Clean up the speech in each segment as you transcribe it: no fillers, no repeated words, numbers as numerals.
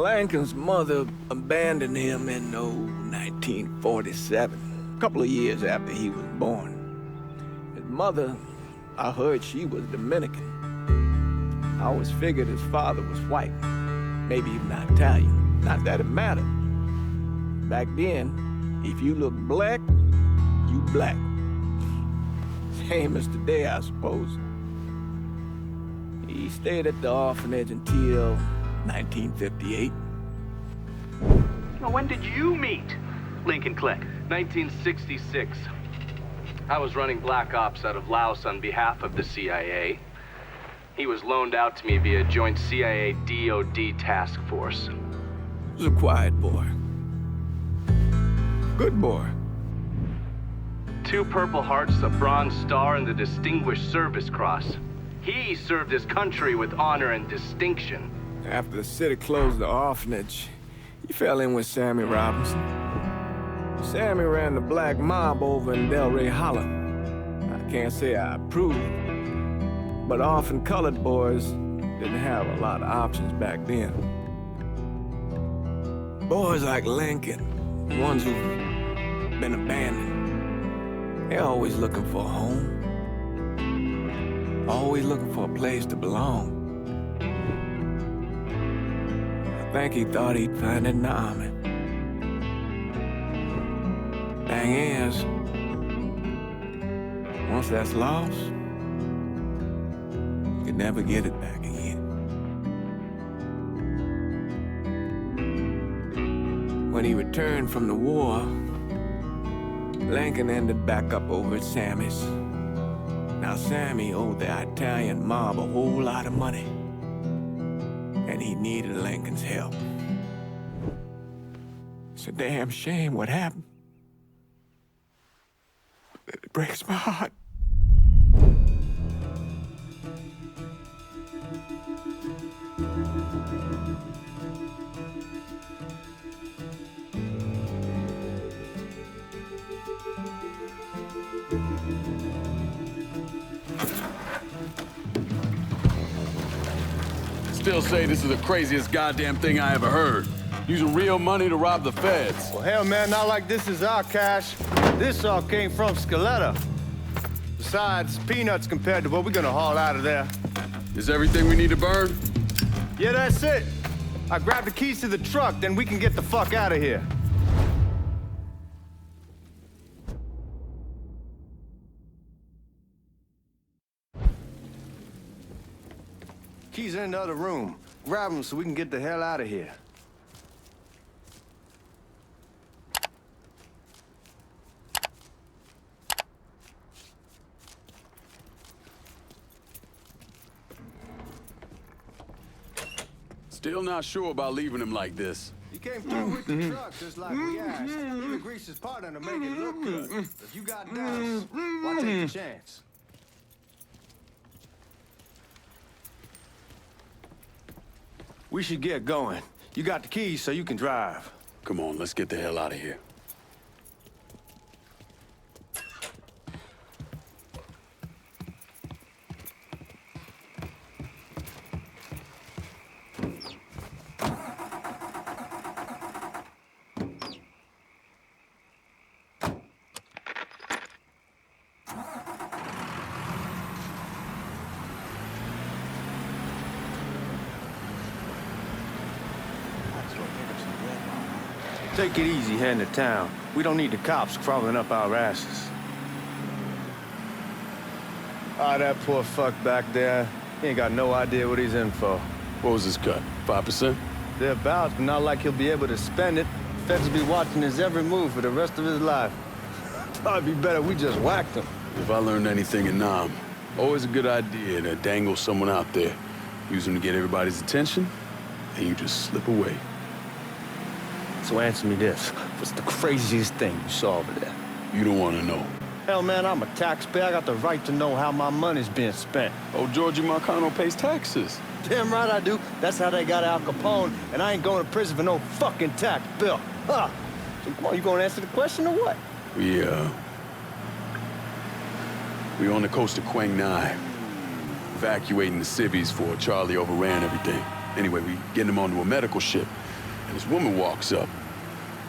Lincoln's mother abandoned him in 1947, a couple of years after he was born. His mother, I heard she was Dominican. I always figured his father was white, maybe even Italian. Not that it mattered. Back then, if you look black, you black. Same as today, I suppose. He stayed at the orphanage until 1958. Well, when did you meet Lincoln Click? 1966. I was running black ops out of Laos on behalf of the CIA. He was loaned out to me via joint CIA-DOD task force. He was a quiet boy. Good boy. 2 Purple Hearts, a Bronze Star, and the Distinguished Service Cross. He served his country with honor and distinction. After the city closed the orphanage, he fell in with Sammy Robinson. Sammy ran the black mob over in Delray Hollow. I can't say I approve, but orphan colored boys didn't have a lot of options back then. Boys like Lincoln, ones who've been abandoned, they're always looking for a home. Always looking for a place to belong. I think he thought he'd find it in the army. Thing is, once that's lost, you can never get it back again. When he returned from the war, Lincoln ended back up over at Sammy's. Now, Sammy owed the Italian mob a whole lot of money, and he needed Lincoln's help. It's a damn shame what happened. It breaks my heart. Still say this is the craziest goddamn thing I ever heard. Using real money to rob the feds. Well, hell, man, not like this is our cash. This all came from Scaletta. Besides, peanuts compared to what we're gonna haul out of there. Is everything we need to burn? Yeah, that's it. I grabbed the keys to the truck, then we can get the fuck out of here. Keys are in the other room. Grab them so we can get the hell out of here. Still not sure about leaving him like this. He came through with the truck just like we asked. Even greased his partner to make it look good. If you got doubts, why take the chance? We should get going. You got the keys so you can drive. Come on, let's get the hell out of here. Take it easy heading to town. We don't need the cops crawling up our asses. Ah, that poor fuck back there. He ain't got no idea what he's in for. What was his cut? 5%? Thereabouts, but not like he'll be able to spend it. Feds will be watching his every move for the rest of his life. Probably be better we just whacked him. If I learned anything in Nam, always a good idea to dangle someone out there. Use them to get everybody's attention, and you just slip away. So answer me this. What's the craziest thing you saw over there? You don't want to know. Hell, man, I'm a taxpayer. I got the right to know how my money's being spent. Oh, Georgie Marcano pays taxes. Damn right I do. That's how they got Al Capone, and I ain't going to prison for no fucking tax bill. Huh. So come on, you gonna answer the question or what? We on the coast of Quang Nai, evacuating the civvies before Charlie overran everything. Anyway, we getting them onto a medical ship. This woman walks up.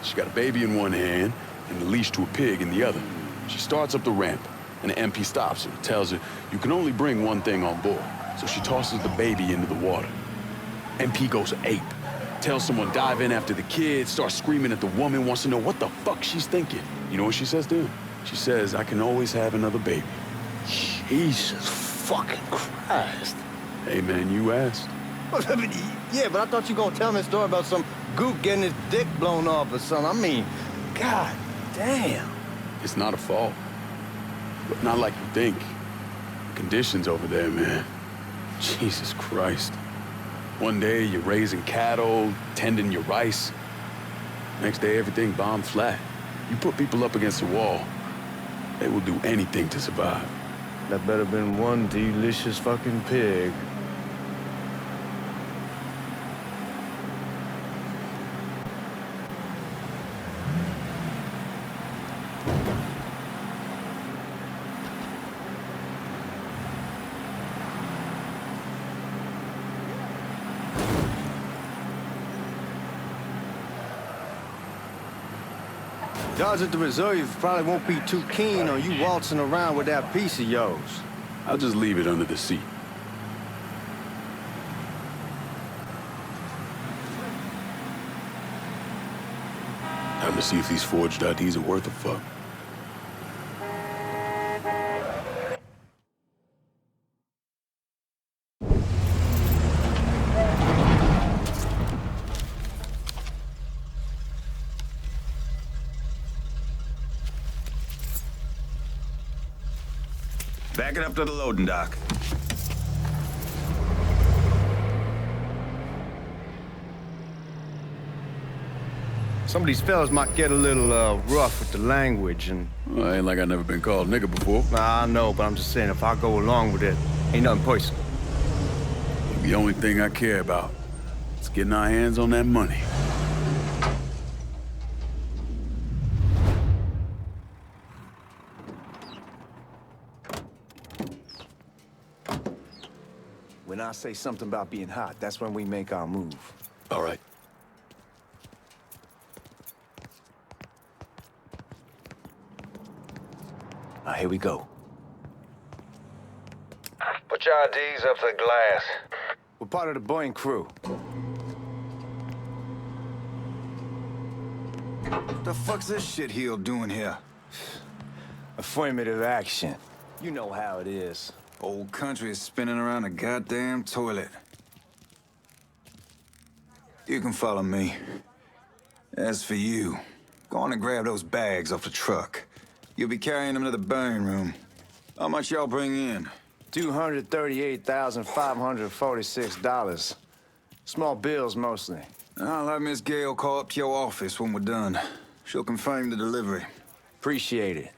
She got a baby in one hand and a leash to a pig in the other. She starts up the ramp, and the MP stops her, tells her, you can only bring one thing on board. So she tosses the baby into the water. MP goes ape, tells someone dive in after the kid, starts screaming at the woman, wants to know what the fuck she's thinking. You know what she says to him? She says, I can always have another baby. Jesus fucking Christ. Hey man, you asked. Yeah, but I thought you were gonna tell me a story about some gook getting his dick blown off or something. I mean, god damn. It's not a fault. But not like you think. Conditions over there, man. Jesus Christ. One day you're raising cattle, tending your rice. Next day everything bombed flat. You put people up against the wall, they will do anything to survive. That better been one delicious fucking pig. Guys at the reserve probably won't be too keen on you waltzing around with that piece of yours. I'll just leave it under the seat. Time to see if these forged IDs are worth a fuck. Back it up to the loading dock. Some of these fellas might get a little rough with the language and... Well, ain't like I never been called nigga before. Nah, I know, but I'm just saying if I go along with it, ain't nothing personal. The only thing I care about is getting our hands on that money. When I say something about being hot, that's when we make our move. All right. Now, here we go. Put your IDs up to the glass. We're part of the Boeing crew. What the fuck's this shitheel doing here? Affirmative action. You know how it is. Old country is spinning around a goddamn toilet. You can follow me. As for you, go on and grab those bags off the truck. You'll be carrying them to the burn room. How much y'all bring in? $238,546. Small bills, mostly. I'll have Miss Gale call up to your office when we're done. She'll confirm the delivery. Appreciate it.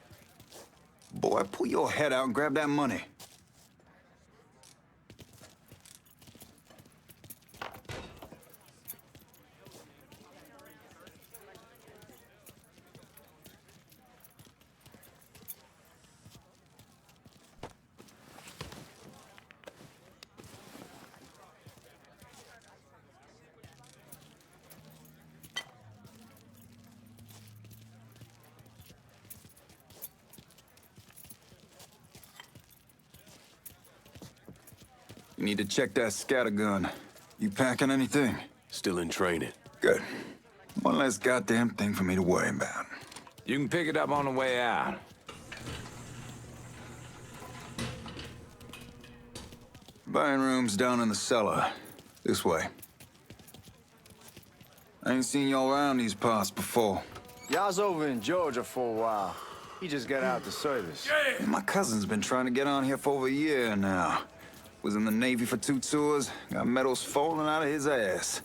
Boy, pull your head out and grab that money. You need to check that scattergun. You packing anything? Still in training. Good. One less goddamn thing for me to worry about. You can pick it up on the way out. Buying room's down in the cellar. This way. I ain't seen y'all around these parts before. Y'all's over in Georgia for a while. He just got out the service. Yeah, my cousin's been trying to get on here for over a year now. Was in the Navy for 2 tours, got medals falling out of his ass.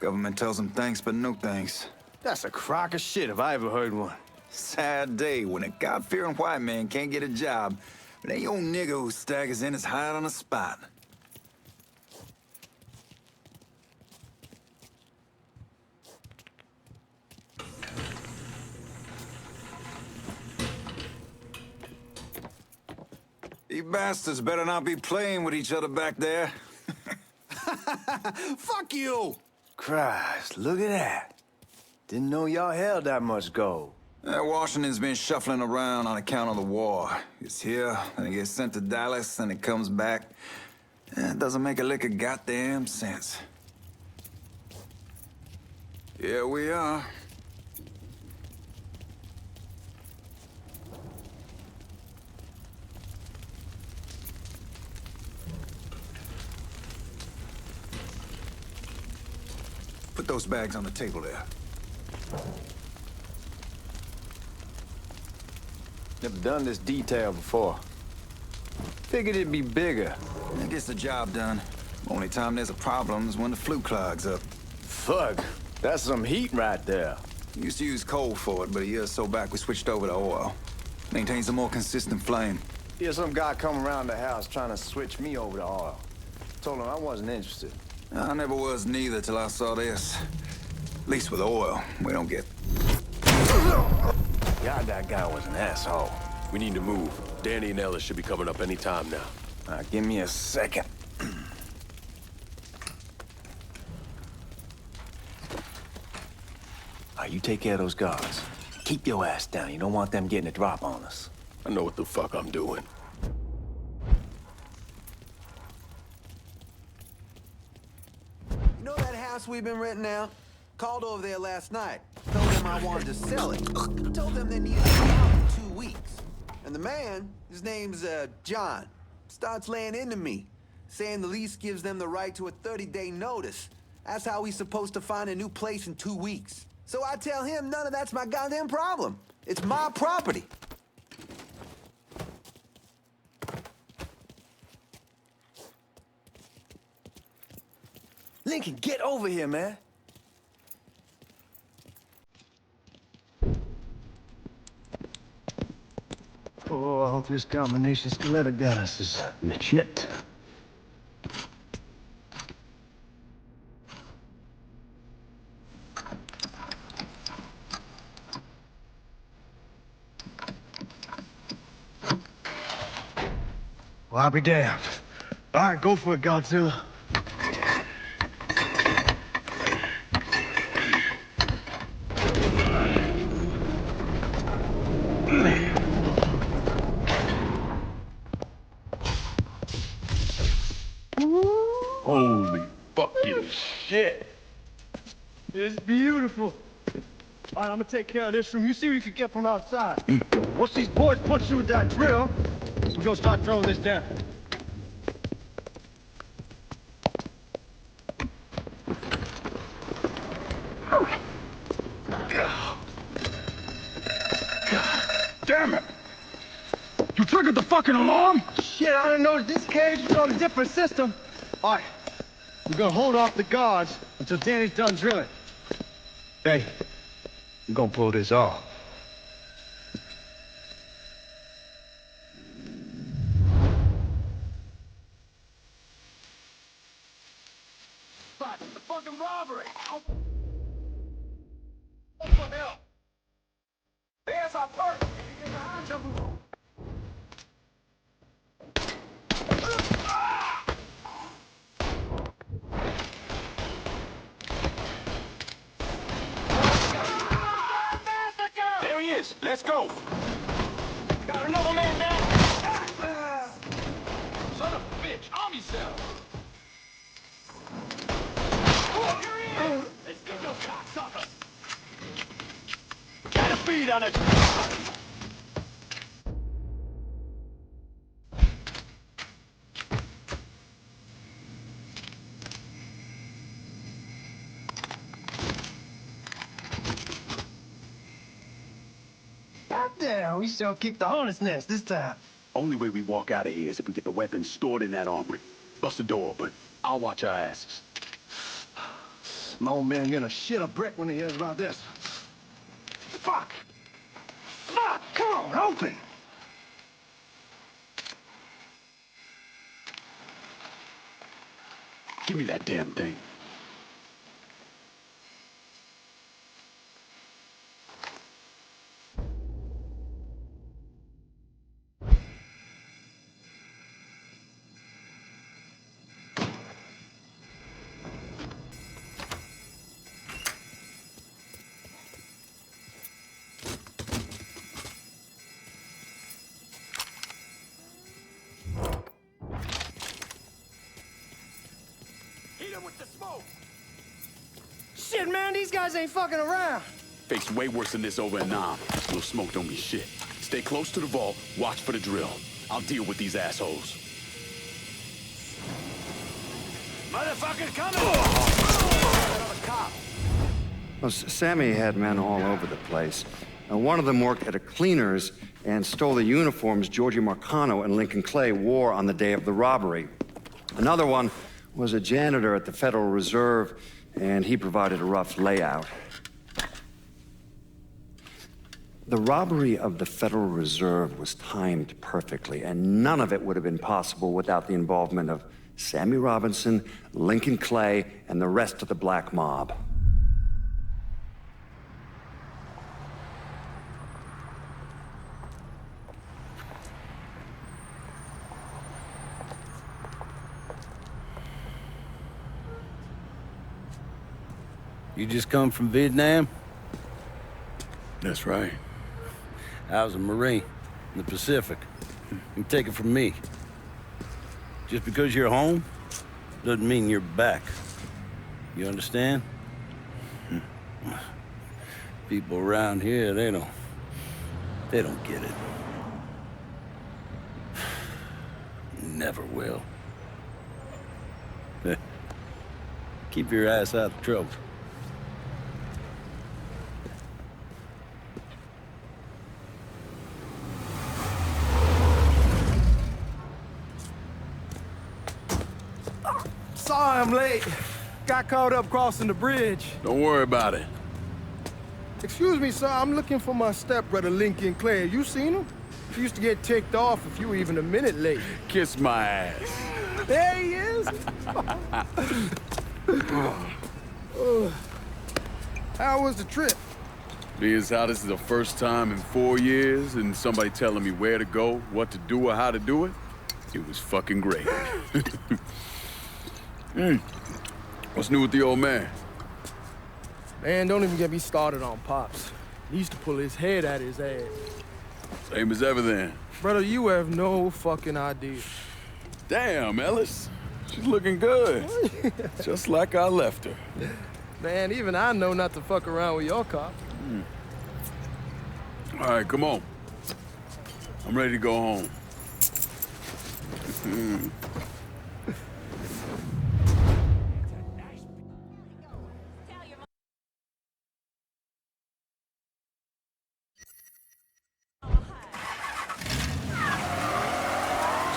Government tells him thanks, but no thanks. That's a crock of shit if I ever heard one. Sad day when a God-fearing white man can't get a job, but ain't old nigga who staggers in is hired on the spot. You bastards better not be playing with each other back there. Fuck you! Christ, look at that. Didn't know y'all held that much gold. Washington's been shuffling around on account of the war. It's here, and it gets sent to Dallas, and it comes back. It doesn't make a lick of goddamn sense. Here we are. Put those bags on the table there. Never done this detail before. Figured it'd be bigger. It gets the job done. Only time there's a problem is when the flue clogs up. Fuck, that's some heat right there. Used to use coal for it, but a year or so back we switched over to oil. Maintains a more consistent flame. Yeah, some guy come around the house trying to switch me over to oil. Told him I wasn't interested. I never was neither till I saw this. At least with oil, we don't get... God, that guy was an asshole. We need to move. Danny and Ellis should be coming up any time now. Give me a second. You take care of those guards. Keep your ass down. You don't want them getting a drop on us. I know what the fuck I'm doing. You know that house we've been renting out? Called over there last night. Told them I wanted to sell it. Told them they needed it out in 2 weeks. And the man, his name's John, starts laying into me, saying the lease gives them the right to a 30-day notice. That's how he's supposed to find a new place in 2 weeks. So I tell him none of that's my goddamn problem. It's my property. Lincoln, get over here, man. Oh, I hope this combination stiletto got us is legit. Well, I'll be damned. All right, go for it, Godzilla. Holy fucking shit. It's beautiful. All right, I'm gonna take care of this room. You see what you can get from outside. Once these boys punch you with that drill, we're gonna start throwing this down. Damn it! You triggered the fucking alarm? Shit, I didn't know this cage was on a different system. All right, we're gonna hold off the guards until Danny's done drilling. Hey, we're gonna pull this off. What the fucking robbery? What the hell? There's our perk. Can you get behind you? There he is. Let's go. Got another man down. Son of a bitch, arm yourself. Here he is. Let's get your cocksucker. Get a beat on it. Goddamn, we sure kicked the hornet's nest this time. Only way we walk out of here is if we get the weapons stored in that armory. Bust the door open. I'll watch our asses. My old man gonna shit a brick when he hears about this. Fuck! Fuck! Come on, open! Give me that damn thing. Shit, man, these guys ain't fucking around. Fake's way worse than this over in Nam. Little smoke don't mean shit. Stay close to the vault, watch for the drill. I'll deal with these assholes. Motherfucker coming! Well, Sammy had men all over the place. One of them worked at a cleaner's and stole the uniforms Georgie Marcano and Lincoln Clay wore on the day of the robbery. Another one was a janitor at the Federal Reserve, and he provided a rough layout. The robbery of the Federal Reserve was timed perfectly, and none of it would have been possible without the involvement of Sammy Robinson, Lincoln Clay, and the rest of the black mob. You just come from Vietnam? That's right. I was a Marine in the Pacific. You take it from me. Just because you're home doesn't mean you're back. You understand? People around here, they don't get it. Never will. Keep your ass out of trouble. Sorry I'm late. Got caught up crossing the bridge. Don't worry about it. Excuse me, sir. I'm looking for my stepbrother, Lincoln Clay. You seen him? He used to get ticked off if you were even a minute late. Kiss my ass. There he is. How was the trip? Being as how this is the first time in 4 years and somebody telling me where to go, what to do, or how to do it, it was fucking great. What's new with the old man? Man, don't even get me started on Pops. He used to pull his head out his ass. Same as ever then. Brother, you have no fucking idea. Damn, Ellis. She's looking good. Just like I left her. Man, even I know not to fuck around with your cop. All right, come on. I'm ready to go home.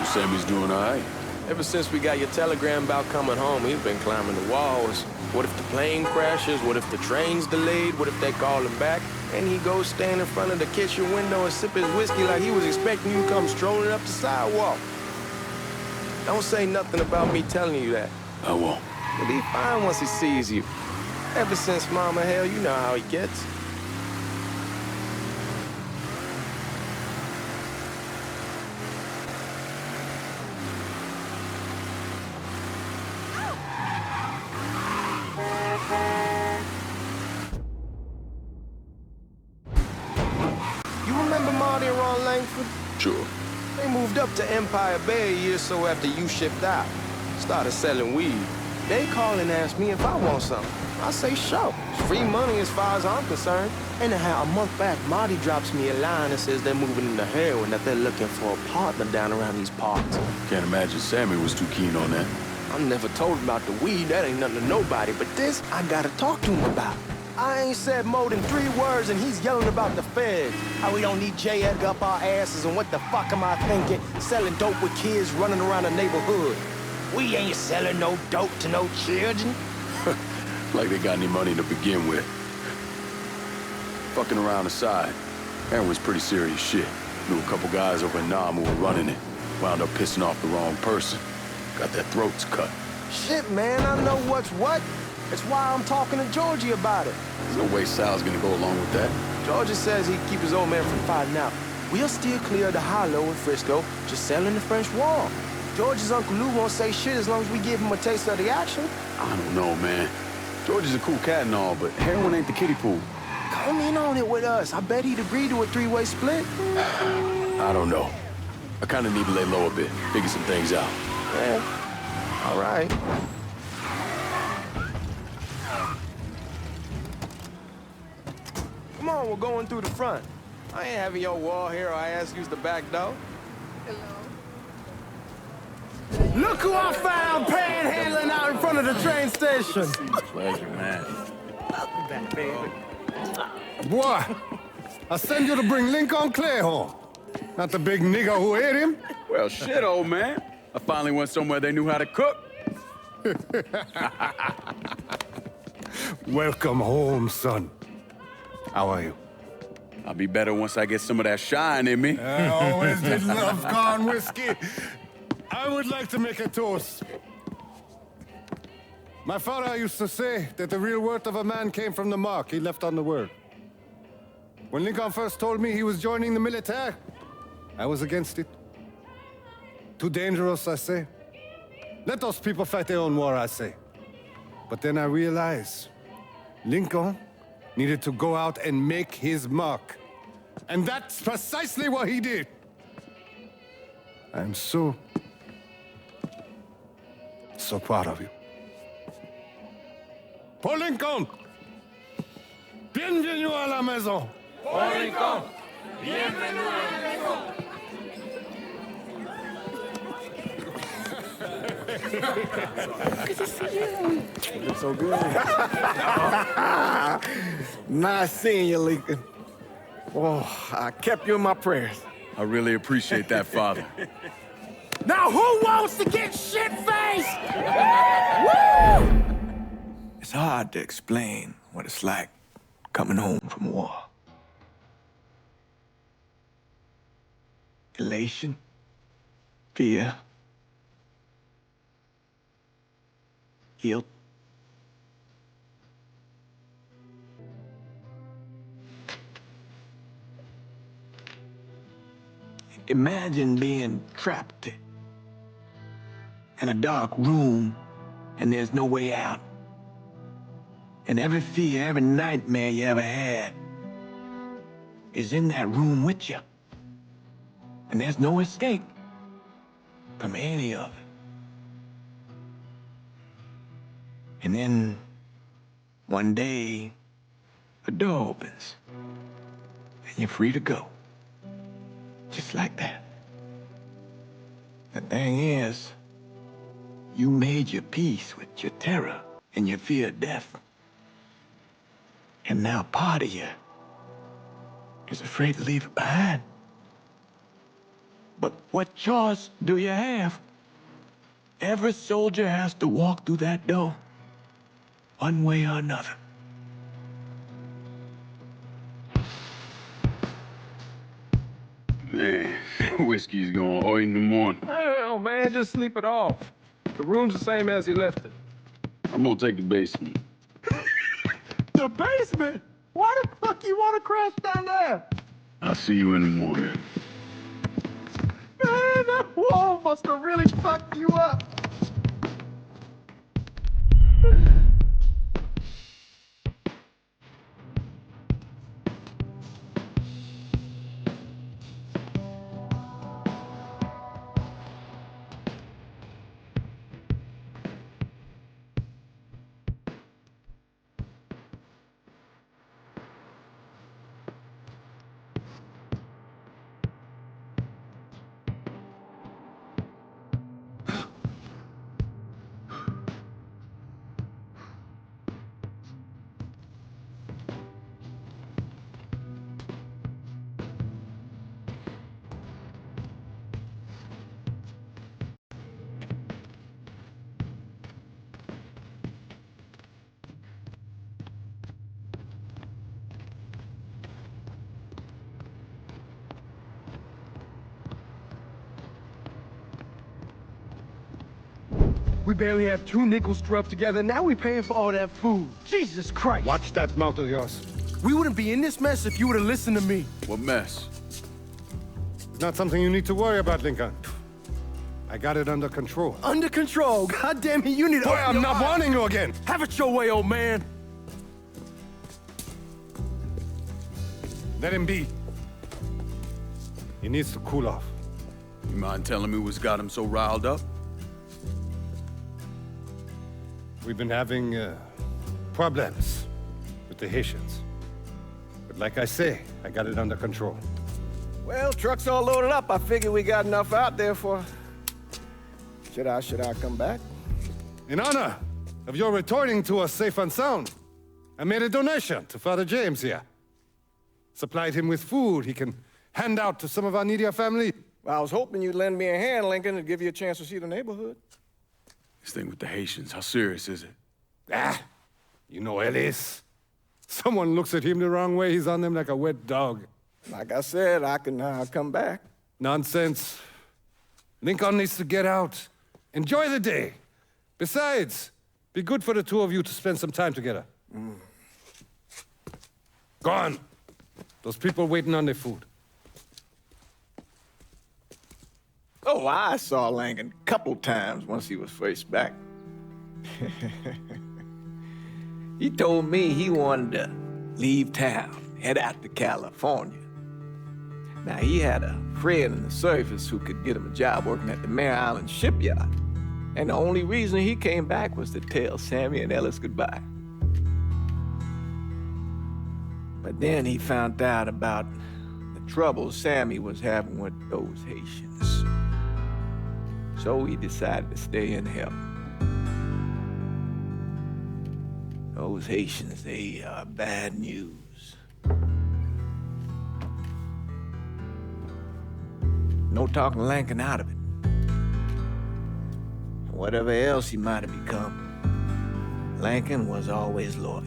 Sammy's doing all right. Ever since we got your telegram about coming home, he's been climbing the walls. What if the plane crashes? What if the train's delayed? What if they call him back? And he goes stand in front of the kitchen window and sip his whiskey like he was expecting you to come strolling up the sidewalk. Don't say nothing about me telling you that. I won't. He'll be fine once he sees you. Ever since Mama, hell, you know how he gets. Sure. They moved up to Empire Bay a year or so after you shipped out. Started selling weed. They call and ask me if I want something. I say, sure. It's free money as far as I'm concerned. Anyhow, a month back, Marty drops me a line and says they're moving into heroin, that they're looking for a partner down around these parts. Can't imagine Sammy was too keen on that. I never told him about the weed. That ain't nothing to nobody. But this, I gotta talk to him about. I ain't said more than 3 words and he's yelling about the feds. How we don't need J. Edgar up our asses and what the fuck am I thinking? Selling dope with kids running around the neighborhood. We ain't selling no dope to no children. Like they got any money to begin with. Fucking around aside, heroin's pretty serious shit. Knew a couple guys over in Nam who were running it. Wound up pissing off the wrong person. Got their throats cut. Shit, man, I know what's what. That's why I'm talking to Georgie about it. There's no way Sal's gonna go along with that. Georgie says he'd keep his old man from fighting out. We'll still clear the hollow in Frisco, just selling the French Wall. George's Uncle Lou won't say shit as long as we give him a taste of the action. I don't know, man. George is a cool cat and all, but heroin ain't the kiddie pool. Come in on it with us. I bet he'd agree to a 3-way split. I don't know. I kinda need to lay low a bit, figure some things out. Yeah, all right. Come on, we're going through the front. I ain't having your wall here or I ask use the back door. Look who I found panhandling out in front of the train station. Pleasure, man. Welcome back, baby. Boy, I send you to bring Lincoln Clay home. Not the big nigga who ate him. Well, shit, old man. I finally went somewhere they knew how to cook. Welcome home, son. How are you? I'll be better once I get some of that shine in me. I always did love corn whiskey. I would like to make a toast. My father used to say that the real worth of a man came from the mark he left on the world. When Lincoln first told me he was joining the military, I was against it. Too dangerous, I say. Let those people fight their own war, I say. But then I realized Lincoln needed to go out and make his mark. And that's precisely what he did. I'm so proud of you. Paul Lincoln! Bienvenue à la maison! Paul Lincoln, bienvenue à la maison. Good to see you. It's so good. Nice seeing you, Lincoln. Oh, I kept you in my prayers. I really appreciate that, Father. Now who wants to get shit-faced? It's hard to explain what it's like coming home from war. Elation, fear, guilt. Imagine being trapped in a dark room and there's no way out. And every fear, every nightmare you ever had is in that room with you. And there's no escape from any of it. And then one day, a door opens and you're free to go. Just like that. The thing is, you made your peace with your terror and your fear of death. And now part of you is afraid to leave it behind. But what choice do you have? Every soldier has to walk through that door, one way or another. Man, whiskey's going early in the morning. Hell, man, just sleep it off. The room's the same as you left it. I'm gonna take the basement. The basement? Why the fuck you want to crash down there? I'll see you in the morning. Man, that wall must have really fucked you up. We barely have 2 nickels to rub together. Now we paying for all that food. Jesus Christ. Watch that mouth of yours. We wouldn't be in this mess if you would have listened to me. What mess? It's not something you need to worry about, Lincoln. I got it under control. Under control. God damn it, you need to... Boy, I'm not warning you again. Have it your way, old man. Let him be. He needs to cool off. You mind telling me what's got him so riled up? We've been having problems with the Haitians. But like I say, I got it under control. Well, truck's all loaded up. I figure we got enough out there for... Should I come back? In honor of your returning to us safe and sound, I made a donation to Father James here. Supplied him with food he can hand out to some of our needier family. Well, I was hoping you'd lend me a hand, Lincoln, and give you a chance to see the neighborhood. This thing with the Haitians, how serious is it? Ah, you know Ellis. Someone looks at him the wrong way, he's on them like a wet dog. Like I said, I can come back. Nonsense. Lincoln needs to get out. Enjoy the day. Besides, be good for the two of you to spend some time together. Go on. Those people waiting on their food. Oh, I saw Lincoln a couple times once he was first back. He told me he wanted to leave town, head out to California. Now, he had a friend in the service who could get him a job working at the Mare Island shipyard. And the only reason he came back was to tell Sammy and Ellis goodbye. But then he found out about the trouble Sammy was having with those Haitians. So he decided to stay and help. Those Haitians, they are bad news. No talking Lincoln out of it. Whatever else he might have become, Lincoln was always loyal.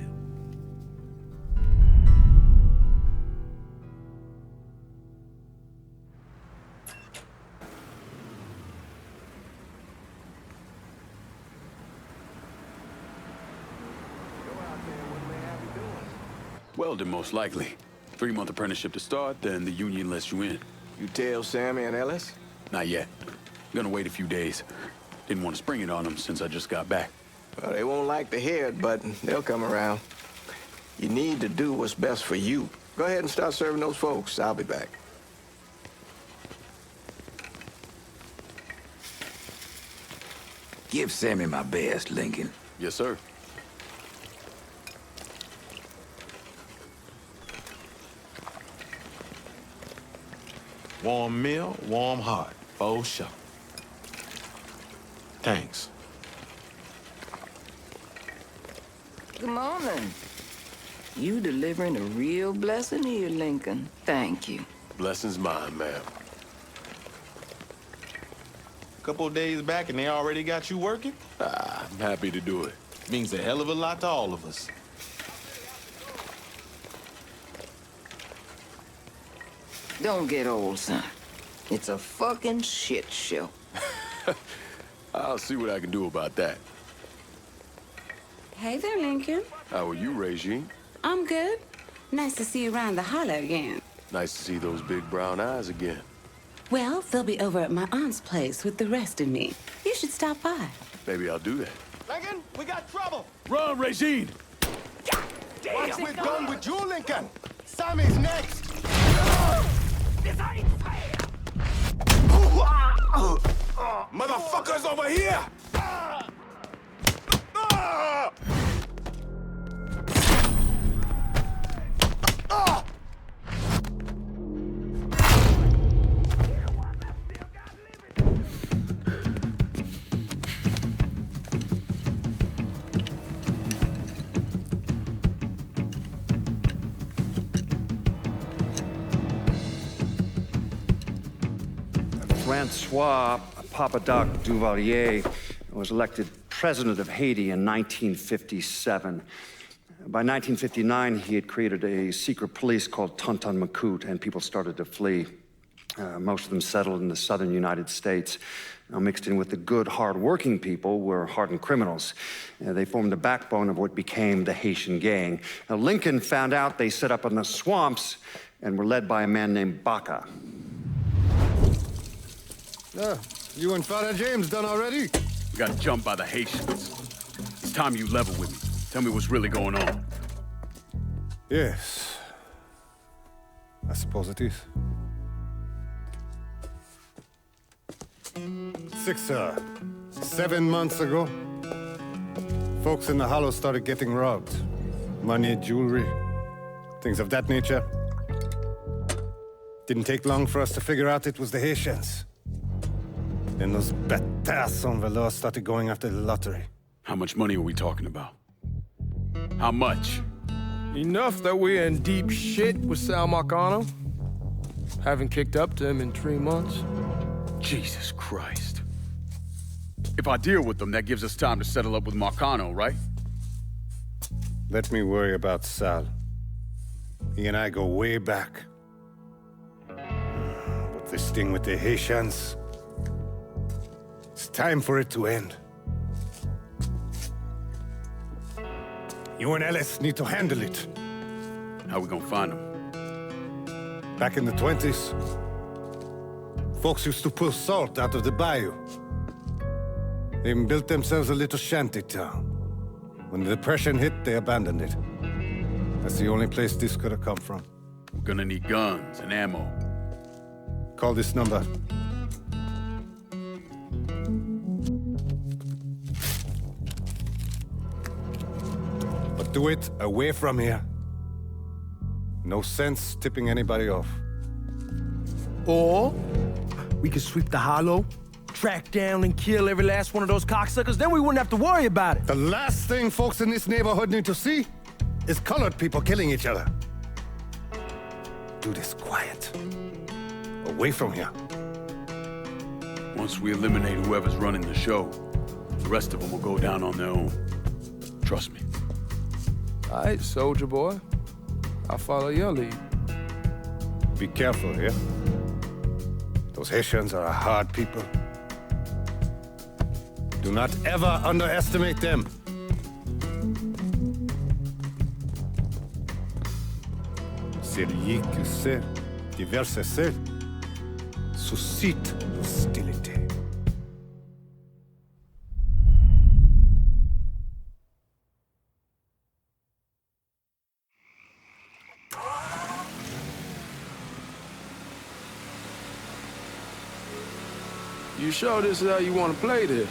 Welding, most likely. 3-month apprenticeship to start, then the union lets you in. You tell Sammy and Ellis? Not yet. Gonna wait a few days. Didn't want to spring it on them since I just got back. Well, they won't like to hear it, but they'll come around. You need to do what's best for you. Go ahead and start serving those folks. I'll be back. Give Sammy my best, Lincoln. Yes, sir. Warm meal, warm heart, for sure. Thanks. Good morning. You delivering a real blessing here, Lincoln. Thank you. Blessing's mine, ma'am. Couple of days back and they already got you working? I'm happy to do it. Means a hell of a lot to all of us. Don't get old, son. It's a fucking shit show. I'll see what I can do about that. Hey there, Lincoln. How are you, Regine? I'm good. Nice to see you around the holler again. Nice to see those big brown eyes again. Well, they'll be over at my aunt's place with the rest of me. You should stop by. Maybe I'll do that. Lincoln, we got trouble. Run, Regine! What's with done with you, Lincoln? Sammy's next. This ain't fair! Motherfuckers over here! Francois Papadoc Duvalier was elected president of Haiti in 1957. By 1959, he had created a secret police called Tonton Macoute, and people started to flee. Most of them settled in the southern United States. Now, mixed in with the good, hard-working people were hardened criminals. They formed the backbone of what became the Haitian gang. Now, Lincoln found out they set up in the swamps and were led by a man named Baca. You and Father James done already? We got jumped by the Haitians. It's time you level with me. Tell me what's really going on. Yes. I suppose it is. 7 months ago, folks in the Hollow started getting robbed. Money, jewelry. things of that nature. Didn't take long for us to figure out it was the Haitians. Then those bâtards en velours started going after the lottery. How much money are we talking about? How much? Enough that we're in deep shit with Sal Marcano. Haven't kicked up to him in 3 months. Jesus Christ. If I deal with them, that gives us time to settle up with Marcano, right? Let me worry about Sal. He and I go way back. But this thing with the Haitians, it's time for it to end. You and Ellis need to handle it. How we gonna find them? Back in the 20s, folks used to pull salt out of the bayou. They even built themselves a little shanty town. When the Depression hit, they abandoned it. That's the only place this could have come from. We're gonna need guns and ammo. Call this number. But do it away from here. No sense tipping anybody off. Or we could sweep the hollow, track down and kill every last one of those cocksuckers, then we wouldn't have to worry about it. The last thing folks in this neighborhood need to see is colored people killing each other. Do this quiet. Away from here. Once we eliminate whoever's running the show, the rest of them will go down on their own. Trust me. All right, soldier boy. I'll follow your lead. Be careful here. Those Haitians are a hard people. Do not ever underestimate them. Celui qui sait diverser seul suscite l'hostilité. You sure this is how you want to play this?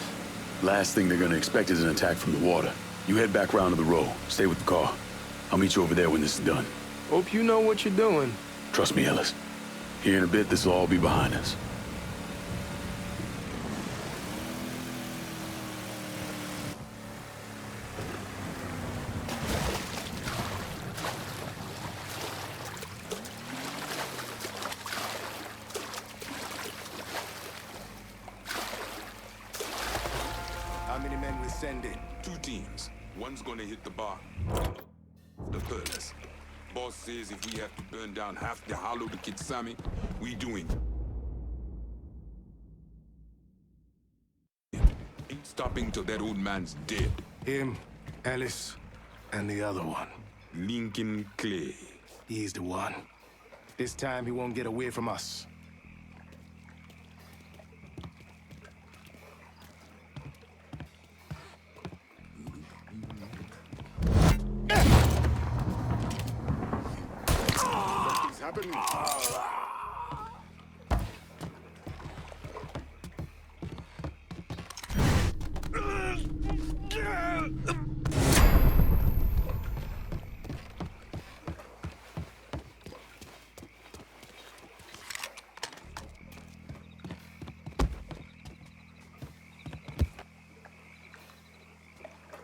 Last thing they're gonna expect is an attack from the water. You head back round to the row. Stay with the car. I'll meet you over there when this is done. Hope you know what you're doing. Trust me, Ellis. Here in a bit, this will all be behind us. How many men we send in? 2 teams. One's gonna hit the bar. The furnace. Boss says if we have to burn down half the hollow to get Sammy, we doing. Ain't stopping till that old man's dead. Him, Ellis, and the other one. Lincoln Clay. He's the one. This time he won't get away from us. Happening.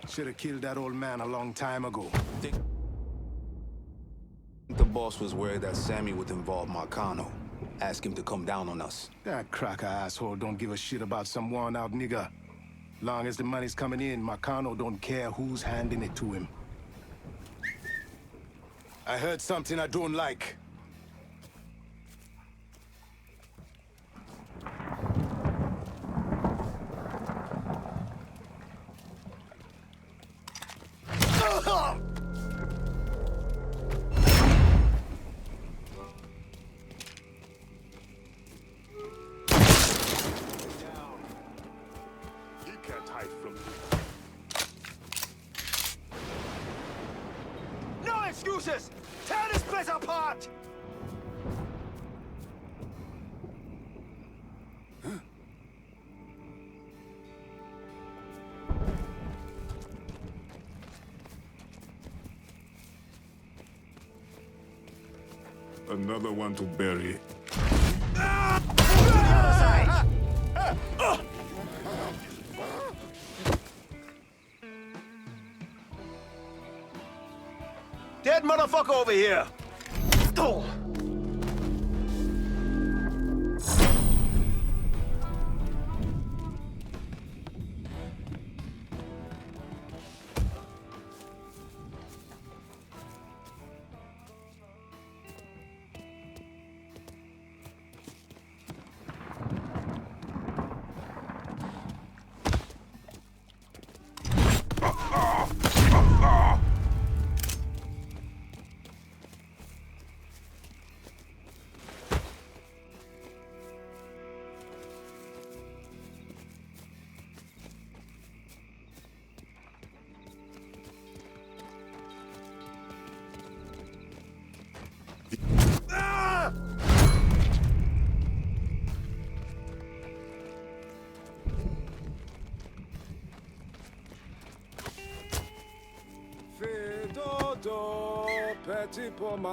Should have killed that old man a long time ago. The boss was worried that Sammy would involve Marcano. Ask him to come down on us. That cracker asshole don't give a shit about some worn-out nigga. Long as the money's coming in, Marcano don't care who's handing it to him. I heard something I don't like. No excuses! Tear this place apart! Another one to bury. Dead motherfucker over here! Oh.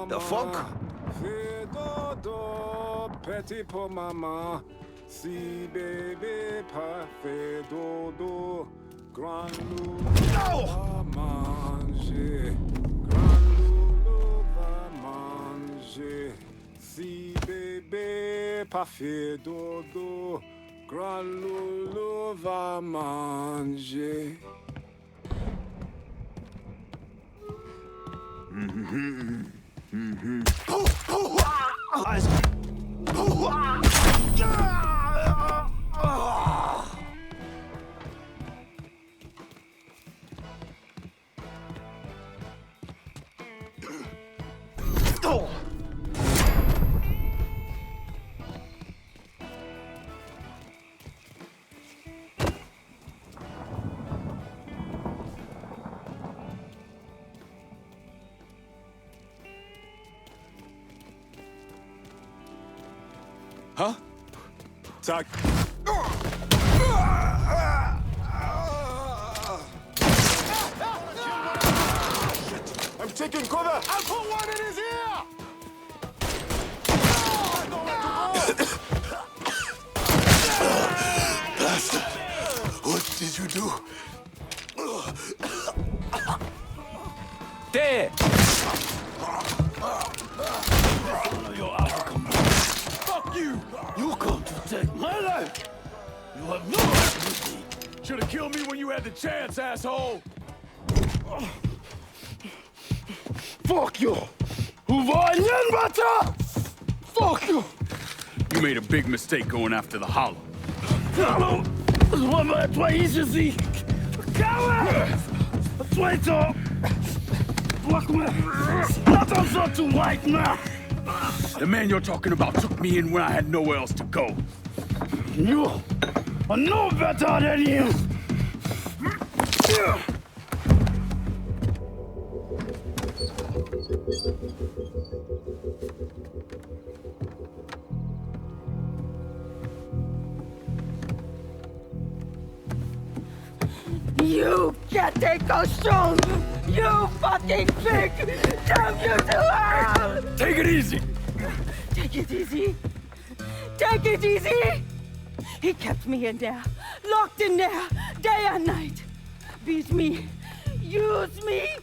The fuck? Petit pour maman, si bébé pas fait dodo, grand loup va manger, grand loup va manger, si bébé pas fait dodo, grand loup va manger. Huh? Talk. I'm taking cover! I'll put one in his ear! Bastard! What did you do? Dead! Fuck you! You come to take my life! You have no right with me! Should have killed me when you had the chance, asshole! Fuck you! Fuck you! You made a big mistake going after the Hollow. The man you're talking about took me in when I had nowhere else to go. You are no better than him! You can't take costume! You fucking pig! Damn you to hell! Take it easy! Take it easy! Take it easy! He kept me in there, locked in there, day and night. Beat me, use me.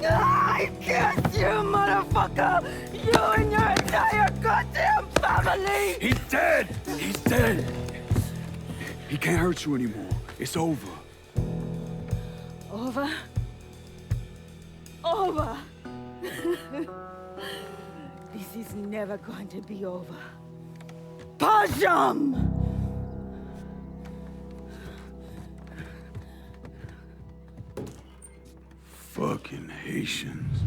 I kiss you, motherfucker! You and your entire goddamn family! He's dead! He's dead! He can't hurt you anymore. It's over. Over? Over! This is never going to be over. Pajam! Fucking Haitians.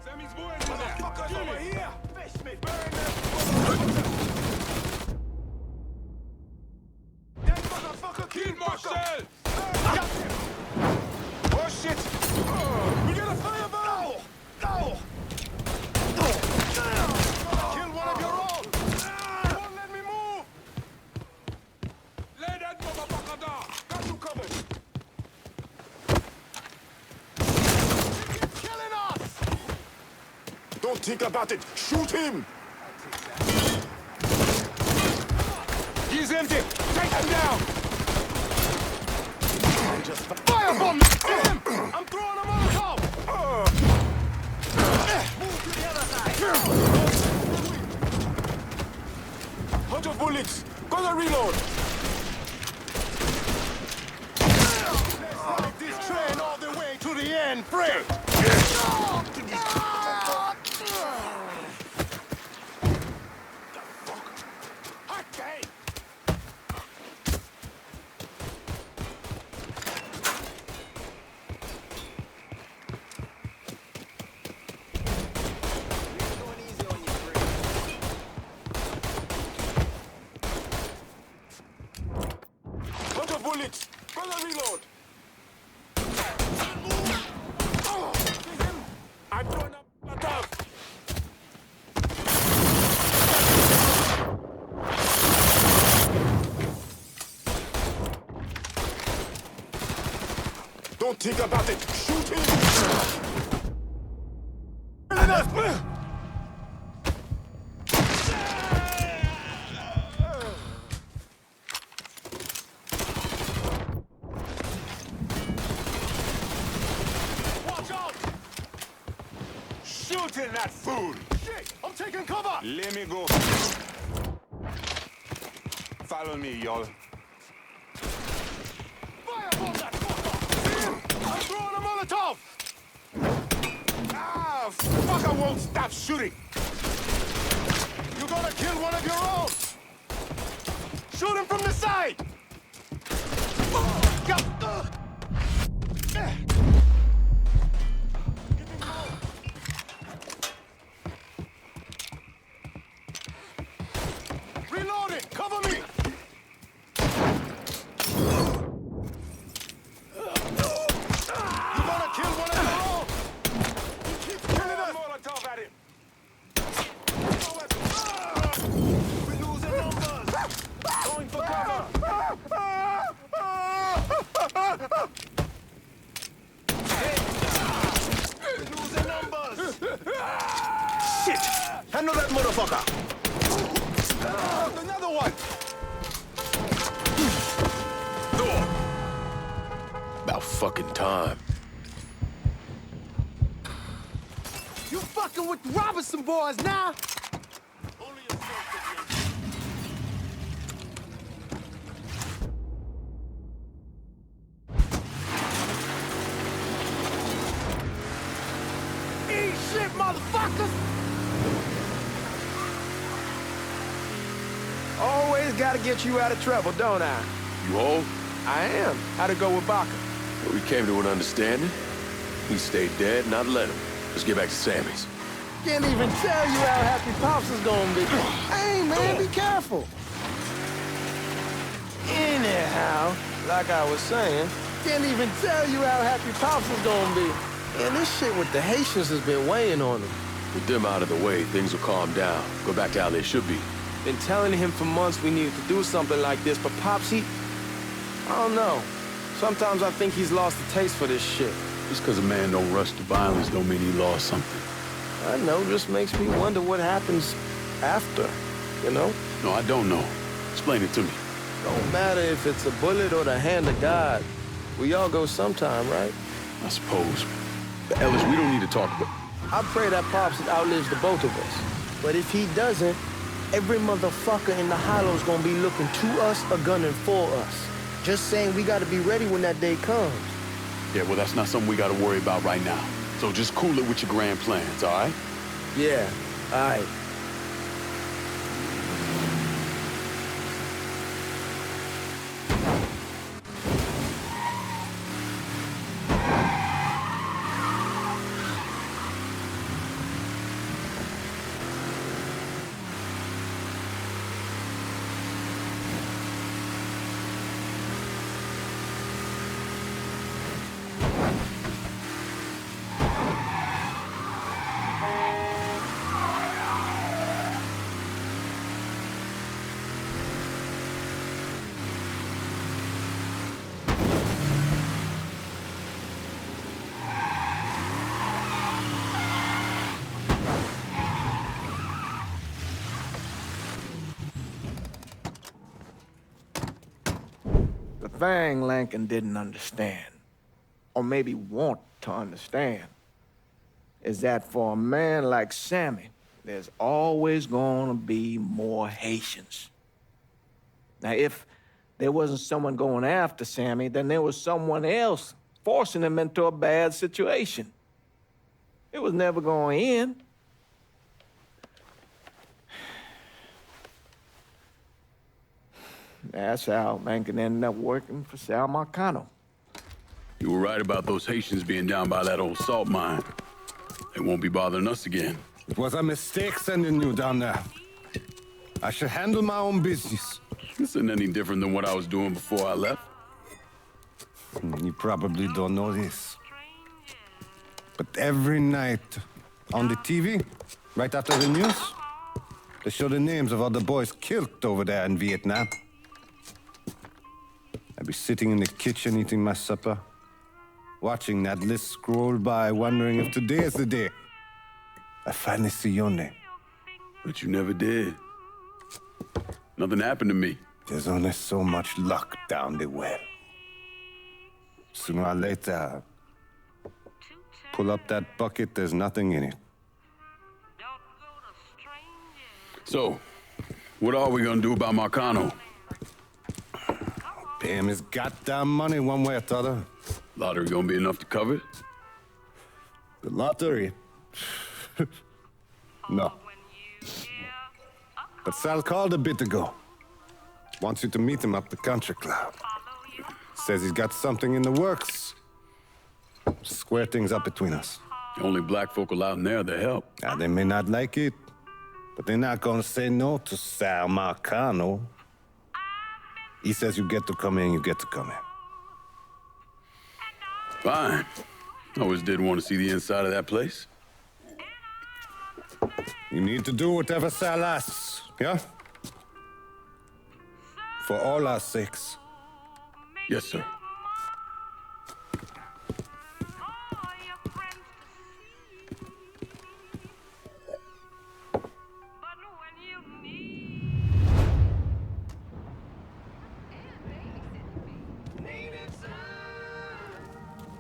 Sammy's boy is motherfuckers over here! Fish me, burn that motherfucker! Kill Marshall! Got him! Oh shit! We got a fire valve! No! Kill one of your own! Won't let me move! Lay that motherfucker down! Got you covered! Killing us! Don't think about it. Shoot him. He's empty. Take him down. Just firebomb him. I'm throwing a Molotov. Move to the other side. 100 bullets. Gonna reload. Let's ride this train all the way to the end, Fred. Bullets! Gonna reload! I'm throwing up a top! Don't think about it! Shoot him! That fool! Shit! I'm taking cover! Let me go. Follow me, y'all. Fireball that fucker! I'm throwing a Molotov! Ah, fucker won't stop shooting! You're gonna kill one of your own! Shoot him from the side! Handle that motherfucker! Another one! About fucking time. You fucking with the Robinson boys now? Eat shit, motherfuckers! Always gotta get you out of trouble, don't I? You old? I am. How'd it go with Baca? Well, we came to an understanding. He stayed dead, not let him. Let's get back to Sammy's. Can't even tell you how happy Pops is gonna be. Hey, man, be careful. Anyhow, like I was saying, can't even tell you how happy Pops is gonna be. And this shit with the Haitians has been weighing on him. With them out of the way, things will calm down. Go back to how they should be. Been telling him for months we needed to do something like this, but Pops, I don't know. Sometimes I think he's lost the taste for this shit. Just because a man don't rush to violence don't mean he lost something. I know, just makes me wonder what happens after, you know? No, I don't know. Explain it to me. Don't matter if it's a bullet or the hand of God. We all go sometime, right? I suppose. But Ellis, we don't need to talk about... I pray that Pops outlives the both of us. But if he doesn't, every motherfucker in the hollow's gonna be looking to us or gunning for us. Just saying we gotta be ready when that day comes. Yeah, well, that's not something we gotta worry about right now. So just cool it with your grand plans, all right? Yeah, all right. The thing Lincoln didn't understand, or maybe want to understand, is that for a man like Sammy, there's always gonna be more Haitians. Now, if there wasn't someone going after Sammy, then there was someone else forcing him into a bad situation. It was never gonna end. That's how Lincoln ended up working for Sal Marcano. You were right about those Haitians being down by that old salt mine. They won't be bothering us again. It was a mistake sending you down there. I should handle my own business. This isn't any different than what I was doing before I left. You probably don't know this. But every night on the TV, right after the news, they show the names of all the boys killed over there in Vietnam. I'd be sitting in the kitchen eating my supper, watching that list scroll by, wondering if today is the day I finally see your name. But you never did. Nothing happened to me. There's only so much luck down the well. Sooner or later, pull up that bucket, there's nothing in it. So, what are we gonna do about Marcano? Pay him his goddamn money one way or the other. Lottery gonna be enough to cover it? The lottery? No. But Sal called a bit ago. Wants you to meet him up the country club. Says he's got something in the works. Square things up between us. The only black folk allowed in there to help. Now, they may not like it, but they're not gonna say no to Sal Marcano. He says you get to come in, you get to come in. Fine. I always did want to see the inside of that place. You need to do whatever Sal asks, yeah? For all our sakes. Yes, sir.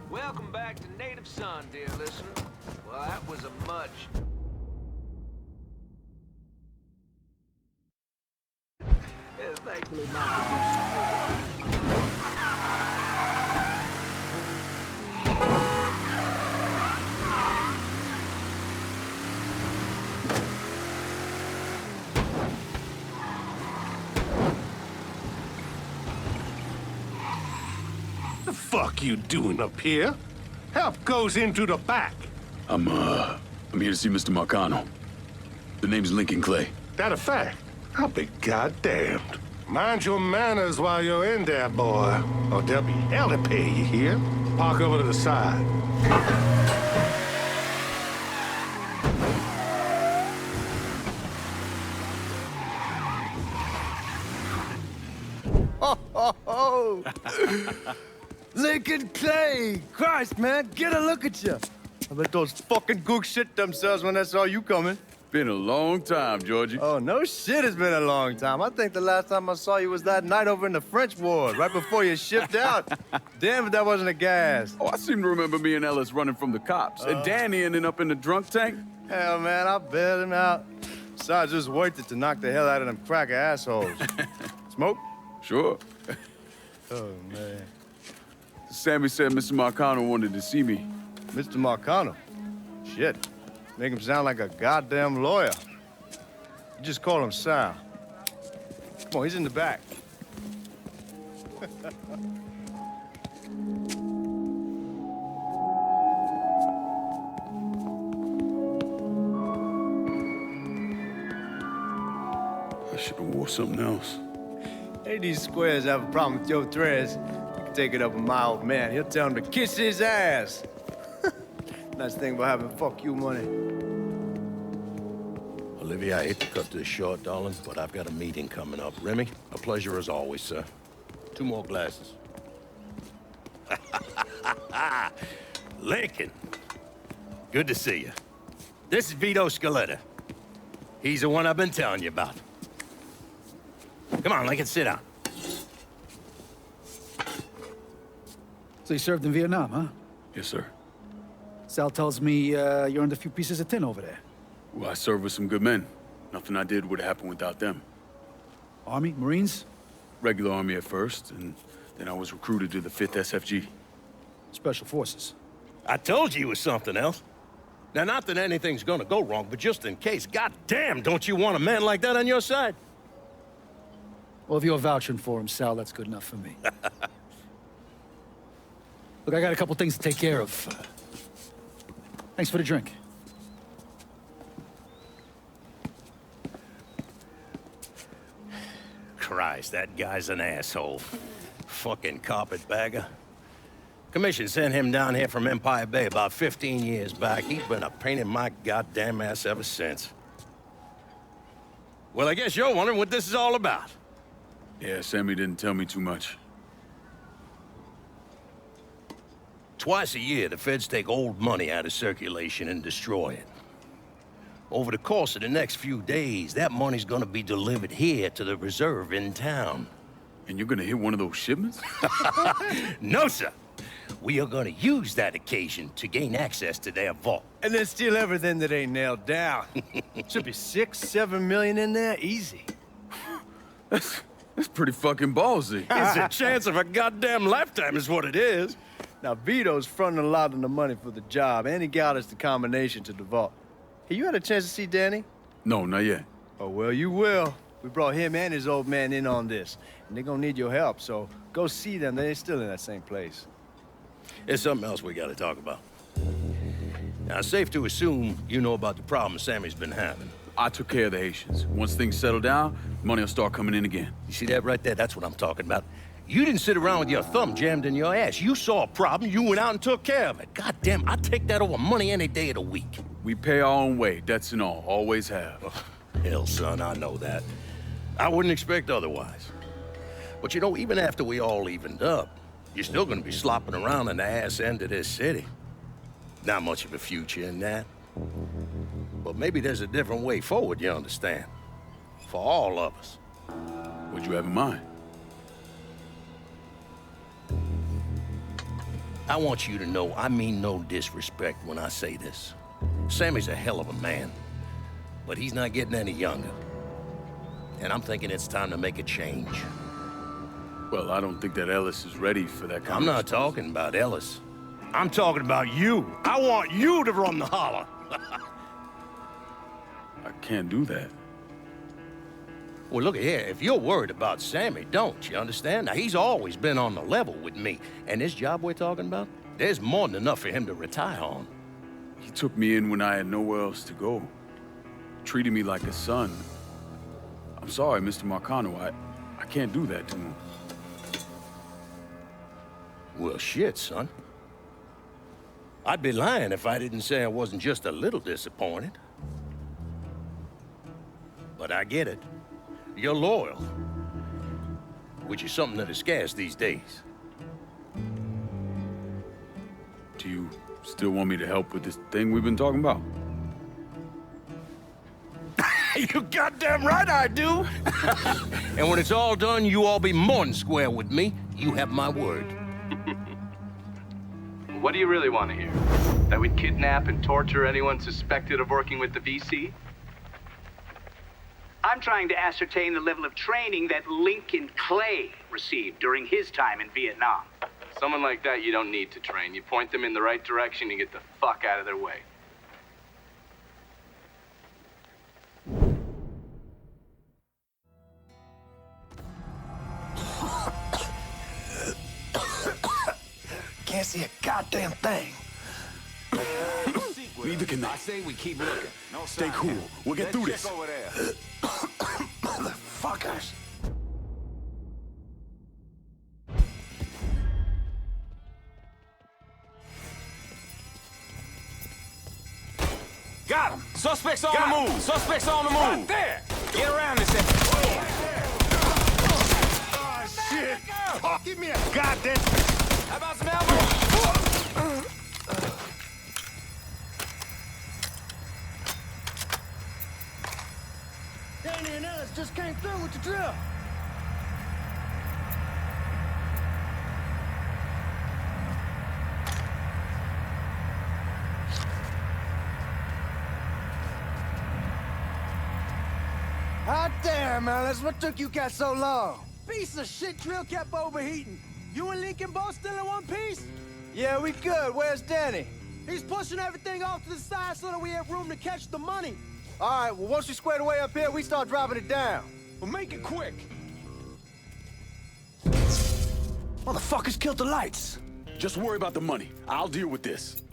Welcome back to Native Son, dear listener. Well, that was a much... Thankfully The fuck you doing up here? Help goes into the back. I'm here to see Mr. Marcano. The name's Lincoln Clay. That a fact? I'll be goddamned. Mind your manners while you're in there, boy. Or there'll be hell to pay, you hear? Park over to the side. Oh. Lincoln Clay! Christ, man, get a look at you. I bet those fucking gooks shit themselves when they saw you coming. Been a long time, Georgie. Oh, no shit, it's been a long time. I think the last time I saw you was that night over in the French ward, right before you shipped out. Damn if that wasn't a gas. Oh, I seem to remember me and Ellis running from the cops. And Danny ending up in the drunk tank. Hell, man, I bailed him out. Besides, just worth it to knock the hell out of them cracker assholes. Smoke? Sure. Oh, man. Sammy said Mr. Marcano wanted to see me. Mr. Marcano? Shit. Make him sound like a goddamn lawyer. You just call him Sal. Come on, he's in the back. I should have wore something else. Hey, these squares have a problem with your threads. You can take it up with my old man. He'll tell him to kiss his ass. Nice thing about having fuck you money. Olivia, I hate to cut this short, darling, but I've got a meeting coming up. Remy, a pleasure as always, sir. 2 more glasses. Lincoln, good to see you. This is Vito Scaletta. He's the one I've been telling you about. Come on, Lincoln, sit down. So you served in Vietnam, huh? Yes, sir. Sal tells me you earned a few pieces of tin over there. Well, I served with some good men. Nothing I did would have happened without them. Army? Marines? Regular Army at first, and then I was recruited to the 5th SFG. Special Forces. I told you it was something else. Now, not that anything's gonna go wrong, but just in case, goddamn, don't you want a man like that on your side? Well, if you're vouching for him, Sal, that's good enough for me. Look, I got a couple things to take care of. Thanks for the drink. Christ, that guy's an asshole. Fucking carpetbagger. Commission sent him down here from Empire Bay about 15 years back. He's been a pain in my goddamn ass ever since. Well, I guess you're wondering what this is all about. Yeah, Sammy didn't tell me too much. Twice a year, the feds take old money out of circulation and destroy it. Over the course of the next few days, that money's gonna be delivered here to the reserve in town. And you're gonna hit one of those shipments? No, sir. We are gonna use that occasion to gain access to their vault. And then steal everything that ain't nailed down. Should be 6-7 million in there, easy. That's pretty fucking ballsy. It's a chance of a goddamn lifetime is what it is. Now, Vito's fronting a lot of the money for the job, and he got us the combination to the vault. Hey, you had a chance to see Danny? No, not yet. Oh, well, you will. We brought him and his old man in on this, and they're gonna need your help, so go see them. They're still in that same place. There's something else we gotta talk about. Now, it's safe to assume you know about the problem Sammy's been having. I took care of the Haitians. Once things settle down, money will start coming in again. You see that right there? That's what I'm talking about. You didn't sit around with your thumb jammed in your ass. You saw a problem, you went out and took care of it. God damn, I'd take that over money any day of the week. We pay our own way, debts and all. Always have. Oh, hell, son, I know that. I wouldn't expect otherwise. But you know, even after we all evened up, you're still gonna be slopping around in the ass end of this city. Not much of a future in that. But maybe there's a different way forward, you understand? For all of us. What'd you have in mind? I want you to know I mean no disrespect when I say this. Sammy's a hell of a man, but he's not getting any younger. And I'm thinking it's time to make a change. Well, I don't think that Ellis is ready for that kind I'm not talking about Ellis. I'm talking about you. I want you to run the holler. I can't do that. Well, look here, if you're worried about Sammy, don't, you understand? Now, he's always been on the level with me. And this job we're talking about, there's more than enough for him to retire on. He took me in when I had nowhere else to go. Treated me like a son. I'm sorry, Mr. Marcano. I can't do that to him. Well, shit, son. I'd be lying if I didn't say I wasn't just a little disappointed. But I get it. You're loyal. Which is something that is scarce these days. Do you still want me to help with this thing we've been talking about? You goddamn right I do! And when it's all done, you all be more than square with me. You have my word. What do you really want to hear? That we'd kidnap and torture anyone suspected of working with the VC? I'm trying to ascertain the level of training that Lincoln Clay received during his time in Vietnam. Someone like that you don't need to train. You point them in the right direction and get the fuck out of their way. Can't see a goddamn thing. Leave the connect. I say we keep looking. No Stay sign cool. here. We'll get through this. Check over there. Motherfuckers. Got him. Suspects on the move. Suspects on the move. Right there. Get around this thing. Oh, shit. Oh, give me a goddamn... How about some elbow? Danny and Ellis just came through with the drill. Damn, Alice, what took you cats so long? Piece of shit drill kept overheating. You and Lincoln both still in one piece? Yeah, we good. Where's Danny? He's pushing everything off to the side so that we have room to catch the money. All right, well, once we squared away up here, we start dropping it down. Well, make it quick. Motherfuckers killed the lights. Just worry about the money. I'll deal with this.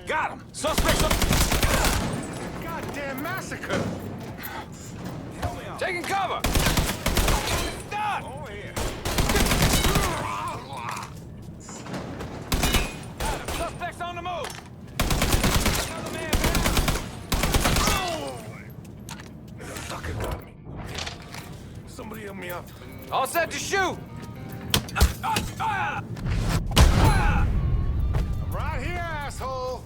Got him! Suspects up! Goddamn massacre! Taking cover! Stop! Over here. Got him. Suspects on the move! Another man down! The fucker got me. Somebody help me up. All set to shoot! I'm right here, asshole!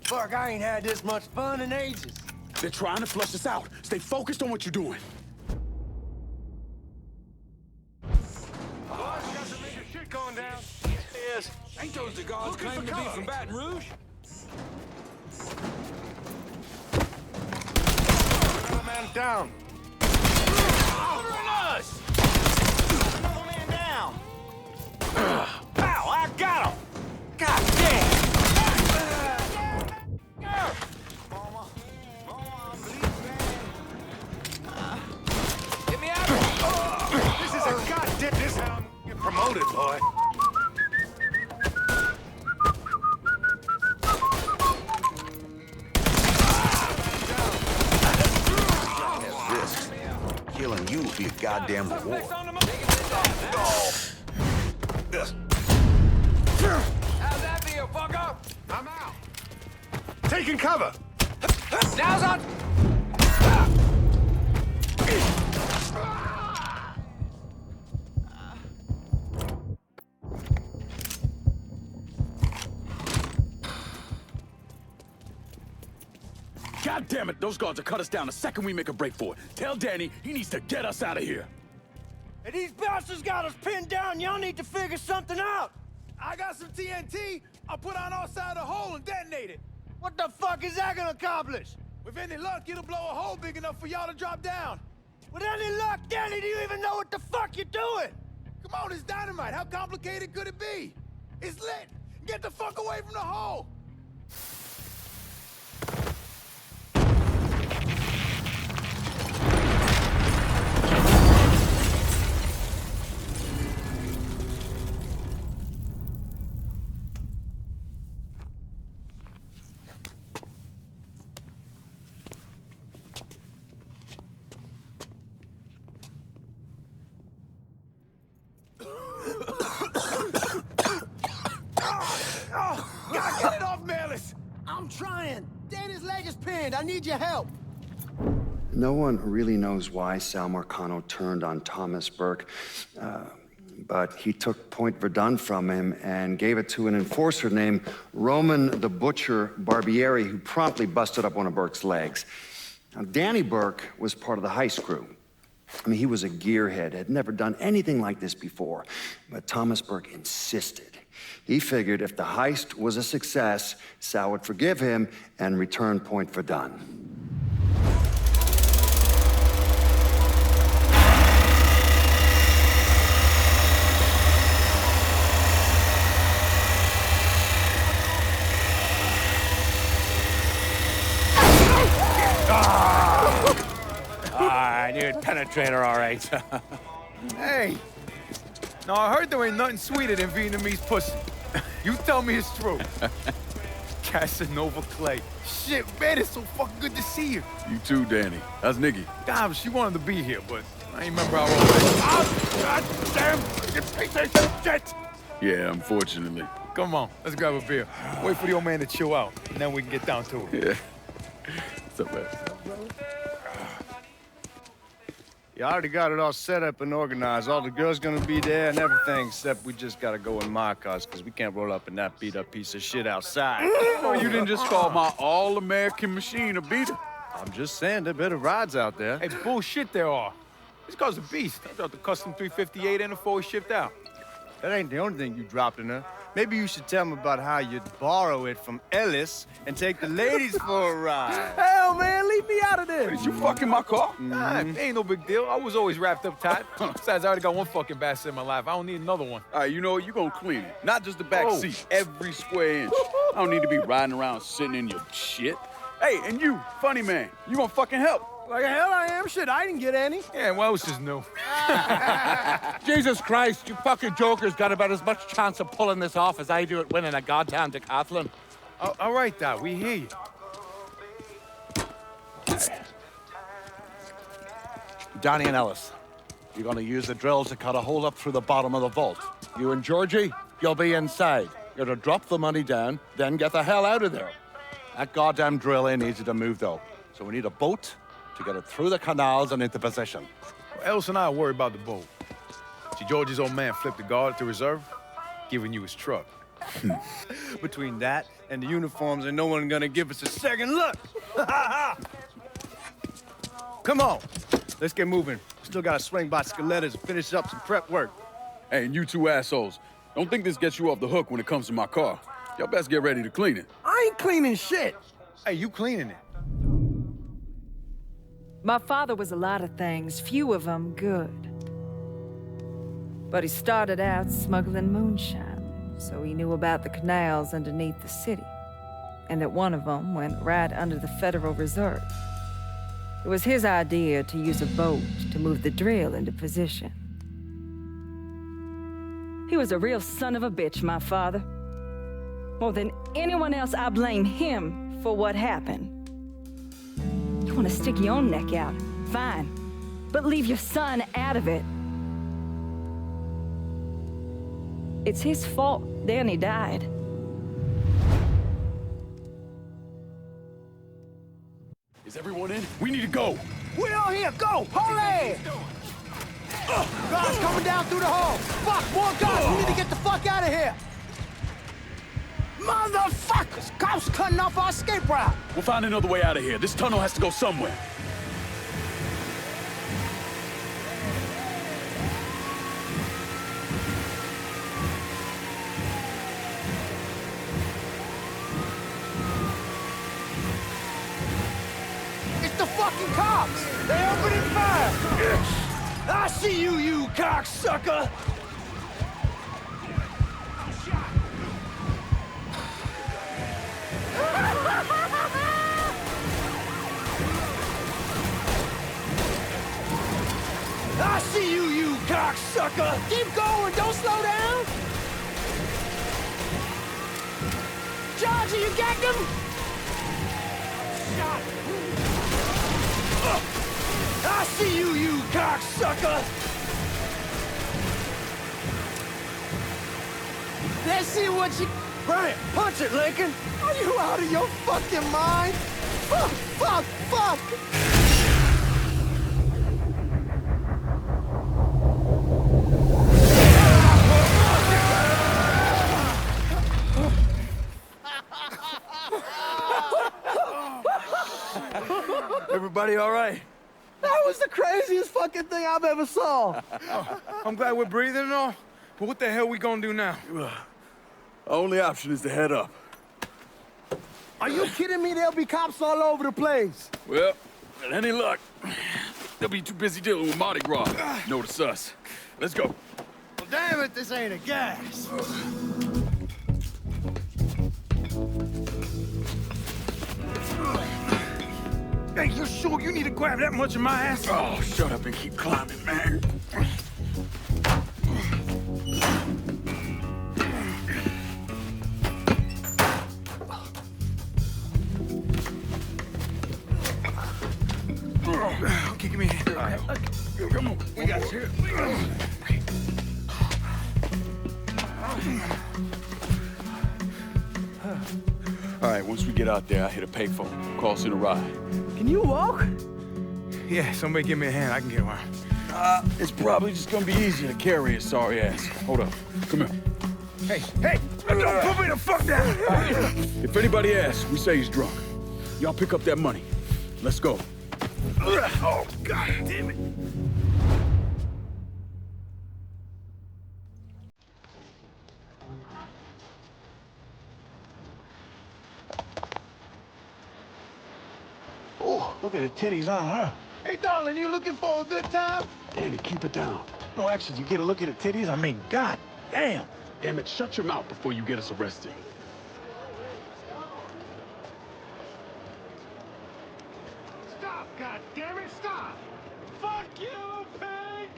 Fuck, I ain't had this much fun in ages. They're trying to flush us out. Stay focused on what you're doing. Shit going down. Yes. Ain't those the guards claiming to be from Baton Rouge? Another man down. Us! Another man down! Pow! I got him! God damn! Get me out of here! This is a goddamn... This how I'm get promoted, boy. Killing you will be a goddamn reward. How's that feel, fucker? I'm out. Taking cover. Now's on. God damn it, those guards will cut us down the second we make a break for it. Tell Danny he needs to get us out of here. Hey, these bastards got us pinned down. Y'all need to figure something out. I got some TNT. I'll put on our side of the hole and detonate it. What the fuck is that gonna accomplish? With any luck, it'll blow a hole big enough for y'all to drop down. With any luck, Danny, do you even know what the fuck you're doing? Come on, it's dynamite. How complicated could it be? It's lit. Get the fuck away from the hole. I need your help. No one really knows why Sal Marcano turned on Thomas Burke, but he took Point Verdun from him and gave it to an enforcer named Roman the Butcher Barbieri, who promptly busted up one of Burke's legs. Now, Danny Burke was part of the heist crew. I mean, he was a gearhead, had never done anything like this before, but Thomas Burke insisted. He figured if the heist was a success, Sal would forgive him and return Point Verdun. I knew it'd penetrate her all right. Hey! Now, I heard there ain't nothing sweeter than Vietnamese pussy. You tell me it's true. Casanova Clay. Shit, man, it's so fucking good to see you. You too, Danny. How's Nikki? God, she wanted to be here, but I ain't remember how old it is. Oh, God damn! You piece of shit! Yeah, unfortunately. Come on, let's grab a beer. Wait for the old man to chill out, and then we can get down to it. Yeah. What's up, man? You already got it all set up and organized. All the girls gonna be there and everything, except we just gotta go in my cars, because we can't roll up in that beat-up piece of shit outside. Oh, you didn't just call my all-American machine a beater? I'm just saying, there are better rides out there. Hey, bullshit there are. This car's a beast. I dropped the custom 358 in before we shipped out. That ain't the only thing you dropped in there. Maybe you should tell them about how you'd borrow it from Ellis and take the ladies for a ride. Hell, man, leave me out of this. Did you fucking my car? Nah, ain't no big deal. I was always wrapped up tight. Besides, I already got one fucking bastard in my life. I don't need another one. All right, you know what? You gonna clean it. Not just the back seat, every square inch. I don't need to be riding around sitting in your shit. Hey, and you, funny man, you gonna fucking help. Like hell I am. Shit, I didn't get any. Yeah, well, it's just new. Jesus Christ, you fucking jokers got about as much chance of pulling this off as I do at winning a goddamn decathlon. All right, Doc, we hear you. Donnie and Ellis, you're gonna use the drill to cut a hole up through the bottom of the vault. You and Georgie, you'll be inside. You're to drop the money down, then get the hell out of there. That goddamn drill ain't easy to move, though. So we need a boat to get it through the canals and into position. Well, Ellis and I are worried about the boat. See, Georgie's old man flipped the guard at the reserve, giving you his truck. Between that and the uniforms, ain't no one gonna give us a second look. Come on, let's get moving. Still gotta swing by Skelettas and finish up some prep work. Hey, and you two assholes, don't think this gets you off the hook when it comes to my car. Y'all best get ready to clean it. I ain't cleaning shit. Hey, you cleaning it. My father was a lot of things, few of them good. But he started out smuggling moonshine, so he knew about the canals underneath the city, and that one of them went right under the Federal Reserve. It was his idea to use a boat to move the drill into position. He was a real son of a bitch, my father. More than anyone else, I blame him for what happened. You want to stick your own neck out, fine, but leave your son out of it. It's his fault Danny died. Is everyone in? We need to go. We all here. Go. Hold it. Guards coming down through the hall. Fuck, more guards. We need to get the fuck out of here. Motherfuckers! Cops cutting off our escape route. We'll find another way out of here. This tunnel has to go somewhere. It's the fucking cops! They opening fire! I see you, you cocksucker! I see you, you cocksucker! Keep going, don't slow down! Georgie, you got them? Shot! I see you, you cocksucker! Let's see what you... Brian, punch it, Lincoln! Are you out of your fucking mind? Fuck, fuck, fuck! Everybody all right? That was the craziest fucking thing I've ever saw. I'm glad we're breathing and all, but what the hell we gonna do now? Only option is to head up. Are you kidding me? There'll be cops all over the place. Well, with any luck, they'll be too busy dealing with Mardi Gras. Notice us. Let's go. Well, damn it, this ain't a gas. Hey, you sure you need to grab that much of my ass? Oh, shut up and keep climbing, man. Okay, give me a hand. All right. Come on, we got you. All right, once we get out there, I hit a payphone. Call us in a ride. Can you walk? Yeah, somebody give me a hand. I can get around. It's probably just gonna be easier to carry his sorry ass. Hold up. Come here. Hey! Don't put me the fuck down! If anybody asks, we say he's drunk. Y'all pick up that money. Let's go. Oh, God damn it. Oh, look at the titties on her. Hey, darling, you looking for a good time? Danny, keep it down. No, actually, you get a look at the titties? I mean, God damn. Damn it, shut your mouth before you get us arrested. Stop, God damn it, stop! Fuck you, pig!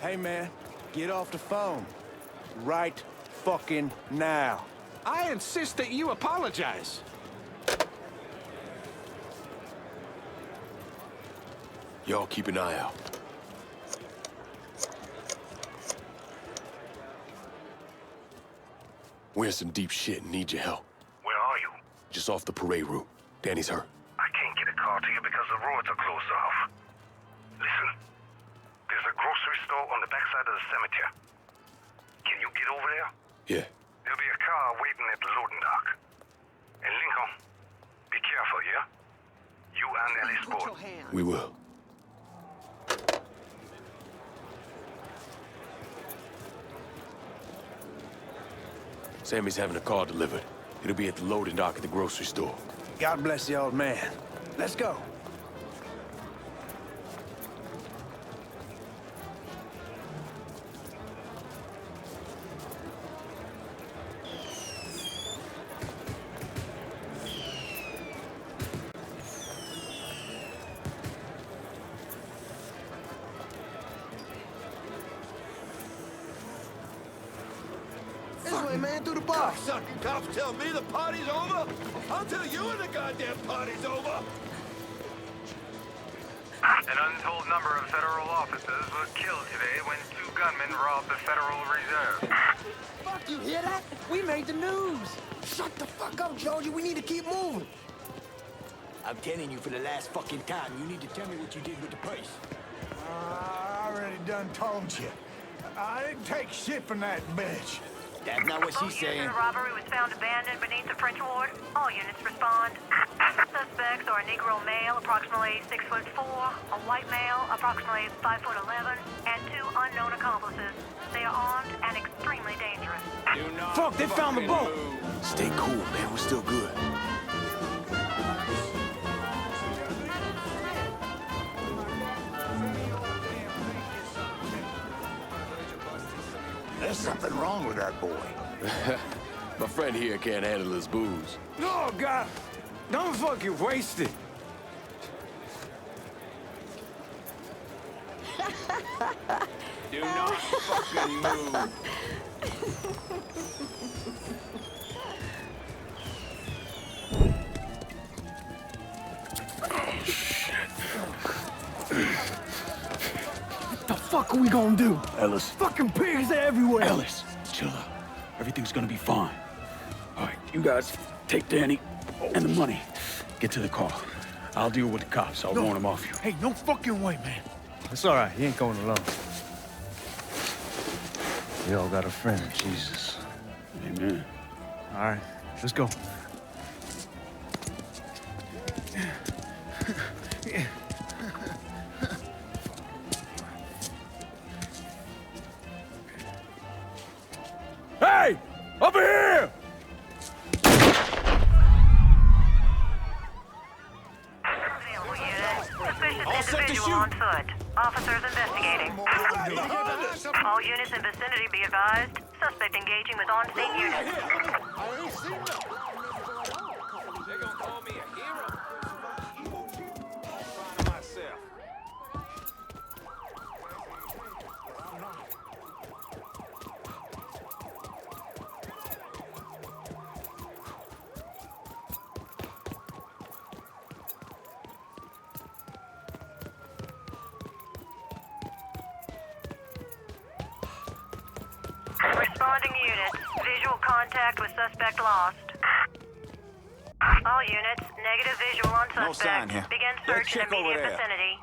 Hey, man, get off the phone. Right fucking now. I insist that you apologize. Y'all keep an eye out. We're in some deep shit and need your help. Where are you? Just off the parade route. Danny's hurt. I can't get a car to you because the roads are closed off. Listen, there's a grocery store on the backside of the cemetery. Can you get over there? Yeah. There'll be a car waiting at the loading dock. And Lincoln, be careful, yeah? You and Ellie's boat. We will. Sammy's having a car delivered. It'll be at the loading dock at the grocery store. God bless the old man. Let's go. Man, through the bar. Sucking cops tell me the party's over? I'll tell you when the goddamn party's over. An untold number of federal officers were killed today when 2 gunmen robbed the Federal Reserve. Fuck, you hear that? We made the news. Shut the fuck up, Georgie. We need to keep moving. I'm telling you for the last fucking time, you need to tell me what you did with the purse. I already done told you. I didn't take shit from that bitch. That's not what she's saying. The robbery was found abandoned beneath the French ward. All units respond. Suspects are a Negro male, approximately 6'4", a white male, approximately 5'11", and 2 unknown accomplices. They are armed and extremely dangerous. Fuck, they found the boat! Stay cool, man. We're still good. There's something wrong with that boy. My friend here can't handle his booze. No, God! Don't fucking waste it! Do not fucking move. What the fuck are we gonna do? Ellis. Fucking pigs everywhere. Ellis, chill out. Everything's gonna be fine. All right, you guys take Danny and the money. Get to the car. I'll deal with the cops. I'll warn them off you. Hey, no fucking way, man. It's all right. He ain't going alone. We all got a friend, Jesus. Amen. All right, let's go. Hey! Over here! Suspicious individual on foot. Officers investigating. All units in vicinity be advised. Suspect engaging with on-scene units. They're gonna call me a hero. Myself. Respond Visual contact with suspect lost. All units, negative visual on suspect. No sign here. Begin Let's search in check over immediate there. vicinity.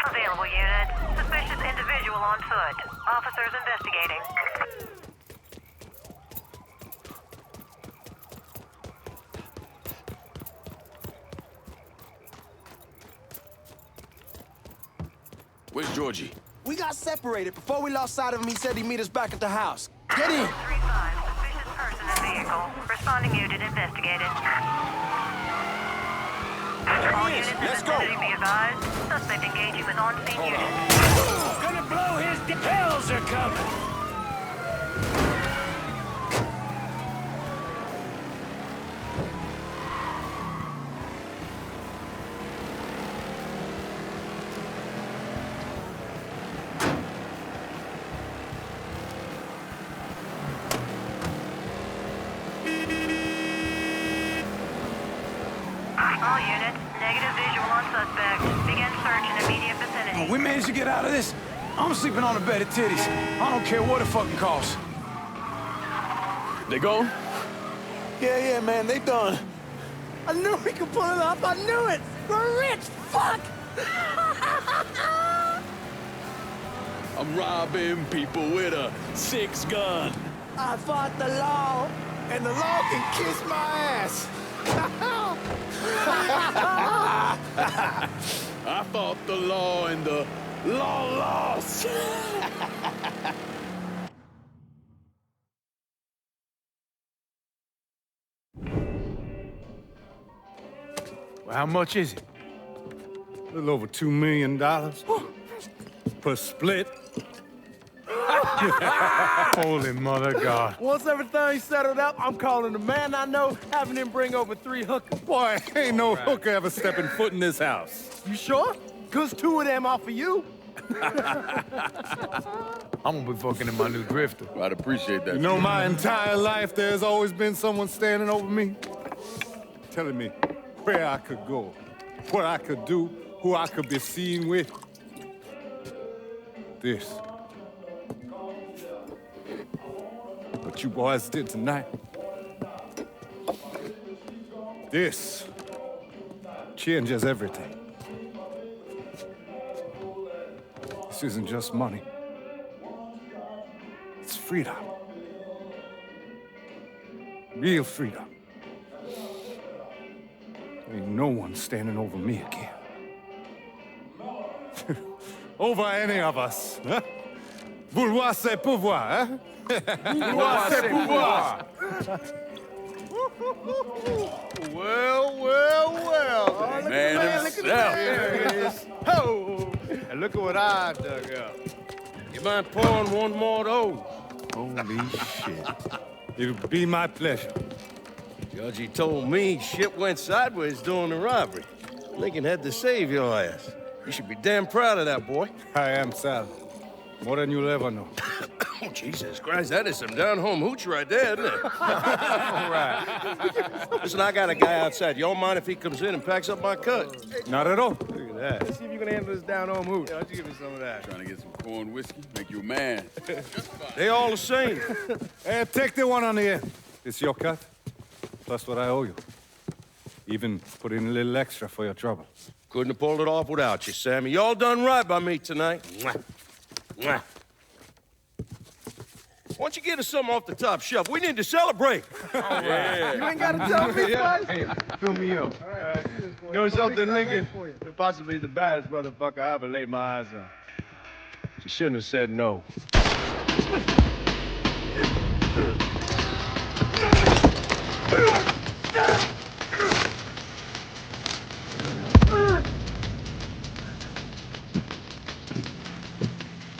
Available units. Suspicious individual on foot. Officers investigating. Where's Georgie? We got separated. Before we lost sight of him, he said he'd meet us back at the house. Get in! 3-5, suspicious person in vehicle. Responding unit investigated. All units in vicinity be advised. Suspect engaging with on-scene units. Gonna blow his bells are coming. All units, negative visual on suspect. Begin search in immediate vicinity. We managed to get out of this. I'm sleeping on a bed of titties. I don't care what it fucking costs. They gone? Yeah, man, they done. I knew we could pull it off. I knew it. We're rich. Fuck! I'm robbing people with a 6-gun. I fought the law, and the law can kiss my ass. I fought the law and the law lost. Well, how much is it? A little over $2 million per split. Holy mother God. Once everything's settled up, I'm calling the man I know, having him bring over 3 hookers. Boy, ain't no hooker ever stepping foot in this house. You sure? 'Cause 2 of them are for you. I'm gonna be fucking in my new drifter. I'd appreciate that. You know, my entire life, there's always been someone standing over me, telling me where I could go, what I could do, who I could be seen with. This. What you boys did tonight. This changes everything. This isn't just money. It's freedom. Real freedom. Ain't no one standing over me again. Over any of us, huh? Vouloir c'est pouvoir, hein? Vouloir c'est pouvoir. Well. Man himself. There it is. Oh, and look at what I dug up. You mind pouring one more of those? Holy shit. It'll be my pleasure. Judge, told me shit went sideways during the robbery. Lincoln had to save your ass. You should be damn proud of that, boy. I am, Sal. More than you'll ever know. Oh, Jesus Christ, that is some down-home hooch right there, isn't it? All right. Listen, I got a guy outside. Y'all mind if he comes in and packs up my cut? Not at all. Look at that. Let's see if you can handle this down-home hoot. Why don't you give me some of that? Trying to get some corn whiskey, make you a man. They all the same. Hey, take the one on the end. It's your cut, plus what I owe you. Even put in a little extra for your trouble. Couldn't have pulled it off without you, Sammy. Y'all done right by me tonight. Mwah. Mwah. Why don't you get us something off the top shelf? We need to celebrate. Yeah. You ain't gotta tell me twice. Hey, fill me up. You know something, Lincoln? You're possibly the baddest motherfucker I ever laid my eyes on. She shouldn't have said no.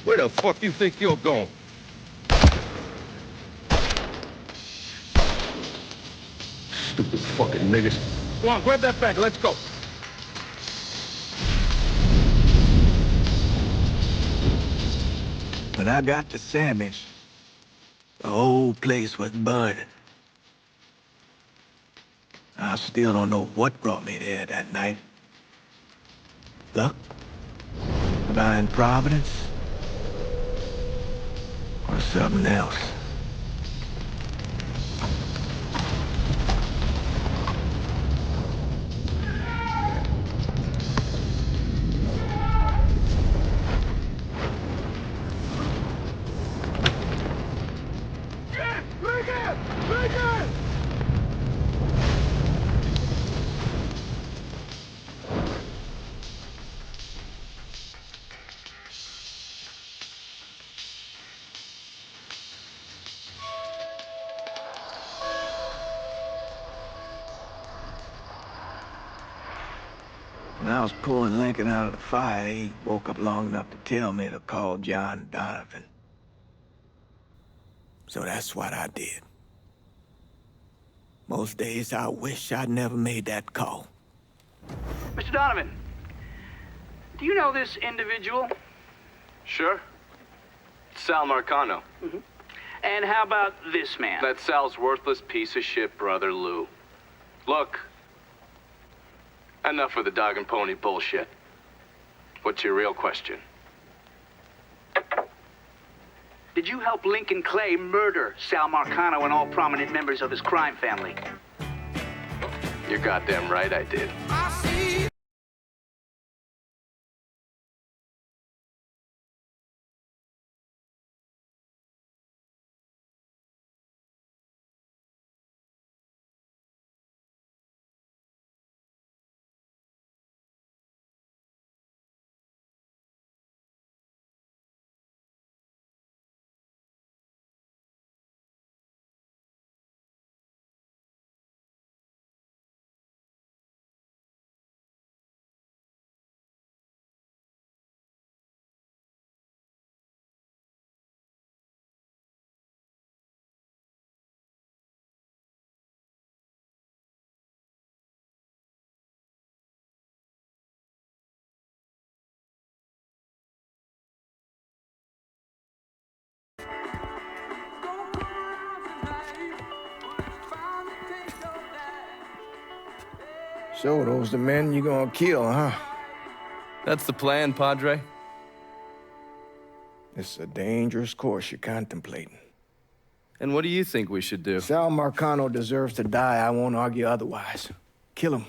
Where the fuck you think you're going? Stupid fucking niggas. Come on, grab that bag. Let's go. When I got to Sammy's, the whole place was burning. I still don't know what brought me there that night. Luck? Divine providence? Or something else? When I was pulling Lincoln out of the fire, he woke up long enough to tell me to call John Donovan. So that's what I did. Most days I wish I'd never made that call. Mr. Donovan, do you know this individual? Sure. Sal Marcano. Mm-hmm. And how about this man? That's Sal's worthless piece of shit brother, Lou. Look, enough of the dog and pony bullshit. What's your real question? Did you help Lincoln Clay murder Sal Marcano and all prominent members of his crime family? You're goddamn right I did. So those the men you gonna kill, huh? That's the plan, Padre. It's a dangerous course you're contemplating. And what do you think we should do? Sal Marcano deserves to die. I won't argue otherwise. Kill him.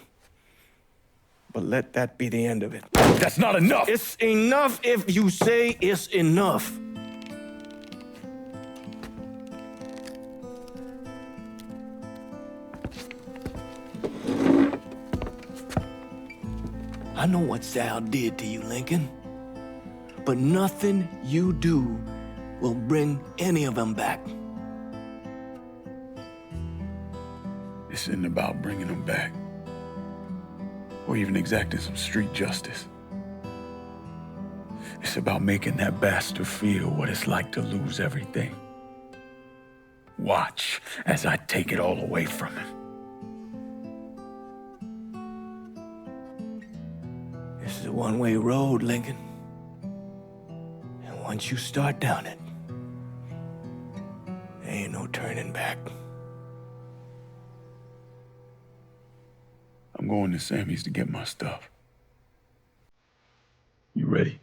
But let that be the end of it. That's not enough! It's enough if you say it's enough. I know what Sal did to you, Lincoln. But nothing you do will bring any of them back. This isn't about bringing them back, or even exacting some street justice. It's about making that bastard feel what it's like to lose everything. Watch as I take it all away from him. This is a one-way road, Lincoln. And once you start down it, there ain't no turning back. I'm going to Sammy's to get my stuff. You ready?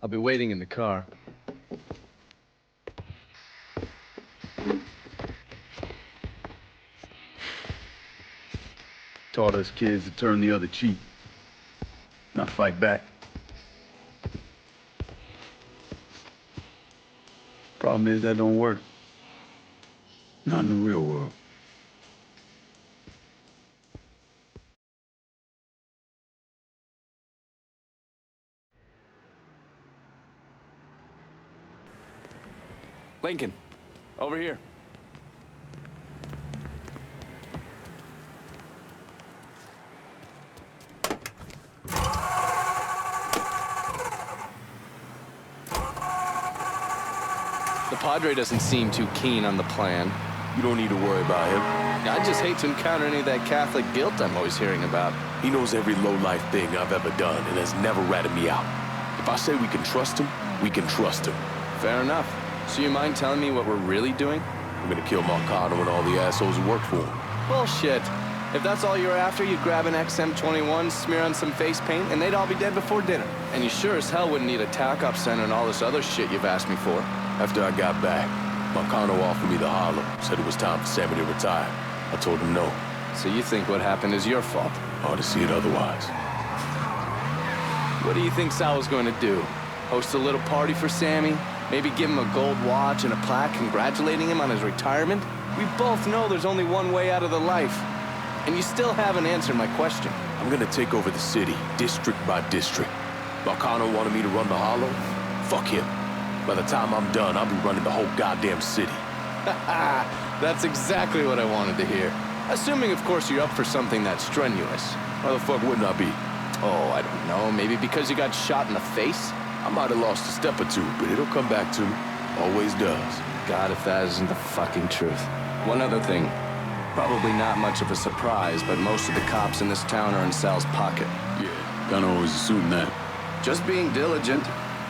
I'll be waiting in the car. Taught us kids to turn the other cheek, not fight back. Problem is that don't work. Not in the real world. Lincoln, over here. The Padre doesn't seem too keen on the plan. You don't need to worry about him. I just hate to encounter any of that Catholic guilt I'm always hearing about. He knows every low-life thing I've ever done and has never ratted me out. If I say we can trust him, we can trust him. Fair enough. So you mind telling me what we're really doing? We're gonna kill Marcano and all the assholes who work for him. Bullshit. If that's all you're after, you'd grab an XM21, smear on some face paint, and they'd all be dead before dinner. And you sure as hell wouldn't need a TAC op center and all this other shit you've asked me for. After I got back, Marcano offered me the hollow, said it was time for Sammy to retire. I told him no. So you think what happened is your fault? Hard to see it otherwise. What do you think Sal was going to do? Host a little party for Sammy? Maybe give him a gold watch and a plaque congratulating him on his retirement? We both know there's only one way out of the life. And you still haven't answered my question. I'm gonna take over the city, district by district. Marcano wanted me to run the hollow? Fuck him. By the time I'm done, I'll be running the whole goddamn city. That's exactly what I wanted to hear. Assuming, of course, you're up for something that's strenuous. Why the fuck wouldn't I be? Oh, I don't know. Maybe because you got shot in the face? I might have lost a step or two, but it'll come back to me. Always does. God, if that isn't the fucking truth. One other thing. Probably not much of a surprise, but most of the cops in this town are in Sal's pocket. Yeah, kinda always assume that. Just being diligent.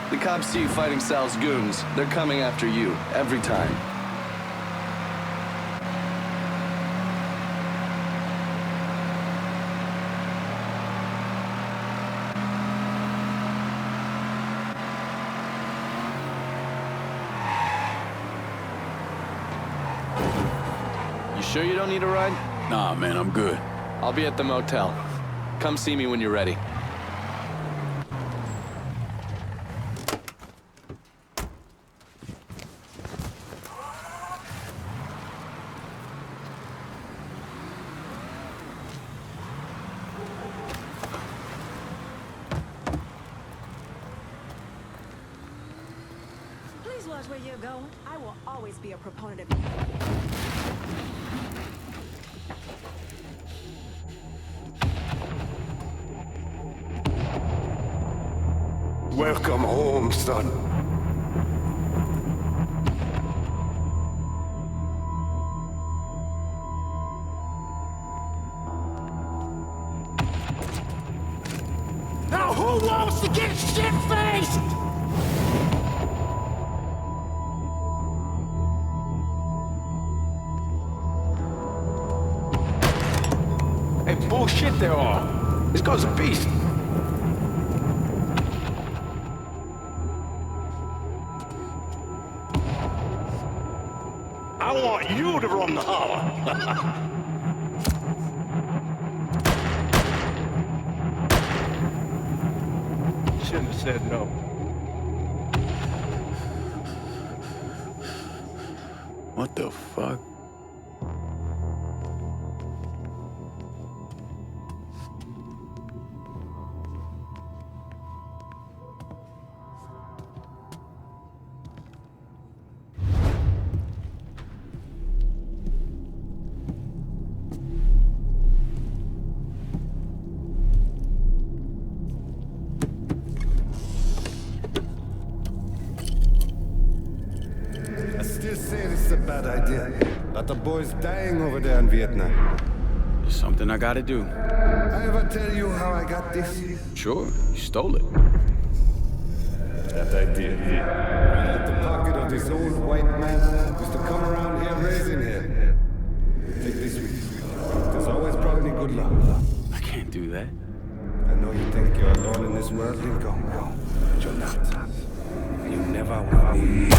The cops see you fighting Sal's goons. They're coming after you, every time. You sure you don't need a ride? Nah, man, I'm good. I'll be at the motel. Come see me when you're ready. Please watch where you're going. I will always be a proponent of you. Welcome home, son. Now who wants to get shit-faced? Hey, bullshit they are. This guy's a beast. I want you to run the holler. Shouldn't have said no. What the fuck? I still say this is a bad idea. But the boys dying over there in Vietnam. It's something I gotta do. I ever tell you how I got this? Sure, you stole it. That I did. I had the pocket of this old white man who used to come around here raising hell. Take this with you. It has always brought me good luck. I can't do that. I know you think you're alone in this world, Lينكون, but you're not. You never will be.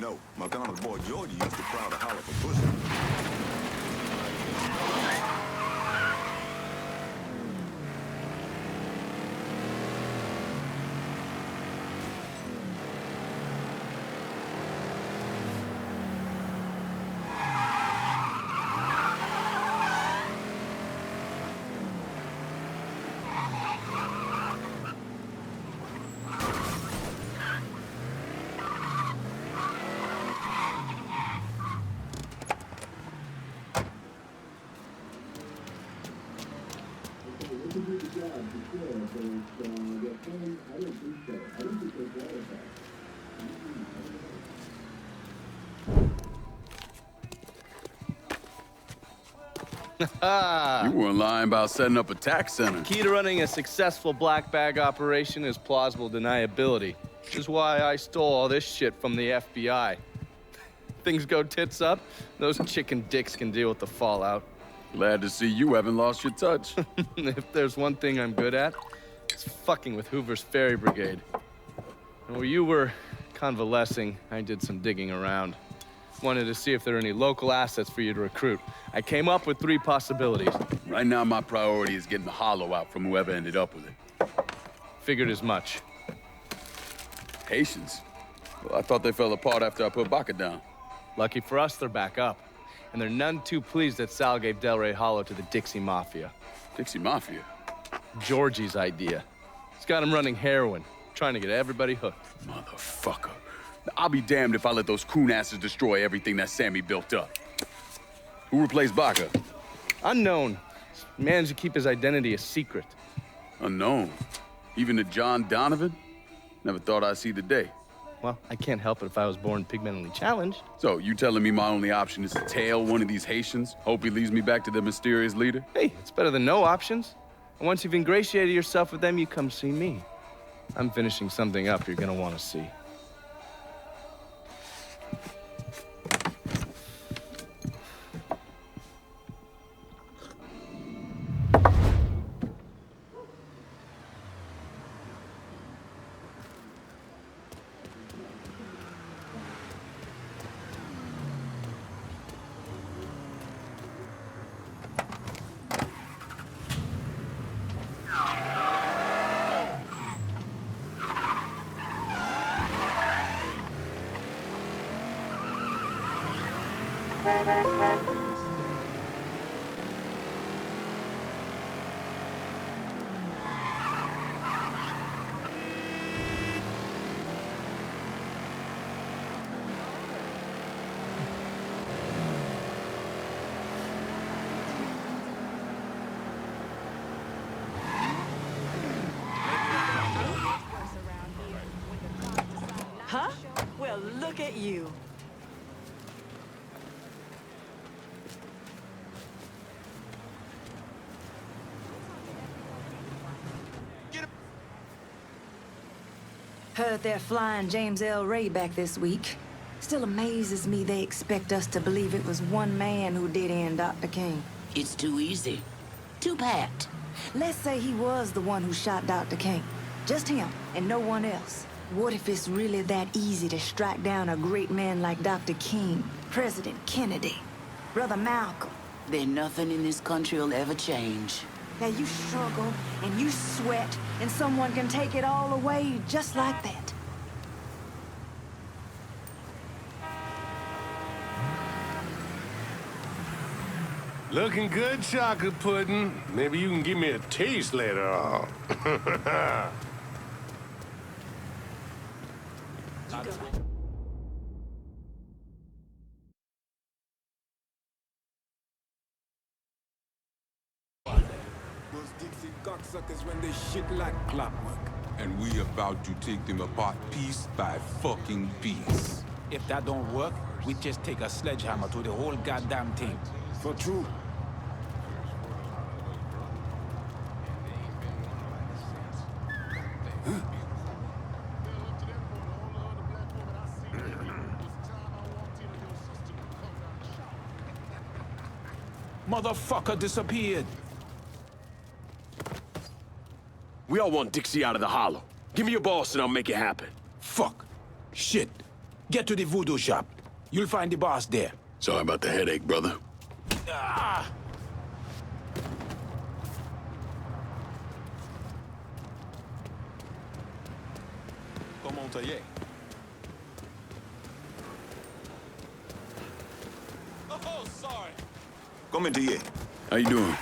know, McDonald's boy Georgie used to proud to holler for pussy. You weren't lying about setting up a tax center. Key to running a successful black bag operation is plausible deniability, which is why I stole all this shit from the FBI. Things go tits up, those chicken dicks can deal with the fallout. Glad to see you haven't lost your touch. If there's one thing I'm good at, it's fucking with Hoover's Ferry Brigade. And while you were convalescing, I did some digging around. Wanted to see if there are any local assets for you to recruit. I came up with 3 possibilities. Right now, my priority is getting the hollow out from whoever ended up with it. Figured as much. Haitians? Well, I thought they fell apart after I put Baca down. Lucky for us, they're back up. And they're none too pleased that Sal gave Delray Hollow to the Dixie Mafia. Dixie Mafia? Georgie's idea. He's got him running heroin, trying to get everybody hooked. Motherfucker. I'll be damned if I let those coon asses destroy everything that Sammy built up. Who replaced Baca? Unknown. He managed to keep his identity a secret. Unknown? Even to John Donovan? Never thought I'd see the day. Well, I can't help it if I was born pigmentally challenged. So, you telling me my only option is to tail one of these Haitians? Hope he leads me back to the mysterious leader? Hey, it's better than no options. And once you've ingratiated yourself with them, you come see me. I'm finishing something up you're gonna want to see. Huh? Well, look at you. Heard they're flying James L. Ray back this week. Still amazes me they expect us to believe it was one man who did end Dr. King. It's too easy. Too bad. Let's say he was the one who shot Dr. King. Just him and no one else. What if it's really that easy to strike down a great man like Dr. King, President Kennedy, Brother Malcolm? Then nothing in this country will ever change. Now you struggle and you sweat and someone can take it all away just like that. Looking good, chocolate pudding. Maybe you can give me a taste later on. Those Dixie cocksuckers run this shit like clockwork. And we about to take them apart piece by fucking piece. If that don't work, we just take a sledgehammer to the whole goddamn thing. For true. Motherfucker disappeared. We all want Dixie out of the hollow. Give me your boss and I'll make it happen. Fuck. Shit. Get to the voodoo shop. You'll find the boss there. Sorry about the headache, brother. Ah! Comment t'y est? Oh, sorry. Comment t'y est? How you doing?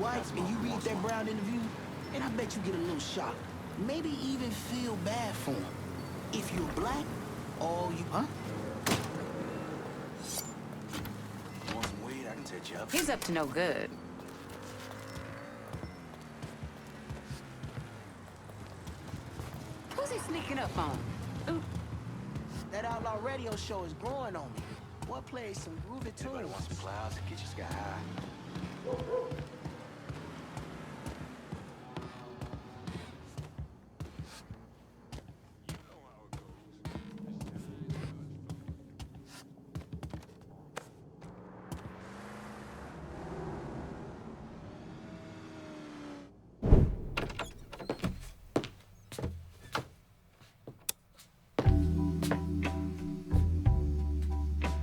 White and you read that Brown interview, and I bet you get a little shocked. Maybe even feel bad for him. If you're black, all you... Huh? Want some weed? I can set you up. He's up to no good. Who's he sneaking up on? Ooh. That outlaw radio show is growing on me. What plays some groovy tunes? Anybody want some clouds to get you sky high?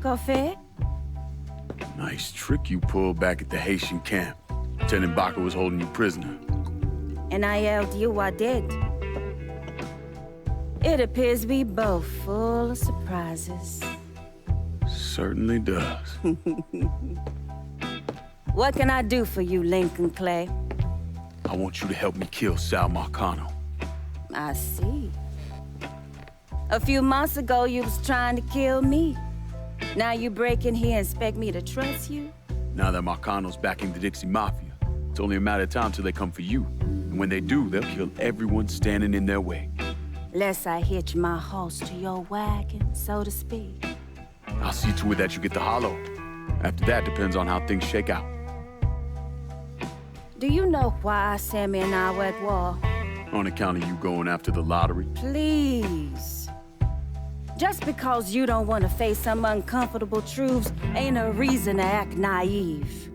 Coffee? Nice trick you pulled back at the Haitian camp. Lieutenant Baca was holding you prisoner. And I yelled you I did. It appears we both full of surprises. Certainly does. What can I do for you, Lincoln Clay? I want you to help me kill Sal Marcano. I see. A few months ago, you was trying to kill me. Now you break in here and expect me to trust you? Now that Marcano's backing the Dixie Mafia, it's only a matter of time till they come for you. And when they do, they'll kill everyone standing in their way. Lest I hitch my horse to your wagon, so to speak. I'll see to it that you get the hollow. After that, depends on how things shake out. Do you know why Sammy and I were at war? On account of you going after the lottery? Please. Just because you don't want to face some uncomfortable truths ain't a reason to act naive.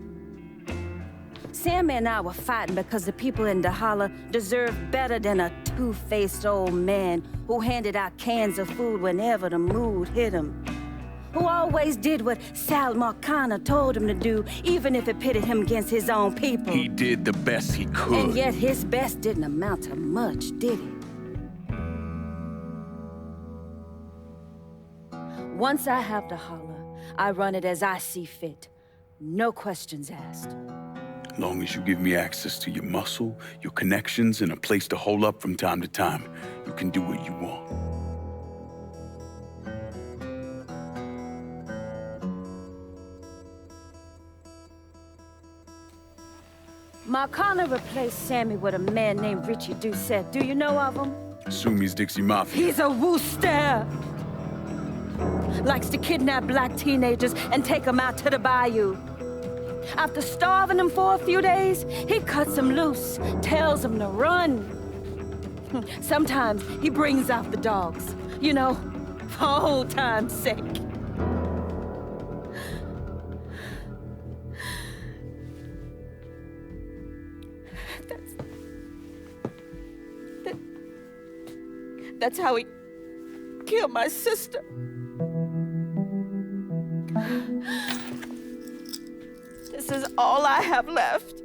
Sammy and I were fighting because the people in Dahala deserve better than a two-faced old man who handed out cans of food whenever the mood hit him. Who always did what Sal Marcano told him to do, even if it pitted him against his own people. He did the best he could. And yet his best didn't amount to much, did it? Once I have the holler, I run it as I see fit. No questions asked. As long as you give me access to your muscle, your connections, and a place to hole up from time to time, you can do what you want. Marcano replaced Sammy with a man named Richie Doucette. Do you know of him? Assume he's Dixie Mafia. He's a wooster! Likes to kidnap black teenagers and take them out to the bayou. After starving them for a few days, he cuts them loose, tells them to run. Sometimes he brings out the dogs, you know, for old time's sake. That's how he killed my sister. This is all I have left.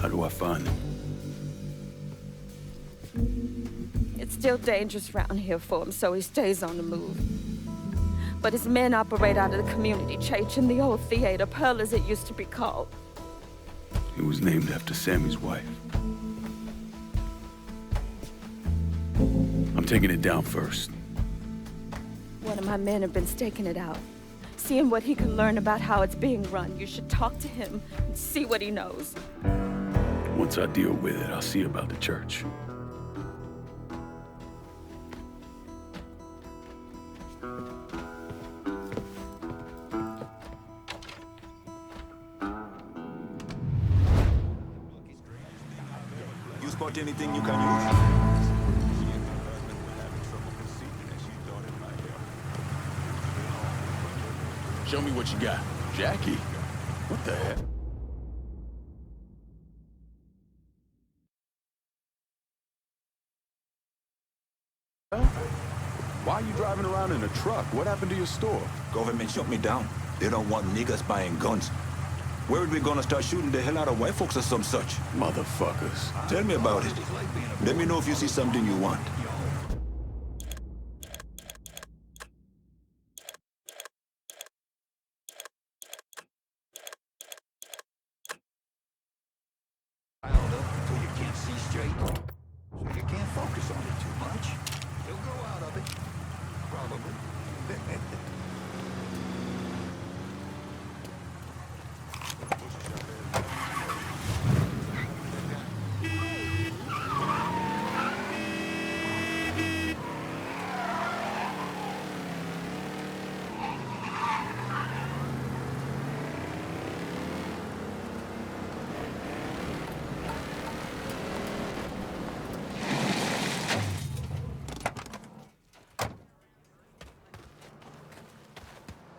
How do I find him? It's still dangerous around here for him, so he stays on the move. But his men operate out of the community church in the old theater, Pearl as it used to be called. It was named after Sammy's wife. I'm taking it down first. One of my men have been staking it out. Seeing what he can learn about how it's being run. You should talk to him and see what he knows. Once I deal with it, I'll see about the church. You spot anything you can use? Show me what you got. Jackie? What the heck? Why are you driving around in a truck? What happened to your store? Government shut me down. They don't want niggas buying guns. Where are we gonna start shooting the hell out of white folks or some such? Motherfuckers. Tell me about it. Let me know if you see something you want. Until you can't see straight, so you can't focus on it too much. You'll grow out of it, probably.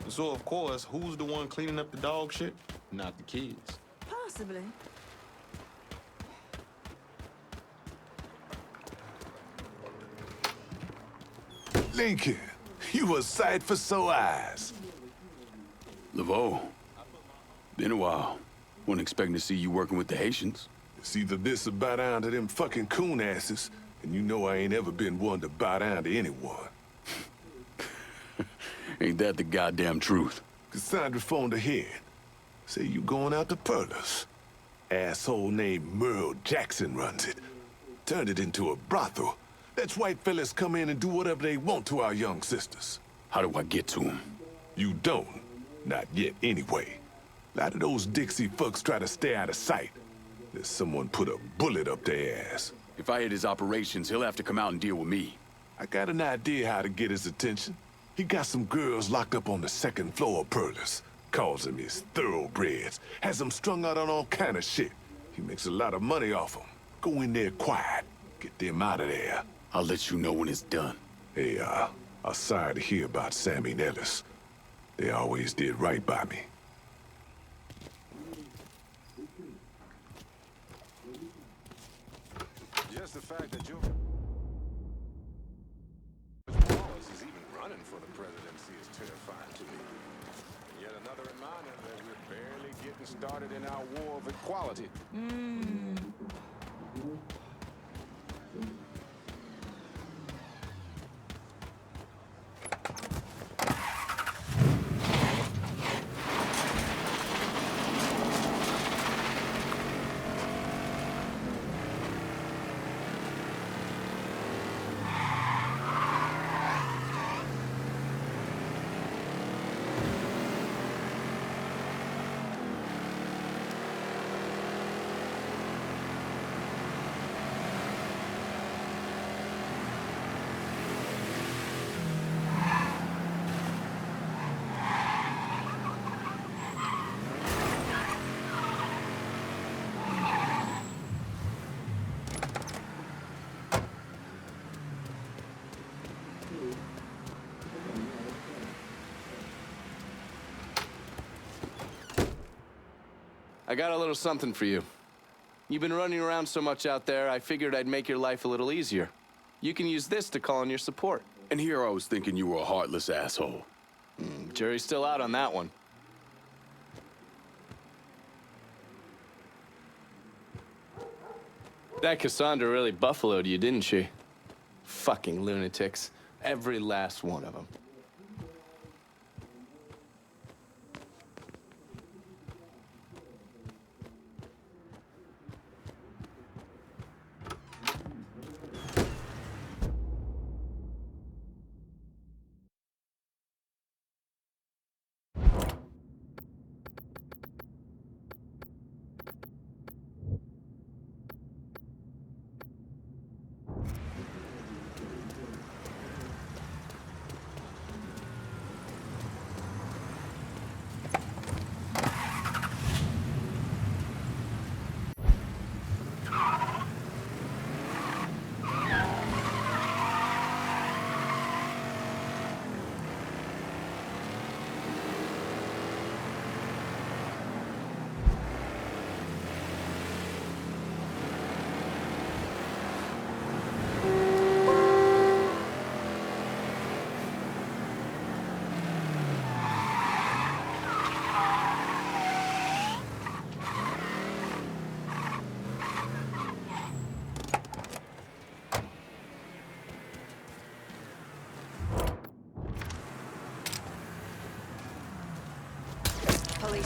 So, of course, who's the one cleaning up the dog shit? Not the kids. Possibly. Lincoln, you a sight for sore eyes. Laveau. Been a while. Wasn't expecting to see you working with the Haitians. It's either this or bow down to them fucking coon asses, and you know I ain't ever been one to bow down to anyone. Ain't that the goddamn truth? Cassandra phoned ahead. Say you going out to Perlas. Asshole named Merle Jackson runs it. Turned it into a brothel. Lets white fellas come in and do whatever they want to our young sisters. How do I get to them? You don't. Not yet, anyway. A lot of those Dixie fucks try to stay out of sight. There's someone put a bullet up their ass. If I hit his operations, he'll have to come out and deal with me. I got an idea how to get his attention. He got some girls locked up on the second floor of Perlas. Calls them his thoroughbreds. Has them strung out on all kind of shit. He makes a lot of money off them. Go in there quiet. Get them out of there. I'll let you know when it's done. Hey, I'm sorry to hear about Sammy and Ellis. They always did right by me. Just the fact that you're... Wallace is even running for the presidency is terrifying to me. And yet another reminder that we're barely getting started in our war of equality. I got a little something for you. You've been running around so much out there, I figured I'd make your life a little easier. You can use this to call in your support. And here I was thinking you were a heartless asshole. Jury's still out on that one. That Cassandra really buffaloed you, didn't she? Fucking lunatics. Every last one of them.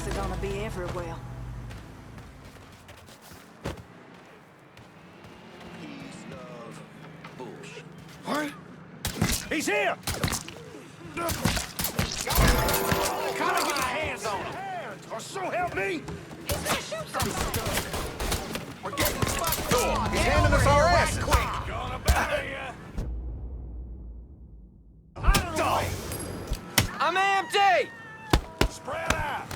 Folks are gonna be everywhere. Peace, love, bullshit. What? He's here! Gotta get my hands on him! Or so help me! He's gonna shoot something! We're getting fucked Door. up! He's handing us our asses! Right quick! Gonna bury ya! I'm empty! Spread out!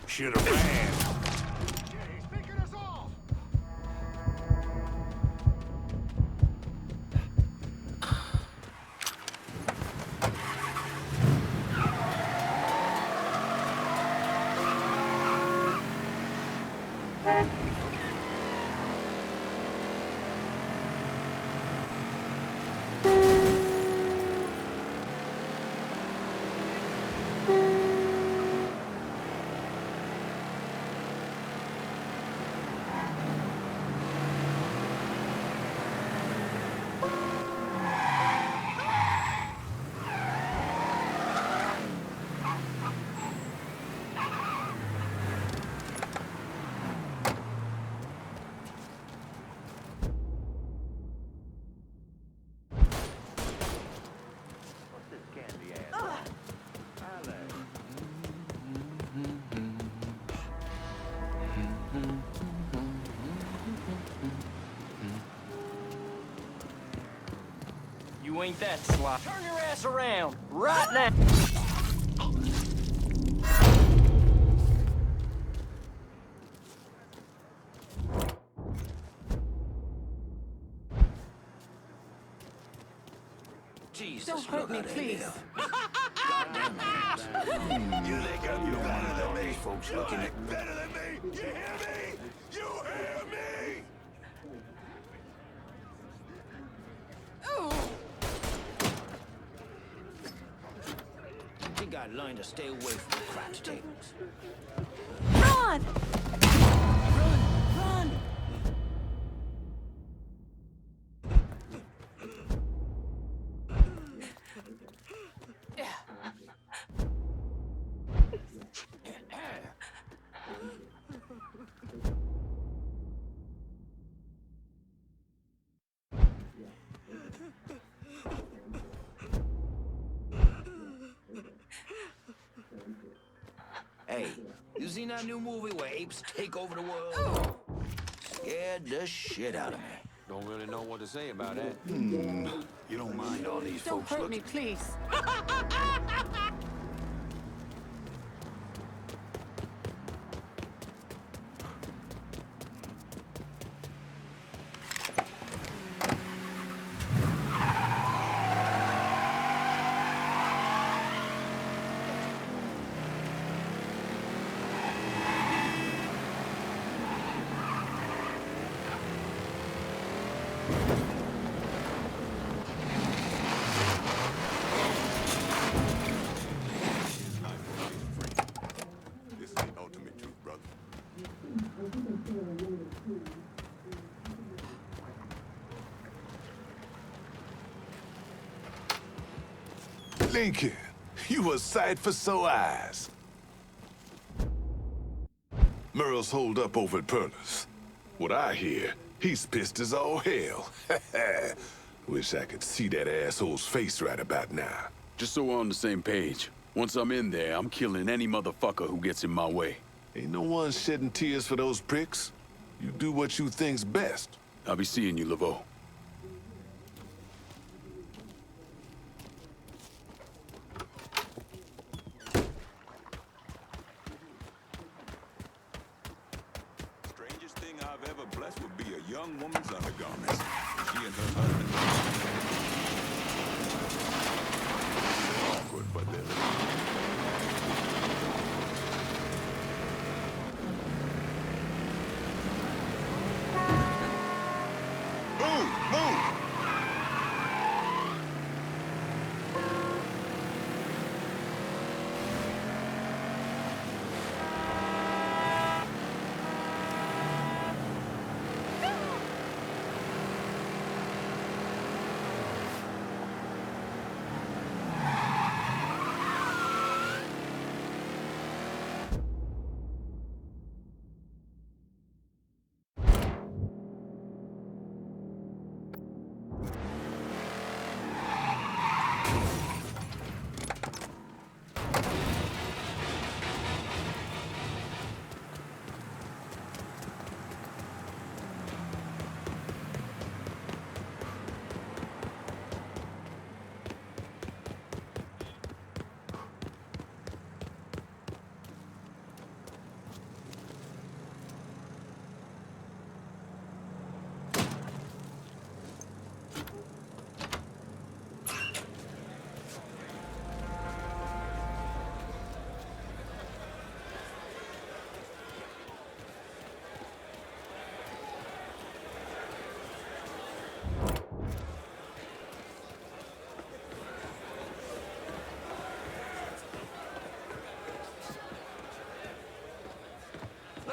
Should have ran. He's picking us off! You ain't that sly. Turn your ass around, right now! Jesus, Don't hurt me, please. Goddamn hands. You think I'm better than me? Folks looking at better than me. You hear me? You hear me? You gotta learn to stay away from the craps tables. Run! Run! Hey, you seen that new movie where apes take over the world? Scared the shit out of me. Don't really know what to say about that. You don't mind all these Don't folks hurt looking... me, please. This is the ultimate truth, brother. Lincoln, you a sight for sore eyes. Merle's holed up over at Perla's. What I hear, he's pissed as all hell. Wish I could see that asshole's face right about now. Just so we're on the same page. Once I'm in there, I'm killing any motherfucker who gets in my way. Ain't no one shedding tears for those pricks. You do what you think's best. I'll be seeing you, Laveau. Strangest thing I've ever blessed would be a young woman's undergarments. She and her husband. Awkward, but they're...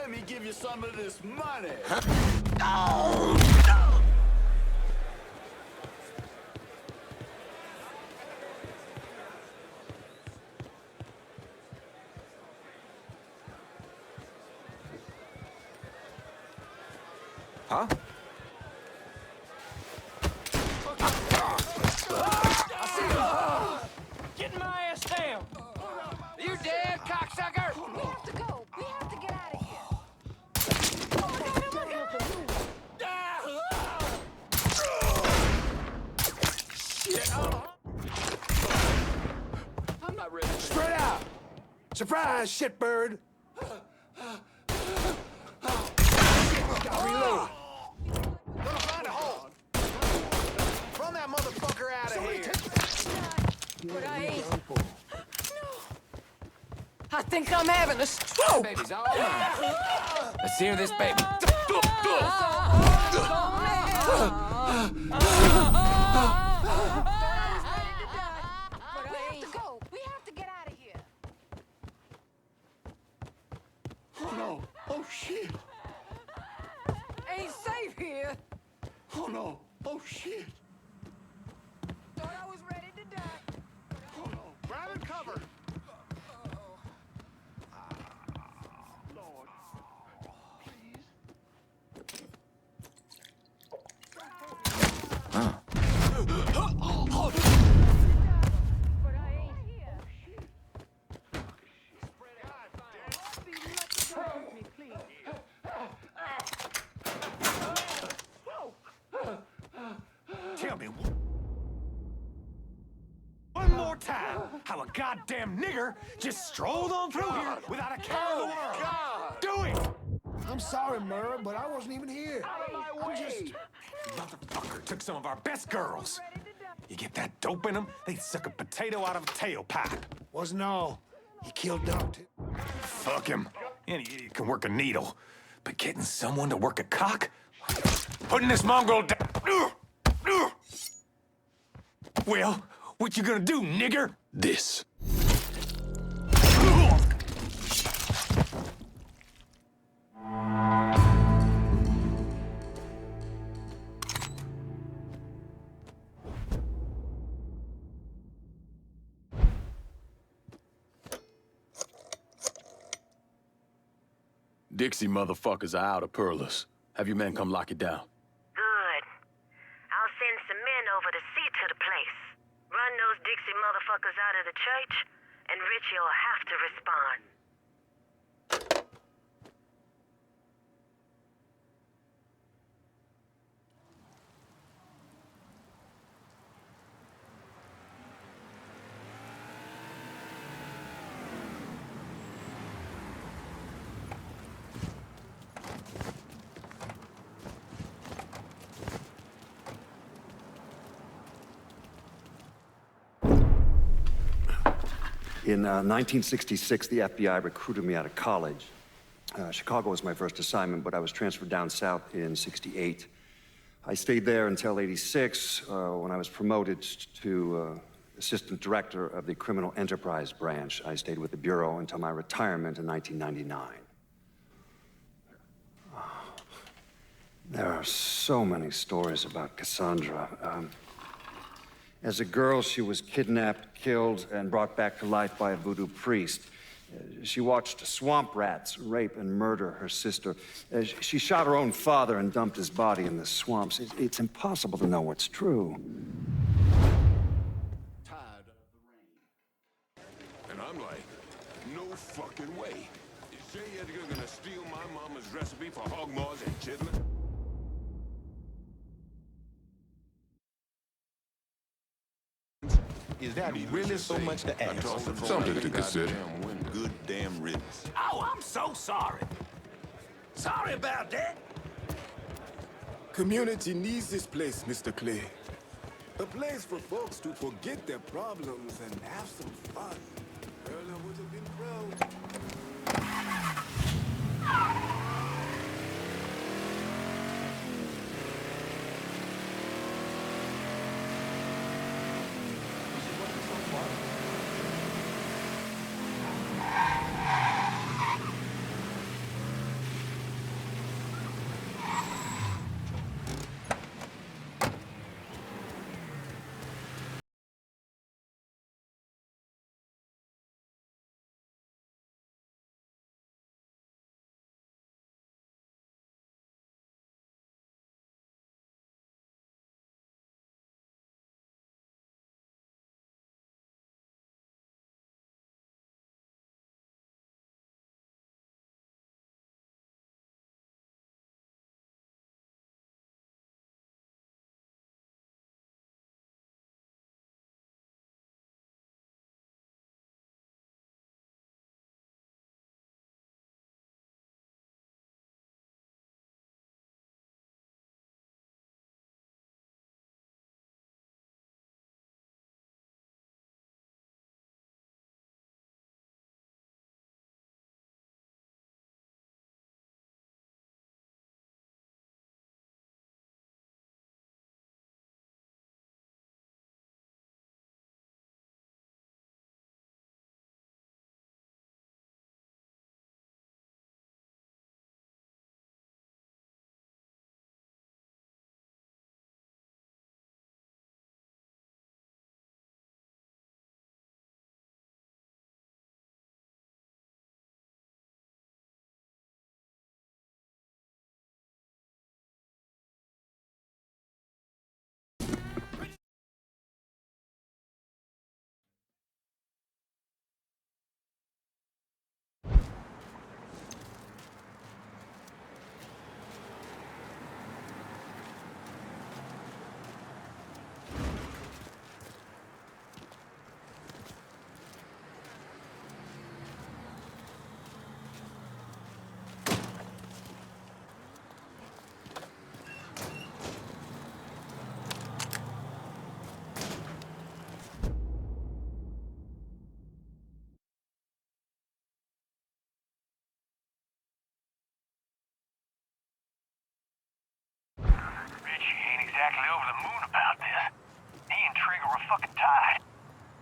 Let me give you some of this money. Huh? Get my ass down! You dead, cocksucker? We have to go. We have to get out of here. Shit. I'm not ready. Spread out. Surprise, shitbird. Gotta reload. Gonna find a hole. Run that motherfucker out of here. But I ain't. I think I'm having a stroke. Baby's all mine. Let's hear this, baby. We have to get out of here. Oh no. Oh shit. Ain't safe here. Oh no. Oh shit. Thought I was ready to die. Oh no. Grab and cover. Lord. Please. But I ain't here. Me, please. Tell me one more time how a goddamn nigger just strolled on through here without a care in the world. Do it! I'm sorry, Murr, but I wasn't even here. I'm just... Motherfucker took some of our best girls. You get that dope in them, they'd suck a potato out of a tailpipe. Wasn't all. He killed Doctor. Fuck him. Any idiot can work a needle. But getting someone to work a cock? Putting this mongrel down. Well, what you gonna do, nigger? This. Dixie motherfuckers are out of Perlas. Have your men come lock it down. Good. I'll send some men over to see to the place. Run those Dixie motherfuckers out of the church, and Richie will have to respond. In 1966, the FBI recruited me out of college. Chicago was my first assignment, but I was transferred down south in '68. I stayed there until '86, when I was promoted to assistant director of the criminal enterprise branch. I stayed with the Bureau until my retirement in 1999. There are so many stories about Cassandra. As a girl, she was kidnapped, killed, and brought back to life by a voodoo priest. She watched swamp rats rape and murder her sister. She shot her own father and dumped his body in the swamps. It's impossible to know what's true. Tired of the rain. And I'm like, no fucking way. Is J. Edgar gonna steal my mama's recipe for hog maws and chitlin? Is that really so much to ask? Something to consider. Good damn riddance. Oh, I'm so sorry. Sorry about that. Community needs this place, Mr. Clay. A place for folks to forget their problems and have some fun. Earlier would have been proud. actually over the moon about this. He and Trigger were fucking tied.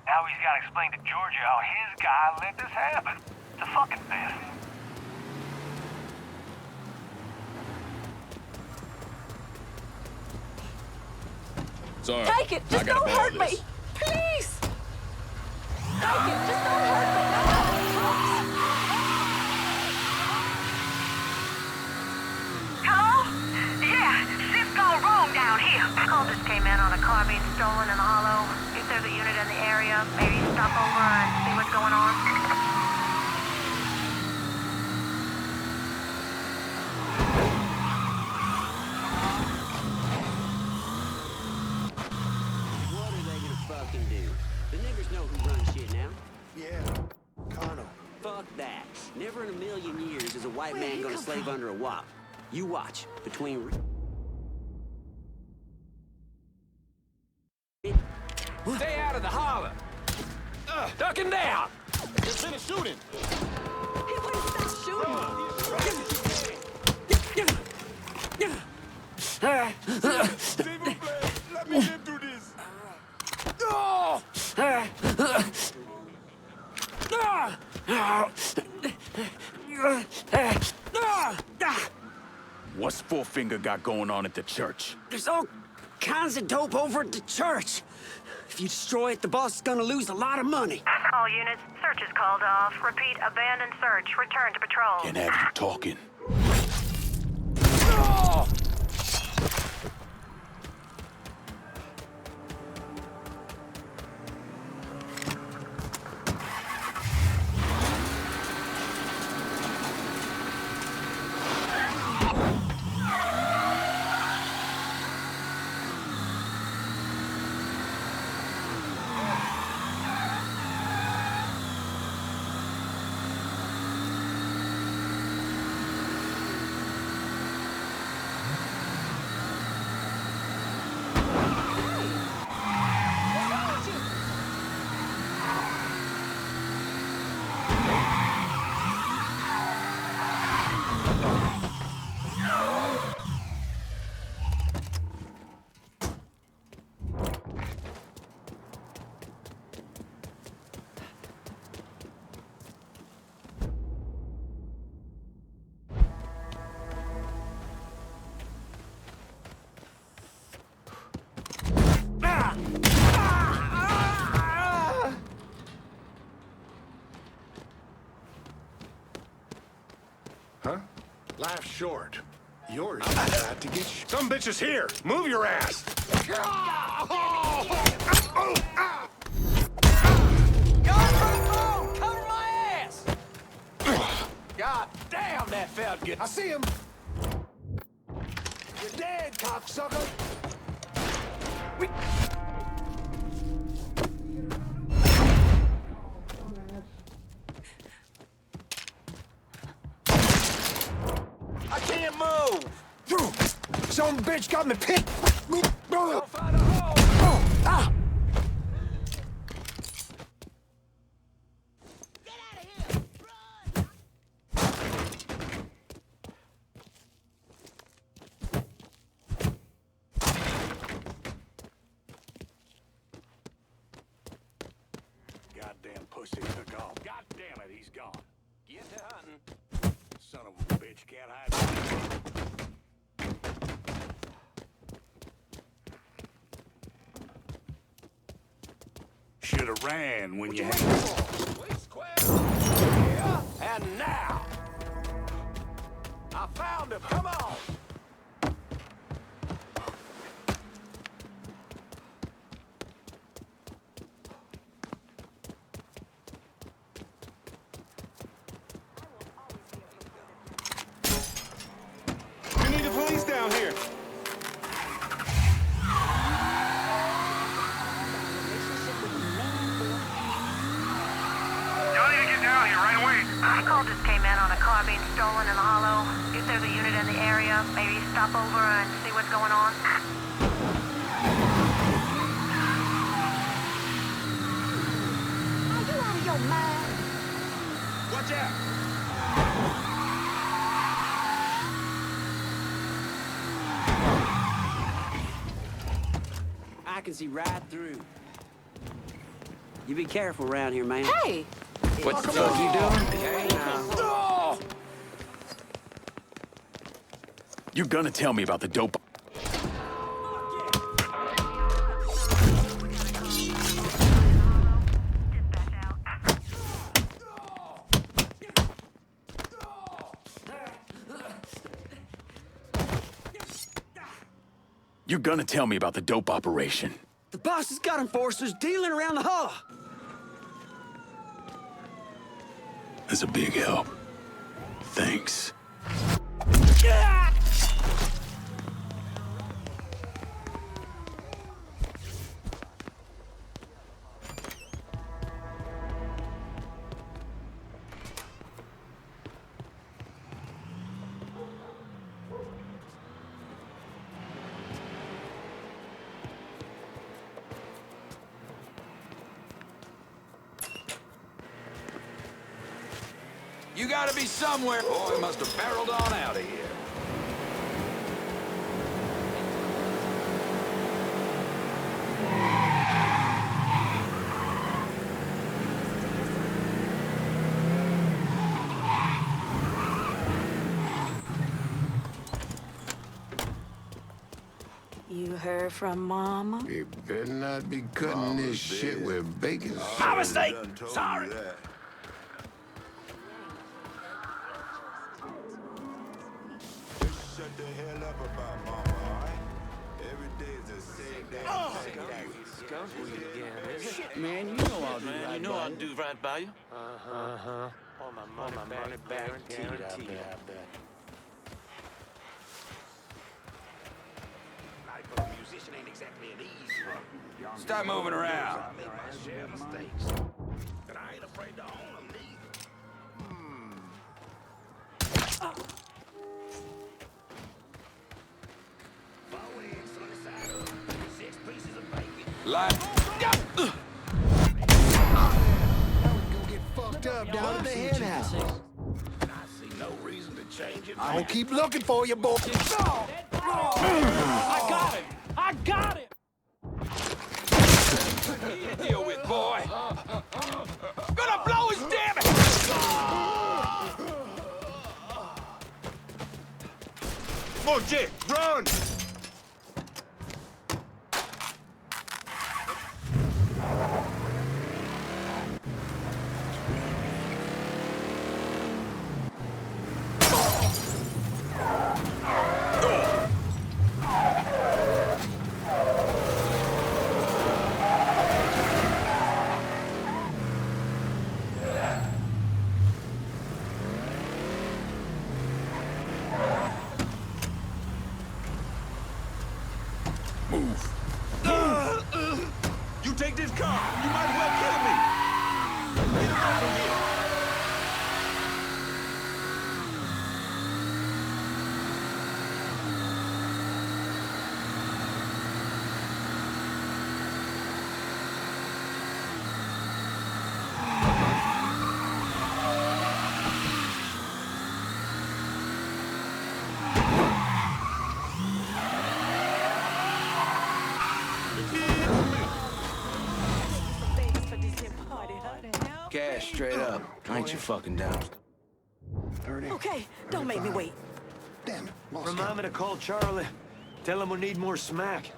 Now he's got to explain to Georgia how his guy let this happen. It's a fucking mess. Sorry. Take it! Just don't hurt me! Please! Take it! Just don't hurt me! Hello? Yeah, shit's gone wrong down here. Call just came in on a car being stolen in the hollow. If there's a unit in the area, maybe stop over and see what's going on. What are they gonna fucking do? The niggers know who runs shit now. Yeah, Connor. Fuck that. Never in a million years is a white man gonna slave under a wop. You watch. Between... Stay out of the holler. Ducking down. Just finished shooting. He wouldn't stop shooting. Let me get through this. What's Four-Finger got going on at the church? There's all kinds of dope over at the church. If you destroy it, the boss is gonna lose a lot of money. All units, search is called off. Repeat, abandoned search. Return to patrol. Can't have you talking. Huh? Life's short. Yours is about to get Some bitches here! Move your ass! Cover my ass! God damn, that felt good. I see him! You're dead, cocksucker! I can't move! Some bitch got me picked! Go find a hole! Ah! Goddamn pussy took off. God damn it, he's gone. Get to hunting. Son of a bitch can't hide from me. Should've ran when you had... Wait, square. Yeah, and now. I found him. Come on. You need the police down here. Call just came in on a car being stolen in the hollow. If there's a unit in the area, maybe stop over and see what's going on. Are you out of your mind? Watch out! I can see right through. You be careful around here, man. Hey! What the fuck you doing? Hey, now. You're gonna tell me about the dope. You're gonna tell me about the dope operation. The boss has got enforcers dealing around the hollow. That's a big help. Thanks. You gotta be somewhere. Boy, must have barreled on out of here. You heard from Mama? You better not be cutting this shit with bacon. My mistake! Sorry! Shut the hell up about Mama, all right? Every day is the same damn thing. Shit, man, you know I'll do right by you. You know I'll do right by you. All my money back, guaranteed, I bet. Life of a musician ain't exactly an easy one. Stop moving around. I make my share of mistakes. And I ain't afraid to own them neither. Fucked up down at the hen house. I see no reason to change it. I'll keep looking for you, boy. I got him! I got him! Deal with, boy. Gonna blow his damn it! More Jake, run! You take this car, you might as well kill me. Get away from here. Cash straight up. Ain't you fucking down? Okay, don't make me wait. Damn it. Remind me to call Charlie. Tell him we need more smack.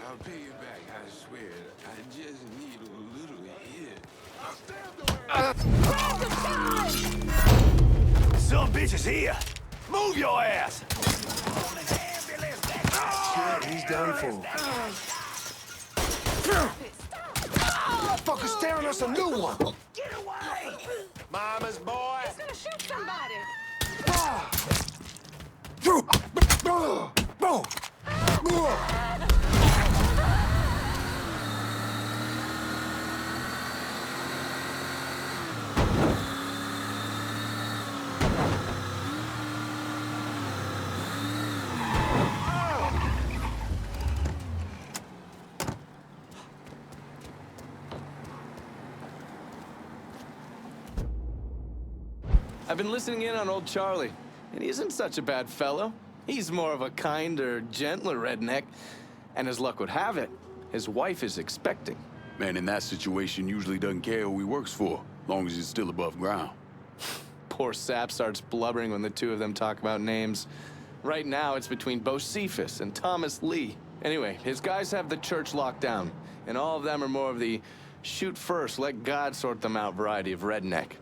I'll pay you back, I swear. I just need a little hit. Some bitch is here. Move your ass. Shit, he's done for. Motherfucker's staring us a new one. Get away! Mama's boy! He's gonna shoot somebody! I've been listening in on old Charlie, and he isn't such a bad fellow. He's more of a kinder, gentler redneck. And as luck would have it, his wife is expecting. Man in that situation usually doesn't care who he works for, long as he's still above ground. Poor Sap starts blubbering when the two of them talk about names. Right now, it's between Bocephus and Thomas Lee. Anyway, his guys have the church locked down, and all of them are more of the shoot first, let God sort them out variety of redneck.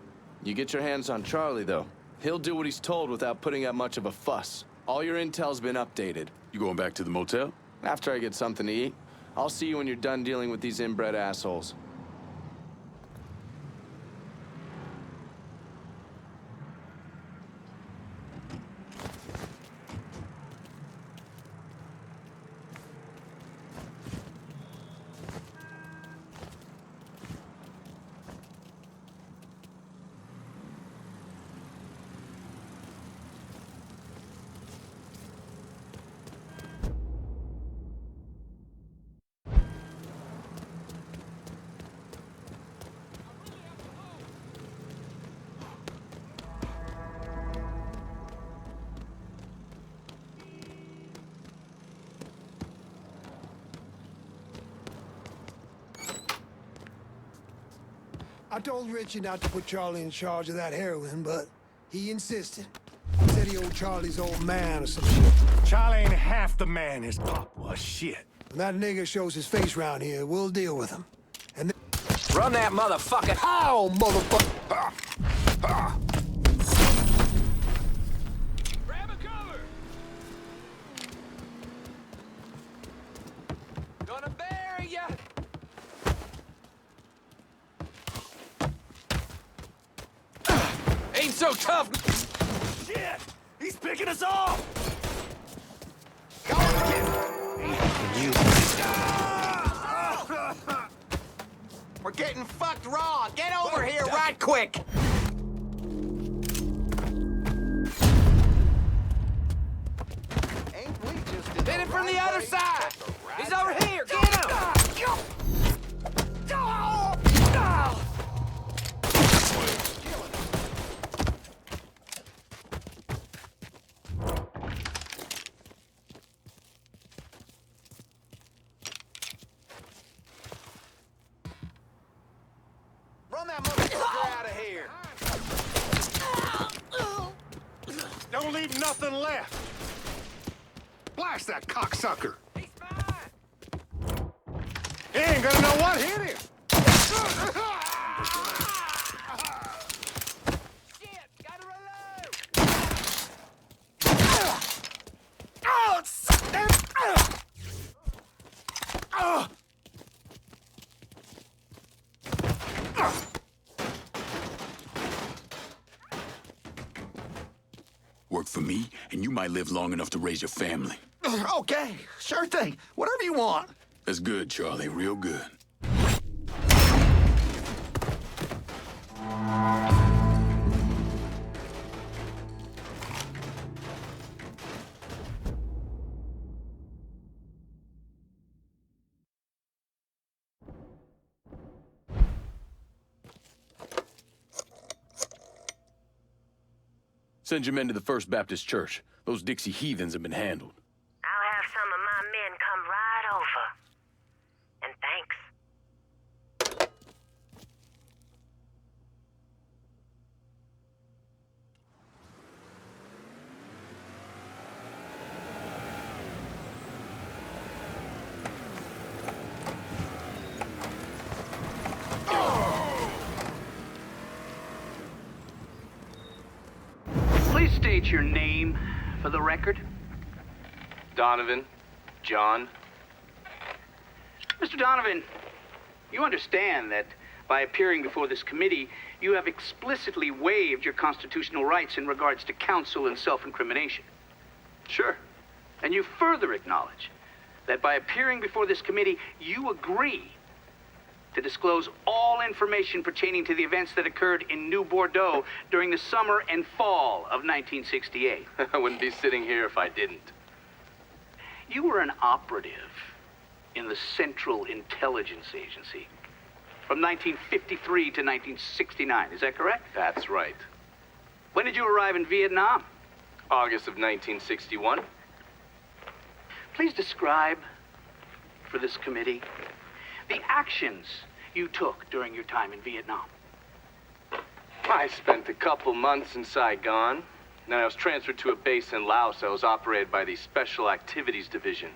You get your hands on Charlie, though. He'll do what he's told without putting up much of a fuss. All your intel's been updated. You going back to the motel? After I get something to eat. I'll see you when you're done dealing with these inbred assholes. I told Richie not to put Charlie in charge of that heroin, but he insisted. Said he owed Charlie's old man or some shit. Charlie ain't half the man his pop was. Shit. When that nigger shows his face round here, we'll deal with him. And then... Run that motherfucker! Ow, motherfucker! Grab a cover! Gonna bury ya! Ain't so tough! Shit! He's picking us off! We're getting fucked raw! Get over here right quick! Hit him from the other side! He's over here! Get him! Run that motherfucker out of here! Don't leave nothing left! Blast that cocksucker! He's mine! He ain't gonna know what hit him! Shit! Gotta reload! Work for me, and you might live long enough to raise your family. Okay, sure thing. Whatever you want. That's good, Charlie. Real good. Send your men to the First Baptist Church. Those Dixie heathens have been handled. I'll have some of my men come right over. And thanks. Please state your name for the record. Donovan, John. Mr. Donovan, you understand that by appearing before this committee, you have explicitly waived your constitutional rights in regards to counsel and self-incrimination. Sure. And you further acknowledge that by appearing before this committee, you agree to disclose all information pertaining to the events that occurred in New Bordeaux during the summer and fall of 1968. I wouldn't be sitting here if I didn't. You were an operative in the Central Intelligence Agency from 1953 to 1969, is that correct? That's right. When did you arrive in Vietnam? August of 1961. Please describe for this committee. The actions you took during your time in Vietnam. I spent a couple months in Saigon. Then I was transferred to a base in Laos that was operated by the Special Activities Division.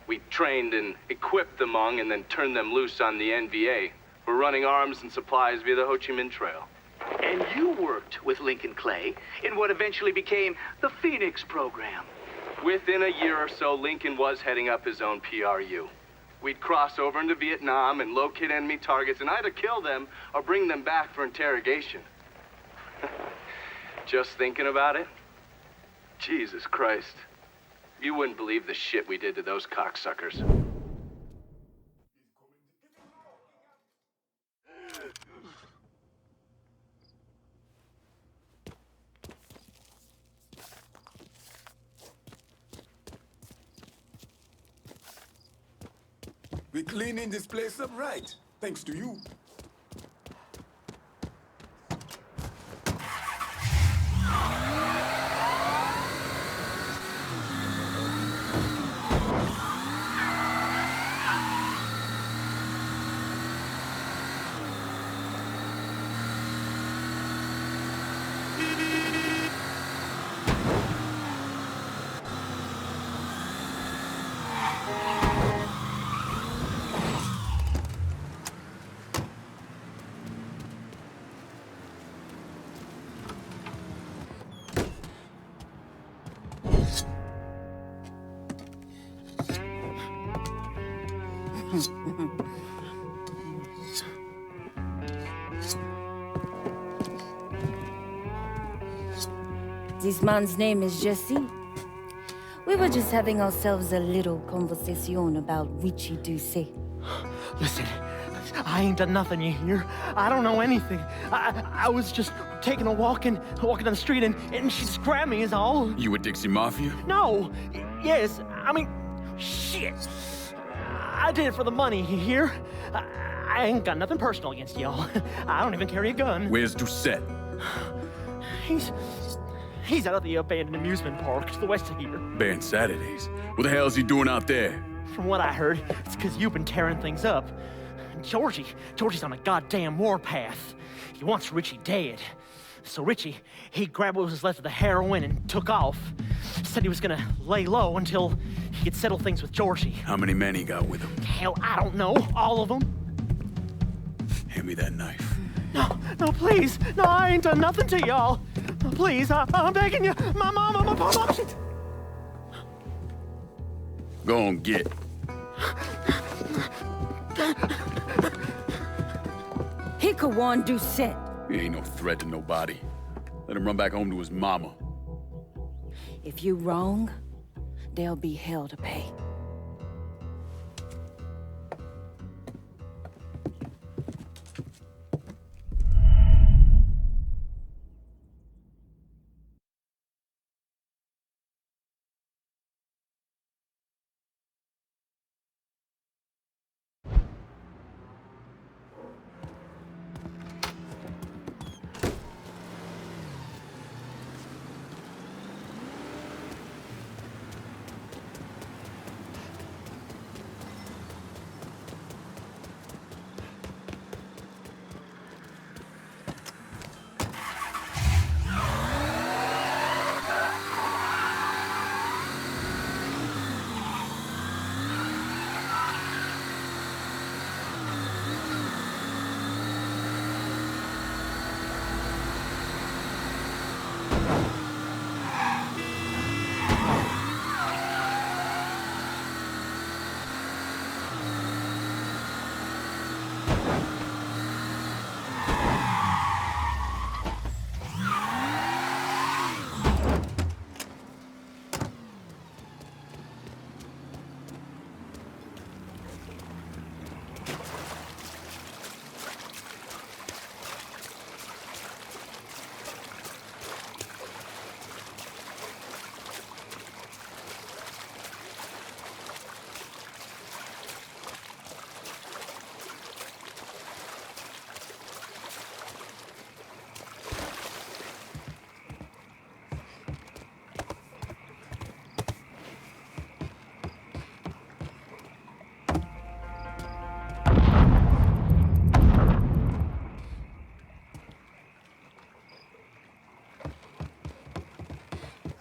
We trained and equipped the Hmong and then turned them loose on the NVA. We're running arms and supplies via the Ho Chi Minh Trail. And you worked with Lincoln Clay in what eventually became the Phoenix program. Within a year or so, Lincoln was heading up his own PRU. We'd cross over into Vietnam and locate enemy targets and either kill them or bring them back for interrogation. Just thinking about it? Jesus Christ. You wouldn't believe the shit we did to those cocksuckers. We're cleaning this place up right, thanks to you. This man's name is Jesse. We were just having ourselves a little conversation about Richie Doucet. Listen, I ain't done nothing, you hear? I don't know anything. I was just taking a walking down the street and she just grabbed me is all. You with Dixie Mafia? No. Yes, I mean, shit. I did it for the money, you hear? I ain't got nothing personal against y'all. I don't even carry a gun. Where's Doucet? He's out at the abandoned amusement park to the west of here. Banned Saturdays. What the hell is he doing out there? From what I heard, it's because you've been tearing things up. Georgie's on a goddamn warpath. He wants Richie dead. So Richie, he grabbed what was left of the heroin and took off. Said he was gonna lay low until he could settle things with Georgie. How many men he got with him? Hell, I don't know. All of them. Hand me that knife. No, please. No, I ain't done nothing to y'all. No, please, I'm begging you. My mama. Go on, get. He could warn Doucet. He ain't no threat to nobody. Let him run back home to his mama. If you wrong, there'll be hell to pay.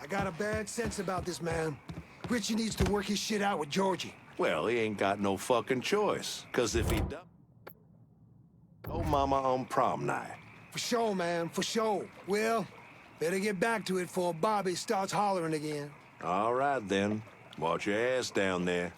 got a bad sense about this man. Richie needs to work his shit out with Georgie. Well, he ain't got no fucking choice. Cause if he does, oh mama on prom night. For sure, man, for sure. Well, better get back to it before Bobby starts hollering again. All right, then. Watch your ass down there.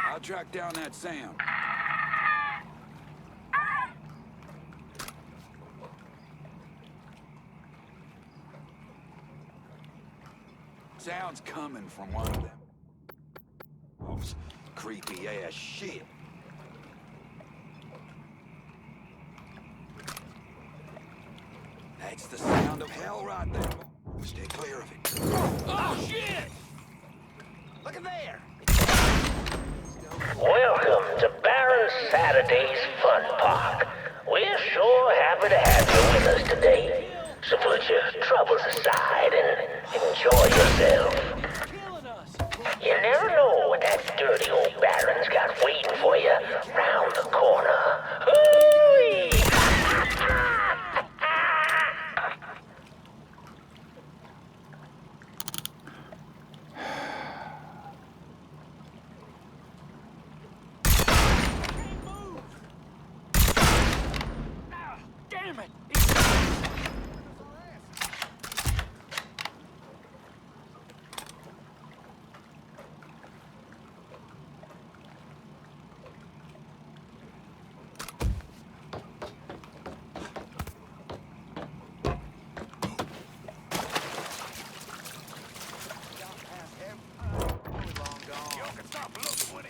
I'll track down that Sam. Sounds coming from one of them. Oh, creepy ass shit. That's the sound of hell right there. Stay clear of it. Oh shit! Look at there! Welcome to Baron Saturday's Fun Park. We're sure happy to have you with us today. So put your troubles aside and enjoy yourself. You never know what that dirty old Baron's got waiting for you round the corner. Hooey! Damn it!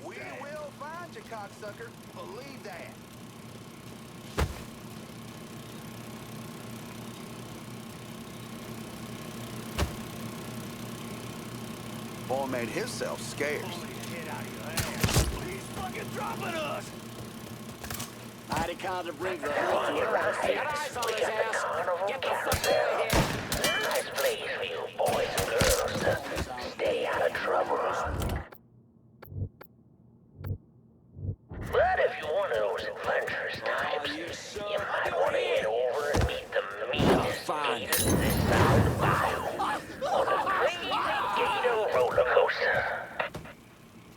We will find you, cocksucker. Believe that. Boy made himself scarce. He's fucking dropping us! Mighty kind of brings the hell to it. Got eyes on his ass. Get the fuck out of here. Nice place for you boys and girls to stay out of trouble. But if you're one of those adventurous types, you might want to head over and meet the meanest gators this side of the bayou on the Crazy Gator roller coaster.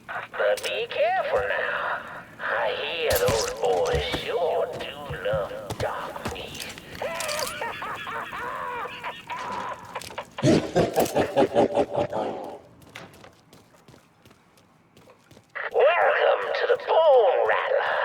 But be careful now. I hear those boys sure do love dark meat. Welcome to the Bone Rattler.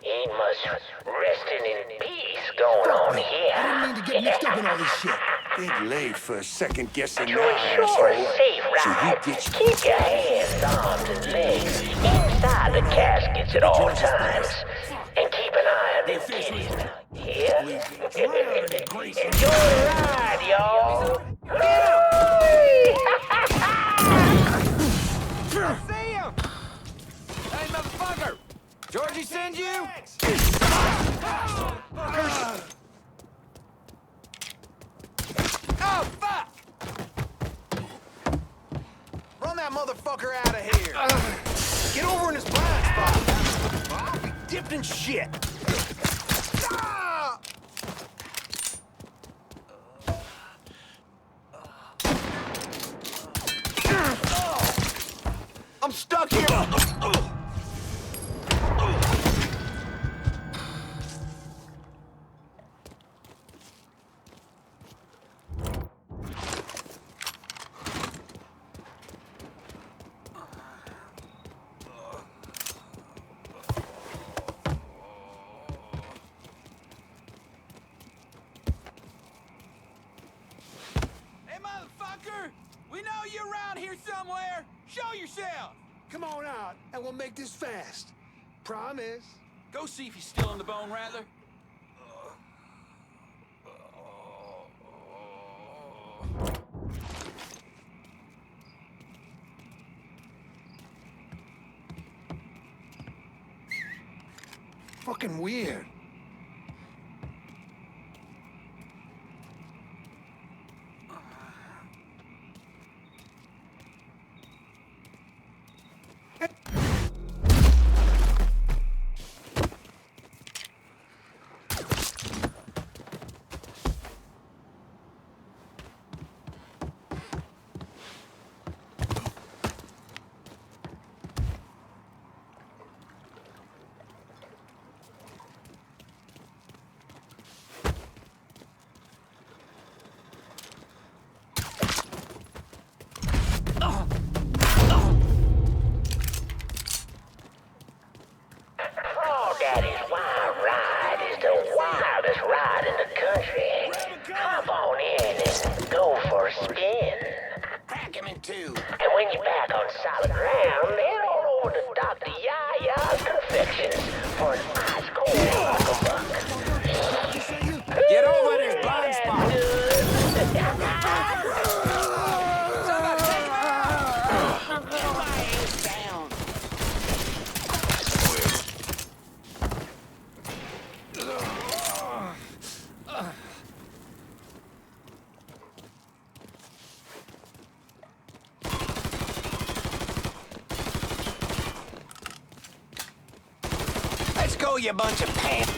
Ain't much resting in peace going on here. I didn't mean to get mixed up in all this shit. Bit late for second guessing To now, ensure a asshole. safe So you ride, get keep your hands, arms, and legs inside the caskets at all times. And keep an eye on them kitties. Here? Enjoy the ride, y'all. Sam! Hey, motherfucker! Georgie send you? Oh, fuck! Run that motherfucker out of here! Get over in his blind spot! I'll be dipped in shit! Ah! I'm stuck here! Hey, motherfucker! We know you're around here somewhere! Show yourself! Come on out, and we'll make this fast. Promise. Go see if he's still in the Bone Rattler. fucking weird. Daddy's wild ride is the wildest ride in the country. Hop on in and go for a spin. Crack him in two. And when you're back on solid ground, head on over to Dr. Yaya's Confections for an ice cold buck. Get over this blind spot. Let's go, you bunch of pants.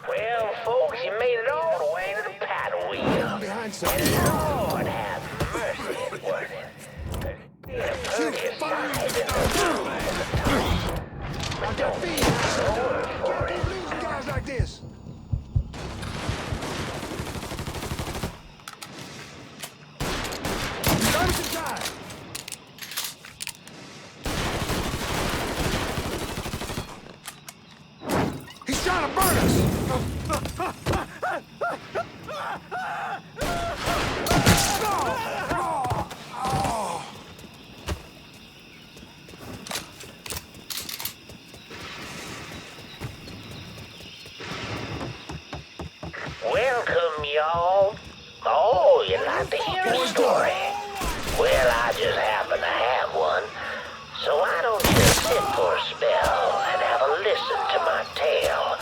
Well, folks, you made it all the way to the paddle wheel. And Lord have mercy, it wasn't. On their feet! Can't keep losing guys like this! Guns inside! He's trying to burn us! Welcome, y'all. Oh, you like to hear a story? Well, I just happen to have one. So why don't you sit for a spell and have a listen to my tale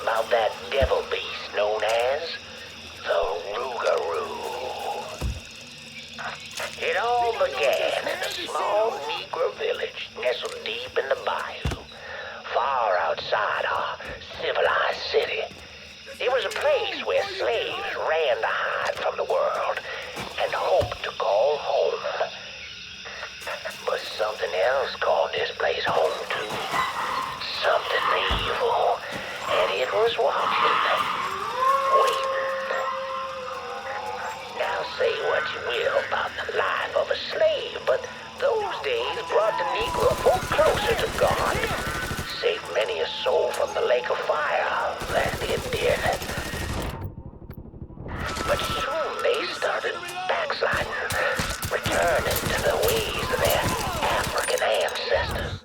about that devil beast known as the Rougarou. It all began in a small Negro village nestled deep in the bayou, far outside our civilized city. It was a place where slaves ran to hide from the world and hoped to call home. But something else called this place home too. Something evil. And it was watching. Waiting. Now say what you will about the life of a slave, but those days brought the Negro folk closer to God. Saved many a soul from the lake of fire, that it did. But soon they started backsliding, returning to the ways of their African ancestors.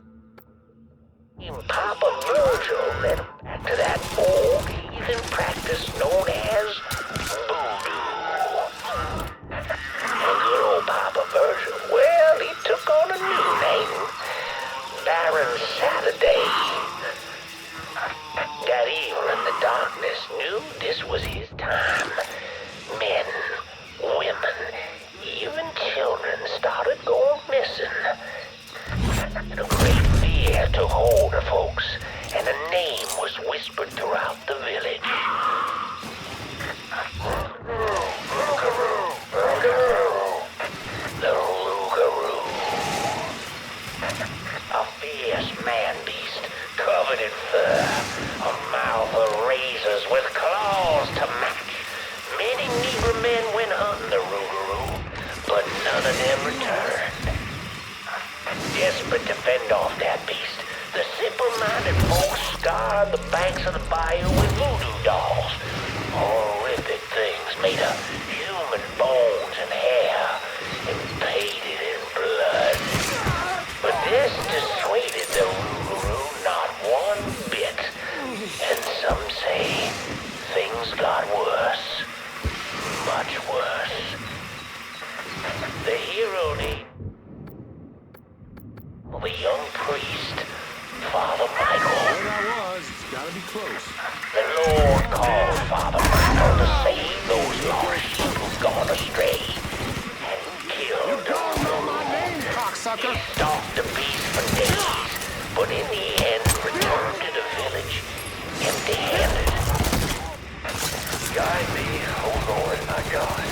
Even Papa Virgil led them back to that old heathen practice known as voodoo. And good old Papa Virgil, well, he took on a new name, Baron Saturday. That evil in the darkness knew this was his time. Men, women, even children started going missing. A great fear took hold of folks, and a name was whispered throughout the village. The Rougarou. A fierce man-beast covered in fur, a mouth of razors with claws to match. Many Negro men went hunting the Rougarou, but none of them returned. Desperate to fend off that beast, the simple-minded folks scarred the banks of the bayou with voodoo dolls. Horrific things made of human bones and hair, and painted in blood. But this dissuaded close. The Lord called Father Michael to save those lost sheep who've gone astray. And killed You don't know my name, cocksucker! He stalked the beast for days, but in the end returned to the village empty-handed. Guide me, O Lord my God.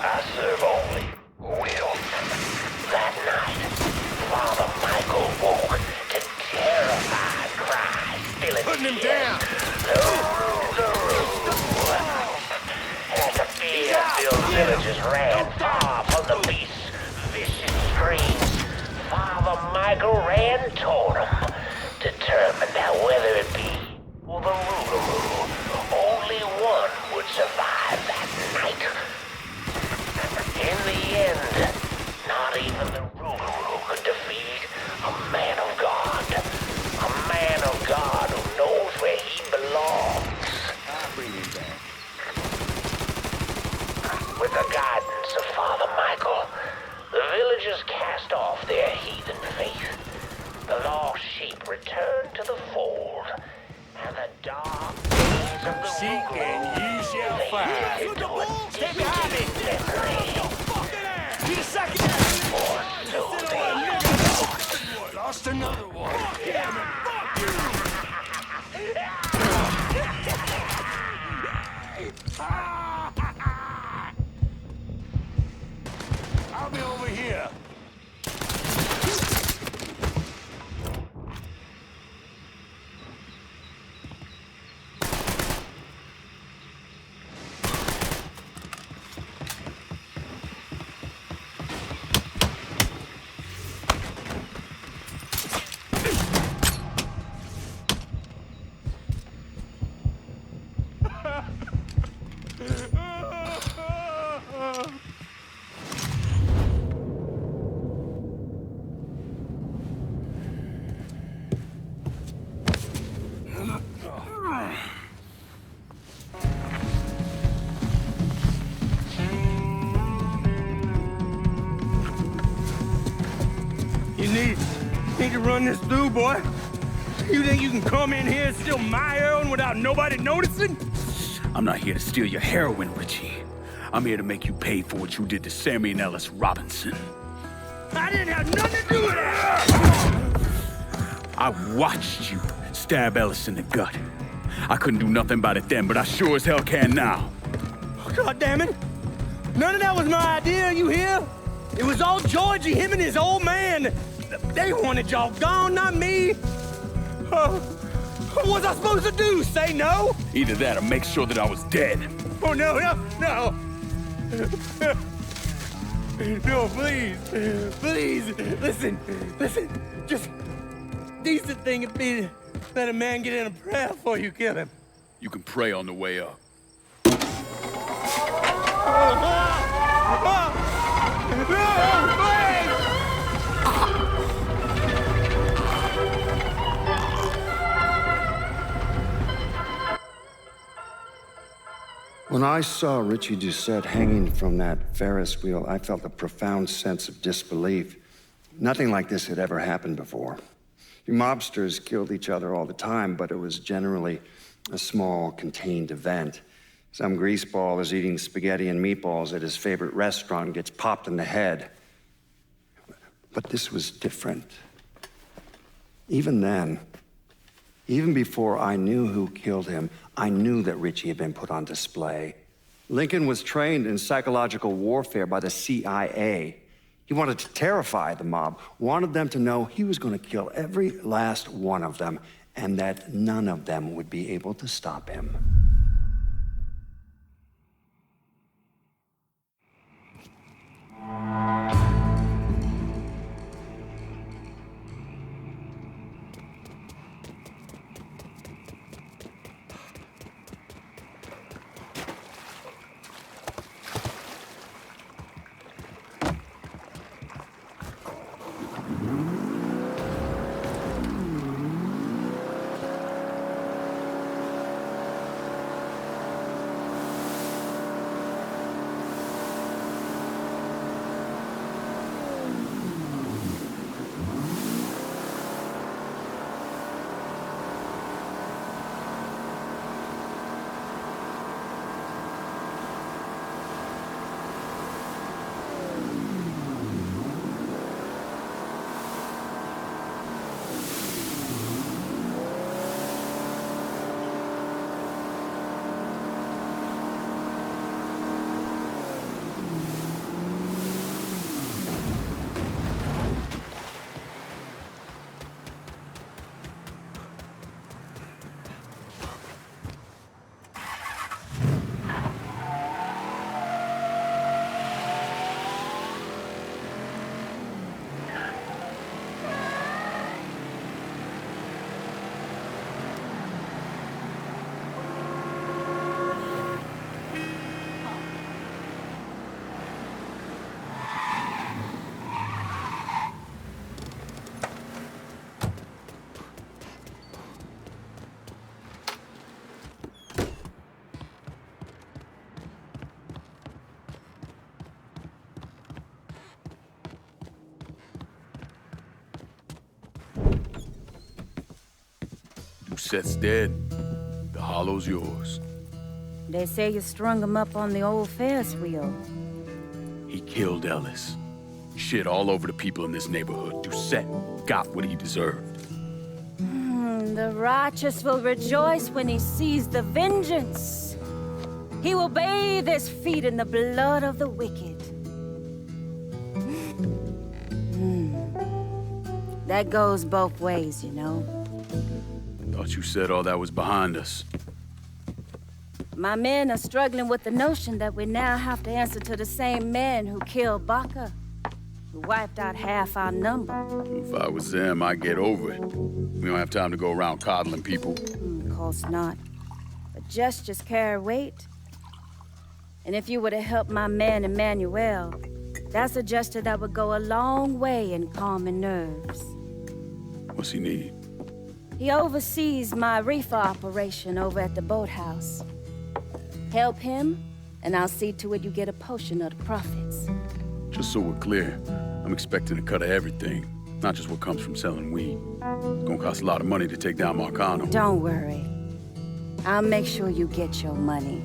I serve only will. That night, Father Michael woke to terrified cries filling Putting him down! As the fear-filled villagers ran far from the beast's vicious screams, Father Michael ran toward them, determined that whether it be or the Rougarou, only one would survive that night. In the end, not even the Rougarou could defeat a man of God. A man of God who knows where he belongs. I'll bring him back. With the guidance of Father Michael, the villagers cast off their heathen faith. The lost sheep returned to the fold, and the dark days of the Seek and ye shall find. Stay behind me! Need a second! Lost another one. Damn it! Fuck you! I'll be over here. You need to run this through, boy. You think you can come in here and steal my heroin without nobody noticing? I'm not here to steal your heroin, Richie. I'm here to make you pay for what you did to Sammy and Ellis Robinson. I didn't have nothing to do with that! I watched you stab Ellis in the gut. I couldn't do nothing about it then, but I sure as hell can now. Oh, God damn it! None of that was my idea, you hear? It was all Georgie, him and his old man. They wanted y'all gone, not me. What was I supposed to do? Say no? Either that or make sure that I was dead. Oh, no. No, please. Listen. Just decent thing would be to let a man get in a prayer before you kill him. You can pray on the way up. When I saw Richie Doucette hanging from that Ferris wheel, I felt a profound sense of disbelief. Nothing like this had ever happened before. You mobsters killed each other all the time, but it was generally a small, contained event. Some greaseball is eating spaghetti and meatballs at his favorite restaurant and gets popped in the head. But this was different. Even then, even before I knew who killed him, I knew that Richie had been put on display. Lincoln was trained in psychological warfare by the CIA. He wanted to terrify the mob, wanted them to know he was going to kill every last one of them, and that none of them would be able to stop him. Seth's dead. The hollow's yours. They say you strung him up on the old Ferris wheel. He killed Ellis. Shit all over the people in this neighborhood. Doucette got what he deserved. The righteous will rejoice when he sees the vengeance. He will bathe his feet in the blood of the wicked. That goes both ways, you know. Thought you said all that was behind us. My men are struggling with the notion that we now have to answer to the same men who killed Baca, who wiped out half our number. If I was them, I'd get over it. We don't have time to go around coddling people. Of course not. But gestures carry weight. And if you were to help my man Emmanuel, that's a gesture that would go a long way in calming nerves. What's he need? He oversees my reefer operation over at the boathouse. Help him, and I'll see to it you get a portion of the profits. Just so we're clear, I'm expecting a cut of everything, not just what comes from selling weed. It's gonna cost a lot of money to take down Marcano. Don't worry. I'll make sure you get your money.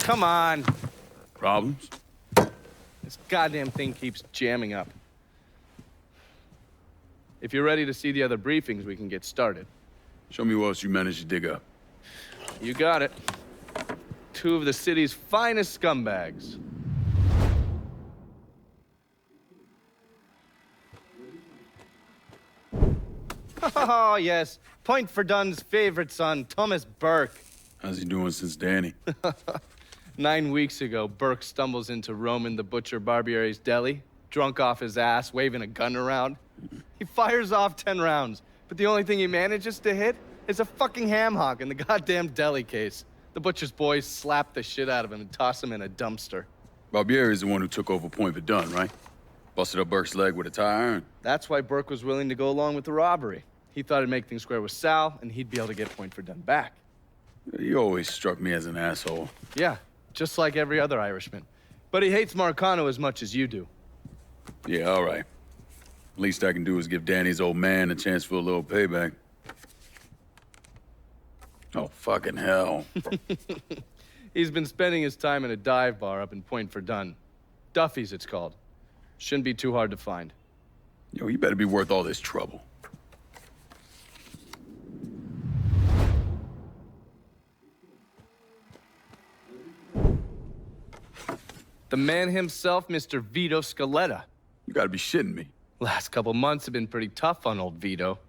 Come on. Problems? This goddamn thing keeps jamming up. If you're ready to see the other briefings, we can get started. Show me what else you managed to dig up. You got it. 2 of the city's finest scumbags. Oh, yes. Point for Dunn's favorite son, Thomas Burke. How's he doing since Danny? 9 weeks ago, Burke stumbles into Roman the Butcher Barbiere's deli, drunk off his ass, waving a gun around. He fires off 10 rounds, but the only thing he manages to hit is a fucking ham hock in the goddamn deli case. The butcher's boys slap the shit out of him and toss him in a dumpster. Barbieri is the one who took over Point Verdun, right? Busted up Burke's leg with a tire iron. That's why Burke was willing to go along with the robbery. He thought it'd make things square with Sal, and he'd be able to get Point Verdun back. You always struck me as an asshole. Yeah, just like every other Irishman. But he hates Marcano as much as you do. Yeah, all right. Least I can do is give Danny's old man a chance for a little payback. Oh, fucking hell. He's been spending his time in a dive bar up in Point Verdun. Duffy's, it's called. Shouldn't be too hard to find. Yo, you better be worth all this trouble. The man himself, Mr. Vito Scaletta. You gotta be shitting me. Last couple months have been pretty tough on old Vito.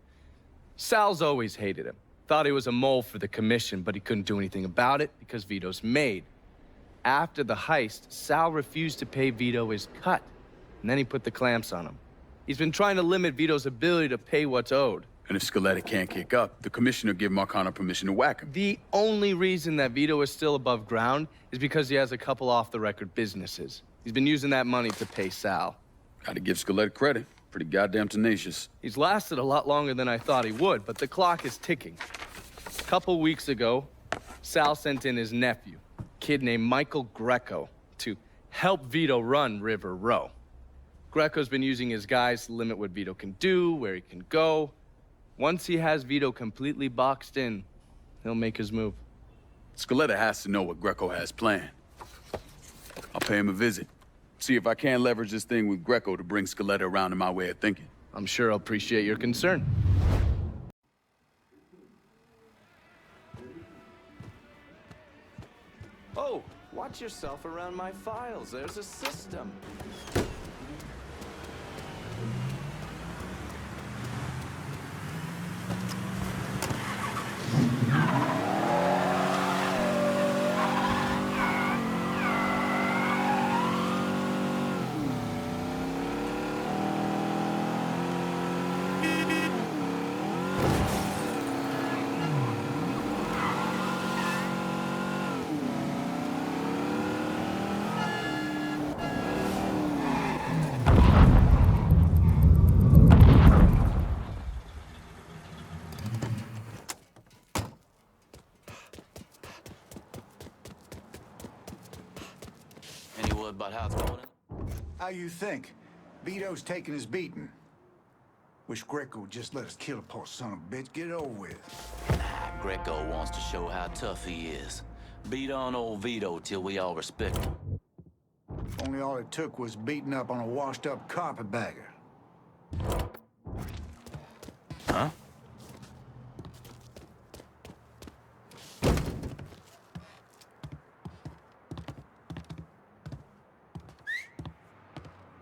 Sal's always hated him. Thought he was a mole for the commission, but he couldn't do anything about it because Vito's made. After the heist, Sal refused to pay Vito his cut, and then he put the clamps on him. He's been trying to limit Vito's ability to pay what's owed. And if Scaletta can't kick up, the commissioner give Marcano permission to whack him. The only reason that Vito is still above ground is because he has a couple off-the-record businesses. He's been using that money to pay Sal. Gotta give Scaletta credit. Pretty goddamn tenacious. He's lasted a lot longer than I thought he would, but the clock is ticking. A couple weeks ago, Sal sent in his nephew, a kid named Michael Greco, to help Vito run River Row. Greco's been using his guys to limit what Vito can do, where he can go. Once he has Vito completely boxed in, he'll make his move. Scaletta has to know what Greco has planned. I'll pay him a visit. See if I can't leverage this thing with Greco to bring Scaletta around to my way of thinking. I'm sure I'll appreciate your concern. Oh, watch yourself around my files. There's a system. About how it's going? How you think? Vito's taking his beating. Wish Greco would just let us kill a poor son of a bitch. Get it over with. Nah, Greco wants to show how tough he is. Beat on old Vito till we all respect him. Only all it took was beating up on a washed-up carpetbagger. Huh?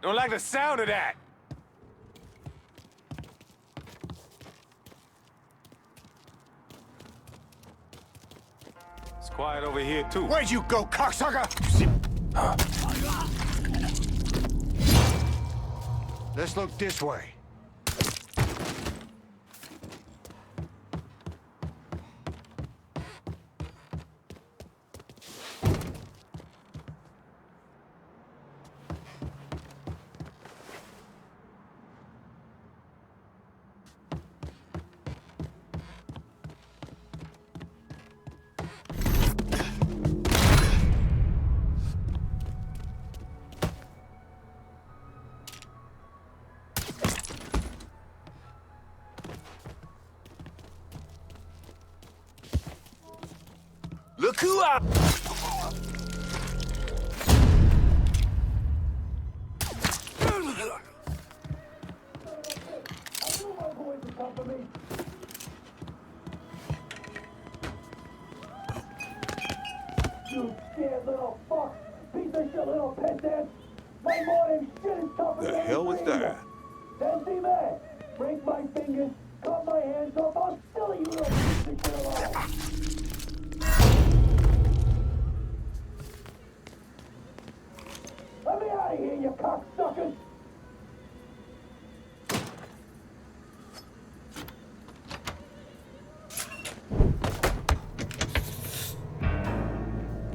Don't like the sound of that. It's quiet over here, too. Where'd you go, cocksucker? Let's look this way. Look who up! You scared little fuck! Piece of shit little peasant! My morning shit is tougher than The hell was that? Fancy man! Break my fingers, cut my hands off, I'll still you little piece of shit alive! Let me out of here, you cocksuckers!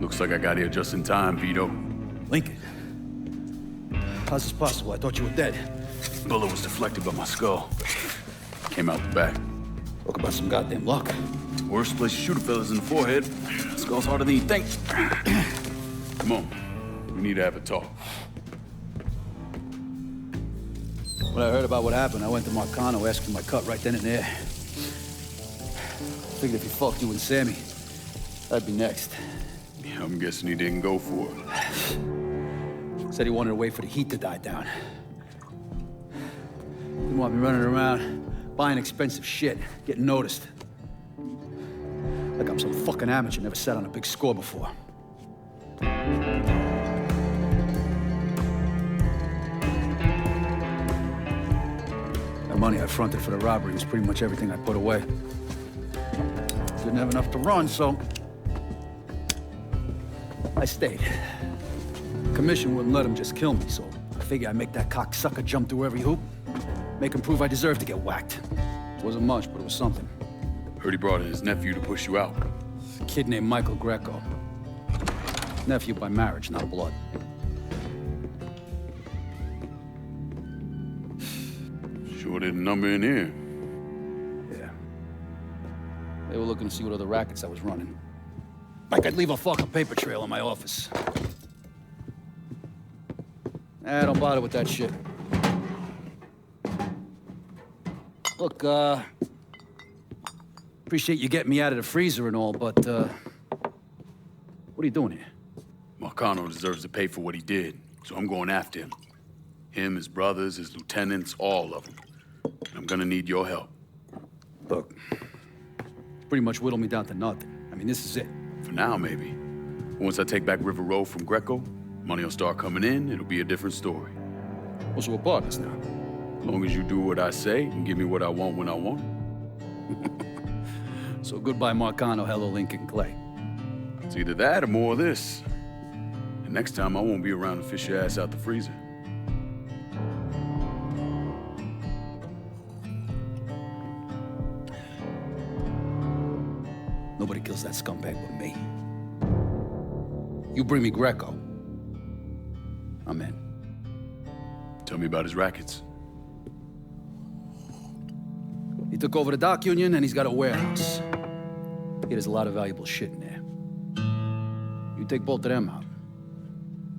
Looks like I got here just in time, Vito. Lincoln. How's this possible? I thought you were dead. Bullet was deflected by my skull. Came out the back. Talk about some goddamn luck. Worst place to shoot a fella's in the forehead. Skull's harder than you think. Come on. We need to have a talk. When I heard about what happened, I went to Marcano, asked for my cut right then and there. Figured if he fucked you and Sammy, I'd be next. Yeah, I'm guessing he didn't go for it. Said he wanted to wait for the heat to die down. Didn't want me running around, buying expensive shit, getting noticed. Like I'm some fucking amateur, never sat on a big score before. The money I fronted for the robbery was pretty much everything I put away. Didn't have enough to run, so I stayed. Commission wouldn't let him just kill me, so I figured I'd make that cocksucker jump through every hoop. Make him prove I deserve to get whacked. Wasn't much, but it was something. Heard he brought in his nephew to push you out. A kid named Michael Greco. Nephew by marriage, not blood. Sure didn't number in here. Yeah. They were looking to see what other rackets I was running. Like I'd leave a fucking paper trail in my office. Don't bother with that shit. Look, appreciate you getting me out of the freezer and all, but, what are you doing here? Marcano deserves to pay for what he did, so I'm going after him. Him, his brothers, his lieutenants, all of them. And I'm gonna need your help. Look, pretty much whittled me down to nothing. I mean, this is it. For now, maybe. Once I take back River Road from Greco, money will start coming in, it'll be a different story. Well, so we're partners now. As long as you do what I say and give me what I want when I want it. So goodbye, Marcano, hello, Lincoln, Clay. It's either that or more of this. And next time I won't be around to fish your ass out the freezer. Nobody kills that scumbag but me. You bring me Greco, I'm in. Tell me about his rackets. He took over the dock union and he's got a warehouse. There's a lot of valuable shit in there. You take both of them out,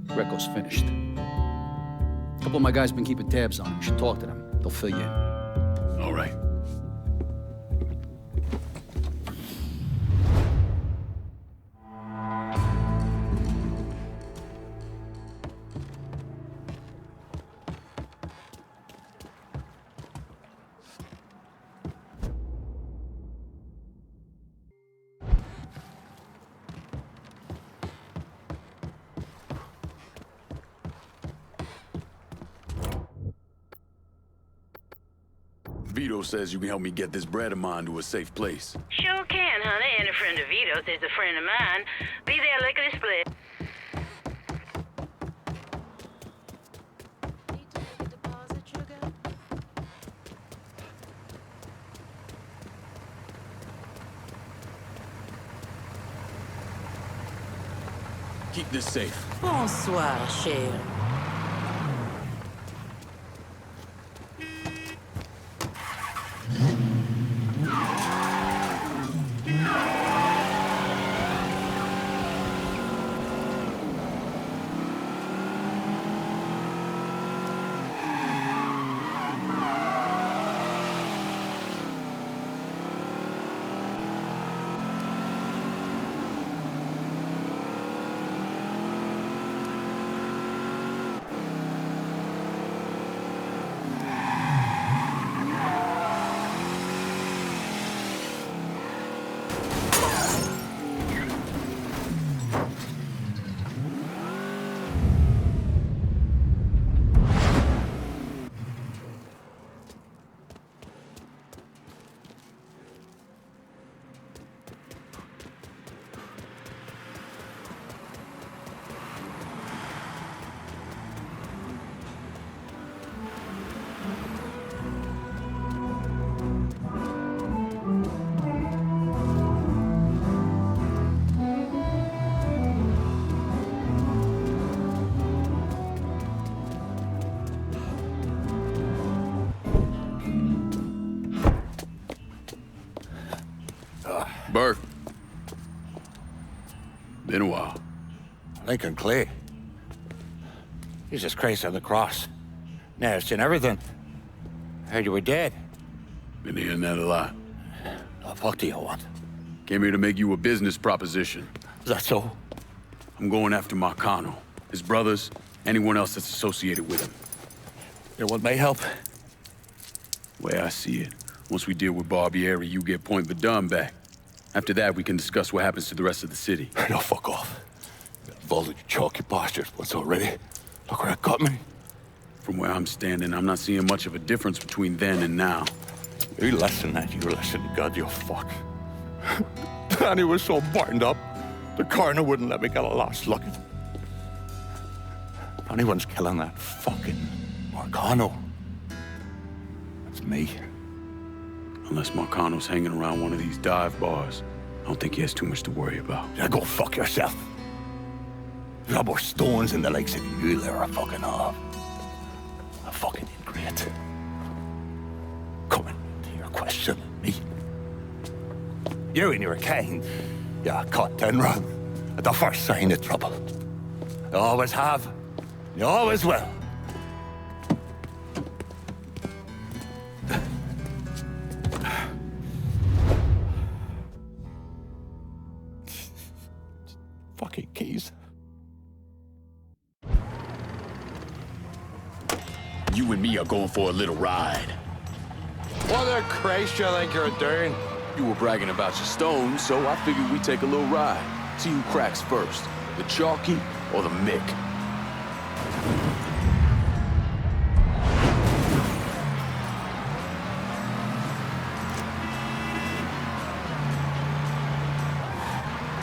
Greco's finished. A couple of my guys been keeping tabs on him. You should talk to them. They'll fill you in. All right. Vito says you can help me get this bread of mine to a safe place. Sure can, honey. And a friend of Vito's is a friend of mine. Be there lickety split. Keep this safe. Bonsoir, cher. Bert. Been a while. Lincoln Clay. Jesus Christ on the cross. Nasty and everything. Heard you were dead. Been hearing that a lot. The fuck do you want? Came here to make you a business proposition. Is that so? I'm going after Marcano, his brothers, anyone else that's associated with him. You want my help? Way I see it, once we deal with Barbieri, you get Point Verdun back. After that, we can discuss what happens to the rest of the city. No, fuck off. Involved in your chalky postures once already. Look where it got me. From where I'm standing, I'm not seeing much of a difference between then and now. You listen, that you listen, God, you fuck. Danny was so burned up, the coroner wouldn't let me get a last look at him. If anyone's killing that fucking Marcano, that's me. Unless Marcano's hanging around one of these dive bars, I don't think he has too much to worry about. Yeah, go fuck yourself. There's more stones in the likes of you there are fucking off. A fucking ingrate. Coming to your question, me. You and your kind, you caught and run at the first sign of trouble. You always have, you always will. Fucking keys. You and me are going for a little ride. What the Christ you think you're doing? You were bragging about your stones, so I figured we'd take a little ride. See who cracks first, the Chalky or the Mick.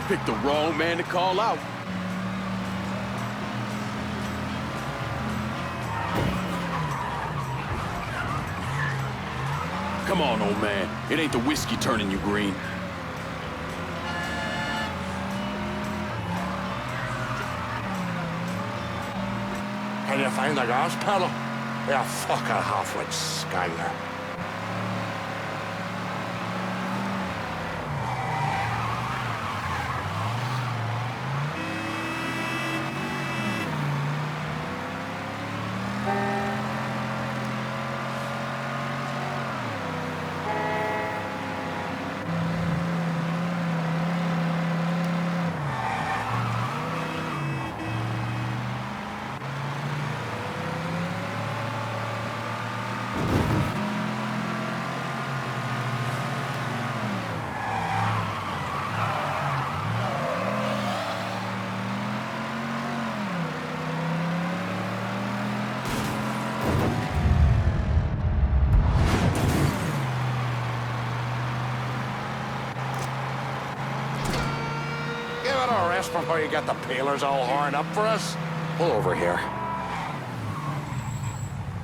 Picked the wrong man to call out. Come on, old man. It ain't the whiskey turning you green. Can you find the gas pedal? You fucking half-wit skyler. Before you get the peelers all horned up for us? Pull over here.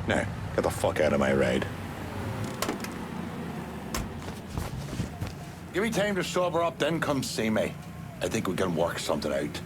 Now, get the fuck out of my ride. Give me time to sober up, then come see me. I think we can work something out.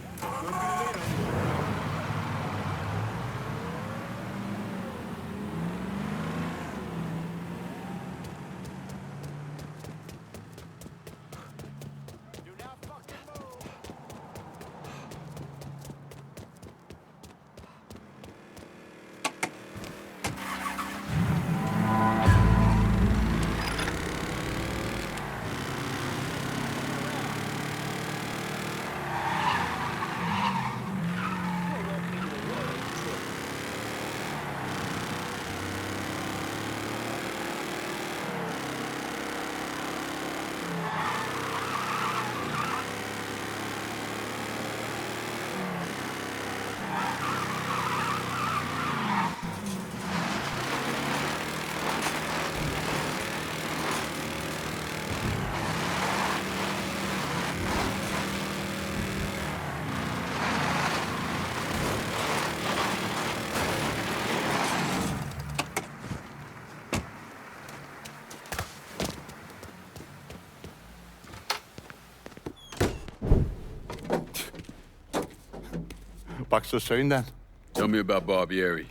Back so soon, then? Tell me about Barbieri.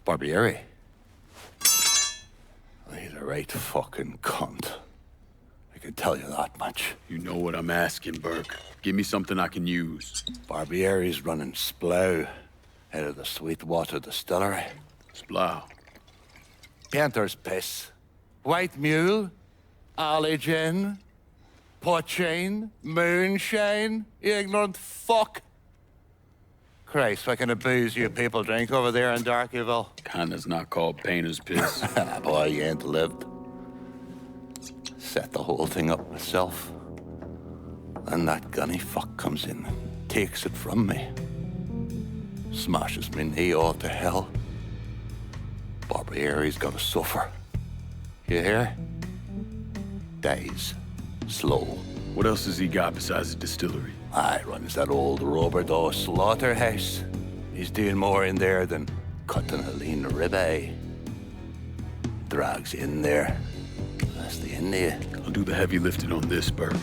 Barbieri? He's a right fucking cunt. I can tell you that much. You know what I'm asking, Burke. Give me something I can use. Barbieri's running Splow out of the Sweetwater Distillery. Splow? Painter's piss. White mule. Alley gin. Poachine, moonshine, you ignorant fuck. Christ, what kind of booze you people drink over there in Darkyville? Kinda's not called painter's piss. Boy, you ain't lived. Set the whole thing up myself. Then that gunny fuck comes in and takes it from me. Smashes me knee all to hell. Barbieri's gonna suffer. You hear? Dies. Slow. What else has he got besides the distillery? Runs that old Roberto slaughterhouse. He's doing more in there than cutting a lean ribeye. drags you in there. That's the end of you. I'll do the heavy lifting on this, Burke.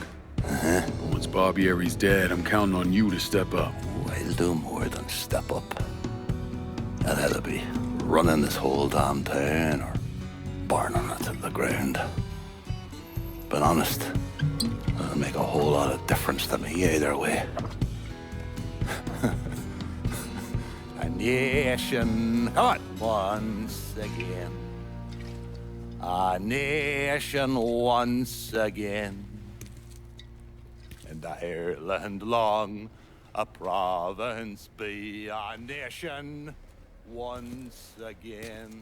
Once Barbieri's dead, I'm counting on you to step up. I'll do more than step up. I'll either be running this whole damn town or burning it to the ground. But honest, it'll make a whole lot of difference to me either way. A nation, come on, once again. A nation once again. And Ireland long, a province be, a nation once again.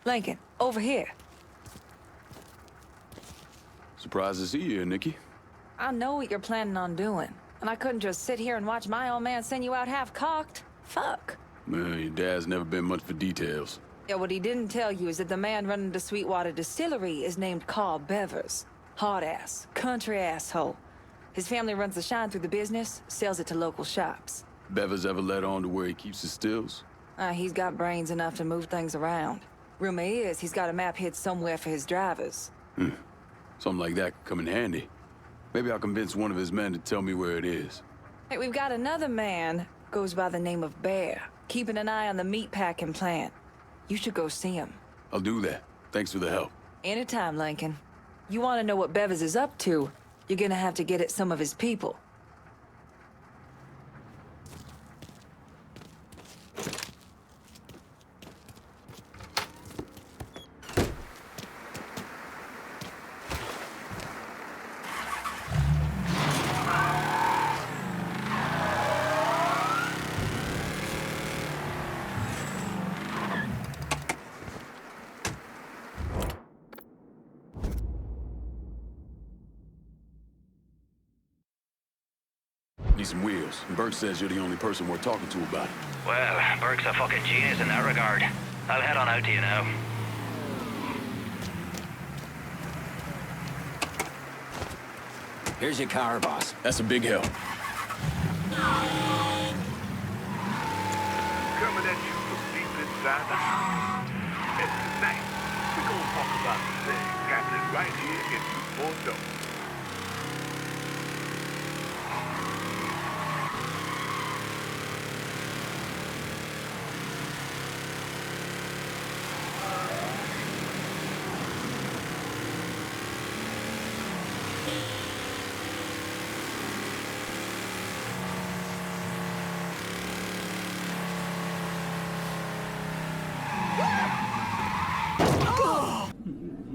Lincoln, over here. Surprised to see you here, Nikki. I know what you're planning on doing, and I couldn't just sit here and watch my old man send you out half-cocked. Fuck. Well, your dad's never been much for details. Yeah, what he didn't tell you is that the man running the Sweetwater Distillery is named Carl Bevers. Hard-ass, country asshole. His family runs the shine through the business, sells it to local shops. Bevers ever let on to where he keeps his stills? He's got brains enough to move things around. Rumor is he's got a map hid somewhere for his drivers. Something like that could come in handy. Maybe I'll convince one of his men to tell me where it is. Hey, we've got another man, goes by the name of Bear, keeping an eye on the meatpacking plant. You should go see him. I'll do that. Thanks for the help. Anytime, Lincoln. You want to know what Bevers is up to, you're gonna have to get at some of his people. Need some wheels. And Burke says you're the only person we're talking to about it. Well, Burke's a fucking genius in that regard. I'll head on out to you now. Here's your car, boss. That's a big help. Coming at you from deep inside the house. And tonight, we're gonna talk about the thing happening right here in Bordeaux.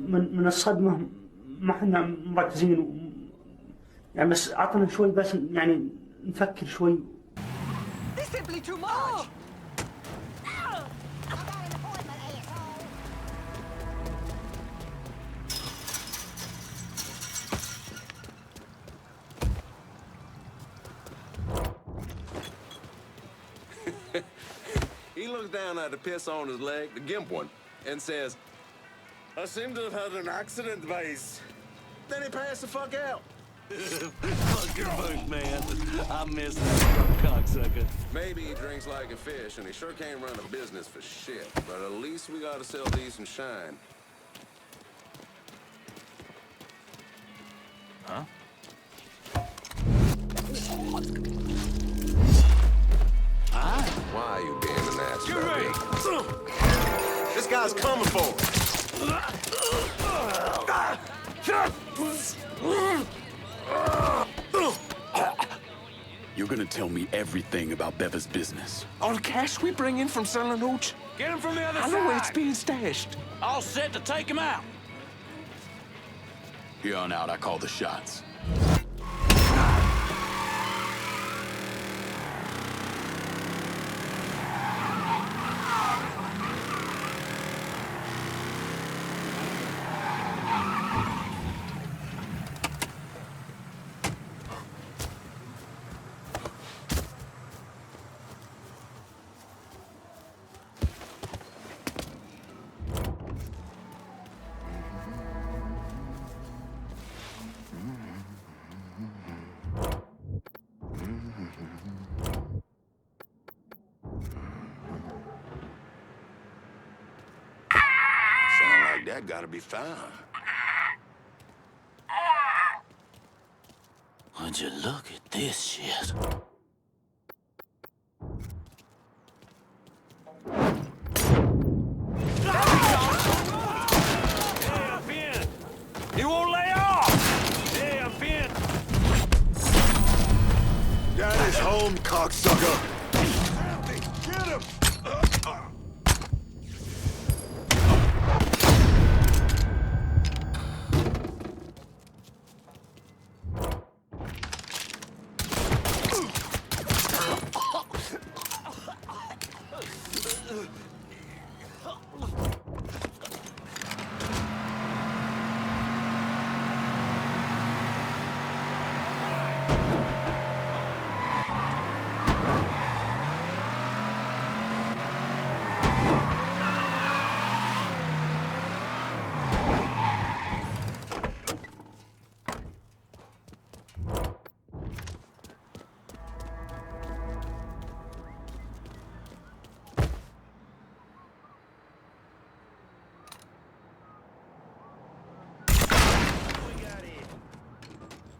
من الصدمة ما احنا مركزين يعني بس عطنا شوي بس يعني نفكر شوي. This simply too much. He looks down at the piss on his leg, the gimp one, and says, I seem to have had an accident, Vice. Then he passed the fuck out. Fuck your boat, man. I miss that cocksucker. Maybe he drinks like a fish, and he sure can't run a business for shit. But at least we gotta sell decent shine. Huh? Why are you being an ass, Dudley? This guy's coming for us. You're gonna tell me everything about Beva's business. All the cash we bring in from selling hooch? Get him from the other I side. know where it's being stashed. All set to take him out. Here on out, I call the shots. Dad gotta be found. Would you look at this shit? He won't lay off! Damn, Finn! Dad is home, cocksucker! Get him!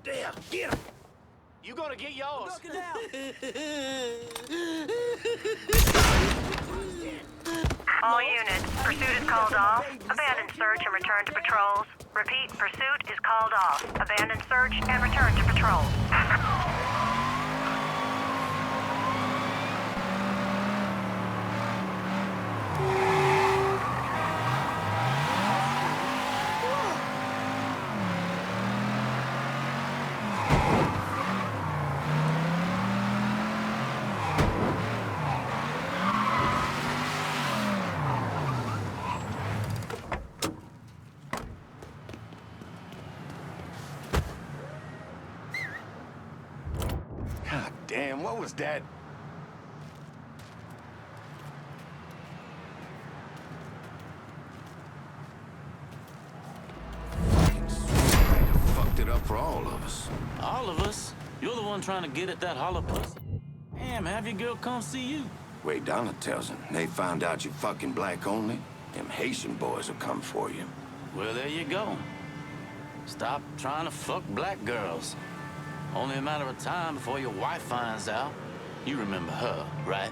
Damn, get him! You gonna get yours? All units, pursuit is called off. Abandon search and return to patrols. Repeat, pursuit is called off. Abandon search and return to patrols. God damn, what was that? Fucked it up for all of us. All of us? You're the one trying to get at that hollow pussy. Damn, have your girl come see you. Way Donna tells him they found out you fucking black only. Them Haitian boys will come for you. Well, there you go. Stop trying to fuck black girls. Only a matter of time before your wife finds out. You remember her, right?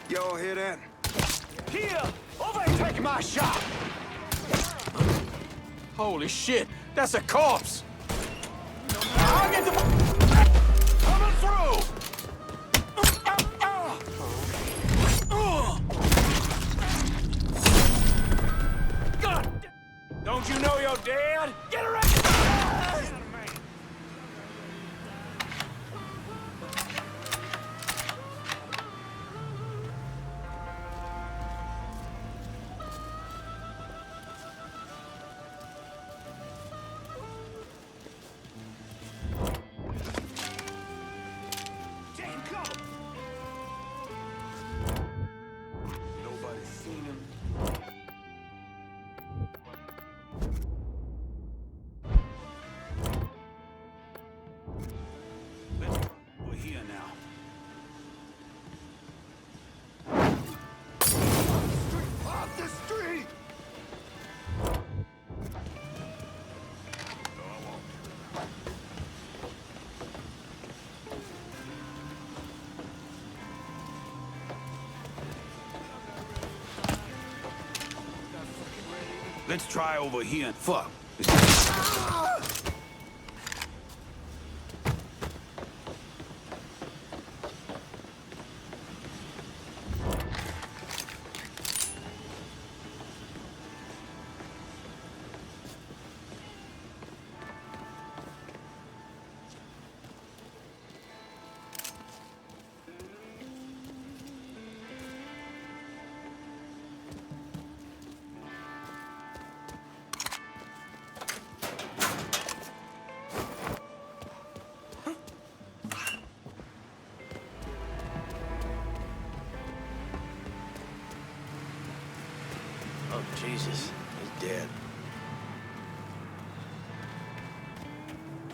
Y'all hear that? Here! Over and take my shot! Holy shit, that's a corpse! I'll get the... Coming through! God! Don't you know you're dead? Get around! Nobody's seen him. We're here now. Off the street! Let's try over here and fuck.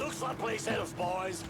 Looks like police head us, boys.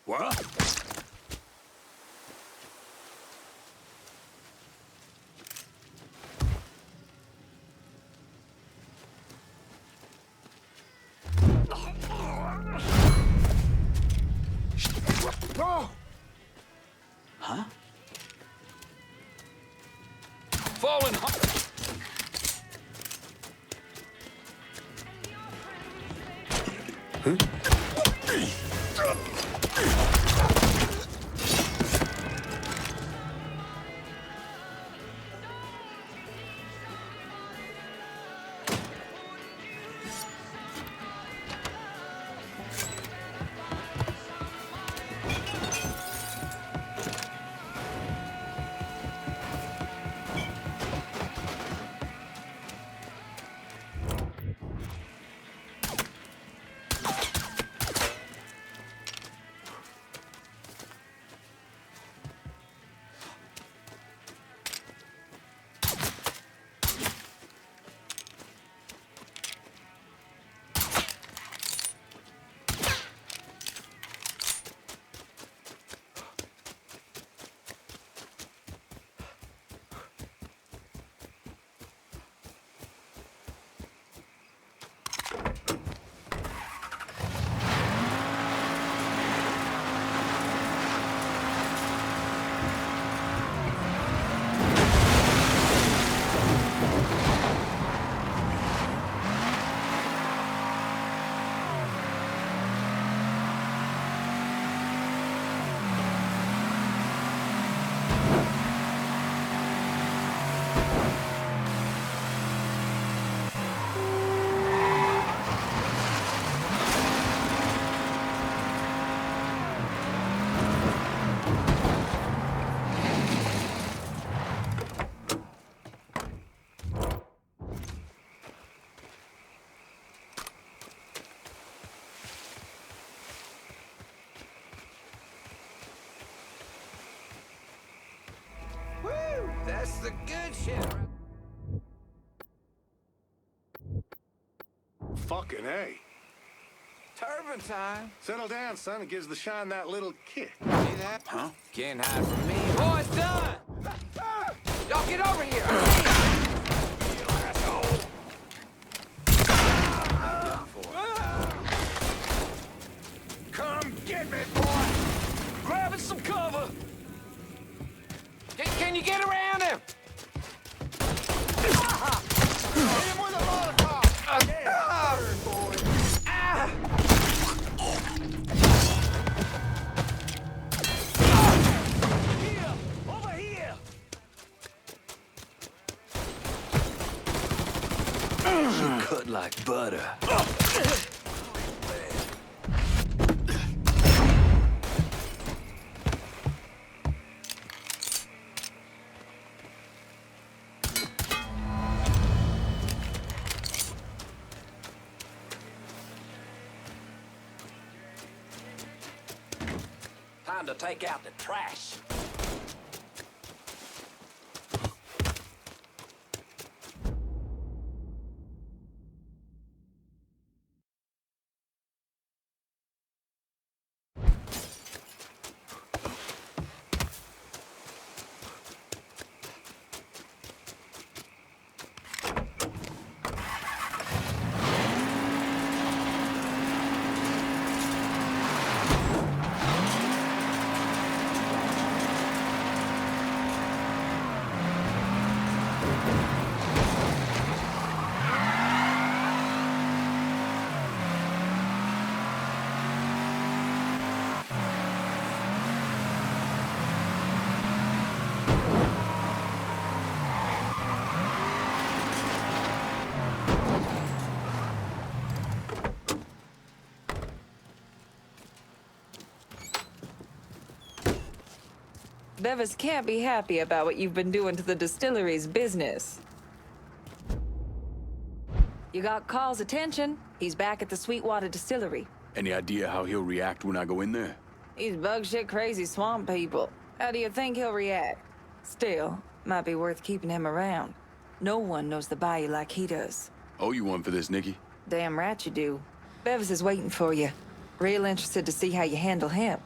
What? Huh? Fallen. Huh? That's the good shit. Fucking A. Turban time. Settle down, son. It gives the shine that little kick. See that? Huh? Can't hide from me. Oh, it's done! Y'all get over here! You asshole! Come get me, boy! Grabbing some cover! Can you get around him? Hit him with a Molotov! Yeah, boy! Here! Over here! She cut like butter. Time to take out the trash. Bevis can't be happy about what you've been doing to the distillery's business. You got Carl's attention. He's back at the Sweetwater Distillery. Any idea how he'll react when I go in there? He's bug shit crazy swamp people. How do you think he'll react? Still, might be worth keeping him around. No one knows the bayou like he does. Owe you one for this, Nikki. Damn right you do. Bevis is waiting for you. Real interested to see how you handle him.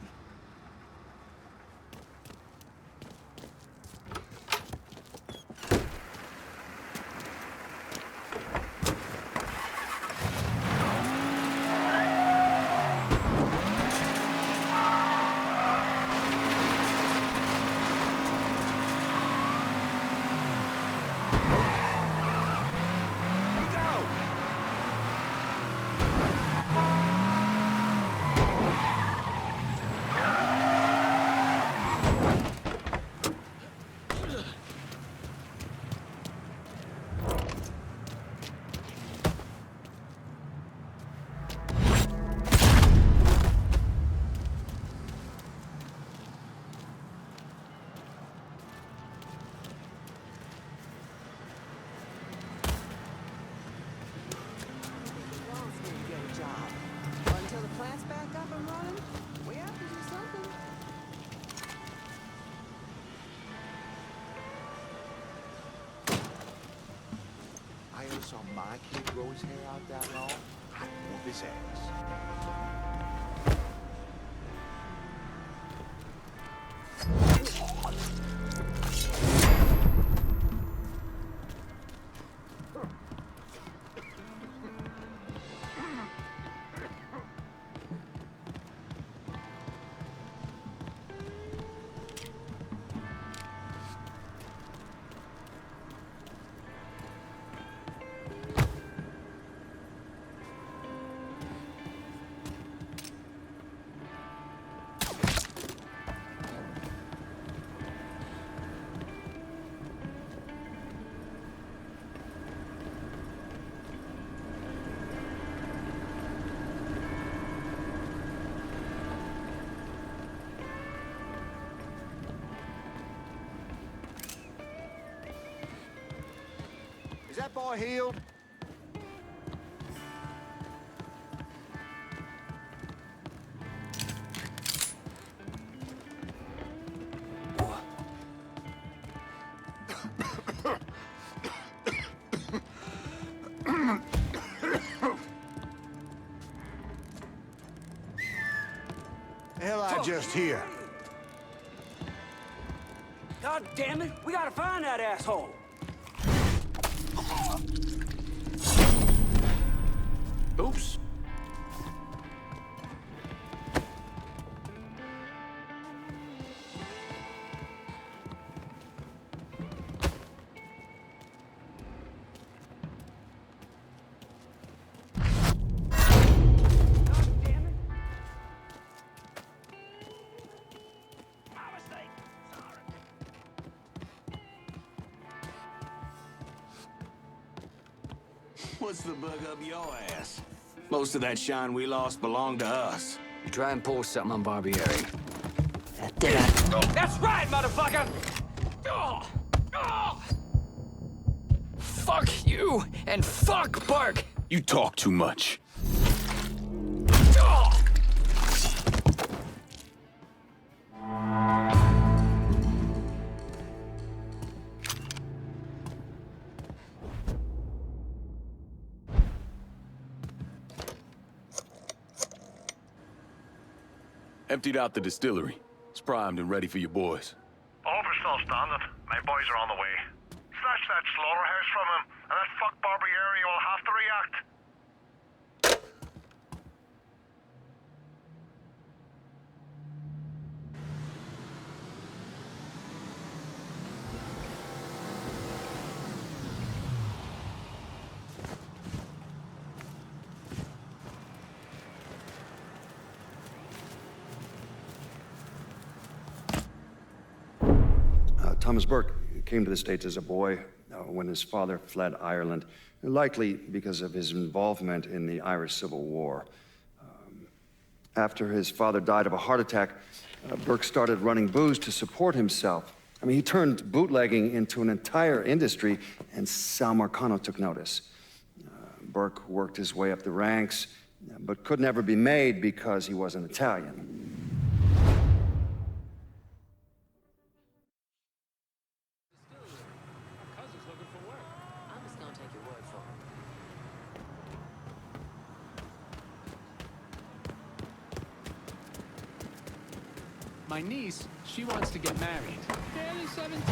Saw my kid grow his hair out that long, I'd whoop his ass. Is that boy healed? Hell, I just hear. God damn it! We gotta find that asshole! Oops. What's the bug up your ass? Most of that shine we lost belonged to us. You try and pull something on Barbieri. That's right, motherfucker! Fuck you, and fuck Bark! You talk too much. Emptied out the distillery. It's primed and ready for your boys. Overstall standard. My boys are on the way. Snatch that slaughterhouse from him, and that fuck Barbieri will have to react. Thomas Burke came to the States as a boy when his father fled Ireland, likely because of his involvement in the Irish Civil War. After his father died of a heart attack, Burke started running booze to support himself. I mean, he turned bootlegging into an entire industry, and Sal Marcano took notice. Burke worked his way up the ranks, but could never be made because he wasn't Italian. My niece, she wants to get married. Barely 17.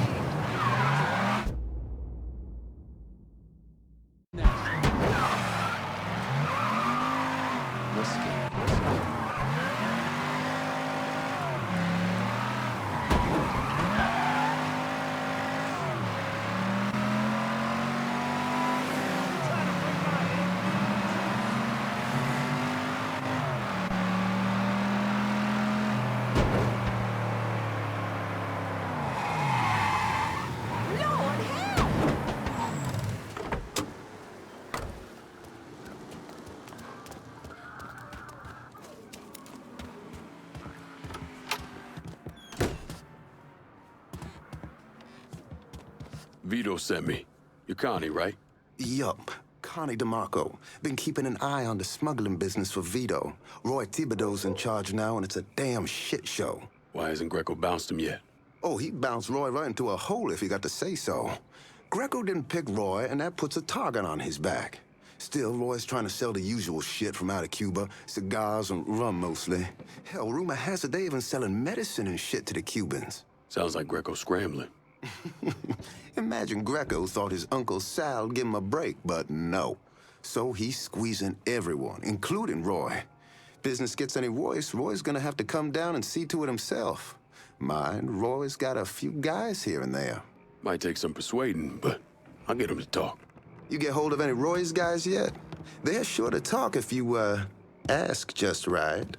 Vito sent me. You're Connie, right? Yup. Connie DeMarco. Been keeping an eye on the smuggling business for Vito. Roy Thibodeau's in charge now, and it's a damn shit show. Why hasn't Greco bounced him yet? Oh, he'd bounce Roy right into a hole if he got to say so. Greco didn't pick Roy, and that puts a target on his back. Still, Roy's trying to sell the usual shit from out of Cuba. Cigars and rum, mostly. Hell, rumor has it they even selling medicine and shit to the Cubans. Sounds like Greco's scrambling. Imagine Greco thought his Uncle Sal'd give him a break, but no. So he's squeezing everyone, including Roy. Business gets any worse, Roy's gonna have to come down and see to it himself. Mind, Roy's got a few guys here and there. Might take some persuading, but I'll get him to talk. You get hold of any Roy's guys yet? They're sure to talk if you, ask just right.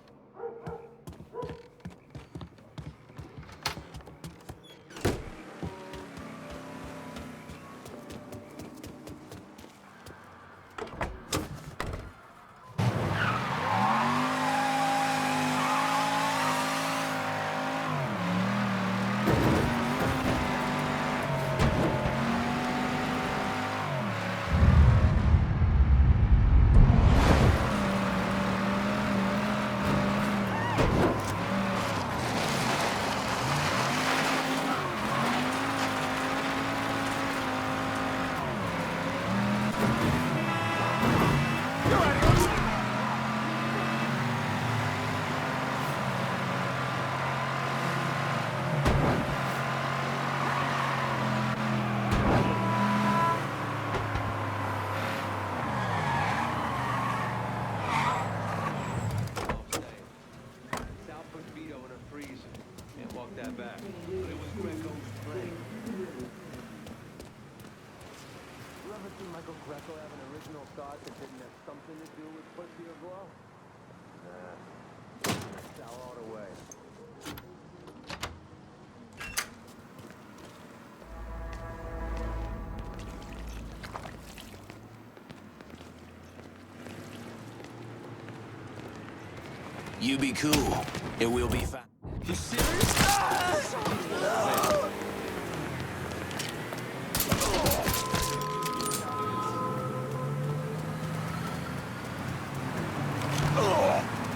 You be cool, and we'll be fine. You serious?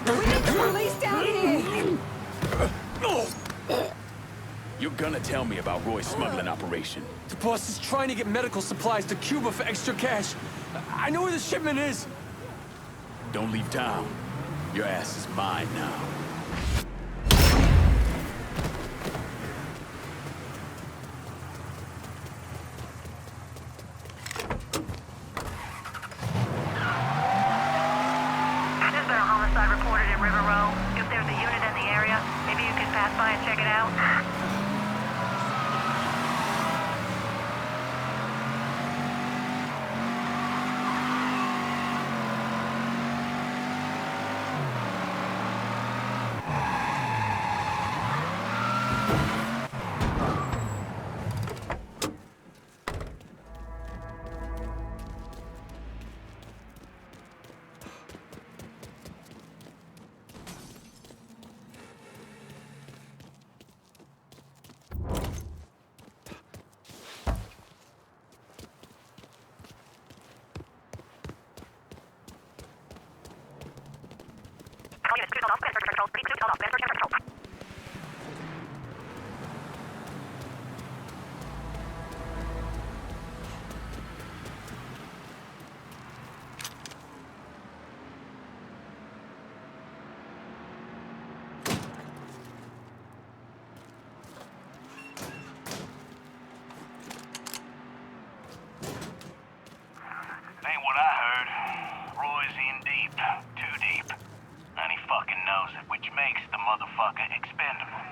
We need the police down here! You're gonna tell me about Roy's smuggling operation. The boss is trying to get medical supplies to Cuba for extra cash. I know where the shipment is. Don't leave town. Your ass is mine now. There's been a homicide reported in River Row. If there's a unit in the area, maybe you could pass by and check it out. Ain't what I heard. Roy's in deep. Too deep. And he fucking knows it, which makes the motherfucker expendable.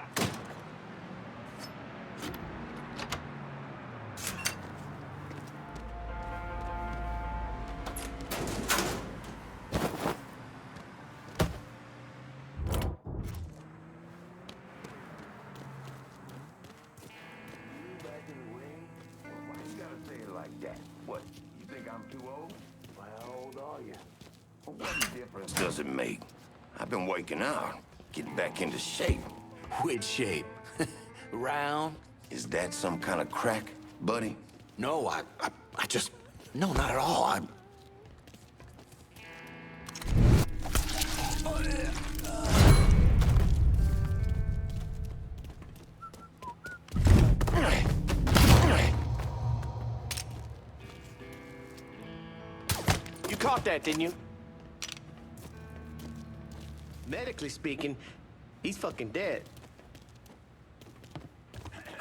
What, you think I'm too old? Well, how old are you? Well, what difference does it make? I've been working out, getting back into shape. Which shape? Round? Is that some kind of crack, buddy? No, I just... No, not at all. You caught that, didn't you? Medically speaking, he's fucking dead.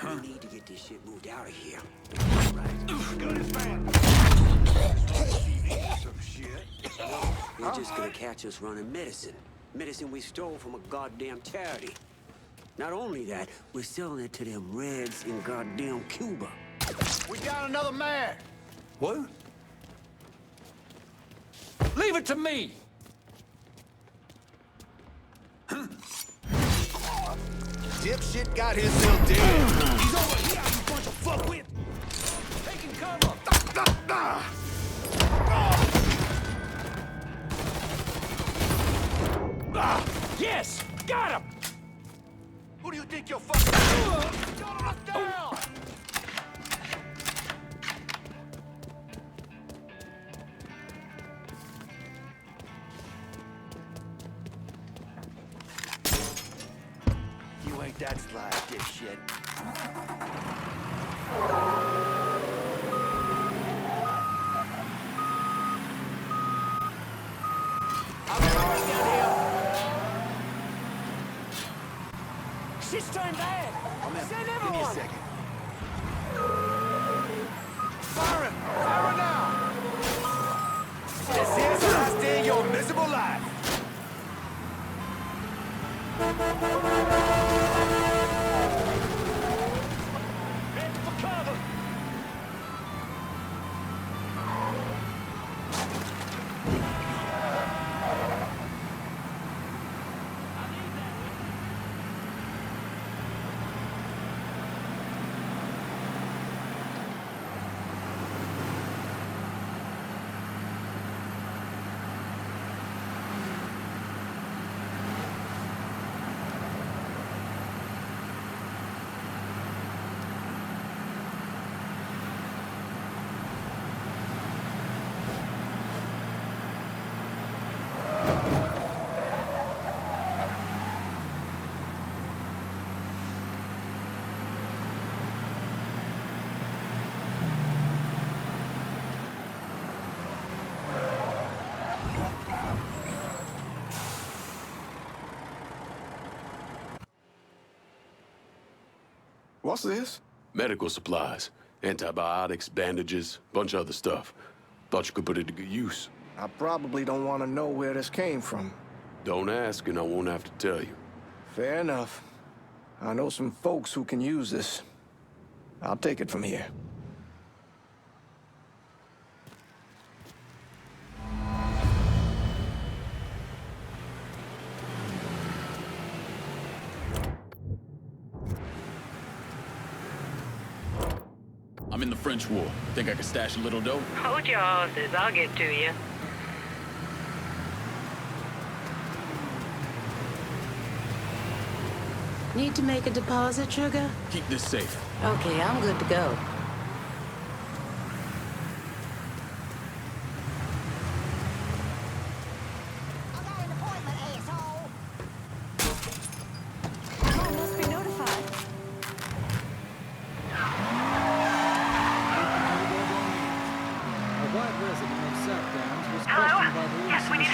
We need to get this shit moved out of here. They're just gonna catch us running medicine. Medicine we stole from a goddamn charity. Not only that, we're selling it to them Reds in goddamn Cuba. We got another man! What? Leave it to me! Dipshit got himself dead. He's over here, you bunch of fuckwit! Taking cover! Yes! Got him! Who do you think you're fucking down? You ain't that sly, dipshit. Shit's turned bad. Send everyone. Give me a second. Fire him! Fire him now! This here's the last day of your miserable life. Head for cover. What's this? Medical supplies. Antibiotics, bandages, bunch of other stuff. Thought you could put it to good use. I probably don't want to know where this came from. Don't ask and I won't have to tell you. Fair enough. I know some folks who can use this. I'll take it from here. I'm in the French War. Think I could stash a little dough? Hold your horses. I'll get to you. Need to make a deposit, sugar? Keep this safe. Okay, I'm good to go.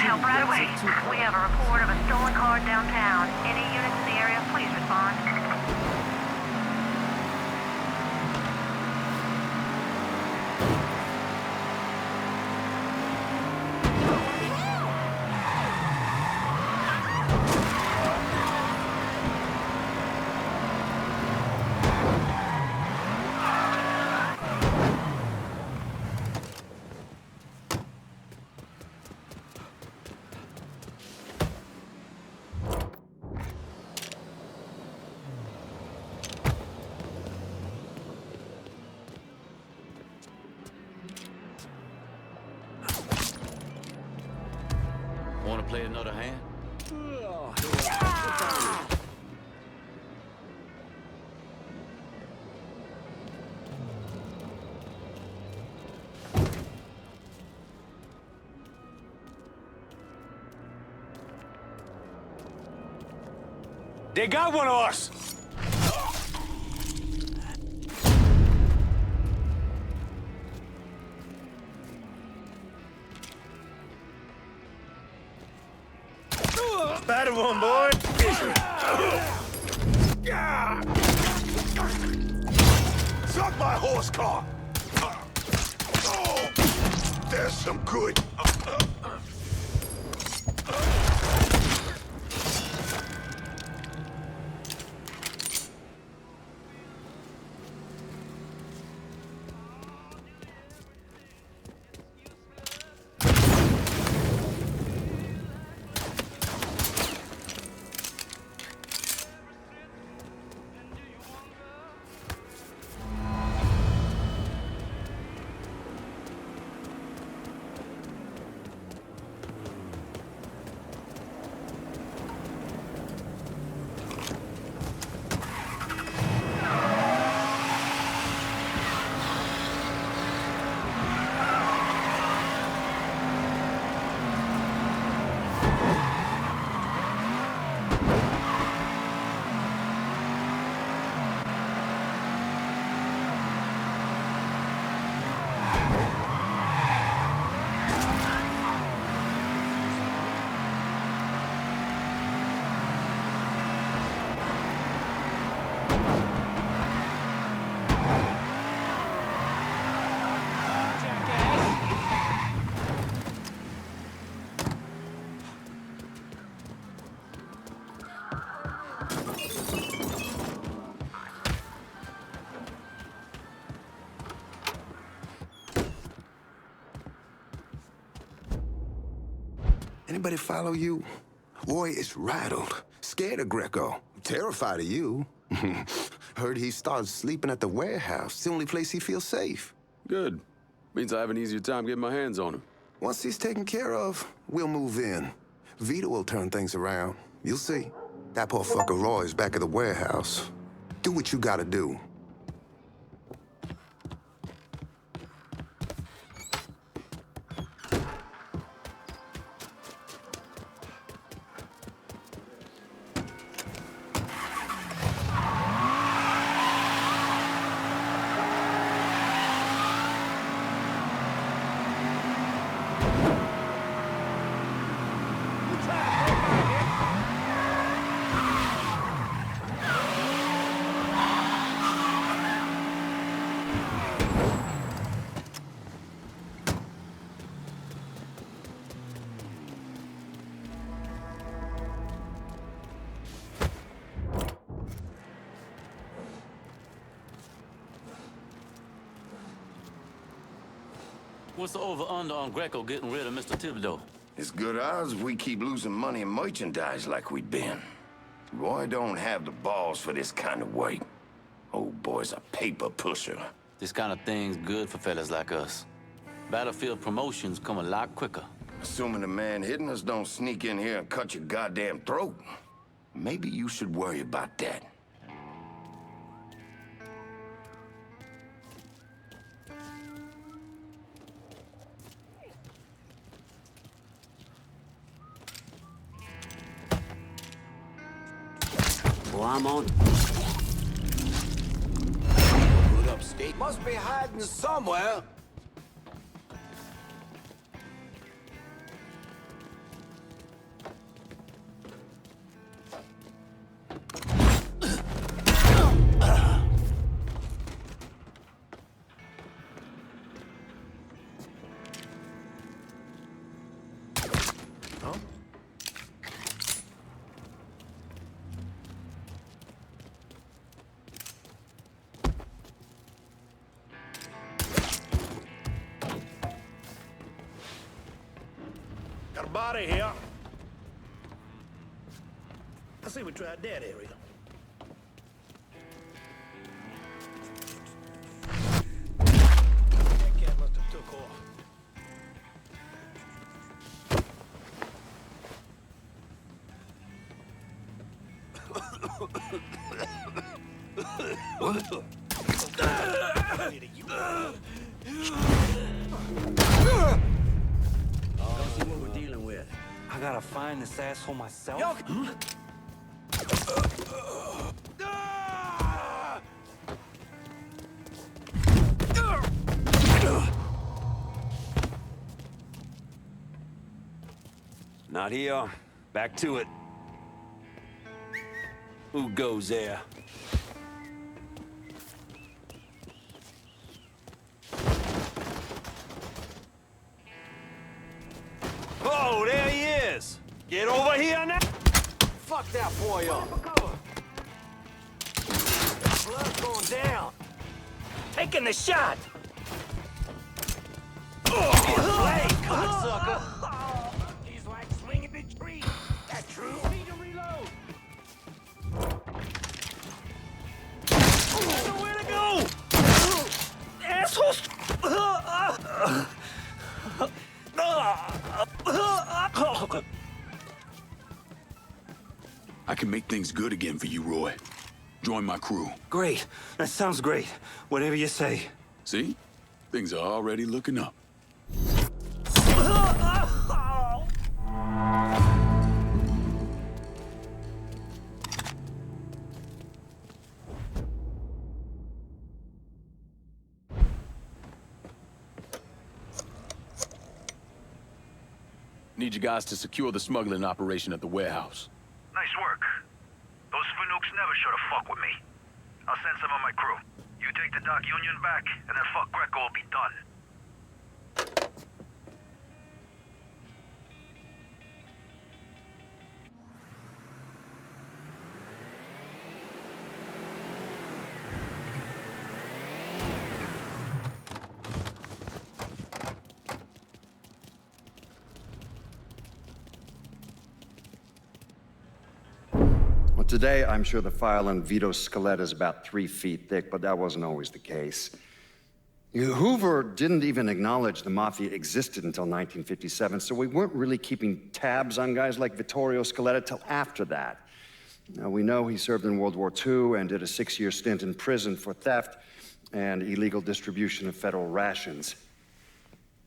help right away. We have a report of a stolen car downtown. Any units in the area, please respond. Want to play another hand? They got one of us! Bad one, boy! Suck my horse car! There's some good. Anybody follow you? Roy is rattled, scared of Greco, terrified of you. Heard he started sleeping at the warehouse. It's the only place he feels safe. Good. Means I have an easier time getting my hands on him. Once he's taken care of, we'll move in. Vito will turn things around. You'll see. That poor fucker Roy's back at the warehouse. Do what you gotta do. What's the over-under on Greco getting rid of Mr. Thibodeau? It's good odds if we keep losing money and merchandise like we've been. Roy don't have the balls for this kind of weight. Old boy's a paper pusher. This kind of thing's good for fellas like us. Battlefield promotions come a lot quicker. Assuming the man hitting us don't sneak in here and cut your goddamn throat. Maybe you should worry about that. Well, I'm on. Good upstate. Must be hiding somewhere. body here. I see we tried that area. That cat must have took off. Let's see what we're dealing with. I gotta find this asshole myself. Not here. Back to it. Who goes there? Oh, there he is! Get over here now! Fuck that boy up. Blood going down. Taking the shot. Play, cocksucker. He's like swinging the tree. That true? Need to reload. Nowhere to go. Assholes. I can make things good again for you, Roy. Join my crew. Great. That sounds great. Whatever you say. See? Things are already looking up. Need you guys to secure the smuggling operation at the warehouse. Nice work. Those Fanooks never should have fucked with me. I'll send some of my crew. You take the Doc Union back, and then fuck Greco will be done. Well, today, I'm sure the file on Vito's skeleton is about 3 feet thick, but that wasn't always the case. Hoover didn't even acknowledge the Mafia existed until 1957, so we weren't really keeping tabs on guys like Vittorio Scaletta till after that. Now, we know he served in World War II and did a 6-year stint in prison for theft and illegal distribution of federal rations.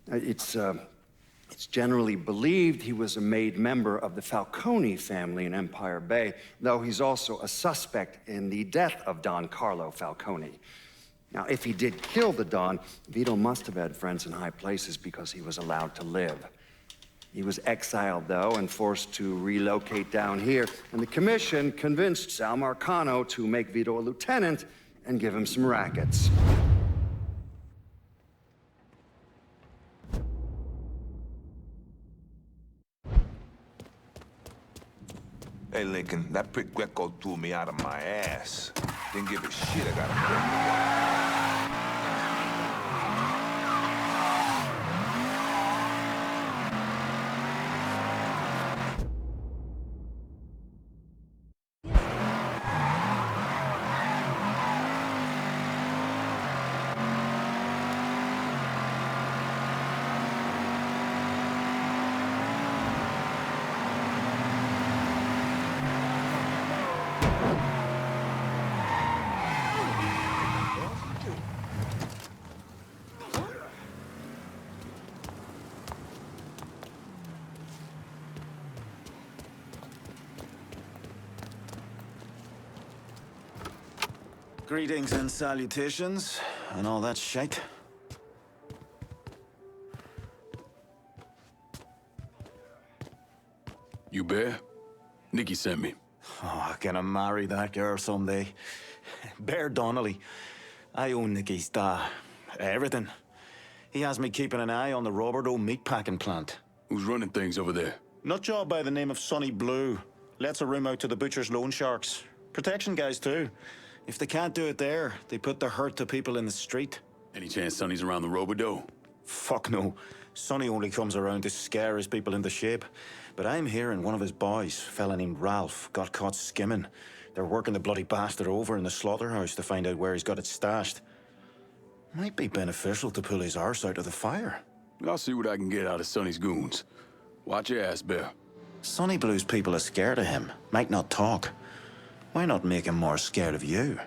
It's generally believed he was a made member of the Falcone family in Empire Bay, though he's also a suspect in the death of Don Carlo Falcone. Now, if he did kill the Don, Vito must have had friends in high places because he was allowed to live. He was exiled, though, and forced to relocate down here, and the commission convinced Sal Marcano to make Vito a lieutenant and give him some rackets. Hey, Lincoln, that prick Greco threw me out of my ass. Didn't give a shit. I got him. Greetings and salutations, and all that shite. You Bear? Nikki sent me. Oh, I can marry that girl someday. Bear Donnelly. I own Nicky's everything. He has me keeping an eye on the Roberto meatpacking plant. Who's running things over there? Nutjob by the name of Sonny Blue. Lets a room out to the butcher's loan sharks. Protection guys, too. If they can't do it there, they put their hurt to people in the street. Any chance Sonny's around the Roberto? Fuck no. Sonny only comes around to scare his people into shape. But I'm hearing one of his boys, a fella named Ralph, got caught skimming. They're working the bloody bastard over in the slaughterhouse to find out where he's got it stashed. Might be beneficial to pull his arse out of the fire. I'll see what I can get out of Sonny's goons. Watch your ass, Bear. Sonny Blue's people are scared of him, might not talk. Why not make him more scared of you?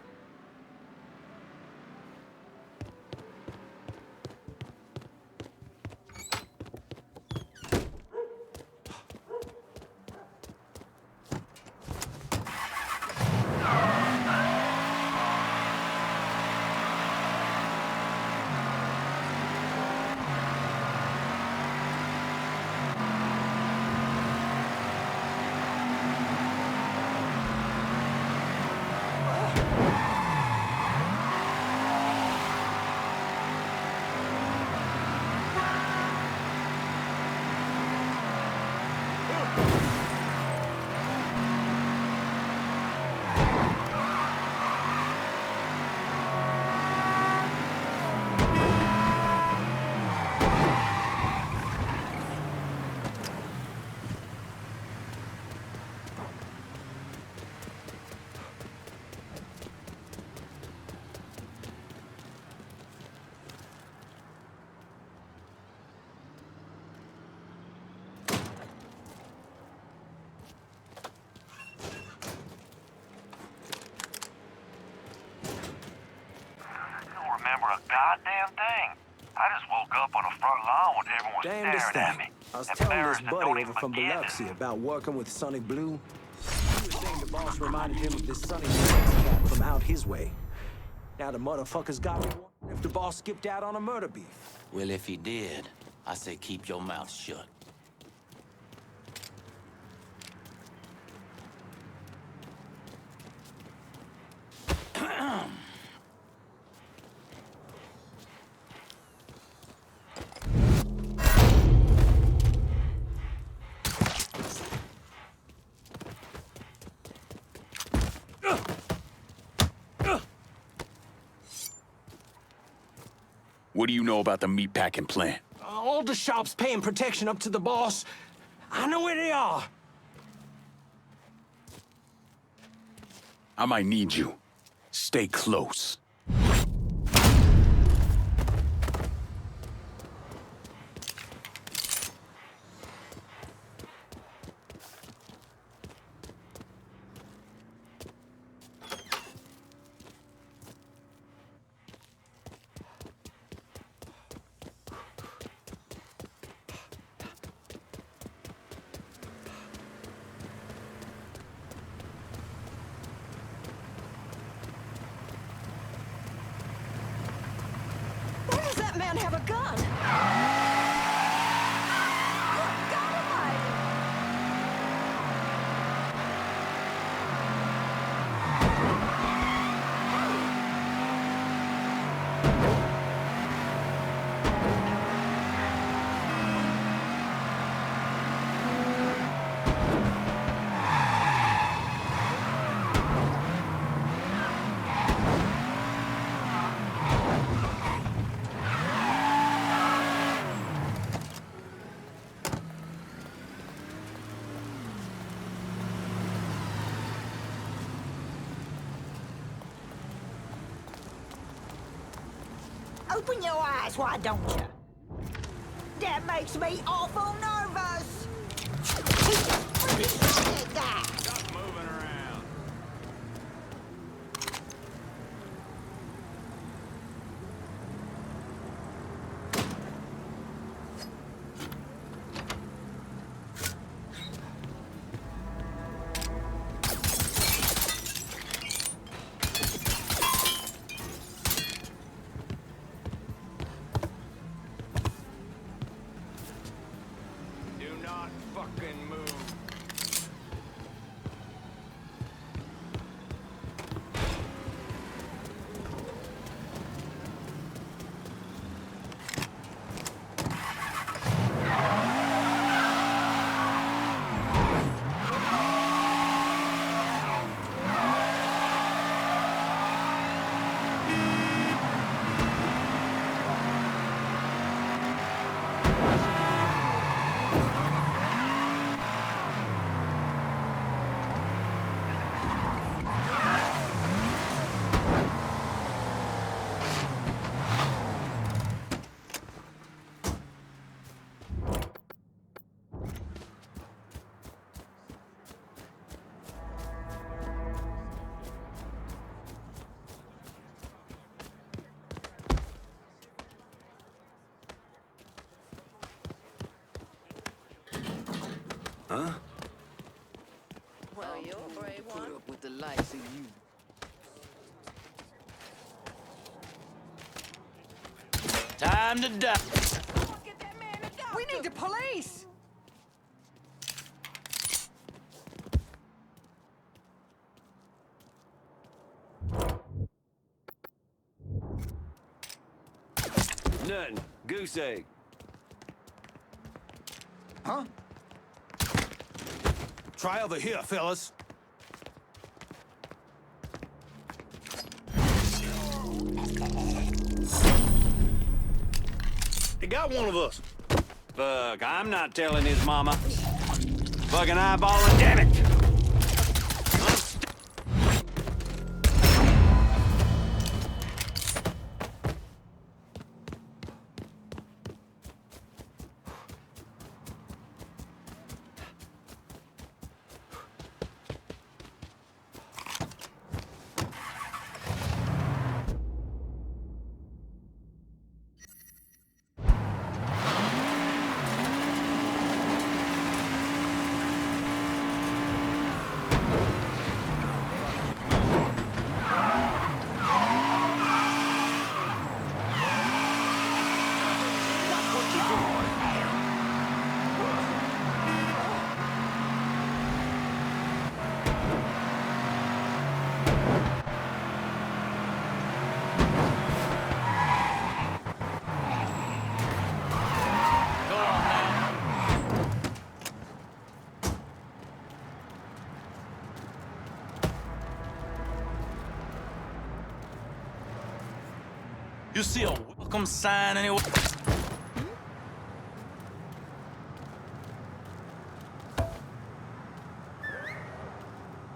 Remember a goddamn thing. I just woke up on the front lawn with everyone Damnedest staring at thing. me. I was telling this Embarrassed and buddy don't over even from begin. Biloxi about working with Sonny Blue. He was saying the boss reminded him of this Sonny cat from out his way. Now the motherfucker's got me wondering if the boss skipped out on a murder beef. Well, if he did, I say keep your mouth shut. What do you know about the meatpacking plant? All the shops paying protection up to the boss. I know where they are. I might need you. Stay close. Why does that man have a gun? Good God Almighty! Open your eyes, why don't you? That makes me awful nervous. He's just pretty shit, guy. Stop moving around. Do not fucking move. Huh? Well, you're a brave one. Put up with the likes of you. Time to die. We need the police! Nothing. Goose egg. Huh? Try over here, fellas. They got one of us. Fuck, I'm not telling his mama. Fucking eyeballing, damn it! You see a welcome sign anywhere?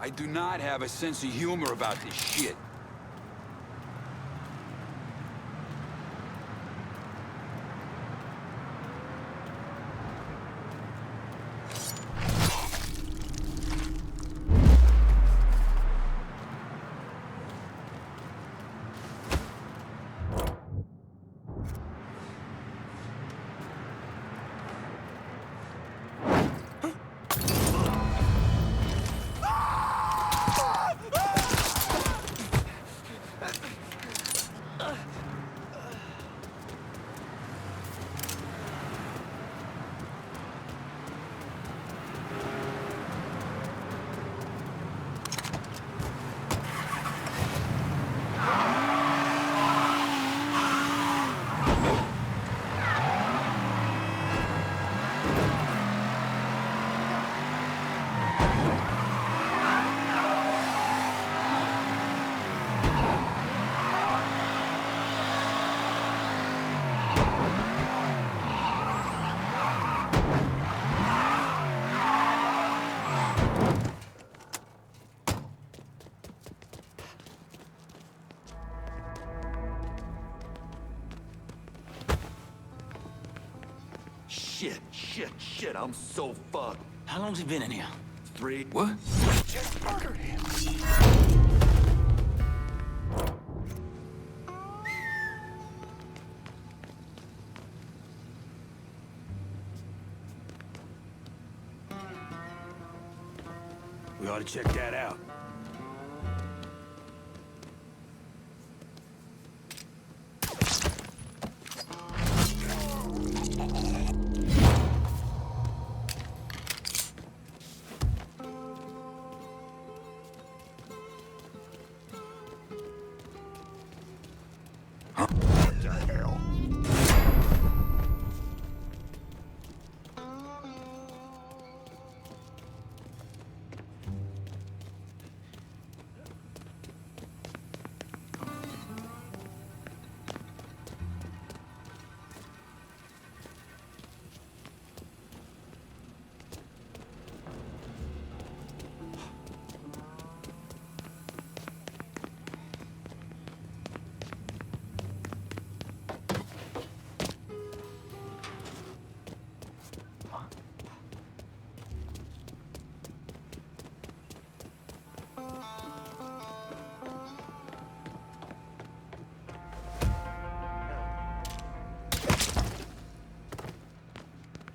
I do not have a sense of humor about this shit. Shit, I'm so fucked. How long's he been in here? 3. What? Just murdered him. We ought to check that out.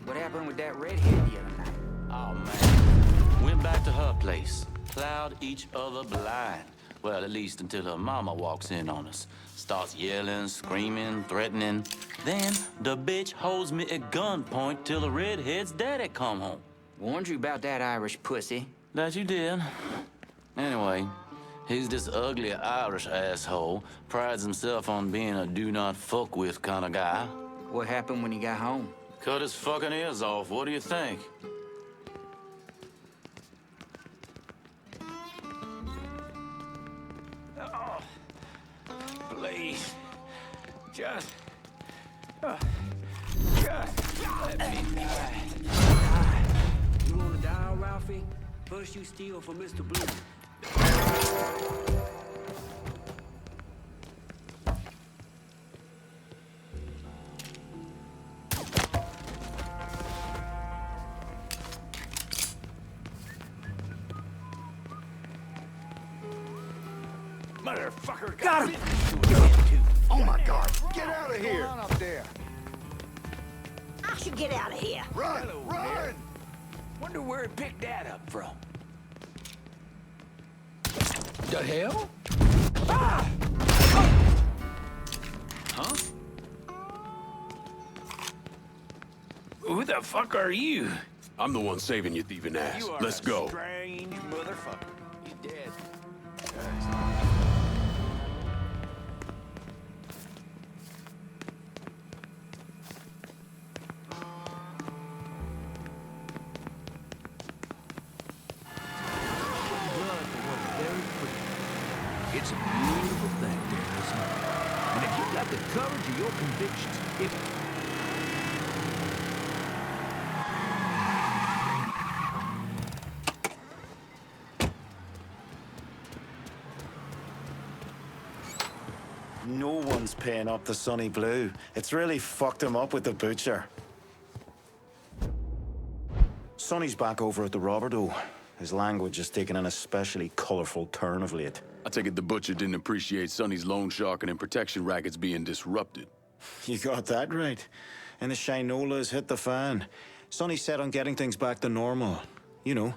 What happened with that redhead the other night? Oh, man. Went back to her place. Plowed each other blind. Well, at least until her mama walks in on us. Starts yelling, screaming, threatening. Then the bitch holds me at gunpoint till the redhead's daddy come home. Warned you about that Irish pussy. That you did. Anyway, he's this ugly Irish asshole. Prides himself on being a do-not-fuck-with kind of guy. What happened when he got home? Cut his fucking ears off. What do you think? Oh, please. Just let me die. You wanna die, Ralphie? First you steal from Mr. Blue. Motherfucker Got him! Oh my God! Get out of here! What's going on up there? I should get out of here. Run! Run! Wonder where he picked that up from. The hell? Ah! Huh? Who the fuck are you? I'm the one saving your thieving ass. You are Let's a go. strange motherfucker. You dead. It's a beautiful thing, there, isn't it? And if you've got the courage of your convictions, if... No one's paying up the Sonny Blue. It's really fucked him up with the butcher. Sonny's back over at the Roberto. His language has taken an especially colorful turn of late. I take it the butcher didn't appreciate Sonny's loan sharking and protection rackets being disrupted. You got that right. And the Shinola hit the fan. Sonny's set on getting things back to normal. You know,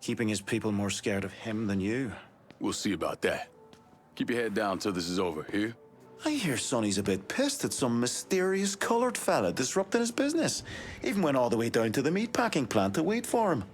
keeping his people more scared of him than you. We'll see about that. Keep your head down till this is over, here? I hear Sonny's a bit pissed at some mysterious colored fella disrupting his business. Even went all the way down to the meatpacking plant to wait for him.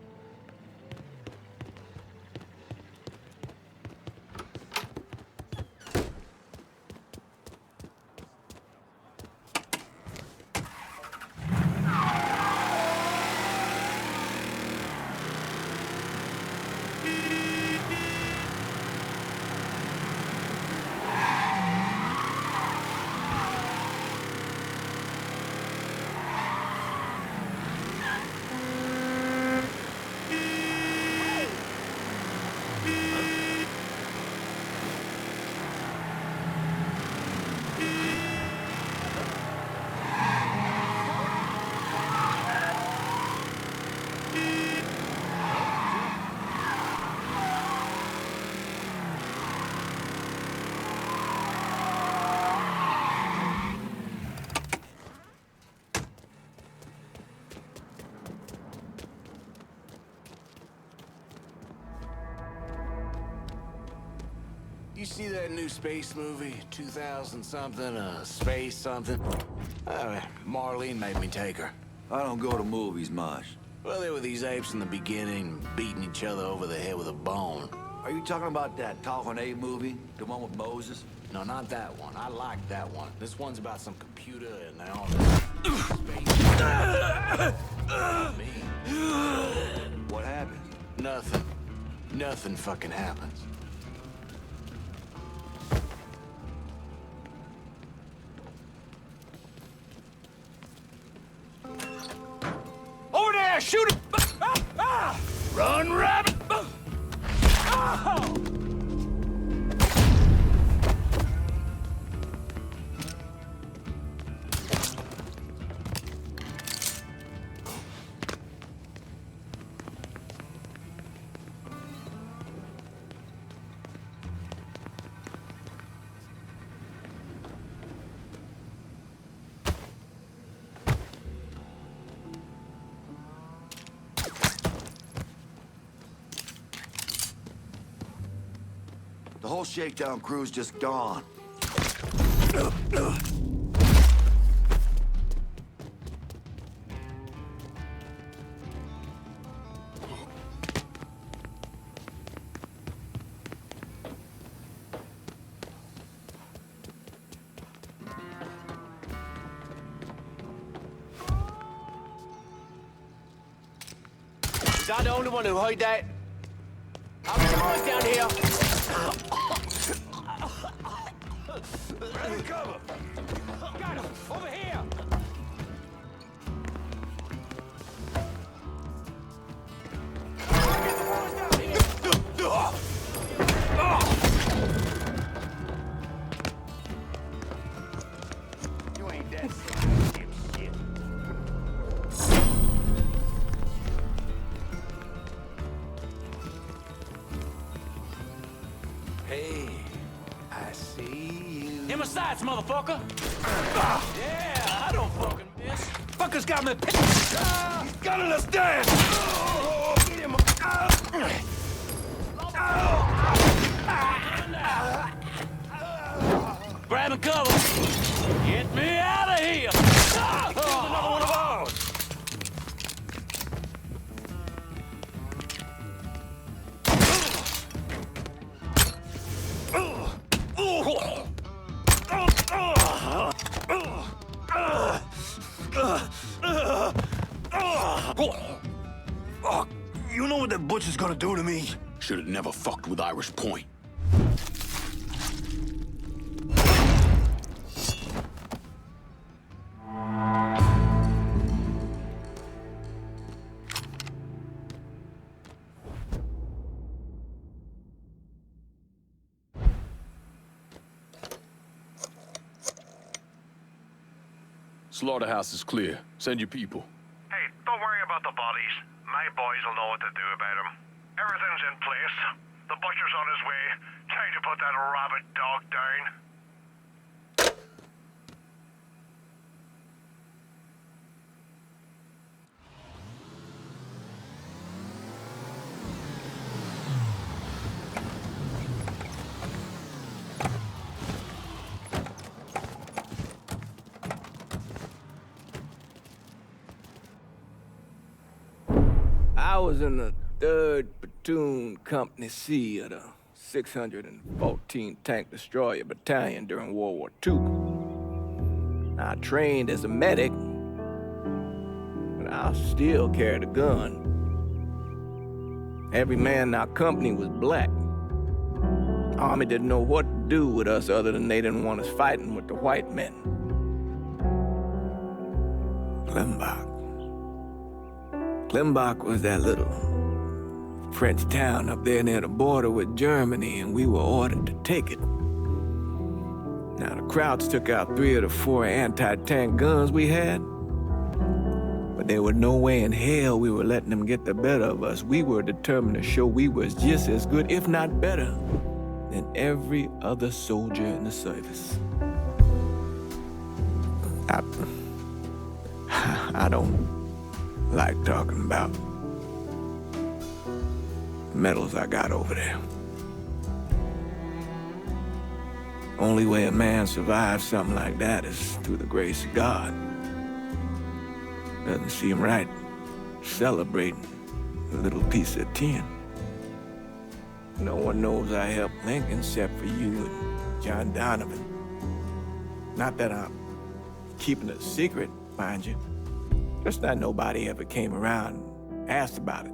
You see that new space movie, 2000-something, space something? Marlene made me take her. I don't go to movies much. Well, there were these apes in the beginning, beating each other over the head with a bone. Are you talking about that Talking Ape movie? The one with Moses? No, not that one. I like that one. This one's about some computer and they all me. What happened? Nothing. Nothing fucking happens. Over there! Shoot him! Run, rabbit! The whole shakedown crew's just gone. Is I the only one who heard that? I'm the boys down here. Grab cover! Got him! Over here! You ain't that slimy dipshit. Hey, I see you. In my sights, motherfucker! Yeah, I don't fucking miss. Fucker's got me pinned. He's gunning us down. Get him. Grabbing cover. Get me out of here! Another one of ours. Fuck. You know what that butcher's gonna do to me? Should have never fucked with Irish Point. Slaughterhouse is clear. Send your people. Hey, don't worry about the bodies. My boys will know what to do about them. Everything's in place. The butcher's on his way. Time to put that rabid dog down. I was in the 3rd Platoon Company C of the 614 Tank Destroyer Battalion during World War II. I trained as a medic, but I still carried a gun. Every man in our company was black. The Army didn't know what to do with us other than they didn't want us fighting with the white men. Klimbach was that little French town up there near the border with Germany, and we were ordered to take it. Now, the Krauts took out 3 of the 4 anti-tank guns we had, but there was no way in hell we were letting them get the better of us. We were determined to show we was just as good, if not better, than every other soldier in the service. I don't like talking about medals I got over there. Only way a man survives something like that is through the grace of God. Doesn't seem right celebrating a little piece of tin. No one knows I helped Lincoln except for you and John Donovan. Not that I'm keeping it a secret, mind you. Just that nobody ever came around and asked about it.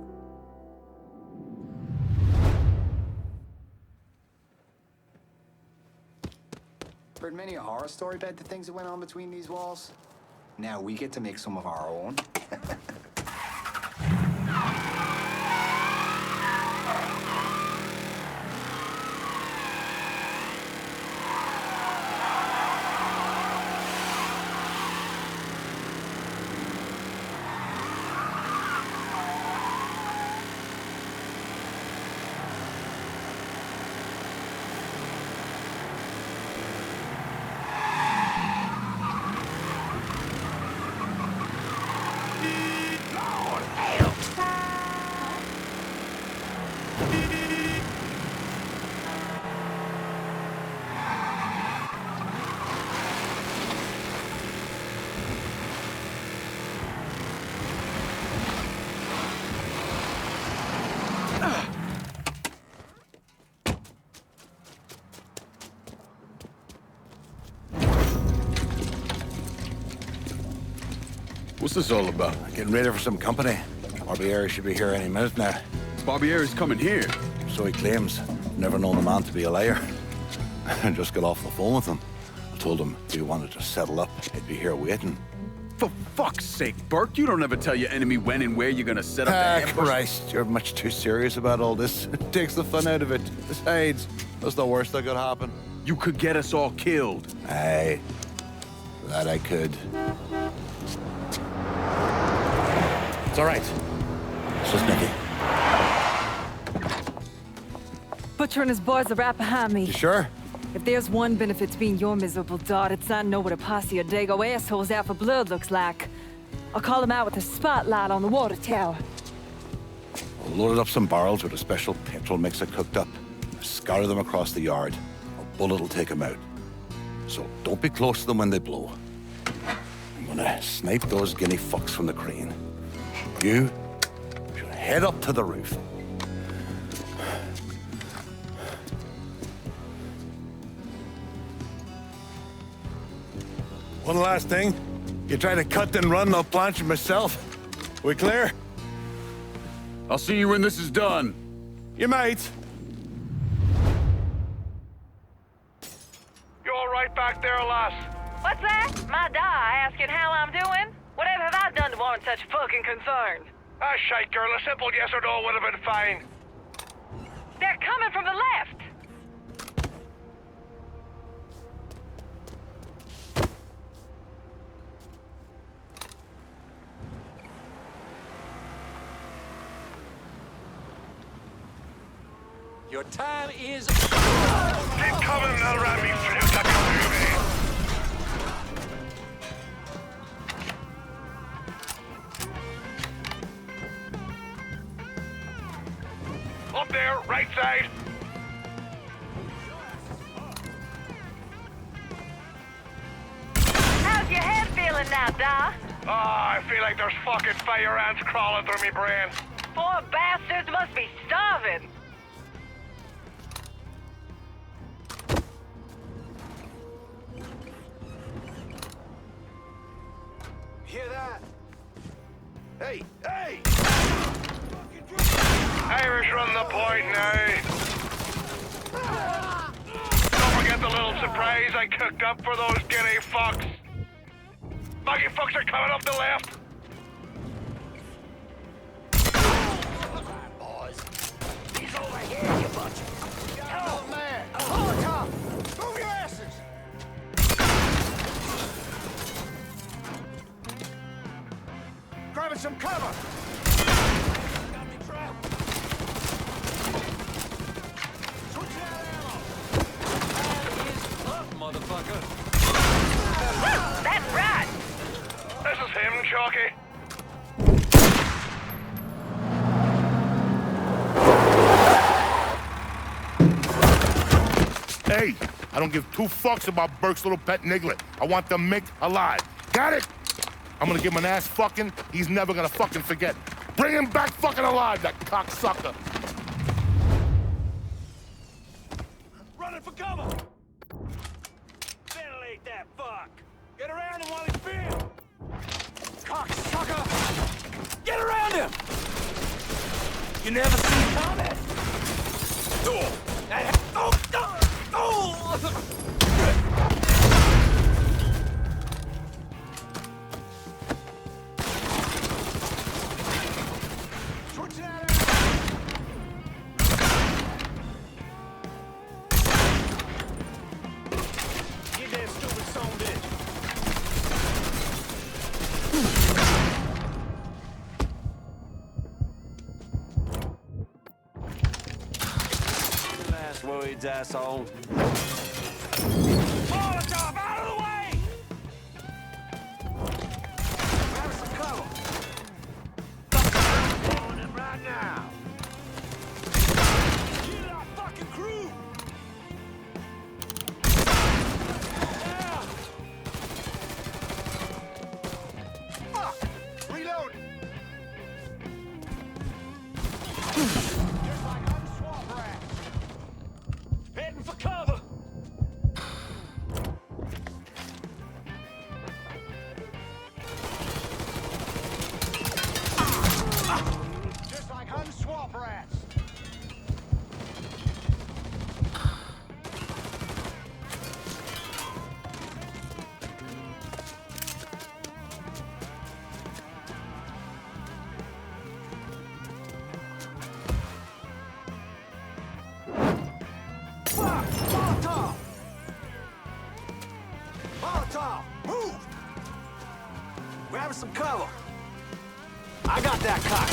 Heard many a horror story about the things that went on between these walls. Now we get to make some of our own. What's this all about? Getting ready for some company. Barbieri should be here any minute now. Barbieri's coming here. So he claims. Never known a man to be a liar. I just got off the phone with him. I told him if he wanted to settle up, he'd be here waiting. For fuck's sake, Burke, you don't ever tell your enemy when and where you're gonna set up the ambush. Christ, you're much too serious about all this. It takes the fun out of it. Besides, that's the worst that could happen. You could get us all killed. Aye, that I could. It's all right. It's just Nicky. Butcher and his boys are right behind me. You sure? If there's one benefit to being your miserable dot, it's not know what a posse of dago assholes out for blood looks like. I'll call them out with a spotlight on the water tower. I'll load up some barrels with a special petrol mixer cooked up. Scatter them across the yard. A bullet will take them out. So don't be close to them when they blow. I'm gonna snipe those guinea fucks from the crane. You should head up to the roof. One last thing. You try to cut and run, I'll plant you myself. We clear? I'll see you when this is done. You might. You all right back there, lass? What's that? My da asking how I'm doing? Whatever have I done to warrant such fucking concern? Ah, shite, girl. A simple yes or no would have been fine. They're coming from the left! Your time is... Keep coming, they'll ram me through that movie. Up there, right side. How's your head feeling now, Da? I feel like there's fucking fire ants crawling through me brain. Poor bastards must be starving. Hear that? Hey, hey! Irish run the point now. Don't forget the little surprise I cooked up for those guinea fucks. Buggy fucks are coming up the left. Boys, he's over here, you bunch. Oh, man! Oh, Tom! Move your asses! Grabbing some cover! Got me trapped. Switch that ammo! That is up, motherfucker! That's right! This is him, Chalky. Hey, I don't give two fucks about Burke's little pet Niglet. I want the Mick alive. Got it? I'm gonna give him an ass fucking he's never gonna fucking forget. Bring him back fucking alive, that cocksucker. Running for cover! Ventilate that fuck! Get around him while he's been! Cocksucker! Get around him! You never see coming! Get that stupid son bitch! Last words, asshole. Molotov, out of the way! Grab some cover. On him right now. Kill our fucking crew! Yeah. Fuck! Reload! Just like I'm swamp rat. Heading for cover. us some cover. I got that cock.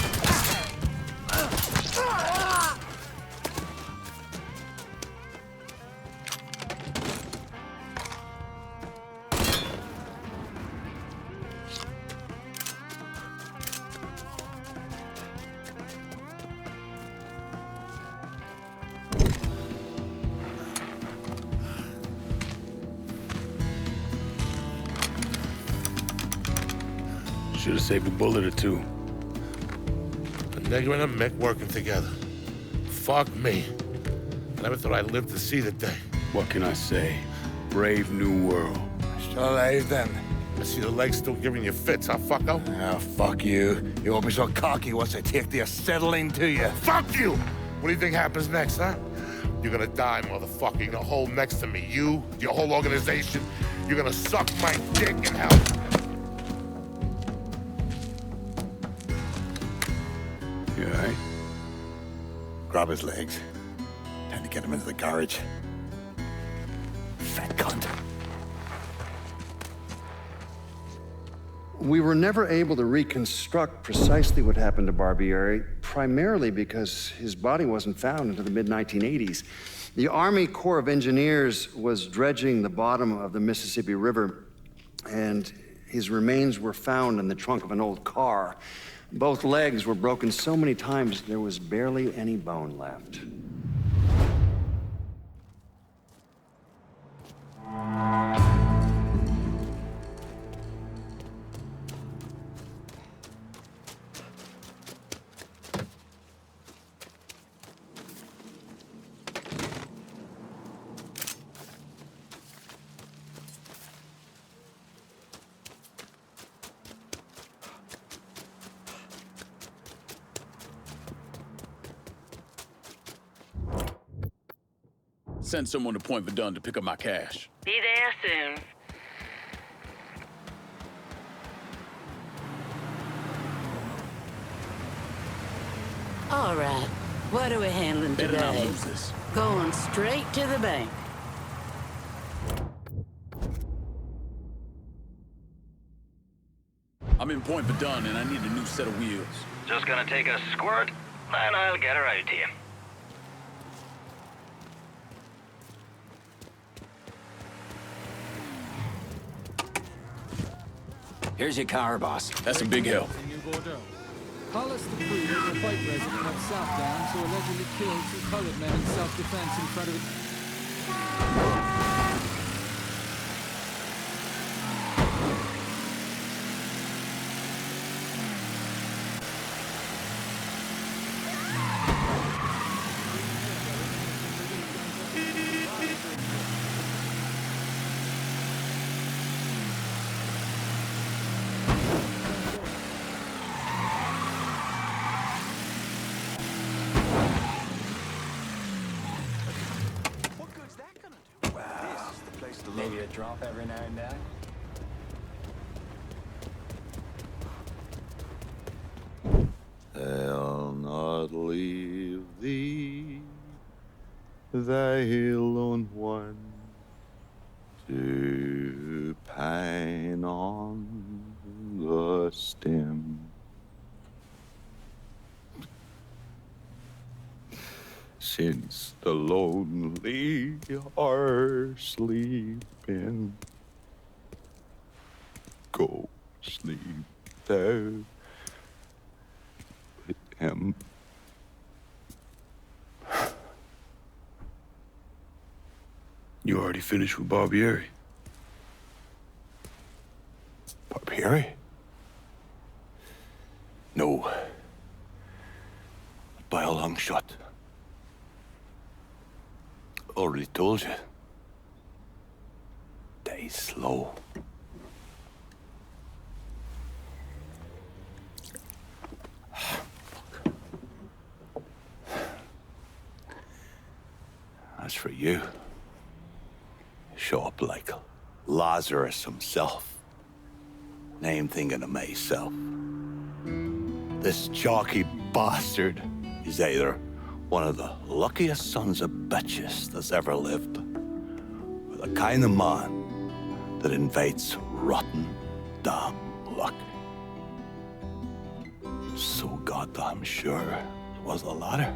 Should have saved a bullet or two. A nigger and a Mick working together. Fuck me. I never thought I'd live to see the day. What can I say? Brave new world. Still alive then? I see the legs still giving you fits, huh, fucko? Ah, fuck you. You won't be so cocky once I take the acetylene to you. Fuck you! What do you think happens next, huh? You're gonna die, motherfucker. You're gonna hold next to me. You, your whole organization. You're gonna suck my dick in hell. You all right? Grab his legs. Time to get him into the garage. Fat cunt. We were never able to reconstruct precisely what happened to Barbieri, primarily because his body wasn't found until the mid-1980s. The Army Corps of Engineers was dredging the bottom of the Mississippi River, and his remains were found in the trunk of an old car. Both legs were broken so many times there was barely any bone left. Send someone to Point Verdun to pick up my cash. Be there soon. All right. What are we handling Better not today? lose this. Going straight to the bank. I'm in Point Verdun and I need a new set of wheels. Just gonna take a squirt, and I'll get her out to you. Here's your car, boss. That's a big help. Hollis the Crew is a white resident of Southdown who allegedly killed two colored men in self-defense in front of it. Maybe a drop every now and then. I'll not leave thee, thy lone one, to pine on the stem. Since the lonely are sleeping, go sleep thou with him. You already finished with Barbieri? Barbieri? No. By a long shot. Already told you. Die slow. As for you, show up like Lazarus himself. Name thinking of myself. This jockey bastard is either one of the luckiest sons of bitches that's ever lived, or the kind of man that invites rotten, damn luck So goddamn sure it was the latter.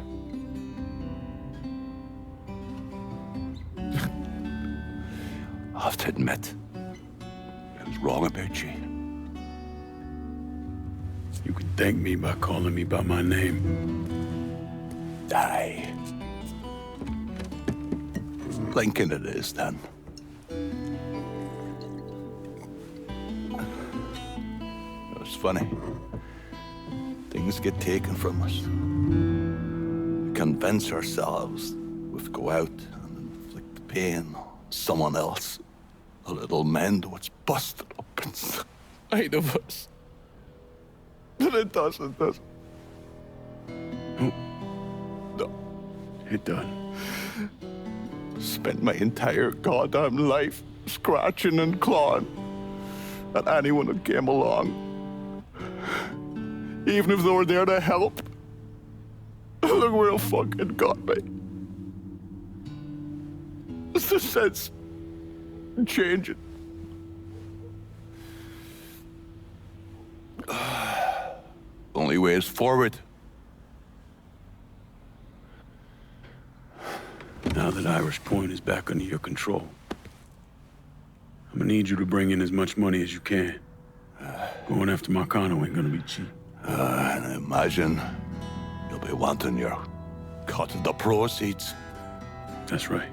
I have to admit, I was wrong about you. You can thank me by calling me by my name. Aye. Lincoln it is, then. It's funny. Things get taken from us. We convince ourselves we've go out and inflict the pain on someone else. A little mend what's busted up inside of us. But it doesn't, does it? No. It doesn't. Spent my entire goddamn life scratching and clawing at anyone that came along. Even if they were there to help. Look where it fucking got me. It's the sense changing. Only way is forward. Now that Irish Point is back under your control, I'm gonna need you to bring in as much money as you can. Going after Marcano ain't gonna be cheap. And I imagine you'll be wanting your cut of the proceeds. That's right.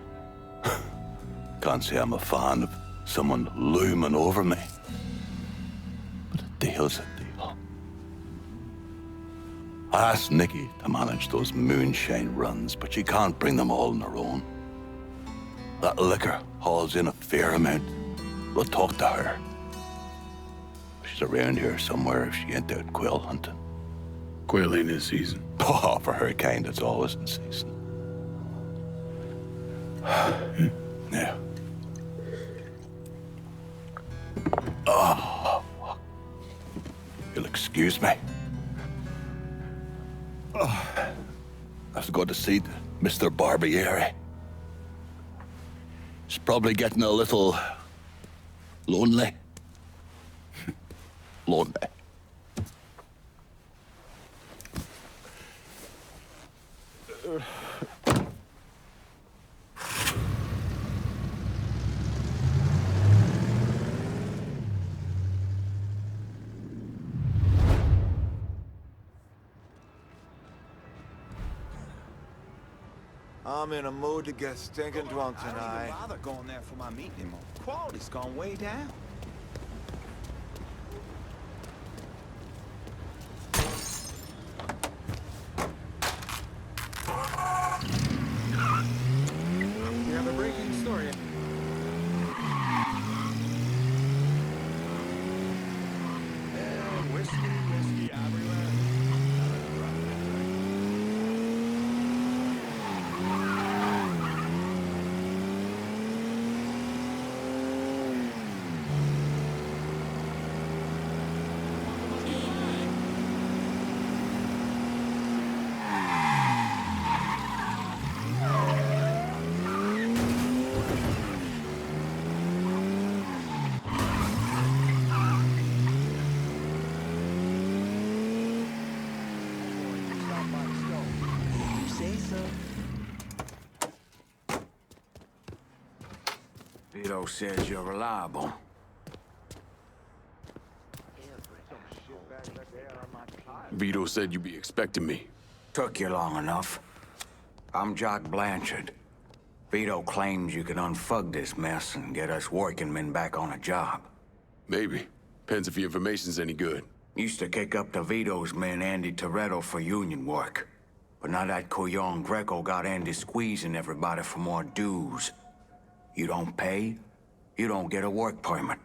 Can't say I'm a fan of someone looming over me. But a deal's a deal. I asked Nikki to manage those moonshine runs, but she can't bring them all on her own. That liquor hauls in a fair amount. We'll talk to her. She's around here somewhere if she ain't out quail hunting. Quail ain't in season. Oh, for her kind, it's always in season. Yeah. Oh, fuck. You'll excuse me. Oh, I have to go to see Mr. Barbieri. He's probably getting a little lonely. Lonely. I'm in a mood to get stinking drunk tonight. I don't even bother going there for my meat anymore. Quality's gone way down. We have a breaking story. Whiskey everywhere. Vito says you're reliable. Vito said you'd be expecting me. Took you long enough. I'm Jock Blanchard. Vito claims you can unfug this mess and get us working men back on a job. Maybe. Depends if the information's any good. Used to kick up to Vito's man Andy Toretto for union work. But now that Couillon Greco got Andy squeezing everybody for more dues. You don't pay, you don't get a work permit.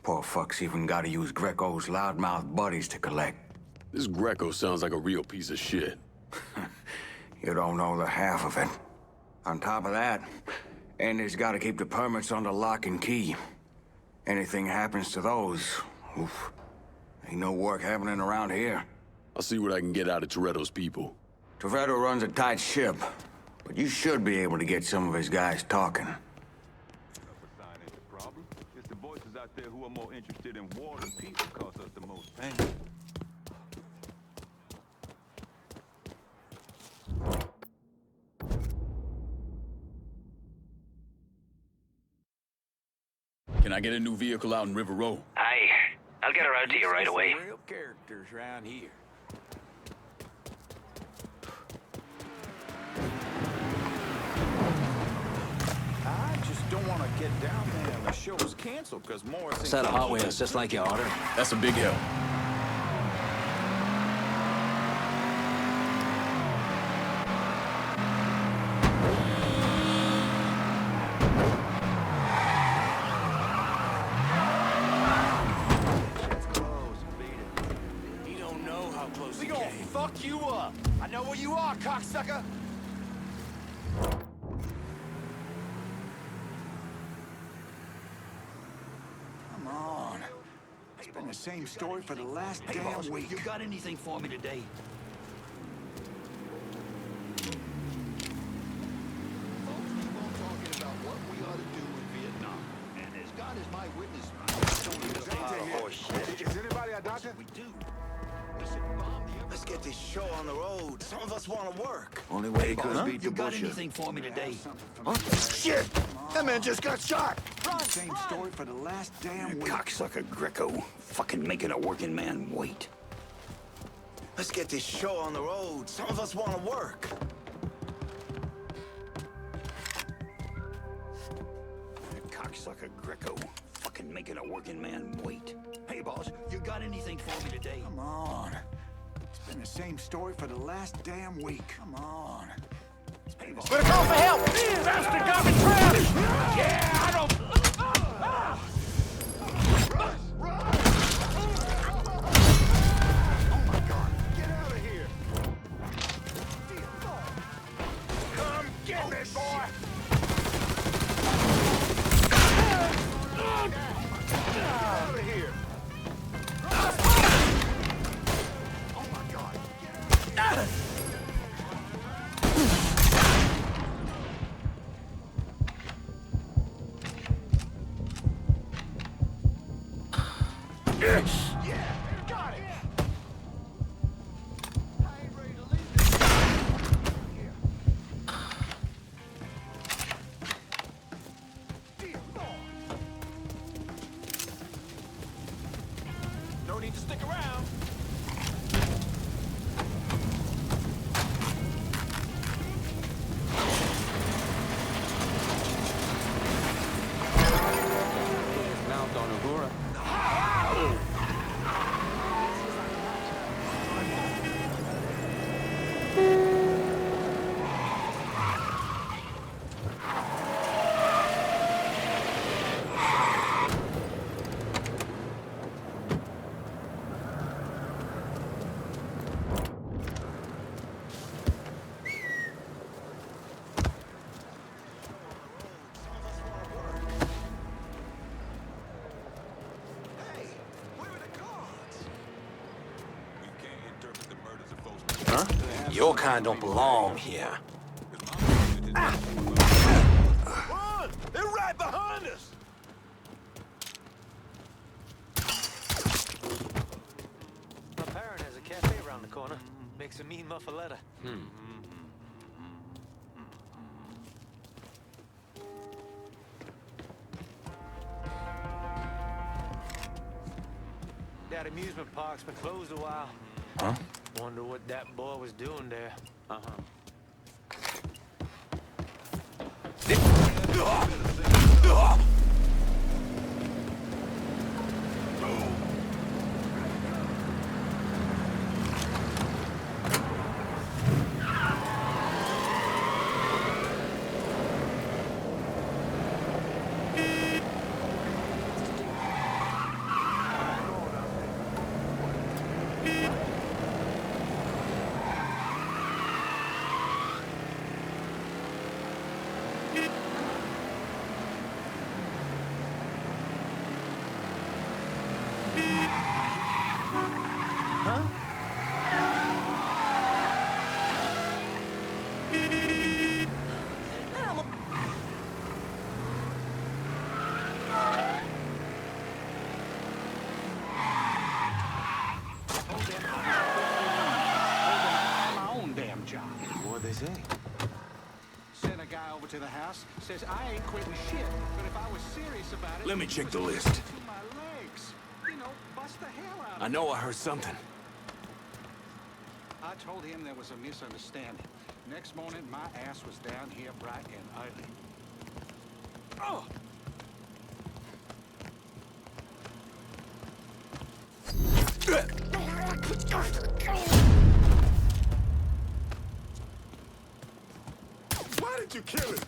Poor fuck's even gotta use Greco's loudmouth buddies to collect. This Greco sounds like a real piece of shit. You don't know the half of it. On top of that, Andy's gotta keep the permits under lock and key. Anything happens to those, oof, ain't no work happening around here. I'll see what I can get out of Toretto's people. Toretto runs a tight ship, but you should be able to get some of his guys talking. It's the voices out there who are more interested in war than people cause us the most pain. I get a new vehicle out in River Row? Aye. I'll get her out to you right away. Real characters around here. I just don't want to get down there and the show was canceled because Morris... Set of Hot Wheels just like you ordered. That's a big help. Fuck you up! I know where you are, cocksucker! Come on. It's been the same story for the last damn week. You got anything for me today? Is anybody a doctor? We do. Let's get this show on the road. Some of us want to work. Only way he could beat the butcher. You got anything for me today? Huh? Shit! That man just got shot! Run! Same story for the last damn week. Cocksucker Greco. Fucking making a working man wait. Let's get this show on the road. Some of us want to work. Cocksucker Greco. Fucking making a working man wait. Hey, boss, you got anything for me today? Come on. It's been the same story for the last damn week. Come on. Hey, boss. Better call for help! Bastard got me trapped! Yeah, I don't... Run! Run! Oh, my God. Get out of here. Come get me, boy! Get out of here. Oh, my God. Get out of here. No need to stick around. Mount on Uhura. Huh? Your kind don't belong here. Run! They're right behind us! My parent has a cafe around the corner. Makes a mean muffaletta. That amusement park's been closed a while. Huh? Wonder what that boy was doing there. to the house. Says I ain't quitting shit, but if I was serious about it... Let me check the list. ...to my legs. You know, bust the hell out of I know I heard something. I told him there was a misunderstanding. Next morning, my ass was down here bright and early. Oh! Why did you kill him?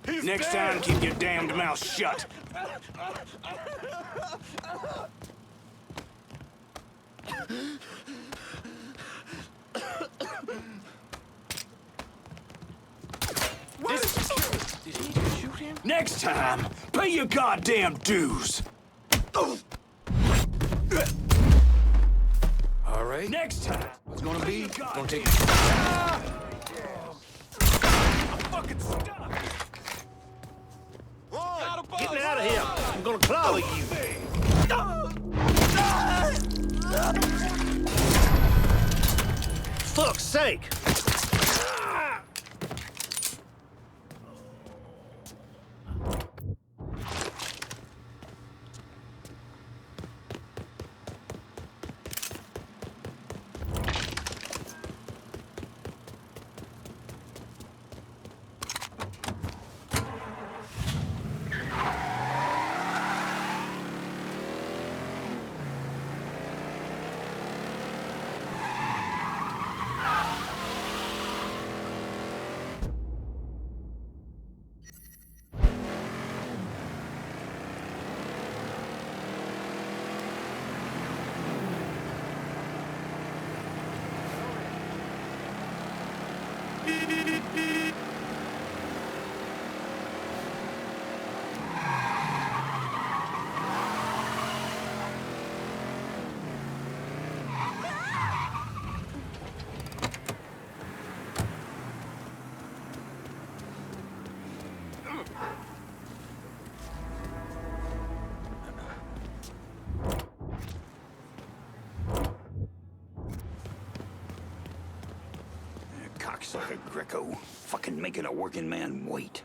He's Next dead. time, keep your damned mouth shut. Did he just shoot him? Next time, pay your goddamn dues. All right. Next time. What's gonna be? Gonna take. I'm fucking stuck. Getting out of here. I'm gonna clobber you. Fuck's sake. Cocksucker Greco. Fucking making a working man wait.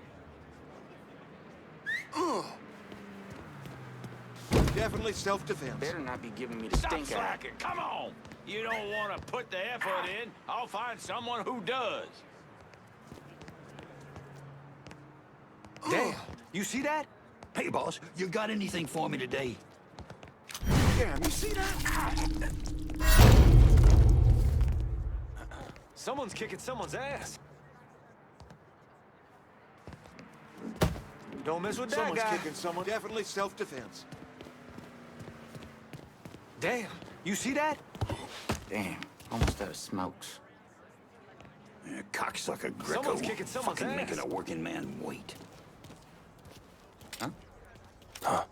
Definitely self-defense. Better not be giving me the Stop stink eye. slacking. Come on. You don't want to put the effort in. I'll find someone who does. Damn, you see that? Hey, boss, you got anything for me today? Damn, you see that? Someone's kicking someone's ass. Don't mess with that Someone's guy. kicking someone. Definitely self-defense. Damn, you see that? Damn, almost out of smokes. Cocksucker Greco. Someone's kicking someone's fucking ass. making a working man wait. Huh?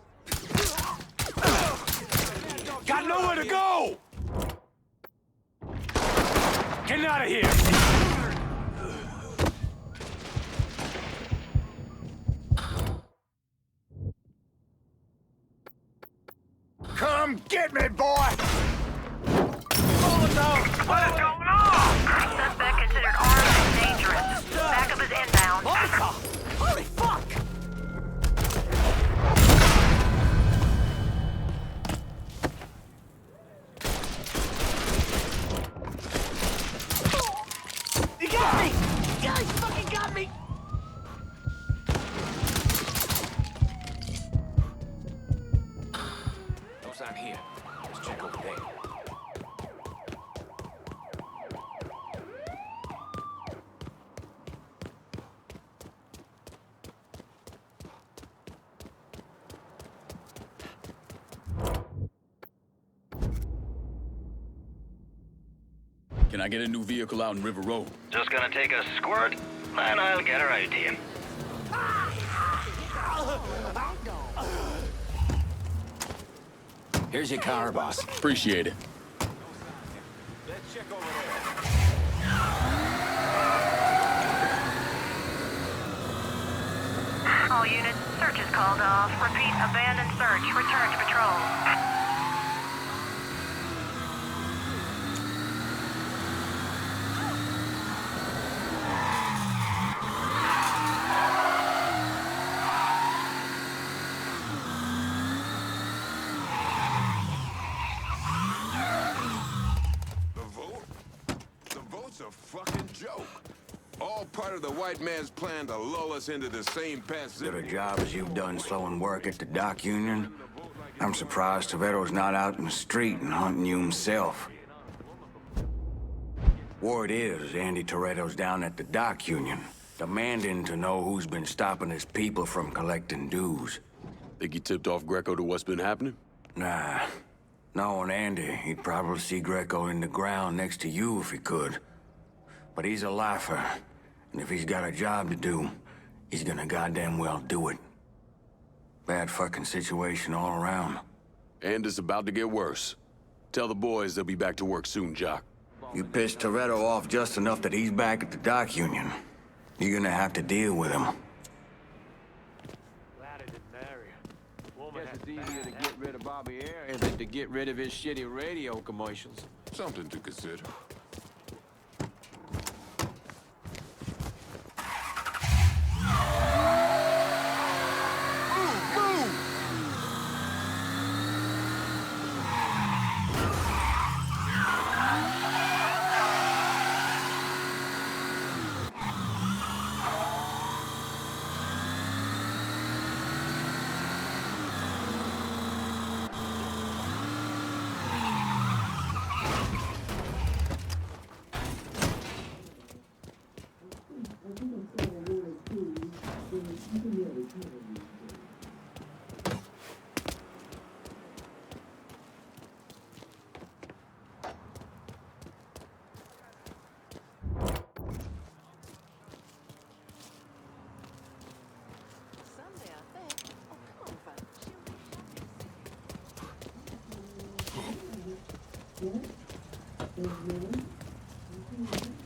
Got nowhere to go! Get out of here! Come get me, boy! Hold it down! What is going on? Suspect considered armed and dangerous. Backup is inbound. Holy fuck! You got me! You guys fucking got me! No sign here. Let's check over there. Can I get a new vehicle out in River Road? Just gonna take a squirt, and I'll get her out to you. Here's your car, boss. Appreciate it. Let's check over there. All units, search is called off. Repeat, abandoned search. Return to patrol. fucking joke. All part of the white man's plan to lull us into the same past. Good a job as you've done slowing work at the dock union. I'm surprised Toretto's not out in the street and hunting you himself. Word is, Andy Toretto's down at the dock union, demanding to know who's been stopping his people from collecting dues. Think he tipped off Greco to what's been happening? Nah. Knowing Andy, he'd probably see Greco in the ground next to you if he could. But he's a lifer, and if he's got a job to do, he's gonna goddamn well do it. Bad fucking situation all around. And it's about to get worse. Tell the boys they'll be back to work soon, Jock. You pissed Toretto off just enough that he's back at the dock union. You're gonna have to deal with him. Guess it's easier to get rid of Barbieri than to get rid of his shitty radio commercials. Something to consider.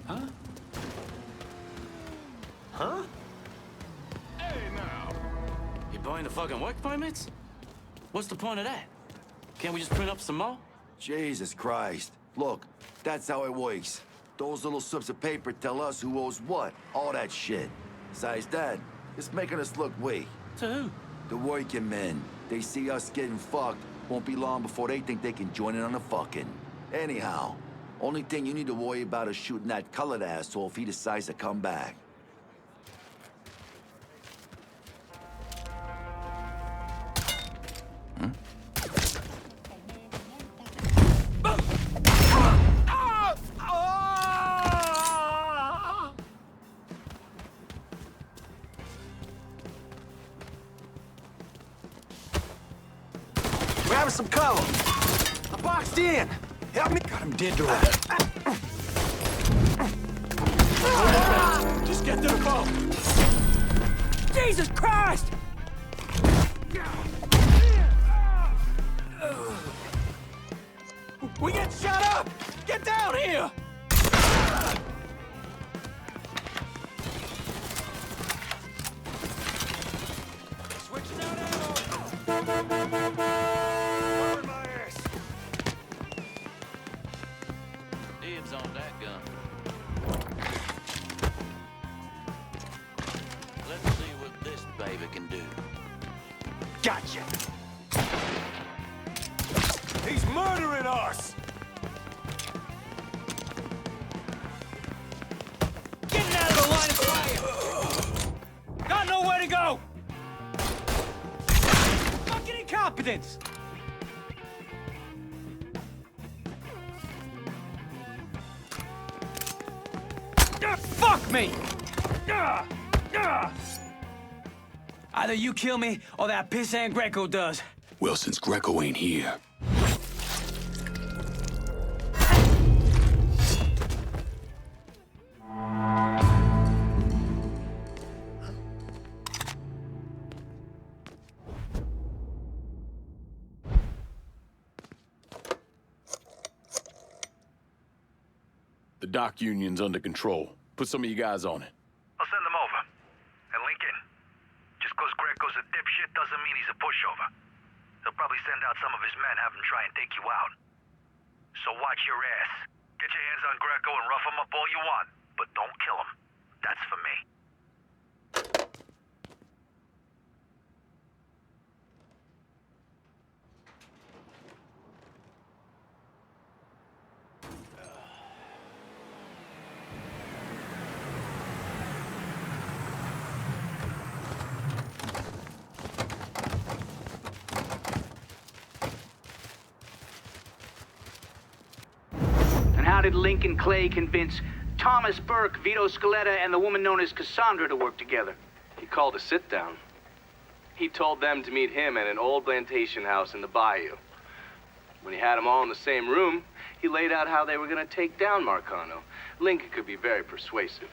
Huh? Huh? Hey, now. You buying the fucking work permits? What's the point of that? Can't we just print up some more? Jesus Christ. Look, that's how it works. Those little slips of paper tell us who owes what. All that shit. Besides that, it's making us look weak. To who? The working men. They see us getting fucked. Won't be long before they think they can join in on the fucking. Anyhow, only thing you need to worry about is shooting that colored asshole if he decides to come back. We're having some cover. I'm boxed in. Help me. Got him dead to right. Just get to the boat. Jesus Christ! We get shot up! Get down here! Switching out ammo! Burn my ass! Dibs on that gun. Let's see what this baby can do. Gotcha! He's murdering us! Getting out of the line of fire! Got nowhere to go! Fucking incompetence! Fuck me! Either you kill me, or that pissant Greco does. Well, since Greco ain't here, the dock union's under control. Put some of you guys on it. I'll send them over. And Lincoln, just because Greco's a dipshit doesn't mean he's a pushover. He'll probably send out some of his men, have him try and take you out. So watch your ass. Get your hands on Greco and rough him up all you want, but don't kill him. That's for me. How did Lincoln Clay convince Thomas Burke, Vito Scaletta, and the woman known as Cassandra to work together? He called a sit-down. He told them to meet him at an old plantation house in the bayou. When he had them all in the same room, he laid out how they were going to take down Marcano. Lincoln could be very persuasive.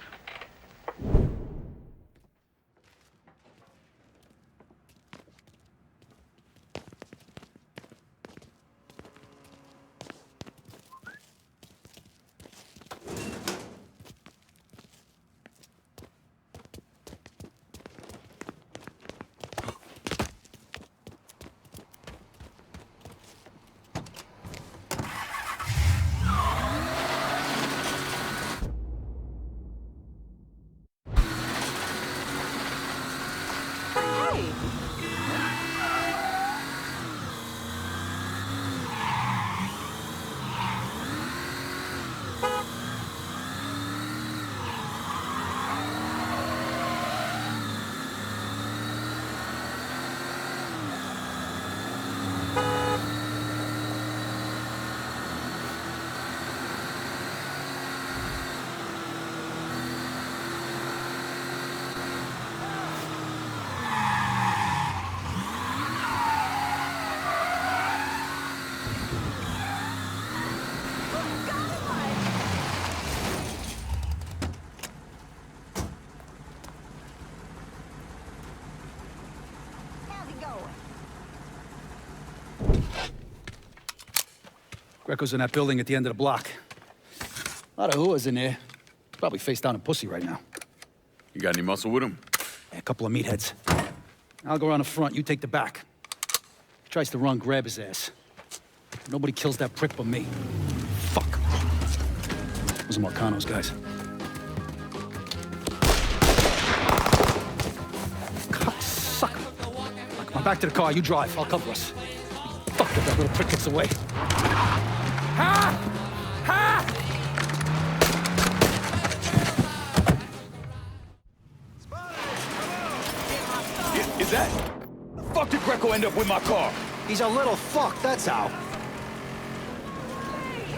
Greco's in that building at the end of the block. A lot of whoas in there. Probably face down in pussy right now. You got any muscle with him? Yeah, a couple of meatheads. I'll go around the front, you take the back. If he tries to run, grab his ass. Nobody kills that prick but me. Fuck. Those are Marcano's guys. Sucker. Come on, back to the car, you drive. I'll cover us. Fuck if that little prick gets away. Ha! Ha! Is that? Fuck did Greco end up with my car? He's a little fuck, that's how.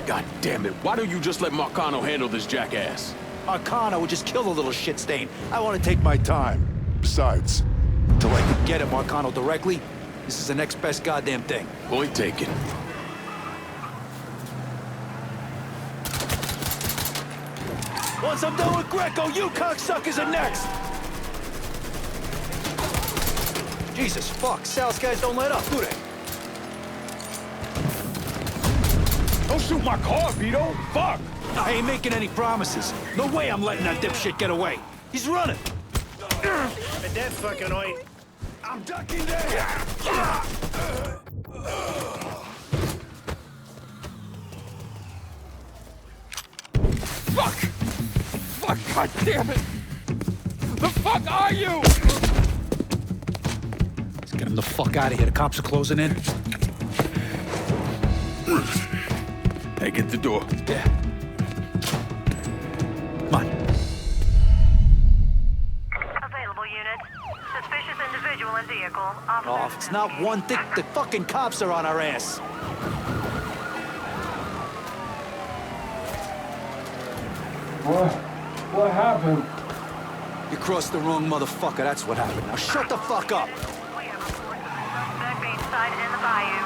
God damn it, why don't you just let Marcano handle this jackass? Marcano would just kill the little shit stain. I want to take my time. Besides, until I can get at Marcano directly, this is the next best goddamn thing. Point taken. Once I'm done with Greco, you cocksuckers are next! Jesus fuck, Sal's guys don't let up, do they? Don't shoot my car, Vito! Fuck! I ain't making any promises. No way I'm letting that dipshit get away. He's running! At that fucking point, I'm ducking there! Fuck! Fuck, god damn it! The fuck are you? Let's get him the fuck out of here. The cops are closing in. Hey, get the door. Yeah. Come on. Available unit. Suspicious individual and vehicle. Officer. Oh, if it's not one thing, the fucking cops are on our ass. What happened? You crossed the wrong motherfucker, that's what happened. Now shut the fuck up! Suspect being sighted in the bayou.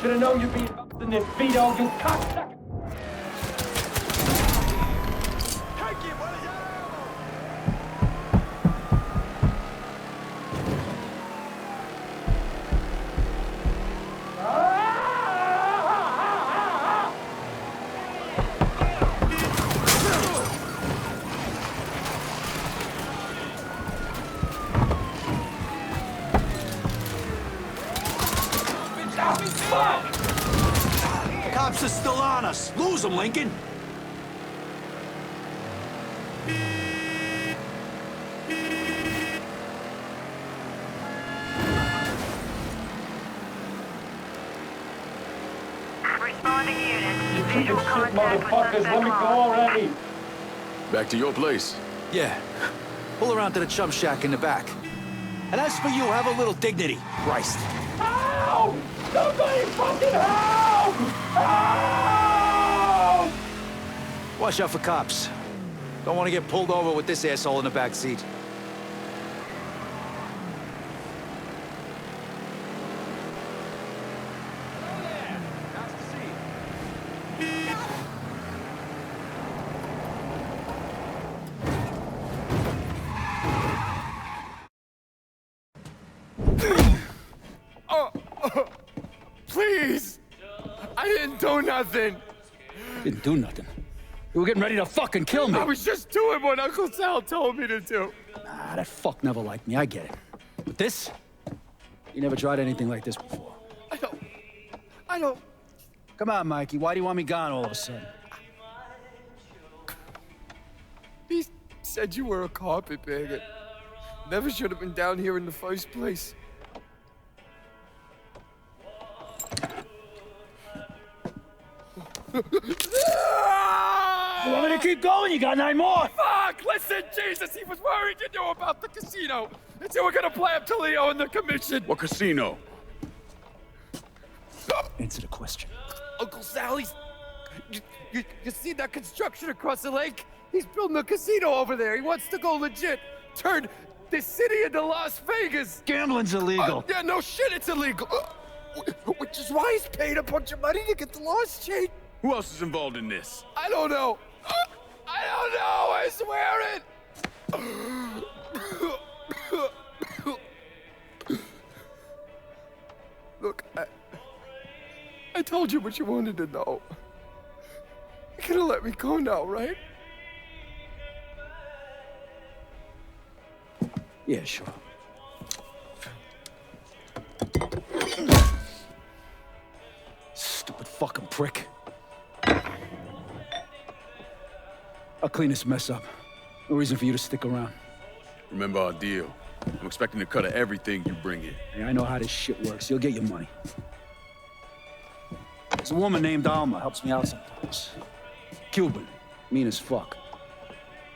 Should've known you'd be in this Vito, you cocksucker! Cops are still on us. Lose them, Lincoln. Responding unit. Visual Shit, contact with motherfuckers, suspect let me go lost. already! Back to your place. Yeah. Pull around to the chum shack in the back. And as for you, have a little dignity. Christ. Help! Somebody fucking help! Help! watch out for cops. Don't want to get pulled over with this asshole in the back seat. Please! I didn't do nothing! Didn't do nothing. You were getting ready to fucking kill me. I was just doing what Uncle Sal told me to do. Nah, that fuck never liked me, I get it. But this? You never tried anything like this before. I don't... Come on, Mikey, why do you want me gone all of a sudden? He said you were a carpetbagger. Never should have been down here in the first place. You want me to keep going? You got 9 more. Fuck! Listen, Jesus, he was worried you knew about the casino. And so we're gonna play up to Leo and the commission. What casino? Answer the question. Uncle Sally's... You see that construction across the lake? He's building a casino over there. He wants to go legit. Turn this city into Las Vegas. Gambling's illegal. Yeah, no shit, it's illegal. Which is why he's paid a bunch of money to get the laws changed. Who else is involved in this? I don't know. I don't know, I swear it! Look, I told you what you wanted to know. You're gonna let me go now, right? Yeah, sure. Stupid fucking prick. I'll clean this mess up. No reason for you to stick around. Remember our deal. I'm expecting a cut of everything you bring in. Yeah, I know how this shit works. You'll get your money. There's a woman named Alma, helps me out sometimes. Cuban, mean as fuck.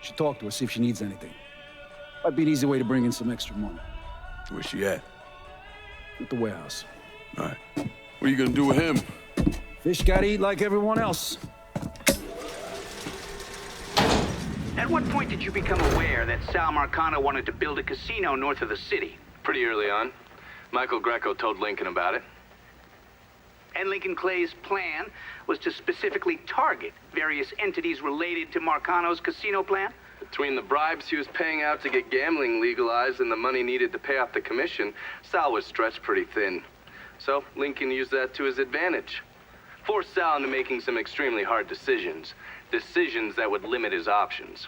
Should talk to her, see if she needs anything. Might be an easy way to bring in some extra money. Where's she at? At the warehouse. All right. What are you gonna do with him? Fish gotta eat like everyone else. At what point did you become aware that Sal Marcano wanted to build a casino north of the city? Pretty early on. Michael Greco told Lincoln about it. And Lincoln Clay's plan was to specifically target various entities related to Marcano's casino plan? Between the bribes he was paying out to get gambling legalized and the money needed to pay off the commission, Sal was stretched pretty thin. So Lincoln used that to his advantage. Forced Sal into making some extremely hard decisions. Decisions that would limit his options.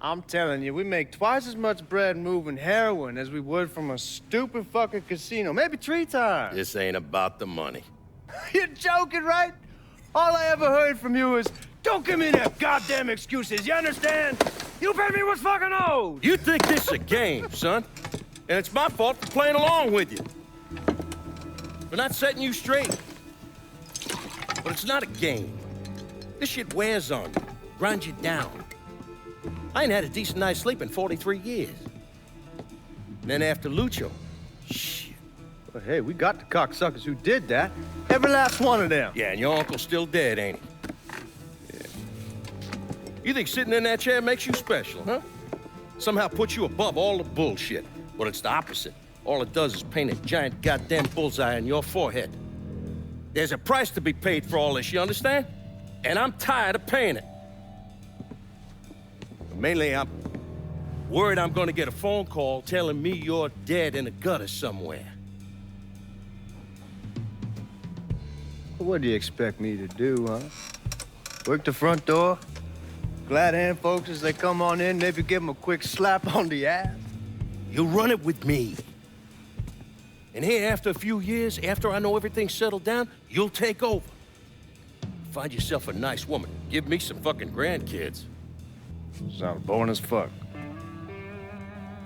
I'm telling you, we make twice as much bread moving heroin as we would from a stupid fucking casino. Maybe 3 times. This ain't about the money. You're joking, right? All I ever heard from you is, don't give me that goddamn excuses, you understand? You pay me what's fucking owed! You think this is a game, son? And it's my fault for playing along with you. For not setting you straight. But it's not a game. This shit wears on you, grinds you down. I ain't had a decent night's sleep in 43 years. And then after Lucho, shit. Well, hey, we got the cocksuckers who did that. Every last one of them. Yeah, and your uncle's still dead, ain't he? Yeah. You think sitting in that chair makes you special, huh? Somehow puts you above all the bullshit. But it's the opposite. All it does is paint a giant goddamn bullseye on your forehead. There's a price to be paid for all this, you understand? And I'm tired of paying it. Mainly, I'm worried I'm gonna get a phone call telling me you're dead in a gutter somewhere. What do you expect me to do, huh? Work the front door? Glad hand folks, as they come on in, maybe give them a quick slap on the ass? You run it with me. And here, after a few years, after I know everything's settled down, you'll take over. Find yourself a nice woman. Give me some fucking grandkids. Sounds boring as fuck.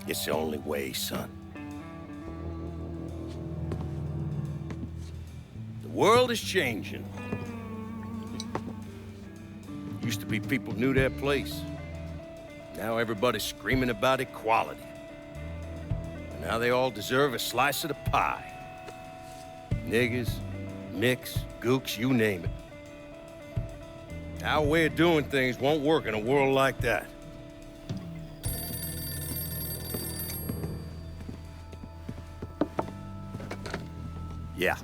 It's the only way, son. The world is changing. Used to be people knew their place. Now everybody's screaming about equality. And now they all deserve a slice of the pie. Niggas, nicks, gooks, you name it. Our way of doing things won't work in a world like that. Yeah.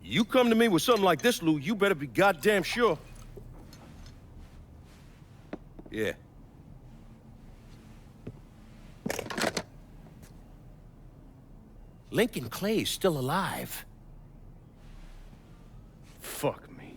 You come to me with something like this, Lou, you better be goddamn sure. Yeah. Lincoln Clay's still alive. Fuck me.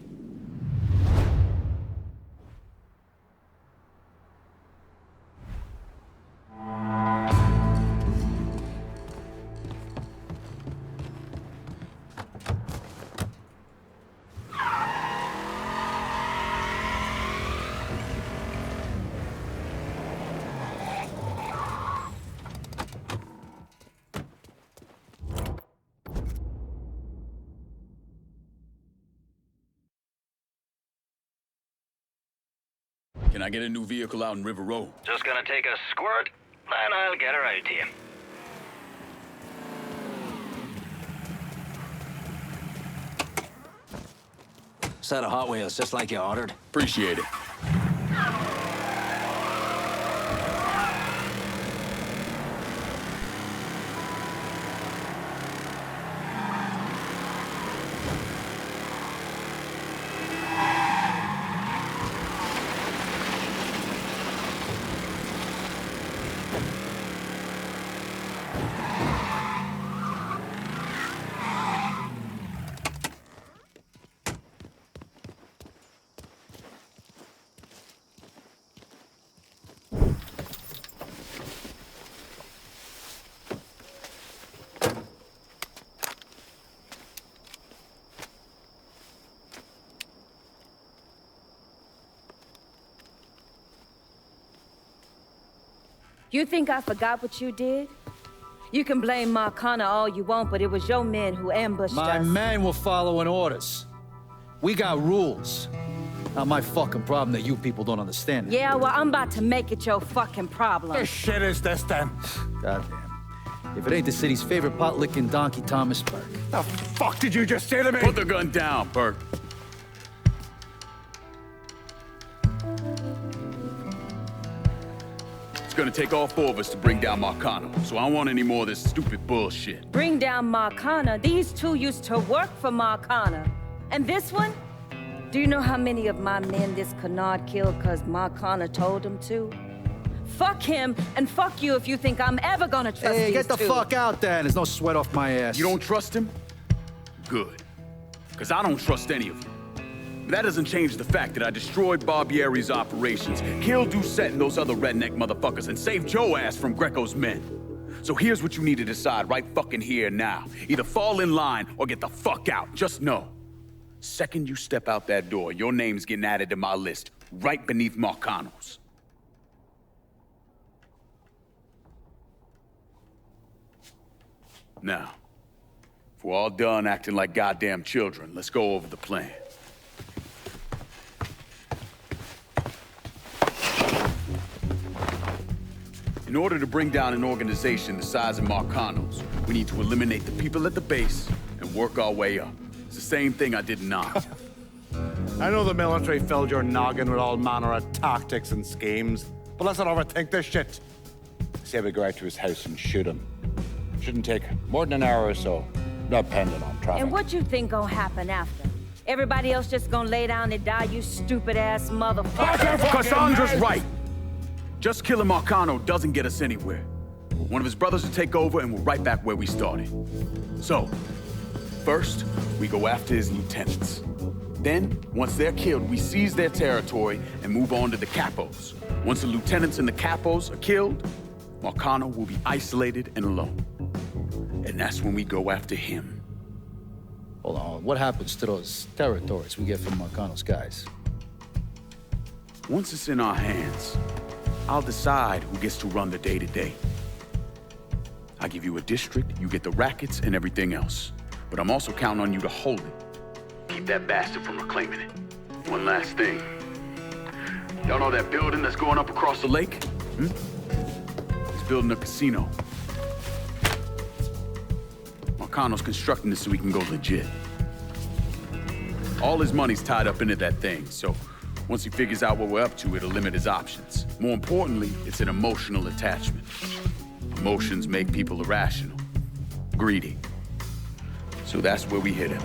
Can I get a new vehicle out in River Road? Just gonna take a squirt, and I'll get her out to you. Set of Hot Wheels, just like you ordered. Appreciate it. You think I forgot what you did? You can blame Marcana all you want, but it was your men who ambushed us. My men were following orders. We got rules. Not my fucking problem that you people don't understand it. Yeah, well, I'm about to make it your fucking problem. What shit is this, then? Goddamn. If it ain't the city's favorite pot-licking donkey, Thomas Burke. The fuck did you just say to me? Put the gun down, Burke. It's gonna take all four of us to bring down Marcano, so I don't want any more of this stupid bullshit. Bring down Marcana? These two used to work for Marcana. And this one? Do you know how many of my men this canard killed because Marcana told him to? Fuck him, and fuck you if you think I'm ever gonna trust Hey, these get the two. fuck out then. There's no sweat off my ass. You don't trust him? Good. Because I don't trust any of you. But that doesn't change the fact that I destroyed Barbieri's operations, killed Doucette and those other redneck motherfuckers, and saved your ass from Greco's men. So here's what you need to decide right fucking here now. Either fall in line or get the fuck out. Just know. Second you step out that door, your name's getting added to my list, right beneath Marcano's. Now, if we're all done acting like goddamn children, let's go over the plan. In order to bring down an organization the size of Marcano's, we need to eliminate the people at the base and work our way up. It's the same thing I did in Oz. I know the military filled your noggin with all manner of tactics and schemes, but let's not overthink this shit. Say we go out to his house and shoot him. Shouldn't take more than an hour or so, depending on traffic. And what you think gonna happen after? Everybody else just gonna lay down and die, you stupid-ass motherfucker? Cassandra's right. Just killing Marcano doesn't get us anywhere. One of his brothers will take over and we're right back where we started. So, first, we go after his lieutenants. Then, once they're killed, we seize their territory and move on to the capos. Once the lieutenants and the capos are killed, Marcano will be isolated and alone. And that's when we go after him. Hold on, what happens to those territories we get from Marcano's guys? Once it's in our hands, I'll decide who gets to run the day-to-day. I give you a district, you get the rackets and everything else. But I'm also counting on you to hold it. Keep that bastard from reclaiming it. One last thing. Y'all know that building that's going up across the lake? It's building a casino. Marcano's constructing this so he can go legit. All his money's tied up into that thing, so once he figures out what we're up to, it'll limit his options. More importantly, it's an emotional attachment. Emotions make people irrational, greedy. So that's where we hit him.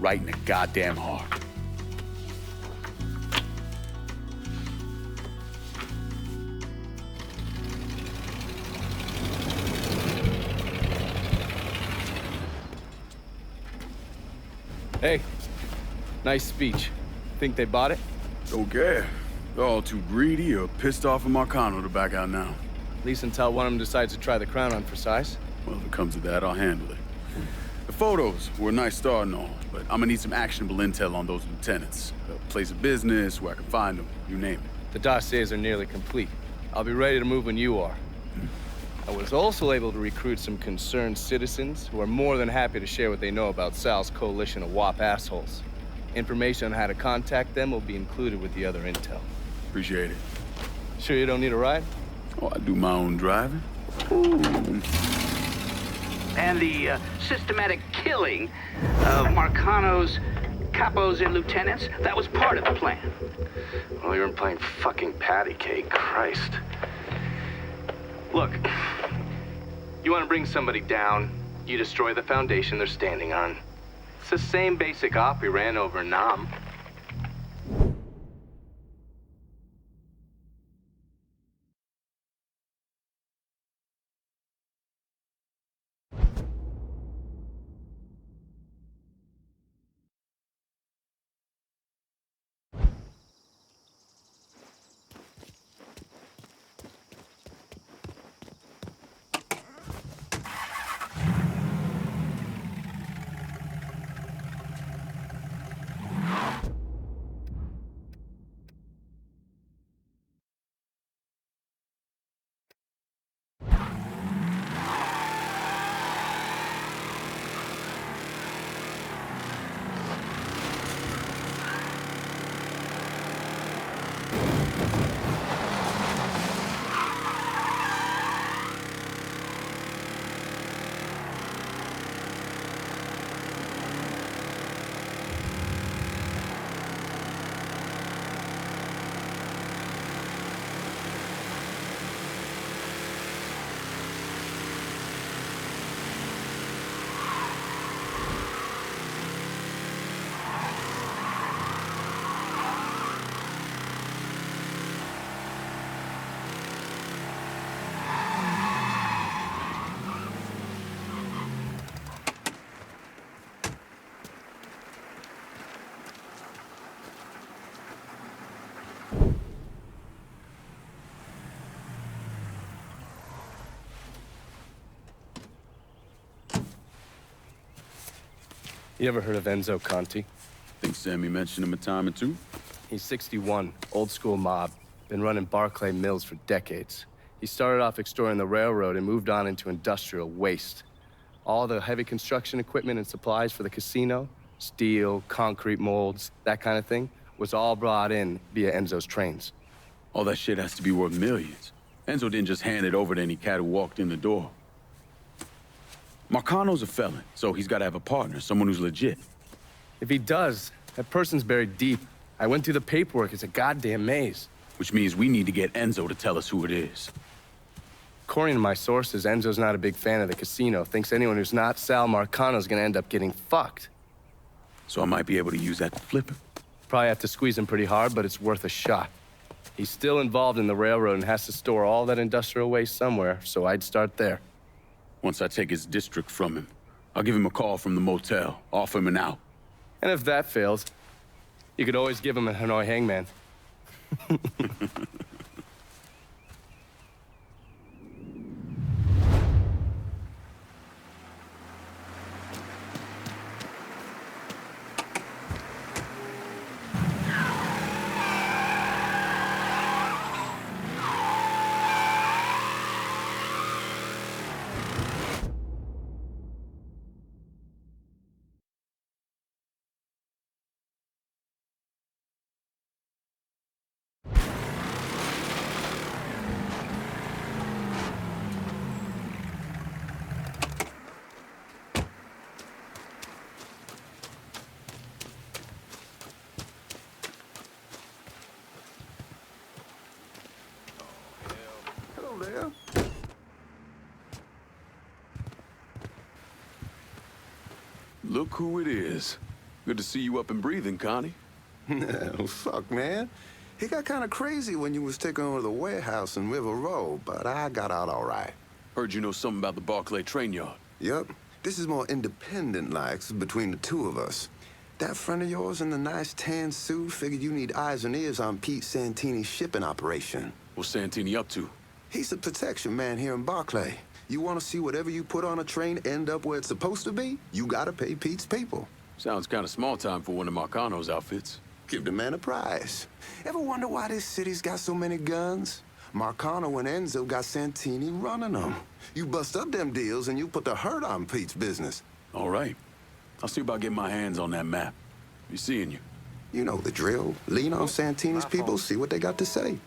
Right in the goddamn heart. Hey, nice speech. Think they bought it? Don't care. They're all too greedy or pissed off at Marcano to back out now. At least until one of them decides to try the crown on for size. Well, if it comes to that, I'll handle it. The photos were a nice start and all, but I'm gonna need some actionable intel on those lieutenants. A place of business, where I can find them, you name it. The dossiers are nearly complete. I'll be ready to move when you are. I was also able to recruit some concerned citizens who are more than happy to share what they know about Sal's coalition of WAP assholes. Information on how to contact them will be included with the other intel. Appreciate it. Sure you don't need a ride? Oh, I do my own driving. And the systematic killing of Marcano's capos and lieutenants, that was part of the plan. Well, you weren't playing fucking patty cake, Christ. Look, you want to bring somebody down, you destroy the foundation they're standing on. It's the same basic op we ran over Nam. You ever heard of Enzo Conti? Think Sammy mentioned him a time or two. He's 61, old school mob. Been running Barclay Mills for decades. He started off extorting the railroad and moved on into industrial waste. All the heavy construction equipment and supplies for the casino, steel, concrete molds, that kind of thing, was all brought in via Enzo's trains. All that shit has to be worth millions. Enzo didn't just hand it over to any cat who walked in the door. Marcano's a felon, so he's got to have a partner, someone who's legit. If he does, that person's buried deep. I went through the paperwork. It's a goddamn maze. Which means we need to get Enzo to tell us who it is. According to my sources, Enzo's not a big fan of the casino. Thinks anyone who's not Sal Marcano's gonna end up getting fucked. So I might be able to use that to flip him. Probably have to squeeze him pretty hard, but it's worth a shot. He's still involved in the railroad and has to store all that industrial waste somewhere, so I'd start there. Once I take his district from him, I'll give him a call from the motel, offer him an out. And if that fails, you could always give him a Hanoi hangman. Well... Look who it is. Good to see you up and breathing, Connie. No, fuck, man. He got kind of crazy when you was taking over the warehouse in River Road, but I got out all right. Heard you know something about the Barclay train yard. Yep. This is more independent-like between the two of us. That friend of yours in the nice tan suit figured you need eyes and ears on Pete Santini's shipping operation. What's Santini up to? He's the protection man here in Barclay. You want to see whatever you put on a train end up where it's supposed to be? You gotta pay Pete's people. Sounds kind of small time for one of Marcano's outfits. Give the man a prize. Ever wonder why this city's got so many guns? Marcano and Enzo got Santini running them. You bust up them deals and you put the hurt on Pete's business. All right. I'll see about getting my hands on that map. Be seeing you. You know the drill. Lean on Santini's people, see what they got to say.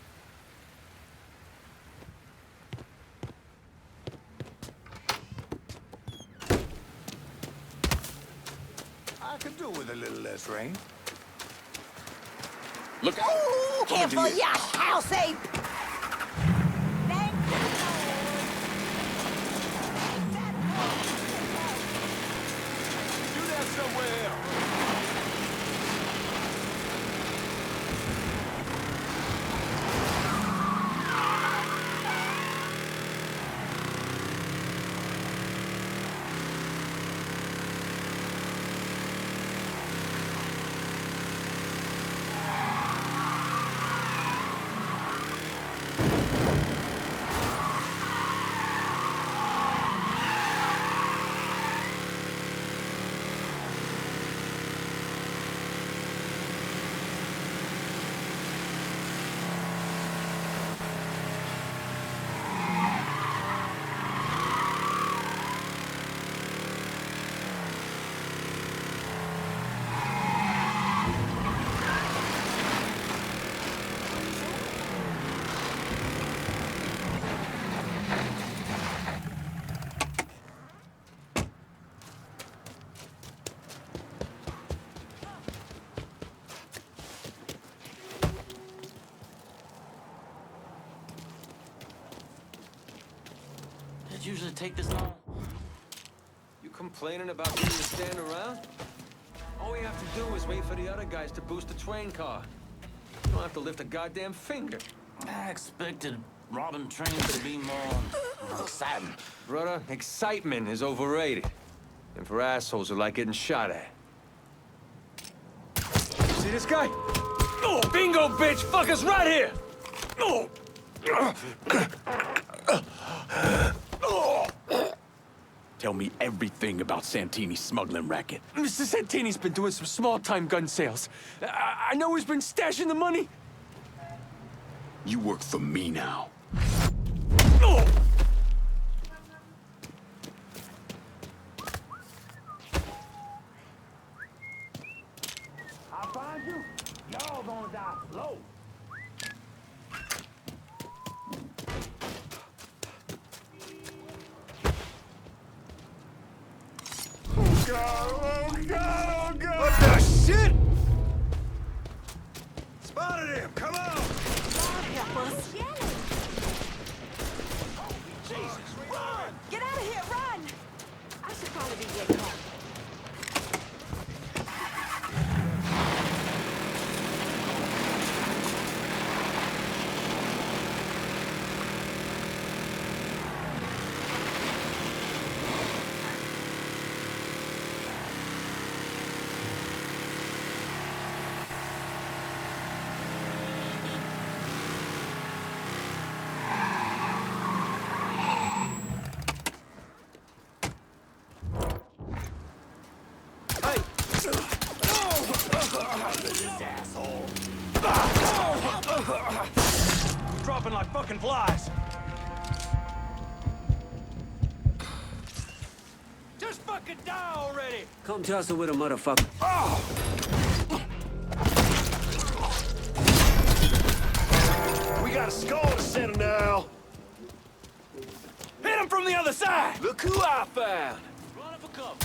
I could do with a little less rain. Look out! Oh, careful, you house ape! Do that somewhere else. Usually take this long. You complaining about being to stand around? All we have to do is wait for the other guys to boost the train car. You don't have to lift a goddamn finger. I expected robbing trains to be more exciting. Brother, excitement is overrated. And for assholes who like getting shot at. See this guy? Oh, bingo, bitch! Fuck us right here! Oh! Tell me everything about Santini's smuggling racket. Mr. Santini's been doing some small-time gun sales. I know he's been stashing the money. You work for me now. Oh! I find you. Y'all gonna die slow. Oh, God, oh, God, oh, God! What the shit? Spotted him, come on! Jesus, run! Get out of here, run! I should probably be getting home. Dropping like fucking flies. Just fucking die already! Come tussle with a motherfucker. We got a skull to settle now. Hit him from the other side! Look who I found. Run for cover.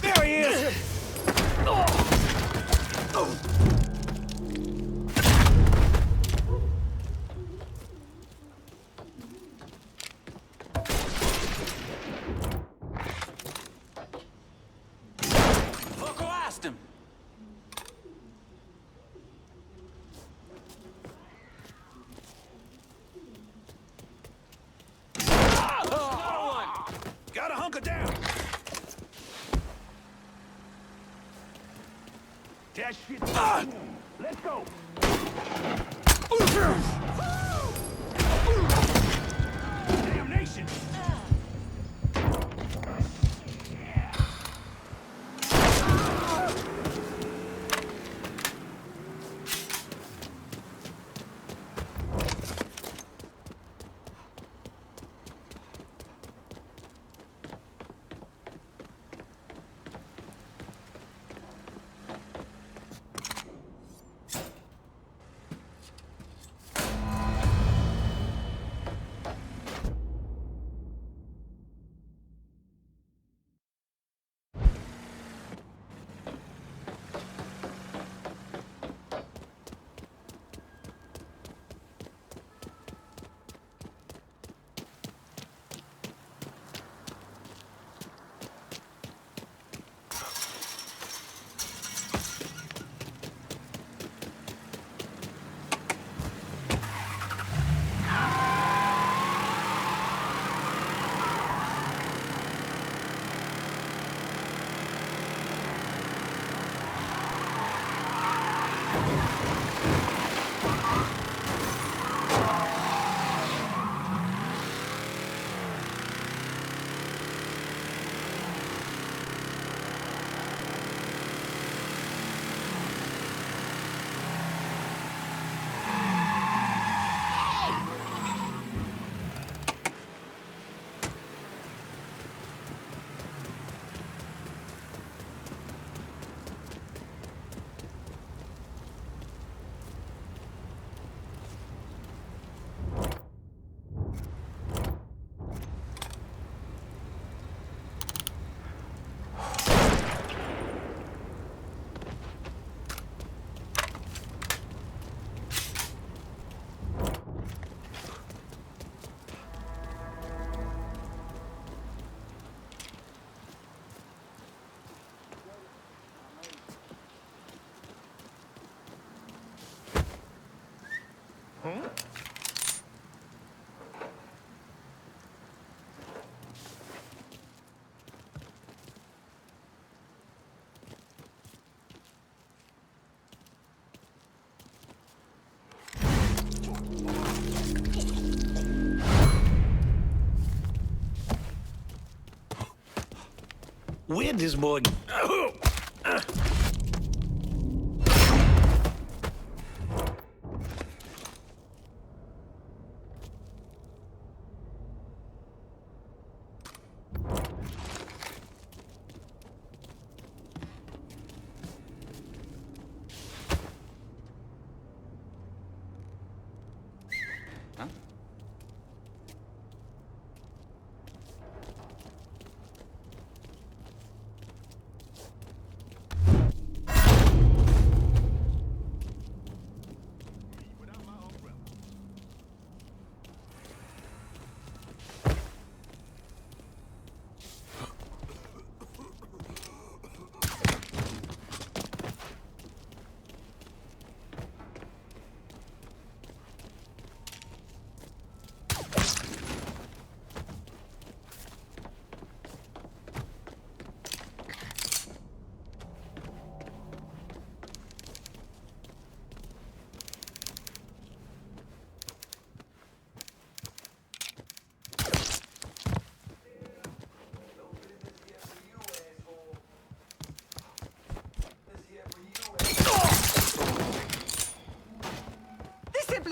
There he is! Damnation! Where'd this boy...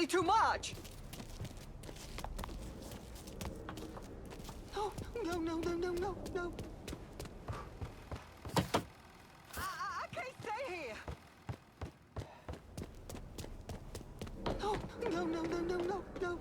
Too much! No, no, no, no, no, no, no. I can't stay here. No, no, no, no, no, no, no.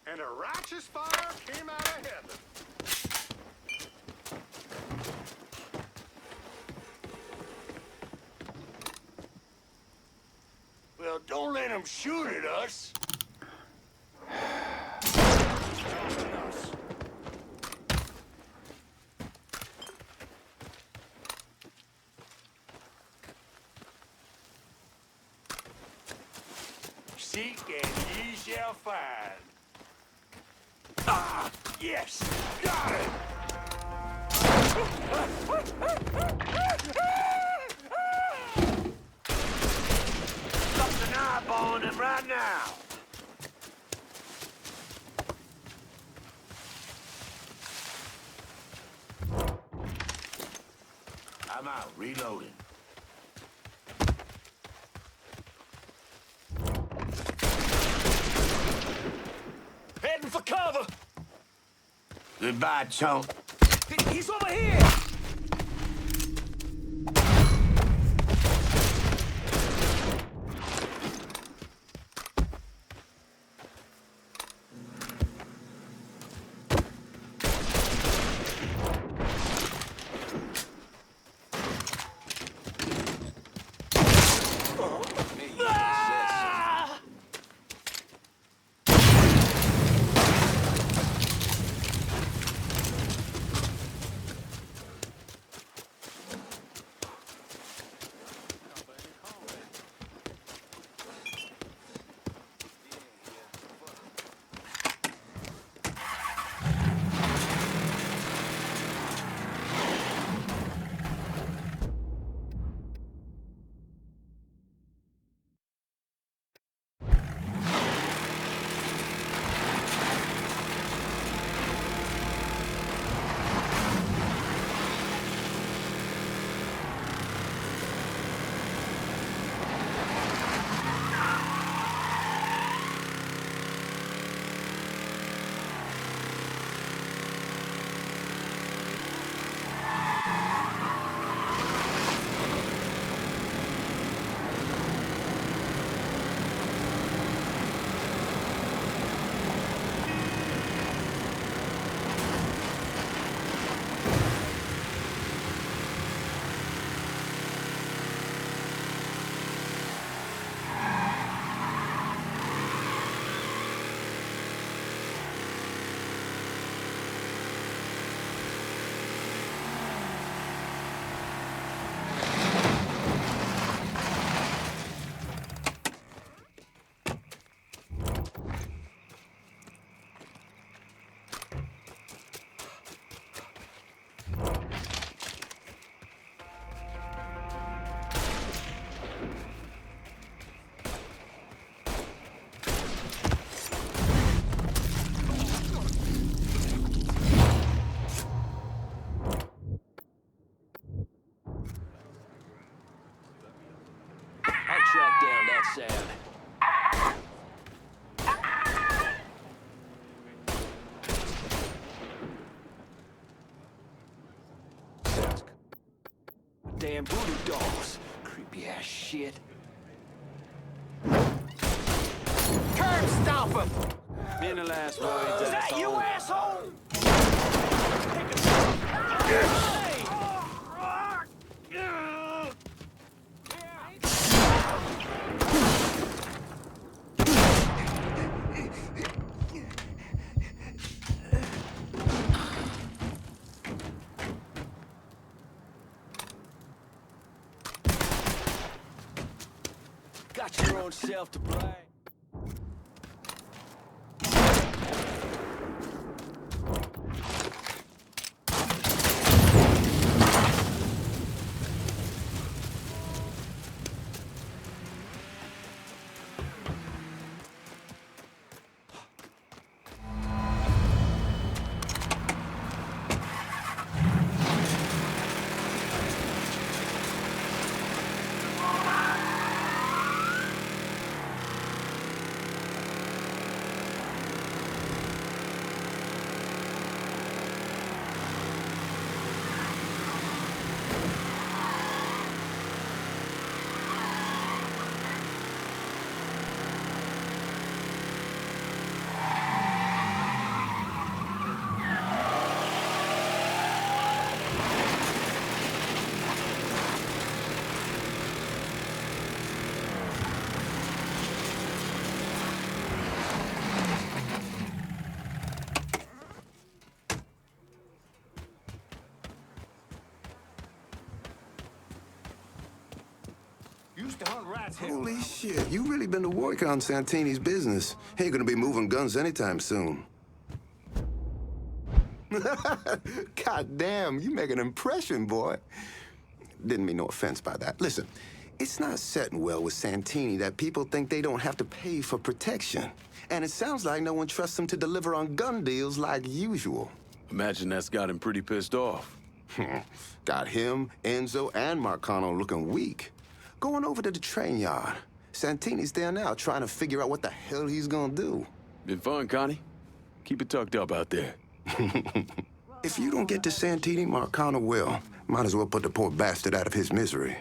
And a righteous fire came out of heaven. Well, don't let them shoot at us. Seek and ye shall find. Ah, yes! Got it! Something eyeballing him right now! I'm out, reloading. Heading for cover! Goodbye, chump. He's over here! Track down that sound. Sounds good. Damn voodoo dolls. Creepy ass shit. Curb stomper! In the last words. Is that you, asshole? Got your own self to blame. used to hunt rats here. Holy shit, you really been to work on Santini's business. He ain't gonna be moving guns anytime soon. God damn, you make an impression, boy. Didn't mean no offense by that. Listen, it's not setting well with Santini that people think they don't have to pay for protection. And it sounds like no one trusts him to deliver on gun deals like usual. Imagine that's got him pretty pissed off. Got him, Enzo, and Marcano looking weak. Going over to the train yard. Santini's there now trying to figure out what the hell he's gonna do. Been fun, Connie. Keep it tucked up out there. If you don't get to Santini, Marcano will. Might as well put the poor bastard out of his misery.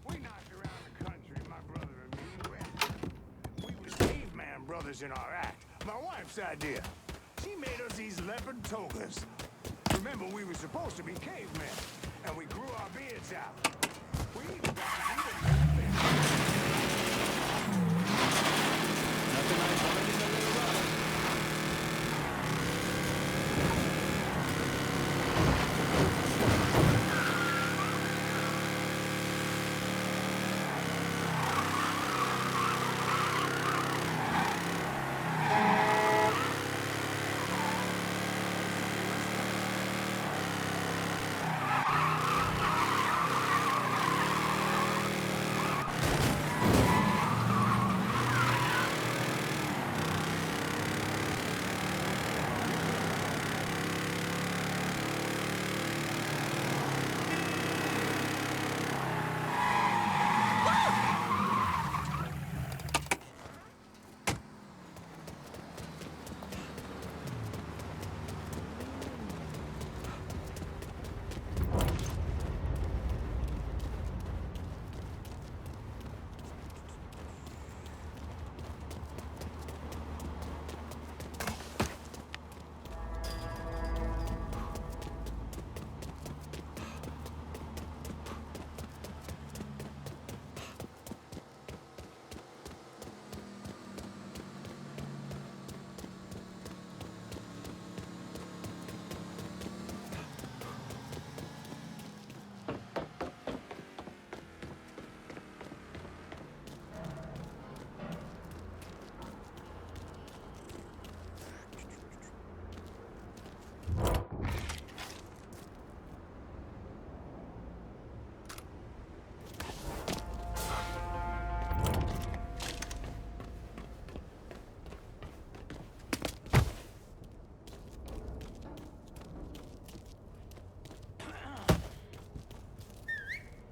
We knocked around the country, my brother and me. We was caveman brothers in our act. My wife's idea. She made us these leopard togas. Remember, we were supposed to be cavemen, and we grew our beards out. We even got to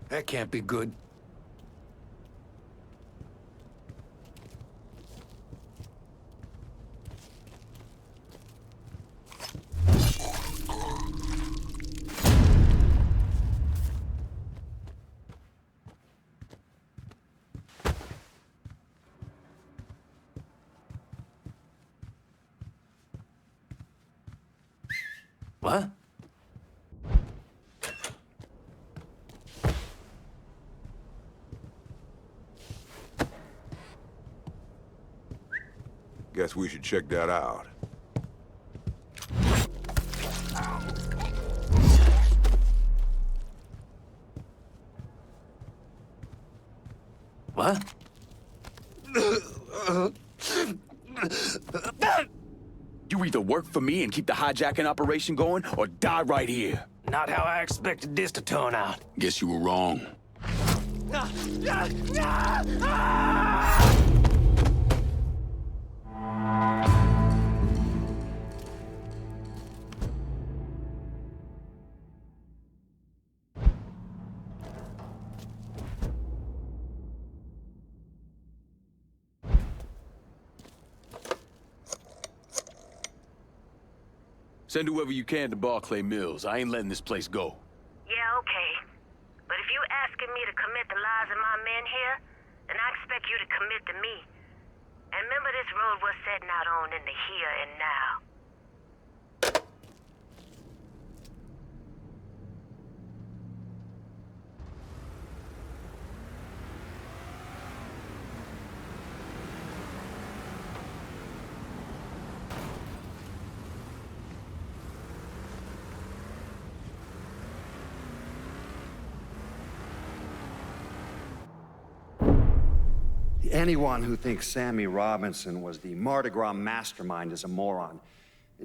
That can't be good. What? Guess we should check that out. What? You either work for me and keep the hijacking operation going, or die right here. Not how I expected this to turn out. Guess you were wrong. Send whoever you can to Barclay Mills. I ain't letting this place go. Yeah, okay. But if you asking me to commit the lives of my men here, then I expect you to commit to me. And remember, this road we're setting out on in the here and now. Anyone who thinks Sammy Robinson was the Mardi Gras mastermind is a moron.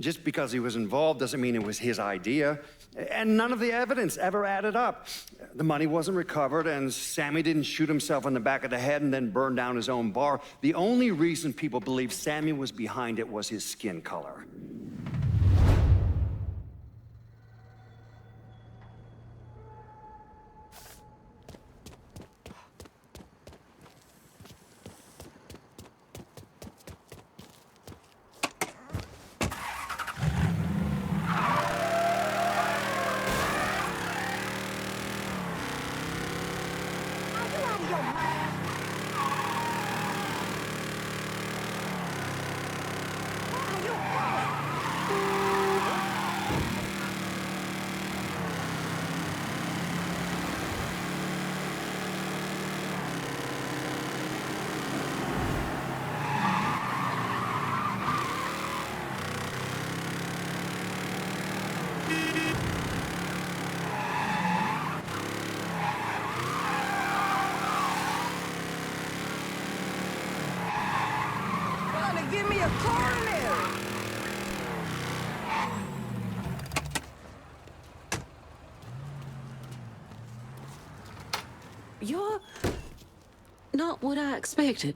Just because he was involved doesn't mean it was his idea. And none of the evidence ever added up. The money wasn't recovered, and Sammy didn't shoot himself in the back of the head and then burn down his own bar. The only reason people believe Sammy was behind it was his skin color. Give me a coronary. You're not what I expected.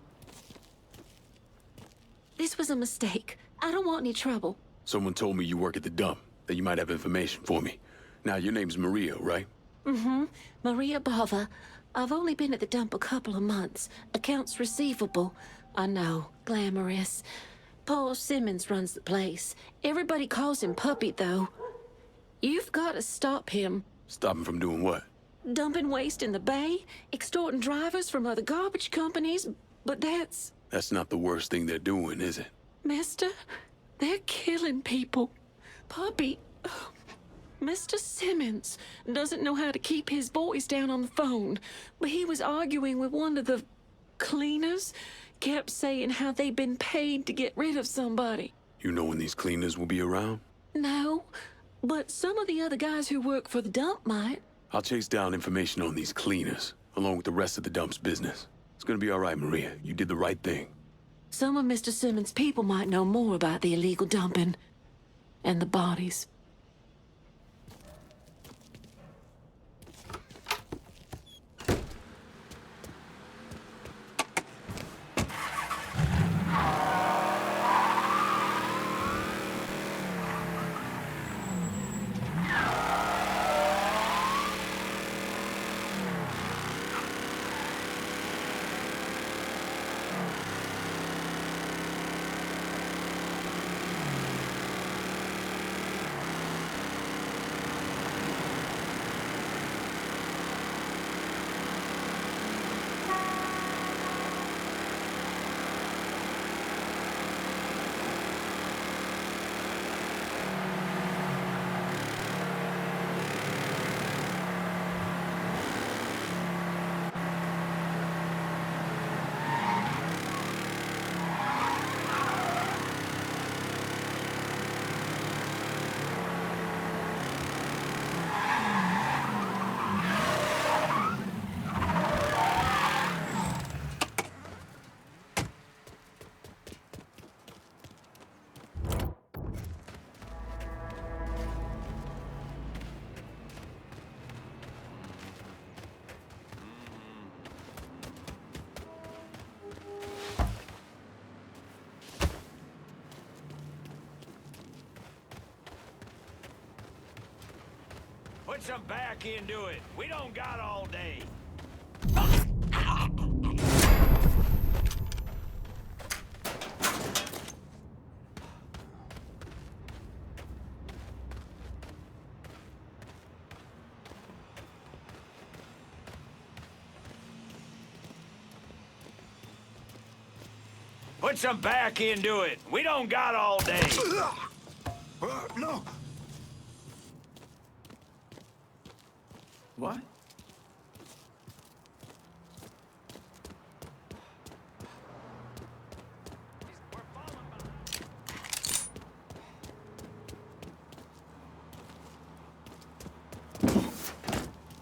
This was a mistake. I don't want any trouble. Someone told me you work at the dump, that you might have information for me. Now, your name's Maria, right? Mm-hmm. Maria Bava. I've only been at the dump a couple of months. Accounts receivable. I know. Glamorous. Paul Simmons runs the place. Everybody calls him Puppy, though. You've got to stop him. Stop him from doing what? Dumping waste in the bay, extorting drivers from other garbage companies, but that's... That's not the worst thing they're doing, is it? Mister, they're killing people. Puppy... Mr. Simmons doesn't know how to keep his voice down on the phone, but he was arguing with one of the cleaners, kept saying how they'd been paid to get rid of somebody. You know when these cleaners will be around? No, but some of the other guys who work for the dump might. I'll chase down information on these cleaners, along with the rest of the dump's business. It's gonna be all right, Maria. You did the right thing. Some of Mr. Simmons' people might know more about the illegal dumping and the bodies. Put some back into it. We don't got all day. Put some back into it. We don't got all day. No. What?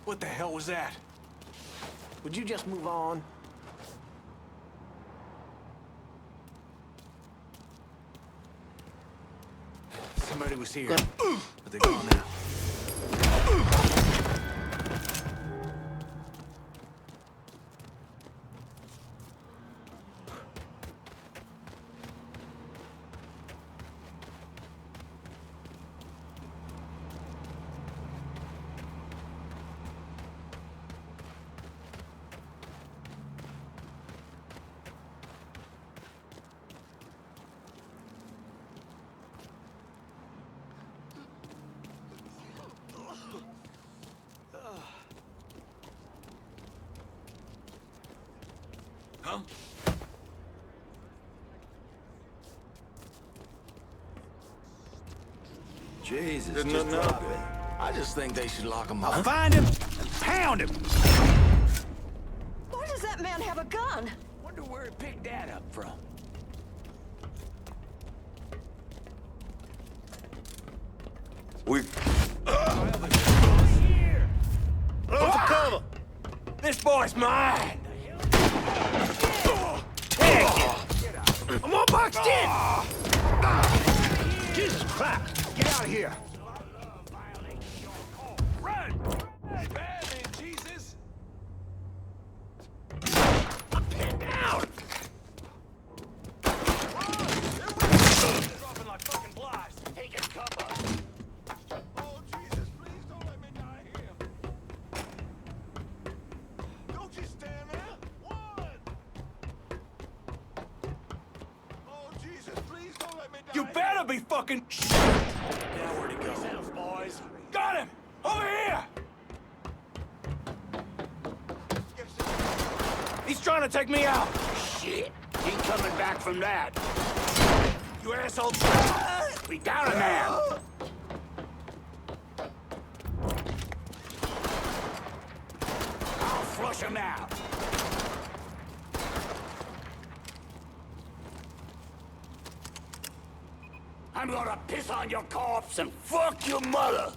What the hell was that? Would you just move on? Somebody was here, but they're gone now. Huh? Jesus, There's just nothing out drop there. it. I just think they should lock him up. I'll find him and pound him. Why does that man have a gun? Wonder where he picked that up from. We... Look for cover! This boy's mine! Take it! I'm all boxed in! Jesus Christ! Get out of here! Run! Bad man, Jesus! I'm pinned down! Dropping like fucking flies. Take your cover! Oh, Jesus, please don't let me die here. Don't you stand there! One! Oh, Jesus, please don't let me die You here. better be fucking... Now where'd he go? Boys. Got him! Over here! He's trying to take me out! Shit! Ain't coming back from that! You asshole! We down a man! I'll flush him out! I'm gonna piss on your corpse and fuck your mother!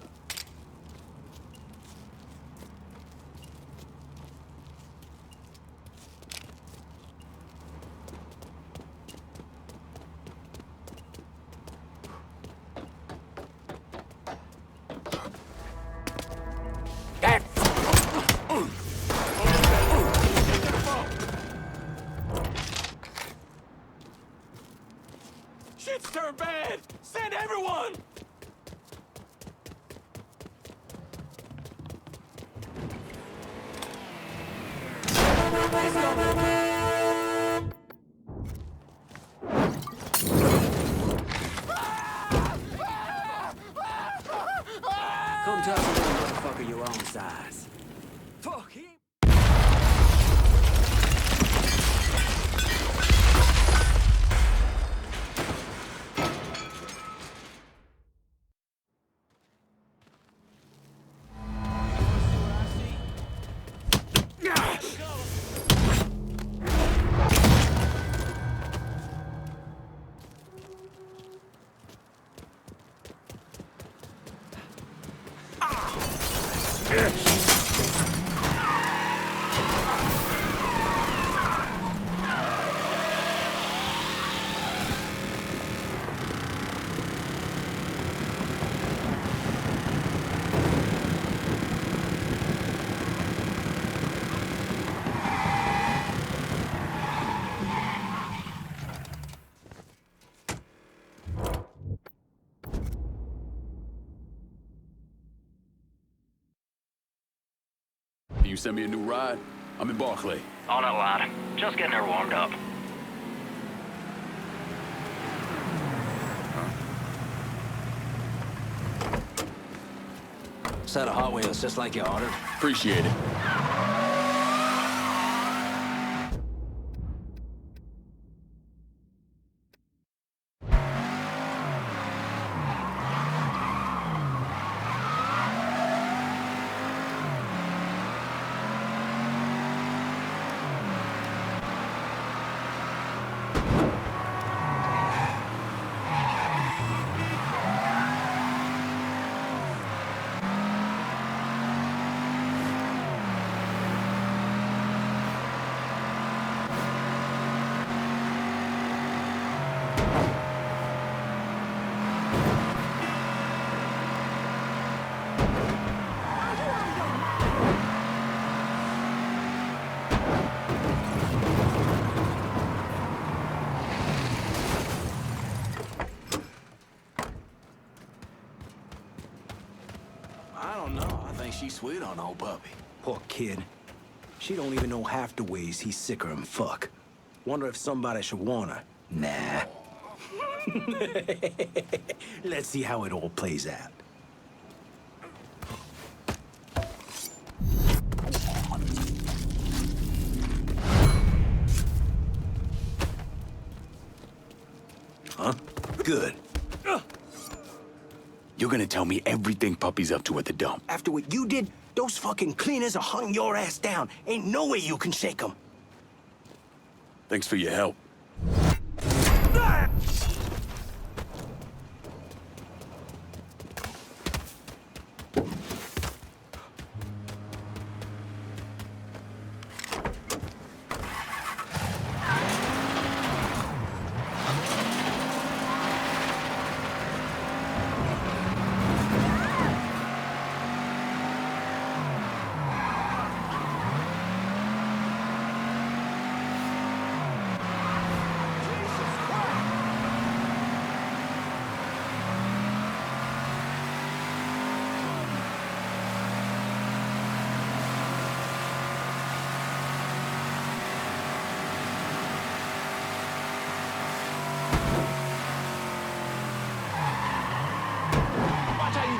Shit's turned bad! Send everyone! Come tell me, motherfucker, your own size. Fuck him! Can you send me a new ride? I'm in Barclay. On it, lad. Just getting her warmed up. Set of Hot Wheels just like you ordered. Appreciate it. I don't know. I think she's sweet on old puppy. Poor kid. She don't even know half the ways he's sicker than fuck. Wonder if somebody should warn her. Nah. Let's see how it all plays out. Huh? Good. You're gonna tell me everything Puppy's up to at the dump. After what you did, those fucking cleaners have hung your ass down. Ain't no way you can shake them. Thanks for your help.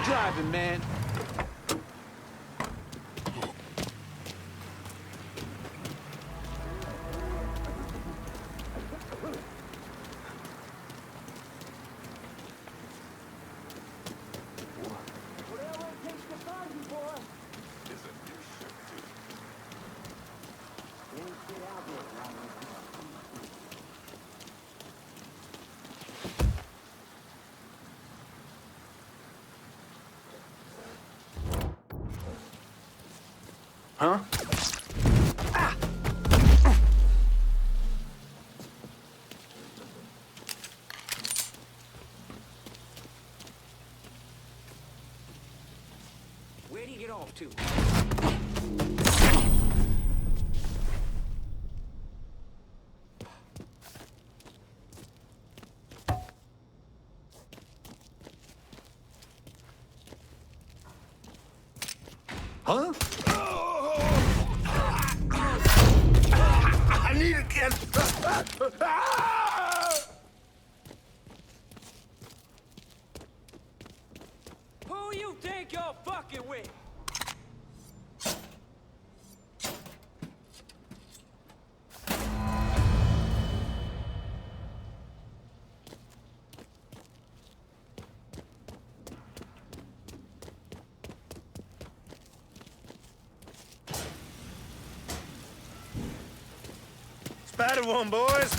Driving, man. Huh? Ah! Where'd he get off to? Huh? I need to get... Who you think you're fucking with? Spotted one, boys.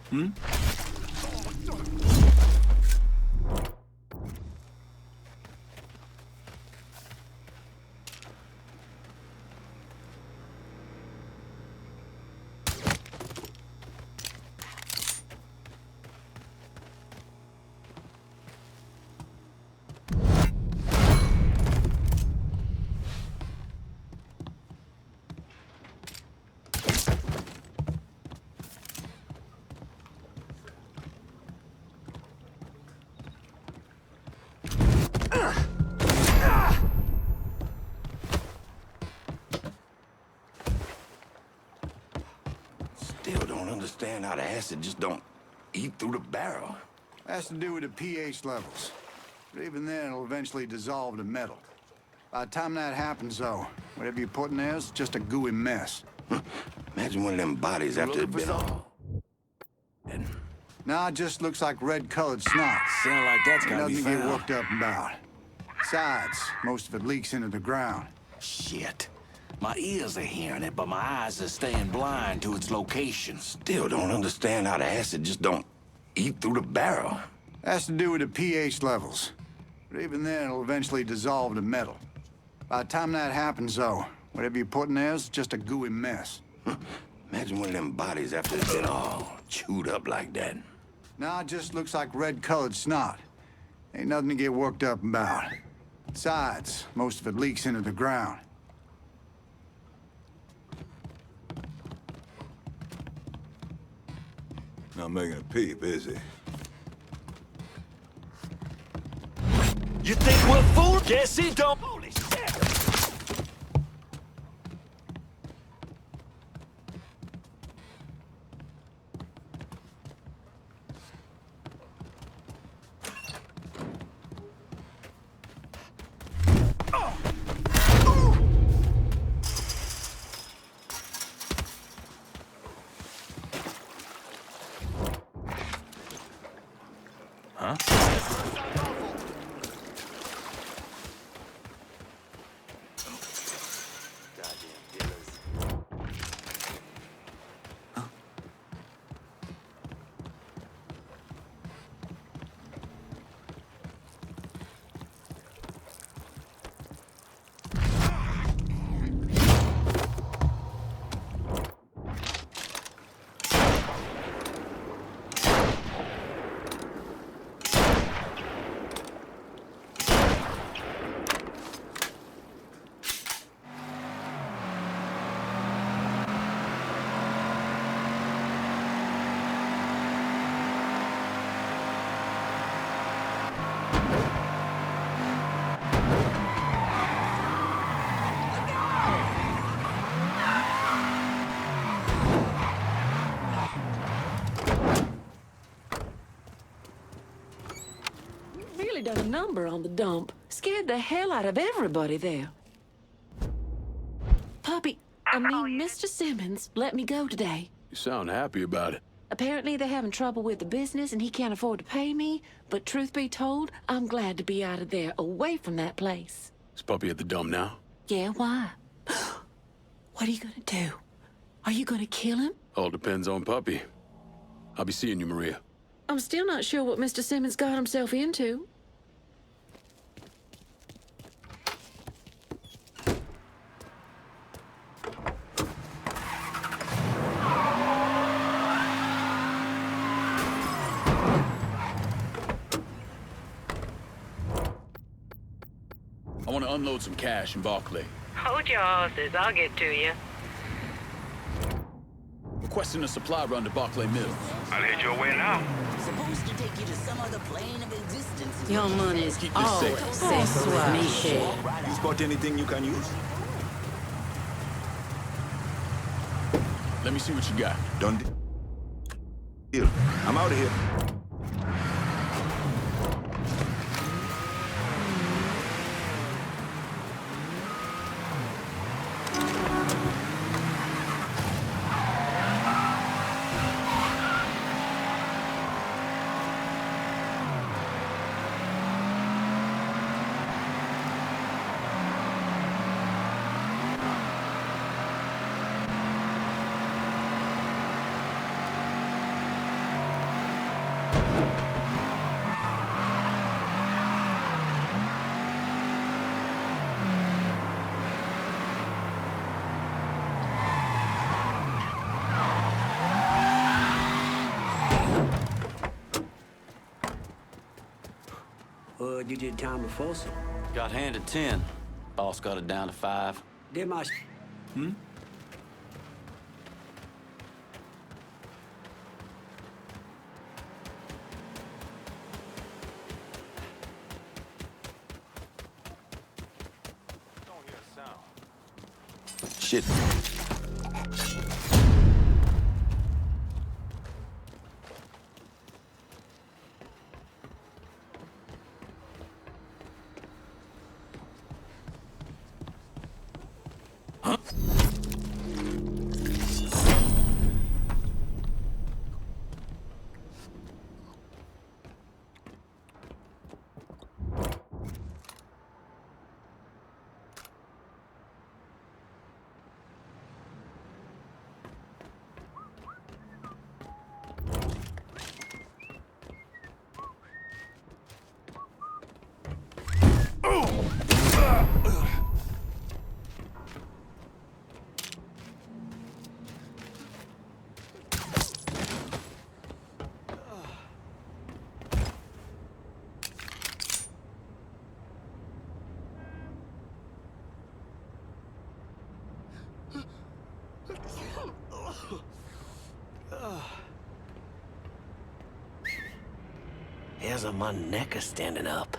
Hmm? Still don't understand how the acid just don't eat through the barrel. Has to do with the pH levels. But even then, it'll eventually dissolve to metal. By the time that happens, though, whatever you put in there is just a gooey mess. Imagine one of them bodies after it's been all... Nah, it just looks like red-colored snot. Sound like that's gotta be Nothing to get found. worked up about. Besides, most of it leaks into the ground. Shit. My ears are hearing it, but my eyes are staying blind to its location. Still don't understand how the acid just don't eat through the barrel. Has to do with the pH levels. But even then, it'll eventually dissolve to metal. By the time that happens, though, whatever you put in there is just a gooey mess. Imagine one of them bodies after it's been all chewed up like that. Nah, it just looks like red-colored snot. Ain't nothing to get worked up about. Besides, most of it leaks into the ground. Not making a peep, is he? You think we're fools? Guess he don't. Holy shit! Done a number on the dump. Scared the hell out of everybody there. Mr. Simmons let me go today. You sound happy about it. Apparently they're having trouble with the business and he can't afford to pay me. But truth be told, I'm glad to be out of there, away from that place. Is Puppy at the dump now? Yeah, why? What are you gonna do? Are you gonna kill him? All depends on Puppy. I'll be seeing you, Maria. I'm still not sure what Mr. Simmons got himself into. I want to unload some cash in Barclay. Hold your horses, I'll get to you. Requesting a supply run to Barclay Mills. I'll head your way now. Supposed to take you to some other plane of existence. Your money's Keep this safe. obsessed with me, shit. You spot anything you can use? Let me see what you got. Done deal. I'm out of here. You did time before, so. Got handed 10. Boss got it down to 5. Did my Hmm? Shit. Hairs on my neck are standing up.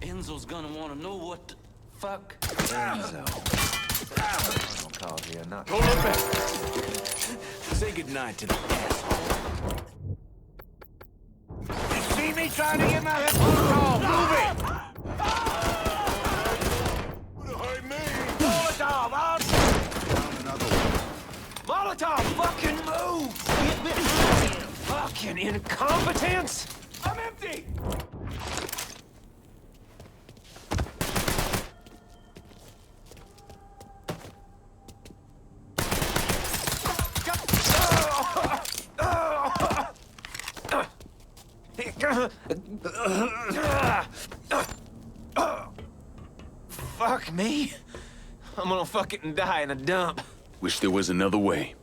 Enzo's gonna wanna know what the fuck. Enzo. Don't call here, not. Don't look back. Say goodnight to the asshole. You see me trying to get my head on? Move it! Hurt me! Molotov, out! Molotov, fucking move! Fucking incompetence! I'm empty! Fuck me. I'm gonna fucking die in a dump. Wish there was another way.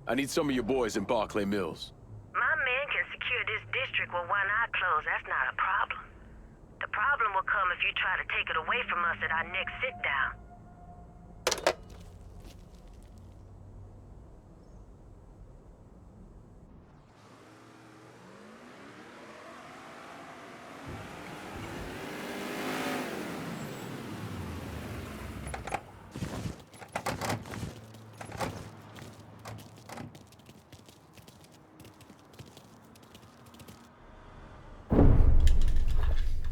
I need some of your boys in Barclay Mills. My men can secure this district with one eye closed. That's not a problem. The problem will come if you try to take it away from us at our next sit-down.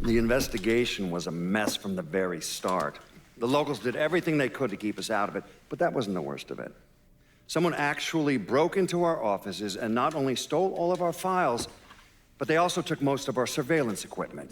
The investigation was a mess from the very start. The locals did everything they could to keep us out of it, but that wasn't the worst of it. Someone actually broke into our offices and not only stole all of our files, but they also took most of our surveillance equipment.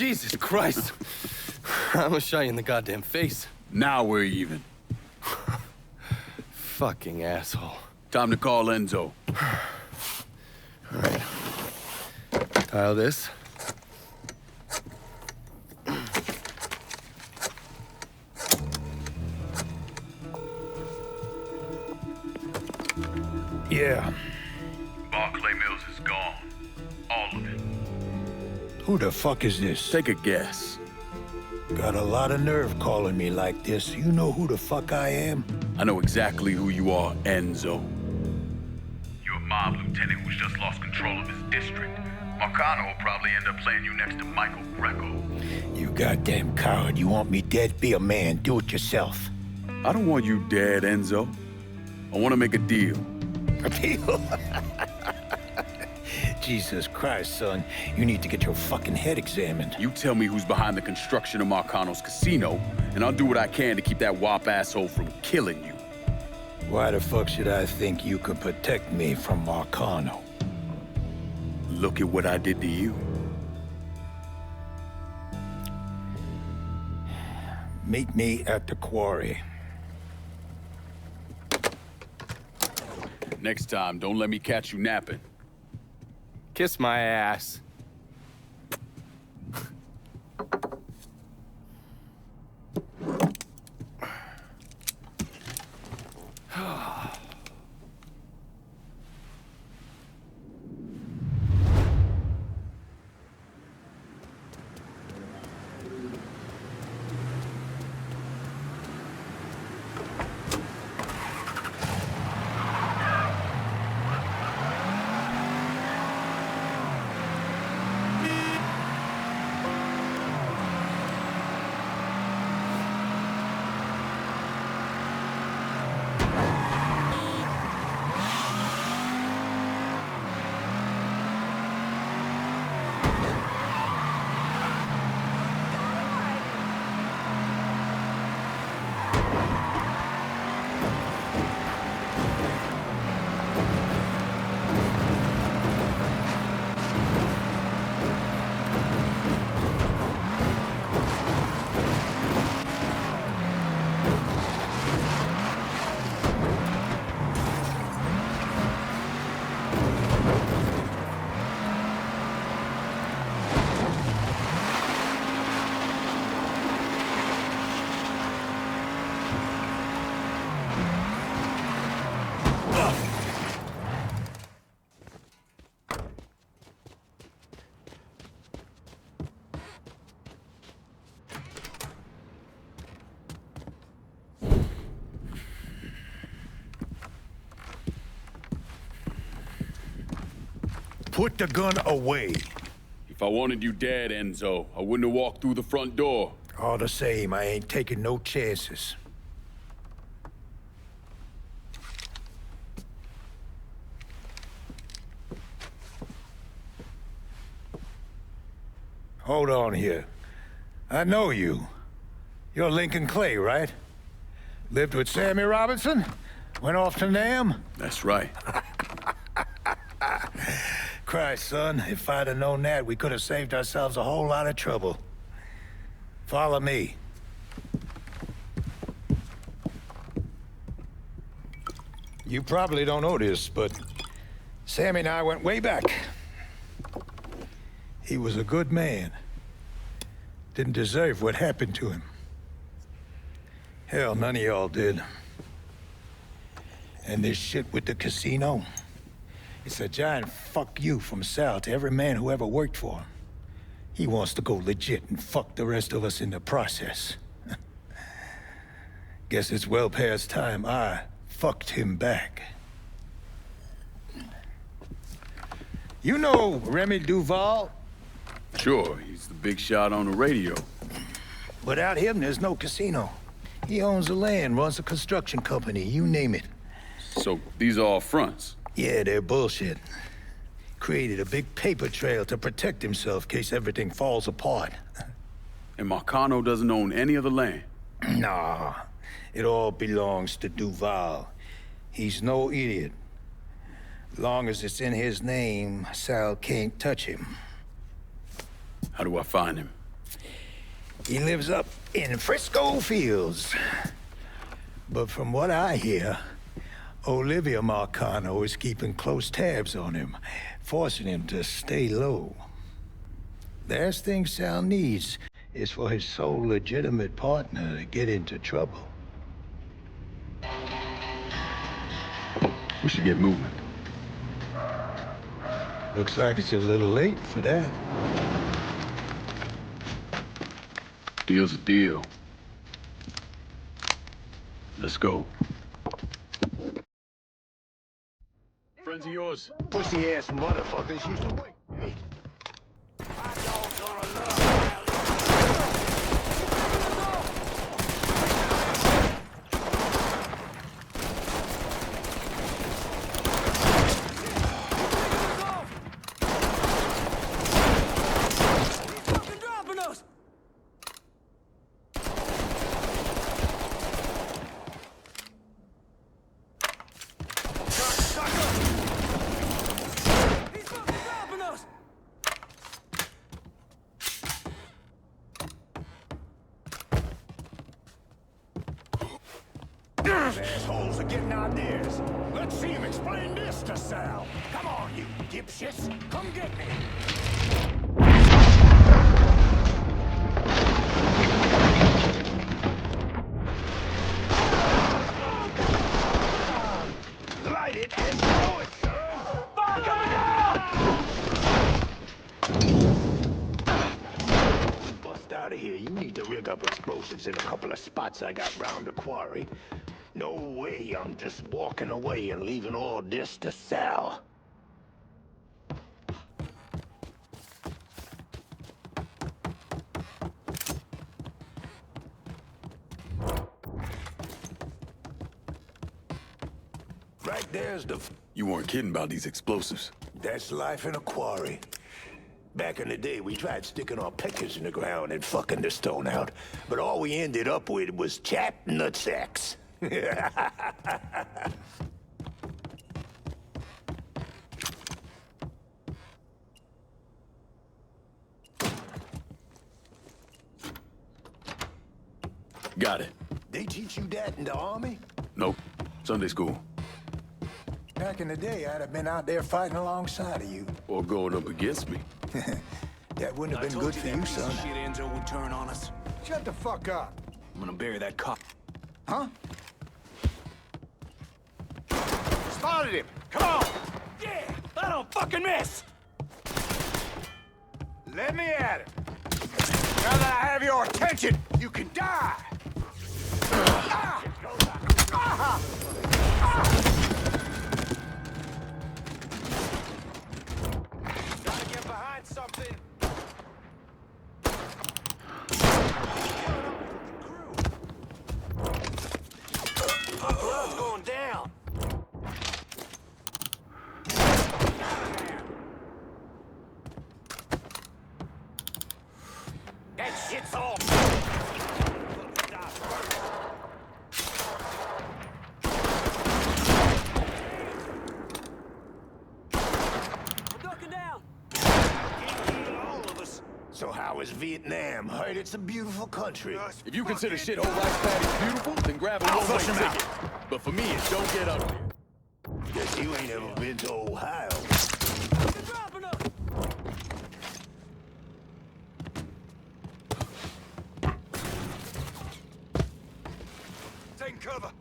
Jesus Christ. I almost shot you in the goddamn face. Now we're even. Fucking asshole. Time to call Enzo. All right. Tile this. Yeah. Barclay Mills is gone. All of it. Who the fuck is this? Take a guess. Got a lot of nerve calling me like this. You know who the fuck I am? I know exactly who you are, Enzo. You're a mob lieutenant who's just lost control of his district. Marcano will probably end up playing you next to Michael Greco. You goddamn coward. You want me dead? Be a man. Do it yourself. I don't want you dead, Enzo. I want to make a deal. A deal? Jesus Christ, son. You need to get your fucking head examined. You tell me who's behind the construction of Marcano's casino, and I'll do what I can to keep that wop asshole from killing you. Why the fuck should I think you could protect me from Marcano? Look at what I did to you. Meet me at the quarry. Next time, don't let me catch you napping. Kiss my ass. Put the gun away. If I wanted you dead, Enzo, I wouldn't have walked through the front door. All the same, I ain't taking no chances. Hold on here. I know you. You're Lincoln Clay, right? Lived with Sammy Robinson? Went off to Nam? That's right. Christ, son, if I'd have known that, we could have saved ourselves a whole lot of trouble. Follow me. You probably don't know this, but Sammy and I went way back. He was a good man. Didn't deserve what happened to him. Hell, none of y'all did. And this shit with the casino, it's a giant fuck you from Sal to every man who ever worked for him. He wants to go legit and fuck the rest of us in the process. Guess it's well past time I fucked him back. You know Remy Duval? Sure, he's the big shot on the radio. Without him, there's no casino. He owns the land, runs a construction company, you name it. So these are all fronts? Yeah, they're bullshit. Created a big paper trail to protect himself in case everything falls apart. And Marcano doesn't own any of the land? Nah, it all belongs to Duval. He's no idiot. Long as it's in his name, Sal can't touch him. How do I find him? He lives up in Frisco Fields. But from what I hear, Olivia Marcano is keeping close tabs on him, forcing him to stay low. The last thing Sal needs is for his sole legitimate partner to get into trouble. We should get moving. Looks like it's a little late for that. Deal's a deal. Let's go. Friends of yours? Pussy-ass motherfuckers used to wait. Assholes are getting ideas. Let's see him explain this to Sal. Come on, you dipshits. Come get me. Light it and blow it, son! Fire coming down! Bust out of here. You need to rig up explosives in a couple of spots I got round the quarry. No way I'm just walking away and leaving all this to Sal. Right there's the... You weren't kidding about these explosives. That's life in a quarry. Back in the day, we tried sticking our pickers in the ground and fucking the stone out. But all we ended up with was chapped nutsacks. Got it. They teach you that in the army? Nope. Sunday school. Back in the day, I'd have been out there fighting alongside of you. Or going up against me. That wouldn't have been good for you, son. Shit Enzo would turn on us. Shut the fuck up. I'm gonna bury that cop. Huh? Spotted him. Come on. Yeah, I don't fucking miss. Let me at it. Now that I have your attention, you can die. Ah! Ah! Ah! Gotta get behind something. Blood's going down. That shit's all. So how is Vietnam? Heard it's a beautiful country. If you consider shithole rice paddies beautiful, then grab a one-way ticket. But for me, it don't get ugly. Guess you ain't ever been to Ohio. Taking cover.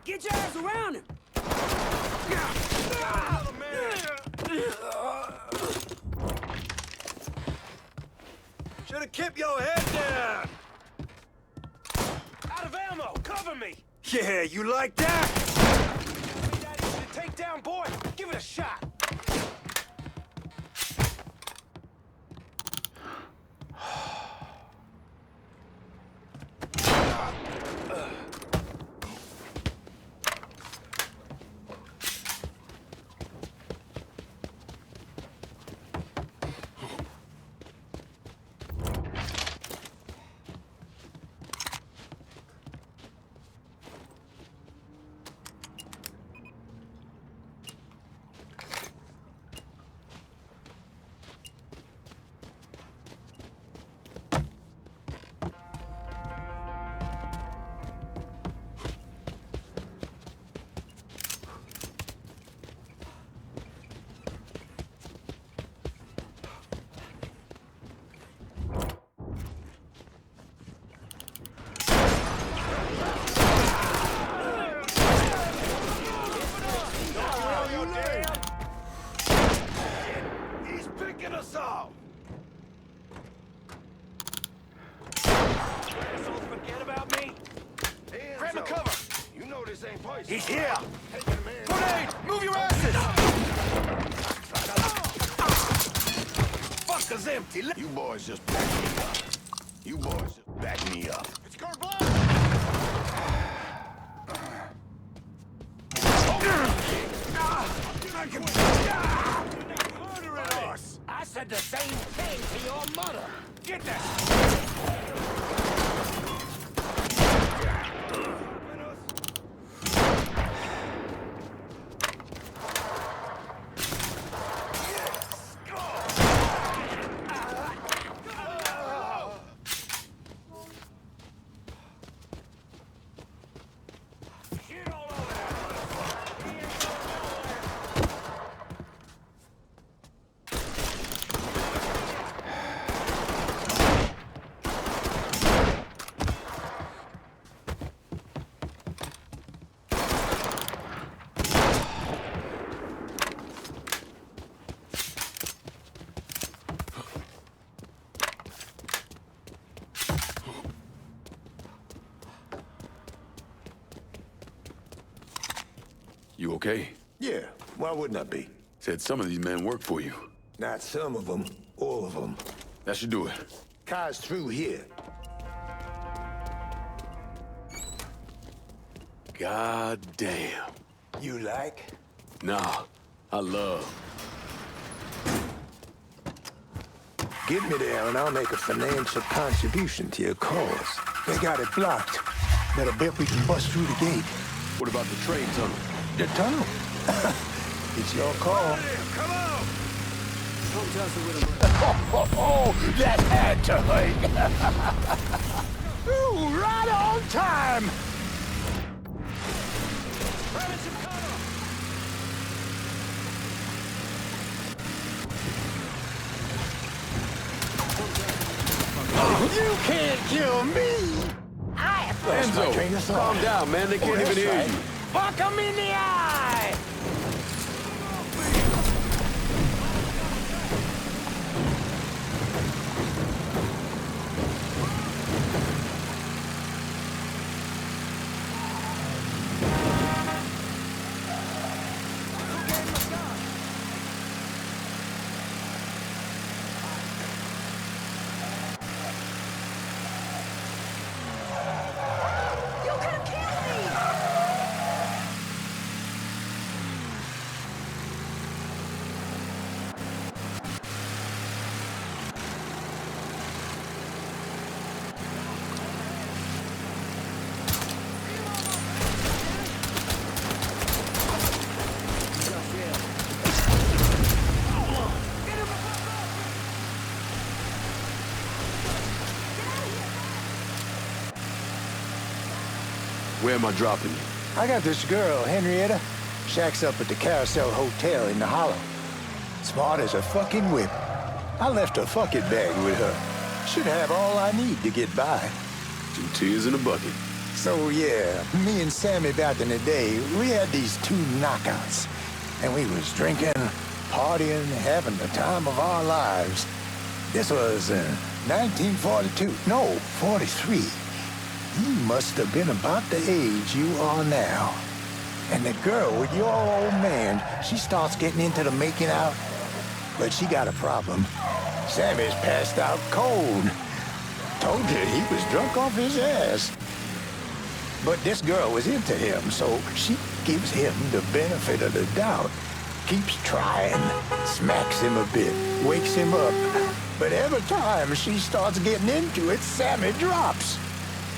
Get your ass around him! Should have kept your head down. Out of ammo, cover me. Yeah, you like that? That easy to take down, boy. Give it a shot. us all! Forget about me. Grab the cover! You know this ain't poison. He's here! Grenade! Move your asses! Fucker's empty. You boys just back me up. You boys just back me up. It's going blow! Murdering us! I said the same thing to your mother. Get that! You okay? Yeah, why wouldn't I be? Said some of these men work for you. Not some of them, all of them. That should do it. Kai's through here. God damn. You like? Nah, I love. Get me there and I'll make a financial contribution to your cause. They got it blocked, but I bet we can bust through the gate. What about the train tunnel? The tunnel? It's your call. Come on! Oh, that had to hurt. Ooh, right on time! You can't kill me! Enzo, calm down, man. They can't even hear you. Fuck 'em in the eye! Where am I dropping you? I got this girl, Henrietta. Shacks up at the Carousel Hotel in the Hollow. Smart as a fucking whip. I left a fucking bag with her. Should have all I need to get by. 2 tears in a bucket. So yeah, me and Sammy back in the day, we had these 2 knockouts. And we was drinking, partying, having the time of our lives. This was 1942. No, 43. You must have been about the age you are now. And the girl with your old man, she starts getting into the making out. But she got a problem. Sammy's passed out cold. Told you he was drunk off his ass. But this girl was into him, so she gives him the benefit of the doubt. Keeps trying, smacks him a bit, wakes him up. But every time she starts getting into it, Sammy drops.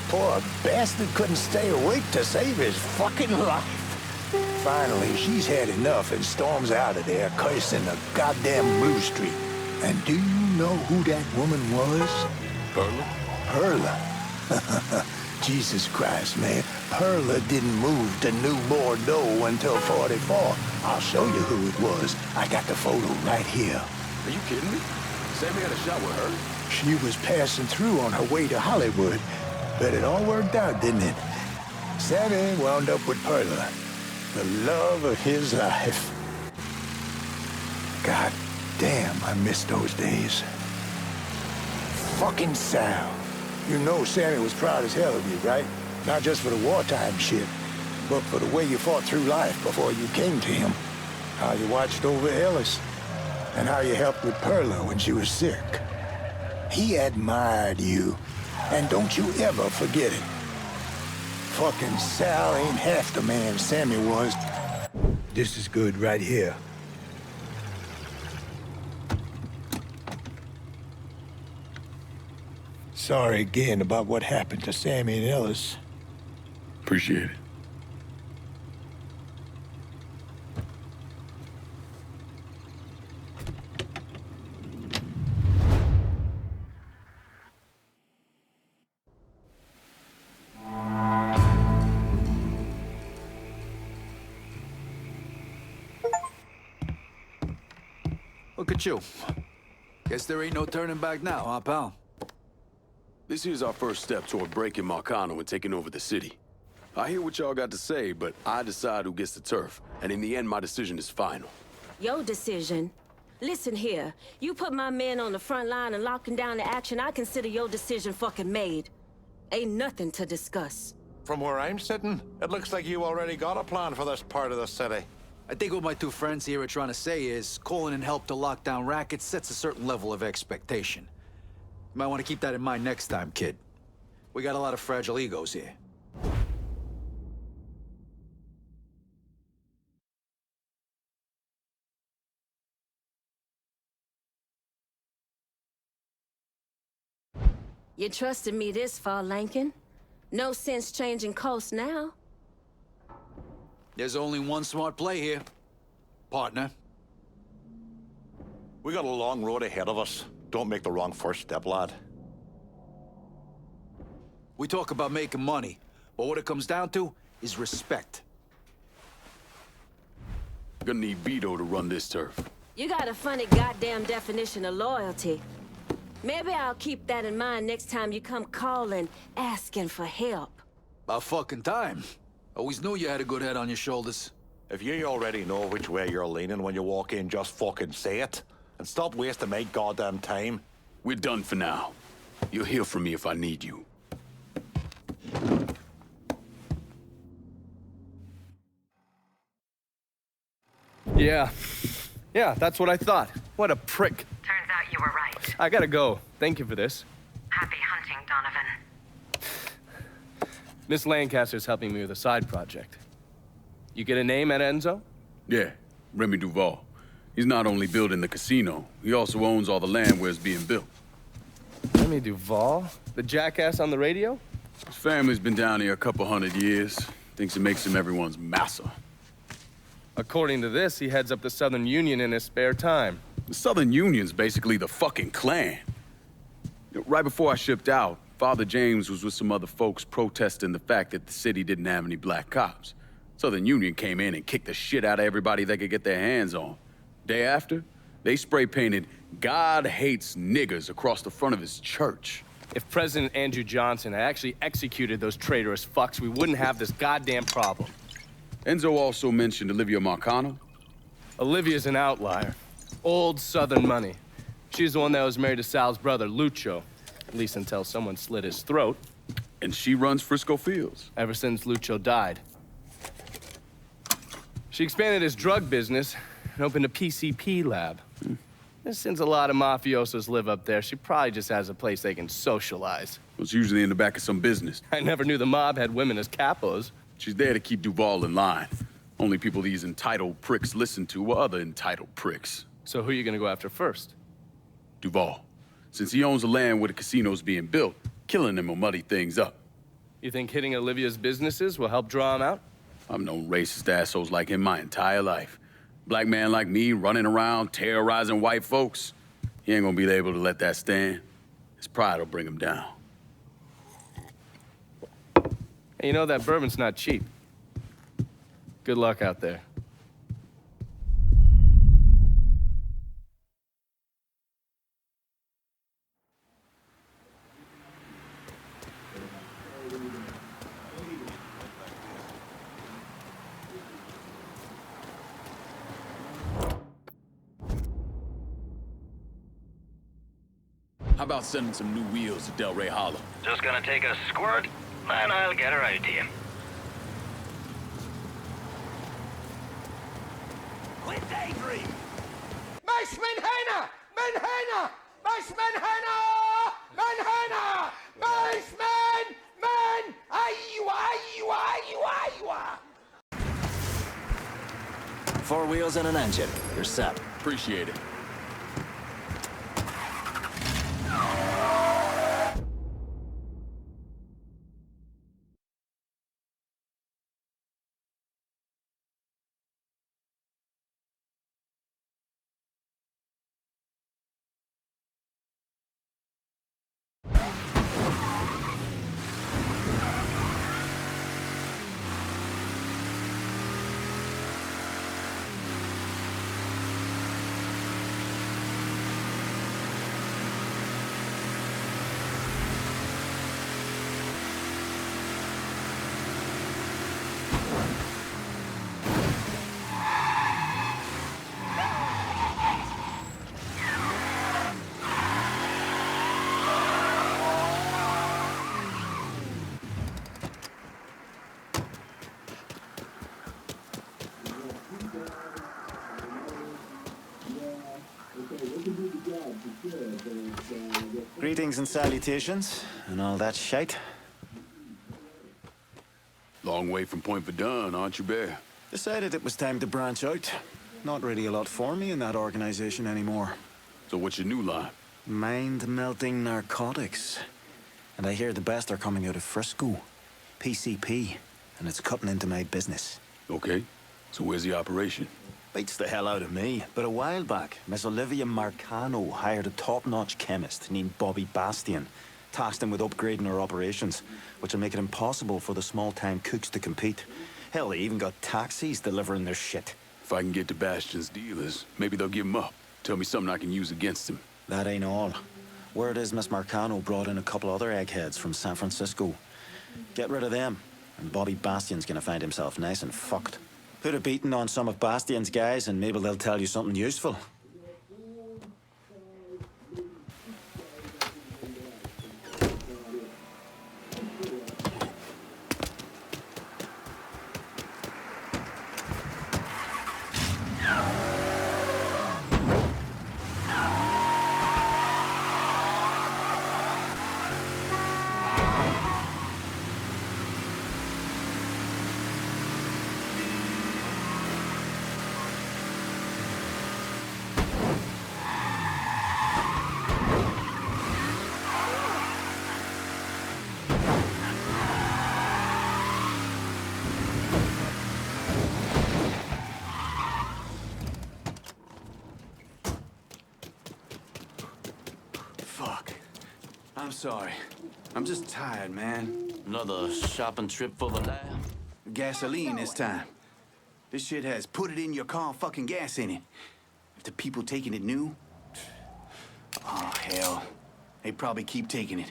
Poor bastard couldn't stay awake to save his fucking life. Finally, she's had enough and storms out of there, cursing the goddamn Blue Street. And do you know who that woman was? Perla? Perla. Jesus Christ, man. Perla didn't move to New Bordeaux until 44. I'll show you who it was. I got the photo right here. Are you kidding me? Sammy had a shot with her? She was passing through on her way to Hollywood. But it all worked out, didn't it? Sammy wound up with Perla, the love of his life. God Damn, I miss those days. Fucking Sal. You know Sammy was proud as hell of you, right? Not just for the wartime shit, but for the way you fought through life before you came to him. How you watched over Ellis, and how you helped with Perla when she was sick. He admired you, and don't you ever forget it. Fucking Sal ain't half the man Sammy was. This is good right here. Sorry again about what happened to Sammy and Ellis. Appreciate it. Look at you. Guess there ain't no turning back now, huh, pal? This here's our first step toward breaking Marcano and taking over the city. I hear what y'all got to say, but I decide who gets the turf. And in the end, my decision is final. Your decision? Listen here. You put my men on the front line and locking down the action, I consider your decision fucking made. Ain't nothing to discuss. From where I'm sitting, it looks like you already got a plan for this part of the city. I think what my two friends here are trying to say is calling in help to lock down rackets sets a certain level of expectation. You might want to keep that in mind next time, kid. We got a lot of fragile egos here. You trusted me this far, Lincoln. No sense changing course now. There's only one smart play here. Partner. We got a long road ahead of us. Don't make the wrong first step, lad. We talk about making money, but what it comes down to is respect. Gonna need Vito to run this turf. You got a funny goddamn definition of loyalty. Maybe I'll keep that in mind next time you come calling, asking for help. About fucking time. Always knew you had a good head on your shoulders. If you already know which way you're leaning when you walk in, just fucking say it. And stop wasting my goddamn time. We're done for now. You'll hear from me if I need you. Yeah, that's what I thought. What a prick. Turns out you were right. I gotta go. Thank you for this. Happy hunting, Donovan. Miss Lancaster's helping me with a side project. You get a name at Enzo? Yeah, Remy Duval. He's not only building the casino, he also owns all the land where it's being built. Remy Duval? The jackass on the radio? His family's been down here a couple 100 years. Thinks it makes him everyone's massa. According to this, he heads up the Southern Union in his spare time. The Southern Union's basically the fucking Klan. Right before I shipped out, Father James was with some other folks protesting the fact that the city didn't have any black cops. Southern Union came in and kicked the shit out of everybody they could get their hands on. Day after, they spray-painted "God hates niggers" across the front of his church. If President Andrew Johnson had actually executed those traitorous fucks, we wouldn't have this goddamn problem. Enzo also mentioned Olivia Marcano. Olivia's an outlier. Old Southern money. She's the one that was married to Sal's brother, Lucho. At least until someone slit his throat. And she runs Frisco Fields. Ever since Lucho died. She expanded his drug business and opened a PCP lab. Since a lot of mafiosos live up there, she probably just has a place they can socialize. It's usually in the back of some business. I never knew the mob had women as capos. She's there to keep Duval in line. Only people these entitled pricks listen to were other entitled pricks. So who are you gonna go after first? Duval. Since he owns the land where the casino's being built, killing him will muddy things up. You think hitting Olivia's businesses will help draw him out? I've known racist assholes like him my entire life. Black man like me running around terrorizing white folks. He ain't gonna be able to let that stand. His pride will bring him down. Hey, you know that bourbon's not cheap. Good luck out there. How about sending some new wheels to Delray Hollow? Just gonna take a squirt, and I'll get her out to you. Quit daydream! Miss Manhattan! Manhattan! Miss Manhattan! Manhattan! Miss Man! Aywa! 4 wheels and an engine. You're set. Appreciate it. Greetings and salutations, and all that shite. Long way from Point Verdun, aren't you, Bear? Decided it was time to branch out. Not really a lot for me in that organization anymore. So what's your new line? Mind-melting narcotics. And I hear the best are coming out of Frisco. PCP. And it's cutting into my business. Okay. So where's the operation? Beats the hell out of me. But a while back, Miss Olivia Marcano hired a top-notch chemist named Bobby Bastian. Tasked him with upgrading her operations, which will make it impossible for the small-time cooks to compete. Hell, they even got taxis delivering their shit. If I can get to Bastion's dealers, maybe they'll give him up. Tell me something I can use against him. That ain't all. Word is Miss Marcano brought in a couple other eggheads from San Francisco. Get rid of them, and Bobby Bastian's gonna find himself nice and fucked. Put a beating on some of Bastian's guys, and maybe they'll tell you something useful. I'm sorry. I'm just tired, man. Another shopping trip for the lab? Gasoline this time. This shit has put it in your car fucking gas in it. If the people taking it knew... Oh, hell. They probably keep taking it.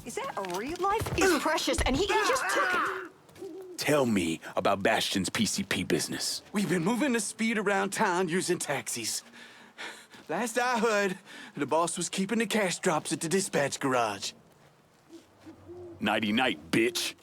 Is that a real life? It's precious, and he just took it. Tell me about Bastion's PCP business. We've been moving the speed around town using taxis. Last I heard, the boss was keeping the cash drops at the dispatch garage. Nighty-night, bitch.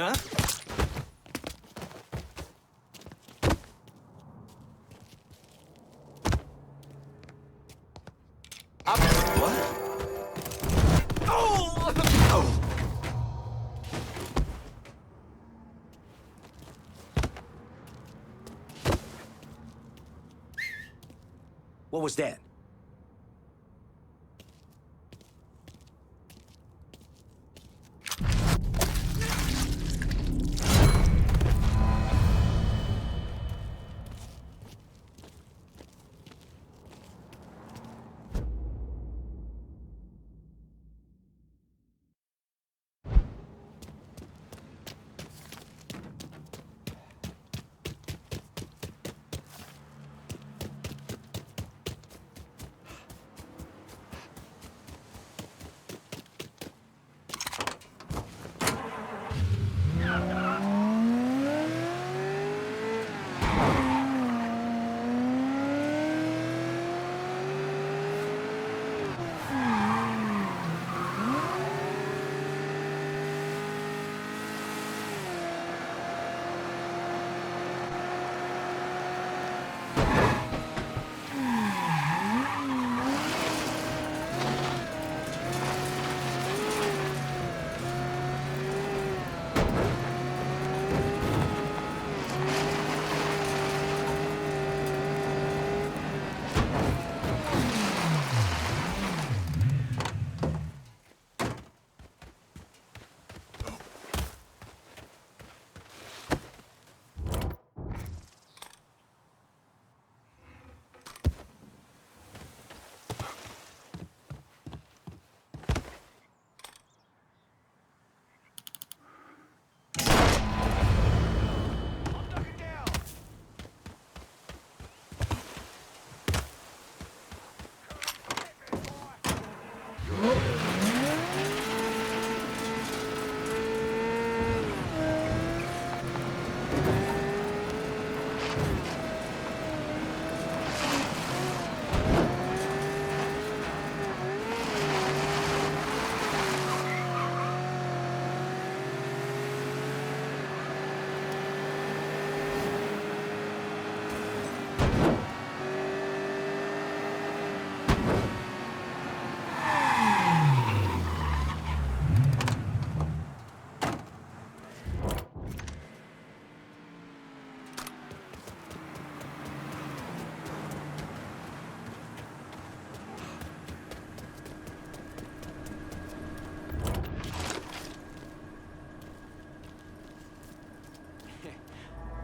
Huh? What was that?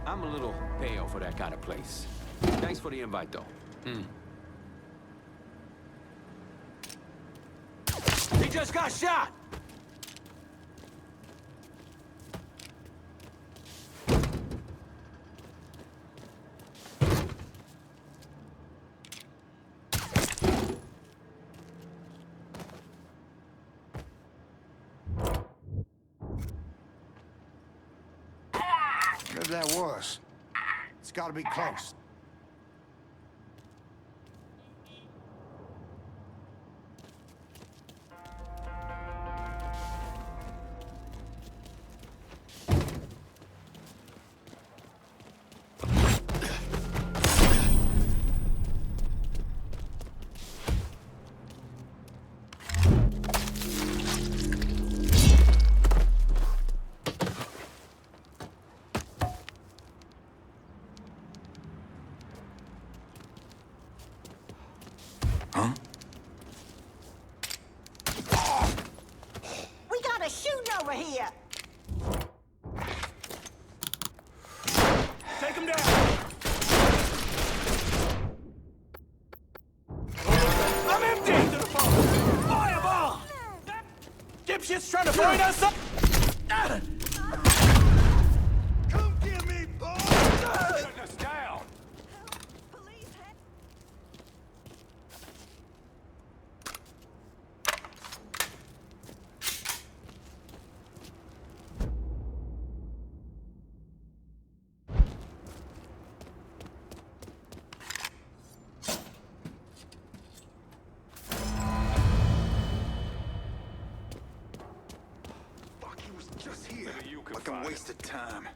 I'm a little pale for that kind of place. Thanks for the invite, though. He just got shot! Whatever that was, it's gotta be close. We got a shooting over here. Take him down! I'm empty! To the phone! Fireball! Dipshit's trying to find us up! Come get me, boy! Shutting us down! Fucking waste of time.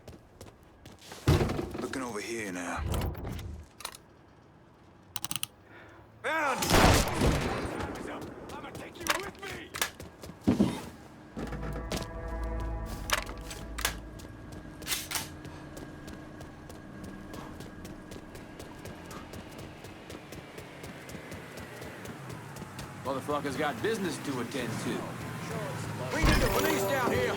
Looking over here now. Found! I'm gonna take you with me! Motherfuckers got business to attend to. We need the police down here!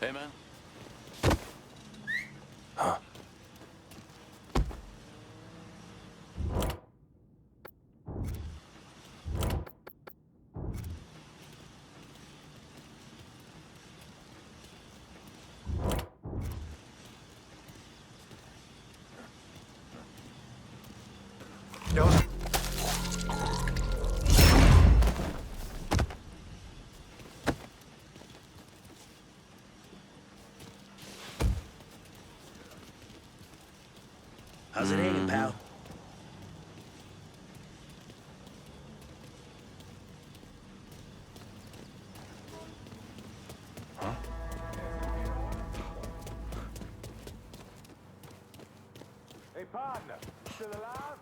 Hey, man. Huh? How's it hanging, pal? Huh? Hey, partner, still alive?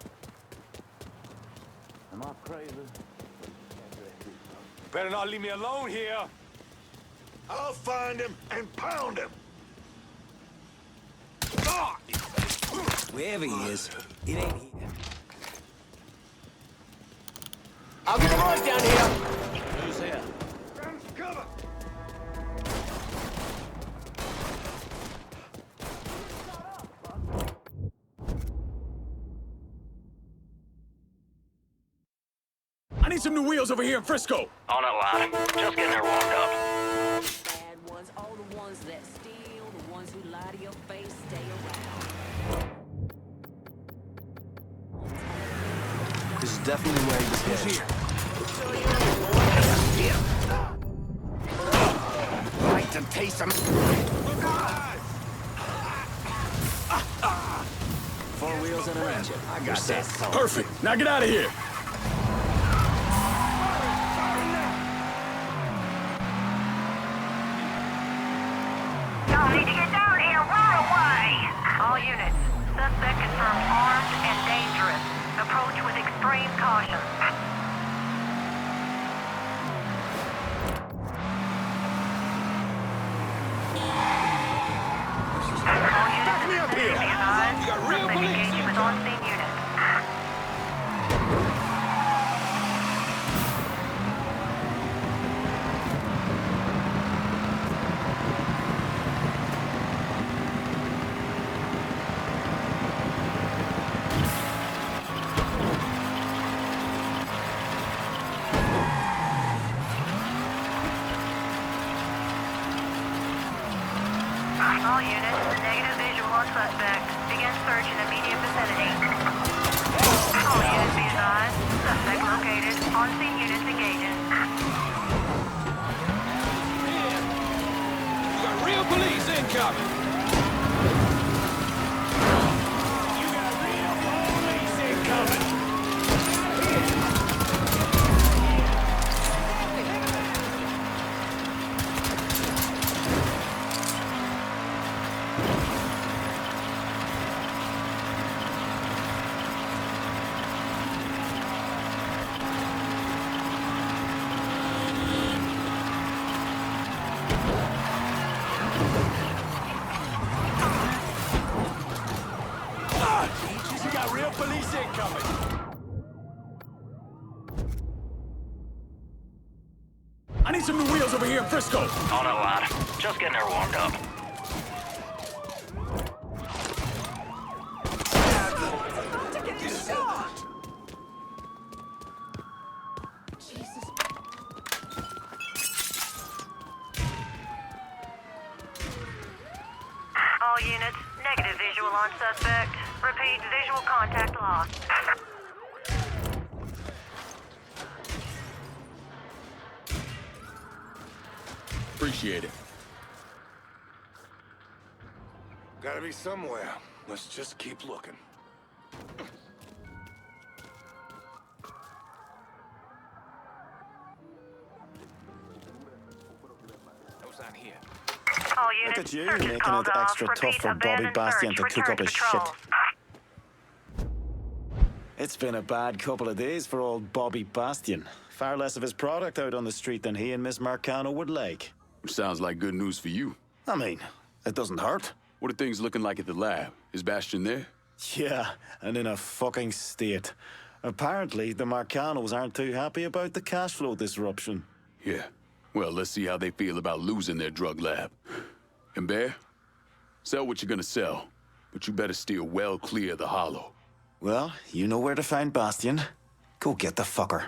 Am I crazy? Better not leave me alone here. I'll find him and pound him. Ah! Wherever he is, it ain't here. I'll get the boys down here! Who's here? Cover! I need some new wheels over here in Frisco. On it, lad. Just getting her warmed up. Bad ones, all the ones that steal, the ones who lie to your face, stay around. This is definitely where he was headed. Like to taste him. Four wheels and an engine. I got that. Perfect. Now get out of here. Y'all need to get down here right away! All units, suspect confirmed armed and dangerous. Approach with extreme caution. All units, me up here! be advised, You got real suspect police engaging with on-scene units. All units, negative visual on suspect. Begin search in immediate vicinity. All units be advised. Suspect located. On-scene units engaging. You got real police incoming! You got real police incoming! You got real police incoming! I need some new wheels over here in Frisco. On it, lad. Just getting her warmed up. suspect. Repeat, visual contact lost. Appreciate it. Gotta be somewhere. Let's just keep looking. All Look units, at you, search is making called it off. extra tough Repeat, for Bobby abandoned Bastian to search. cook Return up to his patrol. shit. It's been a bad couple of days for old Bobby Bastian. Far less of his product out on the street than he and Miss Marcano would like. Sounds like good news for you. I mean, it doesn't hurt. What are things looking like at the lab? Is Bastian there? Yeah, and in a fucking state. Apparently, the Marcanos aren't too happy about the cash flow disruption. Yeah. Well, let's see how they feel about losing their drug lab. And Bear, sell what you're gonna sell, but you better steer well clear of the Hollow. Well, you know where to find Bastian. Go get the fucker.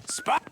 Spot!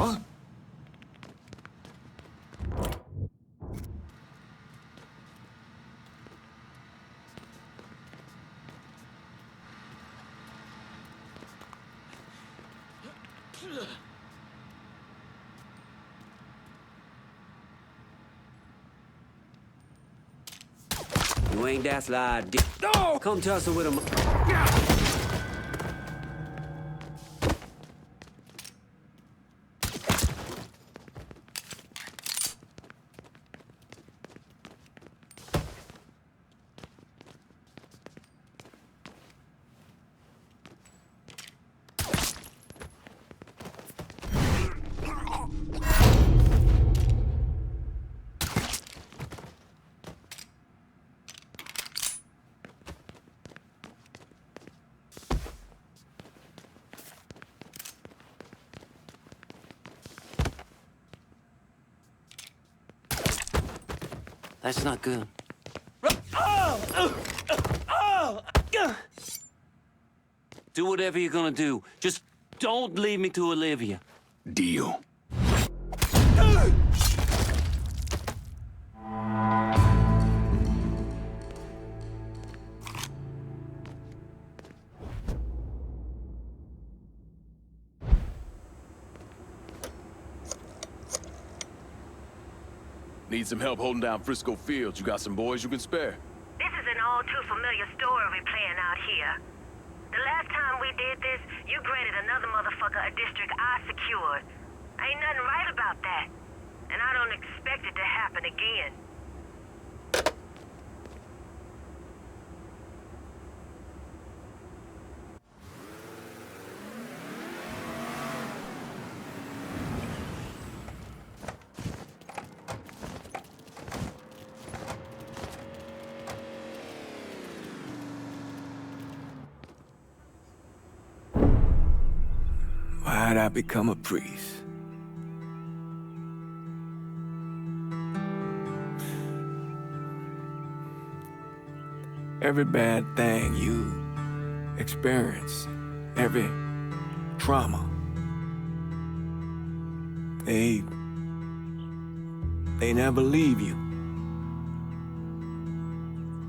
Huh? You ain't that slide. No! Come tussle with him. That's not good. Do whatever you're gonna do. Just don't leave me to Olivia. Deal. Need some help holding down Frisco Fields? You got some boys you can spare? This is an all-too-familiar story we playing out here. The last time we did this, you granted another motherfucker a district I secured. Ain't nothing right about that. And I don't expect it to happen again. Why'd I become a priest? Every bad thing you experience, every trauma, they never leave you.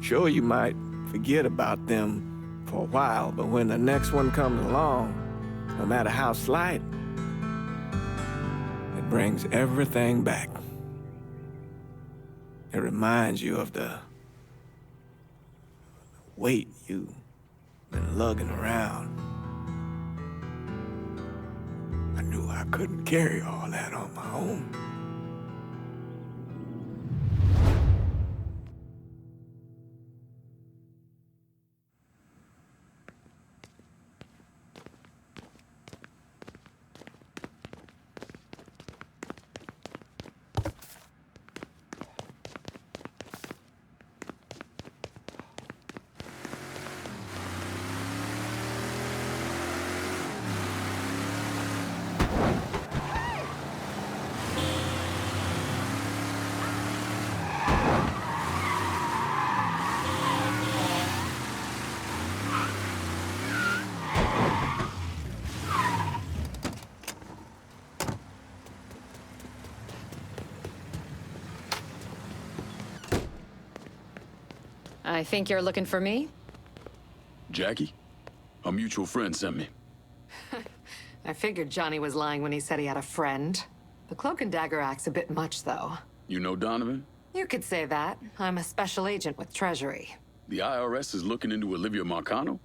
Sure, you might forget about them for a while, but when the next one comes along, no matter how slight, it brings everything back. It reminds you of the weight you've been lugging around. I knew I couldn't carry all that on my own. I think you're looking for me? Jackie? A mutual friend sent me. I figured Johnny was lying when he said he had a friend. The cloak and dagger act's a bit much, though. You know Donovan? You could say that. I'm a special agent with Treasury. The IRS is looking into Olivia Marcano?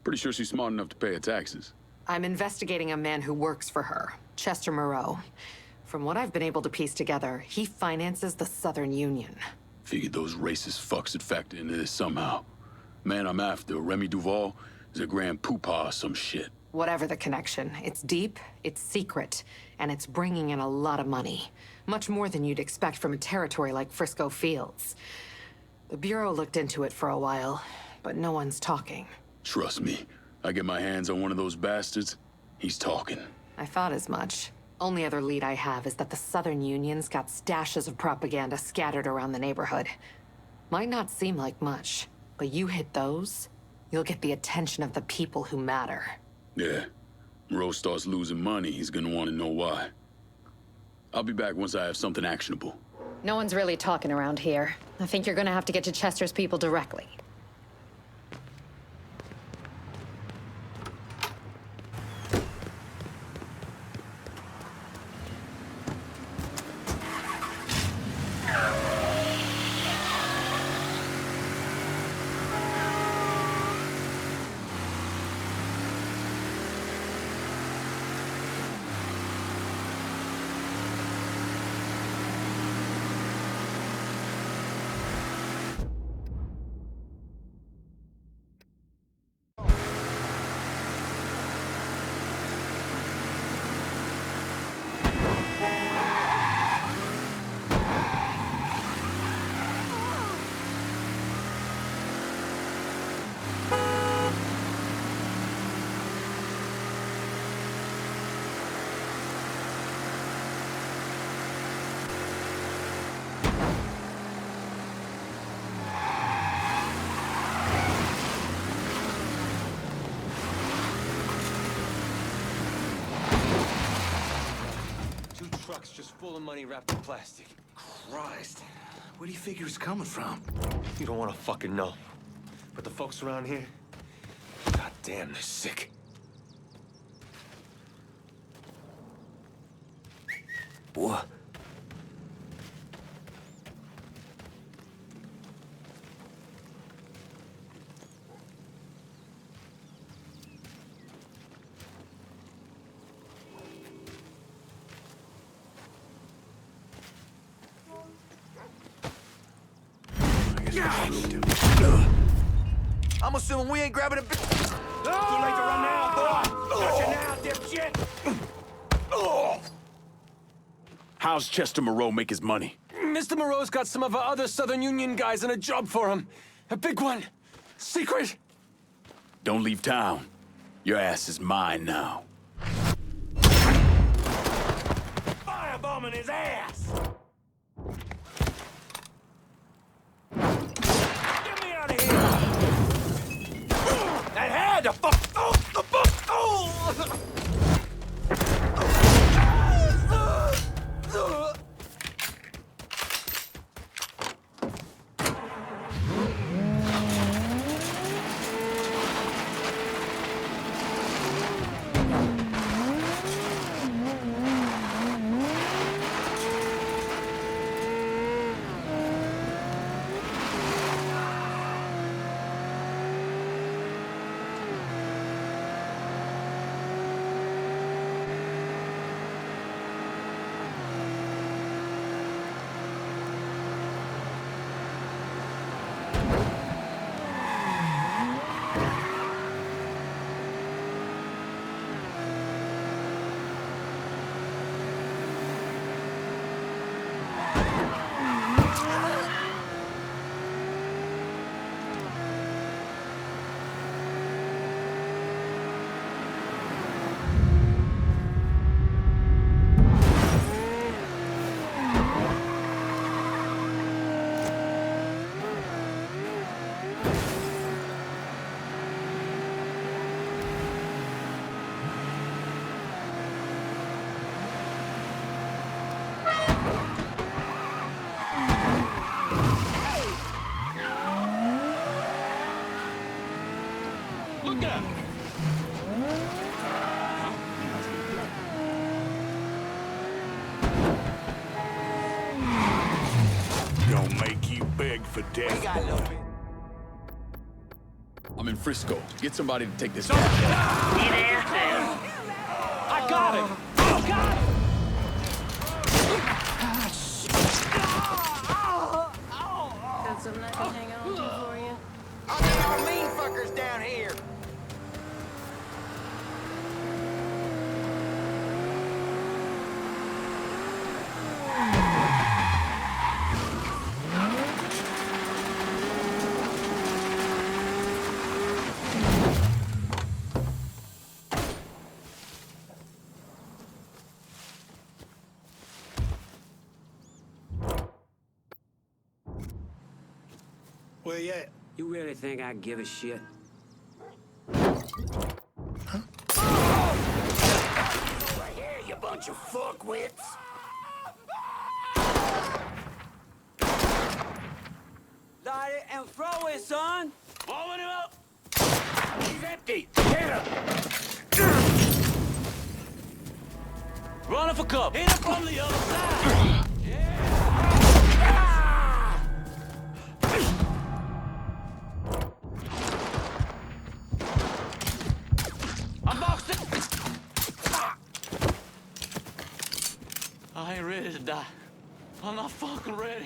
Pretty sure she's smart enough to pay her taxes. I'm investigating a man who works for her, Chester Moreau. From what I've been able to piece together, he finances the Southern Union. Figured those racist fucks would factor into this somehow. Man I'm after, Remy Duval, is a grand poopah or some shit. Whatever the connection, it's deep, it's secret, and it's bringing in a lot of money. Much more than you'd expect from a territory like Frisco Fields. The Bureau looked into it for a while, but no one's talking. Trust me, I get my hands on one of those bastards, he's talking. I thought as much. Only other lead I have is that the Southern Union's got stashes of propaganda scattered around the neighborhood. Might not seem like much, but you hit those, you'll get the attention of the people who matter. Yeah. Moreau starts losing money, he's gonna want to know why. I'll be back once I have something actionable. No one's really talking around here. I think you're gonna have to get to Chester's people directly. Truck's just full of money wrapped in plastic. Christ. Where do you figure it's coming from? You don't want to fucking know. But the folks around here, god damn, they're sick. What? I'm assuming we ain't grabbing a bit. Too late to run now, boy. Got you now, dipshit. How's Chester Moreau make his money? Mr. Moreau's got some of our other Southern Union guys on a job for him. A big one. Secret. Don't leave town. Your ass is mine now. Firebombing his ass. Get me out of here. That had to fuck. Oh, the fuck. Oh. Gonna make you beg for death. I'm in Frisco. Get somebody to take this. I got it. I got it. Got something I can hang on to for you? I got our mean fuckers down here. Where you at? You really think I give a shit? Over here, you bunch of fuckwits. Light it and throw it, son! Blowing him up. He's empty. Hit him. Run for cover! Hit him from the other side! I ain't ready to die. I'm not fucking ready.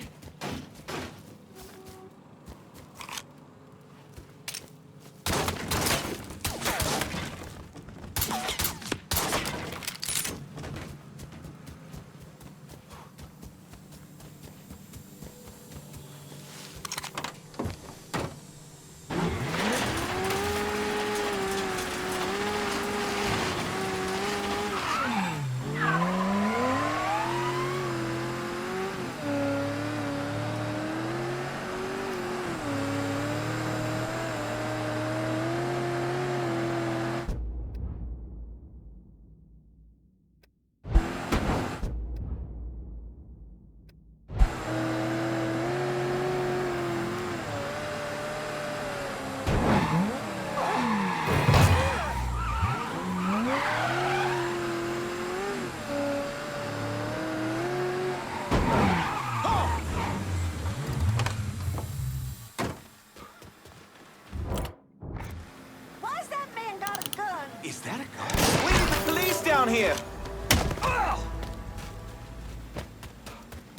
Is that a gun? We need the police down here!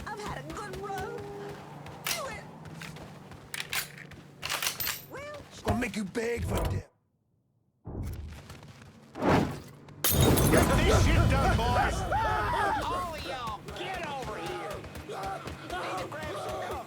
I've had a good run. Do it. you beg for dip. Get this shit done, boys! All of y'all, get over here! Need to grab some cover.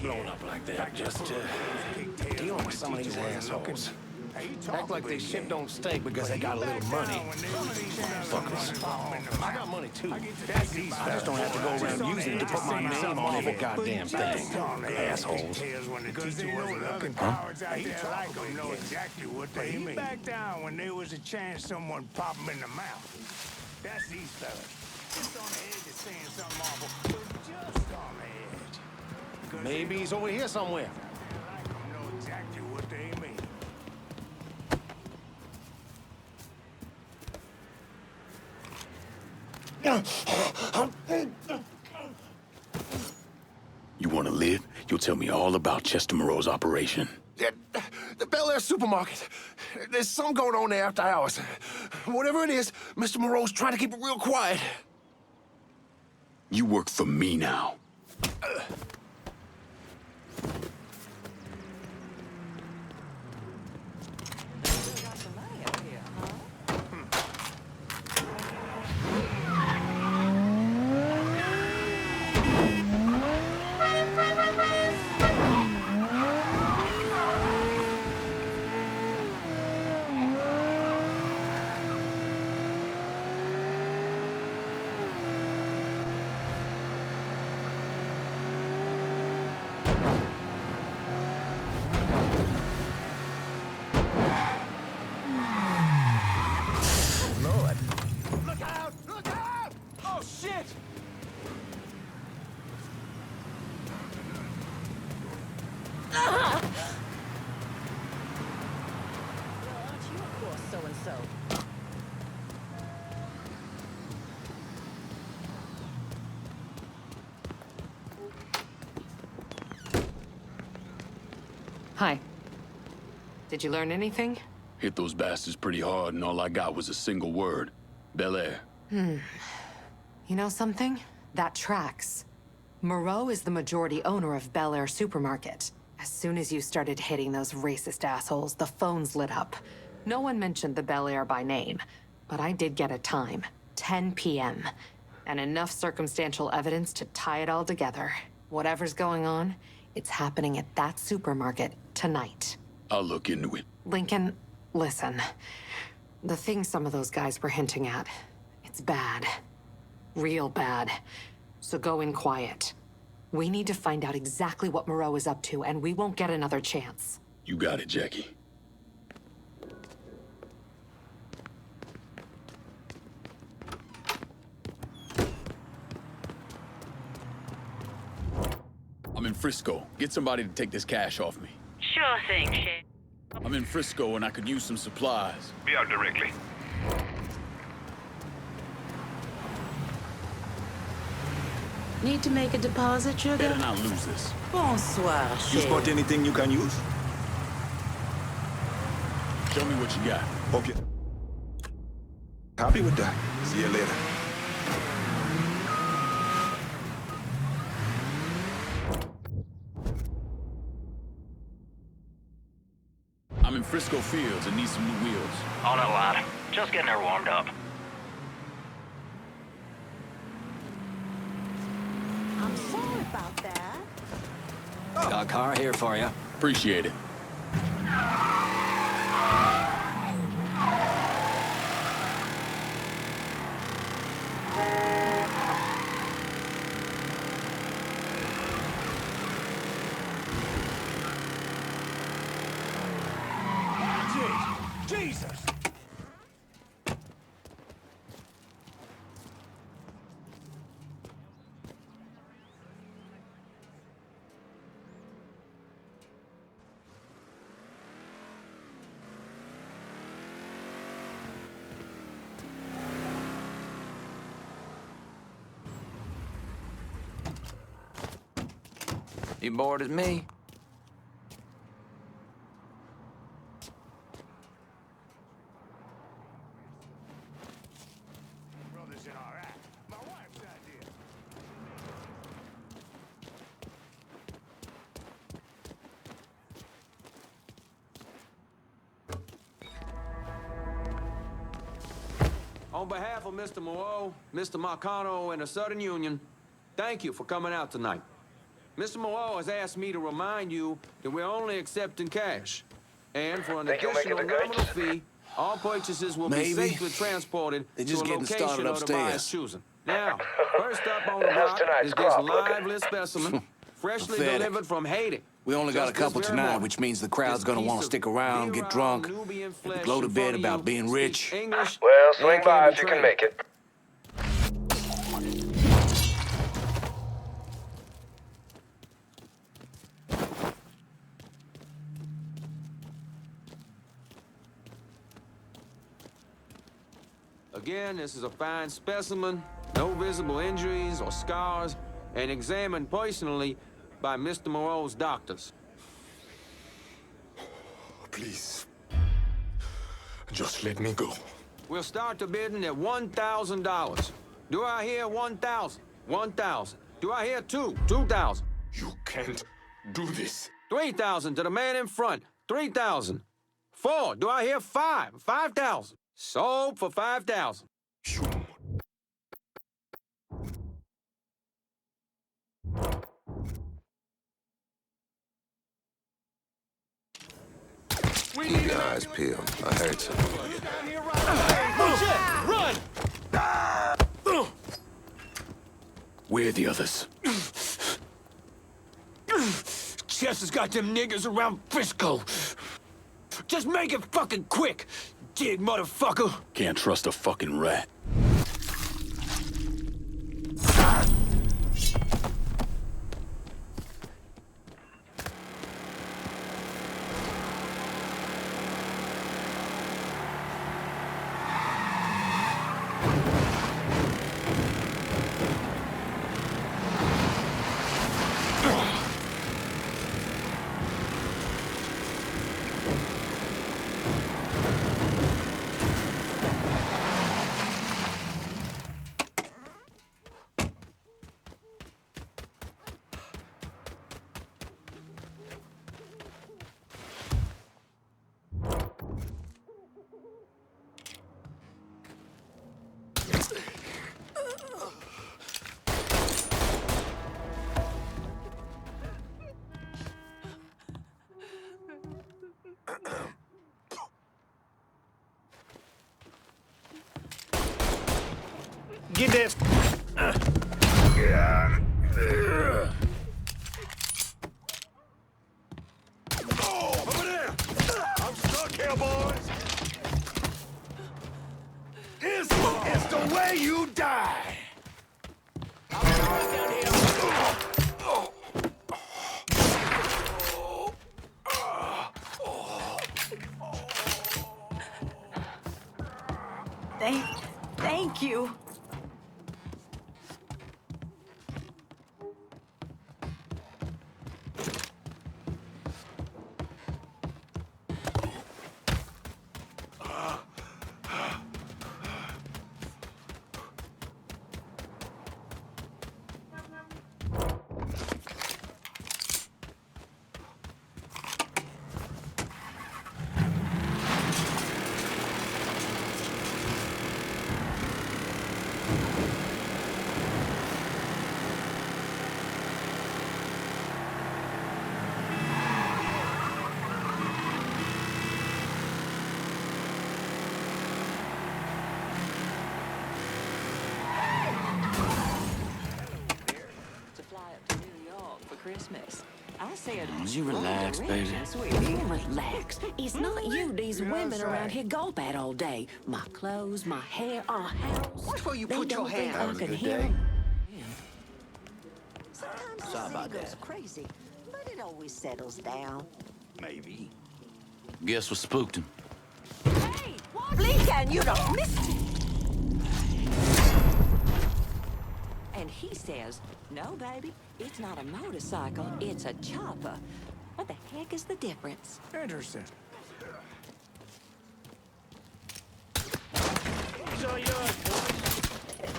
Blowing up like that just to deal with some of these assholes. Act like they shit don't stink because they got a little money. Fuckers. I got money too. I just don't have to go around using it to put my name on every goddamn thing. Assholes. Because they know the other cowards out there like them know exactly what they mean. He backed down when there was a chance someone pop him in the mouth. That's these fellas. Just on the edge of saying something awful, but just on the edge. Maybe he's over here somewhere. I know exactly what they mean. You want to live? You'll tell me all about Chester Moreau's operation. The Bel Air supermarket. There's something going on there after hours. Whatever it is, Mr. Moreau's trying to keep it real quiet. You work for me now. Hi. Did you learn anything? Hit those bastards pretty hard, and all I got was a single word. Bel Air. You know something? That tracks. Moreau is the majority owner of Bel Air Supermarket. As soon as you started hitting those racist assholes, the phones lit up. No one mentioned the Bel Air by name, but I did get a time. 10 p.m. And enough circumstantial evidence to tie it all together. Whatever's going on, it's happening at that supermarket tonight. I'll look into it. Lincoln, listen. The thing some of those guys were hinting at, it's bad. Real bad. So go in quiet. We need to find out exactly what Moreau is up to, and we won't get another chance. You got it, Jackie. I'm in Frisco. Get somebody to take this cash off me. Sure thing, Shit. I'm in Frisco and I could use some supplies. Be out directly. Need to make a deposit, sugar? Better not lose this. Bonsoir, You Shit. spot anything you can use? Show me what you got. Hope you happy with that. See you later. I'm in Frisco Fields and need some new wheels. On it, lad. Just getting her warmed up. I'm sorry about that. Got a car here for you. Appreciate it. Jesus! You bored as me? Brothers in our act. My wife's idea. On behalf of Mr. Moreau, Mr. Marcano, and the Southern Union, thank you for coming out tonight. Mr. Moreau has asked me to remind you that we're only accepting cash. And for an additional nominal fee, all purchases will be safely transported to a location of the buyer's choosing. Now, first up on the block is this lively specimen, freshly delivered from Haiti. We only got a couple tonight, which means the crowd's gonna want to stick around, get drunk, and gloat a bit about being rich. Well, swing by if you can make it. Again, this is a fine specimen, no visible injuries or scars, and examined personally by Mr. Moreau's doctors. Please, just let me go. We'll start the bidding at $1,000. Do I hear 1,000? 1,000. Do I hear 2,000? You can't do this. 3,000 to the man in front. 3,000. 4. Do I hear 5? 5,000. Sold for 5,000. Keep your eyes peeled. I heard something. Run! Where are the others? Chess has got them niggas around Frisco. Just make it fucking quick, dig motherfucker. Can't trust a fucking rat. Get this. Over there! I'm stuck here, boys! This is the way you die! Thank you. To fly up to New York for Christmas. I said, You relax, baby. Sweetie, relax. It's not you these women around here gulp at all day. My clothes, my hair, our house. Watch where you They put your don't think hand. I Having a can good hear day? 'em. Sometimes the Sorry city about goes that. crazy, but it always settles down. Maybe. Guess what spooked him? Hey, Blinken, you don't miss it. And he says, no, baby, it's not a motorcycle, it's a chopper. What the heck is the difference? Interesting. He's all yours, boys.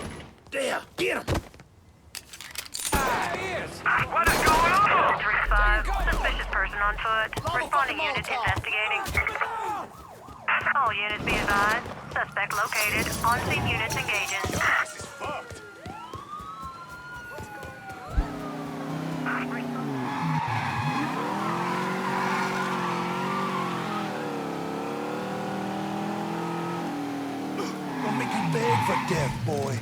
There, get him! What is going on? District 5, suspicious person on foot. Responding unit investigating. All units be advised. Suspect located. On-scene units engaging. This is fucked. I'll make you beg for death, boy.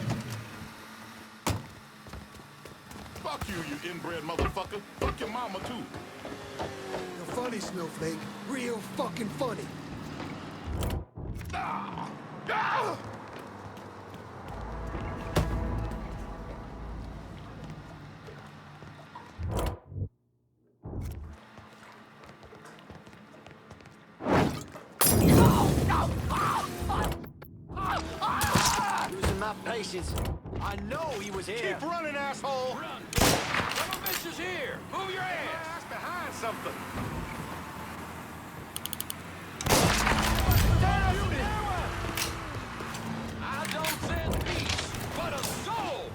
Fuck you, you inbred motherfucker. Fuck your mama, too. You're funny, Snowflake. Real fucking funny. Ah! Ah! Losing my patience. I know he was here. Keep running, asshole! Run! Some of this is here. Move your ass. Behind something. I don't send peace, but a soul.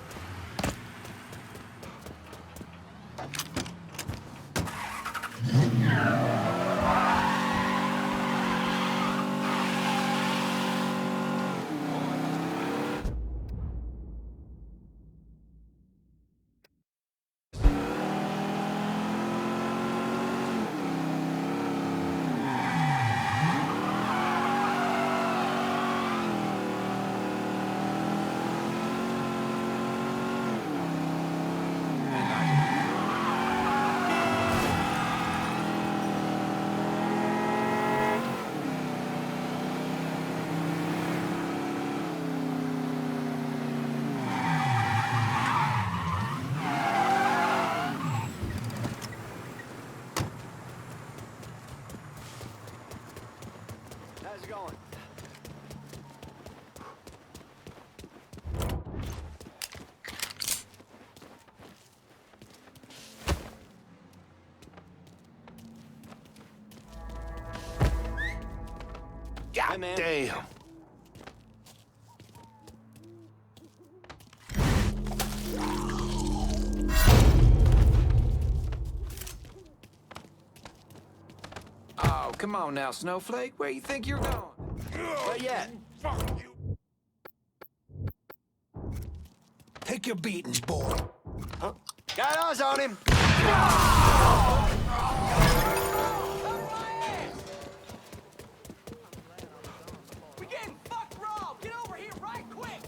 How's it going? God damn. Oh, come on now, Snowflake. Where you think you're going? Where you at? Fuck you. Take your beatings, boy. Got eyes on him. We getting fucked, Rob! Get over here right quick!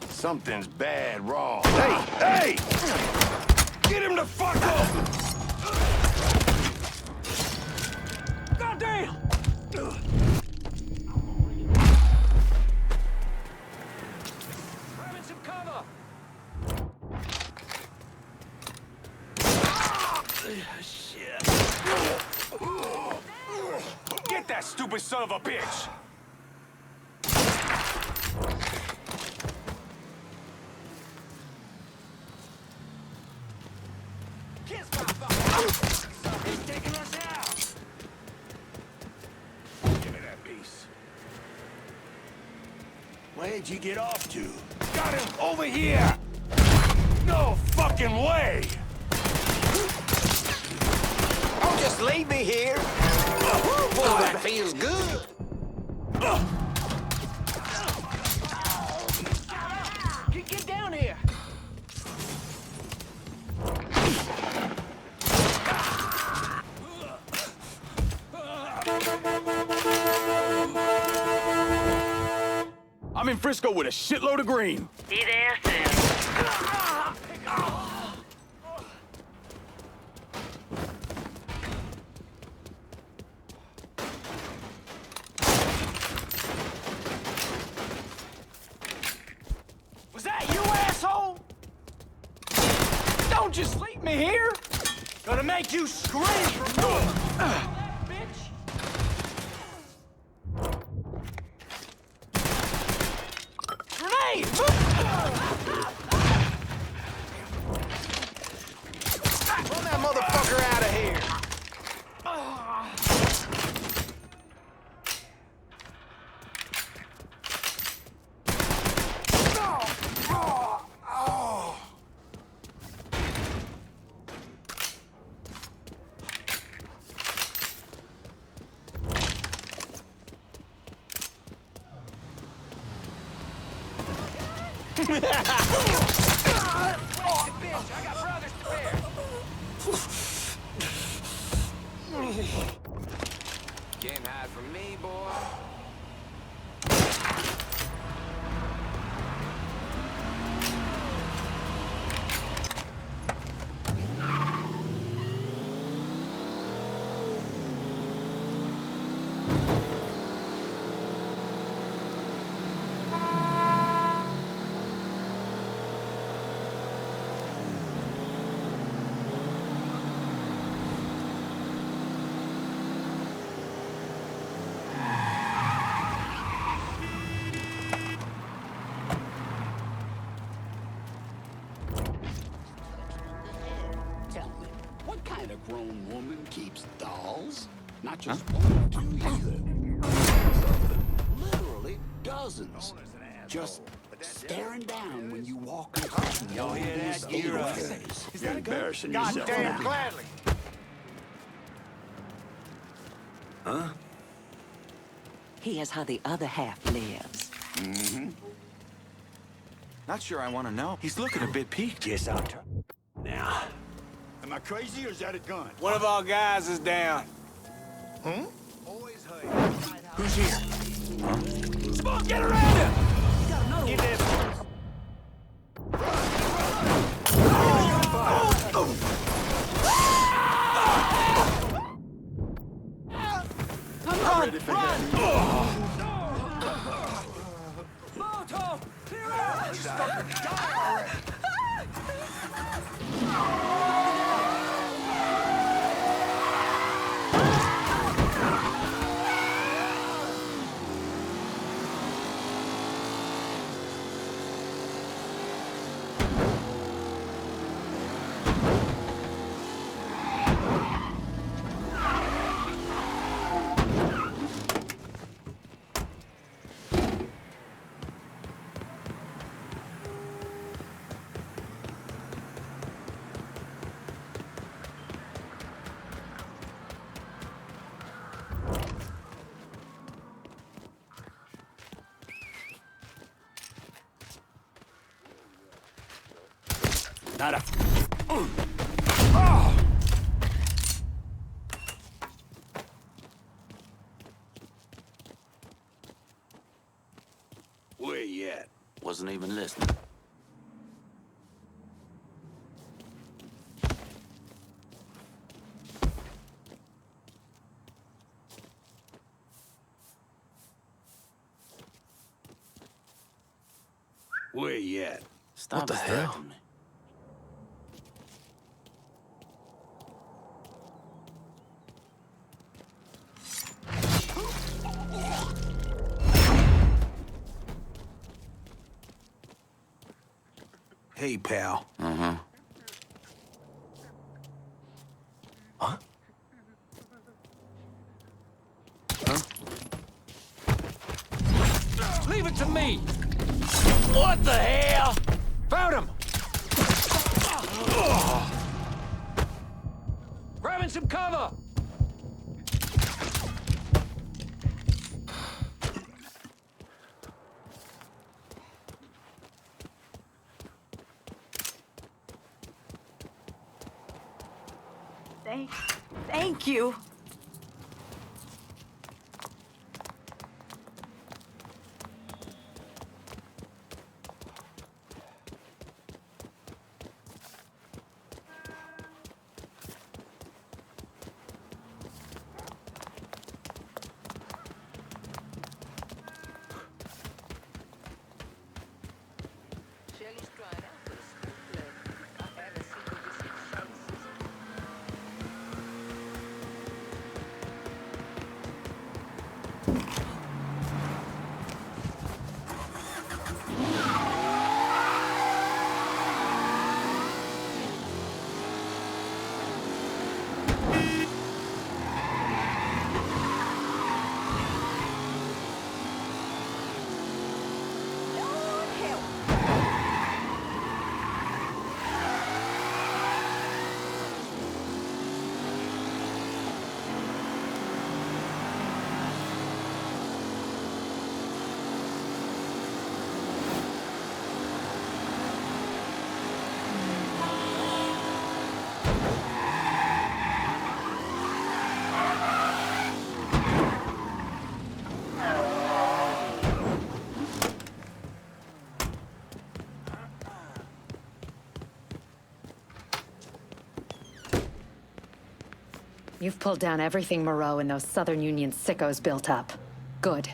Something's bad wrong. Hey! Hey! Get him the fuck up! Goddamn! Grabbing some cover. Shit. Get that stupid son of a bitch! Where'd you get off to? Got him over here! No fucking way! Don't just leave me here! Oh, that feels good! Get down here! I'm in Frisco with a shitload of green. Be there soon. Was that you, asshole? Don't just leave me here! Gonna make you scream for more! Bitch! Grenade! Run that motherfucker out of here! Can't hide from me, boy. Grown woman keeps dolls. Not just one or two either. Literally dozens. Just staring down when you walk across the Y'all hear that? You're embarrassing yourself. Goddamn gladly. Huh? Here's how the other half lives. Mm-hmm. Not sure I want to know. He's looking a bit peaked. Yes, I'll try. Now, am I crazy or is that a gun? One of our guys is down. Hmm? Always heard. Who's here? Come on, get around him! Get this. I'm ready for that. Molotov! Clear out! Just fucking die already. Not a... Where you at? Wasn't even listening. Where you at? Stop What the hell? distracting me. Hey, pal. Uh-huh. Huh? Leave it to me! What the hell? Found him! Grabbing some cover! Thank you. You've pulled down everything Moreau and those Southern Union sickos built up. Good.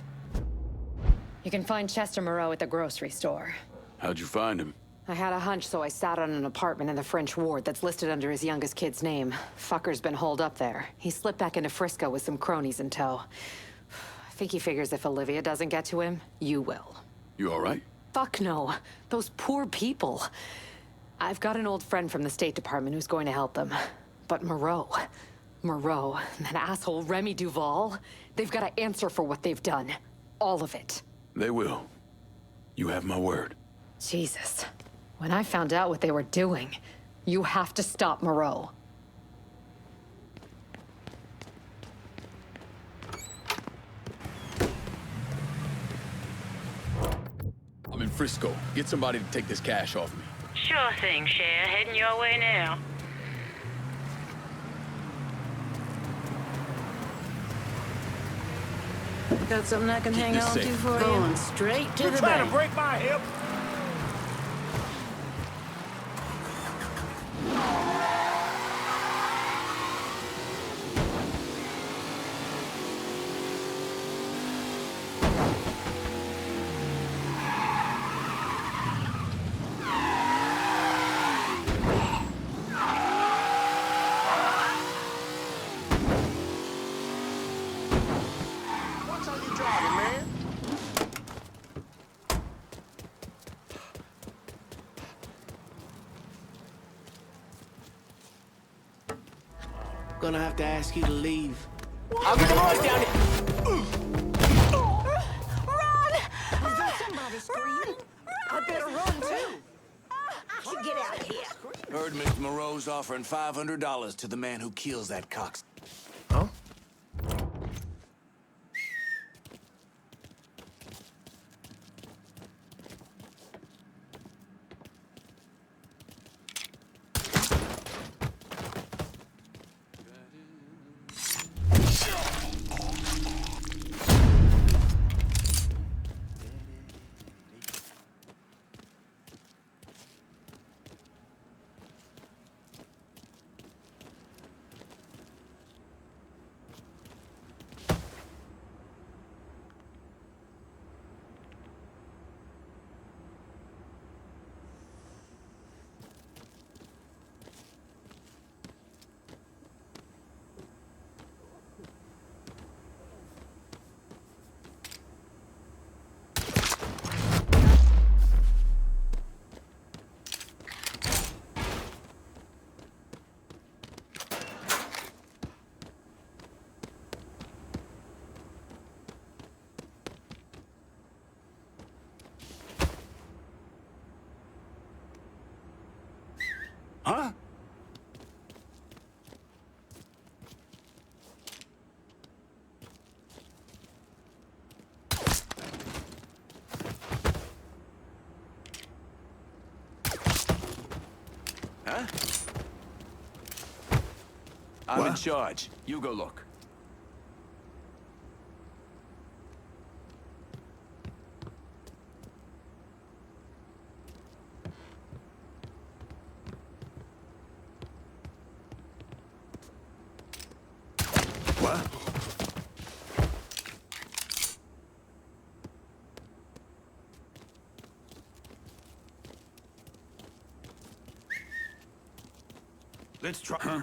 You can find Chester Moreau at the grocery store. How'd you find him? I had a hunch, so I sat on an apartment in the French ward that's listed under his youngest kid's name. Fucker's been holed up there. He slipped back into Frisco with some cronies in tow. I think he figures if Olivia doesn't get to him, you will. You all right? Fuck no. Those poor people. I've got an old friend from the State Department who's going to help them. But Moreau, and that asshole Remy Duval, they've got to answer for what they've done. All of it. They will. You have my word. Jesus. When I found out what they were doing, you have to stop Moreau. I'm in Frisco. Get somebody to take this cash off me. Sure thing, Cher. Heading your way now. Got something I can Keep hang this on safe. to for you? Going straight to You the trying bank. to break my hip? Watch how you driving, man. Gonna have to ask you to leave. I'll get the boys down here. Somebody screaming. I better run, too. I should get out of here. Heard Mr. Moreau's offering $500 to the man who kills that cox. Huh? Huh? I'm in charge. You go look. What? Let's try. Huh?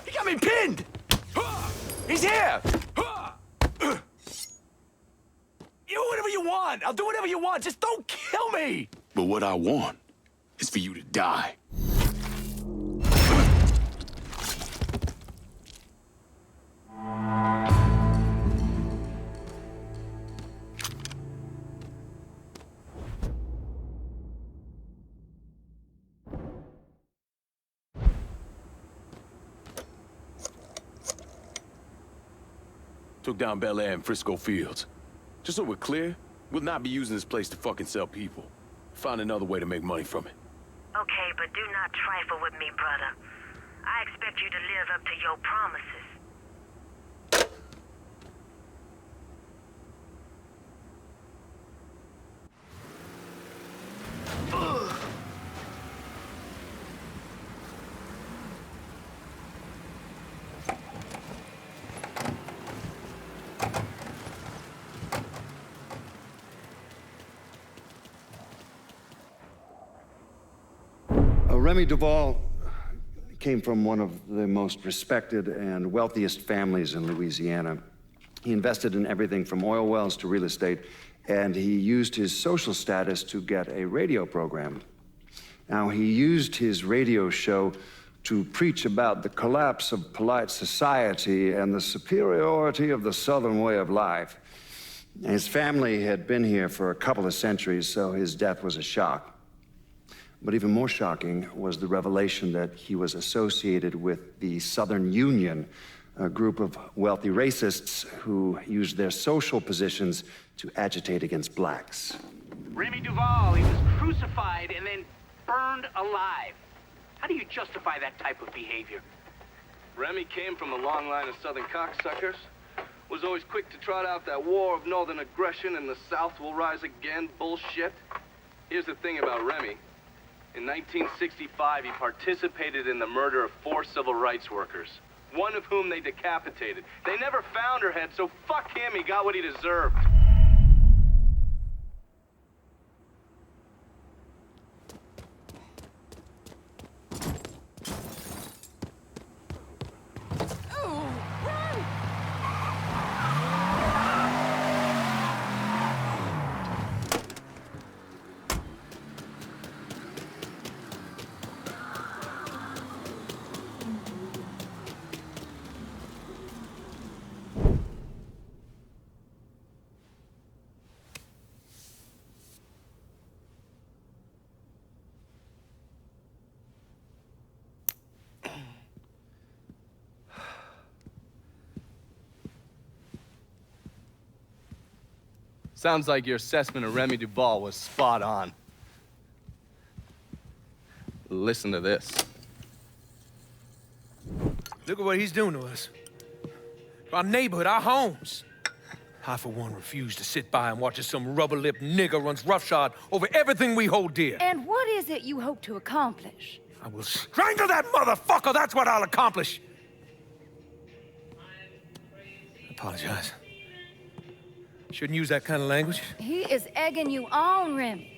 He got me pinned! He's here! You whatever you want! I'll do whatever you want! Just don't kill me! But what I want is for you to die. Took down Bel Air and Frisco Fields. Just so we're clear, we'll not be using this place to fucking sell people. Find another way to make money from it. Okay, but do not trifle with me, brother. I expect you to live up to your promises. Remy Duvall came from one of the most respected and wealthiest families in Louisiana. He invested in everything from oil wells to real estate, and he used his social status to get a radio program. Now, he used his radio show to preach about the collapse of polite society and the superiority of the Southern way of life. His family had been here for a couple of centuries, so his death was a shock. But even more shocking was the revelation that he was associated with the Southern Union, a group of wealthy racists who used their social positions to agitate against blacks. Remy Duvall, he was crucified and then burned alive. How do you justify that type of behavior? Remy came from a long line of Southern cocksuckers. Was always quick to trot out that war of Northern aggression and the South will rise again bullshit. Here's the thing about Remy. In 1965, he participated in the murder of 4 civil rights workers, one of whom they decapitated. They never found her head, so fuck him, he got what he deserved. Sounds like your assessment of Remy Duvall was spot on. Listen to this. Look at what he's doing to us. Our neighborhood, our homes. I, for one, refuse to sit by and watch as some rubber-lipped nigger runs roughshod over everything we hold dear. And what is it you hope to accomplish? I will strangle that motherfucker! That's what I'll accomplish! I apologize. Shouldn't use that kind of language. He is egging you on, Remy.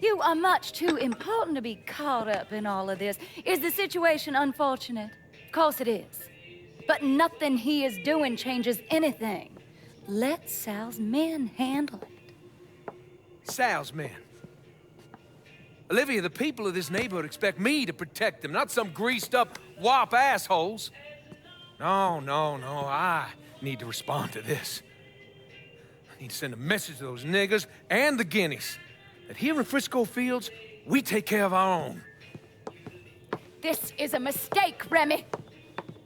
You are much too important to be caught up in all of this. Is the situation unfortunate? Of course it is. But nothing he is doing changes anything. Let Sal's men handle it. Sal's men? Olivia, the people of this neighborhood expect me to protect them, not some greased-up wop assholes. No, I need to respond to this. I need to send a message to those niggers and the guineas that here in Frisco Fields, we take care of our own. This is a mistake, Remy.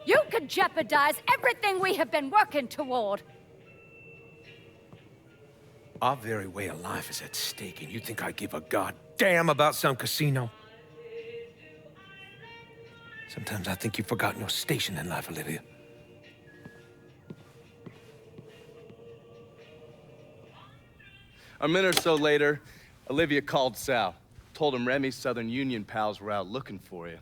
You could jeopardize everything we have been working toward. Our very way of life is at stake, and you think I give a goddamn about some casino? Sometimes I think you've forgotten your station in life, Olivia. A minute or so later, Olivia called Sal. Told him Remy's Southern Union pals were out looking for you.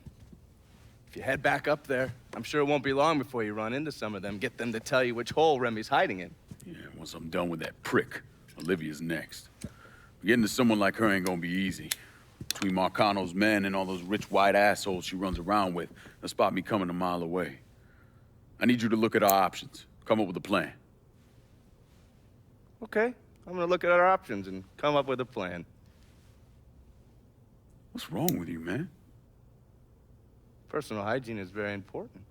If you head back up there, I'm sure it won't be long before you run into some of them. Get them to tell you which hole Remy's hiding in. Yeah, once I'm done with that prick, Olivia's next. Getting to someone like her ain't gonna be easy. Between Marcano's men and all those rich white assholes she runs around with, they'll spot me coming a mile away. I need you to look at our options. Come up with a plan. Okay, I'm gonna look at our options and come up with a plan. What's wrong with you, man? Personal hygiene is very important.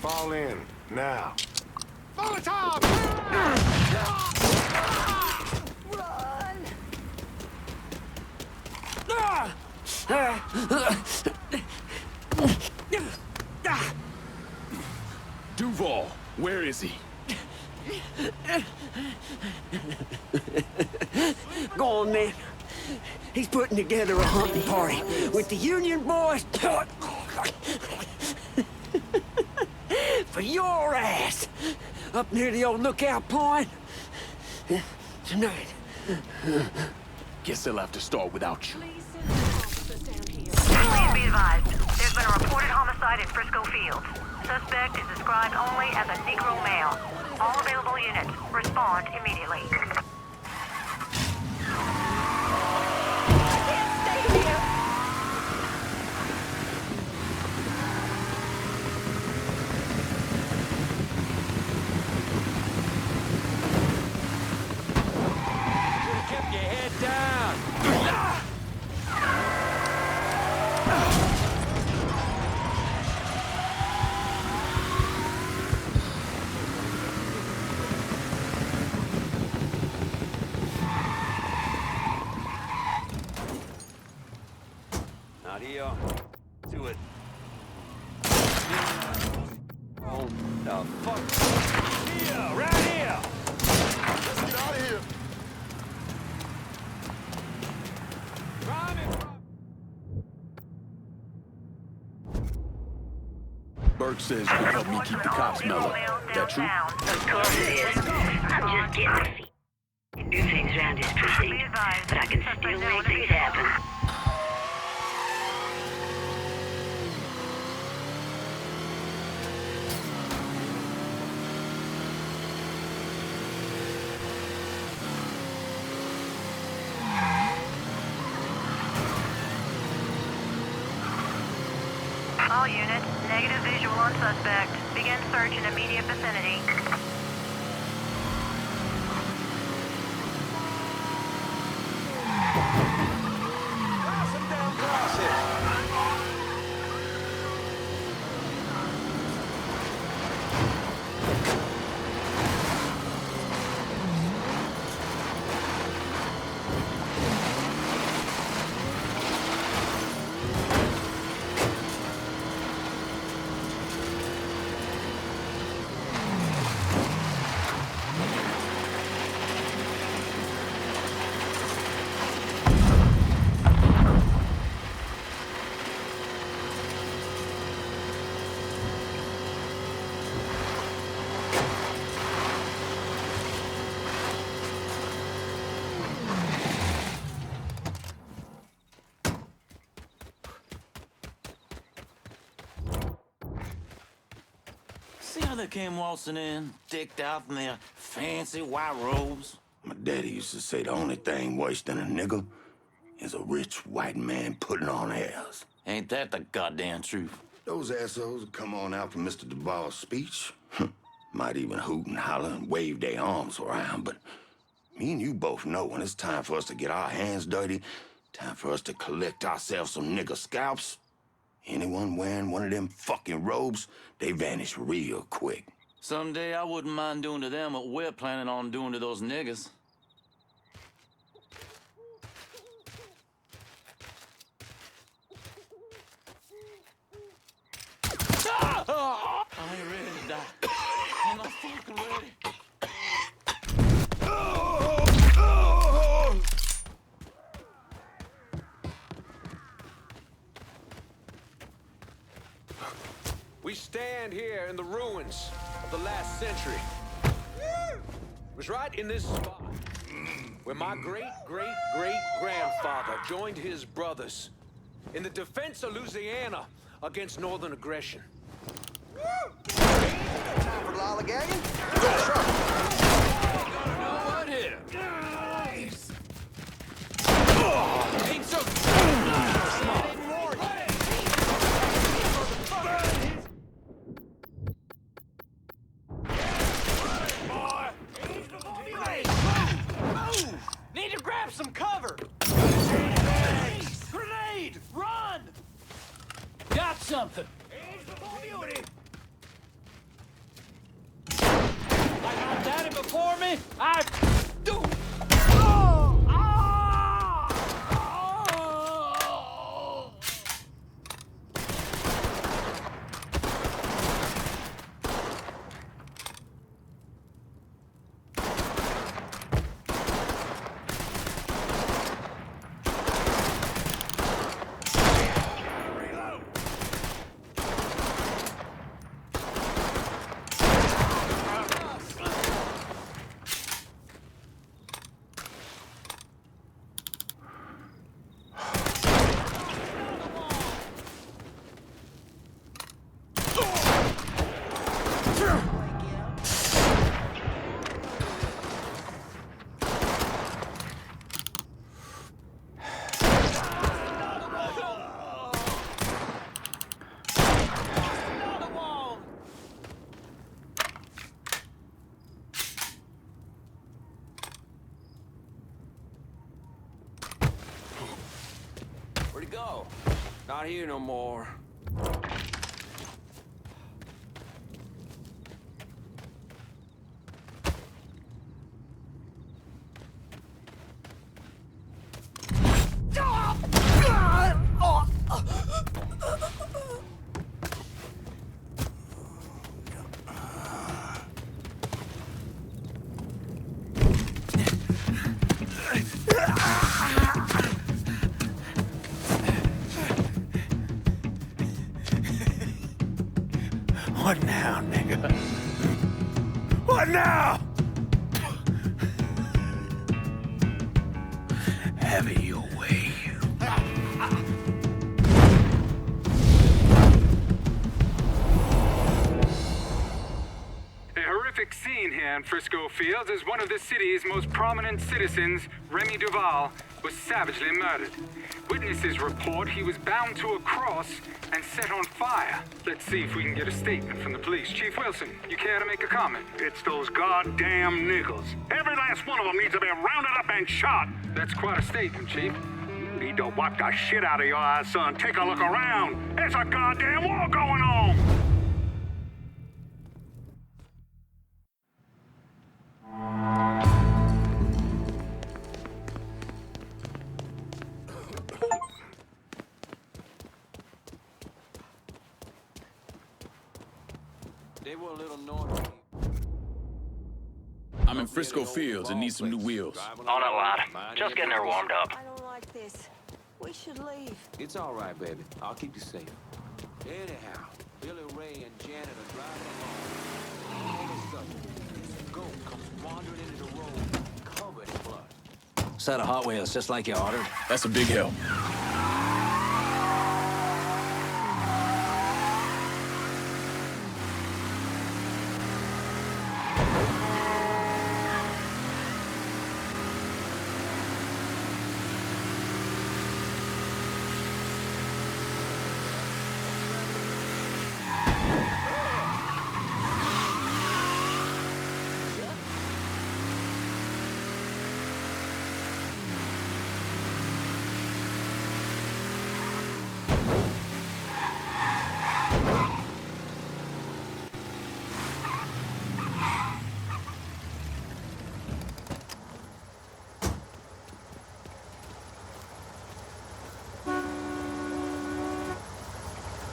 Fall in, now. Fall the top! Duval, where is he? Go on, man. He's putting together a hunting party with the Union boys. For your ass. Up near the old lookout point. Tonight. Guess they'll have to start without you. Please be advised. There's been a reported homicide in Frisco Fields. Suspect is described only as a Negro male. All available units, respond immediately. Keep your head down. Nadia, do it. Oh, the fuck? Here, right here. Let's get out of here. Burke says you can help me keep the cops mellow. That true? Of course it is. I'm just getting my feet. I can do things around this precinct, but I can still make things happen. All units, negative visual on suspect. Begin search in immediate vicinity. Now they came waltzing in, decked out in their fancy white robes. My daddy used to say the only thing worse than a nigger is a rich white man putting on airs. Ain't that the goddamn truth? Those assholes would come on out for Mr. Duval's speech. Might even hoot and holler and wave their arms around, but me and you both know when it's time for us to get our hands dirty, time for us to collect ourselves some nigger scalps. Anyone wearing one of them fucking robes, they vanish real quick. Someday I wouldn't mind doing to them what we're planning on doing to those niggas. I ain't ready to die. I'm not fucking ready. We stand here in the ruins of the last century. It was right in this spot where my great-great-great-grandfather joined his brothers in the defense of Louisiana against northern aggression. Time for lollygagging? Sure. Know what here? Ain't so. Need to grab some cover! Grenade! Run! Got something. Like my daddy before me, I do. Where'd he go? Not here no more. What now, nigga? What now? Have it your way. A horrific scene here in Frisco Fields as one of the city's most prominent citizens, Remy Duval, was savagely murdered. Witnesses report he was bound to a cross and set on fire. Let's see if we can get a statement from the police. Chief Wilson, you care to make a comment? It's those goddamn niggles. Every last one of them needs to be rounded up and shot. That's quite a statement, Chief. Need to wipe the shit out of your eyes, son. Take a look around. There's a goddamn war going on. They were a little north. I'm in Frisco Fields and need some new wheels. On a lot. Just getting her warmed up. I don't like this. We should leave. It's all right, baby. I'll keep you safe. Anyhow, Billy Ray and Janet are driving along. All of a sudden, this goat comes wandering into the road, covered in blood. Set of Hot Wheels, just like you ordered. That's a big help.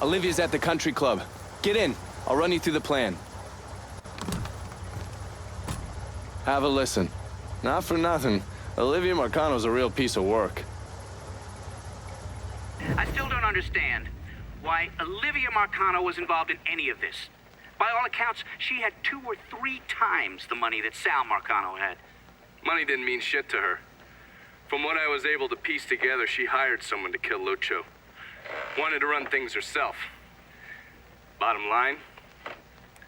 Olivia's at the country club. Get in. I'll run you through the plan. Have a listen. Not for nothing. Olivia Marcano's a real piece of work. I still don't understand why Olivia Marcano was involved in any of this. By all accounts, she had 2 or 3 times the money that Sal Marcano had. Money didn't mean shit to her. From what I was able to piece together, she hired someone to kill Lucho. Wanted to run things herself. Bottom line,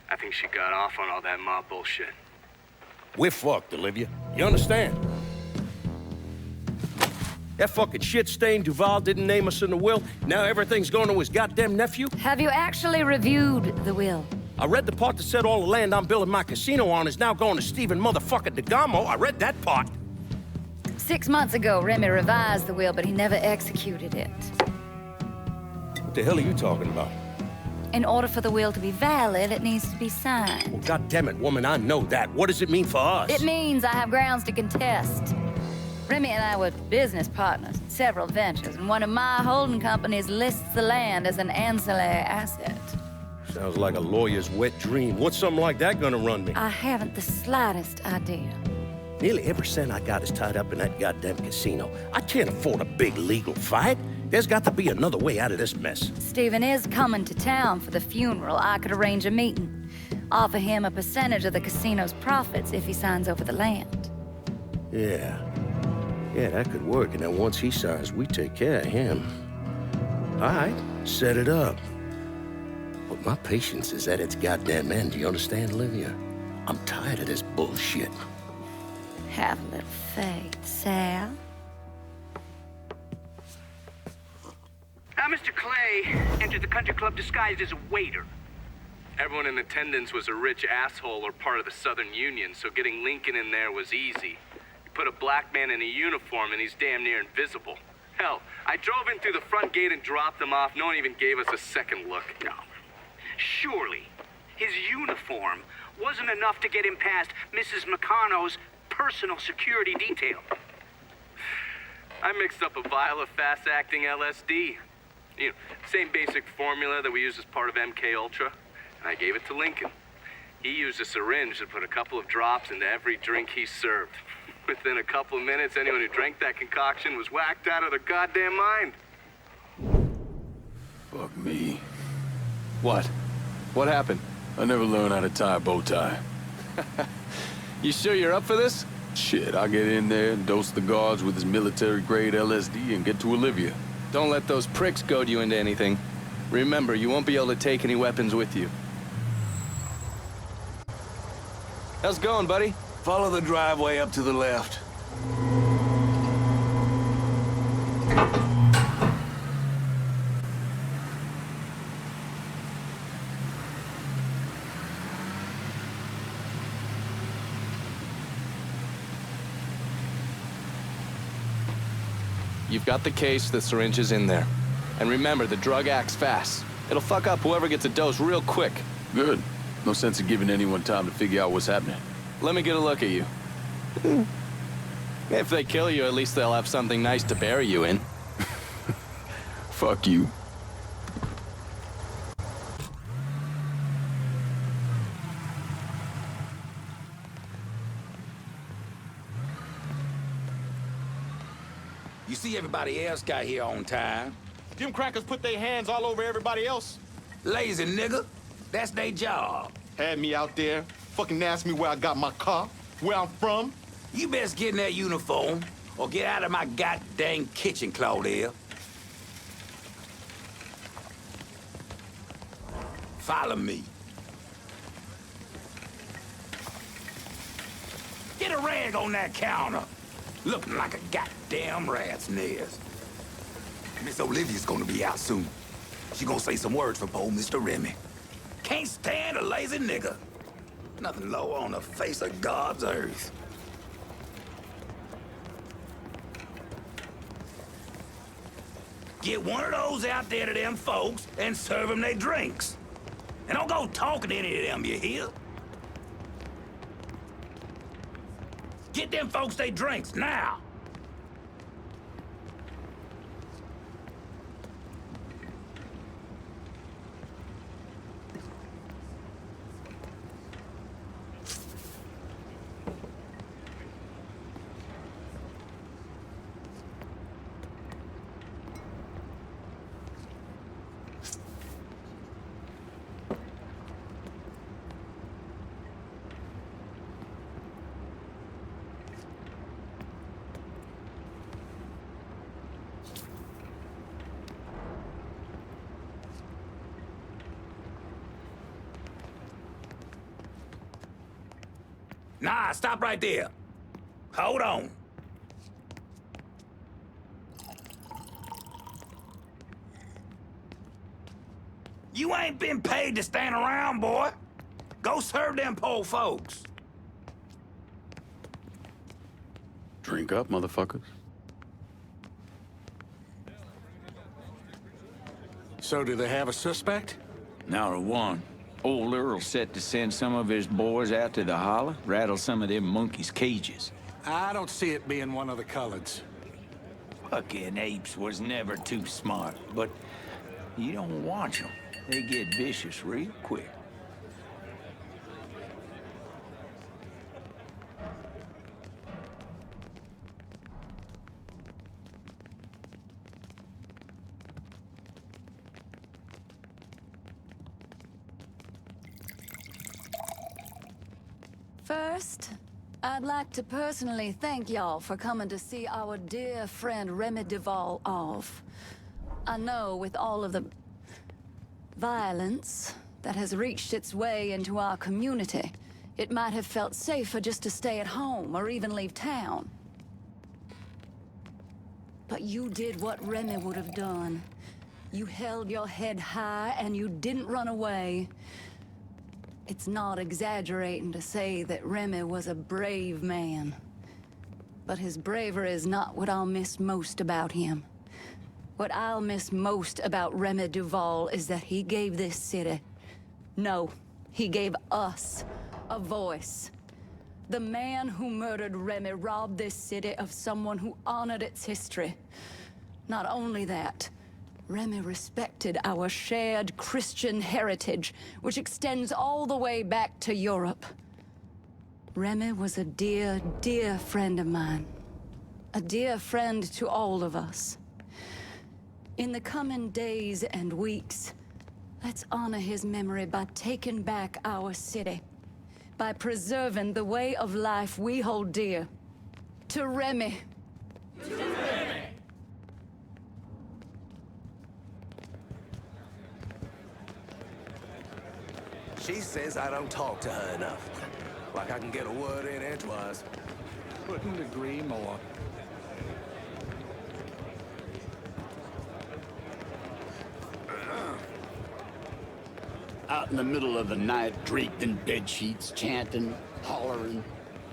I think she got off on all that mob bullshit. We're fucked, Olivia. You understand? That fucking shit-stained Duval didn't name us in the will. Now everything's going to his goddamn nephew. Have you actually reviewed the will? I read the part that said all the land I'm building my casino on is now going to Stephen motherfucking DeGamo. I read that part. 6 months ago, Remy revised the will, but he never executed it. What the hell are you talking about? In order for the will to be valid, it needs to be signed. Well, goddammit, woman, I know that. What does it mean for us? It means I have grounds to contest. Remy and I were business partners in several ventures, and one of my holding companies lists the land as an ancillary asset. Sounds like a lawyer's wet dream. What's something like that gonna run me? I haven't the slightest idea. Nearly every cent I got is tied up in that goddamn casino. I can't afford a big legal fight. There's got to be another way out of this mess. Stephen is coming to town for the funeral. I could arrange a meeting. Offer him a percentage of the casino's profits if he signs over the land. Yeah, that could work. And then once he signs, we take care of him. All right, set it up. But my patience is at its goddamn end. Do you understand, Olivia? I'm tired of this bullshit. Have a little faith, Sal. Mr. Clay entered the country club disguised as a waiter. Everyone in attendance was a rich asshole or part of the Southern Union, so getting Lincoln in there was easy. You put a black man in a uniform and he's damn near invisible. Hell, I drove in through the front gate and dropped him off. No one even gave us a second look. No. Surely, his uniform wasn't enough to get him past Mrs. Marcano's personal security detail. I mixed up a vial of fast-acting LSD. You know, same basic formula that we use as part of MK Ultra. And I gave it to Lincoln. He used a syringe to put a couple of drops into every drink he served. Within a couple of minutes, anyone who drank that concoction was whacked out of their goddamn mind. Fuck me. What? What happened? I never learned how to tie a bow tie. You sure you're up for this? Shit, I'll get in there and dose the guards with his military-grade LSD and get to Olivia. Don't let those pricks goad you into anything. Remember, you won't be able to take any weapons with you. How's it going, buddy? Follow the driveway up to the left. You've got the case, the syringe is in there. And remember, the drug acts fast. It'll fuck up whoever gets a dose real quick. Good. No sense in giving anyone time to figure out what's happening. Let me get a look at you. If they kill you, at least they'll have something nice to bury you in. Fuck you. You see everybody else got here on time. Them crackers put their hands all over everybody else. Lazy nigga. That's their job. Had me out there, fucking asked me where I got my car, where I'm from. You best get in that uniform or get out of my goddamn kitchen, Claudia. Follow me. Get a rag on that counter. Looking like a goddamn rat's nest. Miss Olivia's gonna be out soon. She gonna say some words for poor Mr. Remy. Can't stand a lazy nigga. Nothing lower on the face of God's earth. Get one of those out there to them folks and serve them their drinks. And don't go talking to any of them, you hear? Get them folks their drinks, now! Nah, stop right there. Hold on. You ain't been paid to stand around, boy. Go serve them poor folks. Drink up, motherfuckers. So do they have a suspect? Not a one. Old Earl set to send some of his boys out to the holler, rattle some of them monkeys' cages. I don't see it being one of the Cullens. Fucking apes was never too smart, but you don't watch them. They get vicious real quick. First, I'd like to personally thank y'all for coming to see our dear friend Remy Duval off. I know with all of the violence that has reached its way into our community, it might have felt safer just to stay at home or even leave town. But you did what Remy would have done. You held your head high and you didn't run away. It's not exaggerating to say that Remy was a brave man. But his bravery is not what I'll miss most about him. What I'll miss most about Remy Duval is that he gave this city, no, he gave us, a voice. The man who murdered Remy robbed this city of someone who honored its history. Not only that, Remy respected our shared Christian heritage, which extends all the way back to Europe. Remy was a dear, dear friend of mine. A dear friend to all of us. In the coming days and weeks, let's honor his memory by taking back our city. By preserving the way of life we hold dear. To Remy. To Remy. She says I don't talk to her enough. Like I can get a word in edgewise. Couldn't agree more. Out in the middle of the night, draped in bed sheets, chanting, hollering.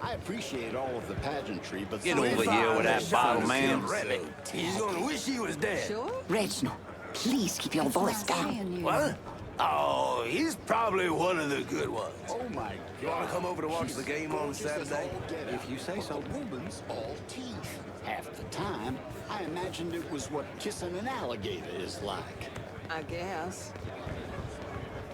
I appreciate all of the pageantry, but... Get over here with that bottle, man. He's gonna wish he was dead. Sure? Reginald, please keep your voice down. What? Oh, he's probably one of the good ones. Oh my God. You wanna come over to watch the game on Saturday? If you say so. Woman's all teeth. Half the time, I imagined it was what kissing an alligator is like. I guess.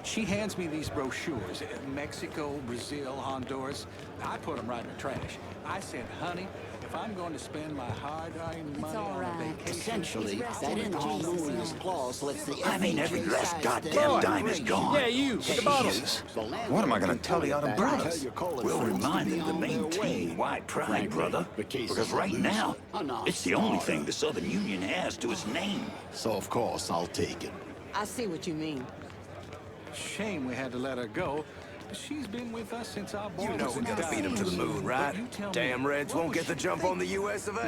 She hands me these brochures. Mexico, Brazil, Honduras. I put them right in the trash. I said, honey, if I'm going to spend my hard-earned money on a vacation... Essentially, that inharmonious clause lets the... I mean, every last goddamn dime is gone. Yeah, you, with the bottle. Jesus. What am I going to tell the other brothers? We'll remind them to maintain white pride, brother. Because right now, it's the only thing the Southern Union has to its name. So, of course, I'll take it. I see what you mean. Shame we had to let her go. She's been with us since our boy You know was we're in gonna beat him to the moon, right? Damn Reds won't get the jump on the US of A.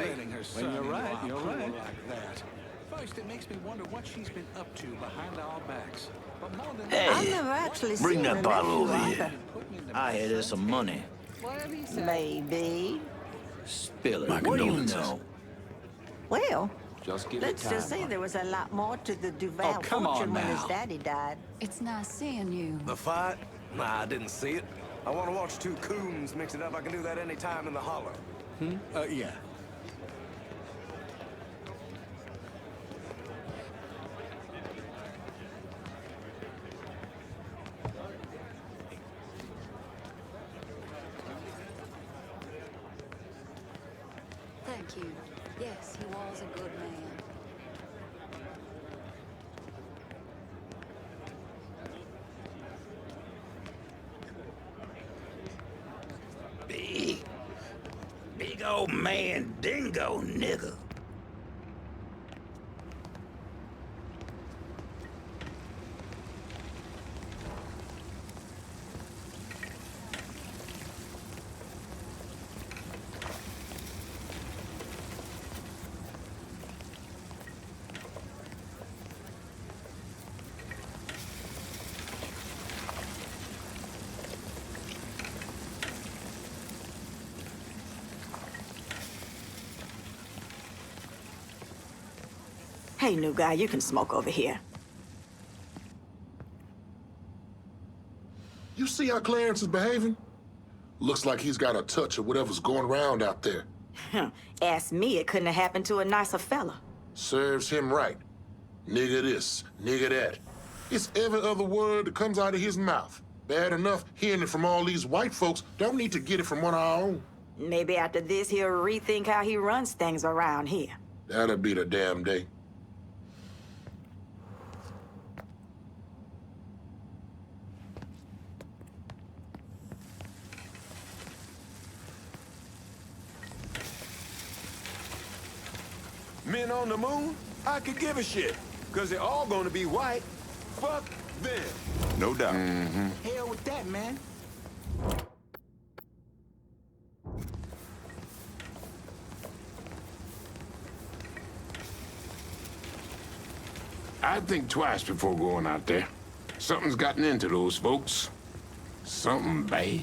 Well, you're right, you're right. Like that. First, it makes me wonder what she's been up to behind our backs. But more than Hey, I've never actually bring seen that her bottle over nephew here. I hear there's some money. Whatever you say. Maybe. Spill it. My What do you condolences. know? Well, Just give let's it just time. say there was a lot more to the Duval Oh, come on fortune when his now. daddy died. It's nice seeing you. The fight? Nah, I didn't see it. I want to watch two coons mix it up. I can do that any time in the holler. Yeah. Thank you. Yes, he was a good man. Big old man dingo nigga. Hey, new guy, you can smoke over here. You see how Clarence is behaving? Looks like he's got a touch of whatever's going around out there. Ask me, it couldn't have happened to a nicer fella. Serves him right. Nigga this, nigga that. It's every other word that comes out of his mouth. Bad enough hearing it from all these white folks, don't need to get it from one of our own. Maybe after this, he'll rethink how he runs things around here. That'll be the damn day. Men on the moon? I could give a shit. Because they're all gonna be white. Fuck them. No doubt. Hell with that, man. I'd think twice before going out there. Something's gotten into those folks. Something bad.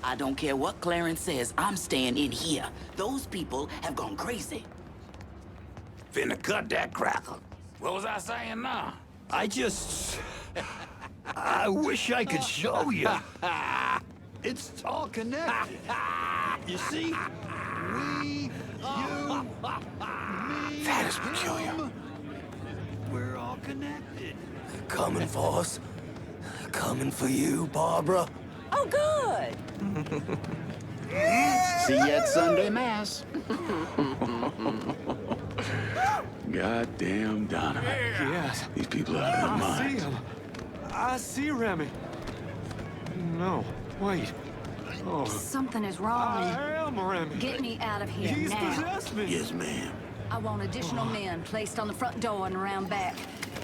I don't care what Clarence says, I'm staying in here. Those people have gone crazy. Finna cut that crackle. What was I saying now? I wish I could show you. It's all connected. You see? We, you, me, That is peculiar. we're all connected. Coming for us. Coming for you, Barbara. Oh, good. See you at Sunday Mass. Goddamn Donovan. Yes. These people are out of their I minds. see him. I see Remy. No, wait. Oh. Something is wrong. I am Remy. Get me out of here He's now. possessed me. Yes, ma'am. I want additional men placed on the front door and around back.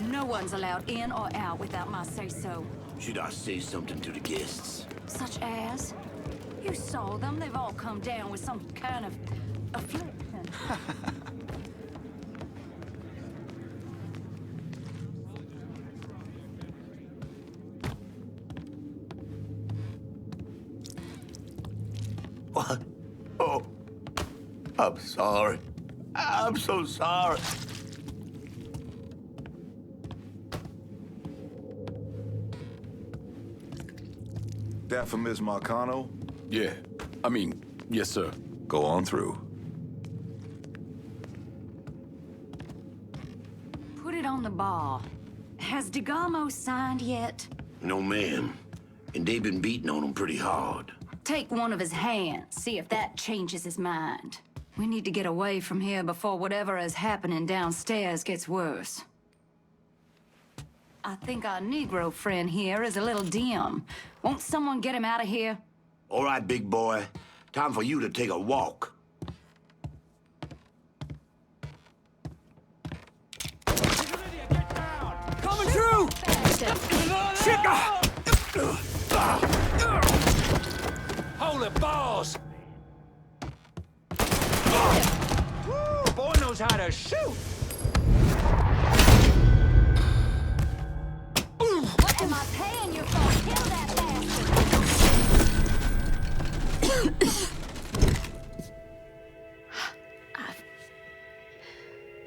No one's allowed in or out without my say-so. Should I say something to the guests? Such as? You saw them. They've all come down with some kind of affliction. What? Oh, I'm sorry. I'm so sorry. That for Miss Marcano? Yeah. Yes, sir. Go on through. Put it on the bar. Has DeGamo signed yet? No, ma'am. And they've been beating on him pretty hard. Take one of his hands, see if that changes his mind. We need to get away from here before whatever is happening downstairs gets worse. I think our Negro friend here is a little dim. Won't someone get him out of here? All right, big boy. Time for you to take a walk. Coming through! Holy balls! Woo, boy knows how to shoot! What am I paying you for? Kill that bastard!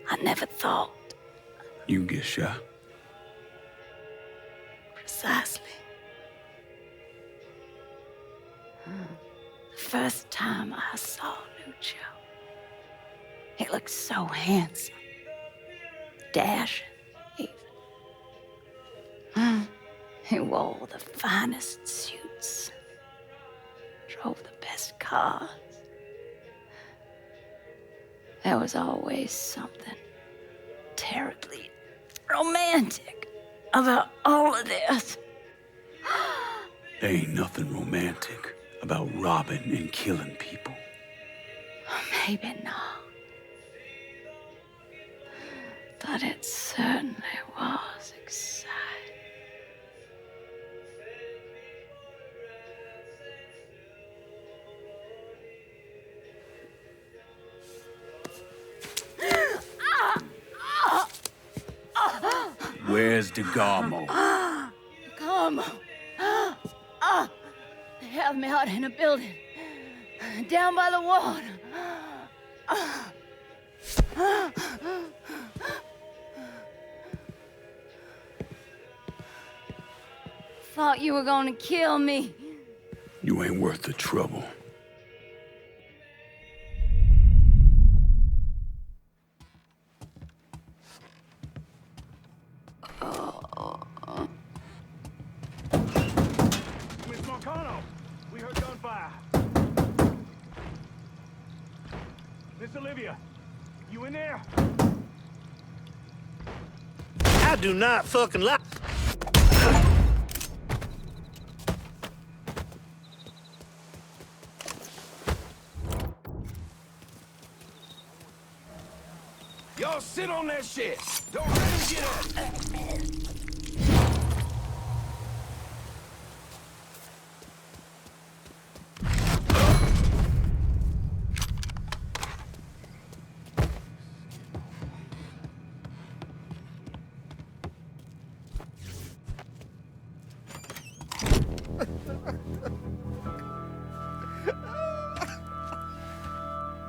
I never thought. You get shot. Precisely. The first time I saw Lucho, he looked so handsome, dashing, even. He wore the finest suits, drove the best cars. There was always something terribly romantic about all of this. There ain't nothing romantic about robbing and killing people. Maybe not. But it certainly was exciting. Where's DeGarmo? Come. They have me out in a building. Down by the water. thought you were gonna kill me. You ain't worth the trouble. Miss Marcano, we heard gunfire. Miss Olivia, you in there? I do not fucking like. Y'all sit on that shit. Don't let him get up.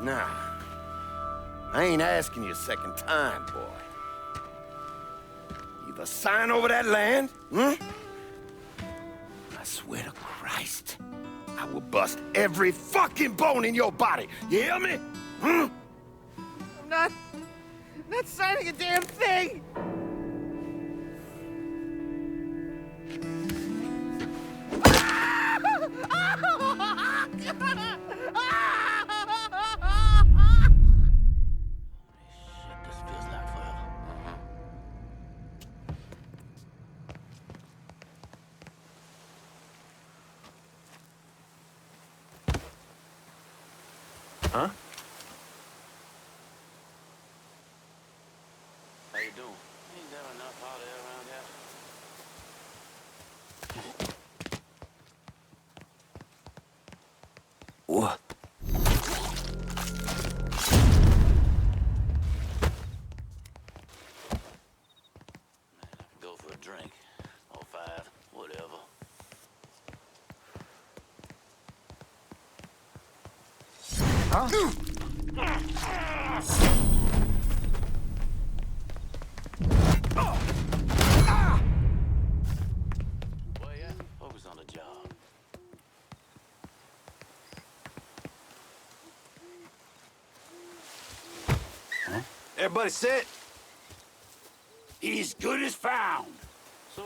Nah. I ain't asking you a second time, boy. Either sign over that land, I swear to Christ, I will bust every fucking bone in your body. You hear me? I'm not signing a damn thing. Huh? How you doing? Ain't there enough hot air around here? What? Go for a drink. Or 5, whatever. Huh? Well, yeah, focus on the job. Huh? Everybody set? He's good as found. So,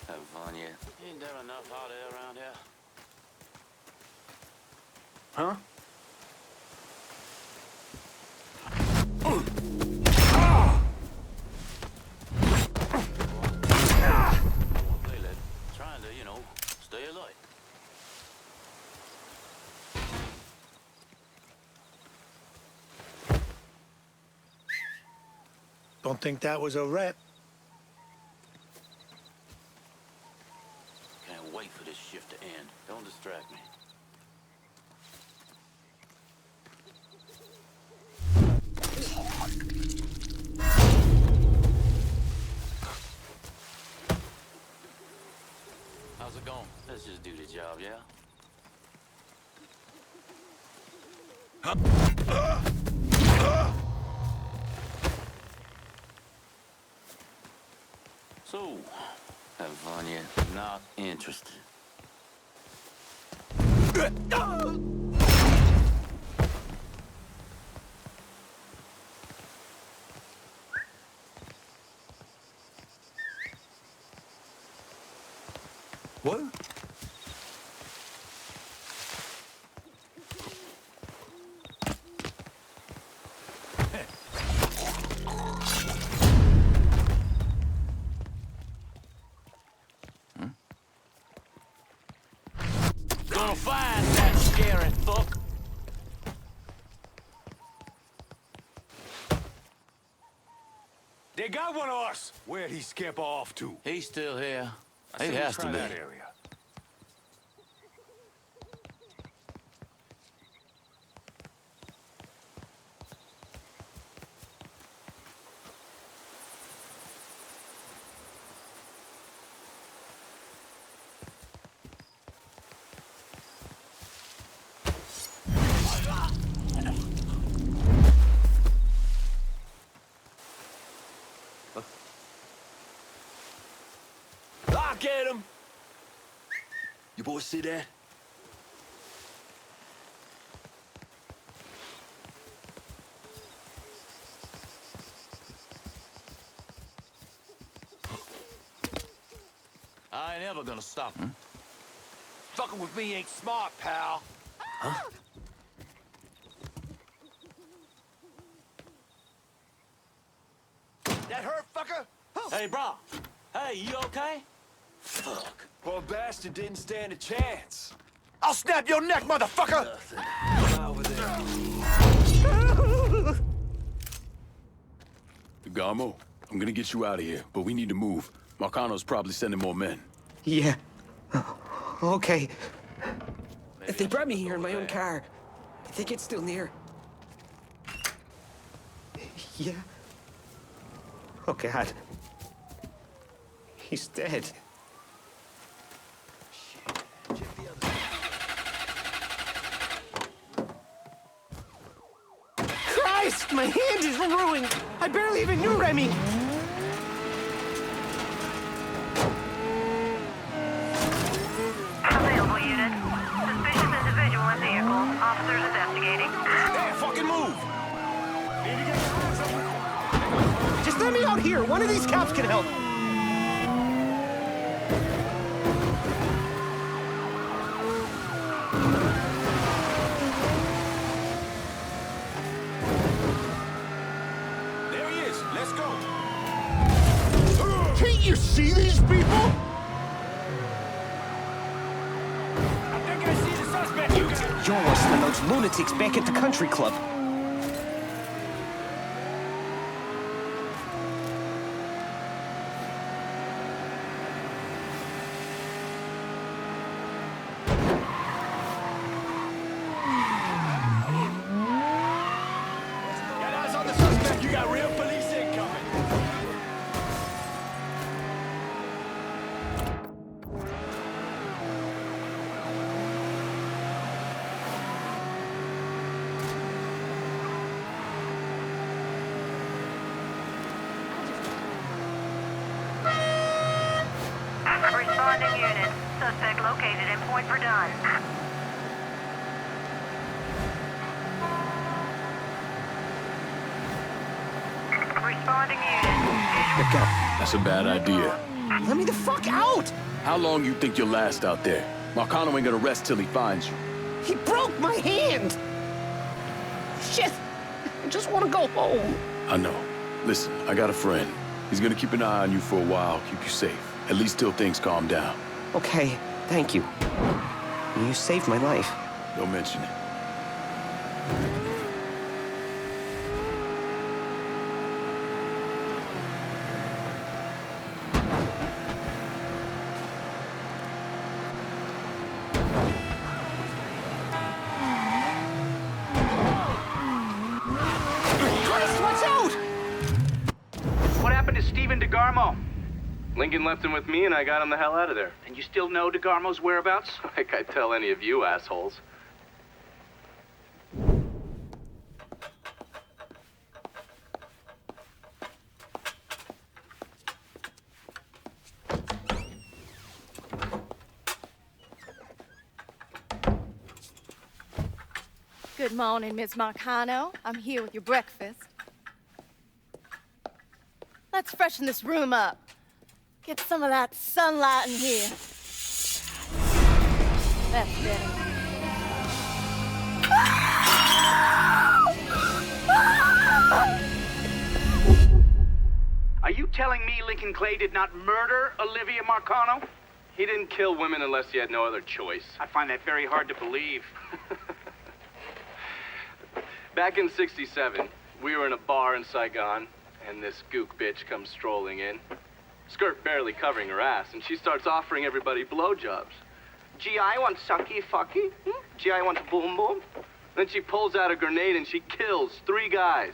having fun yet? Ain't there enough hot air around here? Huh? Trying to, you know, stay alight. Don't think that was a rep. Can't wait for this shift to end. Don't distract me. How's it going? Let's just do the job, yeah? So, having fun yet? Not interested. What? Gonna find that scary fuck. They got one of us. Where'd he skip off to? He's still here. I He say we has to try be. that area. Look at him! You boys see that? I ain't ever gonna stop him. Fucking with me ain't smart, pal. Huh? That hurt, fucker? Hey, bro. Hey, you okay? Fuck. Poor bastard didn't stand a chance. I'll snap your neck, motherfucker! Over there. Garmo, I'm gonna get you out of here, but we need to move. Marcano's probably sending more men. Yeah. Okay. They brought me here in my own car. I think it's still near. Yeah. Oh, God. He's dead. Christ, my hand is ruined. I barely even knew Remy. Available unit. Suspicious individual in vehicle. Officers investigating. Hey, fucking move! Just let me out here. One of these cops can help. There he is. Let's go. Can't you see these people? I think I see the suspect. You're worse than those lunatics back at the country club. Got eyes on the suspect. You got real police incoming. Responding unit. Suspect located in Point Verdun. Responding unit. That's a bad idea. Let me the fuck out! How long you think you'll last out there? Marcano ain't gonna rest till he finds you. He broke my hand! Shit! I just want to go home. I know. Listen, I got a friend. He's gonna keep an eye on you for a while, keep you safe. At least till things calm down. Okay, thank you. You saved my life. Don't mention it. Christ, watch out! What happened to Stephen DeGarmo? Lincoln left him with me, and I got him the hell out of there. And you still know DeGarmo's whereabouts? Like I tell any of you assholes. Good morning, Miss Marcano. I'm here with your breakfast. Let's freshen this room up. Get some of that sunlight in here. That's better. Are you telling me Lincoln Clay did not murder Olivia Marcano? He didn't kill women unless he had no other choice. I find that very hard to believe. Back in '67, we were in a bar in Saigon, and this gook bitch comes strolling in. Skirt barely covering her ass, and she starts offering everybody blowjobs. Gee, I want sucky fucky. Gee, I want boom boom. Then she pulls out a grenade and she kills 3 guys.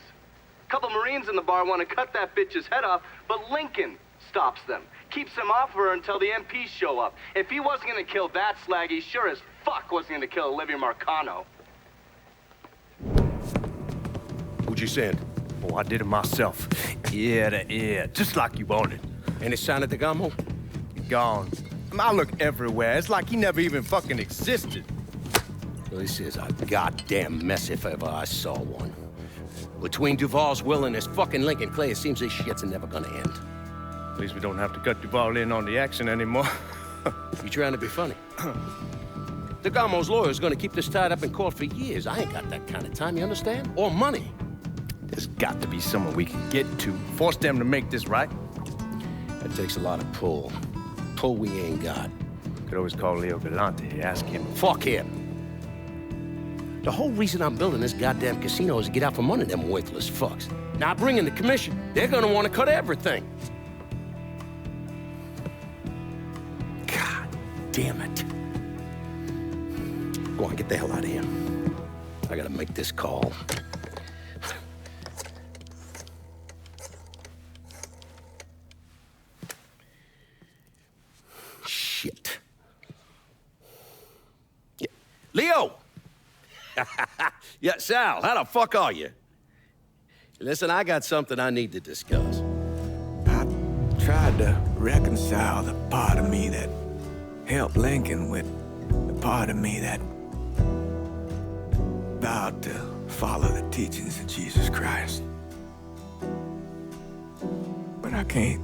A couple Marines in the bar want to cut that bitch's head off, but Lincoln stops them. Keeps them off her until the MPs show up. If he wasn't going to kill that slag, he sure as fuck wasn't going to kill Olivia Marcano. Who'd you send? Oh, I did it myself. Ear to ear, just like you wanted. Any sign of DeGarmo? Gone. I look everywhere. It's like he never even fucking existed. This is a goddamn mess if ever I saw one. Between Duval's will and this fucking Lincoln Clay, it seems this shit's never gonna end. At least we don't have to cut Duval in on the action anymore. You trying to be funny? DeGamo's lawyer's gonna keep this tied up in court for years. I ain't got that kind of time, you understand? Or money. There's got to be someone we can get to. Force them to make this right. That takes a lot of pull. Pull we ain't got. Could always call Leo Galante, ask him. Fuck him. The whole reason I'm building this goddamn casino is to get out from under them worthless fucks. Now bring in the commission. They're gonna want to cut everything. God damn it. Go on, get the hell out of here. I gotta make this call. Shit. Yeah. Leo! Yeah, Sal, how the fuck are you? Listen, I got something I need to discuss. I tried to reconcile the part of me that helped Lincoln with the part of me that vowed to follow the teachings of Jesus Christ. But I can't.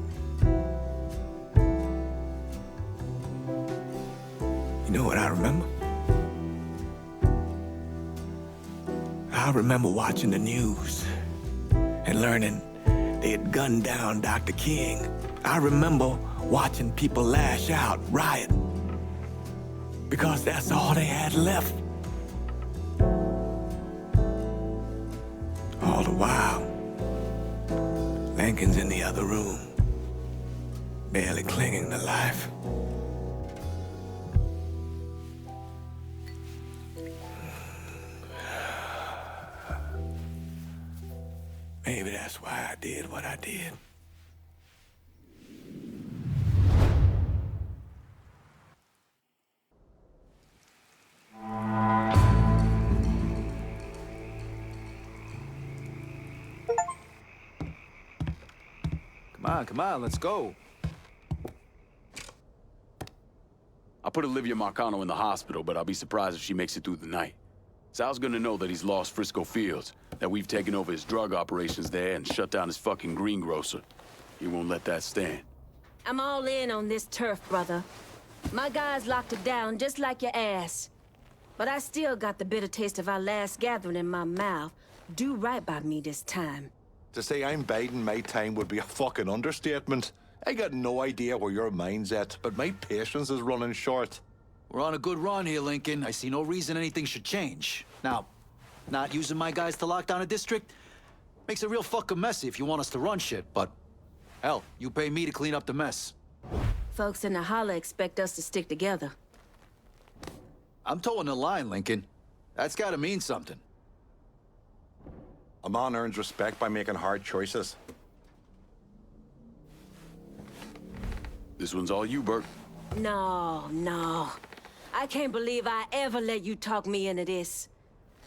You know what I remember? I remember watching the news and learning they had gunned down Dr. King. I remember watching people lash out, riot, because that's all they had left. All the while, Lincoln's in the other room, barely clinging to life. Maybe that's why I did what I did. Come on, let's go. I put Olivia Marcano in the hospital, but I'll be surprised if she makes it through the night. Sal's gonna know that he's lost Frisco Fields, that we've taken over his drug operations there and shut down his fucking greengrocer. He won't let that stand. I'm all in on this turf, brother. My guys locked it down just like your ass. But I still got the bitter taste of our last gathering in my mouth. Do right by me this time. To say I'm biding my time would be a fucking understatement. I got no idea where your mind's at, but my patience is running short. We're on a good run here, Lincoln. I see no reason anything should change. Now, not using my guys to lock down a district makes it real fucking messy if you want us to run shit, but hell, you pay me to clean up the mess. Folks in the holler expect us to stick together. I'm towing the line, Lincoln. That's gotta mean something. A man earns respect by making hard choices. This one's all you, Bert. No. I can't believe I ever let you talk me into this.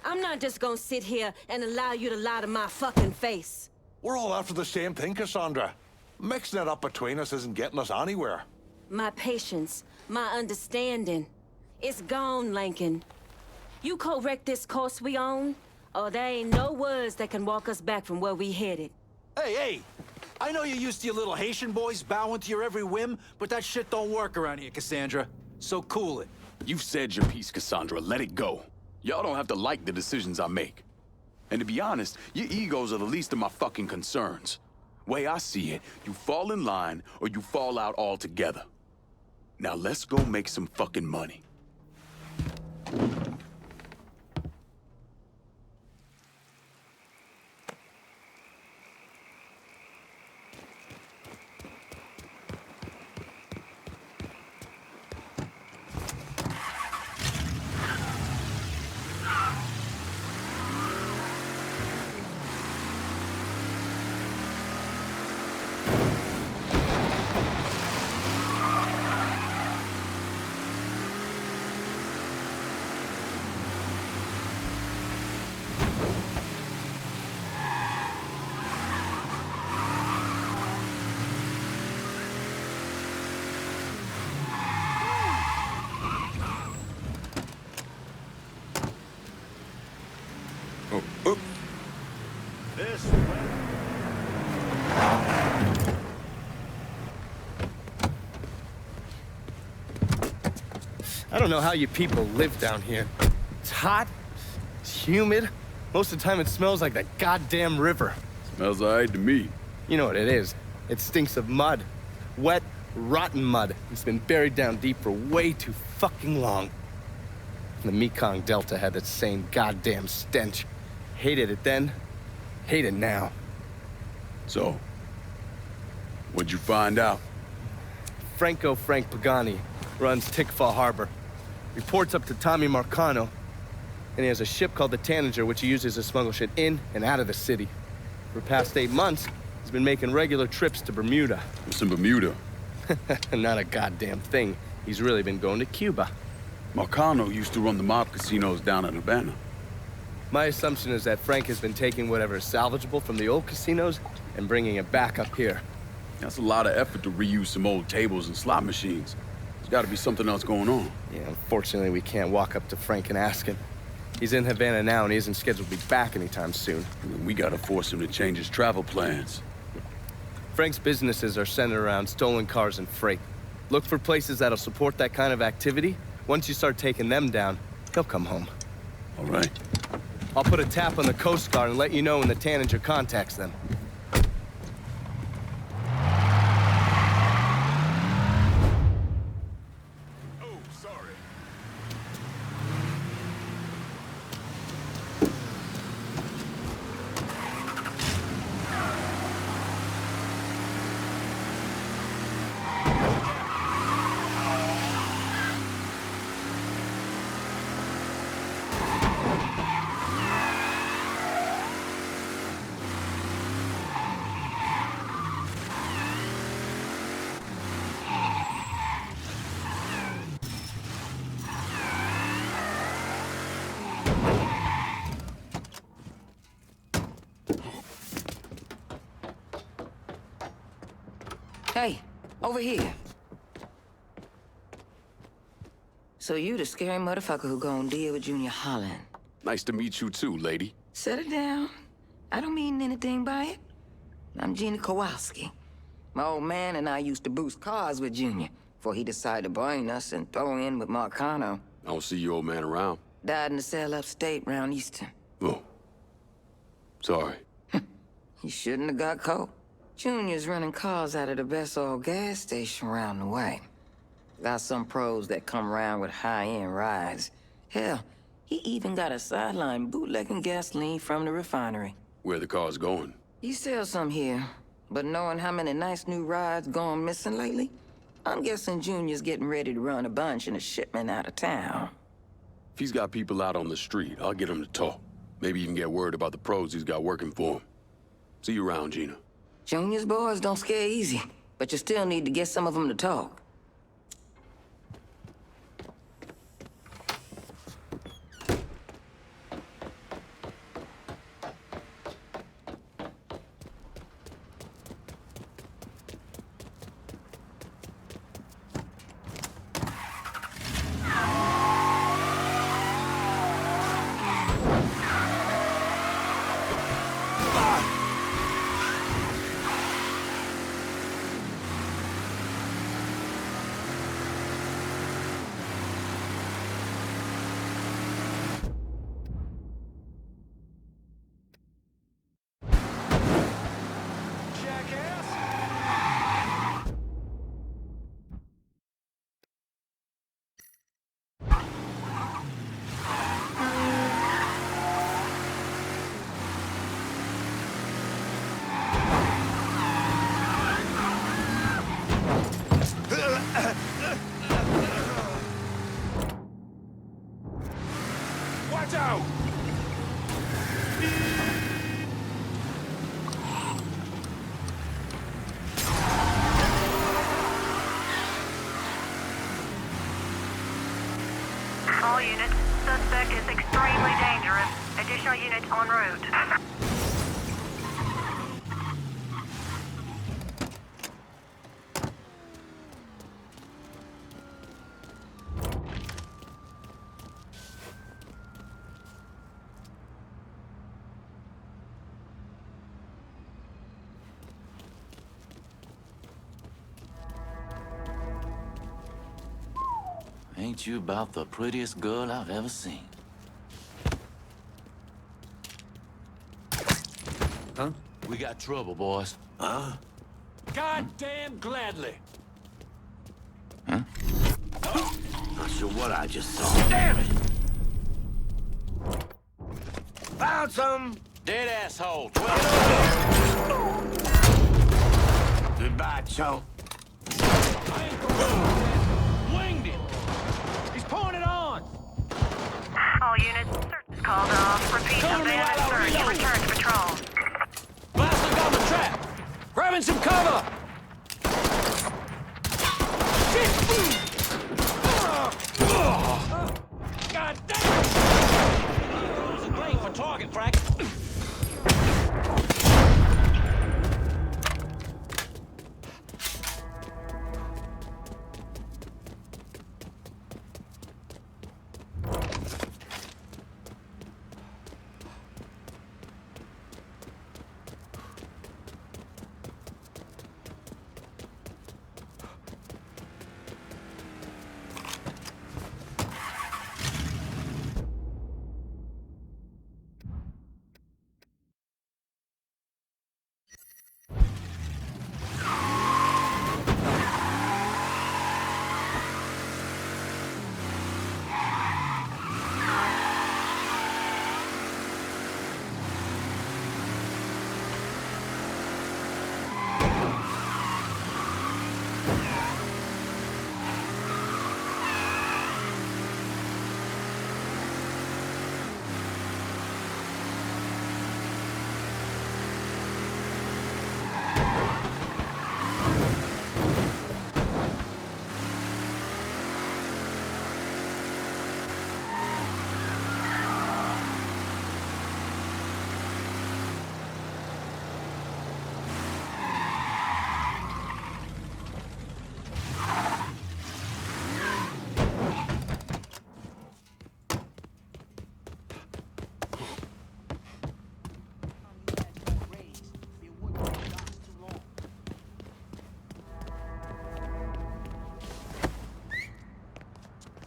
I'm not just gonna sit here and allow you to lie to my fucking face. We're all after the same thing, Cassandra. Mixing it up between us isn't getting us anywhere. My patience, my understanding, it's gone, Lincoln. You correct this course we on, or there ain't no words that can walk us back from where we headed. Hey! I know you're used to your little Haitian boys bowing to your every whim, but that shit don't work around here, Cassandra. So cool it. You've said your piece, Cassandra. Let it go. Y'all don't have to like the decisions I make. And to be honest, your egos are the least of my fucking concerns. Way I see it, you fall in line or you fall out altogether. Now let's go make some fucking money. I don't know how you people live down here. It's hot, it's humid. Most of the time it smells like the goddamn river. Smells all right to me. You know what it is. It stinks of mud. Wet, rotten mud. It's been buried down deep for way too fucking long. The Mekong Delta had that same goddamn stench. Hated it then, hate it now. So, what'd you find out? Frank Pagani runs Tikfa Harbor. Reports up to Tommy Marcano, and he has a ship called the Tanager, which he uses to smuggle shit in and out of the city. For the past 8 months, he's been making regular trips to Bermuda. What's in Bermuda? Not a goddamn thing. He's really been going to Cuba. Marcano used to run the mob casinos down in Havana. My assumption is that Frank has been taking whatever is salvageable from the old casinos and bringing it back up here. That's a lot of effort to reuse some old tables and slot machines. There's got to be something else going on. Yeah, unfortunately, we can't walk up to Frank and ask him. He's in Havana now, and he isn't scheduled to be back anytime soon. And we got to force him to change his travel plans. Frank's businesses are centered around stolen cars and freight. Look for places that'll support that kind of activity. Once you start taking them down, he'll come home. All right. I'll put a tap on the Coast Guard and let you know when the Tanager contacts them. Hey, over here. So you the scary motherfucker who gonna deal with Junior Holland. Nice to meet you too, lady. Set it down. I don't mean anything by it. I'm Gina Kowalski. My old man and I used to boost cars with Junior before he decided to brain us and throw in with Marcano. I don't see your old man around. Died in the cell upstate round Easton. Oh. Sorry. He shouldn't have got caught. Junior's running cars out of the best old gas station around the way. Got some pros that come around with high-end rides. Hell, he even got a sideline bootlegging gasoline from the refinery. Where the car's going? He sells some here, but knowing how many nice new rides gone missing lately, I'm guessing Junior's getting ready to run a bunch in a shipment out of town. If he's got people out on the street, I'll get him to talk. Maybe even get word about the pros he's got working for him. See you around, Gina. Junior's boys don't scare easy, but you still need to get some of them to talk. Watch out! All units, suspect is extremely dangerous. Additional units en route. Ain't you about the prettiest girl I've ever seen? Huh? We got trouble, boys. Huh? Goddamn gladly. Huh? Not sure what I just saw. Damn it! Found some! Dead asshole. Goodbye, chump. Winged him! He's pouring it on! All units, search is called off. Repeat, abandoned search. Return to patrol. Blasted on the trap! Grabbing some cover! Shit! God damn! Losing brain for target practice.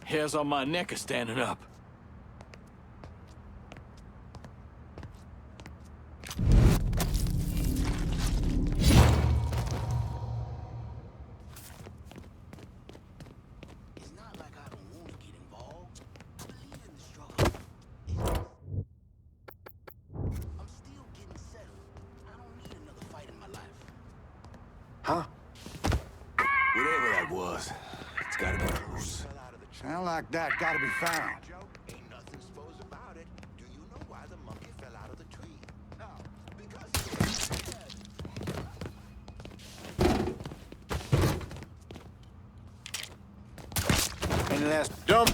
Hairs on my neck are standing up. Huh? Whatever that was, it's gotta be close. Sound like that gotta be found. Ain't nothing supposed about it. Do you know why the monkey fell out of the tree? No, because Any last jump?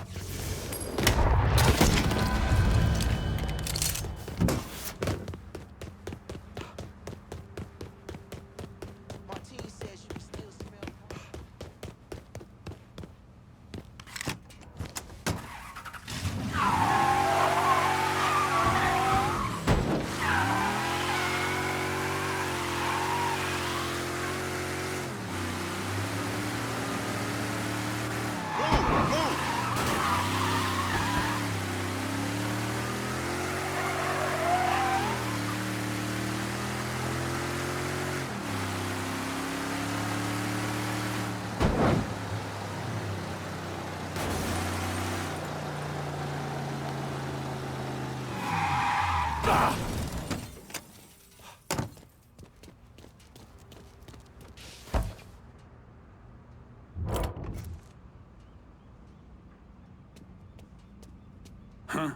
Huh?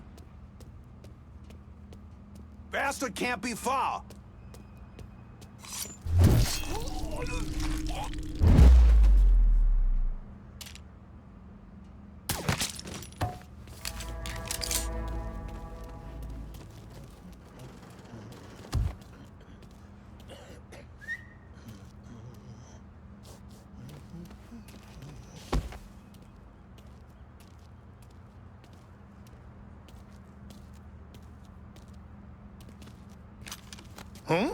Bastard can't be far. Huh?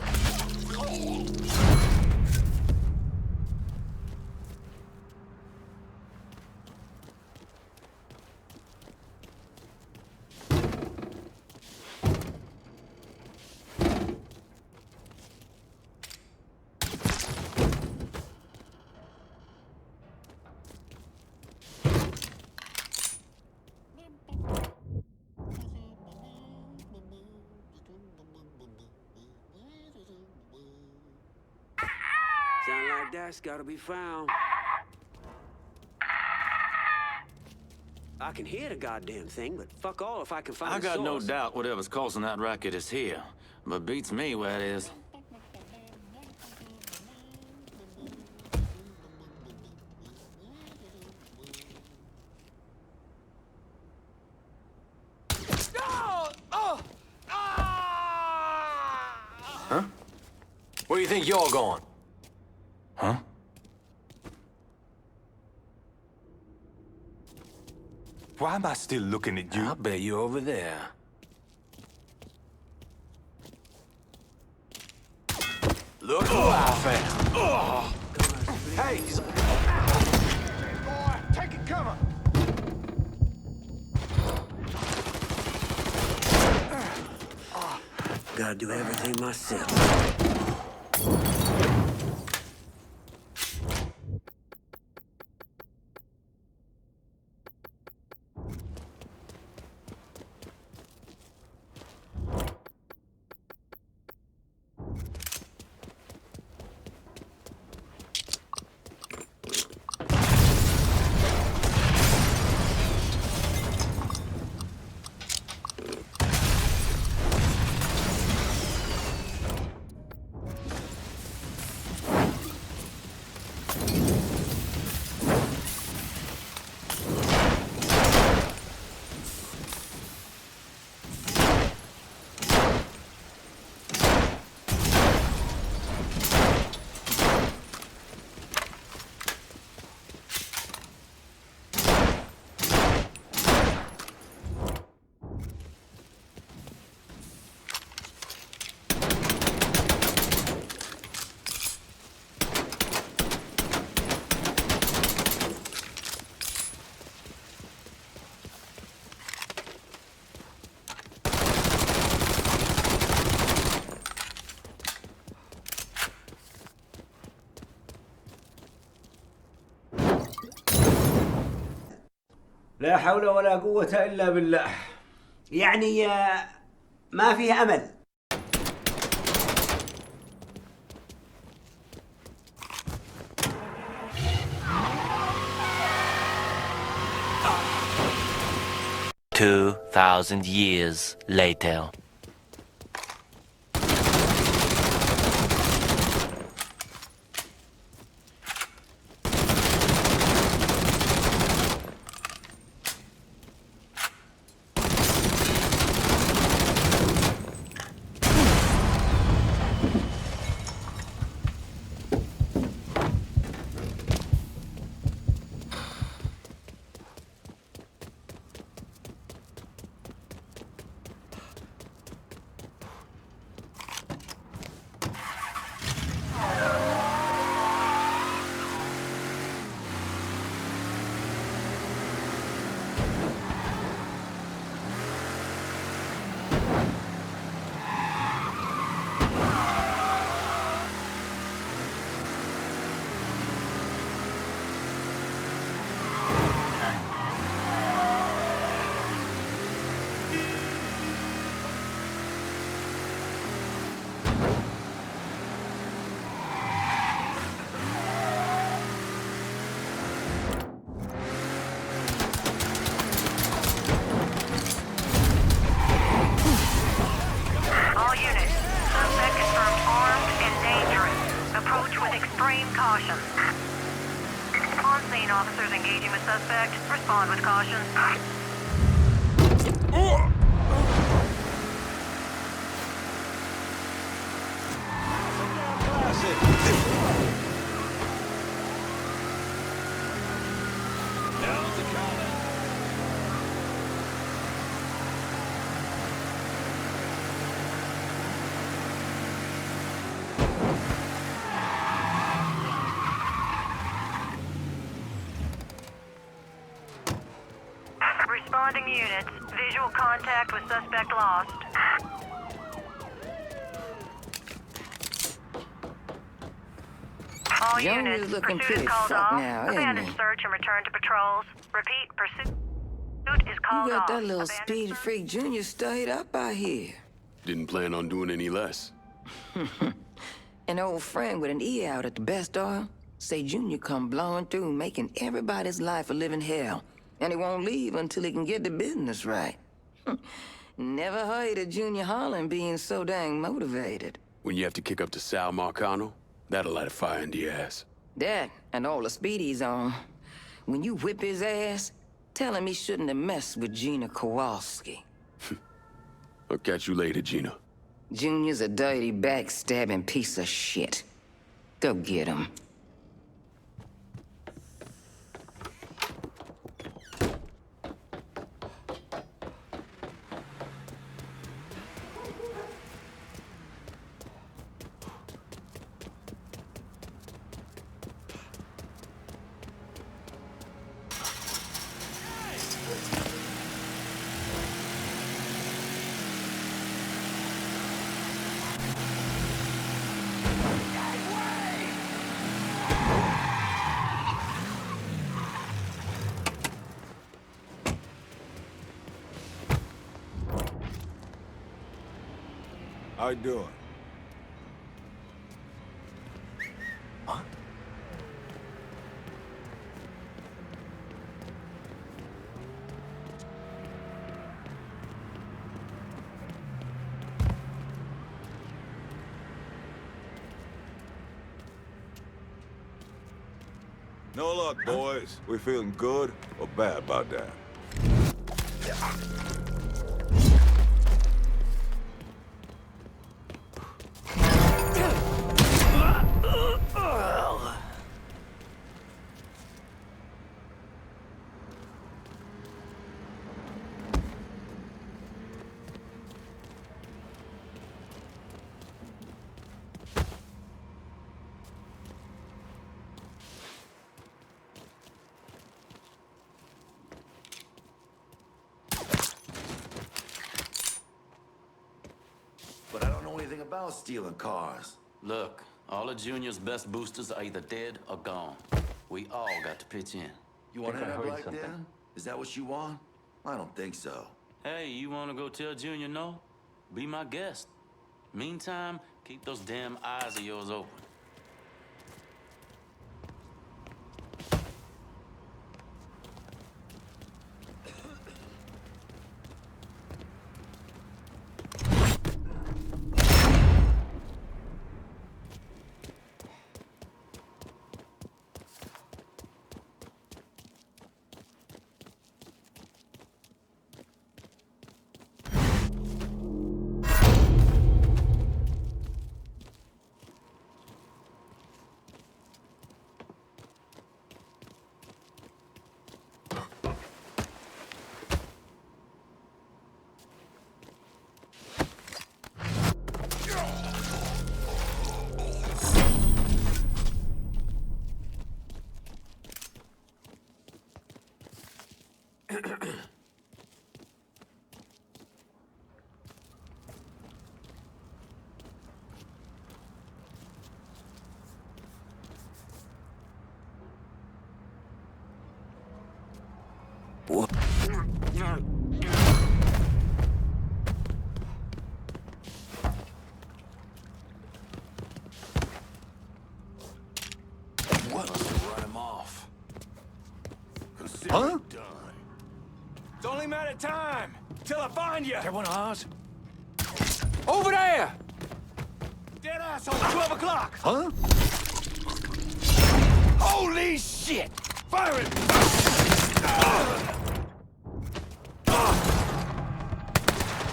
gas gotta be found. I can hear the goddamn thing, but fuck all if I can find I the got no source. doubt whatever's causing that racket is here, but beats me where it is. Huh? Where do you think you're going? Huh? Why am I still looking at you? I bet you're over there. Look who I found. Hey! Boy, take it cover! Gotta do everything myself. لا حول ولا قوة إلا بالله. يعني ما فيه أمل. Two 2,000 years later. Officers engaging with suspect, respond with caution. Responding units. Visual contact with suspect lost. All Junior's units, looking pursuit pretty is called fucked off. now, isn't Abandon he? search and return to patrols. Repeat, pursuit is called You got off. that little Abandon speed freak Junior stayed up out here. Didn't plan on doing any less. An old friend with an E out at the best oil? Say Junior come blowing through, making everybody's life a living hell. And he won't leave until he can get the business right. Never heard of Junior Holland being so dang motivated. When you have to kick up to Sal Marcano, that'll light a fire into your ass. That and all the speed he's on. When you whip his ass, tell him he shouldn't have messed with Gina Kowalski. I'll catch you later, Gina. Junior's a dirty, backstabbing piece of shit. Go get him. How you doing? Huh? No luck, boys. We feeling good or bad about that? But I don't know anything about stealing cars. Look, all of Junior's best boosters are either dead or gone. We all got to pitch in. You want to end up like that? Is that what you want? I don't think so. Hey, you want to go tell Junior no? Be my guest. Meantime, keep those damn eyes of yours open. Huh? It's only a matter of time till I find you. That one of ours? Over there! Dead asshole, 12 o'clock! Huh? Holy shit! Fire it!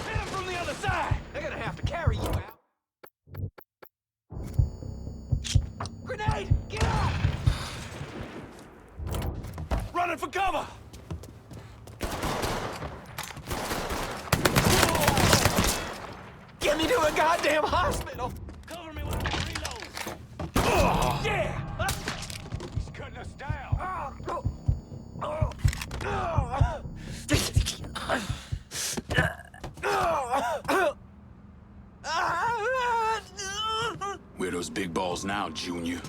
Hit him from the other side! They're gonna have to carry you out. Grenade! Get out! Running for cover! Get me to a goddamn hospital! Cover me while I reload! Yeah! He's cutting us down! Where are those big balls now, Junior?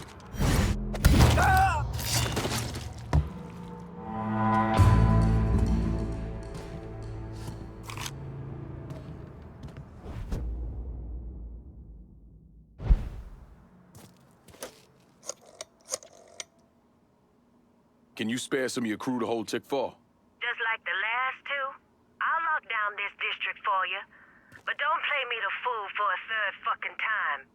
Can you spare some of your crew to hold Tick 4? Just like the last two, I'll lock down this district for you. But don't play me the fool for a third fucking time.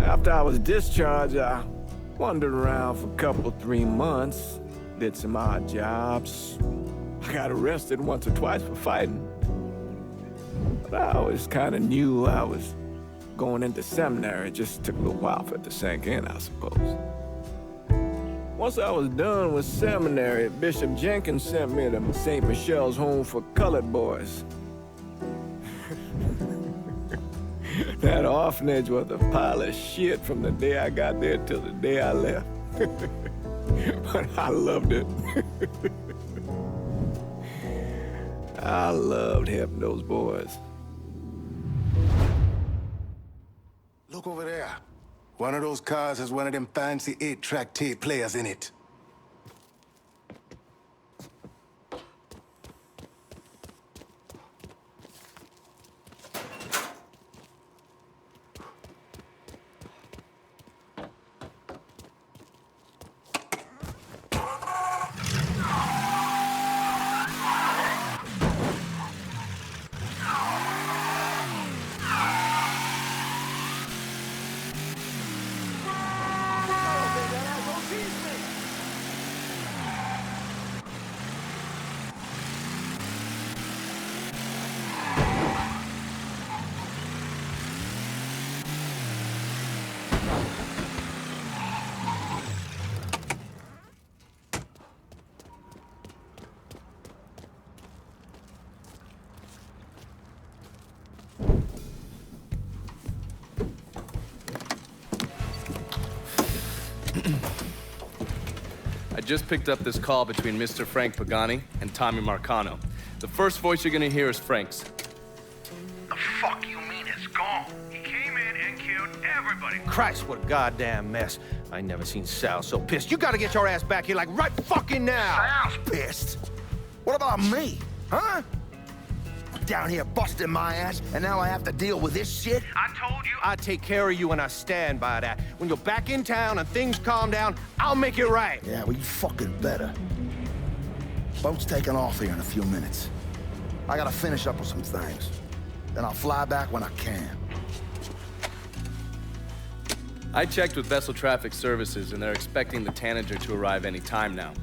After I was discharged, I wandered around for a couple, 3 months, did some odd jobs. I got arrested once or twice for fighting. But I always kind of knew I was going into seminary. It just took a little while for it to sink in, I suppose. Once I was done with seminary, Bishop Jenkins sent me to St. Michelle's Home for Colored Boys. That orphanage was a pile of shit from the day I got there till the day I left. But I loved it. I loved helping those boys. Look over there. One of those cars has one of them fancy 8-track tape players in it. I just picked up this call between Mr. Frank Pagani and Tommy Marcano. The first voice you're gonna hear is Frank's. The fuck you mean it's gone? He came in and killed everybody. Christ, what a goddamn mess. I never seen Sal so pissed. You gotta get your ass back here like right fucking now. Sal's pissed. What about me? Huh? I'm down here busting my ass, and now I have to deal with this shit? I told you I'd take care of you, and I stand by that. When you're back in town and things calm down, I'll make it right. Yeah, well, you fucking better. Boat's taking off here in a few minutes. I gotta finish up with some things. Then I'll fly back when I can. I checked with Vessel Traffic Services, and they're expecting the Tanager to arrive any time now.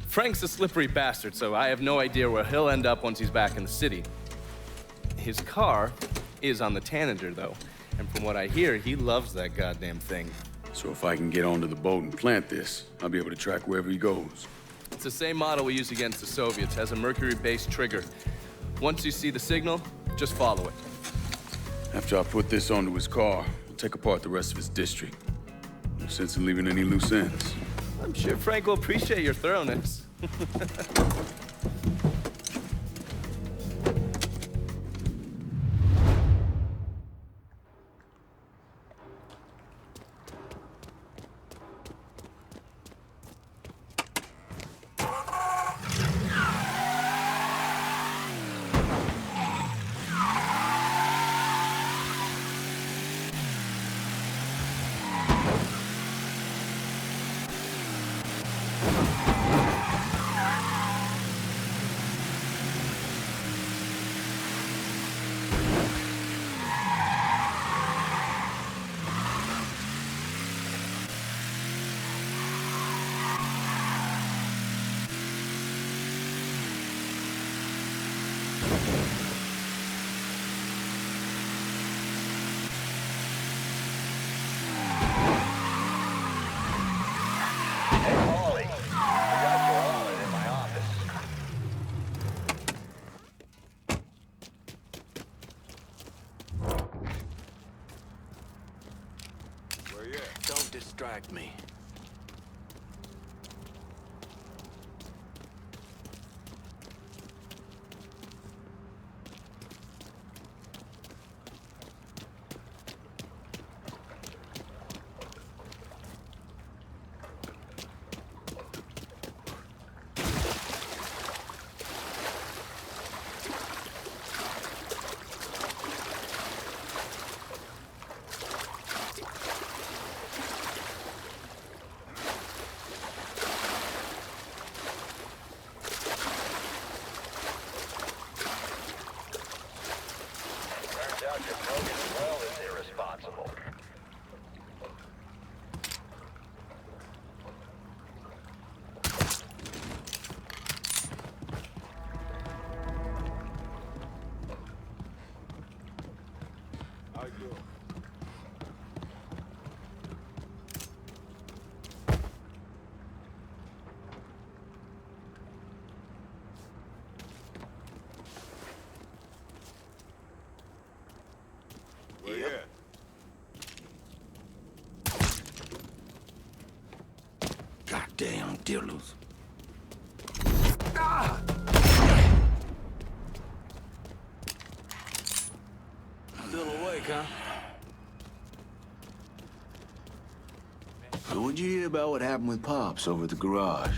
Frank's a slippery bastard, so I have no idea where he'll end up once he's back in the city. His car is on the Tanager, though, and from what I hear, he loves that goddamn thing. So if I can get onto the boat and plant this, I'll be able to track wherever he goes. It's the same model we used against the Soviets, has a mercury-based trigger. Once you see the signal, just follow it. After I put this onto his car, I'll take apart the rest of his district. No sense in leaving any loose ends. I'm sure Frank will appreciate your thoroughness. Don't distract me. dear Luz. Still awake, huh? So what'd you hear about what happened with Pops over at the garage?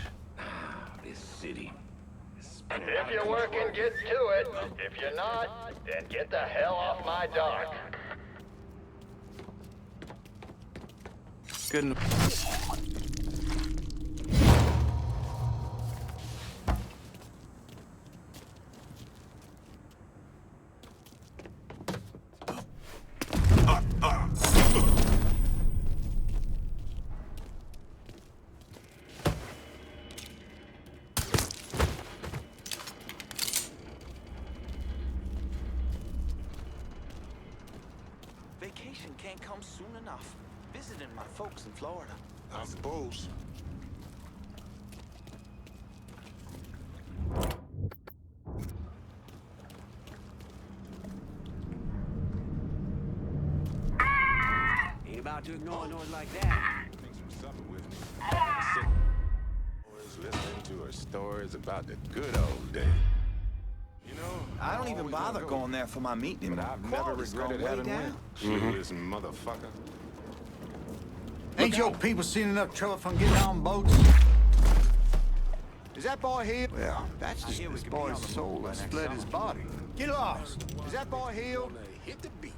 This city. If you're working, get to it. If you're not, then get the hell off my dock. Good enough. Vacation can't come soon enough. Visiting my folks in Florida. I suppose. Ain't about to ignore a noise like that. Make some supper with me. Always listening to her stories about the good old days. You know, I don't even bother going there for my meat anymore. but I've never regretted having went. This motherfucker. Ain't your people seen enough trouble from getting on boats? Is that boy here? Well, that's just this boy's soul that's fled his body. Get lost. Is that boy healed? Hit the beach.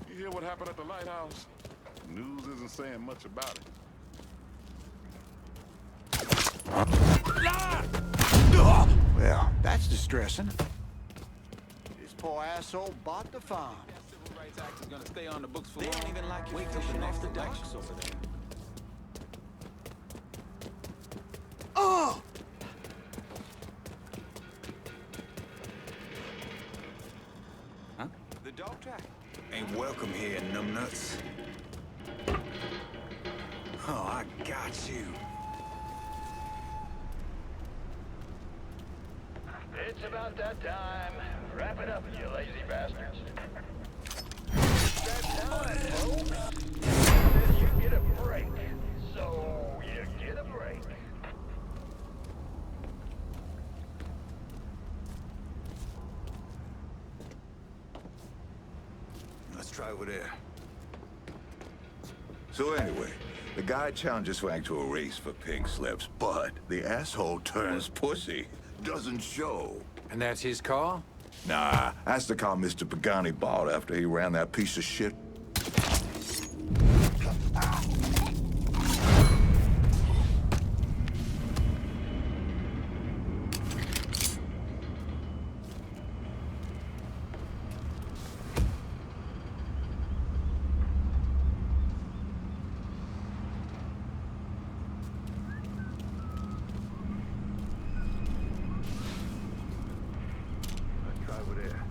You hear what happened at the lighthouse? News isn't saying much about it. Well, that's distressing. This poor asshole bought the farm. Civil Rights Act is gonna stay on the books for They long. don't even like you Wait till fishing the off the next docks election. over there. Oh! Huh? The dog track. Ain't welcome here, numbnuts. Oh, I got you. It's about that time. Wrap it up, you lazy bastards. That time, folks. Says you get a break. So you get a break. Let's try over there. So anyway, the guy challenged Swank to a race for pink slips, but the asshole turns pussy. Doesn't show. And that's his car? Nah, that's the car Mr. Pagani bought after he ran that piece of shit. Let's try over there.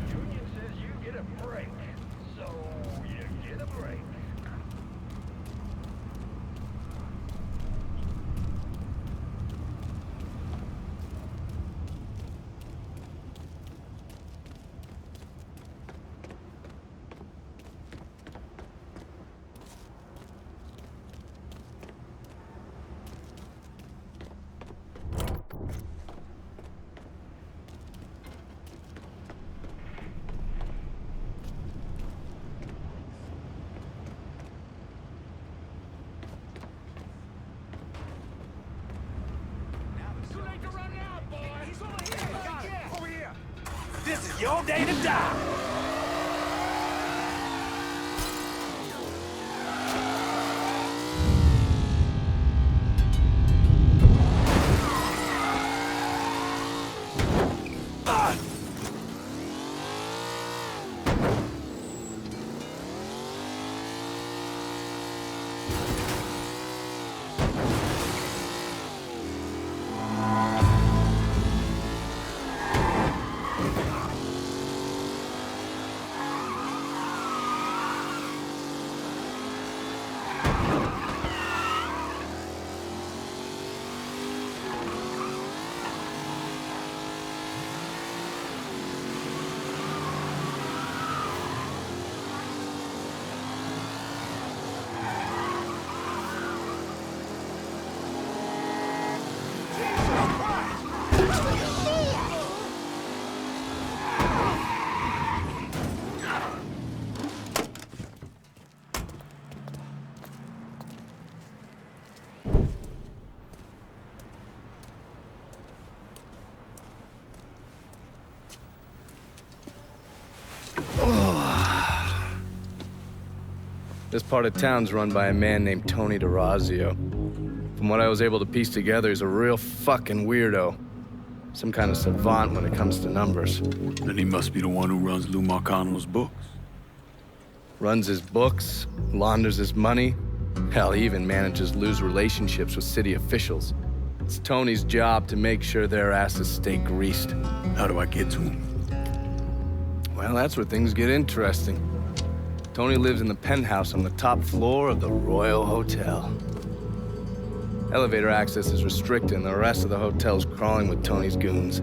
Union says you get a break. So you get a break. Too late to run now, boy. He's over here. Over here. This is your day to die. This part of town's run by a man named Tony DeRazio. From what I was able to piece together, he's a real fucking weirdo. Some kind of savant when it comes to numbers. Then he must be the one who runs Lou Marcano's books. Runs his books, launders his money. Hell, he even manages Lou's relationships with city officials. It's Tony's job to make sure their asses stay greased. How do I get to him? Well, that's where things get interesting. Tony lives in the penthouse on the top floor of the Royal Hotel. Elevator access is restricted and the rest of the hotel's crawling with Tony's goons.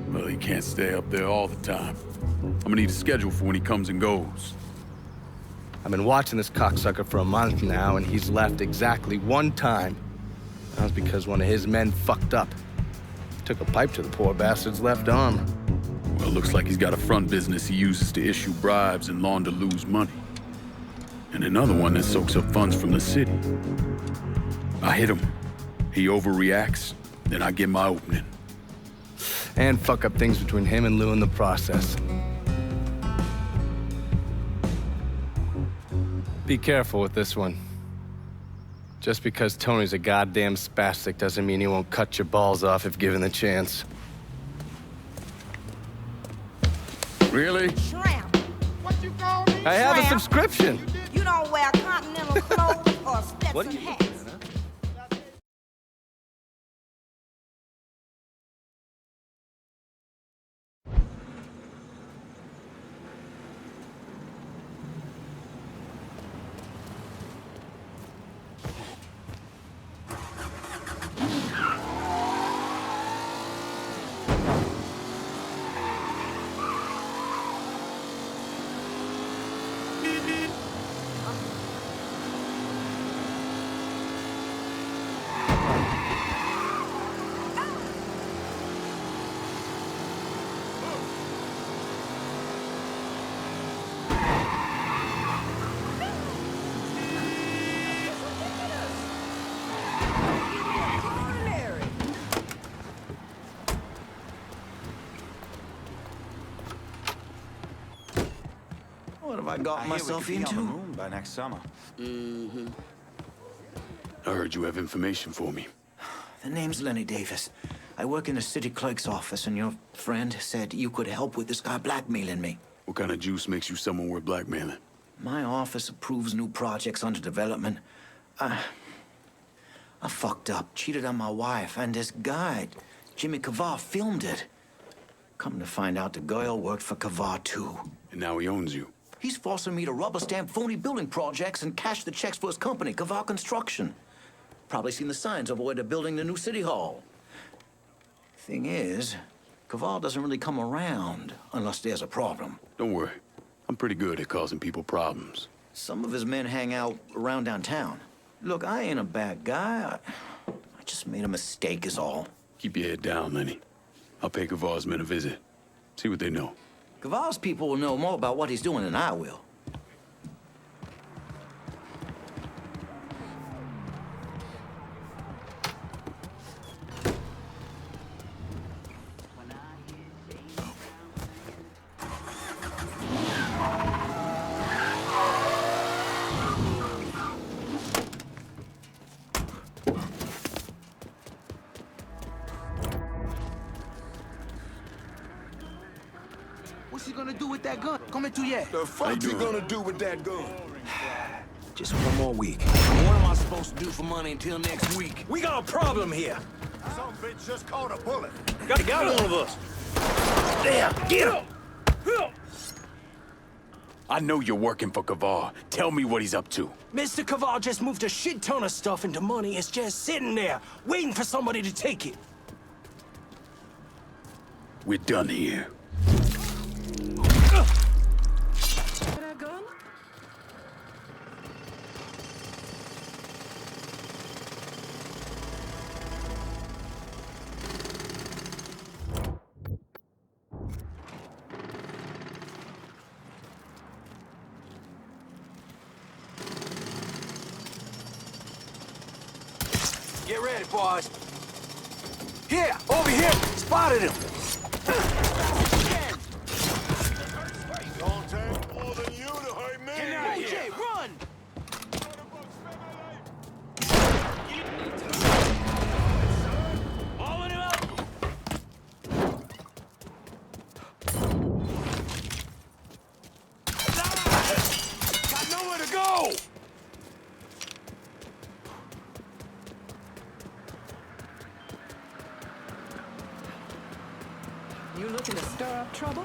Well, he can't stay up there all the time. I'm gonna need a schedule for when he comes and goes. I've been watching this cocksucker for a month now, and he's left exactly one time. That was because one of his men fucked up. Took a pipe to the poor bastard's left arm. Well, looks like he's got a front business he uses to issue bribes and launder Lou's money. And another one that soaks up funds from the city. I hit him. He overreacts, then I get my opening. And fuck up things between him and Lou in the process. Be careful with this one. Just because Tony's a goddamn spastic doesn't mean he won't cut your balls off if given the chance. Really? Shrimp. What you call me? I have a subscription. You don't wear continental clothes or Stetson hats. What have I got myself into? By next summer. Mm-hmm. I heard you have information for me. The name's Lenny Davis. I work in the city clerk's office, and your friend said you could help with this guy blackmailing me. What kind of juice makes you someone worth blackmailing? My office approves new projects under development. I fucked up, cheated on my wife, and this guy, Jimmy Kavar, filmed it. Come to find out, the girl worked for Kavar, too. And now he owns you. He's forcing me to rubber stamp phony building projects and cash the checks for his company, Kavar Construction. Probably seen the signs over where they're building the new city hall. Thing is, Kavar doesn't really come around unless there's a problem. Don't worry. I'm pretty good at causing people problems. Some of his men hang out around downtown. Look, I ain't a bad guy. I just made a mistake is all. Keep your head down, Lenny. I'll pay Kavar's men a visit. See what they know. Kavar's people will know more about what he's doing than I will. What's he gonna do with that gun? Come to yet. The fuck's he gonna do with that gun? Just one more week. What am I supposed to do for money until next week? We got a problem here. Some bitch just caught a bullet. Got one of us. There, get him. I know you're working for Kavar. Tell me what he's up to. Mr. Kavar just moved a shit ton of stuff into money. It's just sitting there, waiting for somebody to take it. We're done here. Get ready, boys. Here, over here. Spotted him. Don't take more than you to hurt me. Get out of here. Run! Stir up trouble?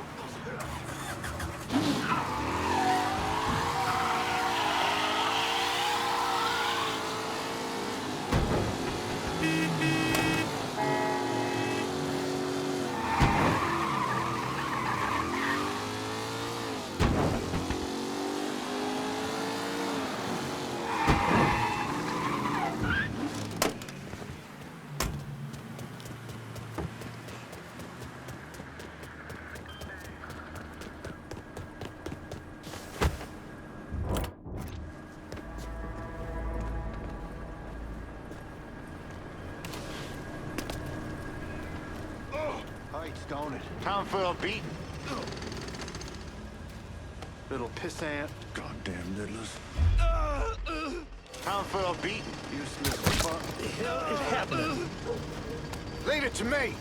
Heights, don't it? Town fell beaten. Little pissant. Goddamn diddlers. Town fell beaten. Useless fuck. What the hell is happening? Leave it to me.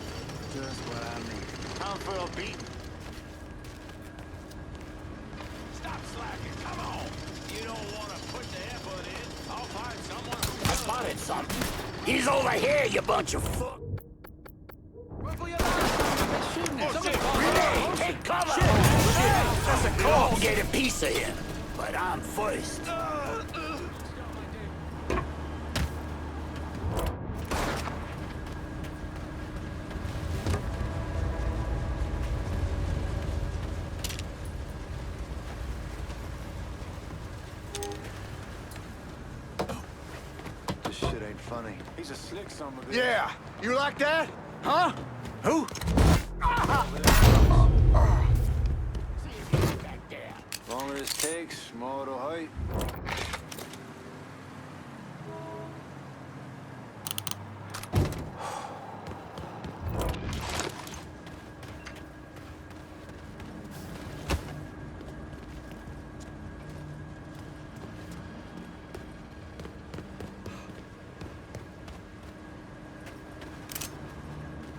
Just what I need. Town fell beaten. Stop slacking, come on! You don't want to put the effort in. I'll find someone who I spotted something. He's over here, you bunch of fuck. Renee, take cover! That's a call. Get a piece of him, but I'm first. This shit ain't funny. He's a slick son of a bitch. Yeah, you like that? Huh? Who? Longer this takes, more it'll hurt.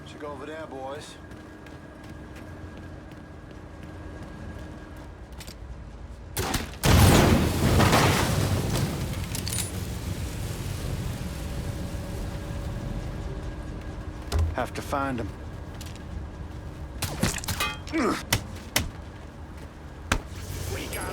Should go over there, boys. Have to find him. We got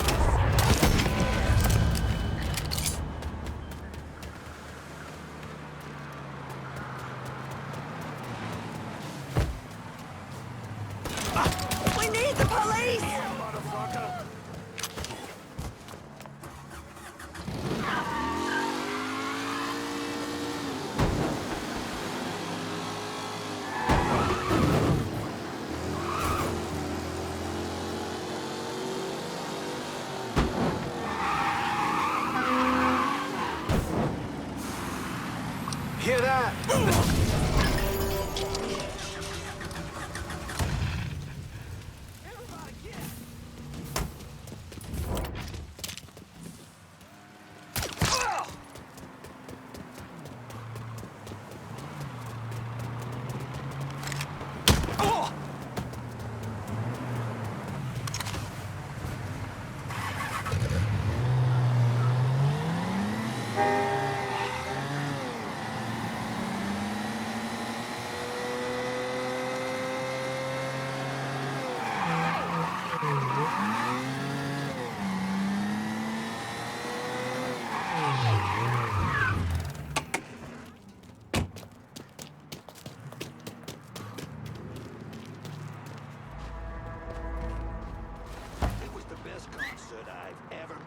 We need the police! motherfucker! Hear that?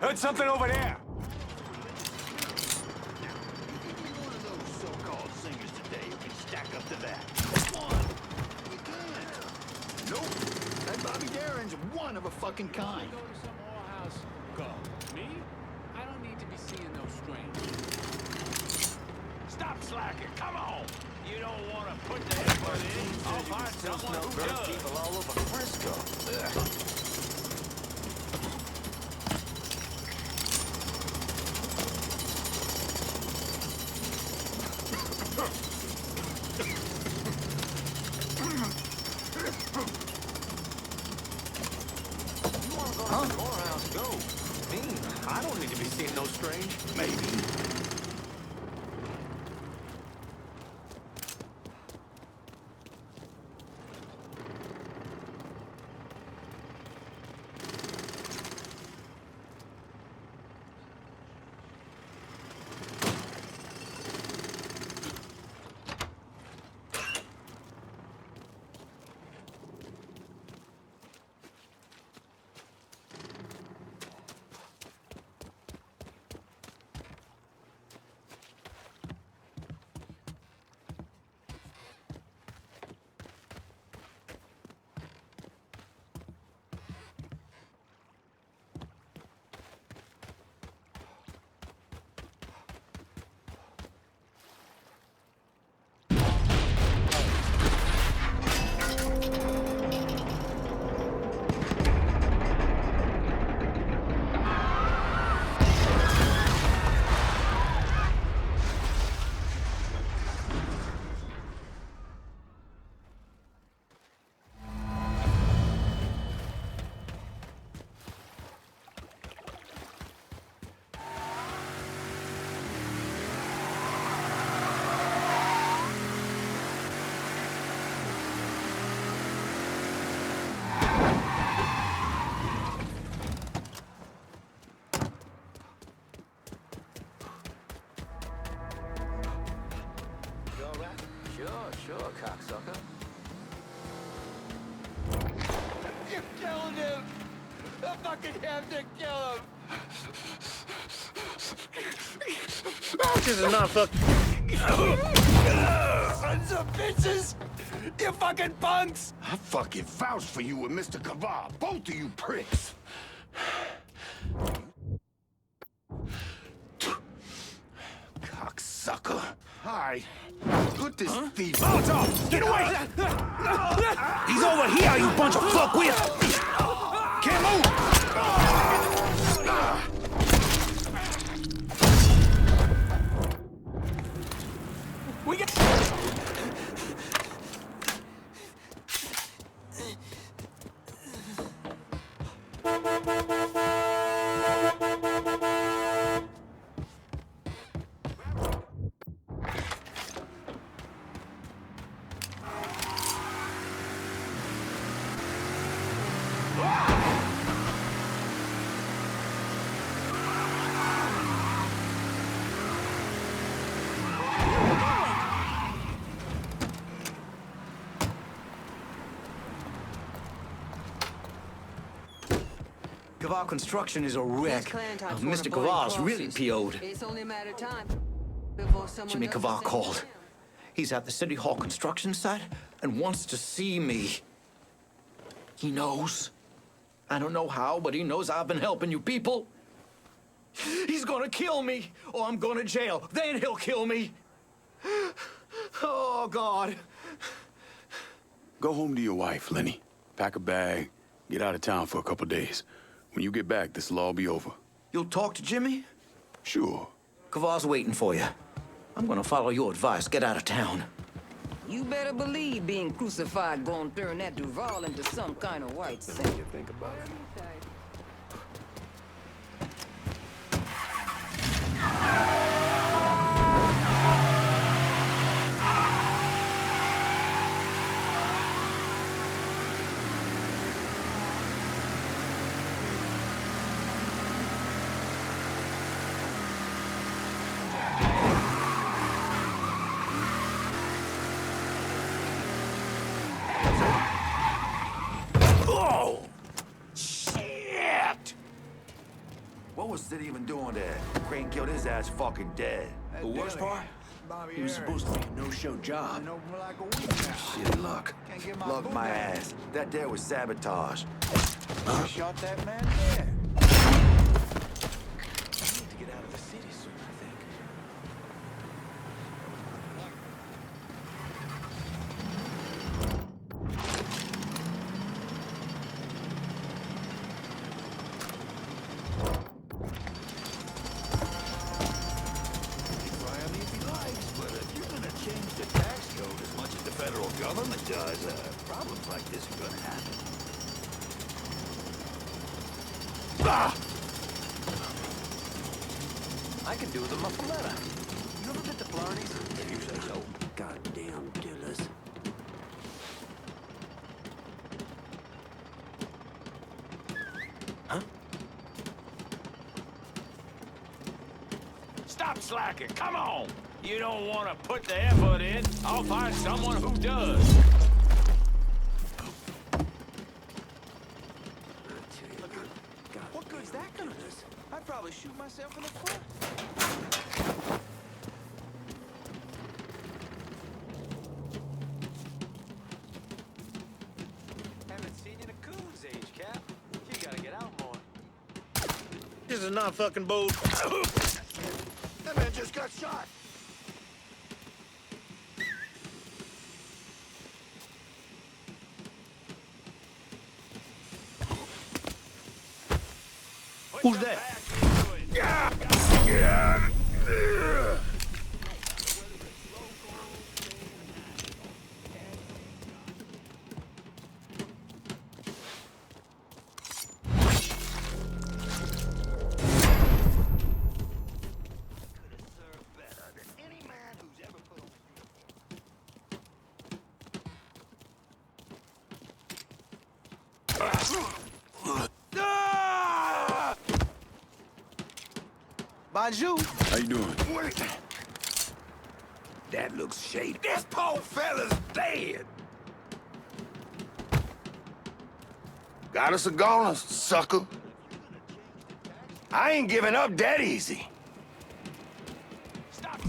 Heard something over there. One of those so-called singers today who can stack up to that. One. You can't. Nope. That Bobby Darin's one of a fucking kind. Go to some whorehouse. Go. Me? I don't need to be seeing no strangers. Stop slacking, come on! You don't want to put the effort in. I'll find someone who does. People all over Frisco. I don't need to be seeing no strange. Maybe. I fucking have to kill him. This is not fucking. Sons of bitches! You fucking punks! I fucking vouched for you and Mr. Kebab, both of you pricks. Cocksucker. Hi. Put this thief. Molotov! Get away! He's over here, you bunch of fuckwits! Can't move! We got. Kaval Construction is a wreck. Mr. Kaval's really PO'd. It's only a matter of time. Jimmy Kaval called. He's at the City Hall construction site and wants to see me. He knows. I don't know how, but he knows I've been helping you people. He's gonna kill me, or I'm going to jail. Then he'll kill me. Oh, God. Go home to your wife, Lenny. Pack a bag, get out of town for a couple days. When you get back, this'll all be over. You'll talk to Jimmy? Sure. Kaval's waiting for you. I'm gonna follow your advice. Get out of town. You better believe being crucified gonna turn that Duval into some kind of white saint. You think about it. What was it even doing there? Crane killed his ass fucking dead. The worst part? He was supposed to be a no-show job. Shit luck. Luck my ass. That there was sabotage. You shot that man dead. I need to get out of the city soon, I think. Government does, problems like this are gonna happen. Ah! I can do the Mafia. You ever been to Florida's? If you say so. Goddamn dealers. Huh? Stop slacking, come on! You don't want to put the effort in, I'll find someone who does. What good's that gonna do? I'd probably shoot myself in the foot. Haven't seen you in a coon's age, Cap. You gotta get out more. This is not fucking bull. That man just got shot. Who's that? Bonjour. How you doing? Wait. That looks shady. This poor fella's dead. Got us a goner, sucker. I ain't giving up that easy. Stop!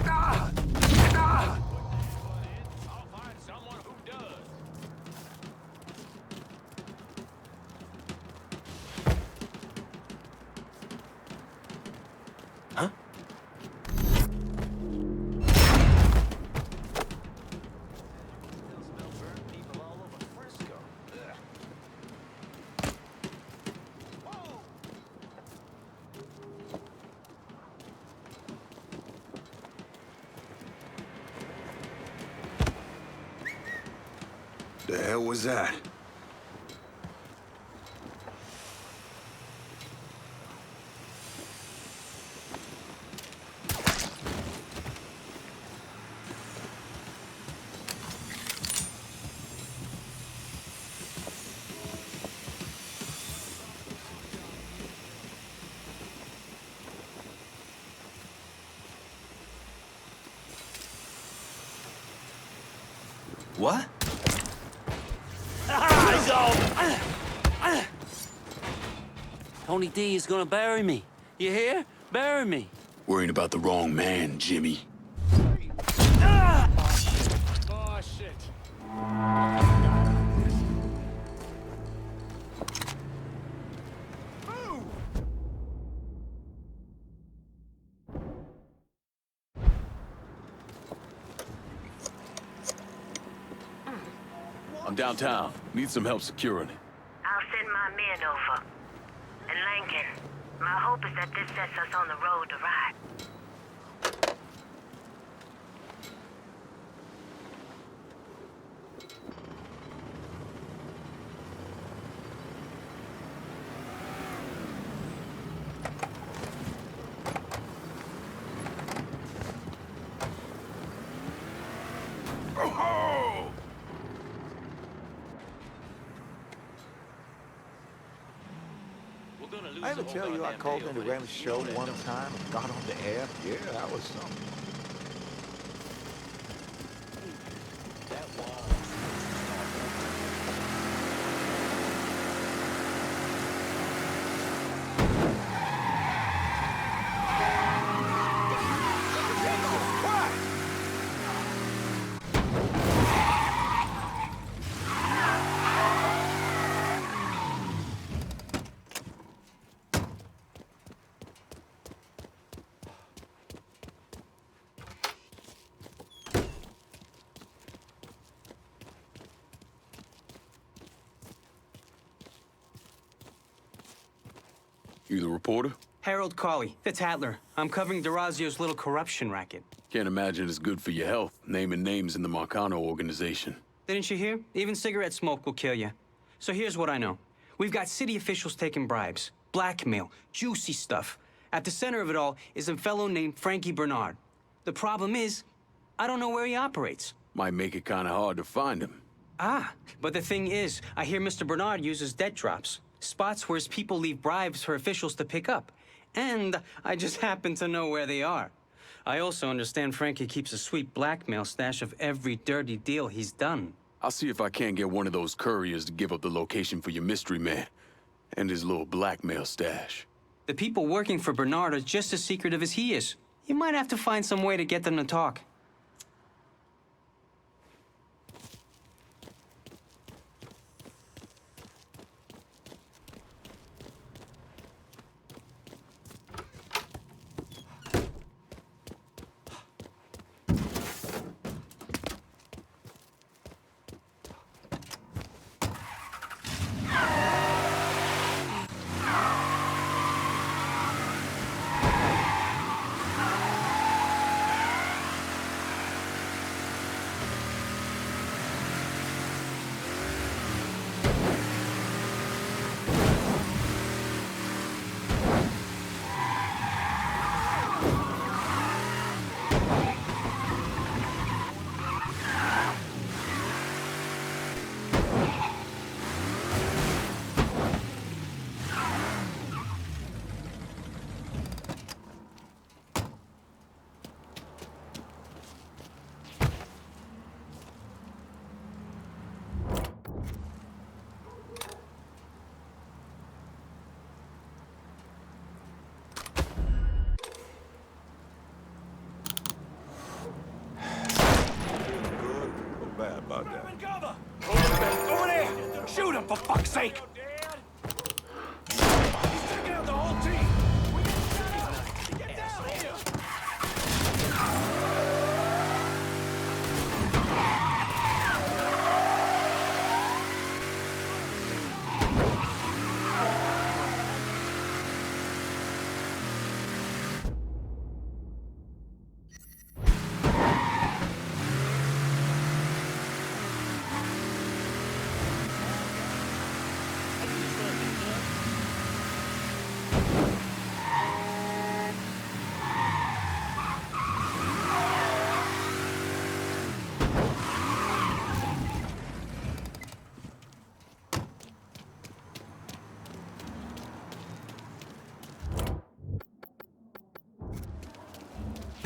Ah! Ah! I'll find someone who does. Huh? The hell was that? What? Tony D is gonna bury me. You hear? Bury me. Worrying about the wrong man, Jimmy. Oh, shit. I'm downtown. Need some help securing it. I'll send my men over. And Lincoln, my hope is that this sets us on the road to ride. I ever tell you I called into Ram's show one time and got on the air? Yeah, that was something. You the reporter? Harold Cawley, the Tattler. I'm covering DeRazio's little corruption racket. Can't imagine it's good for your health, naming names in the Marcano organization. Didn't you hear? Even cigarette smoke will kill you. So here's what I know. We've got city officials taking bribes, blackmail, juicy stuff. At the center of it all is a fellow named Frankie Bernard. The problem is, I don't know where he operates. Might make it kind of hard to find him. Ah, but the thing is, I hear Mr. Bernard uses debt drops. Spots where his people leave bribes for officials to pick up. And I just happen to know where they are. I also understand Frankie keeps a sweet blackmail stash of every dirty deal he's done. I'll see if I can't get one of those couriers to give up the location for your mystery man and his little blackmail stash. The people working for Bernard are just as secretive as he is. You might have to find some way to get them to talk. for fuck's sake! He's taking out the whole team! We get shut up! Get down here!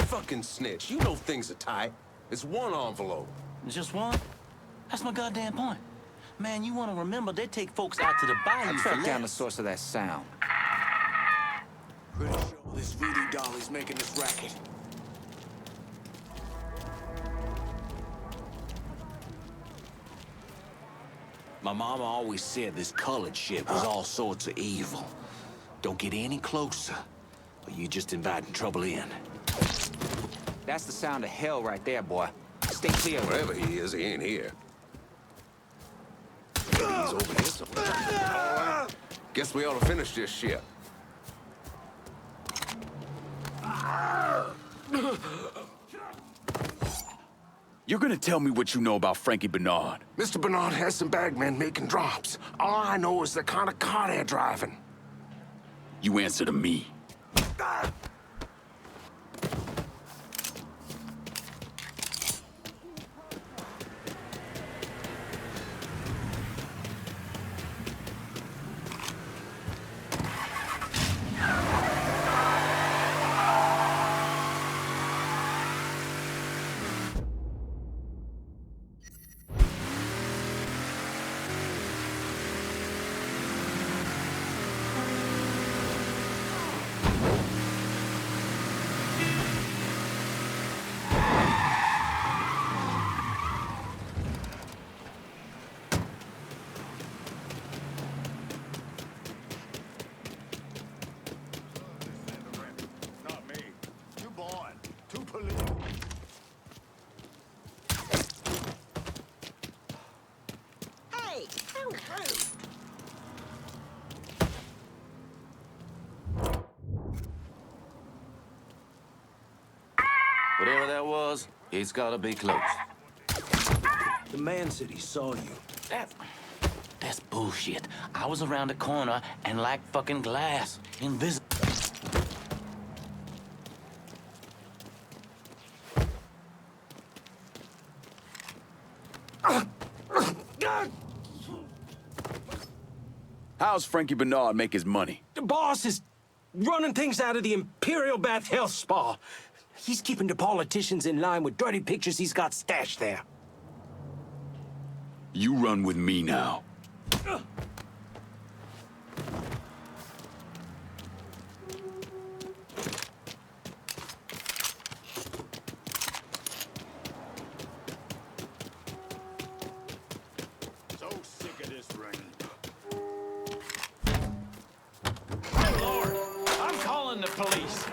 Fucking snitch. You know things are tight. It's one envelope. Just one? That's my goddamn point. Man, you want to remember they take folks out to the bayou I for tracked down the less. source of that sound. Pretty sure this voodoo dolly's making this racket. My mama always said this colored shit was all sorts of evil. Don't get any closer, or you just inviting trouble in. That's the sound of hell right there, boy. Stay clear. Wherever he ain't here. He's over here somewhere. Guess we ought to finish this shit. You're gonna tell me what you know about Frankie Bernard? Mr. Bernard has some bagmen making drops. All I know is the kind of car they're driving. You answer to me. Whatever that was, it's gotta be close. The man said he saw you. That's bullshit. I was around the corner and like fucking glass. Invisible. How's Frankie Bernard make his money? The boss is running things out of the Imperial Bath Health Spa. He's keeping the politicians in line with dirty pictures he's got stashed there. You run with me now. So sick of this rain. Good Lord, I'm calling the police.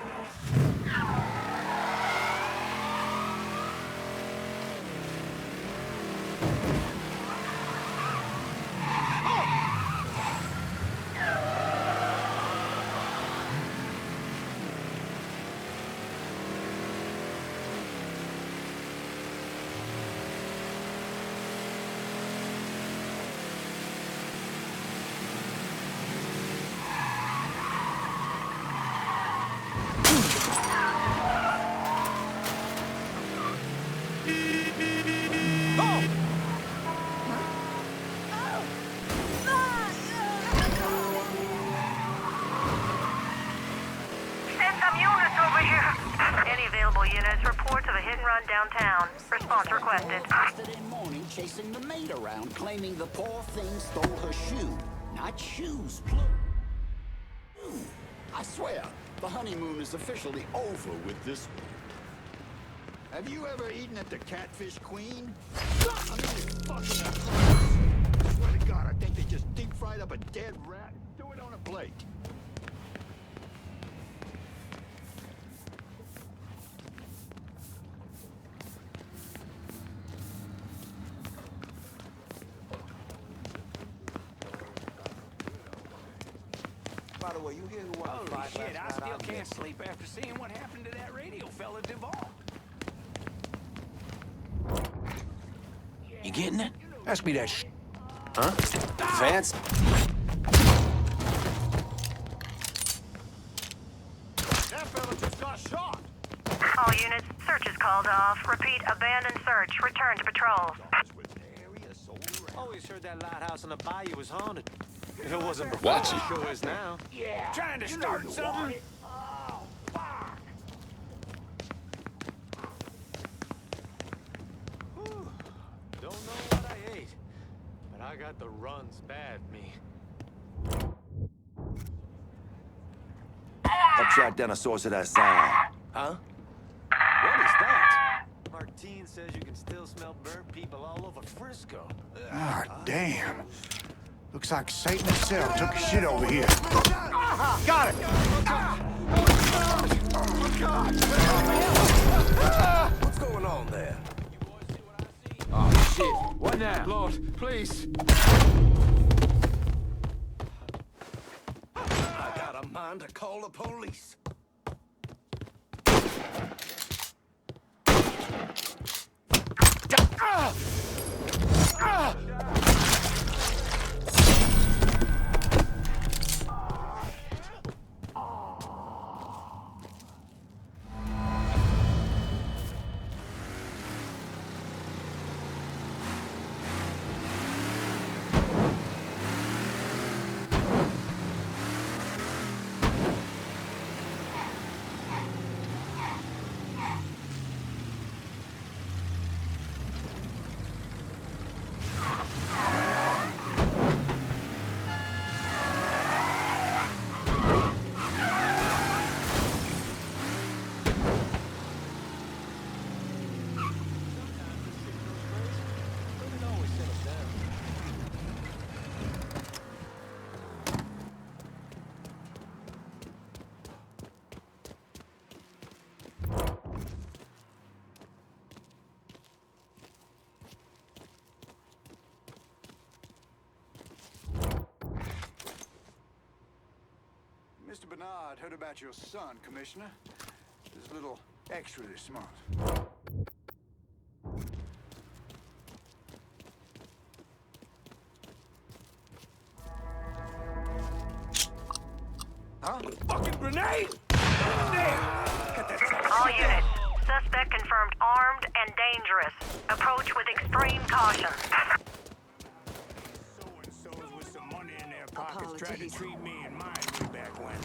Units, reports of a hit and run downtown. Response requested. Yesterday morning, chasing the maid around, claiming the poor thing stole her shoe. Not shoes, plural. I swear, the honeymoon is officially over with this. Have you ever eaten at the Catfish Queen? I mean, it's fucking I swear to God, I think they just deep fried up a dead rat. Do it on a plate. By the way, you hear who won the fight shit, I last night? still can't sleep after seeing what happened to that radio fella Duvall. You getting it? Ask me that Huh? Vance? That fella just got shot. All units, search is called off. Repeat, abandoned search. Return to patrols. Always heard that lighthouse in the bayou was haunted. It wasn't before. Watch it. It sure is now. Yeah. Trying to start something? Oh, fuck. Whew. Don't know what I ate, but I got the runs bad, me. I tracked down a source of that sound. Huh? What is that? Martine says you can still smell burnt people all over Frisco. Ah, damn. Looks like Satan himself took a shit over here. Got it! What's going on there? Oh, shit. What now? Lord, please. I got a mind to call the police. Mr. Bernard heard about your son, Commissioner. There's a little extra this month. Huh? Fucking grenade! All units, suspect confirmed armed and dangerous. Approach with extreme caution. So-and-so's with some money in their pockets tried to treat me and mine way back when.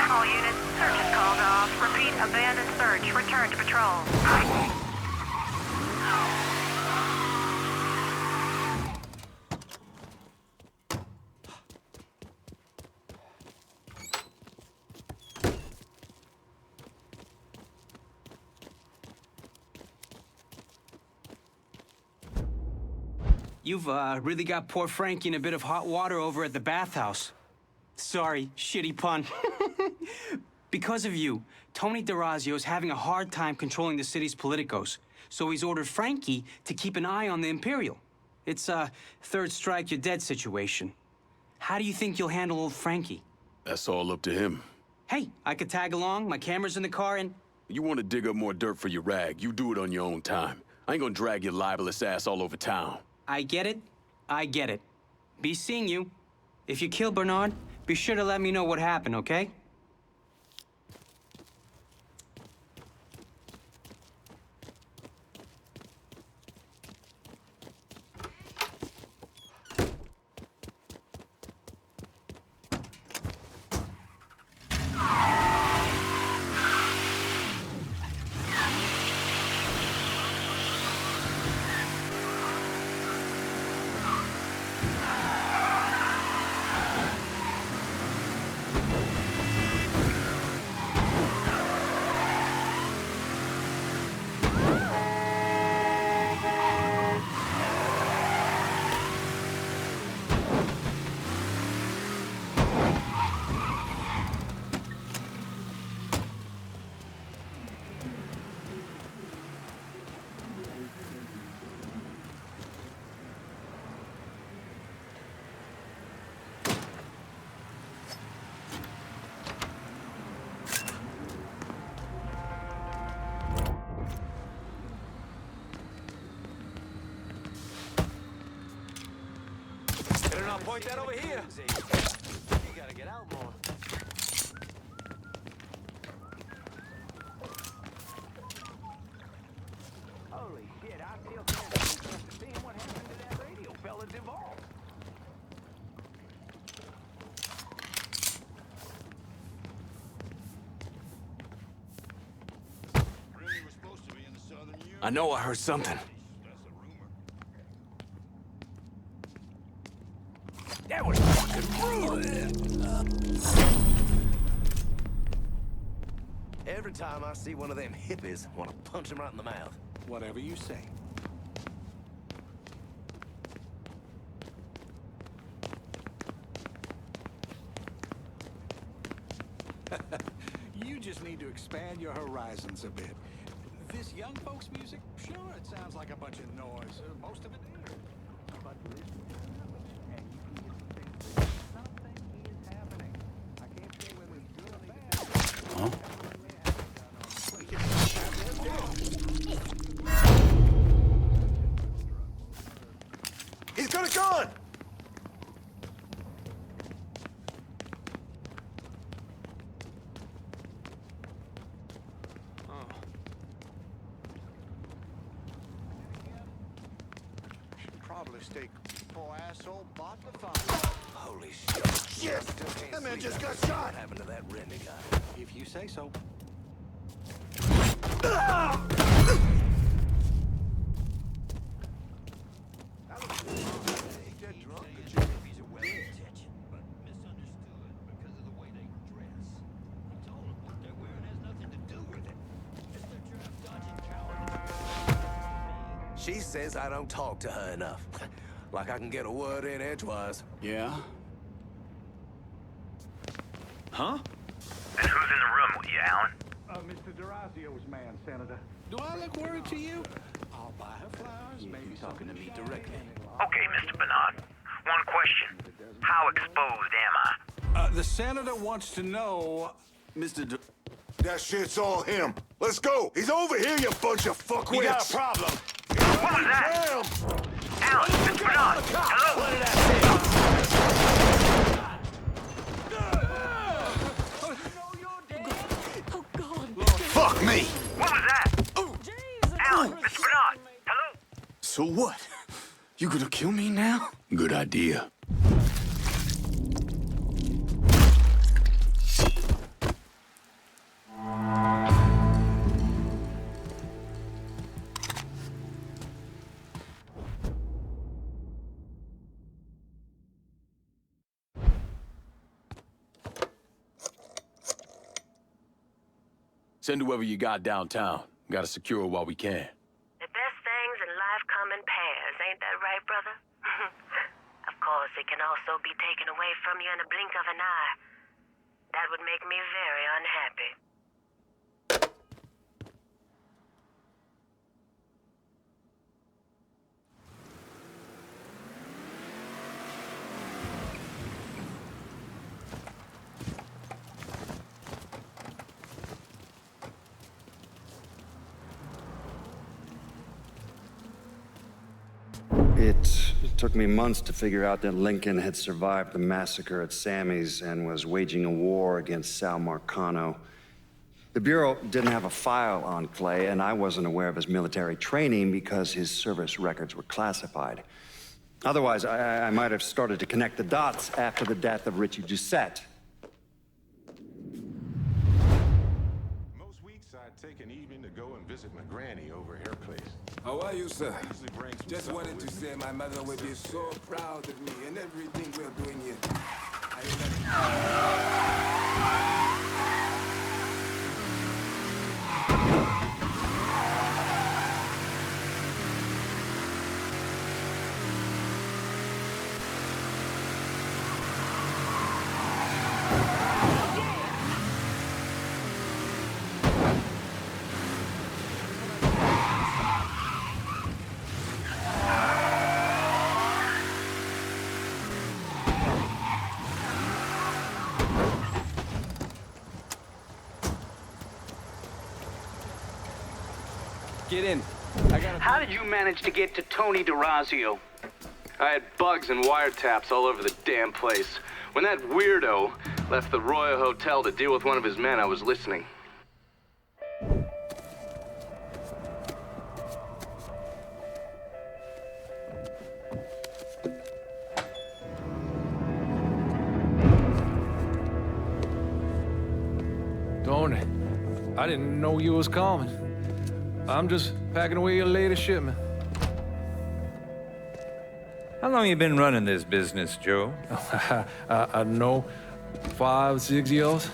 All units, search is called off. Repeat, abandoned search. Return to patrol. You've really got poor Frankie in a bit of hot water over at the bathhouse. Sorry, shitty pun. Because of you, Tony DeRazio's having a hard time controlling the city's politicos, so he's ordered Frankie to keep an eye on the Imperial. It's a third strike, you're dead situation. How do you think you'll handle old Frankie? That's all up to him. Hey, I could tag along, my camera's in the car, and... You want to dig up more dirt for your rag, you do it on your own time. I ain't gonna drag your libelous ass all over town. I get it. I get it. Be seeing you. If you kill Bernard, be sure to let me know what happened, okay? Better not point that over here. You gotta get out more. Holy shit, I still can't seeing what happened to that radio fella devolved. I know I heard something. That was fucking rude. Every time I see one of them hippies, I want to punch him right in the mouth. Whatever you say. You just need to expand your horizons a bit. This young folks' music, sure, it sounds like a bunch of noise. Most of it is. But listen and you can get the sense that something is happening. I can't say whether it's good or bad. Huh? He's got a gun! Mistake. Poor asshole bought the fire. Holy shit. Shit! That man just got shot! What happened to that renegade? If you say so. She says I don't talk to her enough. Like I can get a word in edgewise. Yeah? Huh? And who's in the room with you, Alan? Mr. D'Orazio's man, Senator. Do I look worried to you? I'll buy her flowers, maybe talking to me directly. Okay, Mr. Bernard. One question. How exposed am I? The senator wants to know, Mr. That shit's all him. Let's go. He's over here, you bunch of fuckwits. We got a problem. What was that? Alan, Mr. Bernard. Hello? What did I say? Fuck me! What was that? Alan, Mr. Bernard. Hello? So what? You gonna kill me now? Good idea. Send whoever you got downtown. Gotta secure her while we can. The best things in life come in pairs, ain't that right, brother? Of course, it can also be taken away from you in a blink of an eye. That would make me very unhappy. It took me months to figure out that Lincoln had survived the massacre at Sammy's and was waging a war against Sal Marcano. The Bureau didn't have a file on Clay, and I wasn't aware of his military training because his service records were classified. Otherwise, I might have started to connect the dots after the death of Richie Doucette. Most weeks I'd take an evening to go and visit my granny over at her place. How are you, sir? Just wanted to say my mother will be so proud of me and everything we're doing here. Get in. How did you manage to get to Tony DeRazio? I had bugs and wiretaps all over the damn place. When that weirdo left the Royal Hotel to deal with one of his men, I was listening. Tony, I didn't know you was coming. I'm just packing away your latest shipment. How long you been running this business, Joe? I don't know, 5, 6 years?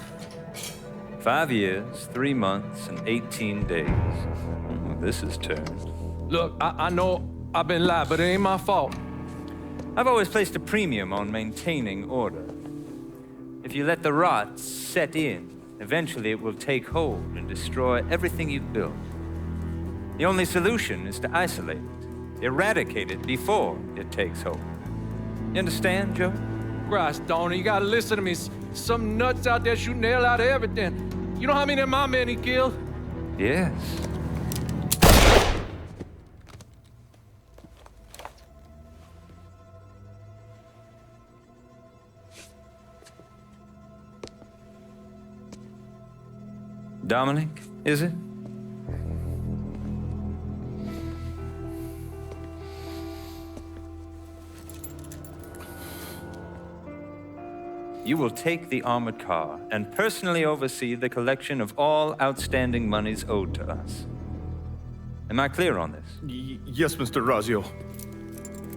5 years, 3 months, and 18 days. Well, this is turned. Look, I know I've been lied, but it ain't my fault. I've always placed a premium on maintaining order. If you let the rot set in, eventually it will take hold and destroy everything you've built. The only solution is to isolate it, eradicate it before it takes hold. You understand, Joe? Christ, Tony, you gotta listen to me. Some nuts out there shooting the hell out of everything. You know how many of my men he killed? Yes. Dominic, is it? You will take the armored car and personally oversee the collection of all outstanding monies owed to us. Am I clear on this? Yes, Mr. Razio.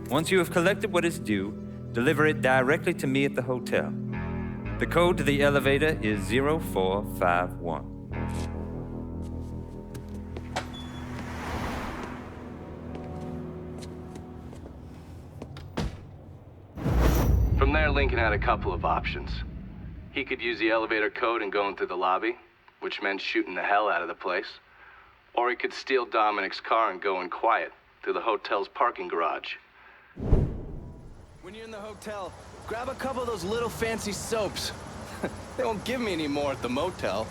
Once you have collected what is due, deliver it directly to me at the hotel. The code to the elevator is 0451. From there, Lincoln had a couple of options. He could use the elevator code and go into the lobby, which meant shooting the hell out of the place. Or he could steal Dominic's car and go in quiet through the hotel's parking garage. When you're in the hotel, grab a couple of those little fancy soaps. They won't give me any more at the motel.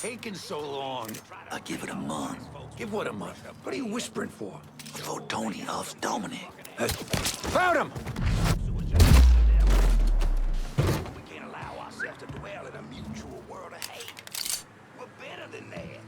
Taking so long? I'll give it a month. Give what a month? What are you whispering for? Vote Tony off Dominic. Found him! We can't allow ourselves to dwell in a mutual world of hate. We're better than that.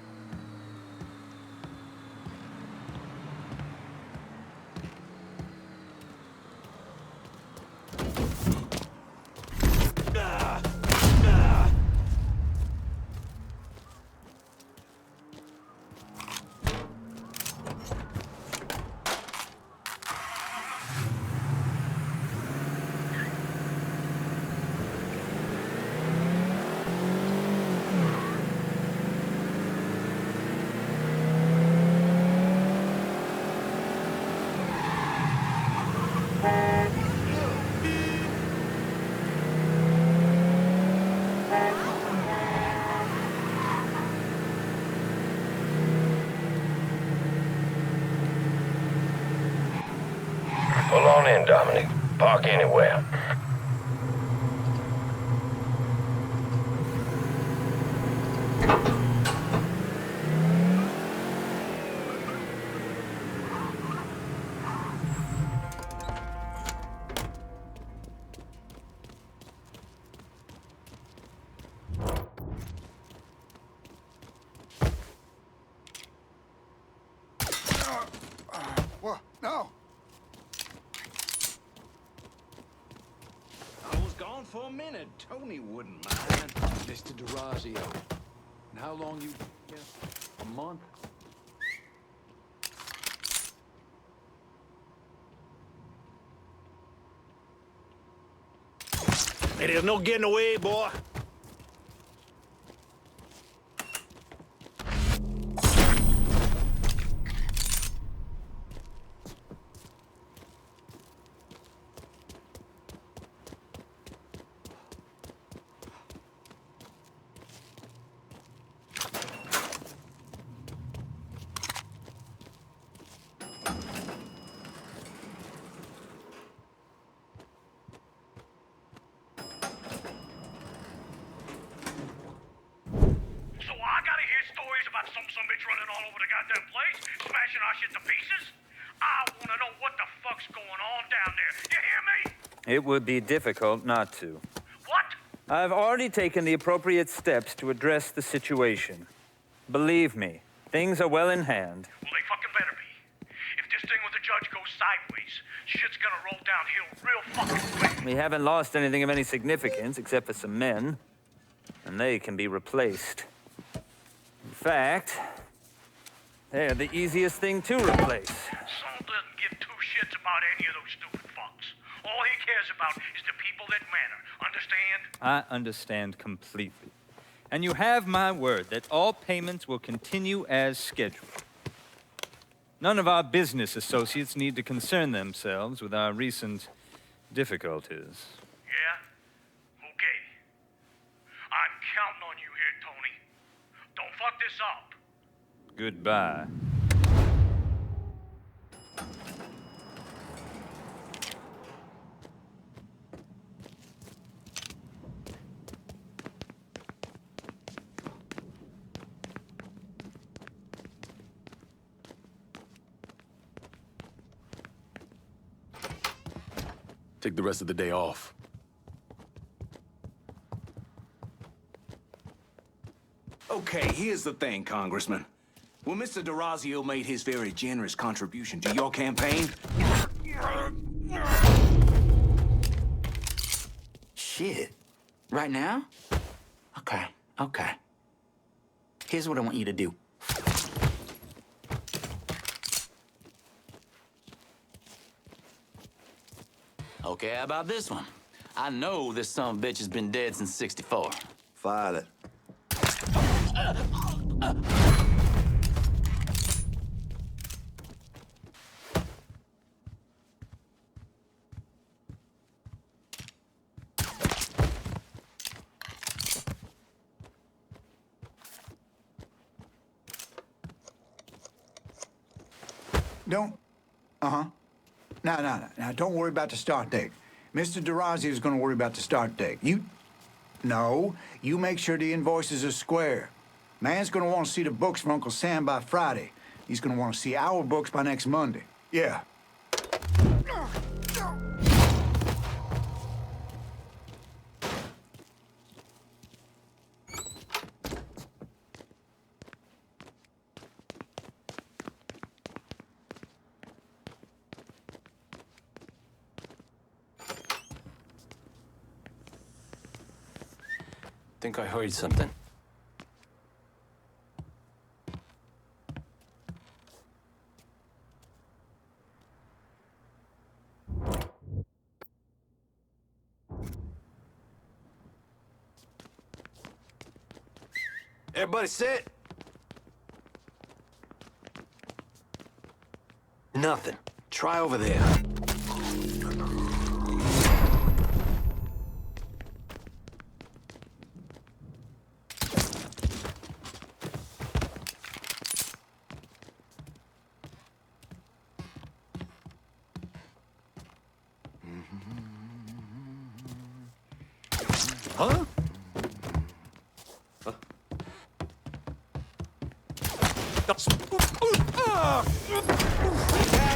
Pull on in, Dominic. Park anywhere. What? No. I was gone for a minute. Tony wouldn't mind. Mr. DeRazio. And how long you... Yeah, a month? Hey, there's no getting away, boy. Running all over the goddamn place, smashing our shit to pieces. I want to know what the fuck's going on down there. You hear me? It would be difficult not to. What? I've already taken the appropriate steps to address the situation. Believe me, things are well in hand. Well, they fucking better be. If this thing with the judge goes sideways, shit's gonna roll downhill real fucking quick. We haven't lost anything of any significance except for some men, and they can be replaced. In fact, they're the easiest thing to replace. Saul doesn't give two shits about any of those stupid fucks. All he cares about is the people that matter. Understand? I understand completely. And you have my word that all payments will continue as scheduled. None of our business associates need to concern themselves with our recent difficulties. Yeah? Okay. I'm counting on you here, Tony. Don't fuck this up. Goodbye. Take the rest of the day off. Okay, here's the thing, Congressman. When Mr. DeRazio made his very generous contribution to your campaign... Shit. Right now? Okay. Here's what I want you to do. Okay, how about this one? I know this son of a bitch has been dead since '64. File it. Don't. Now, don't worry about the start date. Mr. DeRazio is going to worry about the start date. No, you make sure the invoices are square. Man's going to want to see the books from Uncle Sam by Friday. He's going to want to see our books by next Monday. Yeah. Think I heard something. Everybody sit. Nothing. Try over there. Huh? Got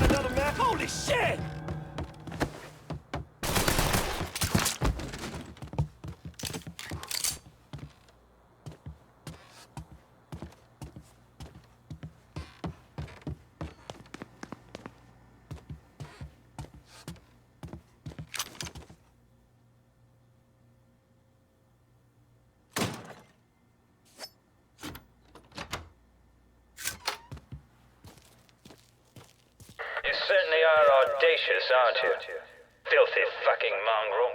another man. Holy shit! You certainly are audacious, aren't you? Filthy fucking mongrel.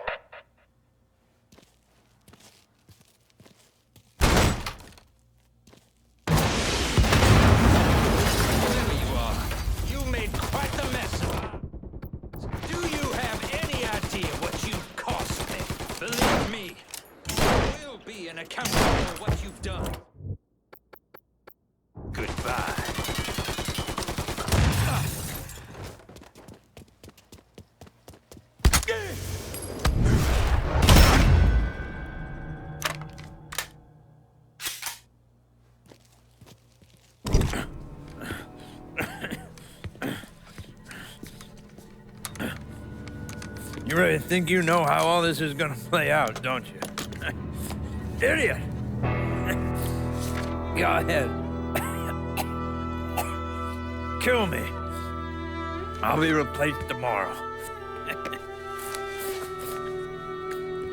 Whoever you are, you made quite the mess. Do you have any idea what you've cost me? Believe me, you will be an accountable for what you've done. Goodbye. You really think you know how all this is gonna play out, don't you? Idiot! Go ahead. Kill me. I'll be replaced tomorrow.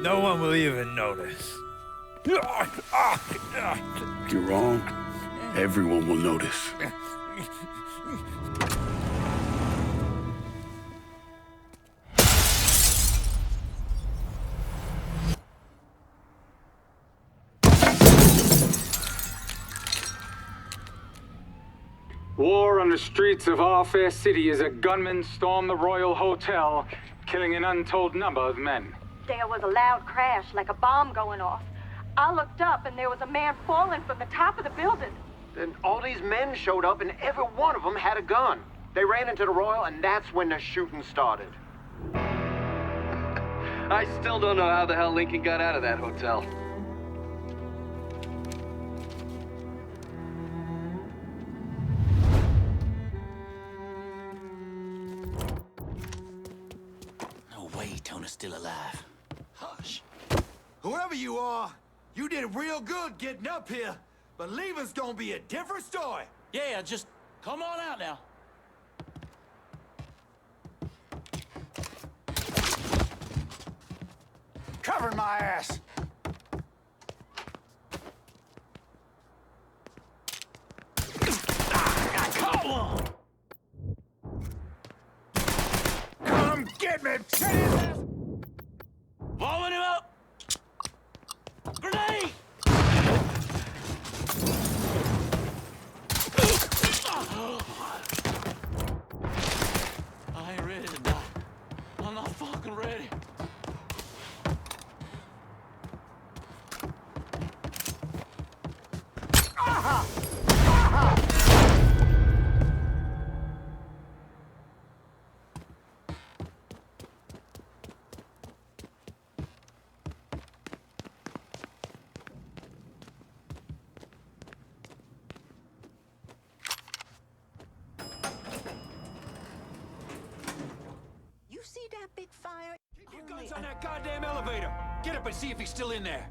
No one will even notice. You're wrong. Everyone will notice. War on the streets of our fair city as a gunman stormed the Royal Hotel, killing an untold number of men. There was a loud crash, like a bomb going off. I looked up and there was a man falling from the top of the building. Then all these men showed up and every one of them had a gun. They ran into the Royal and that's when the shooting started. I still don't know how the hell Lincoln got out of that hotel. No way Tony's still alive. Hush. Whoever you are, you did real good getting up here, but leaving's gonna be a different story. Yeah, just come on out now. Covering my ass. I caught one. Come get me. Set his ass. Blowing him up. Grenade! I ain't ready to die. I'm not fucking ready. You see that big fire? Keep your guns on that goddamn elevator. Get up and see if he's still in there.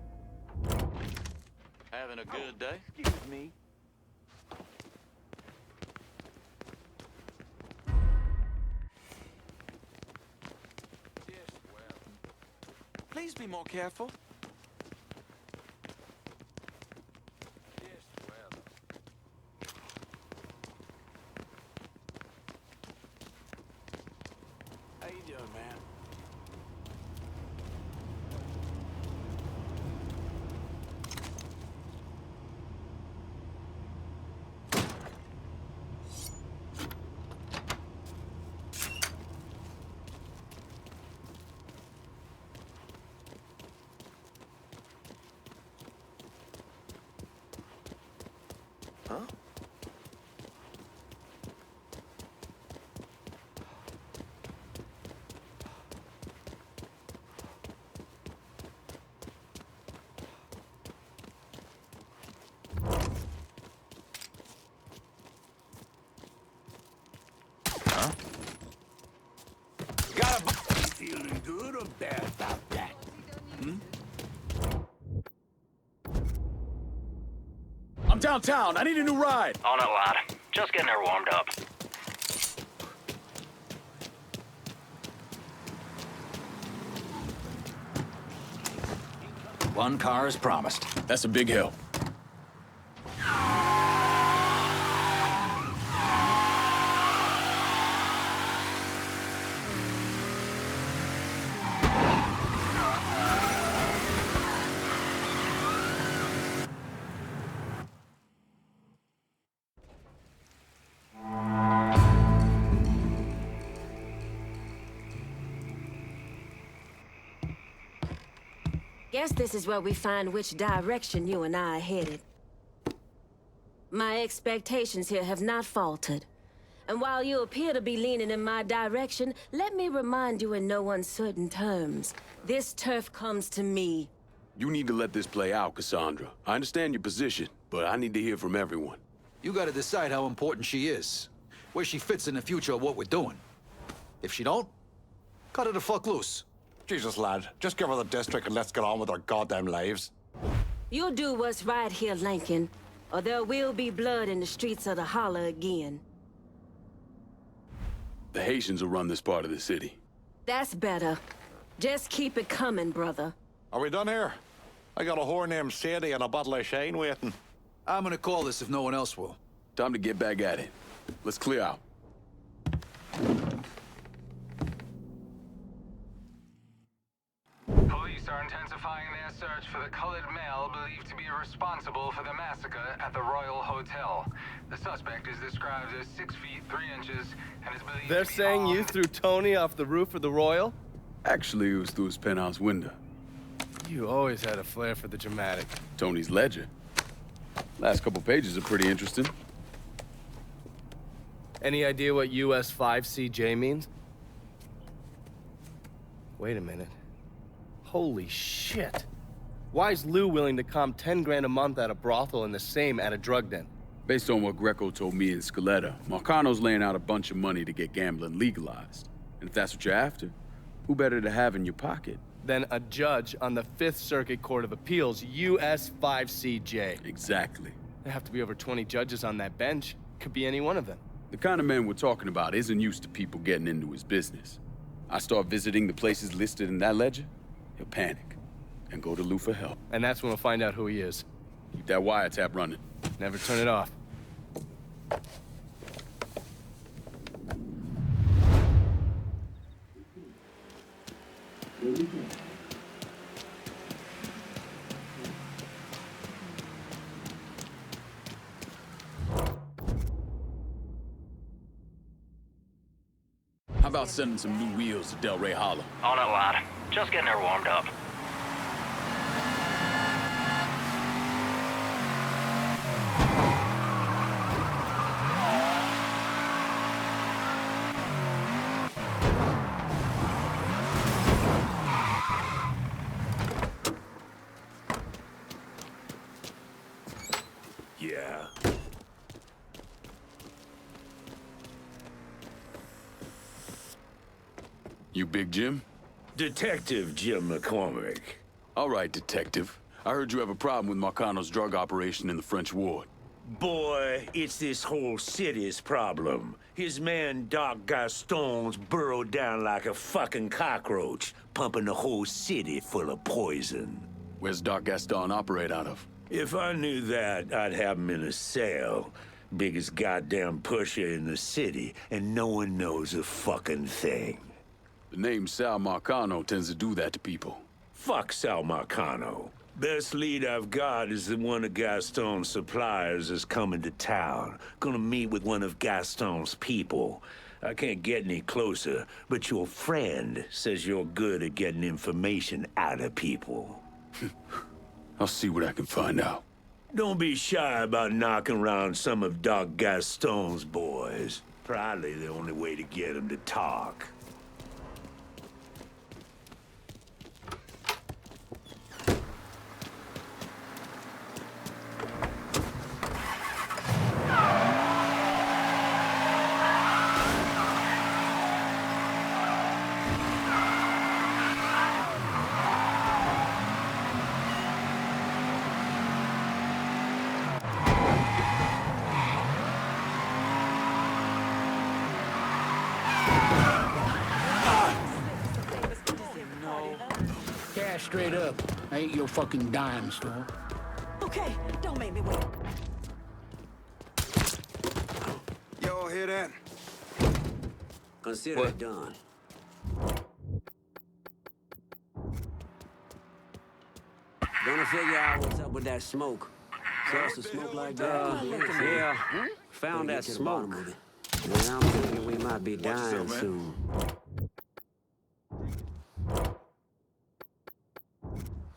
Having a good day? Excuse me. Please be more careful. How you doing, man? Huh? feeling good or bad about that? Hmm? I'm downtown. I need a new ride. On it, lad. Just getting her warmed up. One car as promised. That's a big help. Guess this is where we find which direction you and I are headed. My expectations here have not faltered. And while you appear to be leaning in my direction, let me remind you in no uncertain terms. This turf comes to me. You need to let this play out, Cassandra. I understand your position, but I need to hear from everyone. You gotta decide how important she is, where she fits in the future of what we're doing. If she don't, cut her the fuck loose. Jesus, lad. Just give her the district and let's get on with our goddamn lives. You'll do what's right here, Lincoln, or there will be blood in the streets of the holler again. The Haitians will run this part of the city. That's better. Just keep it coming, brother. Are we done here? I got a whore named Sadie and a bottle of Shane waiting. I'm gonna call this if no one else will. Time to get back at it. Let's clear out. Police are intensifying their search for the colored male believed to be responsible for the massacre at the Royal Hotel. The suspect is described as 6 feet 3 inches and is believed They're to be saying you armed. threw Tony off the roof of the Royal? Actually, it was through his penthouse window. You always had a flair for the dramatic. Tony's ledger. Last couple pages are pretty interesting. Any idea what US 5CJ means? Wait a minute. Holy shit. Why is Lou willing to comp 10 grand a month at a brothel and the same at a drug den? Based on what Greco told me in Scaletta, Marcano's laying out a bunch of money to get gambling legalized. And if that's what you're after, who better to have in your pocket? Then a judge on the 5th Circuit Court of Appeals, US 5CJ. Exactly. There have to be over 20 judges on that bench. Could be any one of them. The kind of man we're talking about isn't used to people getting into his business. I start visiting the places listed in that ledger, he'll panic and go to Lou for help. And that's when we'll find out who he is. Keep that wiretap running. Never turn it off. How about sending some new wheels to Delray Hollow? On it, lad. Just getting her warmed up. Yeah. You Big Jim? Detective Jim McCormick. All right, detective. I heard you have a problem with Marcano's drug operation in the French Ward. Boy, it's this whole city's problem. His man Doc Gaston's burrowed down like a fucking cockroach, pumping the whole city full of poison. Where's Doc Gaston operate out of? If I knew that, I'd have him in a cell. Biggest goddamn pusher in the city, and no one knows a fucking thing. The name Sal Marcano tends to do that to people. Fuck Sal Marcano. Best lead I've got is that one of Gaston's suppliers is coming to town. Gonna meet with one of Gaston's people. I can't get any closer, but your friend says you're good at getting information out of people. I'll see what I can find out. Don't be shy about knocking around some of Doc Gaston's boys. Probably the only way to get him to talk. straight up. I ain't your fucking dime store. Okay, don't make me wait. Y'all hear that? Consider it done. Gonna figure out what's up with that smoke. Saw some smoke like that? Yeah. Found that smoke. And I'm thinking we might be dying soon.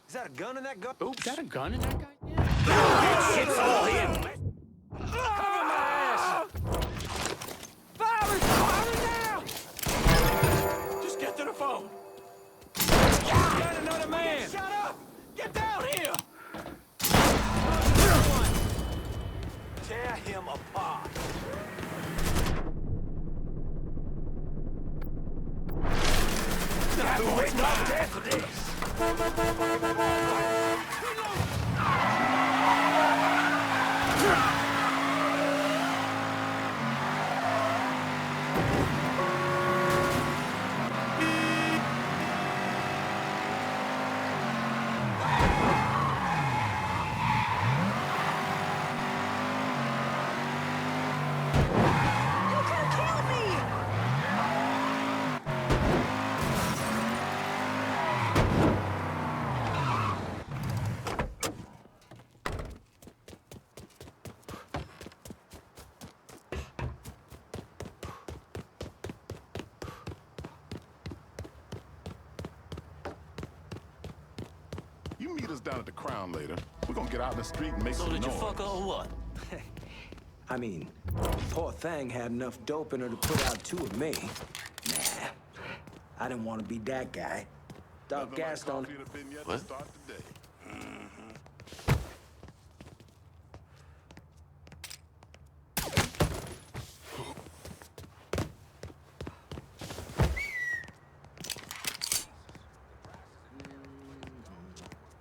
Is that a gun in that gun? Oops, is that a gun in that guy? Shit's all him. Cover my ass! Fire now! Just get to the phone. Got another man! Shut up! Get down here! Tear him apart. I've been waiting all day for this. You meet us down at the Crown later. We're gonna get out in the street and make some noise. So did you fuck her or what? I mean, poor thing had enough dope in her to put out two of me. Nah, I didn't want to be that guy. Doc gassed on... What?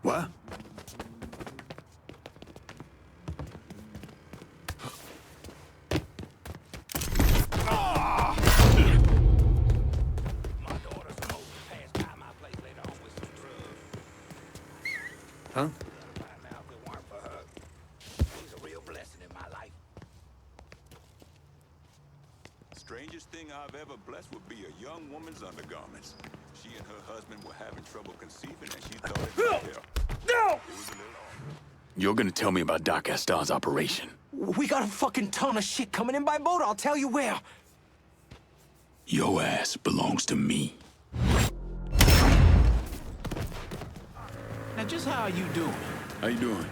What? Huh? She's a real blessing in my life. Strangest thing I've ever blessed would be a young woman's undergarments. She and her husband were having trouble conceiving, and she thought it would help. No! You're gonna tell me about Doc Gaston's operation. We got a fucking ton of shit coming in by boat. I'll tell you where. Your ass belongs to me. Now, just how are you doing? How you doing?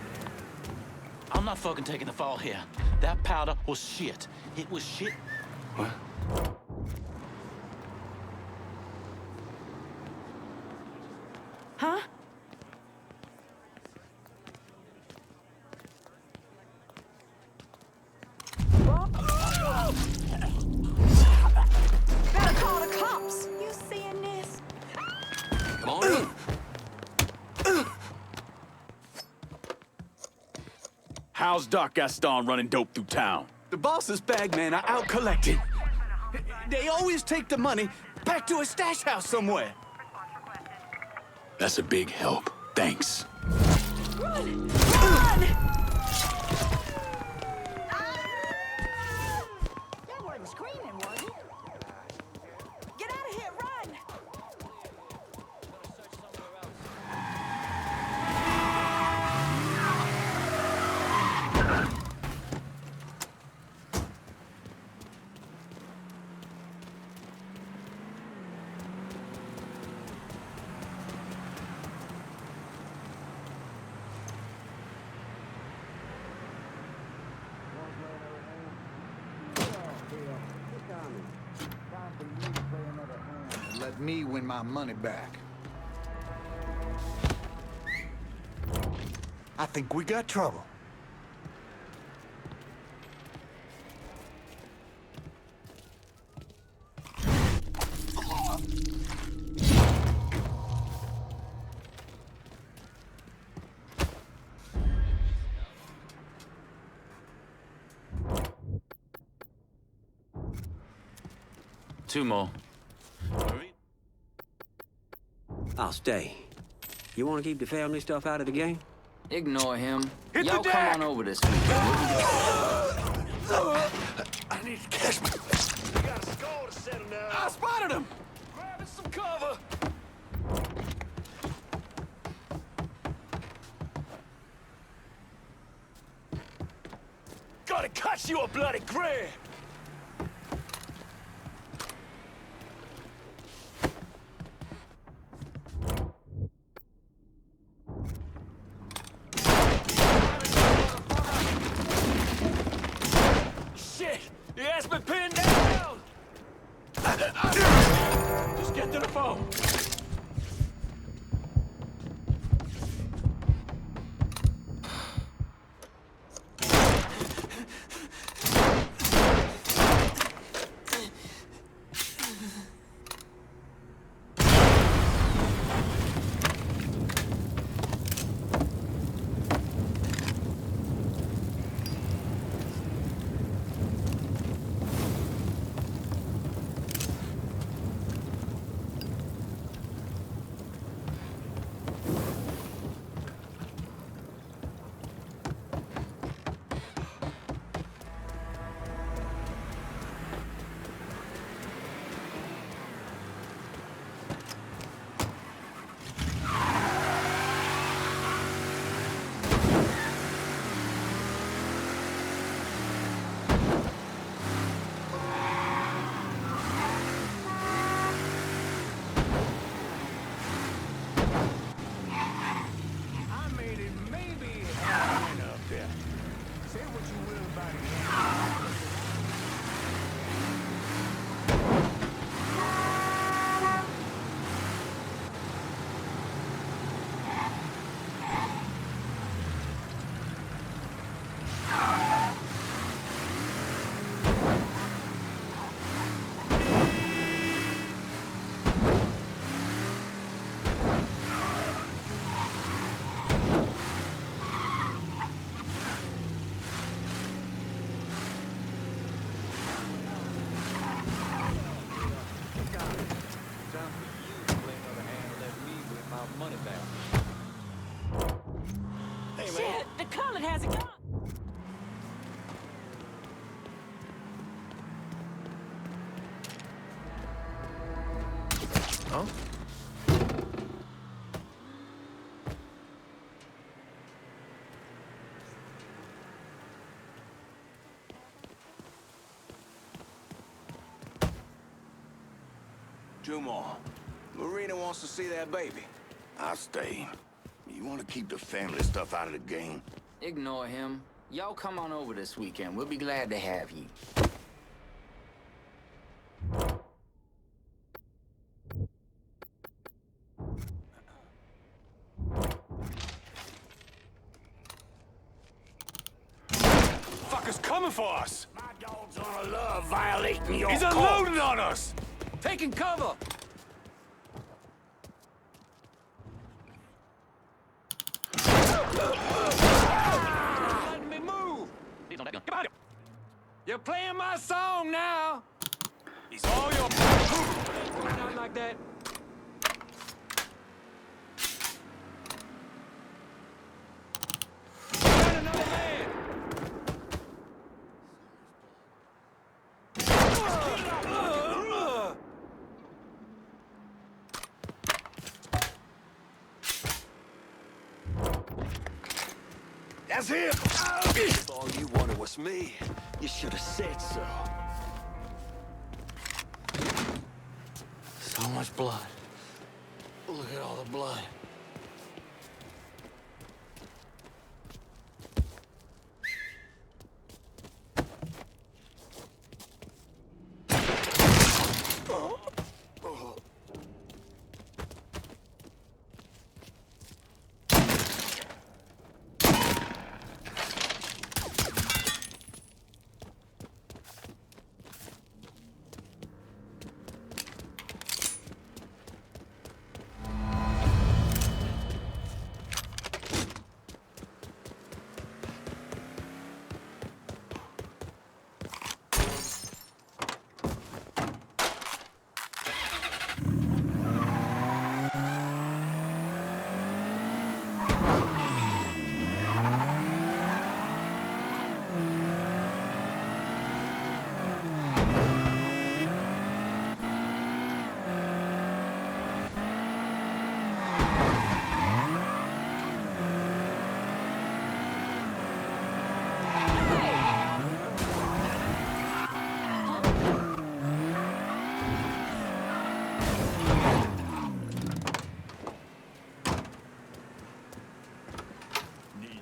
I'm not fucking taking the fall here. That powder was shit. It was shit. What? Huh? Better call the cops. You seeing this? Come on in. How's Doc Gaston running dope through town? The boss's bagmen are out collecting. They always take the money back to a stash house somewhere. That's a big help. Thanks. Run! Run! That wasn't screaming, was it? Get out of here, run! Let me win my money back. I think we got trouble. Two more. I'll stay. You want to keep the family stuff out of the game? Ignore him. Hit the Y'all come deck! on over this weekend. I need to catch me. You got a score to settle now. I spotted him. Grabbing some cover. Gotta cut you a bloody grab. Shit! He has me pinned down! Just get to the phone. Shit, the Colin has a gun. Huh? Jamal, Marina wants to see that baby. I'll stay. You want to keep the family stuff out of the game? Ignore him. Y'all come on over this weekend. We'll be glad to have you. Fucker's coming for us! My dog's gonna love violating your He's unloading on us! Taking cover! Letting me move! Get behind him. You're playing my song now! He's all your... Not like that. Find another man! That's him! If all you wanted was me, you should have said so. So much blood. Look at all the blood.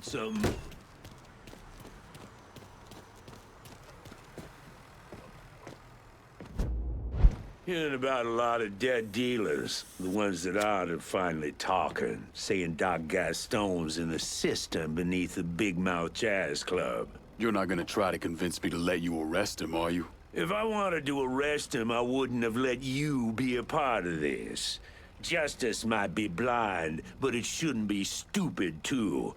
Some... Hearing about a lot of dead dealers. The ones that aren't are finally talking, saying Doc Gaston's in the system beneath the Big Mouth Jazz Club. You're not gonna try to convince me to let you arrest him, are you? If I wanted to arrest him, I wouldn't have let you be a part of this. Justice might be blind, but it shouldn't be stupid, too.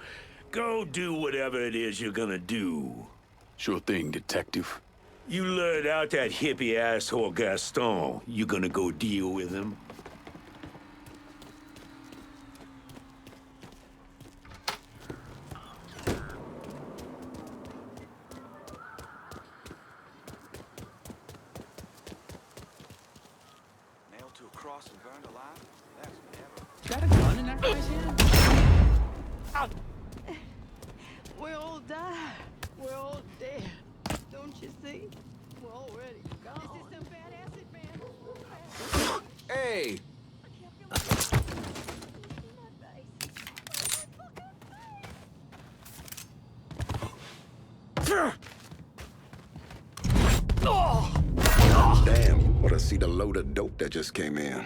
Go do whatever it is you're gonna do. Sure thing, detective. You lured out that hippie asshole Gaston. You gonna go deal with him? Nailed to a cross and burned alive? That's never... Is that a gun in that guy's hand? We all die. We're all dead. Don't you see? We're already gone. This is some bad acid, man. Hey! Damn, what a seat of load of dope that just came in.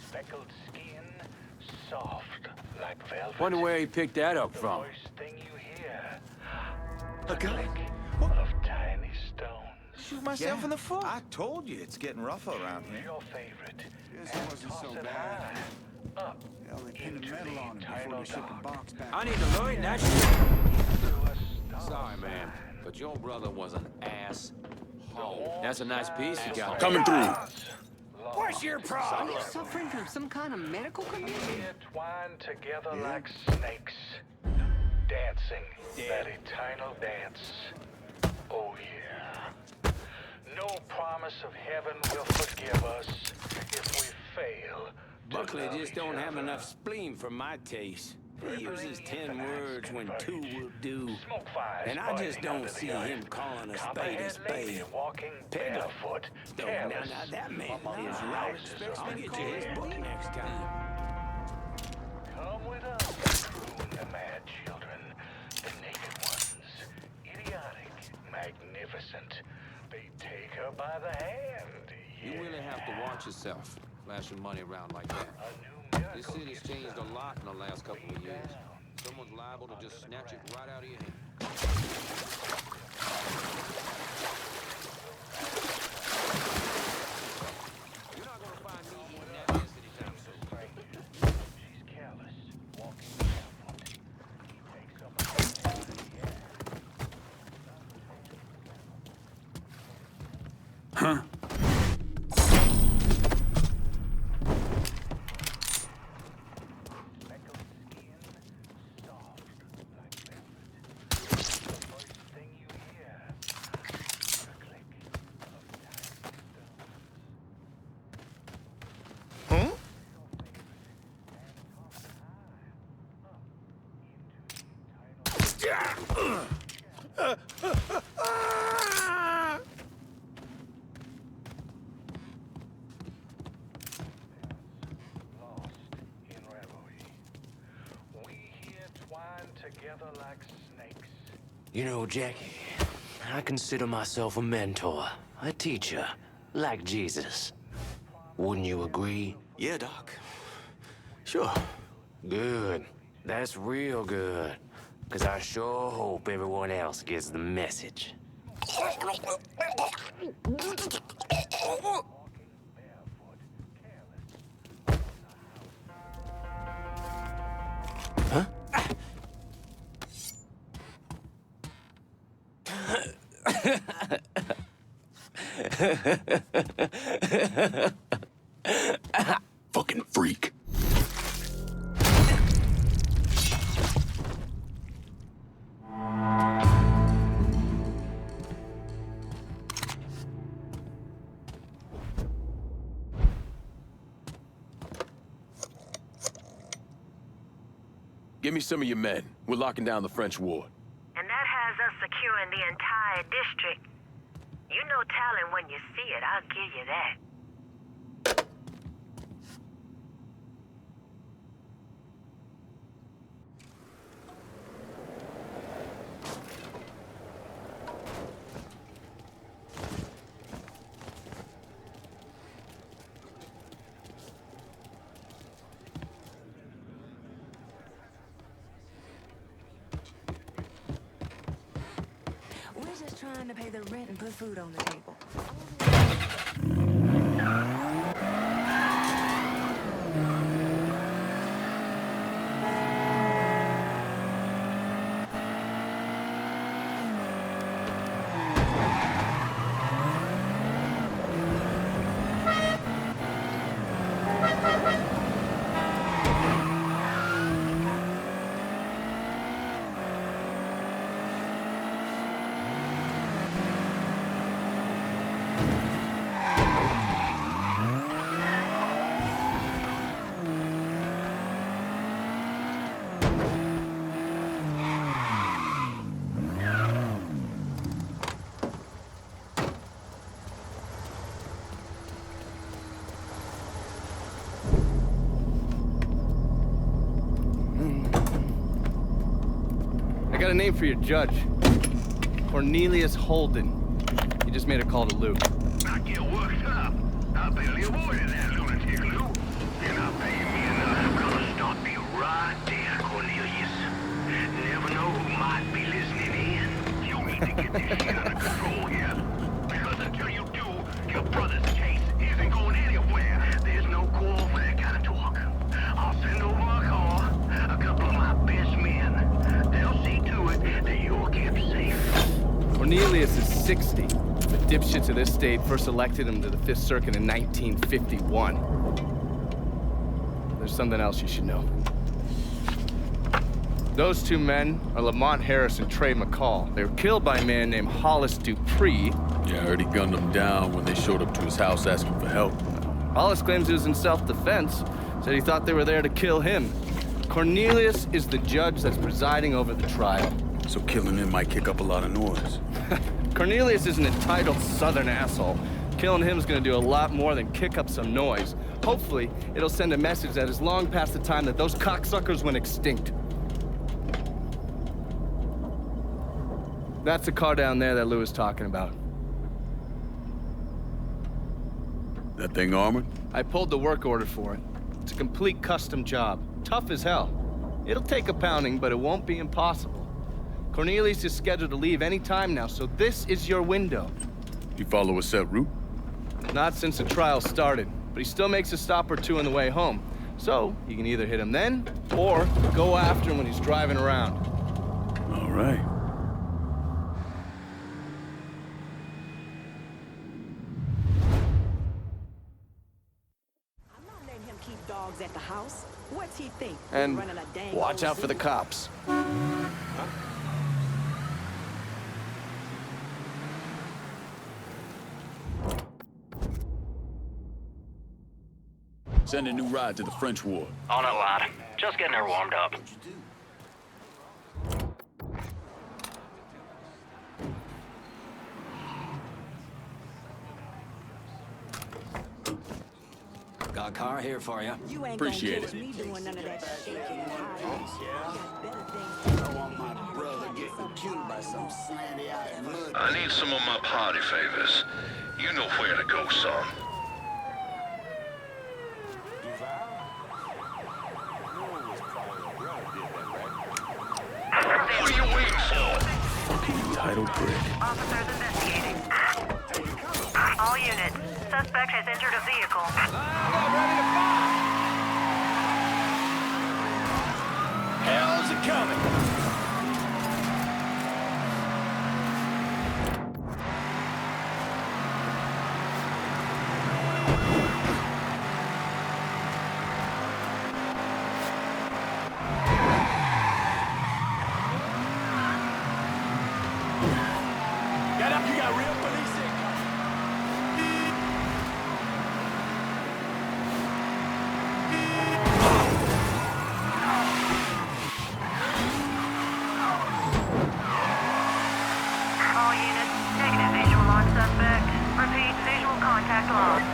Speckled skin, soft like velvet. Wonder where he picked that up from. First thing you hear, A gun? of tiny stones. Shoot myself in the foot. I told you it's getting rough around here. Your favorite. This And wasn't toss so it bad. high, up Hell, they pinned a medal on it before they shipped the box back. I need to learn that shit. Sorry, man, but your brother was an ass. That's a nice piece you got. Coming through. What's your Are problem? you suffering from some kind of medical condition? Here twined together like snakes, dancing that eternal dance. Oh yeah. No promise of heaven will forgive us if we fail. Buckley just don't have enough spleen for my taste. He uses 10 words when 2 will do. And I just don't see him calling a spade a spade. Peg up. Now that man is right. I'll get you his book next time. Come with us, croon the mad children, the naked ones, idiotic, magnificent. They take her by the hand. You really have to watch yourself, flashing money around like that. This city's changed a lot in the last couple of years. Someone's liable to just snatch it right out of your hand. You're not gonna find me eating that mess anytime soon. She's careless, walking barefoot. He takes up Huh? You know, Jackie, I consider myself a mentor, a teacher, like Jesus. Wouldn't you agree? Yeah, Doc. Sure. Good. That's real good. Because I sure hope everyone else gets the message. Huh? Fucking freak. Give me some of your men. We're locking down the French ward. And that has us securing the entire district. You know talent when you see it, I'll give you that. just trying to pay the rent and put food on the table. I got a name for your judge. Cornelius Holden. He just made a call to Lou. I get worked up. I barely avoided that lunatic, Lou. You're not paying me enough. I'm gonna stop you right there, Cornelius. Never know who might be listening in. You need to get this shit under control here. Because until you do, your brother's case isn't going anywhere. There's no call for that kind of talk. I'll send over a car, a couple of my best men. They'll see to it that you're kept safe. Cornelius is 60. The dipshits of this state first elected him to the Fifth Circuit in 1951. There's something else you should know. Those two men are Lamont Harris and Trey McCall. They were killed by a man named Hollis Dupree. Yeah, I heard he gunned them down when they showed up to his house asking for help. Hollis claims he was in self-defense. Said he thought they were there to kill him. Cornelius is the judge that's presiding over the trial. So killing him might kick up a lot of noise. Cornelius is an entitled southern asshole. Killing him is gonna do a lot more than kick up some noise. Hopefully, it'll send a message that is long past the time that those cocksuckers went extinct. That's the car down there that Lou was talking about. That thing armored? I pulled the work order for it. It's a complete custom job. Tough as hell. It'll take a pounding, but it won't be impossible. Cornelius is scheduled to leave any time now, so this is your window. You follow a set route? Not since the trial started, but he still makes a stop or two on the way home. So, you can either hit him then, or go after him when he's driving around. All right. I'm not letting him keep dogs at the house. What's he think? And Running a dang watch old out for the city? cops. Send a new ride to the French ward. On it, lad. Just getting her warmed up. Got a car here for you. You ain't Appreciate gonna catch it. me doing none of that shaking and hiding. I got better things to do. I want my brother getting killed by some slanty-eyed mud. I need some of my party favors. You know where to go, son. What are you waiting for? Fucking entitled prick. Officers investigating. All units. Suspect has entered a vehicle. How's it coming? Get up, you got real police in. All units. Negative visual on suspect. Repeat, visual contact lost.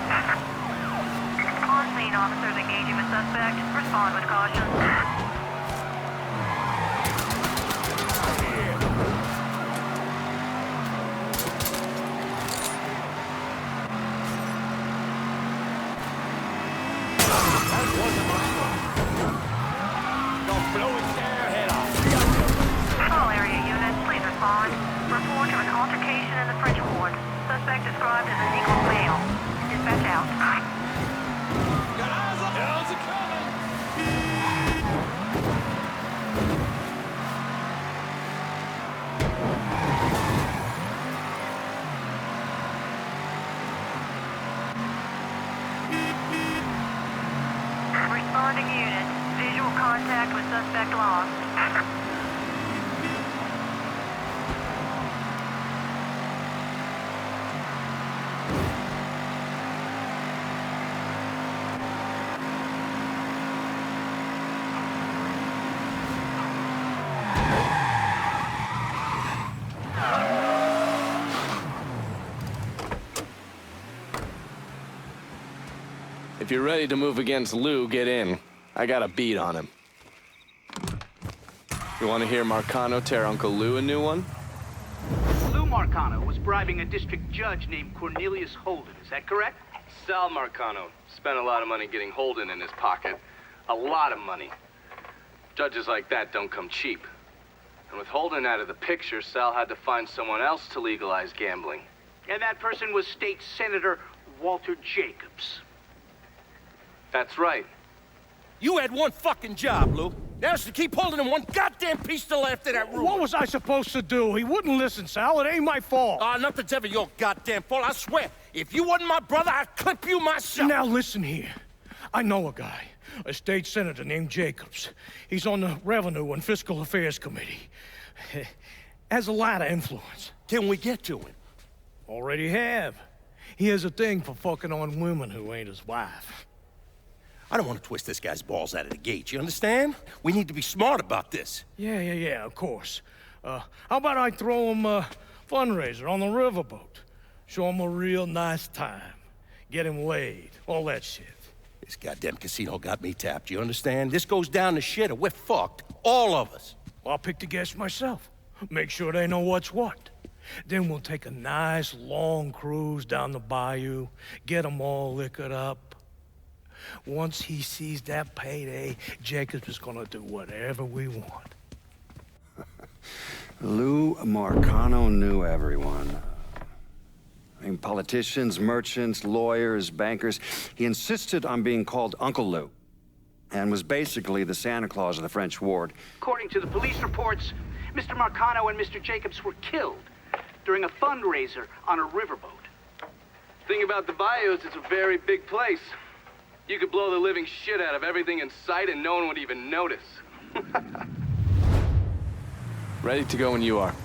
On scene, officers engaging with suspect. Respond with caution. All area units, please respond respond. Report of an altercation in the French ward. Suspect described as an equal male. Dispatch out. Hell's a coming! Responding unit. Visual contact with suspect lost. If you're ready to move against Lou, get in. I got a beat on him. You want to hear Marcano tear Uncle Lou a new one? Lou Marcano was bribing a district judge named Cornelius Holden, is that correct? Sal Marcano spent a lot of money getting Holden in his pocket. A lot of money. Judges like that don't come cheap. And with Holden out of the picture, Sal had to find someone else to legalize gambling. And that person was State Senator Walter Jacobs. That's right. You had one fucking job, Lou. That's to keep holding him one goddamn piece to the left of that room. What was I supposed to do? He wouldn't listen, Sal. It ain't my fault. Nothing's ever your goddamn fault. I swear, if you wasn't my brother, I'd clip you myself. Now listen here. I know a guy, a state senator named Jacobs. He's on the Revenue and Fiscal Affairs Committee. Has a lot of influence. Can we get to him? Already have. He has a thing for fucking on women who ain't his wife. I don't want to twist this guy's balls out of the gate, you understand? We need to be smart about this. Yeah, of course. How about I throw him a fundraiser on the riverboat? Show him a real nice time. Get him laid, all that shit. This goddamn casino got me tapped, you understand? This goes down the shit or we're fucked. All of us. Well, I'll pick the guests myself. Make sure they know what's what. Then we'll take a nice long cruise down the bayou, get them all liquored up. Once he sees that payday, Jacobs is gonna do whatever we want. Lou Marcano knew everyone. I mean, politicians, merchants, lawyers, bankers. He insisted on being called Uncle Lou, and was basically the Santa Claus of the French ward. According to the police reports, Mr. Marcano and Mr. Jacobs were killed during a fundraiser on a riverboat. Thing about the bayou is it's a very big place. You could blow the living shit out of everything in sight and no one would even notice. Ready to go when you are.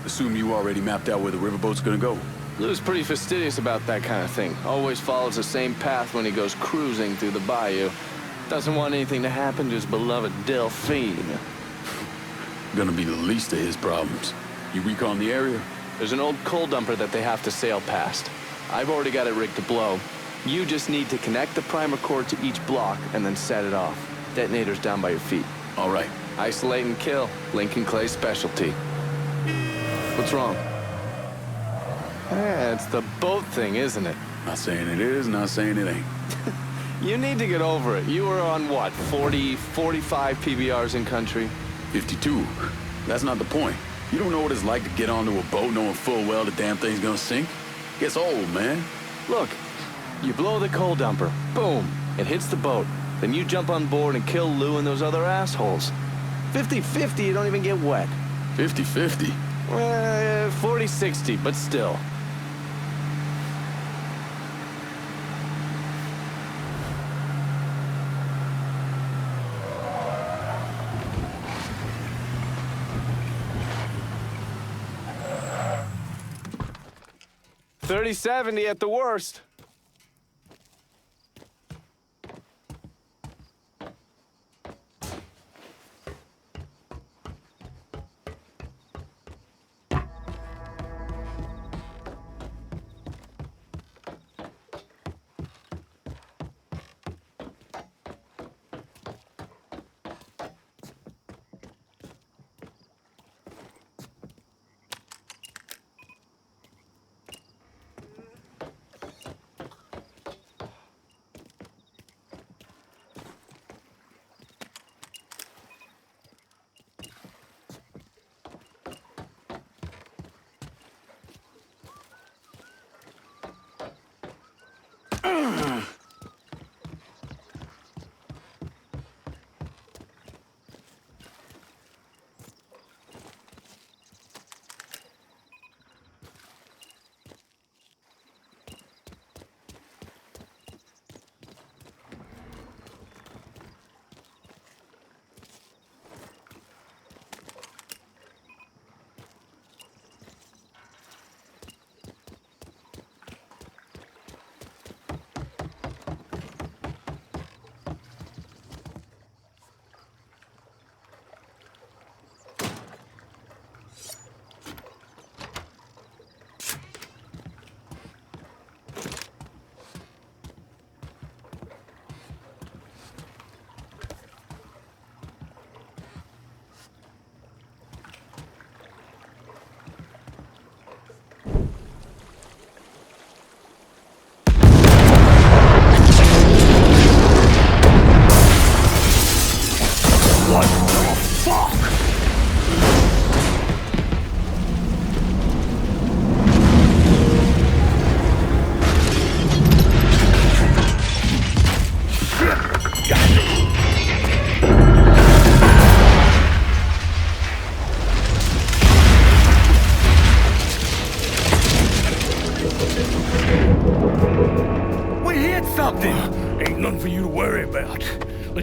Assume you already mapped out where the riverboat's gonna go. Lou's pretty fastidious about that kind of thing. Always follows the same path when he goes cruising through the bayou. Doesn't want anything to happen to his beloved Delphine. Gonna be the least of his problems. You recon the area? There's an old coal dumper that they have to sail past. I've already got it rigged to blow. You just need to connect the primer cord to each block and then set it off. Detonator's down by your feet. All right. Isolate and kill. Lincoln Clay's specialty. What's wrong? Yeah, it's the boat thing, isn't it? Not saying it is, not saying it ain't. You need to get over it. You were on what, 40, 45 PBRs in country? 52. That's not the point. You don't know what it's like to get onto a boat knowing full well the damn thing's gonna sink. Gets old, man. Look, you blow the coal dumper. Boom. It hits the boat. Then you jump on board and kill Lou and those other assholes. 50-50, you don't even get wet. 50-50? 40-60, but still. $30-70 at the worst.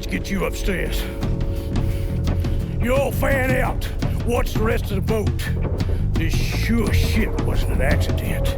let's get you upstairs. You all fan out. Watch the rest of the boat. This sure shit wasn't an accident.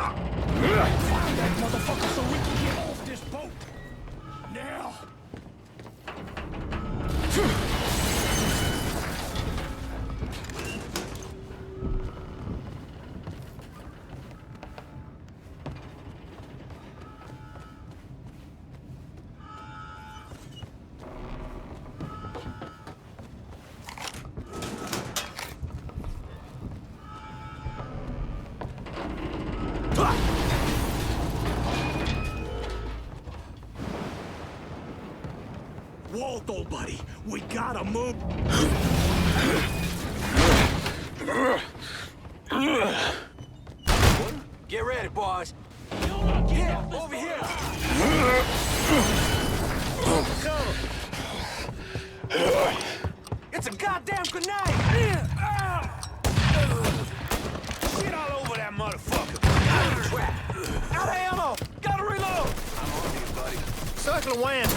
Find that motherfucker so we can get off this boat. Now. Waldo, buddy, we gotta move. Get ready, boys. Yeah, over here. It's a goddamn grenade! Get all over that motherfucker. Out of ammo! Gotta reload! I'm on you, buddy. Circle when.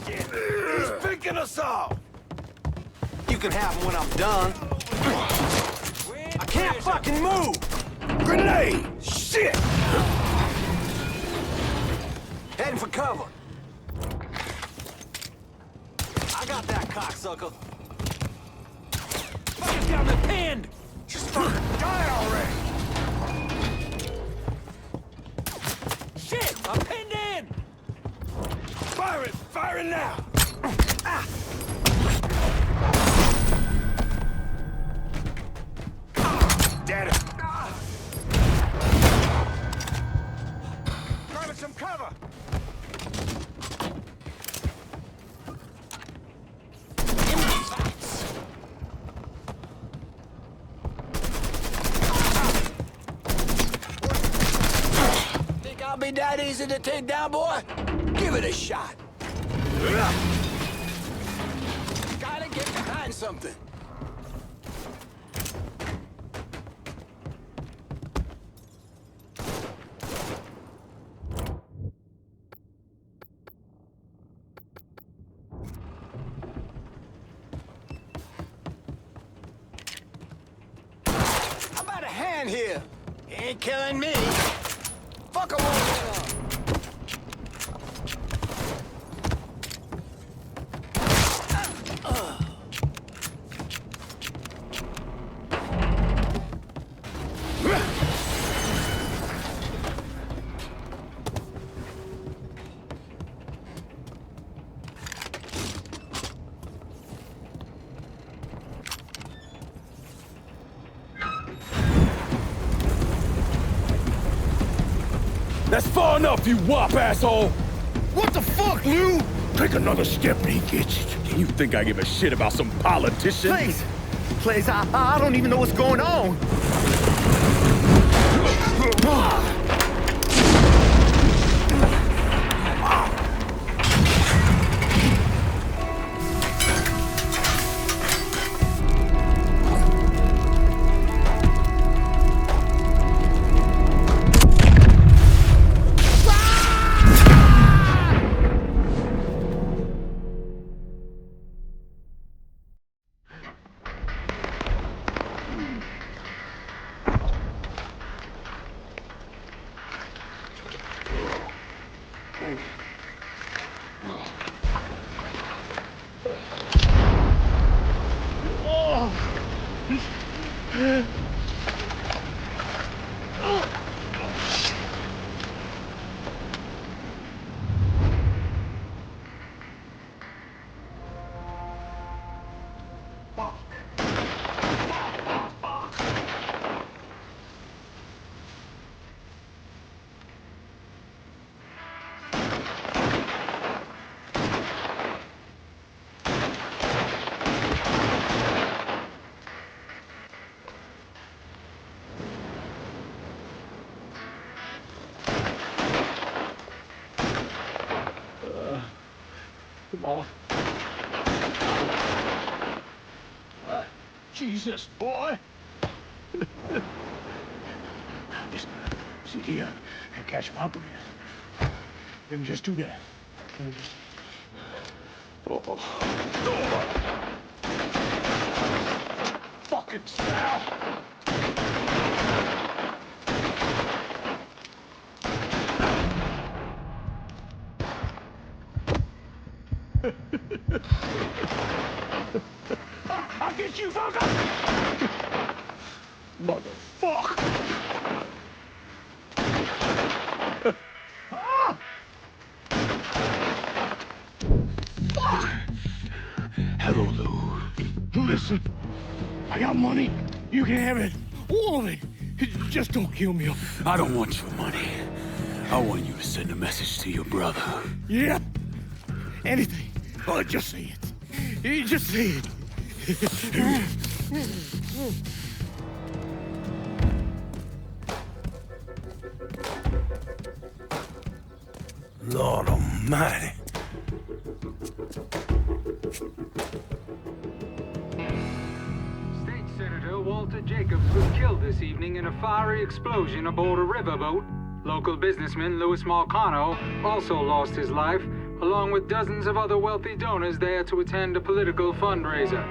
He's picking us off. You can have him when I'm done. I can't fucking move! Grenade! Shit! Heading for cover. I got that cocksucker. Fucking got me pinned! Just fucking die already! Shit! I'm pinned in! Fire it! Fire it now! Ah. Dead. Grabbing some cover! Think I'll be that easy to take down, boy? Give it a shot. Gotta get behind something. How about a hand here? He ain't killing me. Fuck him over. That's far enough, you wop asshole! What the fuck, Lou? Take another step and he gets it. You think I give a shit about some politician? Please, I don't even know what's going on. Come on. Jesus, boy. Just sit here and catch my breath. Let me just do that. Oh. Fucking smell. I'll get you, fucker! Motherfucker! Hello, Lou. Listen, I got money. You can have it. All of it. Just don't kill me. I don't want your money. I want you to send a message to your brother. Yeah. Anything. Oh, just say it. Just say it. Lord Almighty. State Senator Walter Jacobs was killed this evening in a fiery explosion aboard a riverboat. Local businessman Louis Marcano also lost his life, along with dozens of other wealthy donors there to attend a political fundraiser.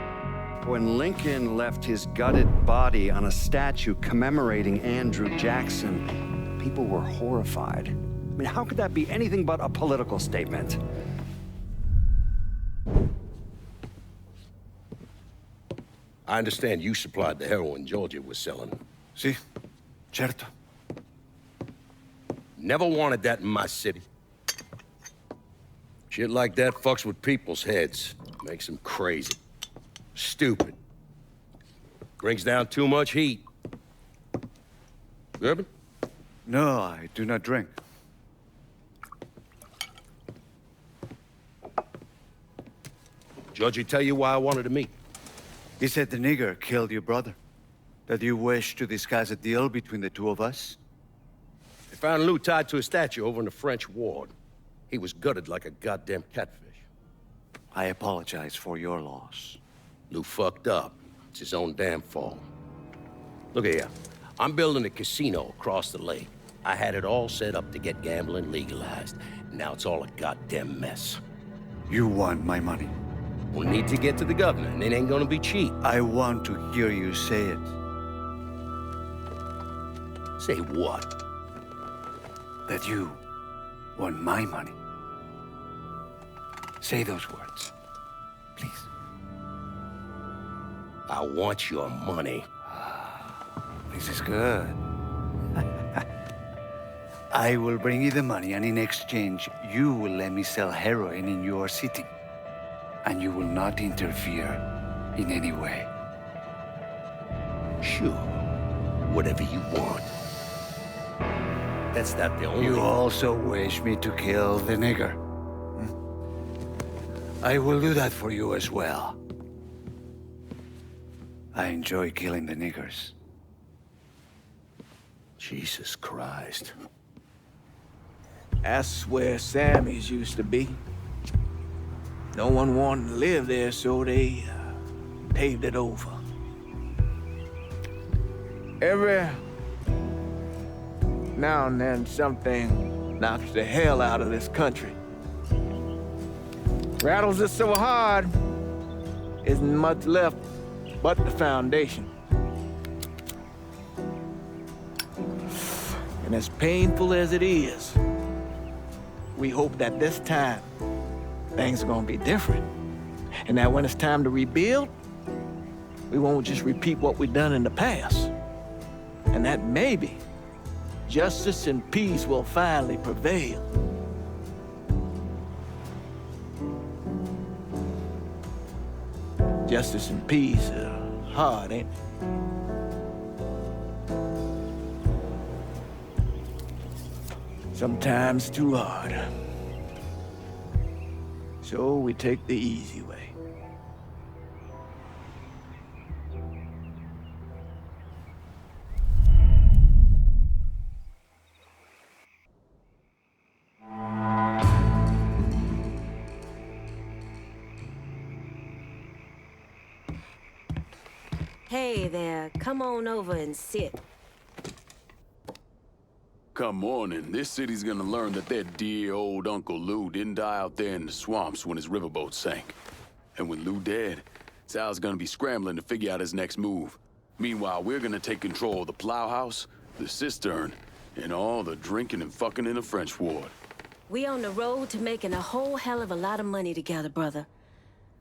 When Lincoln left his gutted body on a statue commemorating Andrew Jackson, people were horrified. I mean, how could that be anything but a political statement? I understand you supplied the heroin Georgia was selling. Si, certo. Never wanted that in my city. Shit like that fucks with people's heads. Makes them crazy. Stupid. Brings down too much heat. Bourbon? No, I do not drink. Georgie tell you why I wanted to meet? He said the nigger killed your brother. That you wish to disguise a deal between the two of us? They found Lou tied to a statue over in the French ward. He was gutted like a goddamn catfish. I apologize for your loss. Lou fucked up. It's his own damn fault. Look here. I'm building a casino across the lake. I had it all set up to get gambling legalized. Now it's all a goddamn mess. You want my money. We'll need to get to the governor, and it ain't gonna be cheap. I want to hear you say it. Say what? That you want my money. Say those words, please. I want your money. This is good. I will bring you the money, and in exchange, you will let me sell heroin in your city. And you will not interfere in any way. Sure. Whatever you want. That's not the only... You also wish me to kill the nigger. Hmm? I will do that for you as well. I enjoy killing the niggers. Jesus Christ. That's where Sammy's used to be. No one wanted to live there, so they paved it over. Every now and then, something knocks the hell out of this country. Rattles it so hard, isn't much left but the foundation. And as painful as it is, we hope that this time, things are gonna be different. And that when it's time to rebuild, we won't just repeat what we've done in the past. And that maybe justice and peace will finally prevail. Justice and peace are hard, ain't it? Sometimes too hard. So we take the easy way. Hey there, come on over and sit. Come morning, this city's gonna learn that their dear old Uncle Lou didn't die out there in the swamps when his riverboat sank. And when Lou dead, Sal's gonna be scrambling to figure out his next move. Meanwhile, we're gonna take control of the plowhouse, the cistern, and all the drinking and fucking in the French ward. We on the road to making a whole hell of a lot of money together, brother.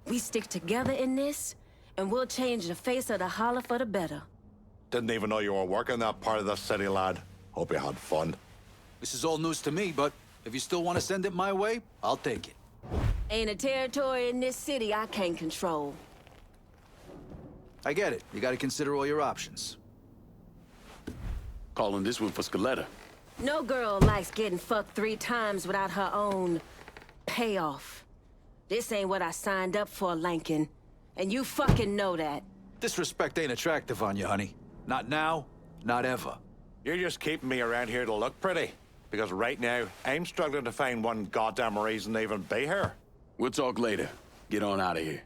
We stick together in this, and we'll change the face of the holler for the better. Didn't even know you were working that part of the city, lad. Hope you had fun. This is all news to me, but if you still want to send it my way, I'll take it. Ain't a territory in this city I can't control. I get it. You gotta consider all your options. Calling this one for Scaletta. No girl likes getting fucked 3 times without her own payoff. This ain't what I signed up for, Lincoln. And you fucking know that. Disrespect ain't attractive on you, honey. Not now, not ever. You're just keeping me around here to look pretty. Because right now, I'm struggling to find one goddamn reason to even be here. We'll talk later. Get on out of here.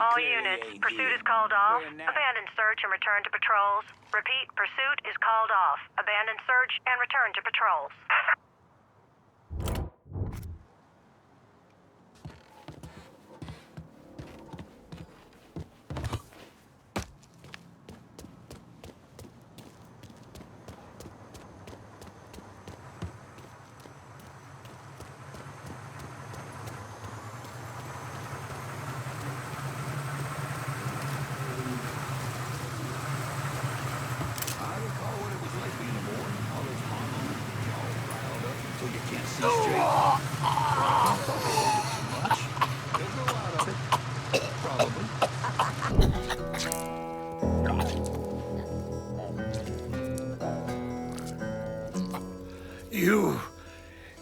All units, pursuit is called off. Abandon search and return to patrols. Repeat, pursuit is called off. Abandon search and return to patrols.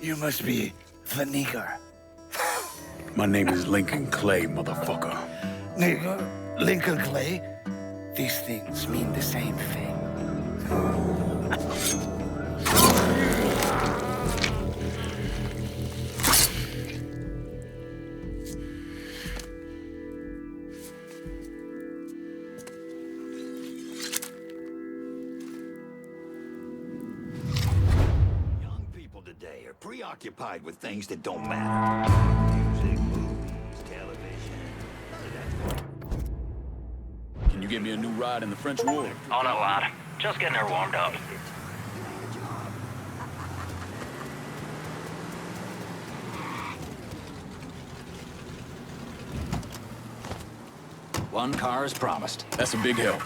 You must be the nigger. My name is Lincoln Clay, motherfucker. Nigger? Lincoln Clay? These things mean the same thing. Preoccupied with things that don't matter. Music, movies, television. Can you give me a new ride in the French Ward? Oh, no, lad. Just getting her warmed up. One car as promised. That's a big help.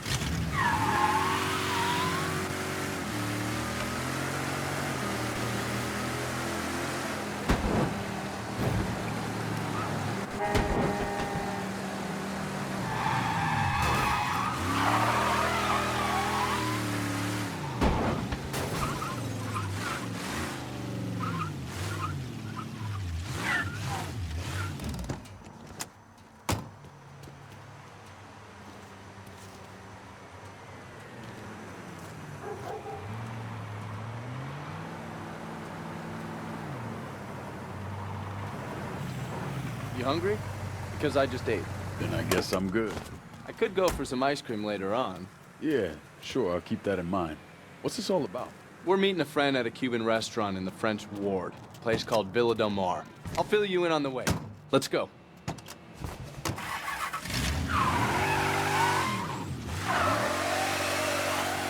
hungry? Because I just ate. Then I guess I'm good. I could go for some ice cream later on. Yeah, sure, I'll keep that in mind. What's this all about? We're meeting a friend at a Cuban restaurant in the French Ward, a place called Villa Del Mar. I'll fill you in on the way. Let's go.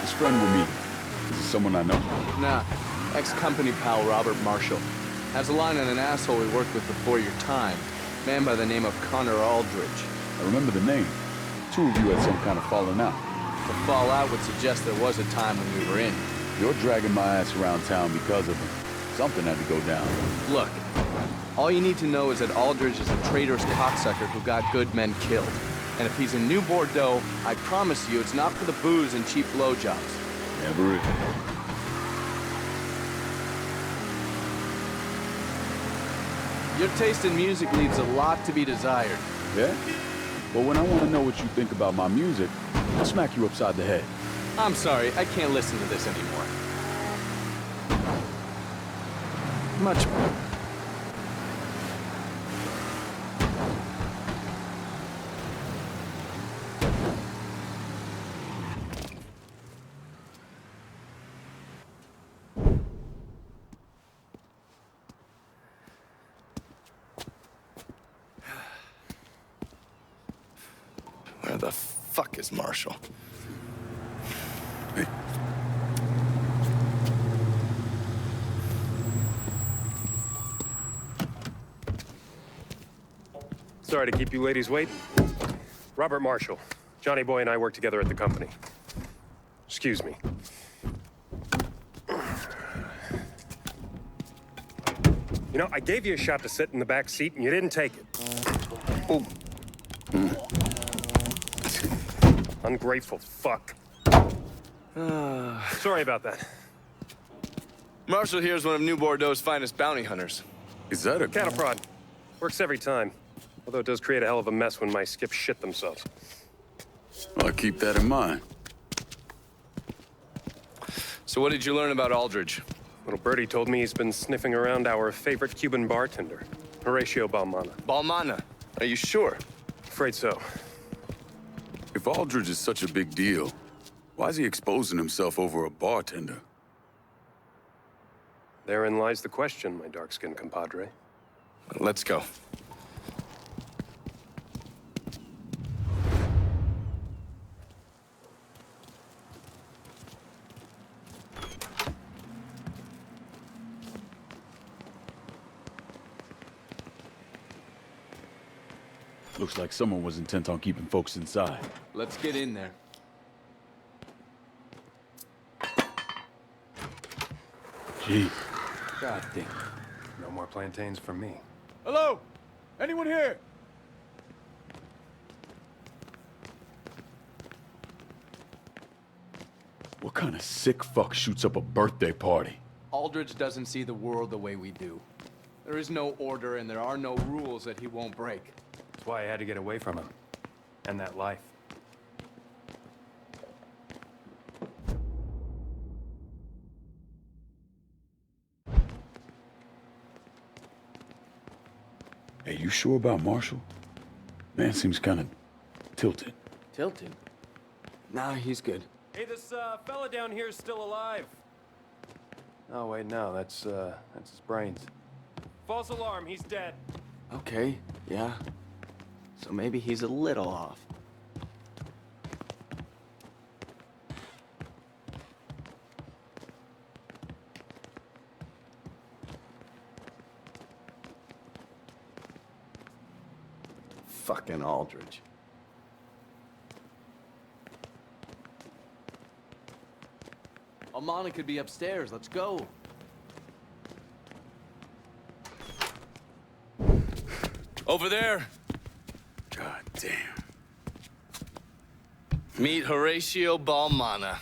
This friend we're meeting, is this someone I know? Nah, ex-company pal Robert Marshall. Has a line on an asshole we worked with before your time. Man by the name of Connor Aldridge. I remember the name. Two of you had some kind of falling out. The fallout would suggest there was a time when we were in. You're dragging my ass around town because of him. Something had to go down. Look, all you need to know is that Aldridge is a traitorous cocksucker who got good men killed. And if he's in New Bordeaux, I promise you it's not for the booze and cheap blowjobs. Never is. Your taste in music leaves a lot to be desired. Yeah? Well, when I want to know what you think about my music, I'll smack you upside the head. I'm sorry, I can't listen to this anymore. Much more. Where the fuck is Marshall? Hey. Sorry to keep you ladies waiting. Robert Marshall. Johnny Boy and I work together at the company. Excuse me. You know, I gave you a shot to sit in the back seat and you didn't take it. Oh. Ungrateful fuck. Sorry about that. Marshall here is one of New Bordeaux's finest bounty hunters. Is that a... Cattle prod. Works every time. Although it does create a hell of a mess when my skips shit themselves. Well, I'll keep that in mind. So what did you learn about Aldridge? Little birdie told me he's been sniffing around our favorite Cuban bartender, Horatio Balmana. Balmana? Are you sure? Afraid so. If Aldridge is such a big deal, why is he exposing himself over a bartender? Therein lies the question, my dark-skinned compadre. Let's go. Looks like someone was intent on keeping folks inside. Let's get in there. Gee. God damn. No more plantains for me. Hello? Anyone here? What kind of sick fuck shoots up a birthday party? Aldridge doesn't see the world the way we do. There is no order and there are no rules that he won't break. That's why I had to get away from him. And that life. Hey, you sure about Marshall? Man seems kind of tilted. Tilted? Nah, he's good. Hey, this fella down here is still alive. Oh, wait, no, that's his brains. False alarm, he's dead. Okay, yeah. So maybe he's a little off. Fucking Aldridge. Almana could be upstairs. Let's go. Over there. God damn. Meet Horatio Balmana.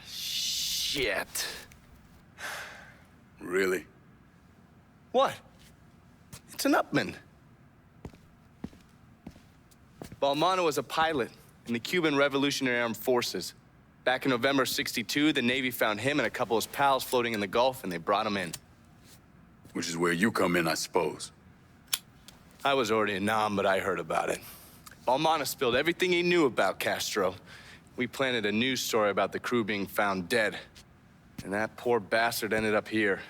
Shit. Really? What? It's an upman. Balmana was a pilot in the Cuban Revolutionary Armed Forces. Back in November '62, the Navy found him and a couple of his pals floating in the Gulf, and they brought him in. Which is where you come in, I suppose. I was already a nom, but I heard about it. Balmana spilled everything he knew about Castro. We planted a news story about the crew being found dead. And that poor bastard ended up here,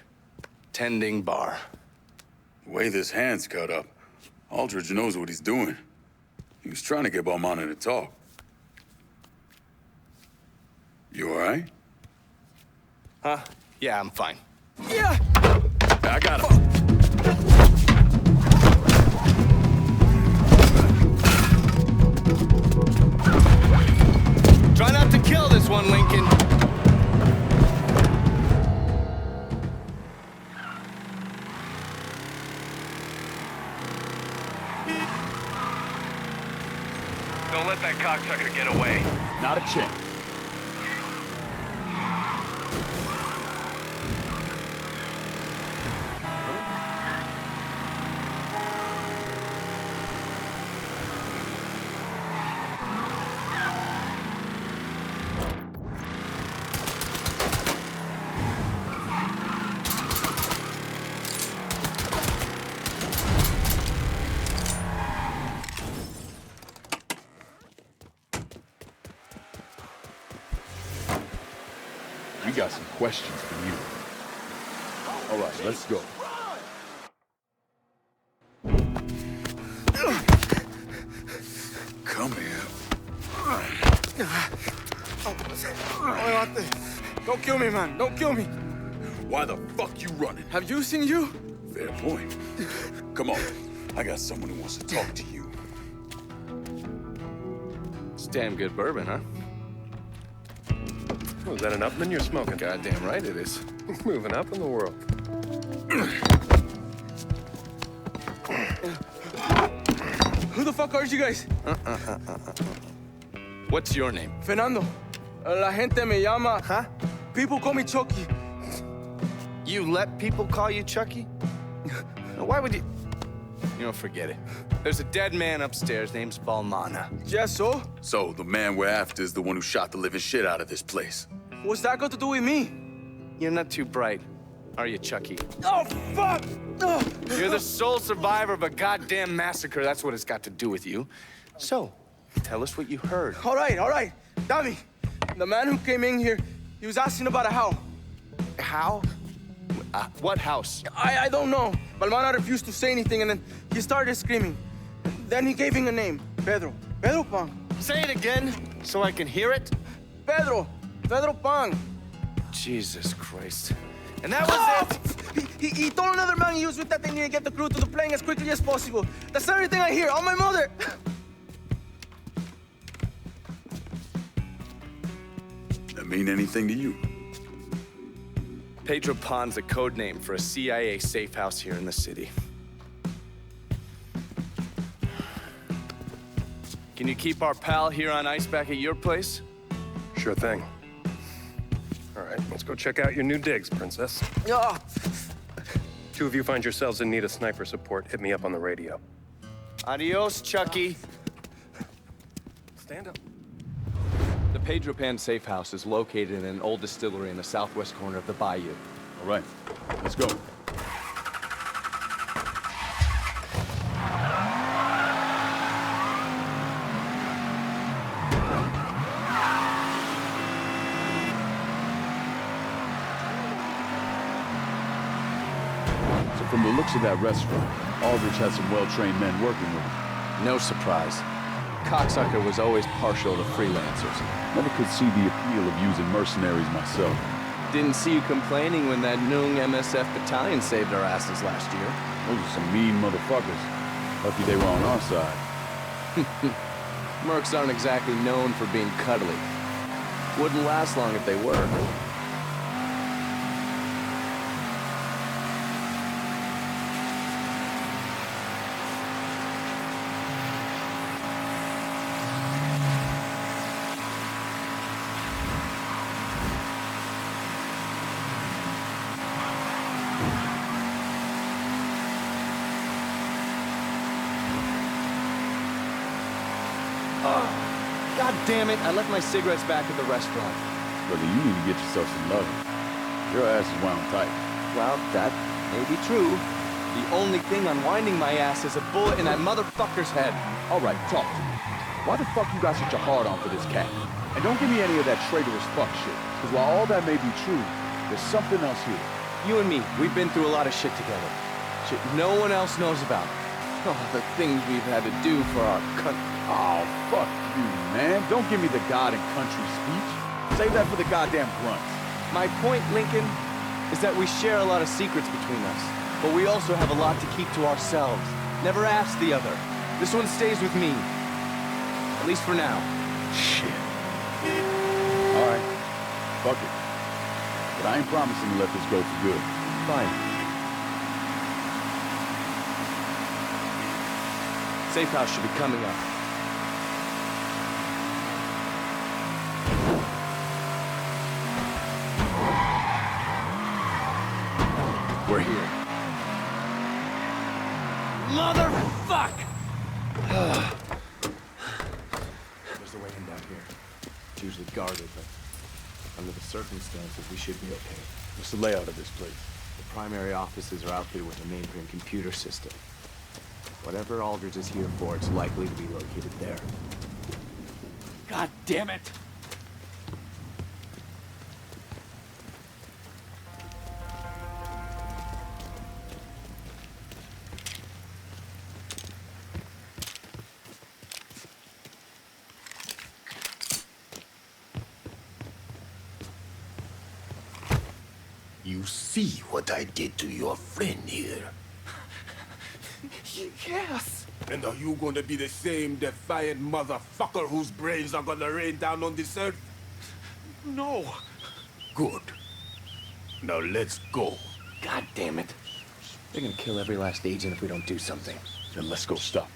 tending bar. The way this hand's cut up, Aldridge knows what he's doing. He was trying to get Balmana to talk. You all right? Huh? Yeah, I'm fine. Yeah! I got him. Try not to kill this one, Lincoln. Don't let that cocksucker get away. Not a chance. We got some questions for you. All right, let's go. Come here. Don't kill me, man. Don't kill me. Why the fuck you running? Have you seen you? Fair point. Come on. I got someone who wants to talk to you. It's damn good bourbon, huh? Oh, is that an Upman you're smoking? Goddamn right it is. Moving up in the world. Who the fuck are you guys? What's your name? Fernando. La gente me llama. Huh? People call me Chucky. You let people call you Chucky? Why would you? You know, forget it. There's a dead man upstairs. Name's Balmana. Yes, so? So, the man we're after is the one who shot the living shit out of this place. What's that got to do with me? You're not too bright, are you, Chucky? Oh, fuck! Oh. You're the sole survivor of a goddamn massacre. That's what it's got to do with you. So, tell us what you heard. All right. Tommy, the man who came in here, he was asking about a house. How? What house? I don't know. Balmana refused to say anything, and then he started screaming. Then he gave him a name, Pedro. Pedro Pang. Say it again, so I can hear it. Pedro Pang. Jesus Christ. And that was it? He told another man he was with that they need to get the crew to the plane as quickly as possible. That's everything I hear. On my mother. That mean anything to you? Pedro Pan's a code name for a CIA safe house here in the city. Can you keep our pal here on ice back at your place? Sure thing. All right, let's go check out your new digs, Princess. Oh. Two of you find yourselves in need of sniper support, hit me up on the radio. Adios, Chucky. Stand up. The Pedro Pan safe house is located in an old distillery in the southwest corner of the bayou. All right, let's go. So from the looks of that restaurant, Aldrich had some well-trained men working with him. No surprise. Cocksucker was always partial to freelancers. Never could see the appeal of using mercenaries myself. Didn't see you complaining when that Nung MSF battalion saved our asses last year. Those are some mean motherfuckers. Lucky they were on our side. Mercs aren't exactly known for being cuddly. Wouldn't last long if they were. God damn it, I left my cigarettes back at the restaurant. Brother, you need to get yourself some loving. Your ass is wound tight. Well, that may be true. The only thing unwinding my ass is a bullet in that motherfucker's head. All right, talk to me. Why the fuck you got such a hard-on for this cat? And don't give me any of that traitorous fuck shit. Because while all that may be true, there's something else here. You and me, we've been through a lot of shit together. Shit no one else knows about. Oh, the things we've had to do for our country. Oh, fuck you, man. Don't give me the God and country speech. Save that for the goddamn grunts. My point, Lincoln, is that we share a lot of secrets between us. But we also have a lot to keep to ourselves. Never ask the other. This one stays with me. At least for now. Shit. All right. Fuck it. But I ain't promising to let this go for good. Fine. Safe house should be coming up. We're here. Motherfuck! There's a way in down here. It's usually guarded, but under the circumstances, we should be okay. What's the layout of this place? The primary offices are outfitted with a mainframe computer system. Whatever Aldridge is here for, it's likely to be located there. God damn it! You see what I did to your friend here? Yes. And are you going to be the same defiant motherfucker whose brains are going to rain down on this earth? No. Good. Now let's go. God damn it. They're gonna kill every last agent if we don't do something. Then let's go stop.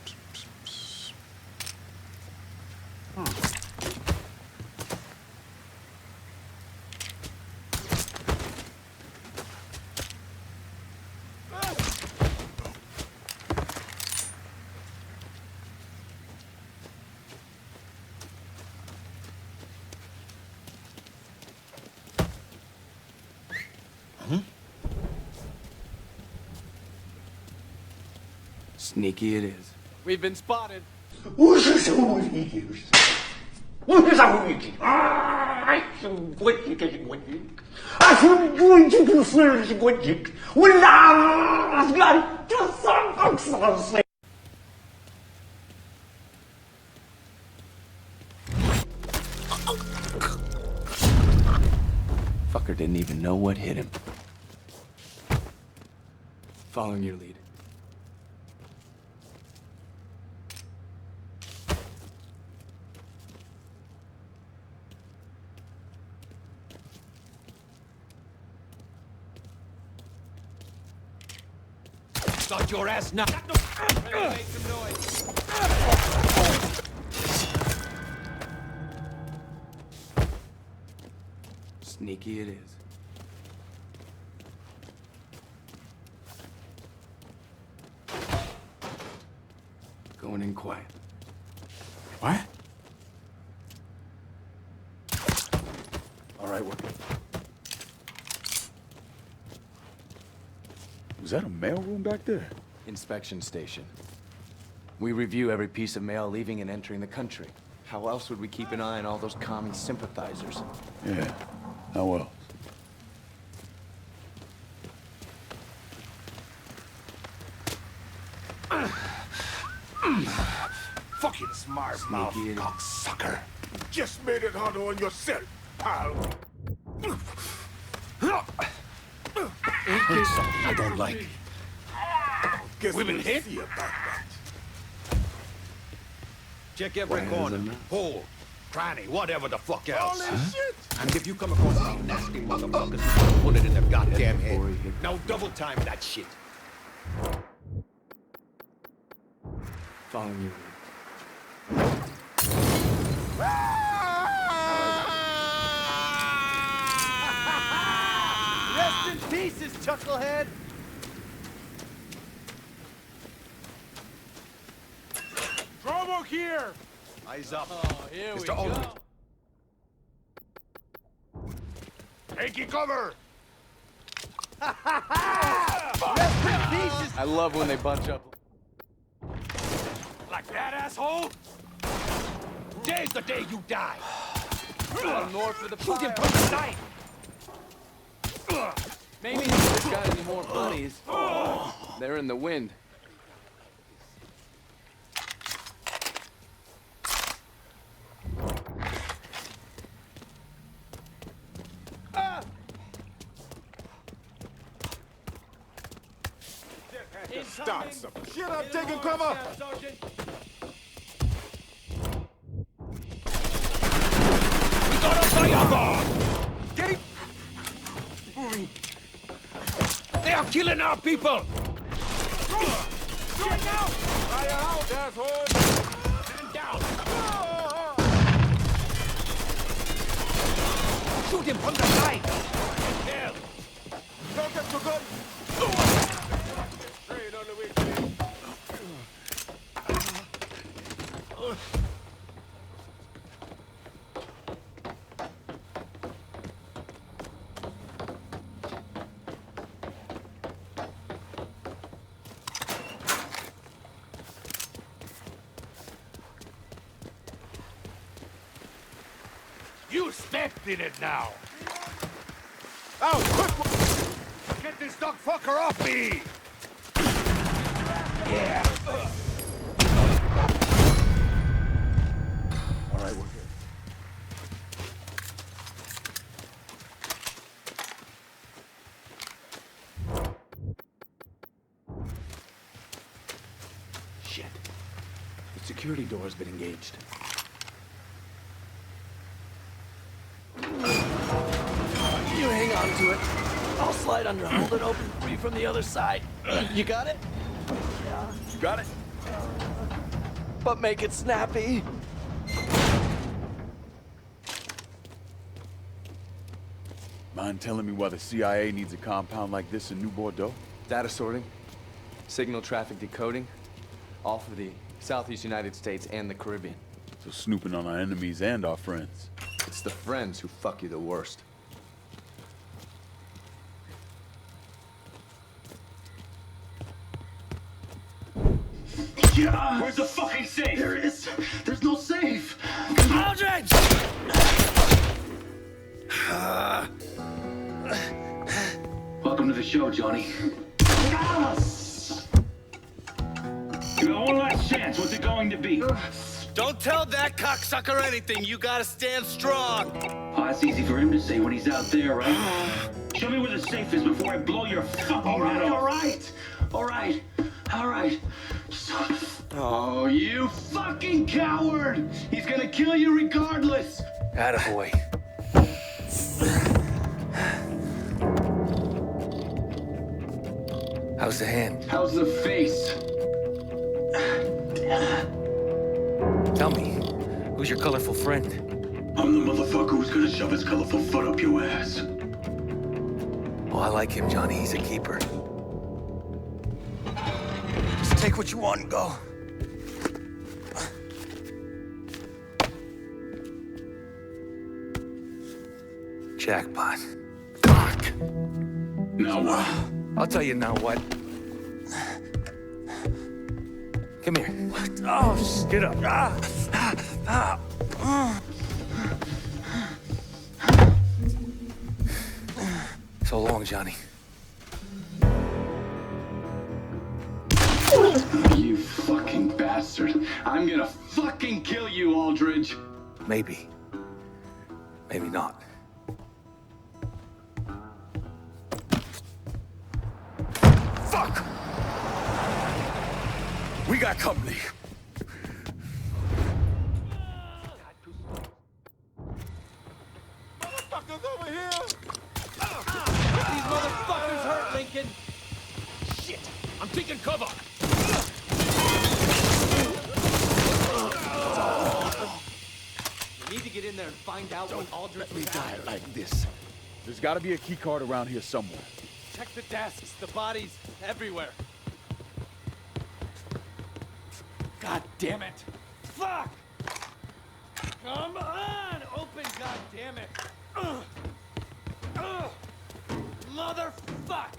Sneaky it is. We've been spotted. Fucker didn't even know what hit him. Following your lead. Got your ass now. Make some noise. Sneaky it is. Going in quiet. What? All right, we're good. Was that a mailroom back there? Inspection station. We review every piece of mail leaving and entering the country. How else would we keep an eye on all those commie sympathizers? Yeah, how else? Fucking smart mouth, cocksucker. You just made it harder on yourself, pal. Here's something I don't like. Guess We've been we'll hit. see about that. Check every corner. Hole, cranny, whatever the fuck else. Holy shit! And if you come across any nasty motherfuckers, put it in their goddamn head. Now double time that shit. Following you. Rest in pieces, chucklehead! Trouble here! Eyes up. Oh, here we Mr. Aldridge. Taking cover! I love when they bunch up. Like that, asshole? Today's the day you die. North of the Shoot him fire. from the night. Maybe if they've got any more bunnies. They're in the wind. Stop some shit, I'm taking cover! We got a fire guard! Get him! They are killing our people! Get out! Fire out, asshole! Stand down! Shoot him from the side! Hell! Don't get too good! You stepped in it now! Oh, quick! Get this dog fucker off me! Yeah! All right, we're good. Shit. The security door has been engaged. You hang on to it. I'll slide under, hold it open for you from the other side. You got it? Yeah. You got it? But make it snappy. Mind telling me why the CIA needs a compound like this in New Bordeaux? Data sorting, signal traffic decoding, all for the Southeast United States and the Caribbean. So snooping on our enemies and our friends. It's the friends who fuck you the worst. Yeah, where's the fucking safe? There is. There's no safe. Aldridge! Welcome to the show, Johnny. Yes! You got one last chance. What's it going to be? Don't tell that cocksucker anything. You gotta stand strong. Oh, that's easy for him to say when he's out there, right? Show me where the safe is before I blow your fucking head off. All right. Oh, you fucking coward! He's gonna kill you regardless! Attaboy. How's the hand? How's the face? Tell me, who's your colorful friend? I'm the motherfucker who's gonna shove his colorful foot up your ass. Oh, I like him, Johnny. He's a keeper. Just take what you want and go. Jackpot. Fuck! Now what? I'll tell you now what. Come here. What? Oh, get up. So long, Johnny. You fucking bastard. I'm gonna fucking kill you, Aldridge. Maybe. Maybe not. Fuck! We got company. Motherfuckers over here! Get these motherfuckers hurt, Lincoln! Shit! I'm taking cover! We need to get in there and find out what Aldridge was Die like this. There's gotta be a key card around here somewhere. Check the desks, the bodies, everywhere. God damn it! Fuck! Come on! Open, god damn it! Motherfuck!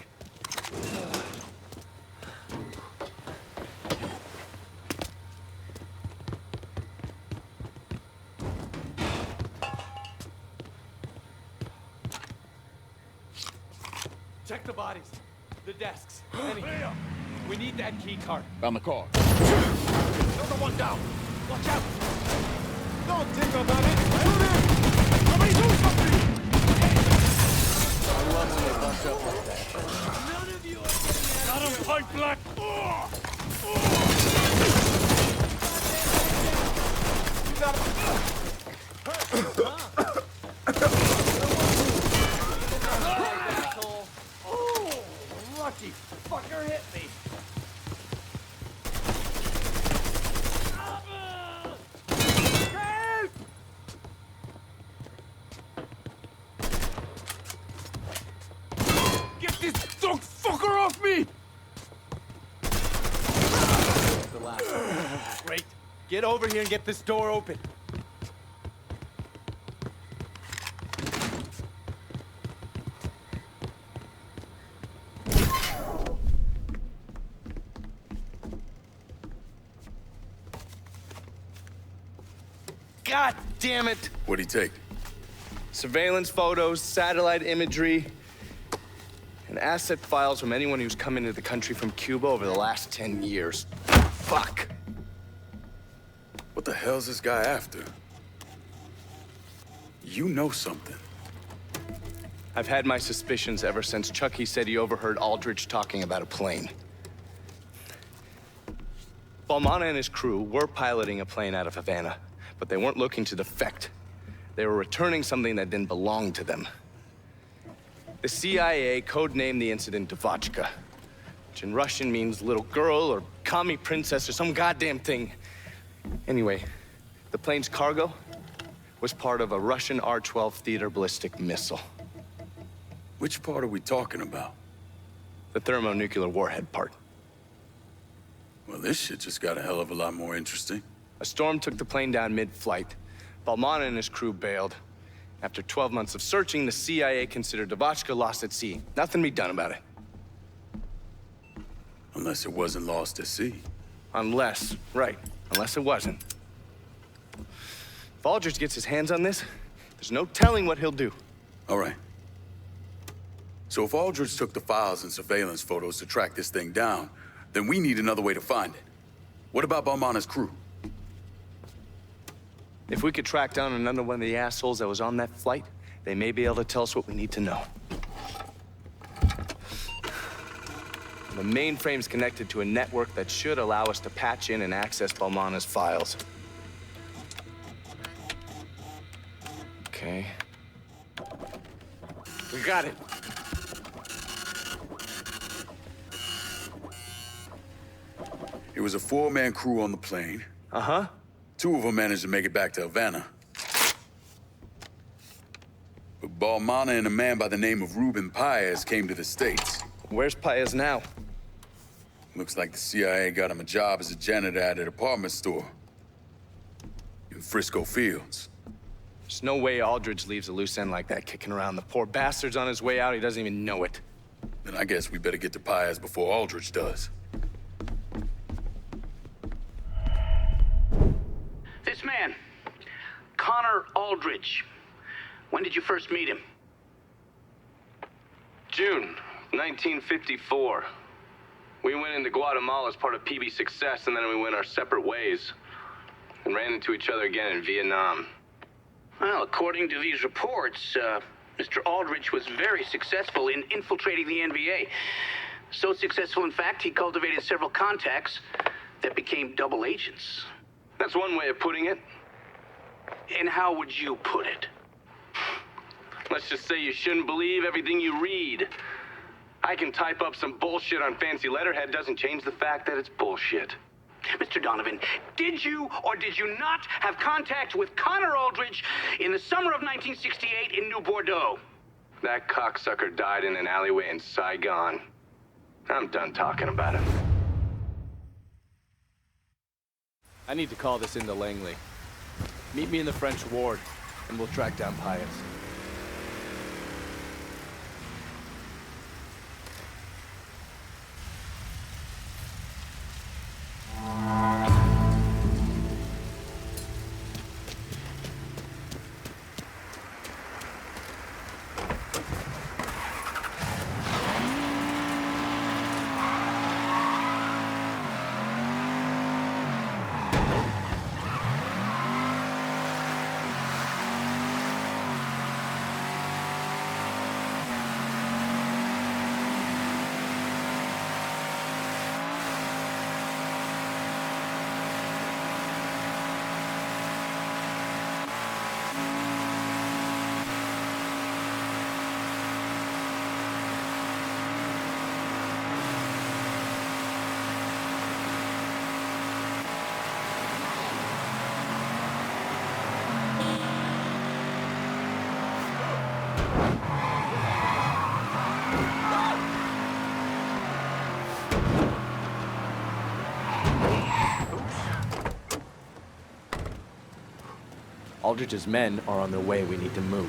Check the bodies, the desks, anything. We need that key card. Found the car. Another one down. Watch out. Don't think about it. Shoot him. Somebody do something. I love when they bust up like that. None of you are getting out of here. Fight black. Oh, lucky fucker hit me. Get this dog fucker off me! The last one. Great. Get over here and get this door open. God damn it! What'd he take? Surveillance photos, satellite imagery, and asset files from anyone who's come into the country from Cuba over the last 10 years. Fuck! What the hell's this guy after? You know something. I've had my suspicions ever since Chucky said he overheard Aldrich talking about a plane. Balmana and his crew were piloting a plane out of Havana, but they weren't looking to defect. They were returning something that didn't belong to them. The CIA codenamed the incident Devotchka, which in Russian means little girl or commie princess or some goddamn thing. Anyway, the plane's cargo was part of a Russian R-12 theater ballistic missile. Which part are we talking about? The thermonuclear warhead part. Well, this shit just got a hell of a lot more interesting. A storm took the plane down mid-flight. Balmana and his crew bailed. After 12 months of searching, the CIA considered Devotchka lost at sea. Nothing to be done about it. Unless it wasn't lost at sea. Unless it wasn't. If Aldrich gets his hands on this, there's no telling what he'll do. All right. So if Aldrich took the files and surveillance photos to track this thing down, then we need another way to find it. What about Balmana's crew? If we could track down another one of the assholes that was on that flight, they may be able to tell us what we need to know. The mainframe's connected to a network that should allow us to patch in and access Balmana's files. Okay. We got it. It was a 4-man crew on the plane. Uh-huh. 2 of them managed to make it back to Havana. But Balmana and a man by the name of Ruben Paez came to the States. Where's Paez now? Looks like the CIA got him a job as a janitor at a department store in Frisco Fields. There's no way Aldrich leaves a loose end like that kicking around. The poor bastard's on his way out. He doesn't even know it. Then I guess we better get to Paez before Aldrich does. This man, Connor Aldrich. When did you first meet him? June 1954. We went into Guatemala as part of PB Success, and then we went our separate ways. And ran into each other again in Vietnam. Well, according to these reports, Mr. Aldrich was very successful in infiltrating the NVA. So successful, in fact, he cultivated several contacts that became double agents. That's one way of putting it. And how would you put it? Let's just say you shouldn't believe everything you read. I can type up some bullshit on fancy letterhead, doesn't change the fact that it's bullshit. Mr. Donovan, did you or did you not have contact with Connor Aldrich in the summer of 1968 in New Bordeaux? That cocksucker died in an alleyway in Saigon. I'm done talking about him. I need to call this into Langley. Meet me in the French ward, and we'll track down Paez. Aldridge's men are on their way. We need to move.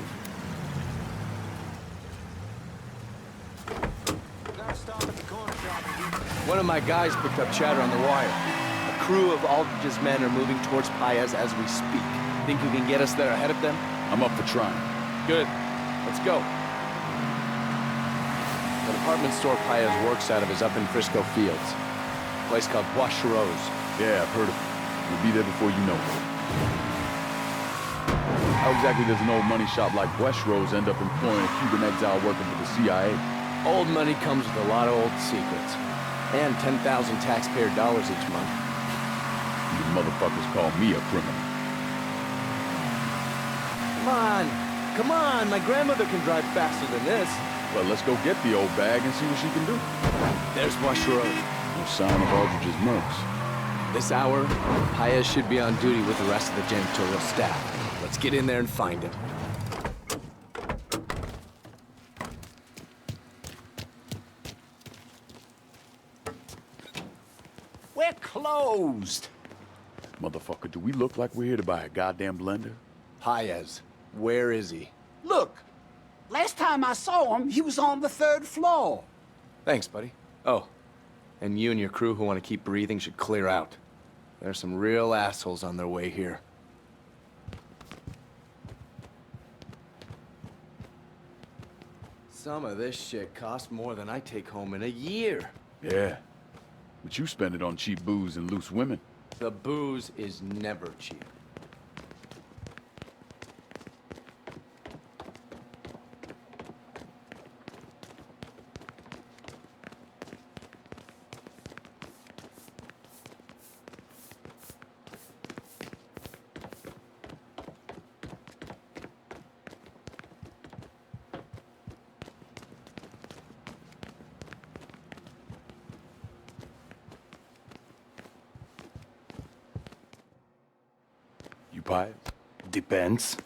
One of my guys picked up chatter on the wire. A crew of Aldridge's men are moving towards Paez as we speak. Think you can get us there ahead of them? I'm up for trying. Good. Let's go. The department store Paez works out of is up in Frisco Fields. A place called Wash Rose. Yeah, I've heard of it. We'll be there before you know it. How exactly does an old money shop like West Rose end up employing a Cuban exile working for the CIA? Old money comes with a lot of old secrets. And 10,000 taxpayer dollars each month. You motherfuckers call me a criminal. Come on. Come on. My grandmother can drive faster than this. Well, let's go get the old bag and see what she can do. There's Wash Road. No sign of Aldridge's mercs. This hour, Paez should be on duty with the rest of the janitorial staff. Let's get in there and find him. We're closed. Motherfucker, do we look like we're here to buy a goddamn blender? Paez, where is he? Look, last time I saw him, he was on the 3rd floor. Thanks, buddy. Oh, and you and your crew who want to keep breathing should clear out. There's some real assholes on their way here. Some of this shit costs more than I take home in a year. Yeah, but you spend it on cheap booze and loose women. The booze is never cheap. You Paez? Depends.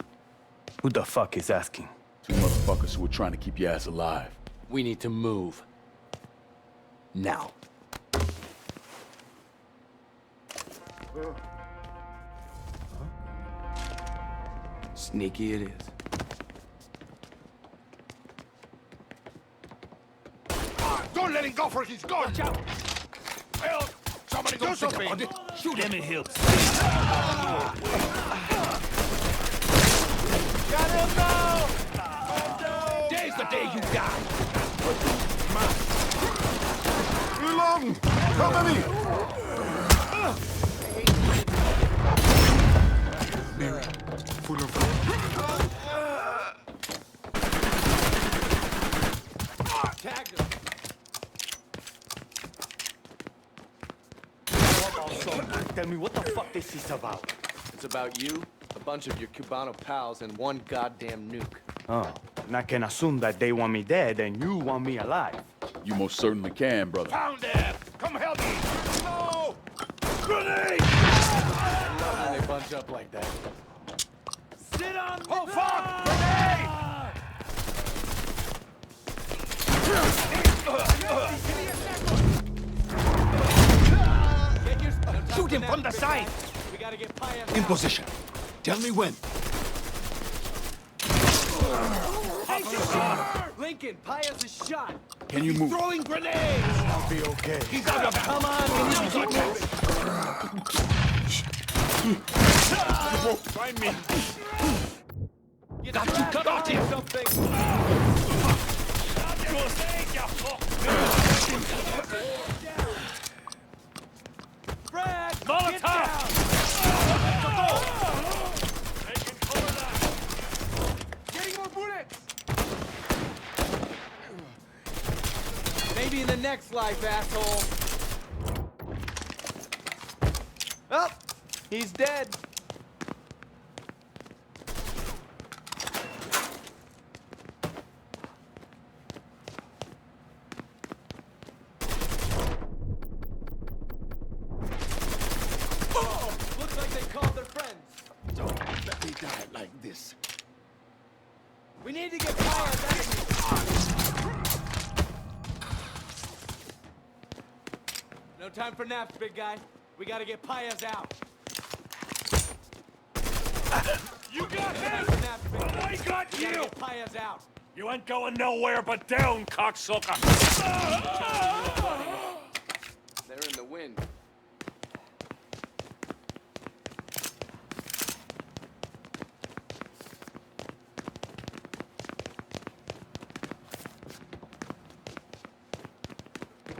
Who the fuck is asking? Two motherfuckers who are trying to keep your ass alive. We need to move. Now. Sneaky it is. Don't let him go for his gun! Watch out! Help! Somebody do something! Shoot him, it helps. Got him now! Today's the day you die. Too long! Cover me! Mary, full of Tag him. Tell me what the fuck this is about. It's about you, a bunch of your Cubano pals, and one goddamn nuke. Oh, and I can assume that they want me dead and you want me alive. You most certainly can, brother. Found them! Come help me! No! Grenade! I love when they bunch up like that. Sit on the ground! Fuck! Grenade! Shoot him from the side! We gotta get Paez In position. Tell me when. Lincoln, Paez is shot. Can you move? Throwing grenades! I'll be okay. He's out of Come on, can you keep moving? Find me! Got him. Something. Brad, Molotov! getting more bullets. Maybe in the next life, asshole. Oh, he's dead. Looks like they called their friends. Don't let me die like this. We need to get Piaz out of here. No time for naps, big guy. We gotta get Piaz out. You got him! I got you! Get Piaz out. You ain't going nowhere but down, cocksucker! They're in the wind.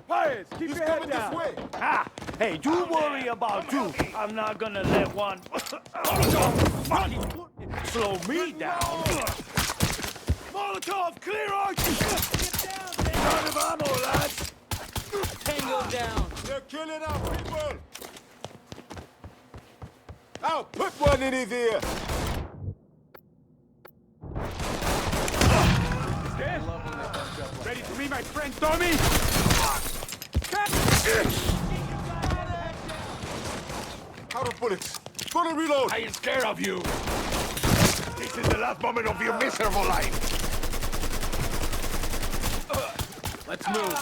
Piaz, keep your head down. This way. Ah, hey, you worry about you. I'm not gonna let one slow me down. Molotov, clear out! Get down, out of ammo, lads! Tango down. They're killing our people! I'll put one in his ear! Ready to meet my friend Tommy? Out of bullets. Gonna reload. I ain't scared of you. This is the last moment of your miserable life. Let's move.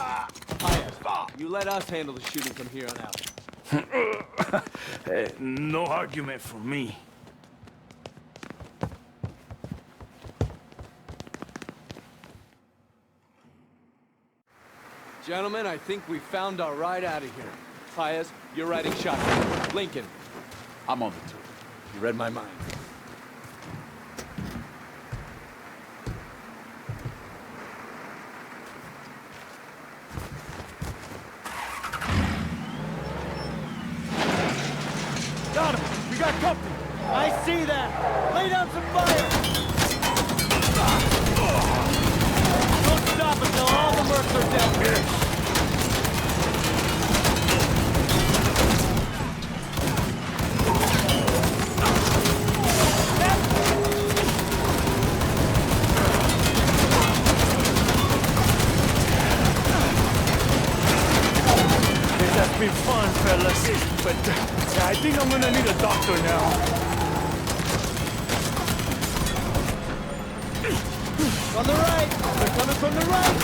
Piaz, you let us handle the shooting from here on out. Hey, no argument for me. Gentlemen, I think we found our ride out of here. Piaz, you're riding shotgun. Lincoln, I'm on the tour. you read my mind. Got him! We got company! I see that! Lay down some fire! Don't stop until all the mercs are dead! This has been fun, fellas, but I think I'm gonna need a doctor now. On the right! They're coming from the right!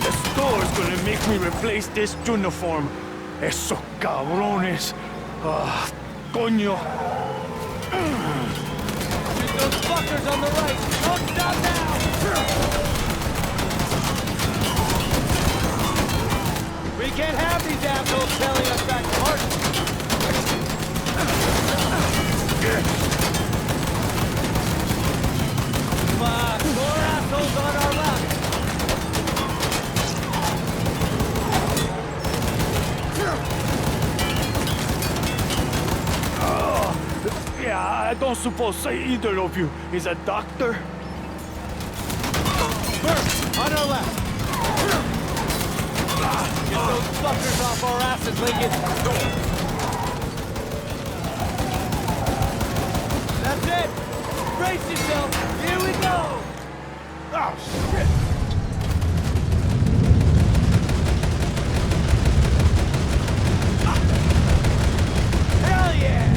The store's gonna make me replace this uniform. Esos cabrones. Coño. Shoot those fuckers on the right! Don't stop now! We can't have these assholes selling us back to Martin. Fuck, more assholes on our left. Yeah, I don't suppose either of you is a doctor. Burke, on our left. Get those fuckers off our asses, Lincoln. That's it. Brace yourself. Here we go. Oh, shit. Hell yeah!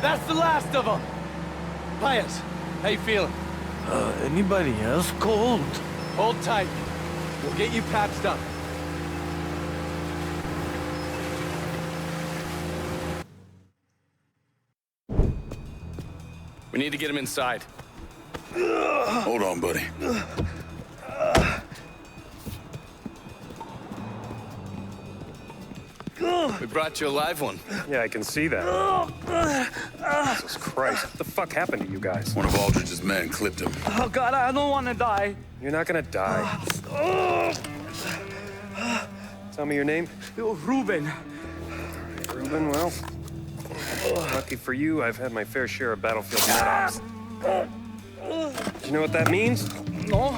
That's the last of them. Piaz, how you feeling? Anybody else cold? Hold tight. We'll get you patched up. We need to get him inside. Hold on, buddy. We brought you a live one. Yeah, I can see that. Jesus Christ. What the fuck happened to you guys? One of Aldridge's men clipped him. Oh, God, I don't want to die. You're not gonna die. Tell me your name. Ruben. Ruben, well, lucky for you, I've had my fair share of battlefield net ops. Do you know what that means? No.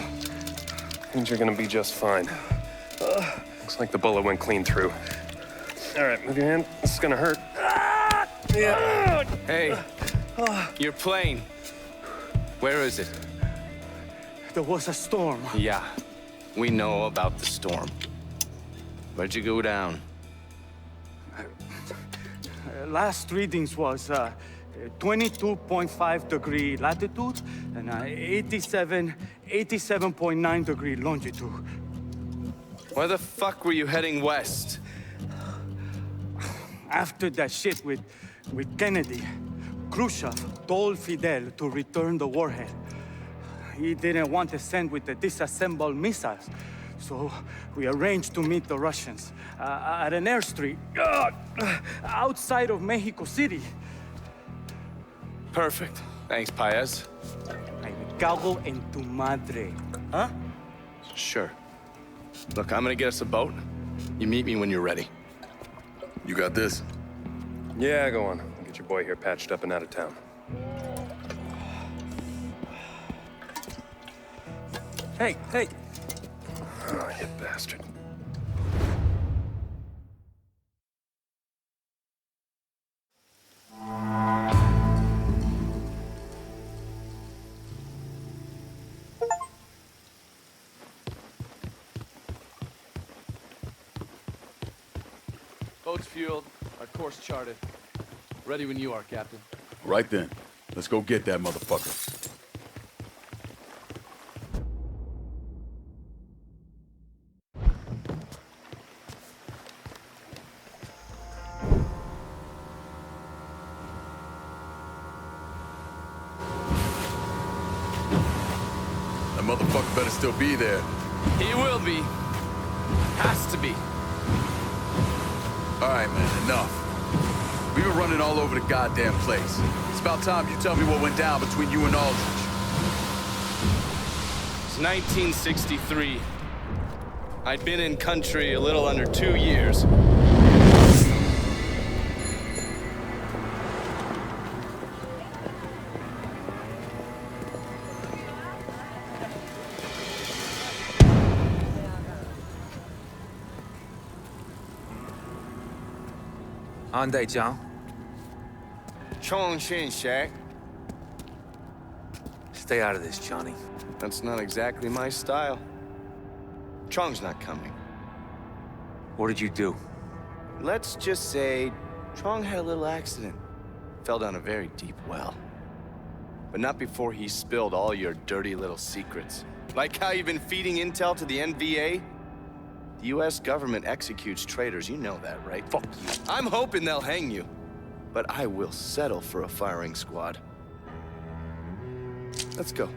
Means you're gonna be just fine. Looks like the bullet went clean through. All right, move your hand. This is gonna hurt. Yeah. Hey, your plane. Where is it? There was a storm. Yeah, we know about the storm. Where'd you go down? Last readings was 22.5 degree latitude and 87.9 degree longitude. Why the fuck were you heading west? After that shit with Kennedy, Khrushchev told Fidel to return the warhead. He didn't want to send with the disassembled missiles, so we arranged to meet the Russians at an airstrip outside of Mexico City. Perfect. Thanks, Paez. Me cago en tu madre. Huh? Sure. Look, I'm gonna get us a boat. You meet me when you're ready. You got this? Yeah, go on. I'll get your boy here patched up and out of town. Hey, hey. Oh, you bastard. Boat's fueled, our course charted. Ready when you are, Captain. Right then. Let's go get that motherfucker. That motherfucker better still be there. He will be. Has to be. All right, man, enough. We've been running all over the goddamn place. It's about time you tell me what went down between you and Aldrich. It's 1963. I'd been in country a little under 2 years. Ande Jiang. Chong Shin Shak. Stay out of this, Johnny. That's not exactly my style. Chong's not coming. What did you do? Let's just say Chong had a little accident. Fell down a very deep well. But not before he spilled all your dirty little secrets. Like how you've been feeding intel to the NVA? The US government executes traitors, you know that, right? Fuck you. I'm hoping they'll hang you. But I will settle for a firing squad. Let's go.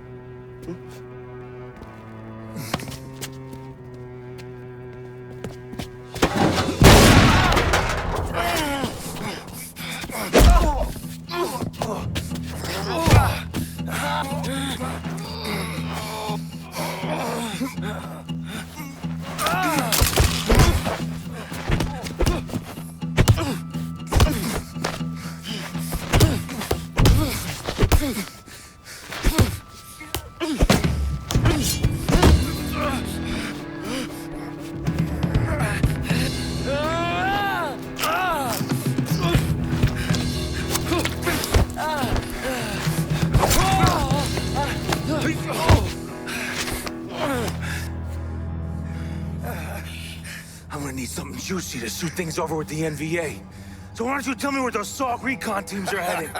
I'm gonna need something juicy to shoot things over with the NVA. So why don't you tell me where those SOG recon teams are heading?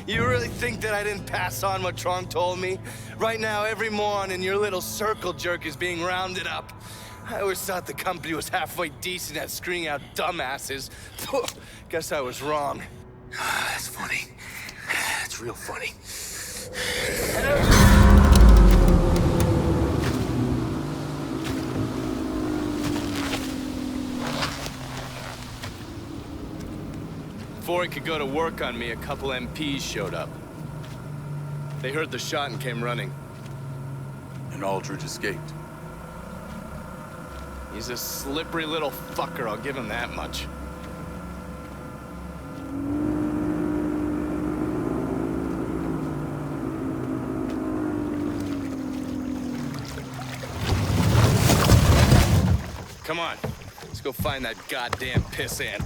You really think that I didn't pass on what Trong told me? Right now, every moron in your little circle jerk is being rounded up. I always thought the company was halfway decent at screening out dumbasses. Guess I was wrong. That's funny. That's real funny. Before he could go to work on me, a couple MPs showed up. They heard the shot and came running. And Aldrich escaped. He's a slippery little fucker, I'll give him that much. Come on. Let's go find that goddamn pissant.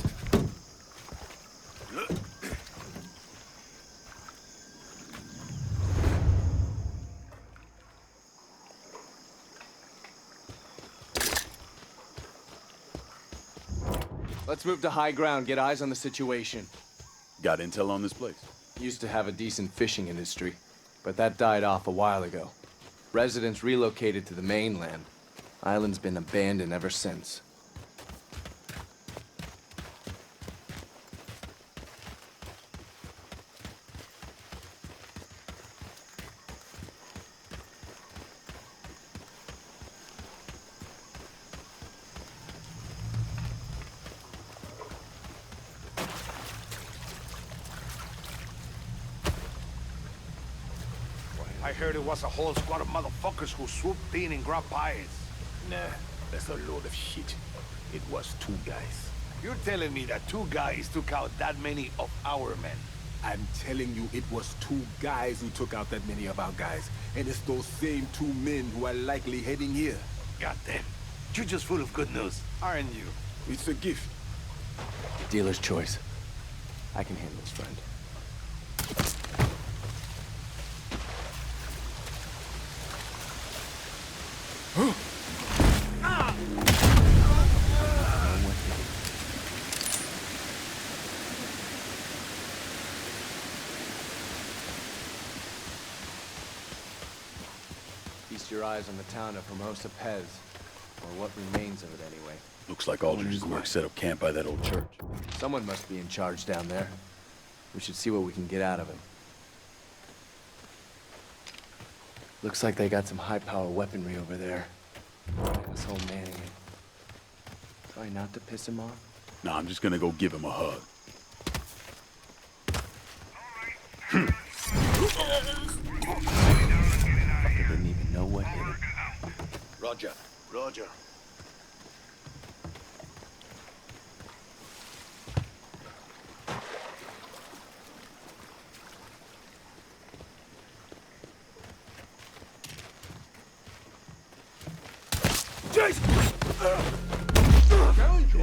Let's move to high ground, get eyes on the situation. Got intel on this place? Used to have a decent fishing industry, but that died off a while ago. Residents relocated to the mainland. Island's been abandoned ever since. I heard it was a whole squad of motherfuckers who swooped in and grabbed pies. Nah, that's a load of shit. It was 2 guys. You're telling me that 2 guys took out that many of our men? I'm telling you, it was 2 guys who took out that many of our guys. And it's those same 2 men who are likely heading here. Goddamn. You're just full of good news, aren't you? It's a gift. Dealer's choice. I can handle this, friend. Feast your eyes on the town of Hermosa Pez, or what remains of it anyway. Looks like Aldridge's work set up camp by that old church. Someone must be in charge down there. We should see what we can get out of him. Looks like they got some high-power weaponry over there. Asshole manning it. Sorry not to piss him off? Nah, I'm just gonna go give him a hug. Fucker didn't even know what hit him. Roger. Roger.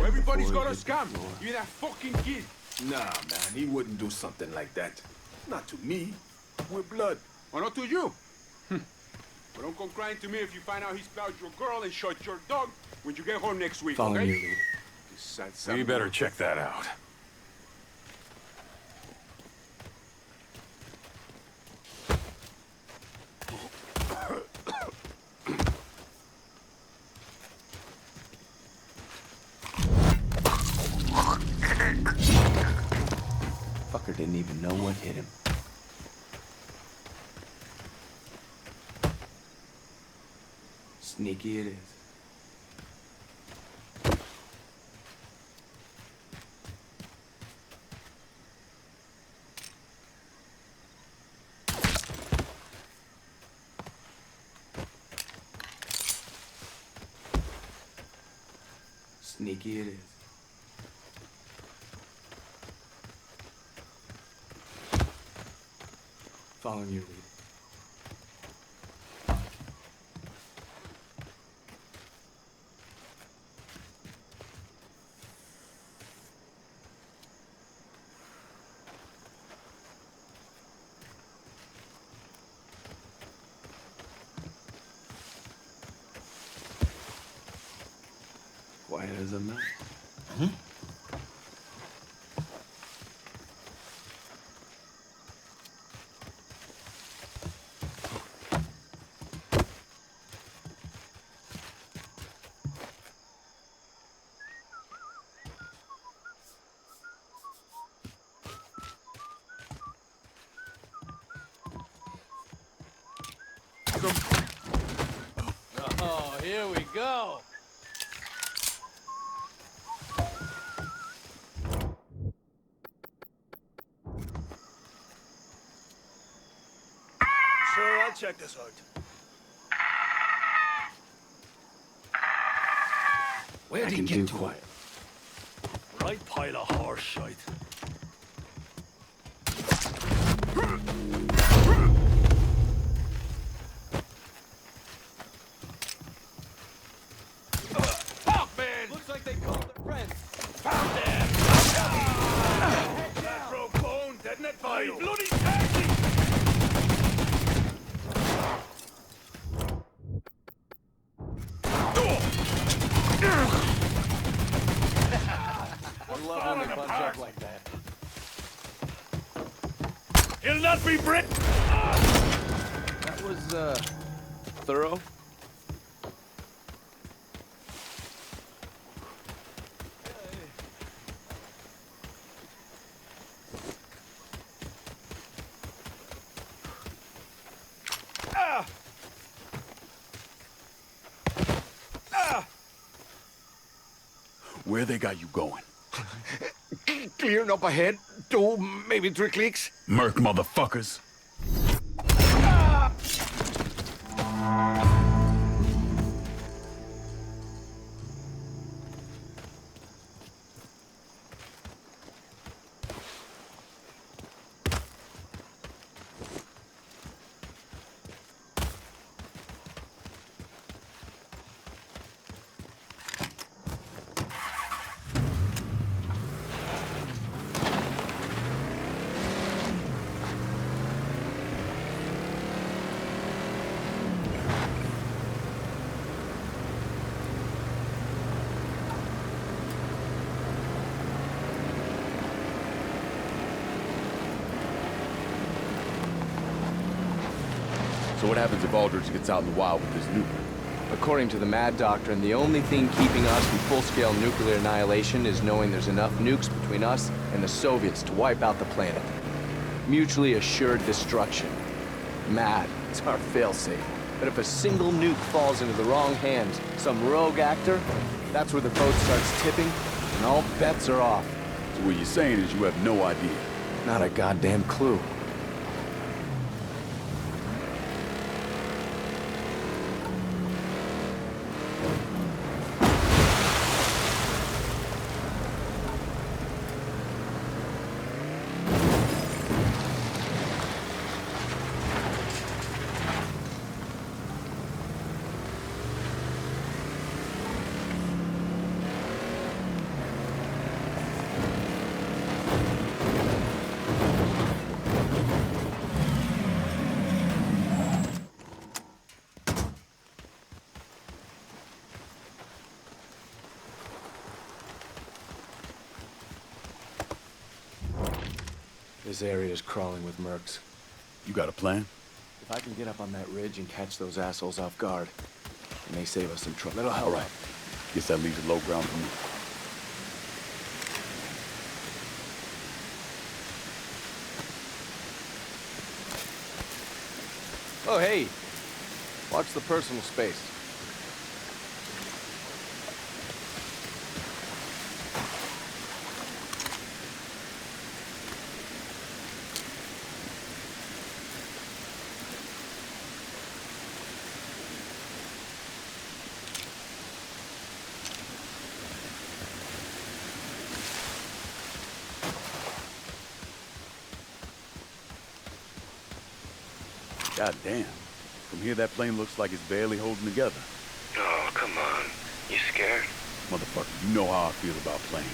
Everybody's got a scam. You that fucking kid. Nah, man, he wouldn't do something like that. Not to me. We're blood. Or not to you. But don't come crying to me if you find out he spelled your girl and shot your dog when you get home next week, Follow okay? you. We better check that out. Fucker didn't even know what hit him. Sneaky it is. Sneaky it is. Following your lead. Quiet as a mouse. Oh, here we go. Sure, I'll check this out. Where'd he get to? Quiet. Right pile of horse shite. Fuck, man! I love when they bunch up like that. It'll not be Brit. That was, thorough. Where they got you going? Clearing up ahead. 2, maybe 3 clicks. Merc motherfuckers. So what happens if Aldridge gets out in the wild with this nuke? According to the Mad Doctrine, the only thing keeping us from full-scale nuclear annihilation is knowing there's enough nukes between us and the Soviets to wipe out the planet. Mutually assured destruction. Mad, it's our failsafe. But if a single nuke falls into the wrong hands, some rogue actor, that's where the boat starts tipping, and all bets are off. So what you're saying is you have no idea? Not a goddamn clue. This area is crawling with mercs. You got a plan? If I can get up on that ridge and catch those assholes off guard, it may save us some trouble. That'll help. All right. Guess that leaves a low ground for me. Oh, hey. Watch the personal space. God damn. From here, that plane looks like it's barely holding together. Oh, come on. You scared? Motherfucker, you know how I feel about planes.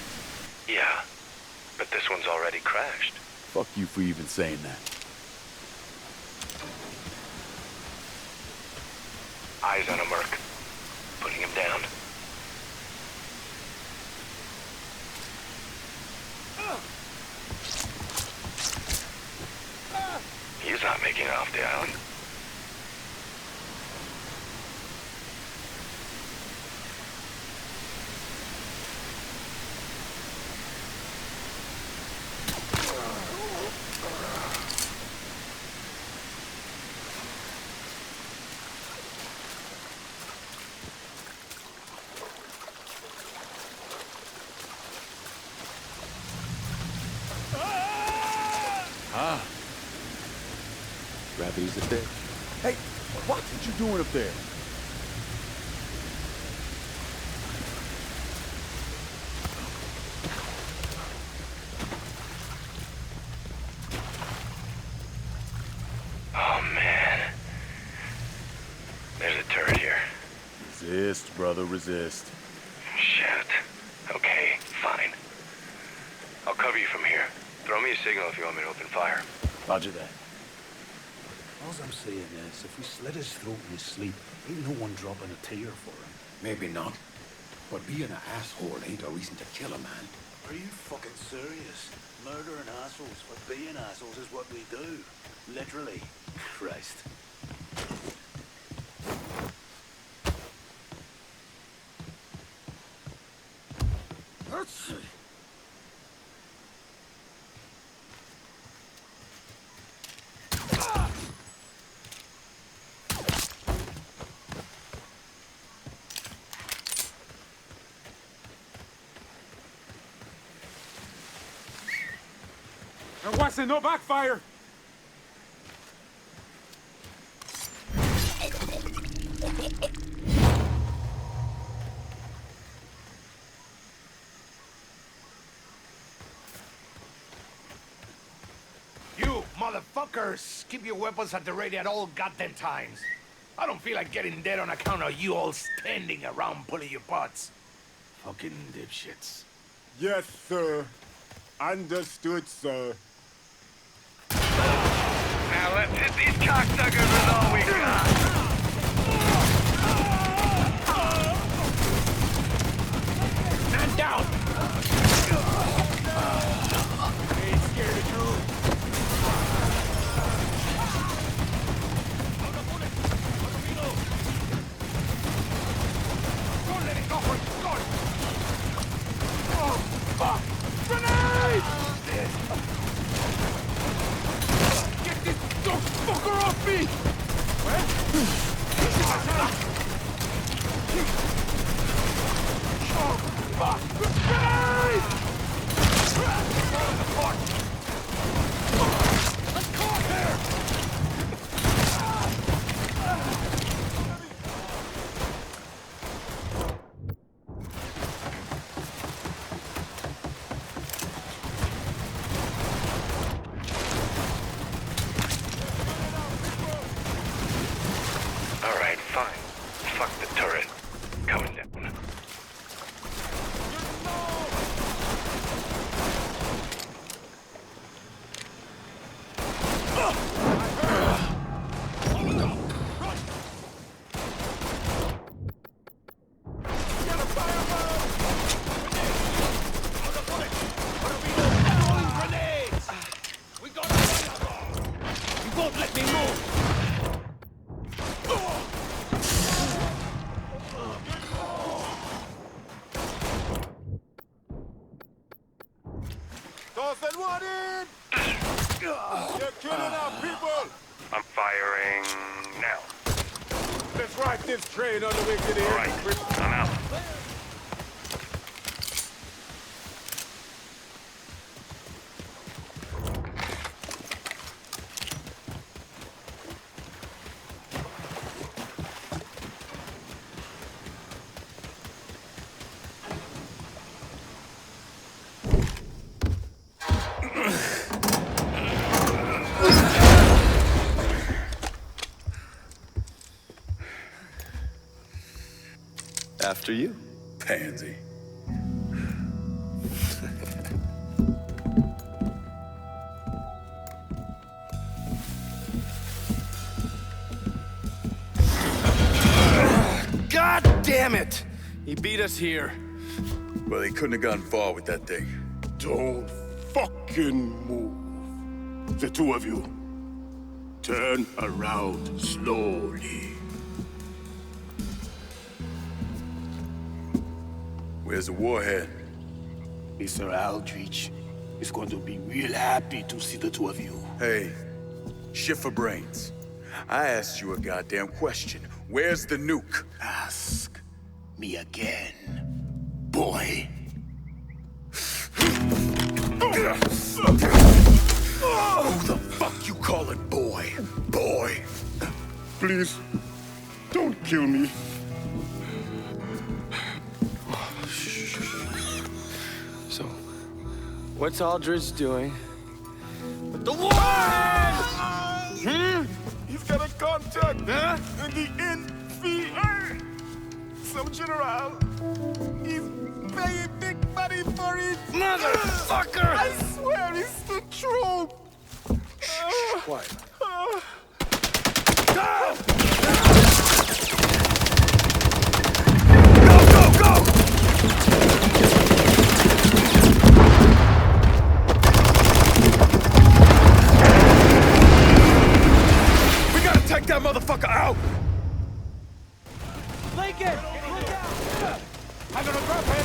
Yeah. But this one's already crashed. Fuck you for even saying that. Eyes on a merc. Putting him down. He's not making it off the island. Gravity's a bit. Hey, what you doing up there? Oh, man. There's a turret here. Resist, brother, resist. Shit. Okay, fine. I'll cover you from here. Throw me a signal if you want me to open fire. Roger that. All I'm saying is, if we slit his throat in his sleep, ain't no one dropping a tear for him. Maybe not. But being an asshole ain't a reason to kill a man. Are you fucking serious? Murdering assholes for being assholes is what we do. Literally. Christ. Let's see. And what's it? No backfire! You motherfuckers! Keep your weapons at the ready at all goddamn times. I don't feel like getting dead on account of you all standing around pulling your butts. Fucking dipshits. Yes, sir. Understood, sir. Now let's hit these cocksuckers with all we got. Man down! Ain't scared of you. Don't let it go for you. Go! Oh, fuck! Grenade! Get this dog fucker off me! Oh, fuck! Grenade! Falling apart! Let's go up here! Alright, fine. Fuck the turret. Coming down. Doesn't want it! You're killing our people! I'm firing now. Let's ride this train on the way to the All right, I'm out. After you, pansy. God damn it! He beat us here. Well, he couldn't have gotten far with that thing. Don't fucking move. The two of you. Turn around slowly. Where's the warhead? Mr. Aldrich is going to be real happy to see the two of you. Hey, shit for brains. I asked you a goddamn question. Where's the nuke? Ask me again, boy. Who the fuck you calling boy? Boy? Please, don't kill me. So, what's Aldridge doing? With the warhead! He's got a contact in the NVA. Some general. He's paying big money for it. Motherfucker! I swear it's the truth. Quiet. Go, go, go! taken! Look out! I'm gonna drop him!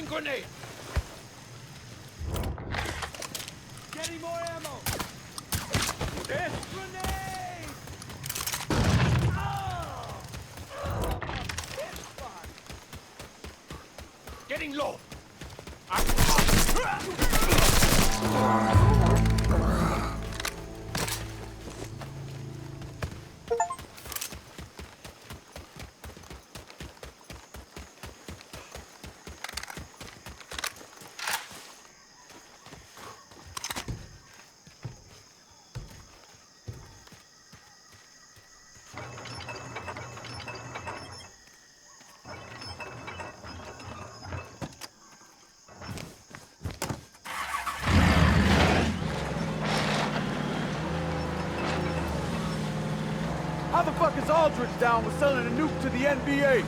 Grenade! Getting more ammo! Dead? Grenade! Getting low! How the fuck is Aldrich down with selling a nuke to the NBA?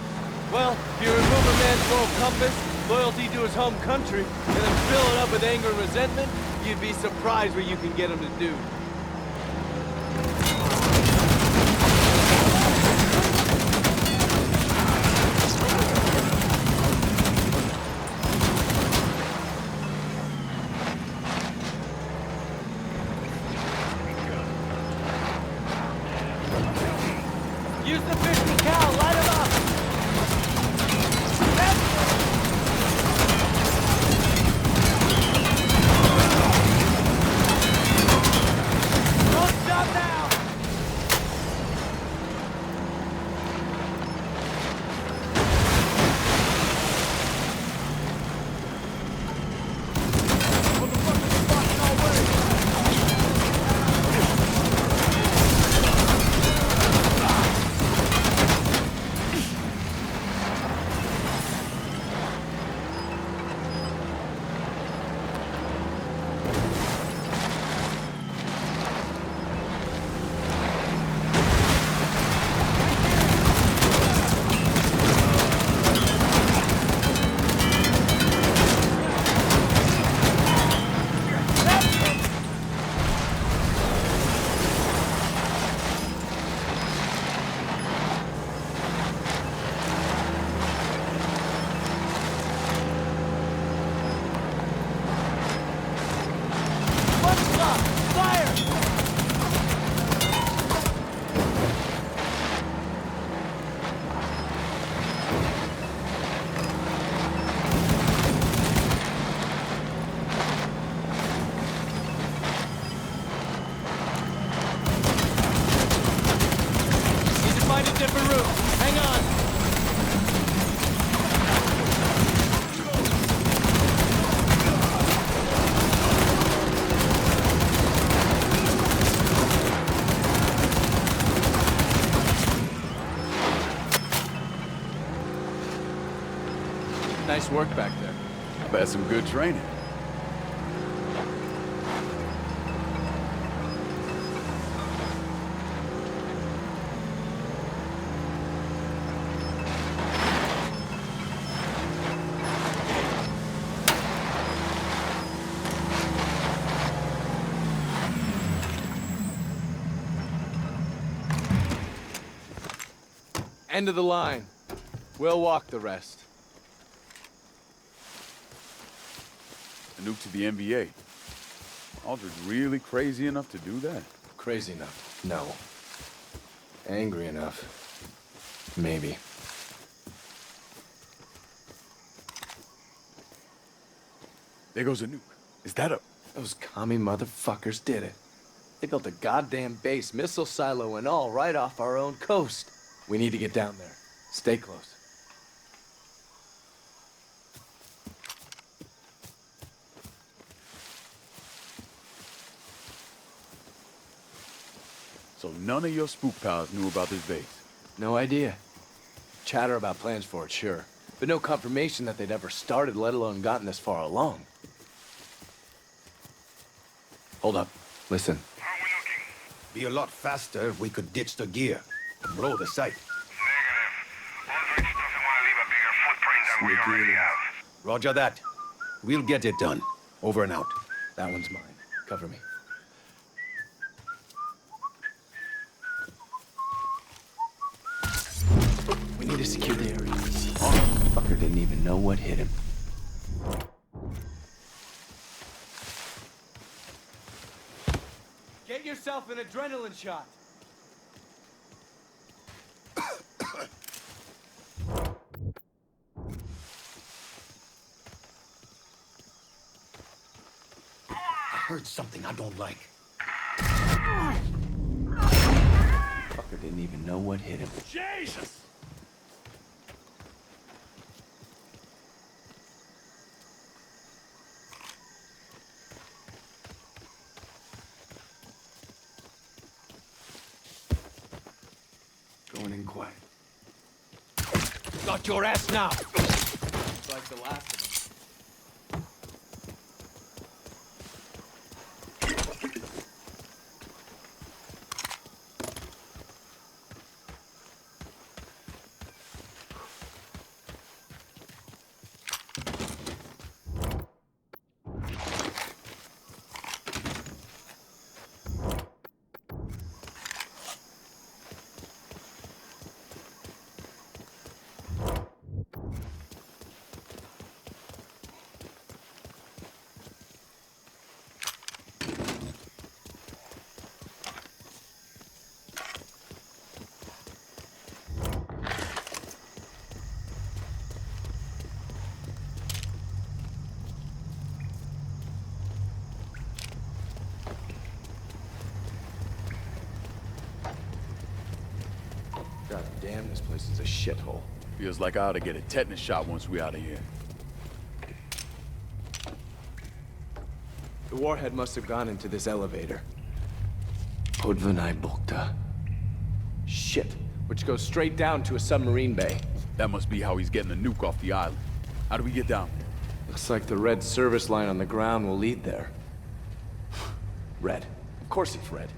Well, if you remove a man's moral compass, loyalty to his home country, and then fill it up with anger and resentment, you'd be surprised what you can get him to do. Use the 50 cal, light him up! Don't stop now! Find a different route. Hang on. Nice work back there. I've had some good training. End of the line. We'll walk the rest. A nuke to the NBA. Aldridge really crazy enough to do that? Crazy enough? No. Angry enough? Maybe. There goes a nuke. Is that a... Those commie motherfuckers did it. They built a goddamn base, missile silo and all, right off our own coast. We need to get down there. Stay close. So none of your spook pals knew about this base? No idea. Chatter about plans for it, sure. But no confirmation that they'd ever started, let alone gotten this far along. Hold up. Listen. Be a lot faster if we could ditch the gear. Blow the site. Aldridge doesn't want to leave a bigger footprint than we already have. Roger that. We'll get it done. Over and out. That one's mine. Cover me. We need to secure the area. Oh, fucker didn't even know what hit him. Get yourself an adrenaline shot. I heard something I don't like. Fucker didn't even know what hit him. Jesus! Going in quiet. Got your ass now! It's like the last of them. God damn, this place is a shithole. Feels like I ought to get a tetanus shot once we out of here. The warhead must have gone into this elevator. Podvanai Bokta. Shit. Which goes straight down to a submarine bay. That must be how he's getting the nuke off the island. How do we get down? Looks like the red service line on the ground will lead there. Red. Of course it's red.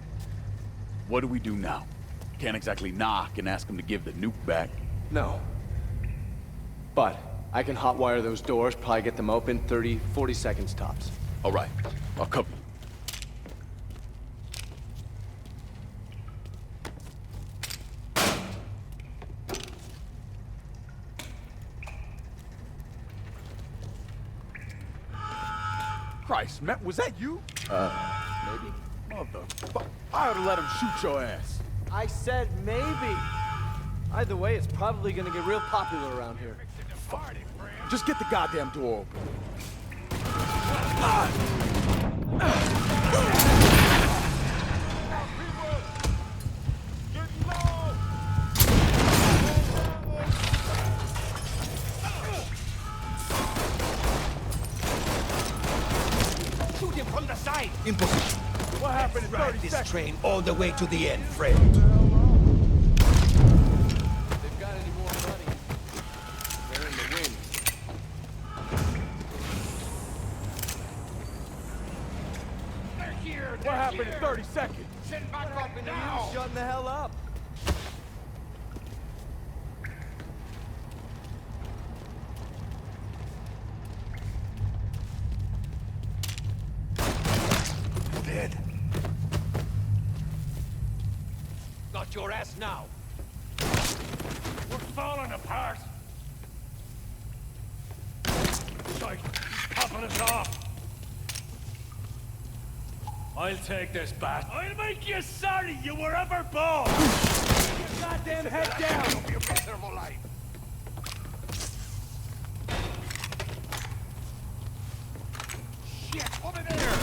What do we do now? Can't exactly knock and ask him to give the nuke back. No. But I can hotwire those doors, probably get them open 30, 40 seconds tops. All right. I'll cover you. Christ, Matt, was that you? Maybe. Motherfucker. I ought to let him shoot your ass. I said maybe. Either way, it's probably gonna get real popular around here. Just get the goddamn door open. Shoot him from the side! In position. What happened in 30 seconds? This train all the way to the end, friend. If they've got any more money, they're in the wind. They're here! What happened in 30 seconds? Send back up in now! Shutting the hell up. Dead. Got your ass now. We're falling apart! Shite! Popping us off! I'll take this bat. I'll make you sorry you were ever born! Get your goddamn head down! It'll be a miserable life. Shit, over there!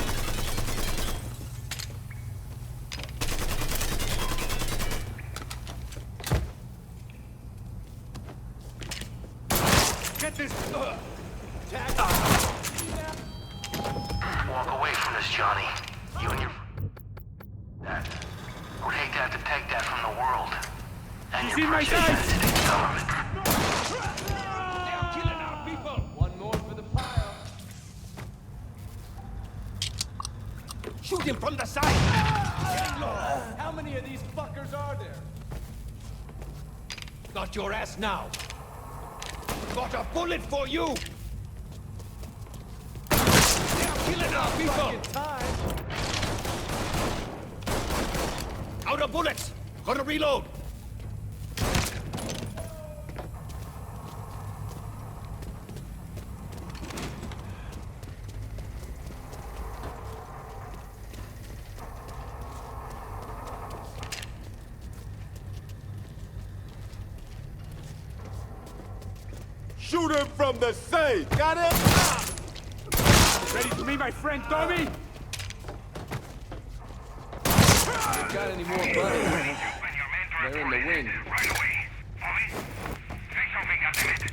Get this... Walk away from this, Johnny. You and your... that. I would hate to have to take that from the world. And You see my size? government. They're killing our people! One more for the pile. Shoot him from the side! How many of these fuckers are there? Got your ass now! Got a bullet for you! They're killing our people! Out of bullets! Gotta reload! Shoot him from the side! Got him? Ready for me, my friend Tommy? Got any more buddies? They're in the wind. Right away. Ollie? Say something, goddammit.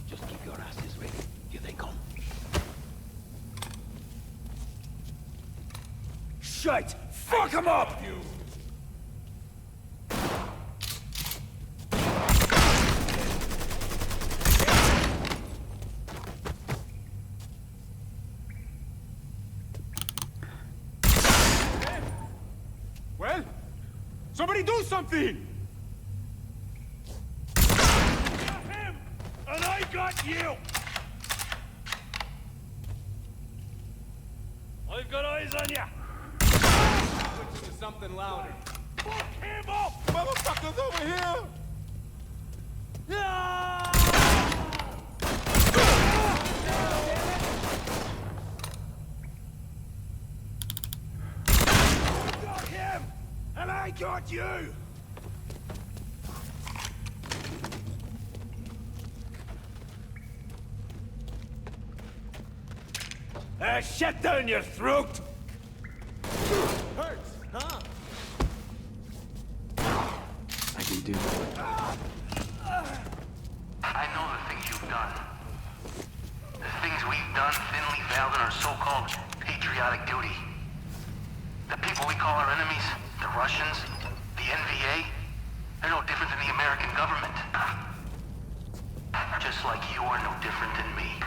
Just keep your asses ready. Here they come. Shite! Fuck him up! You. Well, somebody do something! Got him, and I got you! I've got eyes on ya! Switch to something louder. Fuck him up! Motherfuckers over here! I got him, and I got you! Shut down your throat! Hurts, huh? I can do it. I know the things you've done. The things we've done thinly veiled in our so-called patriotic duty. The people we call our enemies, the Russians, the NVA, they're no different than the American government. Just like you are no different than me.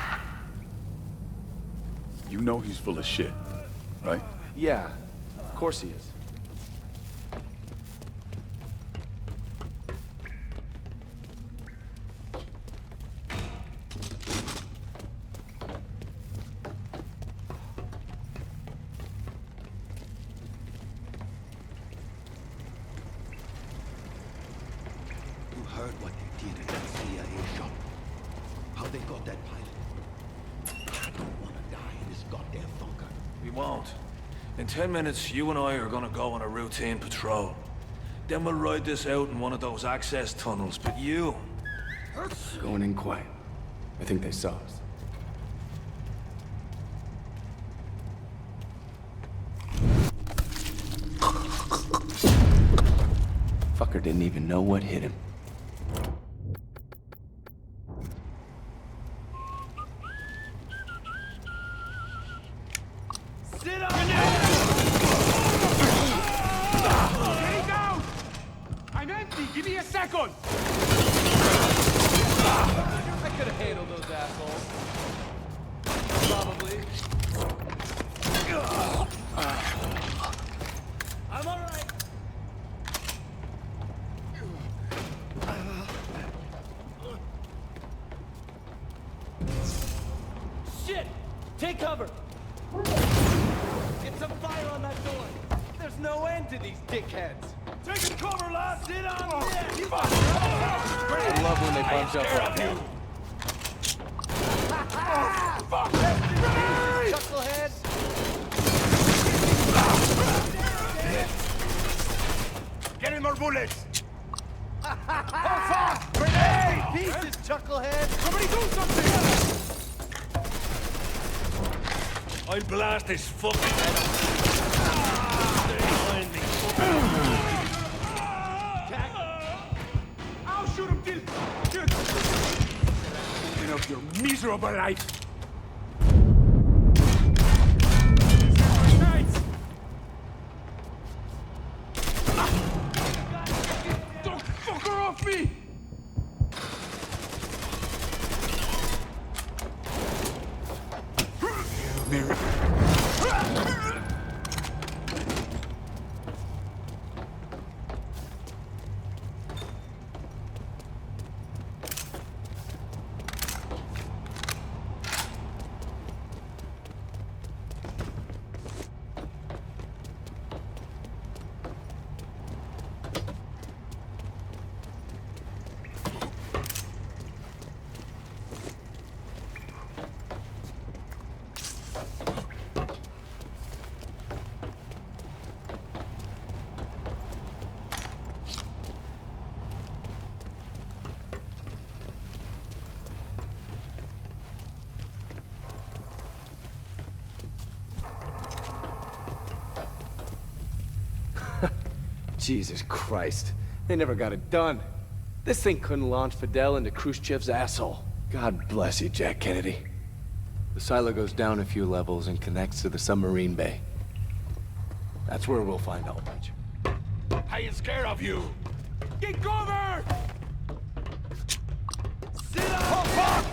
You know he's full of shit, right? Yeah, of course he is. You heard what they did at that CIA shop. How they got that pilot. I don't want to die in this goddamn bunker. We won't. In 10 minutes, you and I are gonna go on a routine patrol. Then we'll ride this out in one of those access tunnels, but you... Going in quiet. I think they saw us. Fucker didn't even know what hit him. Sit up! Get down! I'm empty! Give me a second! I could have handled those assholes. Probably. I'm all right. Shit! Take cover! Get some fire on that door! There's no end to these dickheads! Take cover, lads! Sit on there! You I love when they bunch up like that. Chucklehead! Get in more bullets! Hold fast! Grenade! Pieces, chucklehead! Somebody do something! I'll blast his fucking head off. Stay behind me. I'll shoot him till... Moving up your miserable life. Don't fuck her off me! Jesus Christ. They never got it done. This thing couldn't launch Fidel into Khrushchev's asshole. God bless you, Jack Kennedy. The silo goes down a few levels and connects to the submarine bay. That's where we'll find Aldrich. I ain't scared of you! Get cover! Sit up! Oh, fuck!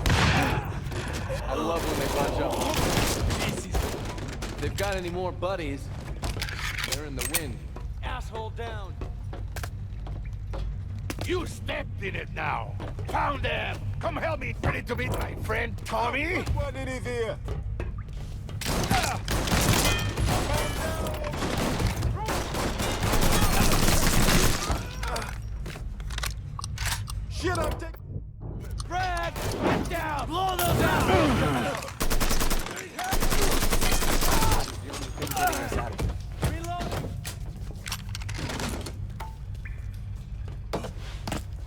I love when they bunch up. If they've got any more buddies, they're in the wind. Asshole down! You stepped in it now! Found them! Come help me ready to meet my friend Tommy! What did he hear? Shit, I'm taking... Brad! Back down! Blow those out! The only thing getting us out of here.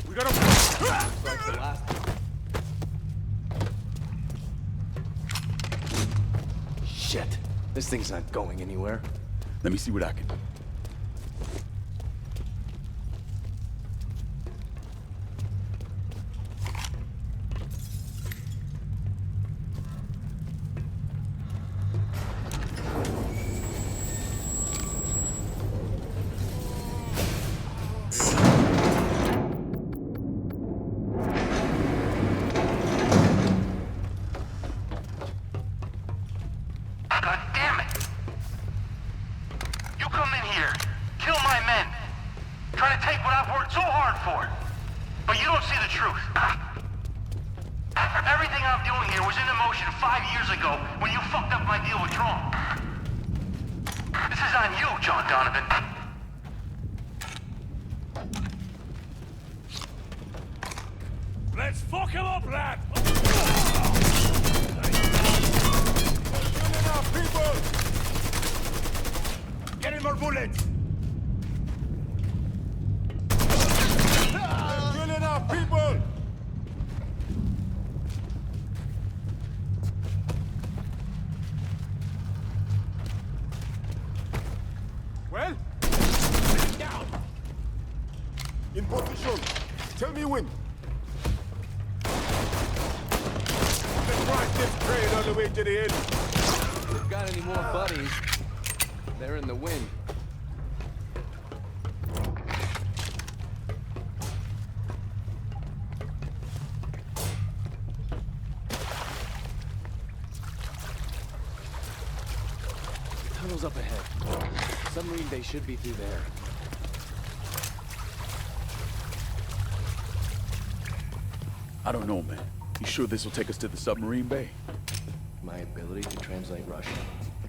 We gotta... Like the last time. Shit. This thing's not going anywhere. Let me see what I can do. Let's fuck him up, lad! People! Get in more bullets! Killing our people! Well? Down! In position. Tell me when. Let's ride this train all the way to the end. If they've got any more buddies, they're in the wind. The tunnel's up ahead. Submarine bay should be through there. I don't know, man. You sure this will take us to the submarine bay? My ability to translate Russian?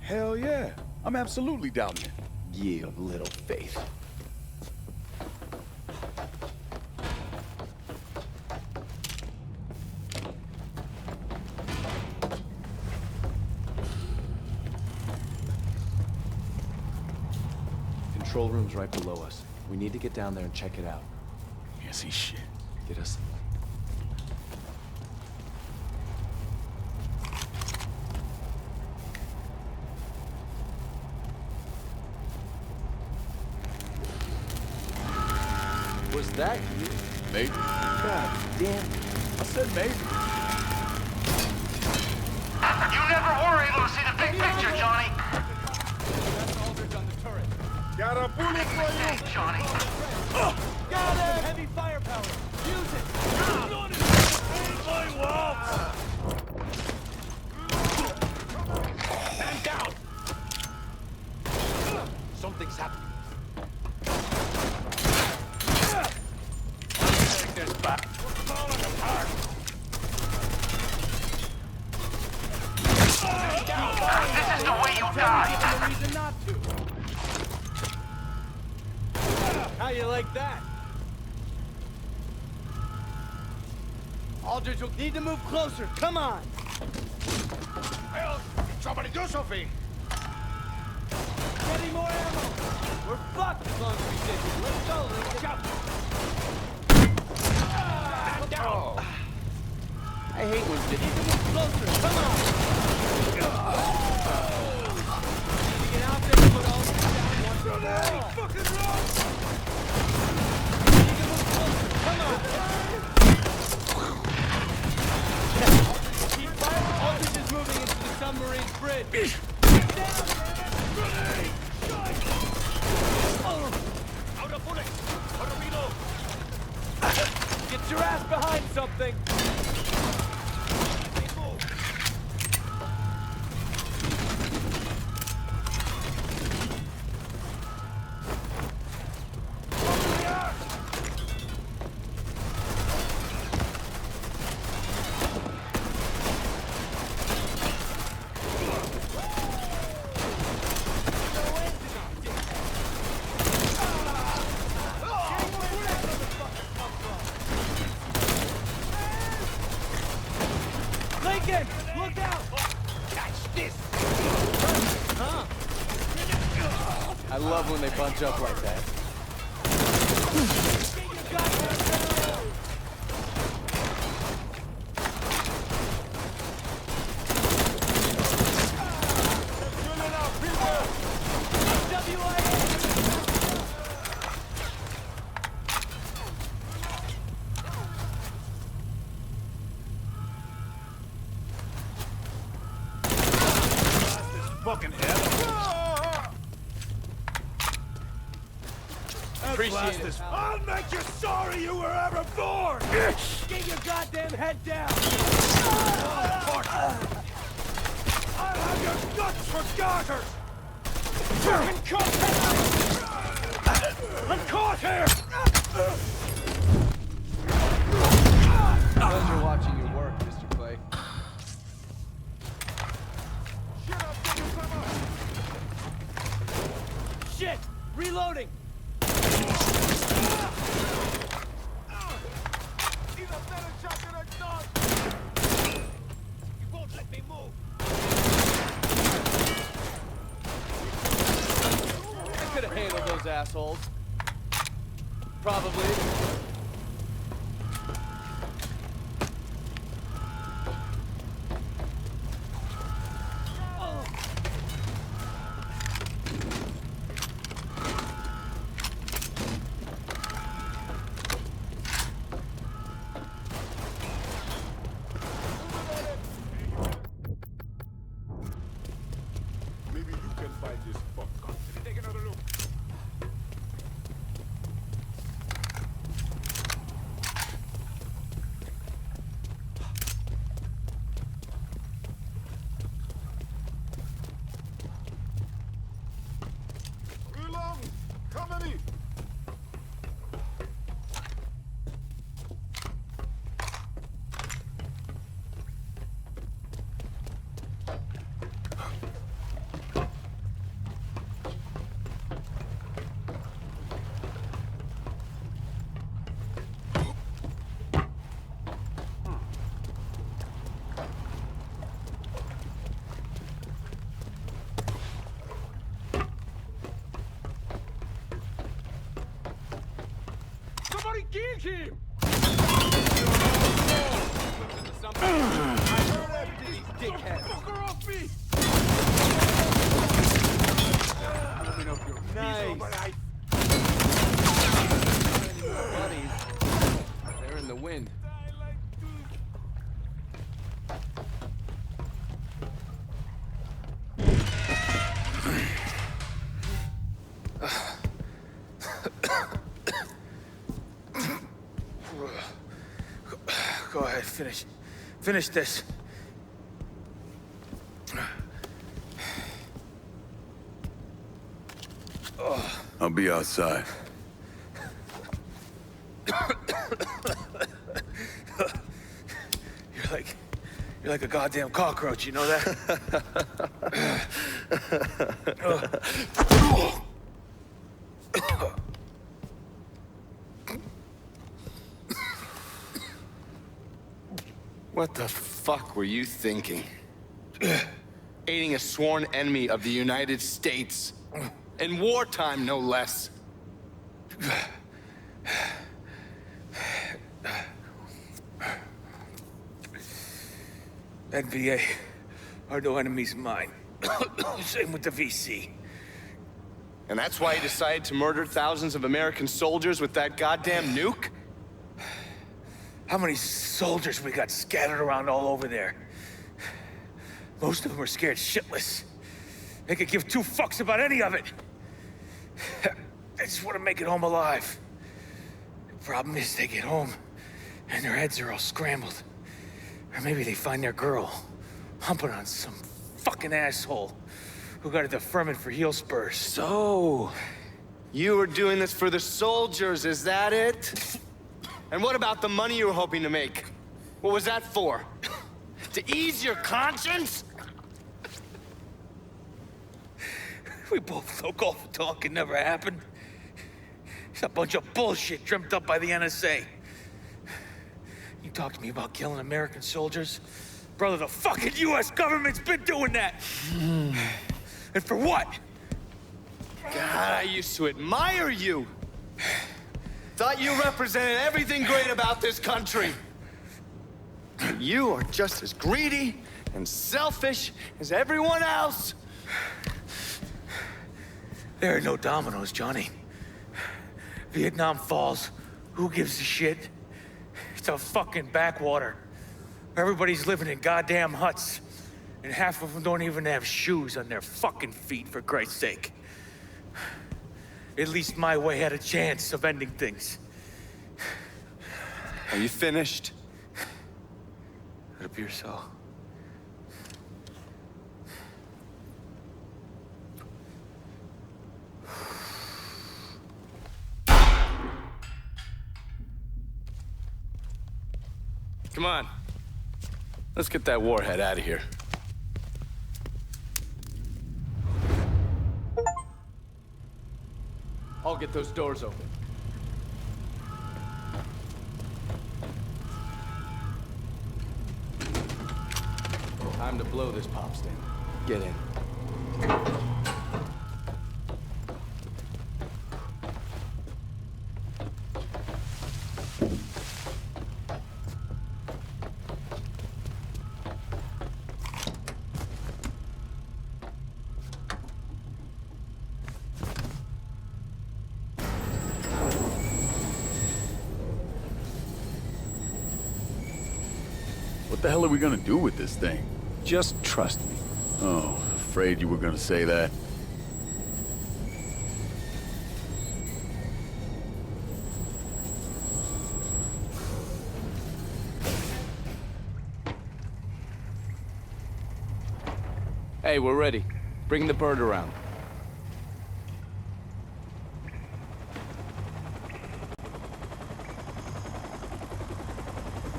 Hell yeah. I'm absolutely doubting it. Ye of little faith. Control room's right below us. We need to get down there and check it out. Can't see shit. Get us. Was that you? Maybe. God damn. I said maybe. You never were able to see the big picture, Johnny. That's Aldridge on the turret. Got a bullet Big for you! mistake, Johnny. Got it! Heavy firepower. Use it. My walls. Man down! Something's happening. Take this back. We're falling apart. Man down! This is the way you die. No reason not to. How you like that? Aldridge will need to move closer. Come on. Well, somebody do something. Getting more ammo. We're fucked as long as we did this. Let's go. Let's go. Man down! I hate when You need to move closer. Come on. Get out there and put all this down once and for all. Fucking wrong! You need to move closer. Come on. Keep fire. Aldridge is moving into the submarine's bridge. Get down, man. Out of bullets! Out of reload! Get your ass behind something. They move! Lincoln, look out! Catch this! Huh? I love when they bunch up like that. Fucking hell! Appreciate it. I'll make you sorry you were ever born! Get your goddamn head down! I'll have your guts for garters! I'm caught here! Pleasure watching your work, Mr. Clay. Shit! Reloading! You won't let me move! I could have handled those assholes. Probably. Maybe you can find this fuck. Take another look. Trekkie! Fucker off me! Open up your Nice. Buddies, they're in the wind. Go ahead, finish this. I'll be outside. You're like a goddamn cockroach, you know that? What the fuck were you thinking? Aiding a sworn enemy of the United States. In wartime, no less. NVA are no enemies of mine. Same with the VC. And that's why you decided to murder thousands of American soldiers with that goddamn nuke? How many soldiers we got scattered around all over there? Most of them are scared shitless. They could give two fucks about any of it. They just want to make it home alive. The problem is they get home and their heads are all scrambled. Or maybe they find their girl humping on some fucking asshole who got a deferment for heel spurs. So, you were doing this for the soldiers, is that it? And what about the money you were hoping to make? What was that for? To ease your conscience? We both know golf talk can never happen. It's a bunch of bullshit dreamt up by the NSA. You talk to me about killing American soldiers? Brother, the fucking US government's been doing that! And for what? God, I used to admire you. Thought you represented everything great about this country. You are just as greedy and selfish as everyone else. There are no dominoes, Johnny. Vietnam falls. Who gives a shit? It's a fucking backwater. Everybody's living in goddamn huts. And half of them don't even have shoes on their fucking feet, for Christ's sake. At least my way had a chance of ending things. Are you finished? It appears so. Come on. Let's get that warhead out of here. I'll get those doors open. Time to blow this pop stand. Get in. What the hell are we gonna do with this thing? Just trust me. Oh, afraid you were gonna say that. Hey, we're ready. Bring the bird around.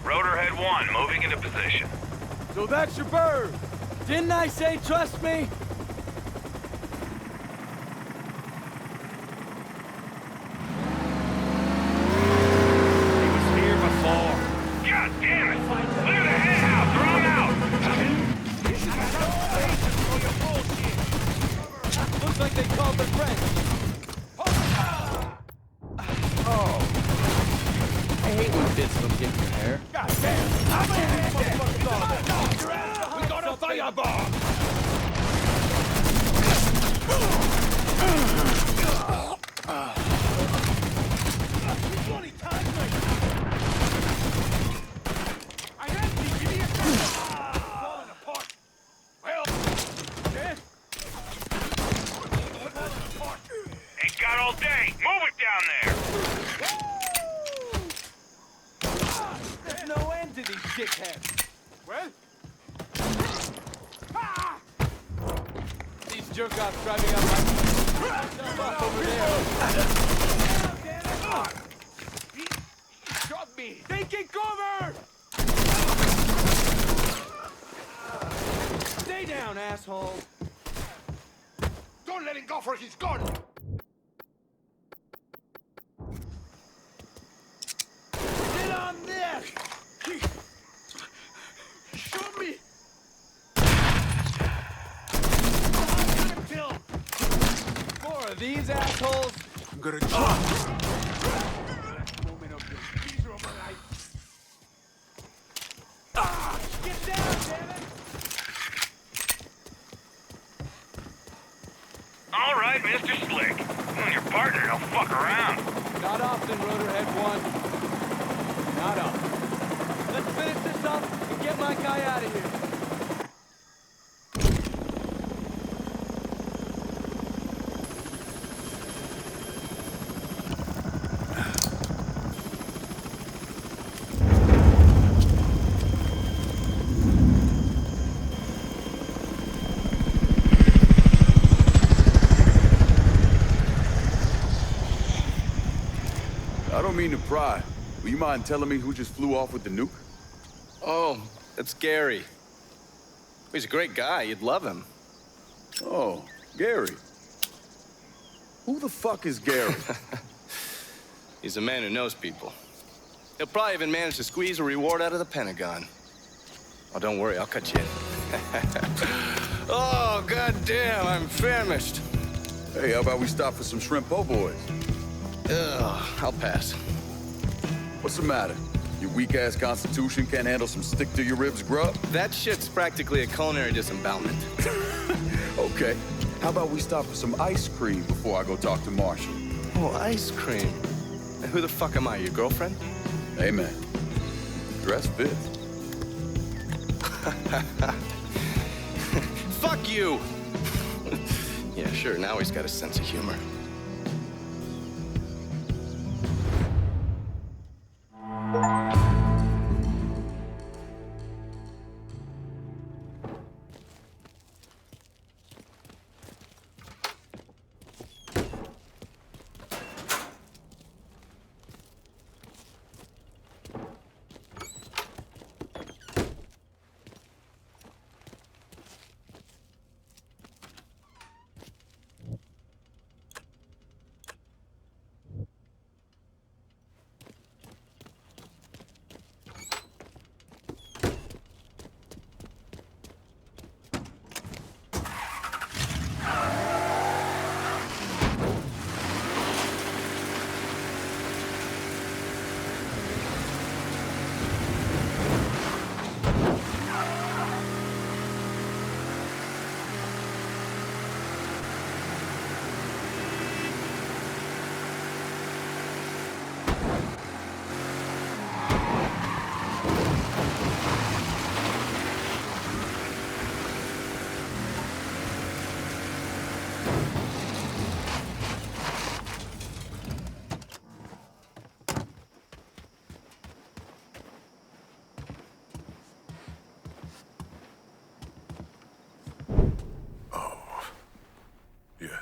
Rotorhead 1, moving into position. So that's your bird. Didn't I say trust me? He was here before. God damn it! Clear the head house, throw him out! Looks like they called their friend. Fire bomb! Ain't got all day. Move it down there. There's no end to these dickheads. Well? These jerk-offs driving up like... over there. He shot me! Taking cover! Stay down, asshole. Don't let him go for his gun! Get on this! Shoot me! More of these assholes? I'm gonna drop. Moment of your miserable life. Get down, damn it! All right, Mr. Slick. You and your partner don't fuck around. Not often, Rotorhead 1. Not often. Let's finish this up and get my guy out of here. I don't mean to pry. Will you mind telling me who just flew off with the nuke? Oh, that's Gary. He's a great guy. You'd love him. Oh, Gary. Who the fuck is Gary? He's a man who knows people. He'll probably even manage to squeeze a reward out of the Pentagon. Oh, don't worry, I'll cut you in. Oh, goddamn, I'm famished. Hey, how about we stop for some shrimp po' boys? Ugh, I'll pass. What's the matter? Your weak-ass constitution can't handle some stick-to-your-ribs grub? That shit's practically a culinary disembowelment. Okay. How about we stop for some ice cream before I go talk to Marshall? Oh, ice cream. And who the fuck am I, your girlfriend? Hey, man. Dress fits. Fuck you! Yeah, sure, now he's got a sense of humor.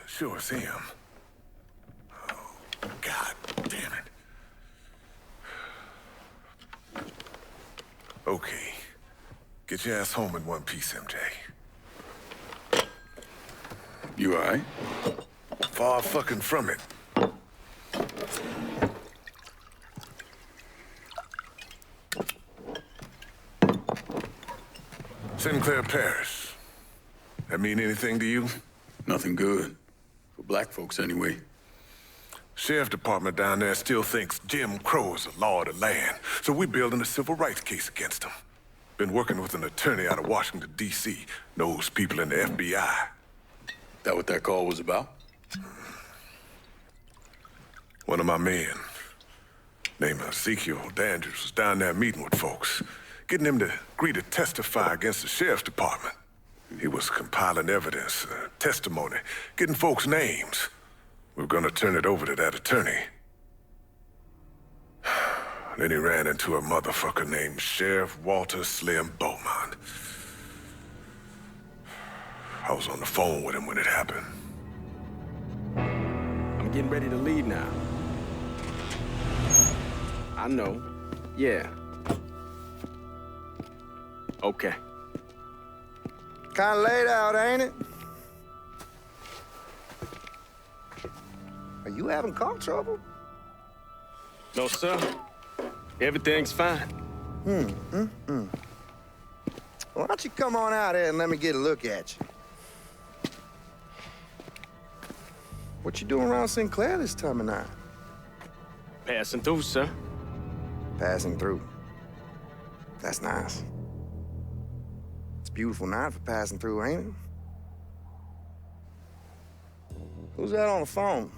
Sure, it's him. Oh, God damn it. Okay. Get your ass home in one piece, MJ. You all right? Far fucking from it. Sinclair Parish. That mean anything to you? Nothing good. For black folks, anyway. Sheriff department down there still thinks Jim Crow is the law of the land, so we're building a civil rights case against him. Been working with an attorney out of Washington, D.C. Knows people in the FBI. That what that call was about? One of my men, named Ezekiel Dandridge, was down there meeting with folks, getting them to agree to testify against the sheriff's department. He was compiling evidence, testimony, getting folks' names. We were gonna turn it over to that attorney. Then he ran into a motherfucker named Sheriff Walter Slim Beaumont. I was on the phone with him when it happened. I'm getting ready to leave now. I know. Yeah. Okay. Kinda laid out, ain't it? Are you having car trouble? No, sir. Everything's fine. Why don't you come on out here and let me get a look at you? What you doing around Sinclair this time of night? Passing through, sir. Passing through. That's nice. It's a beautiful night for passing through, ain't it? Who's that on the phone?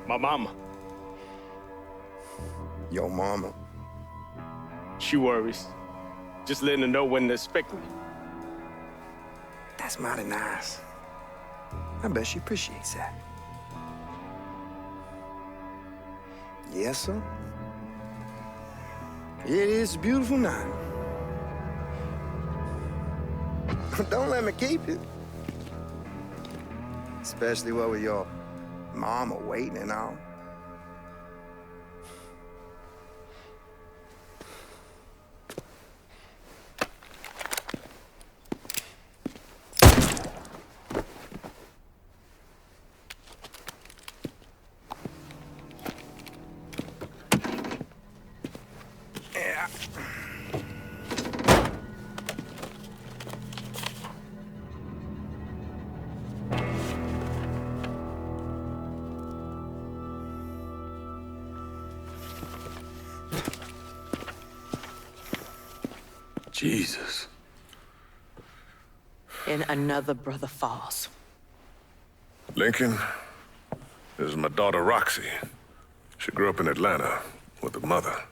My mama. Your mama? She worries. Just letting her know when to expect me. That's mighty nice. I bet she appreciates that. Yes, sir. It is a beautiful night. Don't let me keep it. Especially what with your mama waiting and all. Jesus. And another brother falls. Lincoln, this is my daughter Roxy. She grew up in Atlanta with a mother.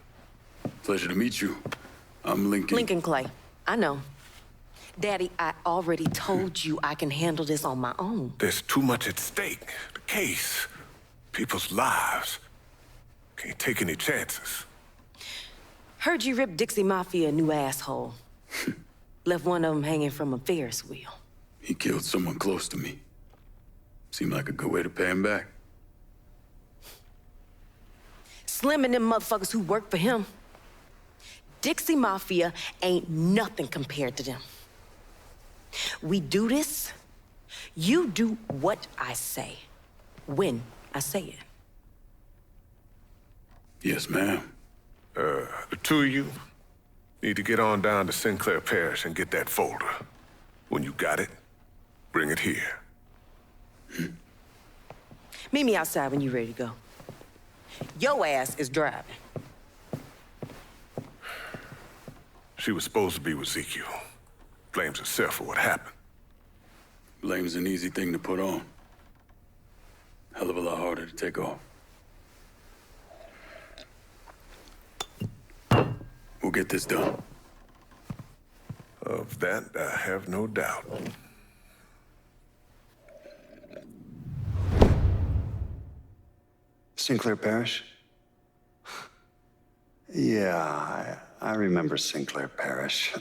Pleasure to meet you. I'm Lincoln. Lincoln Clay. I know. Daddy, I already told you I can handle this on my own. There's too much at stake. The case, people's lives. Can't take any chances. Heard you ripped Dixie Mafia a new asshole. Left one of them hanging from a Ferris wheel. He killed someone close to me. Seemed like a good way to pay him back. Slim and them motherfuckers who work for him. Dixie Mafia ain't nothing compared to them. We do this, you do what I say, when I say it. Yes, ma'am. The two of you need to get on down to Sinclair Parish and get that folder. When you got it, bring it here. Meet me outside when you're ready to go. Your ass is driving. She was supposed to be with Ezekiel. Blames herself for what happened. Blame's an easy thing to put on. Hell of a lot harder to take off. We'll get this done. Of that, I have no doubt. Sinclair Parish? Yeah, I remember Sinclair Parish.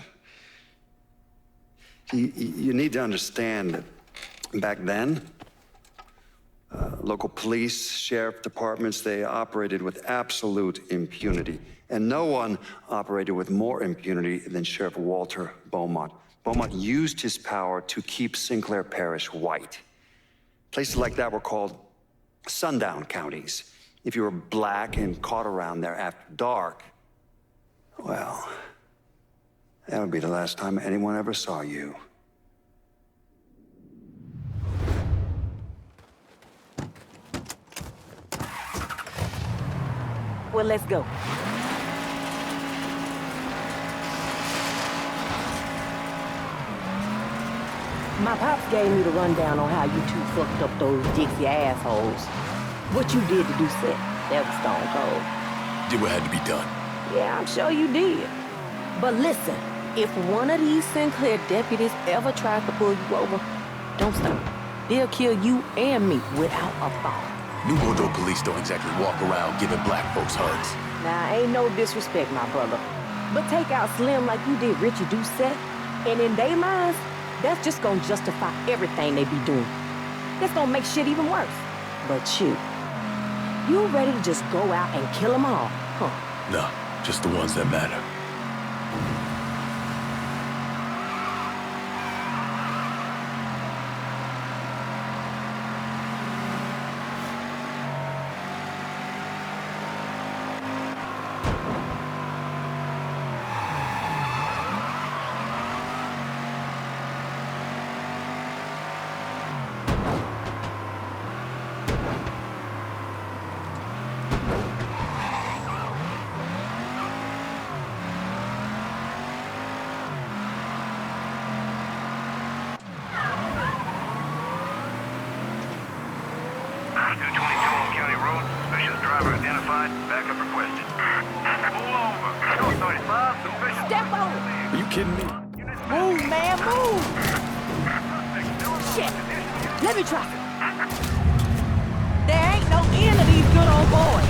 You need to understand that back then, local police, sheriff departments, they operated with absolute impunity. And no one operated with more impunity than Sheriff Walter Beaumont. Beaumont used his power to keep Sinclair Parish white. Places like that were called sundown counties. If you were black and caught around there after dark, well, that would be the last time anyone ever saw you. Well, let's go. My pops gave me the rundown on how you two fucked up those Dixie assholes. What you did to do set, that was stone cold. Did what had to be done. Yeah, I'm sure you did. But listen, if one of these Sinclair deputies ever tries to pull you over, don't stop. They'll kill you and me without a thought. New Bordeaux police don't exactly walk around giving black folks hugs. Now, ain't no disrespect, my brother. But take out Slim like you did Richie Doucette, and in their minds, that's just gonna justify everything they be doing. That's gonna make shit even worse. But you ready to just go out and kill them all, huh? No, just the ones that matter. Step over! Are you kidding me? Move, man, move! Shit! Let me try. There ain't no end to these good old boys.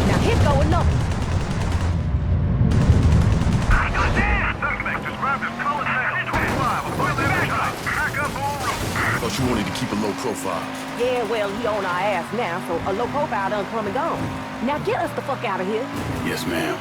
Now here go another. Thought you wanted to keep a low profile. Yeah, well, he on our ass now, so a low profile done come and gone. Now get us the fuck out of here. Yes, ma'am.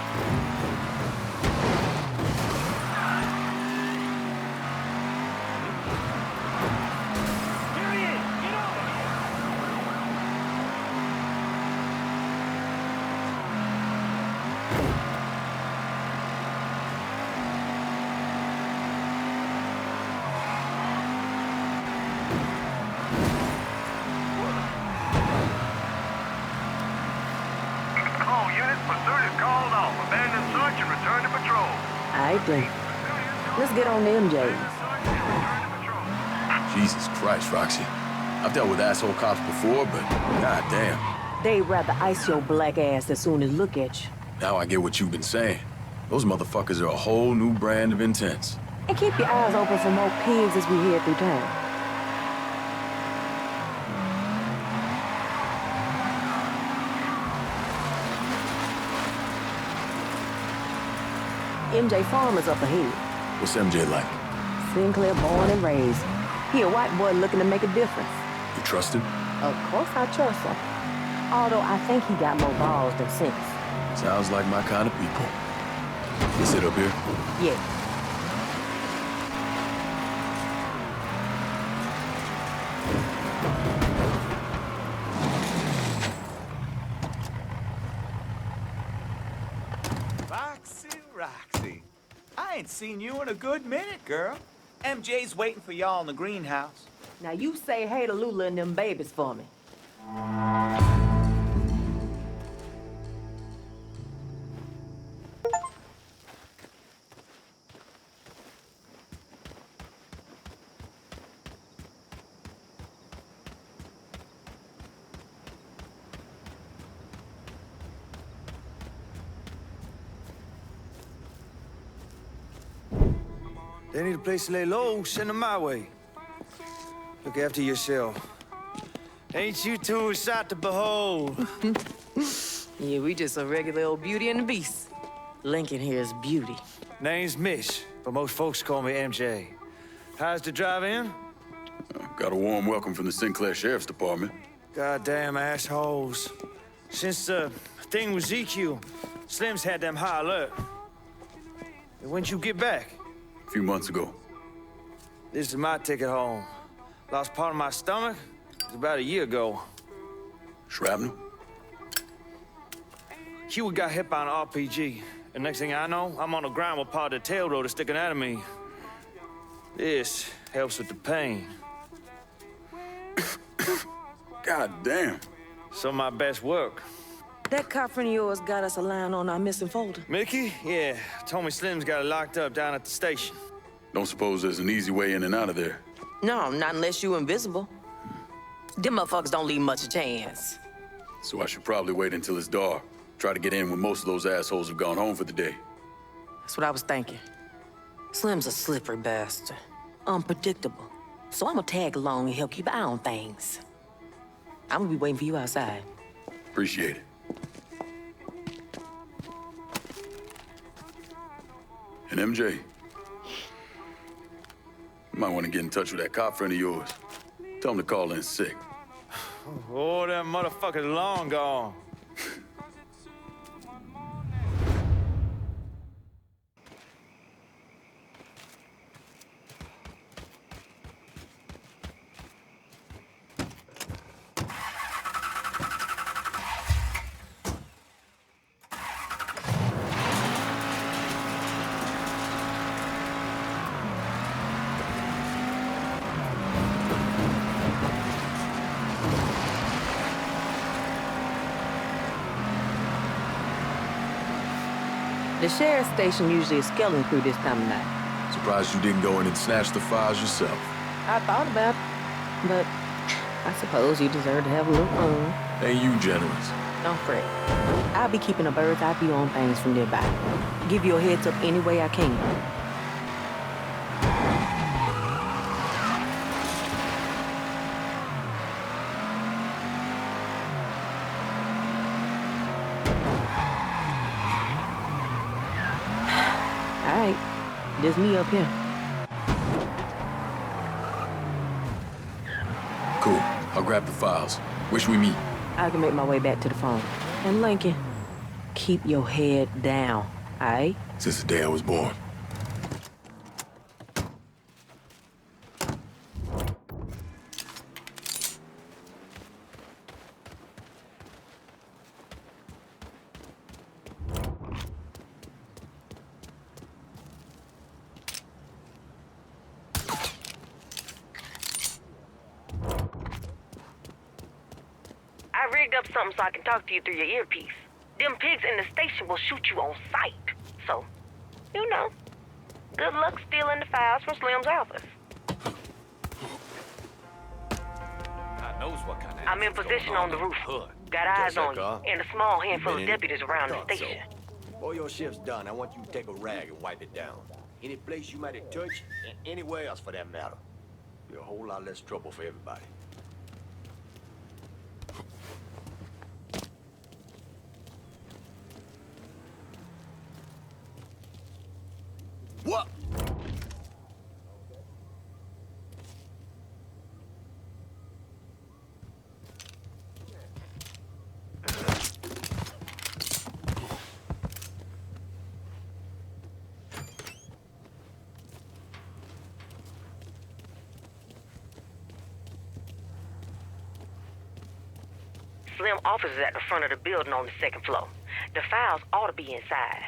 Let's get on the MJs. Jesus Christ, Roxy. I've dealt with asshole cops before, but goddamn. They'd rather ice your black ass as soon as look at you. Now I get what you've been saying. Those motherfuckers are a whole new brand of intense. And keep your eyes open for more pigs as we head through town. MJ Farmer's up ahead. What's MJ like? Sinclair born and raised. He a white boy looking to make a difference. You trust him? Of course I trust him. Although I think he got more balls than sense. Sounds like my kind of people. You sit up here? Yeah. Roxy. I ain't seen you in a good minute, girl. MJ's waiting for y'all in the greenhouse. Now you say hey to Lula and them babies for me. They need a place to lay low, send them my way. Look after yourself. Ain't you two a sight to behold? Yeah, we just a regular old Beauty and the Beast. Lincoln here is Beauty. Name's Mitch, but most folks call me MJ. How's the drive-in? Got a warm welcome from the Sinclair Sheriff's Department. Goddamn assholes. Since the thing with ZQ, Slim's had them high alert. And when'd you get back? A few months ago. This is my ticket home. Lost part of my stomach. It was about a year ago. Shrapnel? Hewitt got hit by an RPG. And next thing I know, I'm on the ground with part of the tail rotor sticking out of me. This helps with the pain. God damn. Some of my best work. That cop friend of yours got us a line on our missing folder. Mickey? Yeah. Told me Slim's got it locked up down at the station. Don't suppose there's an easy way in and out of there? No, not unless you're invisible. Them motherfuckers don't leave much a chance. So I should probably wait until it's dark. Try to get in when most of those assholes have gone home for the day. That's what I was thinking. Slim's a slippery bastard. Unpredictable. So I'm gonna tag along and help keep an eye on things. I'm gonna be waiting for you outside. Appreciate it. And MJ, you might want to get in touch with that cop friend of yours. Tell him to call in sick. Oh, that motherfucker's long gone. The sheriff's station usually is skeleton crew this time of night. Surprised you didn't go in and snatch the files yourself. I thought about it, but I suppose you deserve to have a little fun. Ain't you generous? Don't fret. I'll be keeping a bird's eye view on things from nearby. Give you a heads up any way I can. All right, just me up here. Cool. I'll grab the files. Wish we meet. I can make my way back to the phone. And Lincoln, keep your head down, all right? Since the day I was born. I rigged up something so I can talk to you through your earpiece. Them pigs in the station will shoot you on sight. So, you know, good luck stealing the files from Slim's office. God knows what kind of I'm in position on the roof. Got eyes on you, and a small handful of deputies around the station. Before your shift's done, I want you to take a rag and wipe it down. Any place you might have touched, and anywhere else for that matter. Be a whole lot less trouble for everybody. What? Slim office is at the front of the building on the second floor. The files ought to be inside.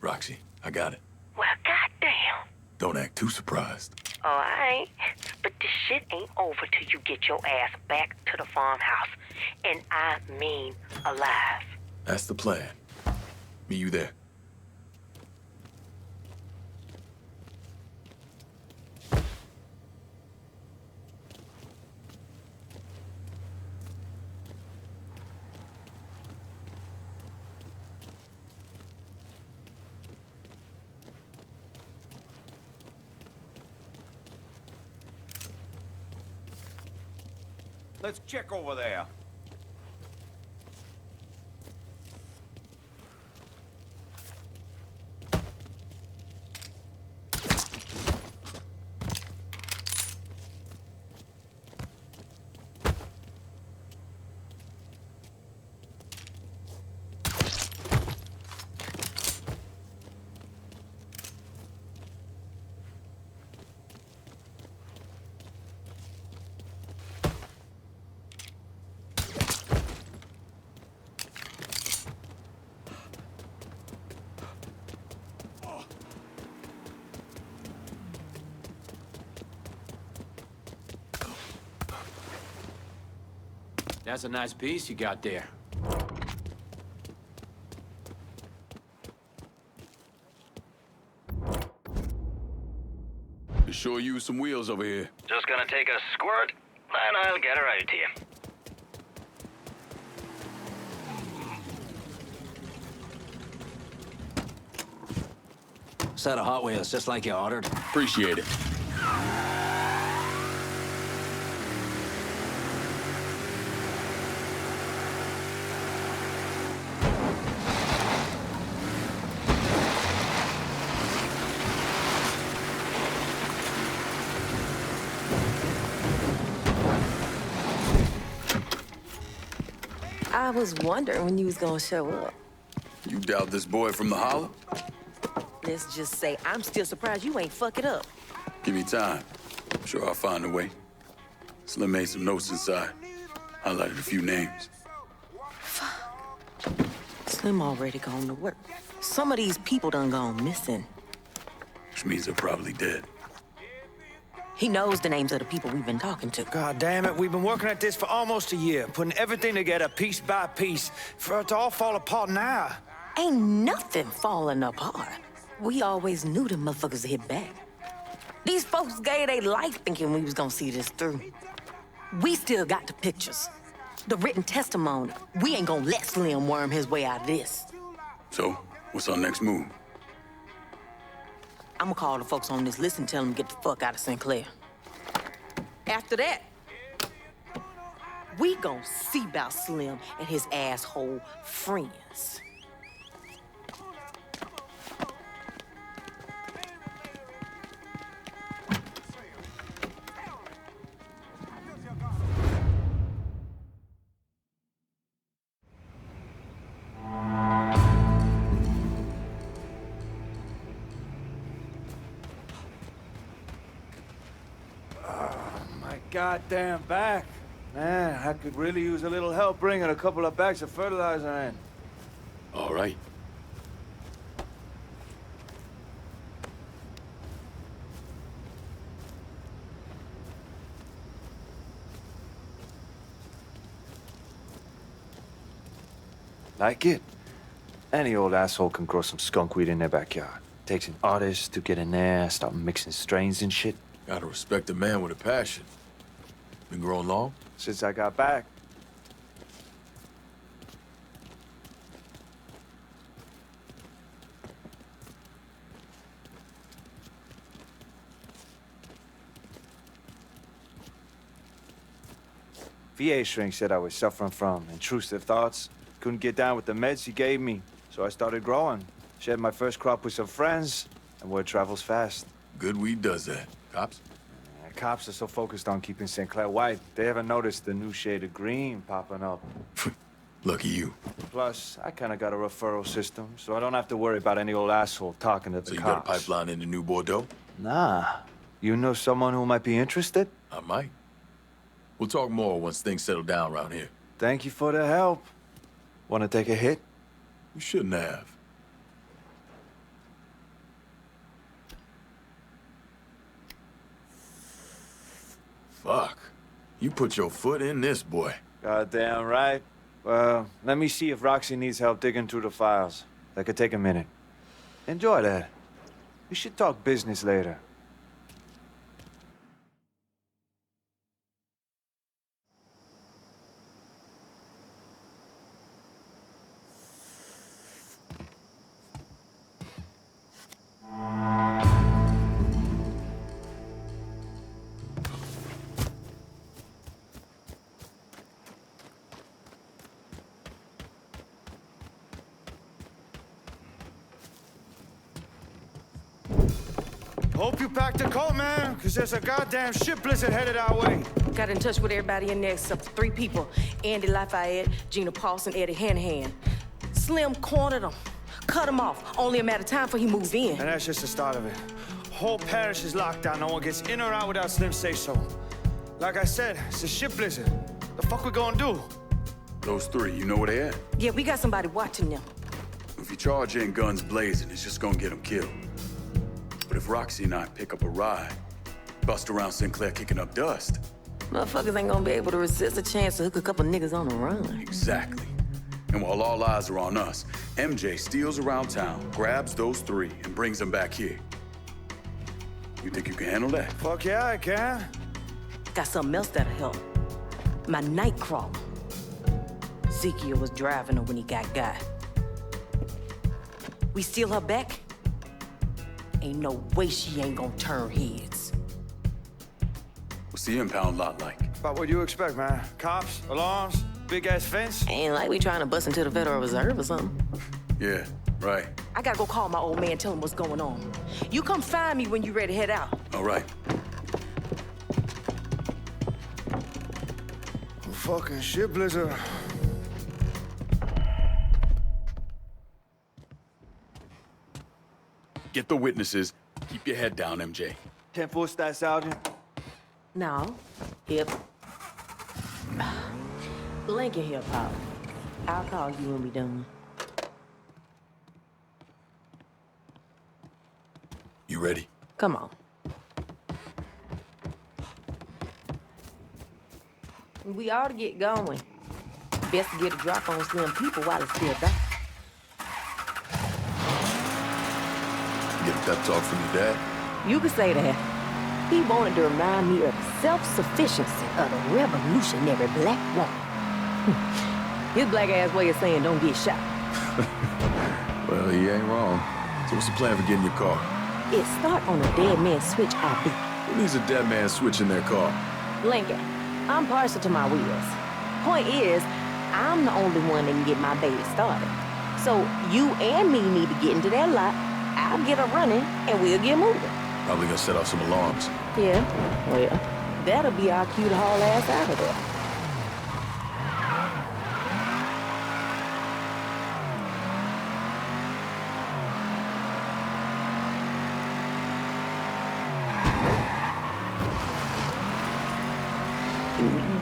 Roxy, I got it. Well, goddamn. Don't act too surprised. Oh, I ain't. But this shit ain't over till you get your ass back to the farmhouse. And I mean alive. That's the plan. Meet you there. Let's check over there. That's a nice piece you got there. You sure use some wheels over here. Just gonna take a squirt, and I'll get her out to you. Set of Hot Wheels, just like you ordered. Appreciate it. I was wondering when you was gonna show up. You doubt this boy from the holler? Let's just say I'm still surprised you ain't fuck it up. Give me time. I'm sure I'll find a way. Slim made some notes inside. Highlighted a few names. Slim already gone to work. Some of these people done gone missing. Which means they're probably dead. He knows the names of the people we've been talking to. God damn it, we've been working at this for almost a year, putting everything together piece by piece, for it to all fall apart now. Ain't nothing falling apart. We always knew them motherfuckers would hit back. These folks gave their life thinking we was gonna see this through. We still got the pictures, the written testimony. We ain't gonna let Slim worm his way out of this. So, what's our next move? I'm gonna call the folks on this list and tell them to get the fuck out of St. Clair. After that, we gonna see about Slim and his asshole friends. Goddamn back. Man, I could really use a little help bringing a couple of bags of fertilizer in. All right. Like it? Any old asshole can grow some skunk weed in their backyard. Takes an artist to get in there, start mixing strains and shit. Gotta respect a man with a passion. Been growing long? Since I got back. VA shrink said I was suffering from intrusive thoughts. Couldn't get down with the meds he gave me, so I started growing. Shared my first crop with some friends, and word travels fast. Good weed does that. Cops? Cops are so focused on keeping St. Clair white, they haven't noticed the new shade of green popping up. Lucky you. Plus, I kind of got a referral system, so I don't have to worry about any old asshole talking to the So you cops. got a pipeline into New Bordeaux? Nah. You know someone who might be interested? I might. We'll talk more once things settle down around here. Thank you for the help. Want to take a hit? You shouldn't have. Fuck. You put your foot in this, boy. Goddamn right. Well, let me see if Roxy needs help digging through the files. That could take a minute. Enjoy that. We should talk business later. Hope you packed a coat, man, because there's a goddamn shit blizzard headed our way. Got in touch with everybody in there except for 3 people. Andy Lafayette, Gina Paulson, Eddie Hanahan. Slim cornered him, cut him off. Only a matter of time before he moved in. And that's just the start of it. Whole parish is locked down. No one gets in or out without Slim say so. Like I said, it's a shit blizzard. The fuck we gonna do? Those 3, you know where they at? Yeah, we got somebody watching them. If you charge in guns blazing, it's just gonna get them killed. But if Roxy and I pick up a ride, bust around Sinclair kicking up dust. Motherfuckers ain't gonna be able to resist a chance to hook a couple niggas on the run. Exactly. And while all eyes are on us, MJ steals around town, grabs those 3, and brings them back here. You think you can handle that? Fuck yeah, I can. Got something else that'll help. My night crawler. Ezekiel was driving her when he got. We steal her back? Ain't no way she ain't gonna turn heads. What's the impound lot like? About what you expect, man. Cops, alarms, big-ass fence. Ain't like we trying to bust into the Federal Reserve or something. Yeah, right. I gotta go call my old man, tell him what's going on. You come find me when you ready to head out. All right. Fucking shit blizzard. Get the witnesses. Keep your head down, MJ. 10-4 stat, Sergeant. No. Hip. Blanket hip hop. I'll call you when we done. You ready? Come on. We ought to get going. Best to get a drop on Slim people while it's still dark. Get a pep talk from your dad? You could say that. He wanted to remind me of the self-sufficiency of the revolutionary black woman. His black-ass way of saying don't get shot. Well, he ain't wrong. So what's the plan for getting your car? It start on a dead man's switch RV. Who needs a dead man switching their car? Lincoln, I'm partial to my wheels. Point is, I'm the only one that can get my baby started. So you and me need to get into that lot. I'll get her running, and we'll get moving. Probably gonna set off some alarms. Yeah, well, that'll be our cue to haul ass out of there.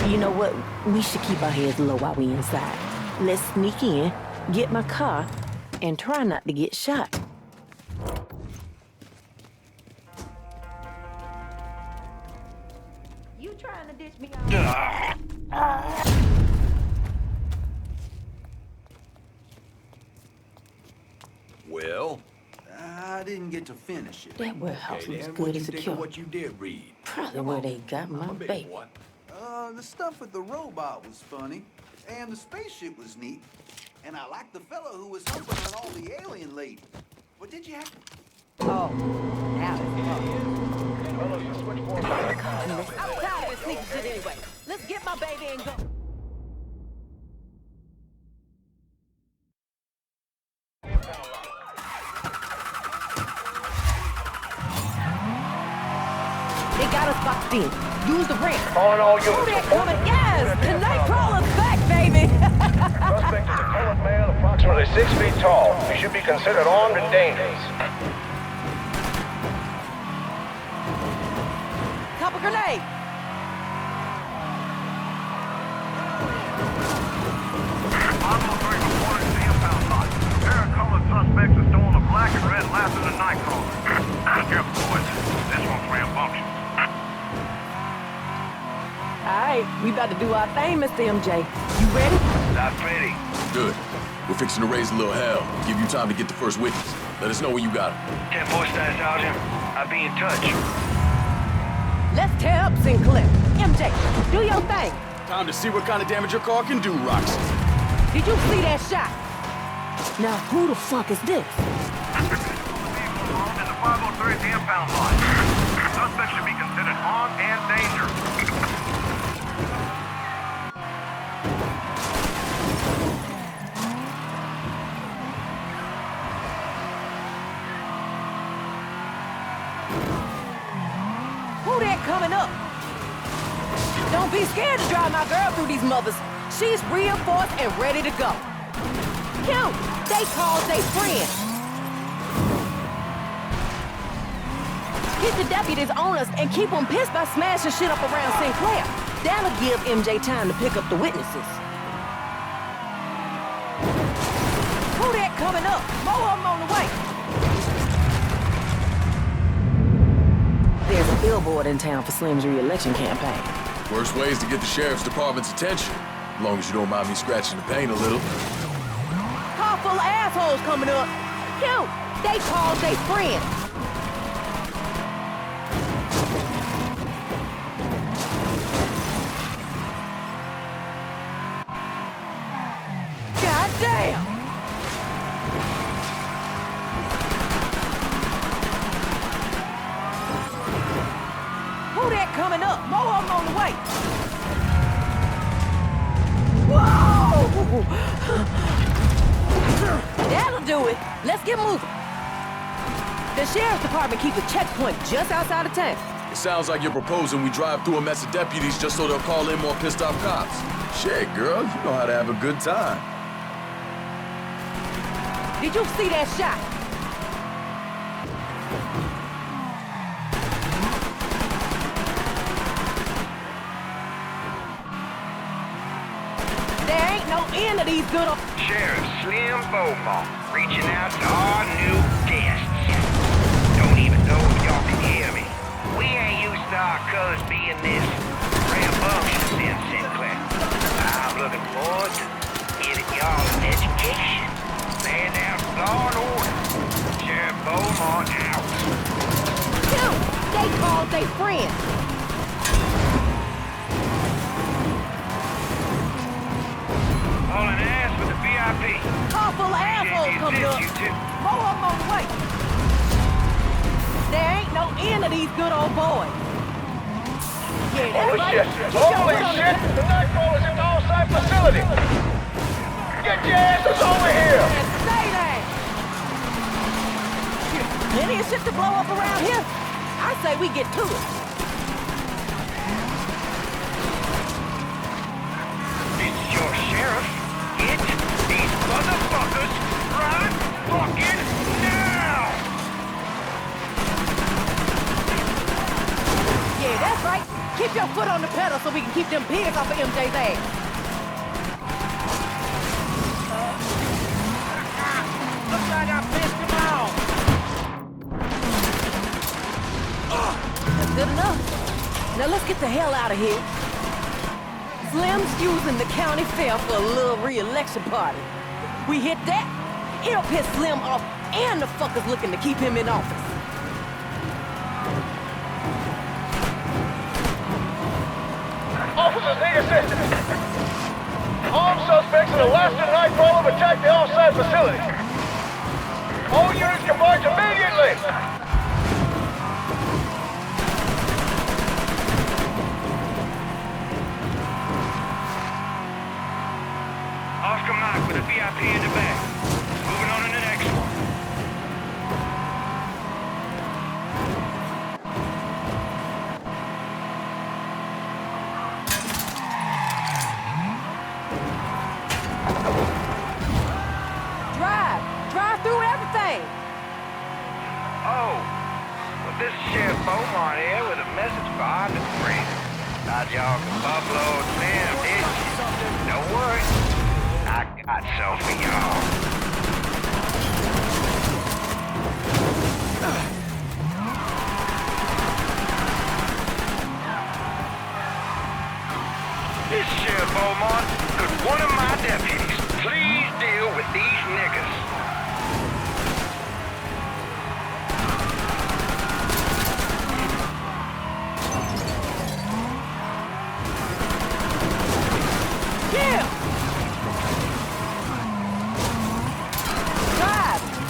You know what? We should keep our heads low while we inside. Let's sneak in, get my car, and try not to get shot. You trying to ditch me out? Well, I didn't get to finish it. That warehouse looks then, good what as you a think of cure. what you did read? Probably where they got my baby. The stuff with the robot was funny, and the spaceship was neat, and I liked the fellow who was helping on all the alien ladies. But did you have? Oh, now I'm tired of this sneaky shit anyway. Let's get my baby and go. They got us boxed in. Use the ramp. Calling all units. Oh, they're coming. Yes! The night crawler's back, baby! Suspect is a colored male approximately 6 feet tall. He should be considered armed and dangerous. Cop a grenade! Colored suspects are stolen a black and red Latin and Nightcrawler. Careful, boys. This one's rambunctious. We about to do our thing, Mr. MJ. You ready? Not ready. Good. We're fixing to raise a little hell. Give you time to get the first witness. Let us know when you got him. 10 more stats out him. I'll be in touch. Let's tear up Sinclair. MJ, do your thing. Time to see what kind of damage your car can do, Roxy. Did you see that shot? Now, who the fuck is this? Involved in the 503 at the impound line. Suspect should be considered armed and dangerous. Who that coming up? Don't be scared to drive my girl through these mothers. She's reinforced and ready to go. Cute. They called they friends. Keep the deputies on us and keep them pissed by smashing shit up around Sinclair. That'll give MJ time to pick up the witnesses. Who that coming up? More of them on the way. There's a billboard in town for Slim's re-election campaign. Worst ways to get the sheriff's department's attention. As long as you don't mind me scratching the paint a little. Car full of assholes coming up. Cute. They called they friends. God damn. Who that coming up? More of them on the way. Whoa! That'll do it. Let's get moving. The sheriff's department keeps a checkpoint just outside of town. It sounds like you're proposing we drive through a mess of deputies just so they'll call in more pissed off cops. Shit, girl, you know how to have a good time. Did you see that shot? There ain't no end to these good old... Sheriff Slim Beaumont reaching out to our new guests. Don't even know if y'all can hear me. We ain't used to our colors being this rambunctious in Sinclair. I'm looking forward to giving y'all an education. Laying down law and order. Sheriff Beaumont out. Dude, they called they friends. Hauling ass with the VIP. Car full of assholes coming up. More of them on the way. There ain't no end to these good old boys. Yeah, that's right. Holy shit! The nightcrawler is in the on-site facility! Get your asses over here! Say that! Plenty of shit to blow up around here. I say we get to it. It's your sheriff. Get these motherfuckers right fucking now! Yeah, that's right. Keep your foot on the pedal so we can keep them pigs off of MJ's ass. Looks like I pissed him off. That's good enough. Now let's get the hell out of here. Slim's using the county fair for a little re-election party. We hit that, it'll piss Slim off and the fuckers looking to keep him in office. Officers need assistance. Armed suspects in a last-in nightcrawler have attacked the on-site facility. All units converge immediately. Oscar Mike with a VIP in the back. Moving on to the next one. Drive through everything. Oh, well, this is Sheriff Beaumont here with a message for our new friend. Thought y'all could Buffalo Slim, did you? Don't worry. I got some for y'all.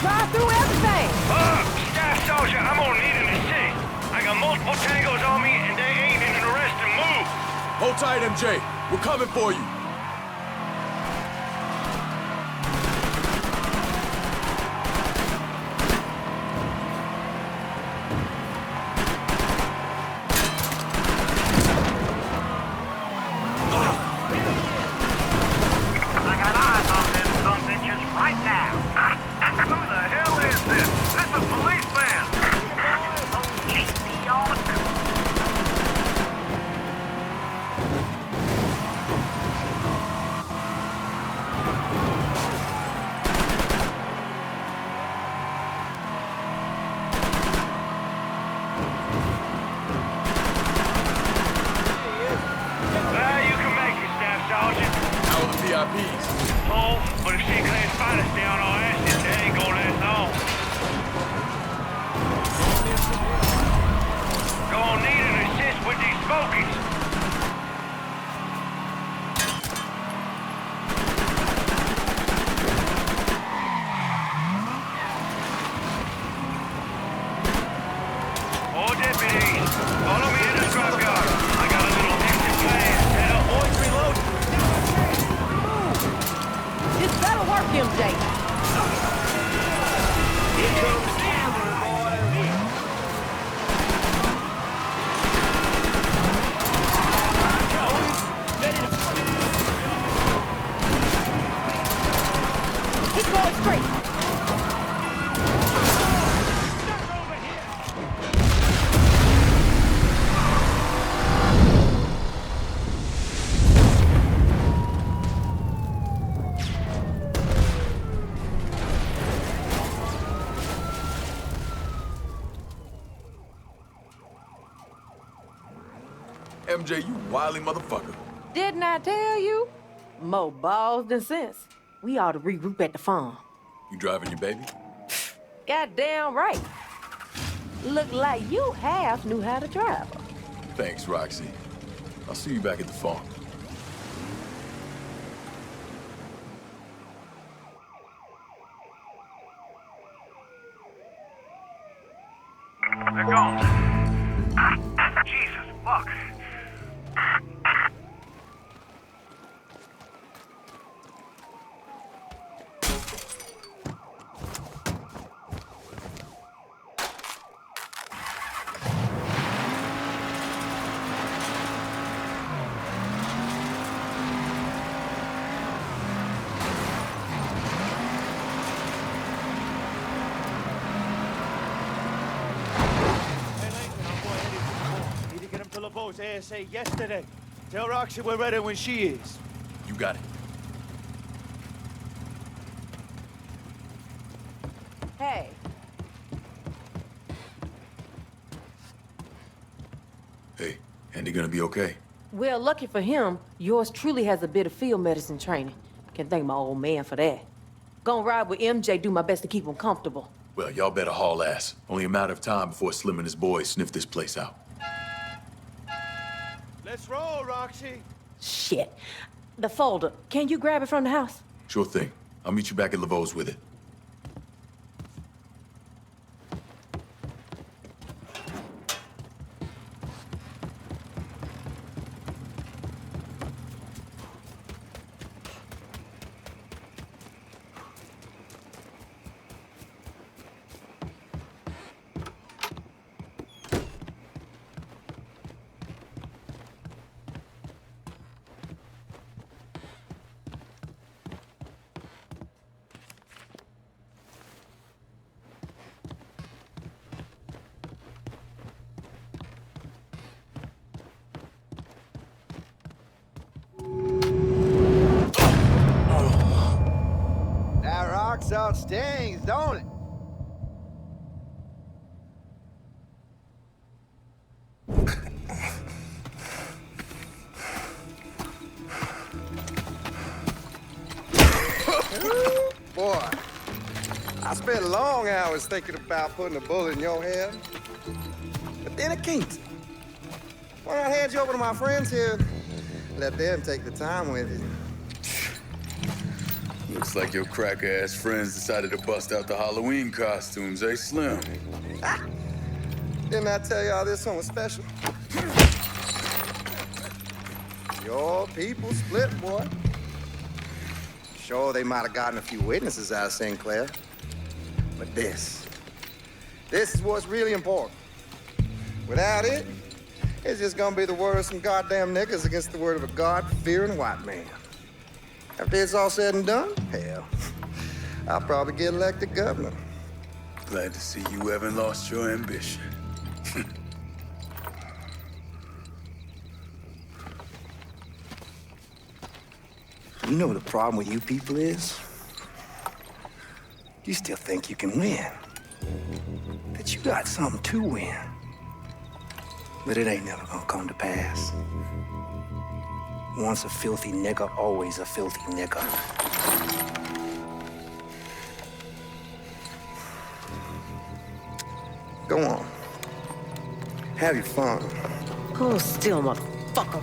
drive through everything. Staff Sergeant, I'm gonna need an assist. I got multiple tangos on me, and they ain't in an arrest and move. Hold tight, MJ. We're coming for you. MJ, you wily motherfucker. Didn't I tell you? More balls than sense. We ought to regroup at the farm. You driving your baby? Goddamn right. Look like you half knew how to drive her. Thanks, Roxy. I'll see you back at the farm. They're gone. Jesus, fuck. ASA yesterday. Tell Roxy we're ready when she is. You got it. Hey. Hey, Andy gonna be okay? Well, lucky for him, yours truly has a bit of field medicine training. Can thank my old man for that. Gonna ride with MJ, do my best to keep him comfortable. Well, y'all better haul ass. Only a matter of time before Slim and his boys sniff this place out. Let's roll, Roxy. Shit. The folder, can you grab it from the house? Sure thing. I'll meet you back at Laveau's with it. Out stings, don't it? Boy, I spent long hours thinking about putting a bullet in your head, but then it can't. Why not hand you over to my friends here? Let them take the time with you. Looks like your cracker-ass friends decided to bust out the Halloween costumes, eh, Slim? Didn't I tell y'all this one was special? Your people split, boy. Sure, they might have gotten a few witnesses out of Sinclair. But this is what's really important. Without it, it's just gonna be the word of some goddamn niggas against the word of a God-fearing white man. After it's all said and done, hell, I'll probably get elected governor. Glad to see you haven't lost your ambition. You know what the problem with you people is? You still think you can win. That you got something to win. But it ain't never gonna come to pass. Once a filthy nigga, always a filthy nigga. Go on. Have your fun. Go still, motherfucker.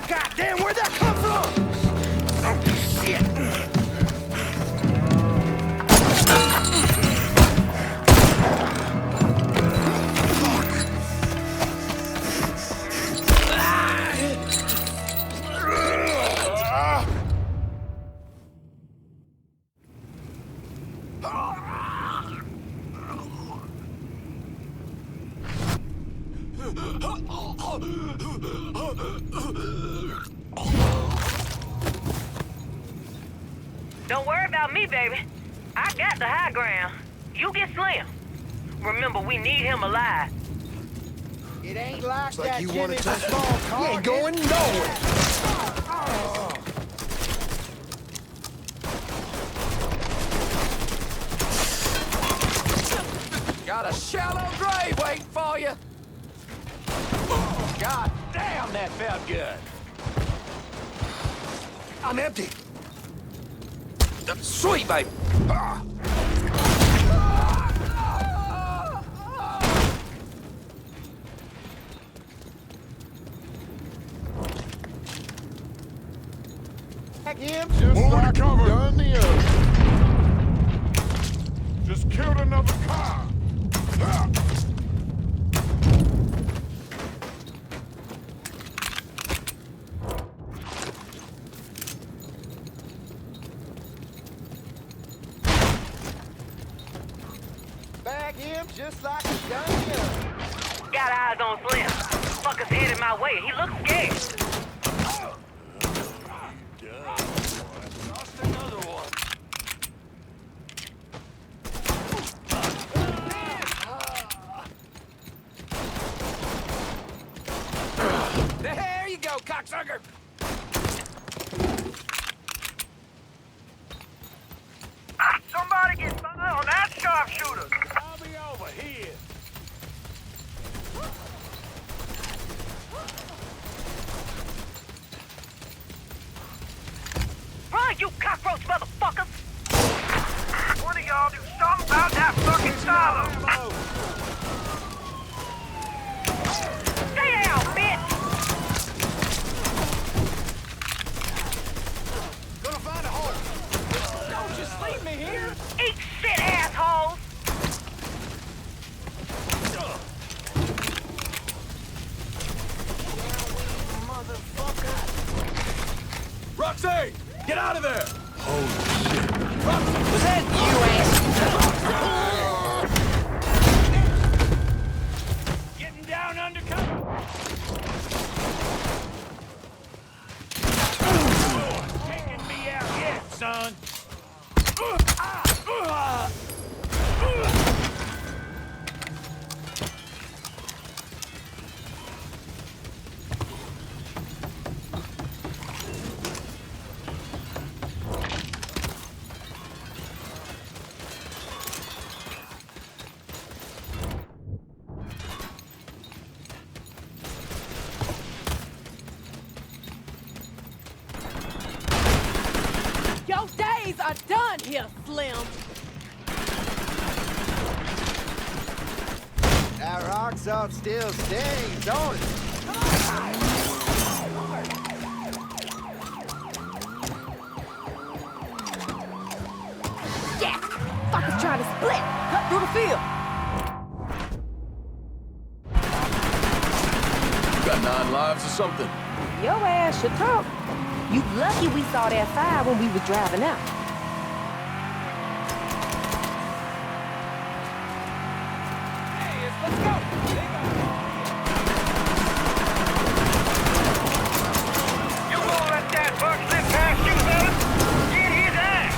Goddamn, where'd that come from? Oh, shit. Don't worry about me, baby. I got the high ground. You get Slim. Remember, we need him alive. It ain't like that, you Jimmy. wanna touch Small He ain't going nowhere. Got a shallow grave waiting for you. God damn, that felt good. I'm empty. Sweet, baby. Him just like you done the other. Just killed another car. Bag him just like you done the other. Got eyes on Slim. Fucker's headed my way. He looks scared. There you go, cocksucker! Somebody get fire on that sharpshooter! I'll be over here. Run, you cockroach motherfuckers! One of y'all do something about that fucking silo! Stay out, bitch! Gonna find a hole. Don't just leave me here! Eat shit, assholes! Roxy! Get out of there! Holy shit. Roxy, was that you, ass? Getting down undercover. Taking me out yet, son. Your days are done here, Slim. That rock salt still stings, don't it? trying to split, cut through the field. You got 9 lives or something? Your ass should talk. You lucky we saw that fire when we was driving out. Let's go! You won't let that buck slip past you, fellas? Get his ass!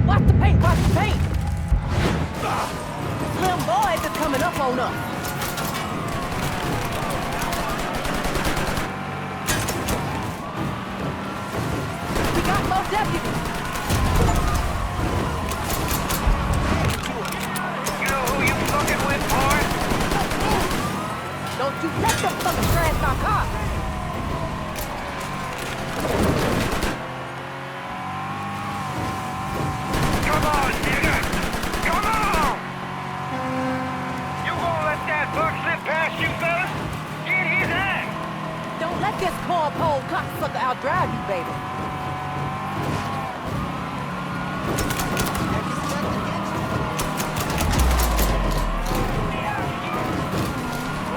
Watch the paint, watch the paint! Slim boys is coming up on us. We got more deputies. You know who you fucking with, boy? Don't you let them fucking trash my car. Come on, nigga! Come on! You won't let that buck slip past you, fellas? Get his ass! Don't let this cornpole cocksucker outdrive you, baby.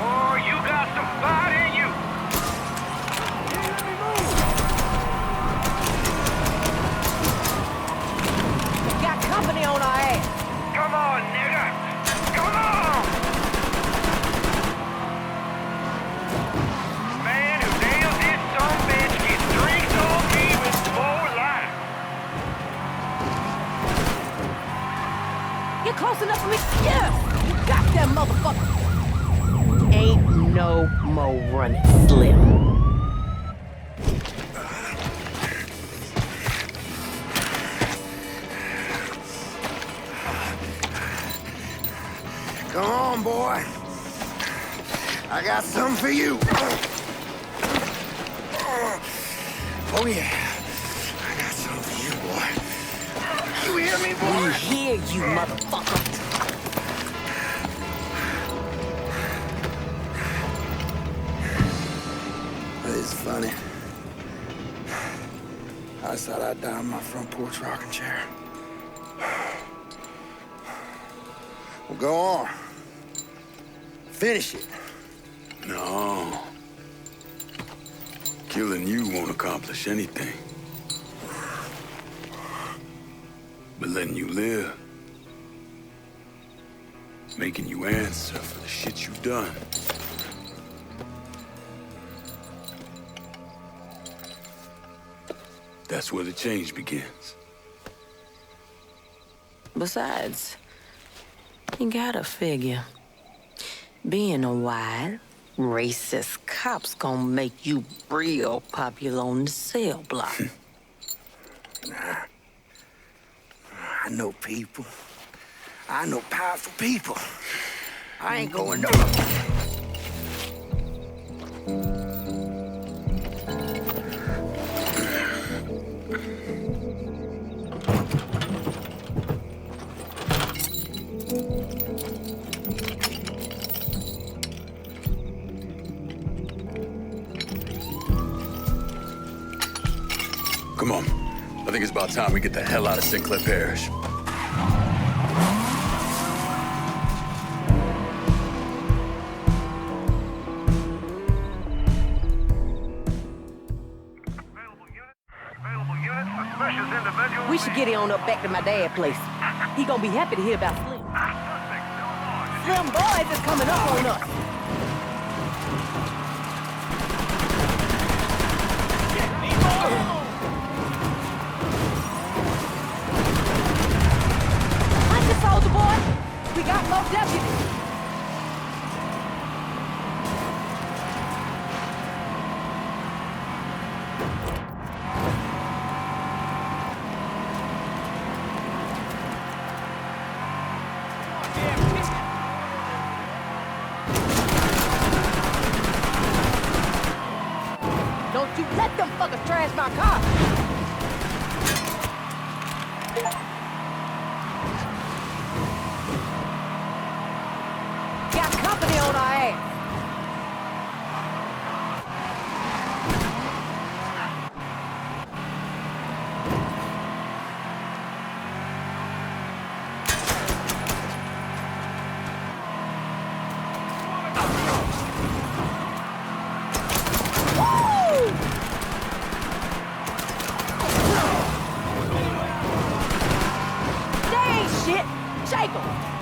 Oh, you got some fight in you! Got company on our ass. Come on, nigga! Come on! Man who nails this sumbitch gets drinks on me with 4 lives. Get close enough for me. Yeah! You got that motherfucker. Ain't no more running, Slim. Come on, boy. I got something for you. Oh, yeah. I got something for you, boy. You hear me, boy? We hear you, motherfucker. It's funny. I just thought I'd die on my front porch rocking chair. Well, go on. Finish it. No. Killing you won't accomplish anything. But letting you live, making you answer for the shit you've done. That's where the change begins. Besides, you gotta figure, being a wild, racist cop's gonna make you real popular on the cell block. Nah. I know people. I know powerful people. I ain't going nowhere. Come on. I think it's about time we get the hell out of Sinclair Parish. We should get on up back to my dad's place. He gonna be happy to hear about Slim. Slim boys is coming up on us. Hunt it, soldier boy. We got more deputies. Don't you let them fuckers trash my car! Got company on our ass! Take him.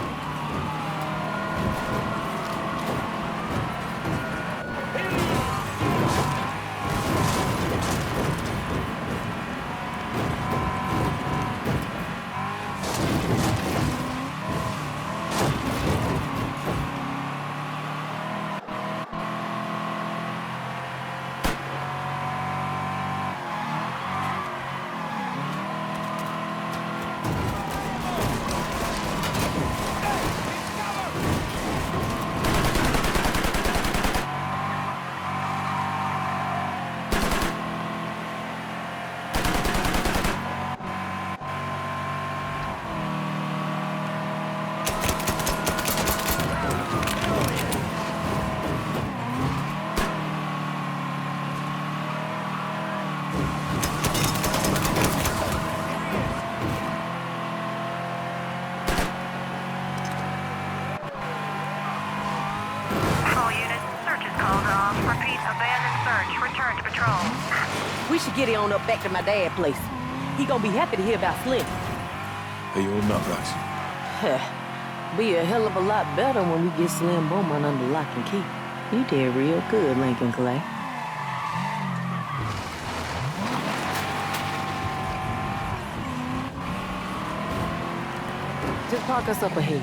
We should get on up back to my dad's place. He gonna be happy to hear about Slim. Hey, you holding up, Roxy? Be a hell of a lot better when we get Slim Beaumont under lock and key. You did real good, Lincoln Clay. Just park us up ahead.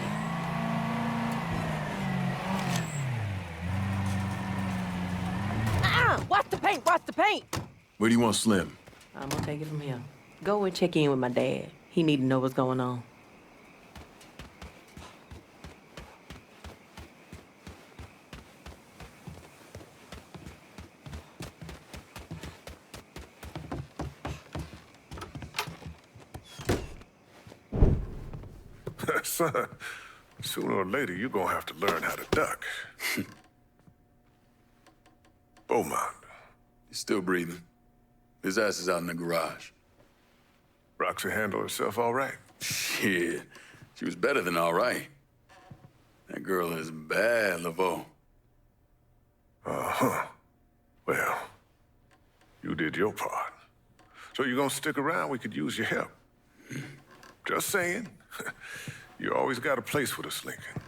Watch the paint, watch the paint! Where do you want Slim? I'm gonna take it from here. Go and check in with my dad. He need to know what's going on. Son, sooner or later, you're gonna have to learn how to duck. Beaumont. He's still breathing. His ass is out in the garage. Roxy handled herself all right. Shit. She was better than all right. That girl is bad, Laveau. Uh-huh. Well, you did your part. So you're gonna stick around? We could use your help. Just saying. You always got a place for us, Lincoln.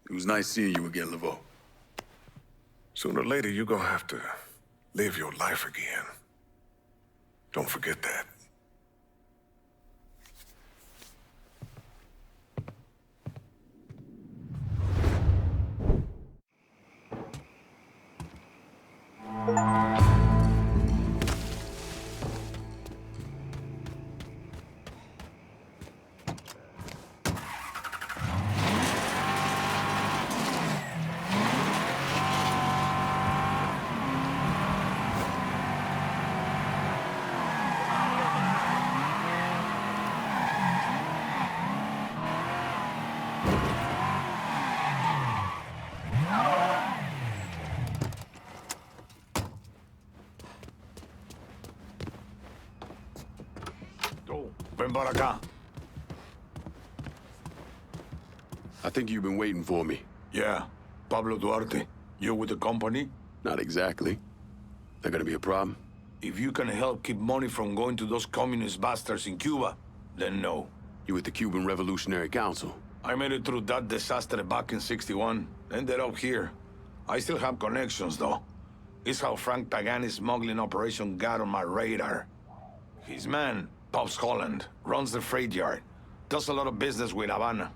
It was nice seeing you again, Laveau. Sooner or later, you're gonna have to live your life again. Don't forget that. Ven para acá. I think you've been waiting for me. Yeah. Pablo Duarte, you with the company? Not exactly. That gonna be a problem? If you can help keep money from going to those communist bastards in Cuba, then no. You with the Cuban Revolutionary Council? I made it through that disaster back in '61. Ended up here. I still have connections, though. It's how Frank Pagani's smuggling operation got on my radar. His man, Pops Holland, runs the freight yard. Does a lot of business with Havana.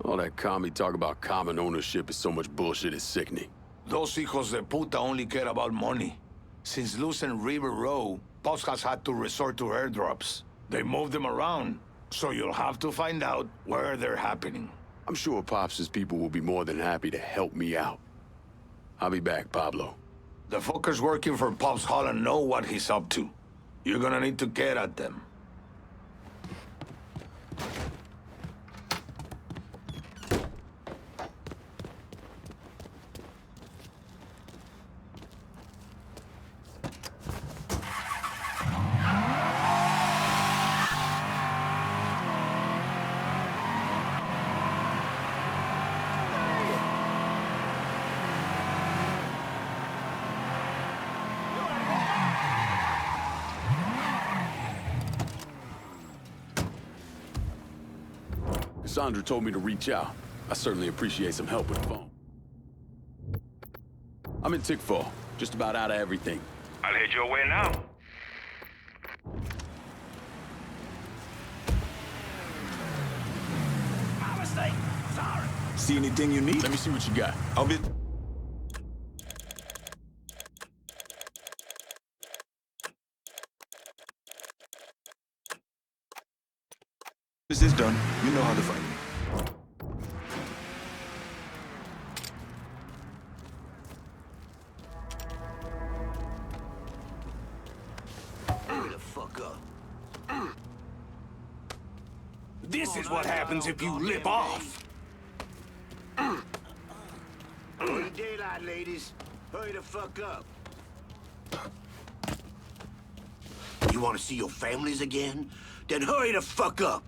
All that commie talk about common ownership is so much bullshit, it's sickening. Those hijos de puta only care about money. Since losing River Row, Pops has had to resort to airdrops. They move them around, so you'll have to find out where they're happening. I'm sure Pops' people will be more than happy to help me out. I'll be back, Pablo. The fuckers working for Pops Holland know what he's up to. You're gonna need to get at them. Sandra told me to reach out. I certainly appreciate some help with the phone. I'm in Tickfall, just about out of everything. I'll head your way now. My mistake. Sorry. See anything you need? Let me see what you got. I'll be... This is done. You know how to find me. Hurry the fuck up. This is what happens if you lip off. Early daylight, ladies. Hurry the fuck up. You want to see your families again? Then hurry the fuck up.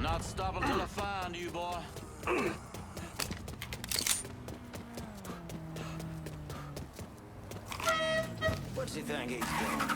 Not stop until I find you, boy. What's he think he's doing?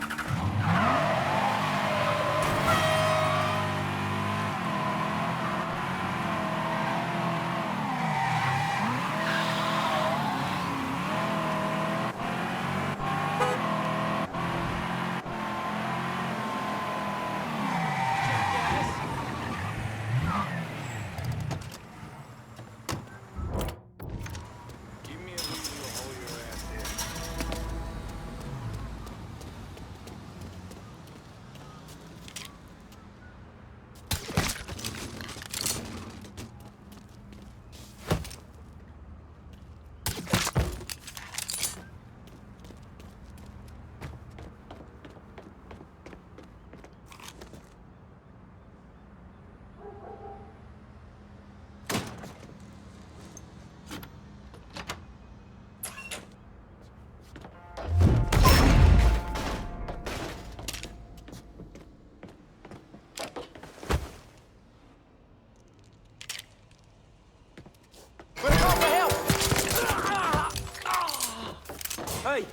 Hey!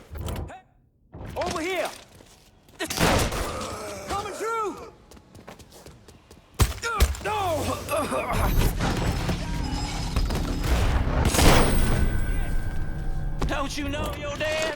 Over here! Coming through! No! Don't you know you're dead?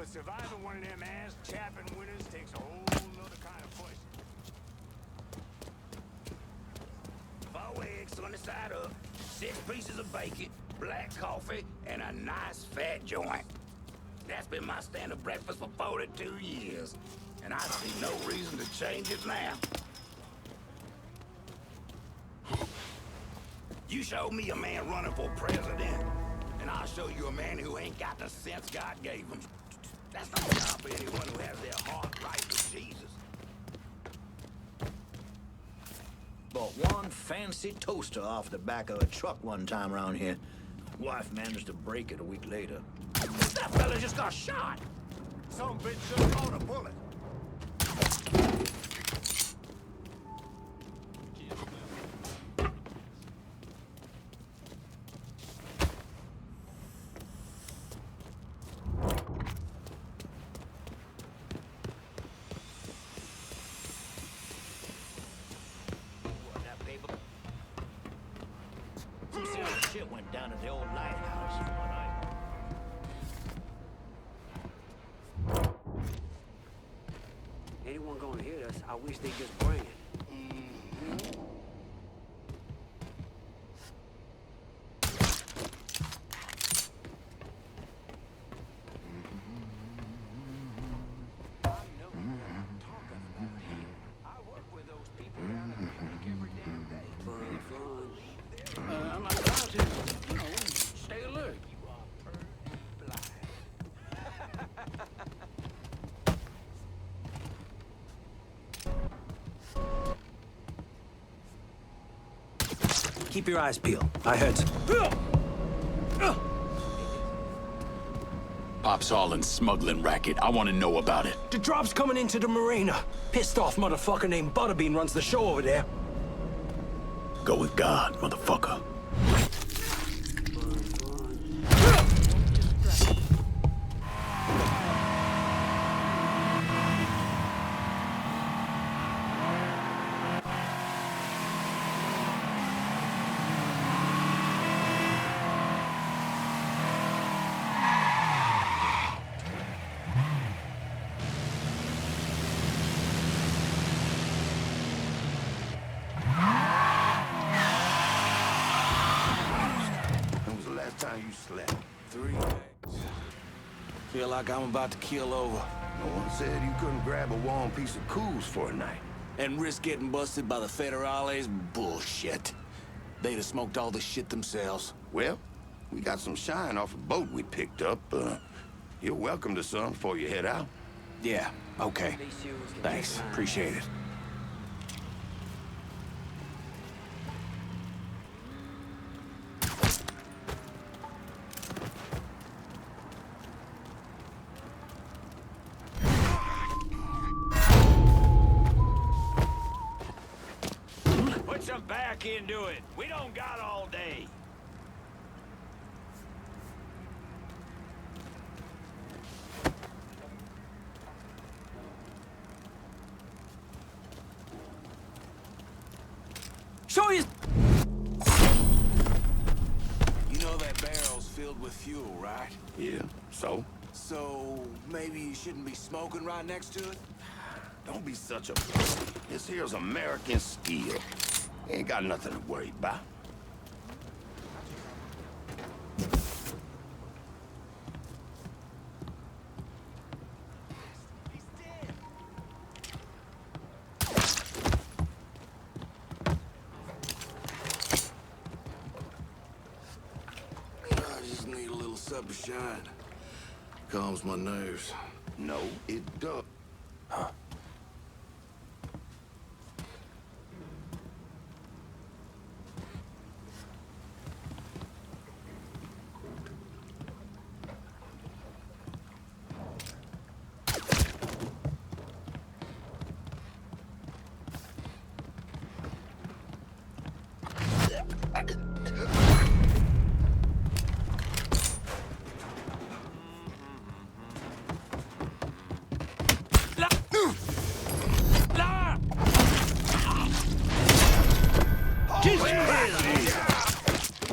Surviving one of them ass-chapping winners takes a whole nother kind of push. 4 eggs on the side up, 6 pieces of bacon, black coffee, and a nice fat joint. That's been my standard breakfast for 42 years, and I see no reason to change it now. You show me a man running for president, and I'll show you a man who ain't got the sense God gave him. That's no job for anyone who has their heart right with Jesus. Bought one fancy toaster off the back of a truck one time around here. Wife managed to break it a week later. That fella just got shot. Some bitch should have caught a bullet. Shit went down at the old lighthouse one night. Anyone gonna hit us, I wish they'd just bring it. Keep your eyes peeled. I heard some. Pop's all in smuggling racket. I want to know about it. The drop's coming into the marina. Pissed off motherfucker named Butterbean runs the show over there. Go with God, motherfucker. Feel like I'm about to keel over. No one said you couldn't grab a warm piece of coos for a night. And risk getting busted by the federales? Bullshit. They'd have smoked all this shit themselves. Well, we got some shine off a boat we picked up. You're welcome to some before you head out. Yeah, okay. Thanks, appreciate it. Put some back into it. We don't got all day. Show you. You know that barrel's filled with fuel, right? Yeah, so? So maybe you shouldn't be smoking right next to it? Don't be such a pussy. This here's American steel. Ain't got nothing to worry about. I just need a little supper shine. Calms my nerves. No, it does. Huh?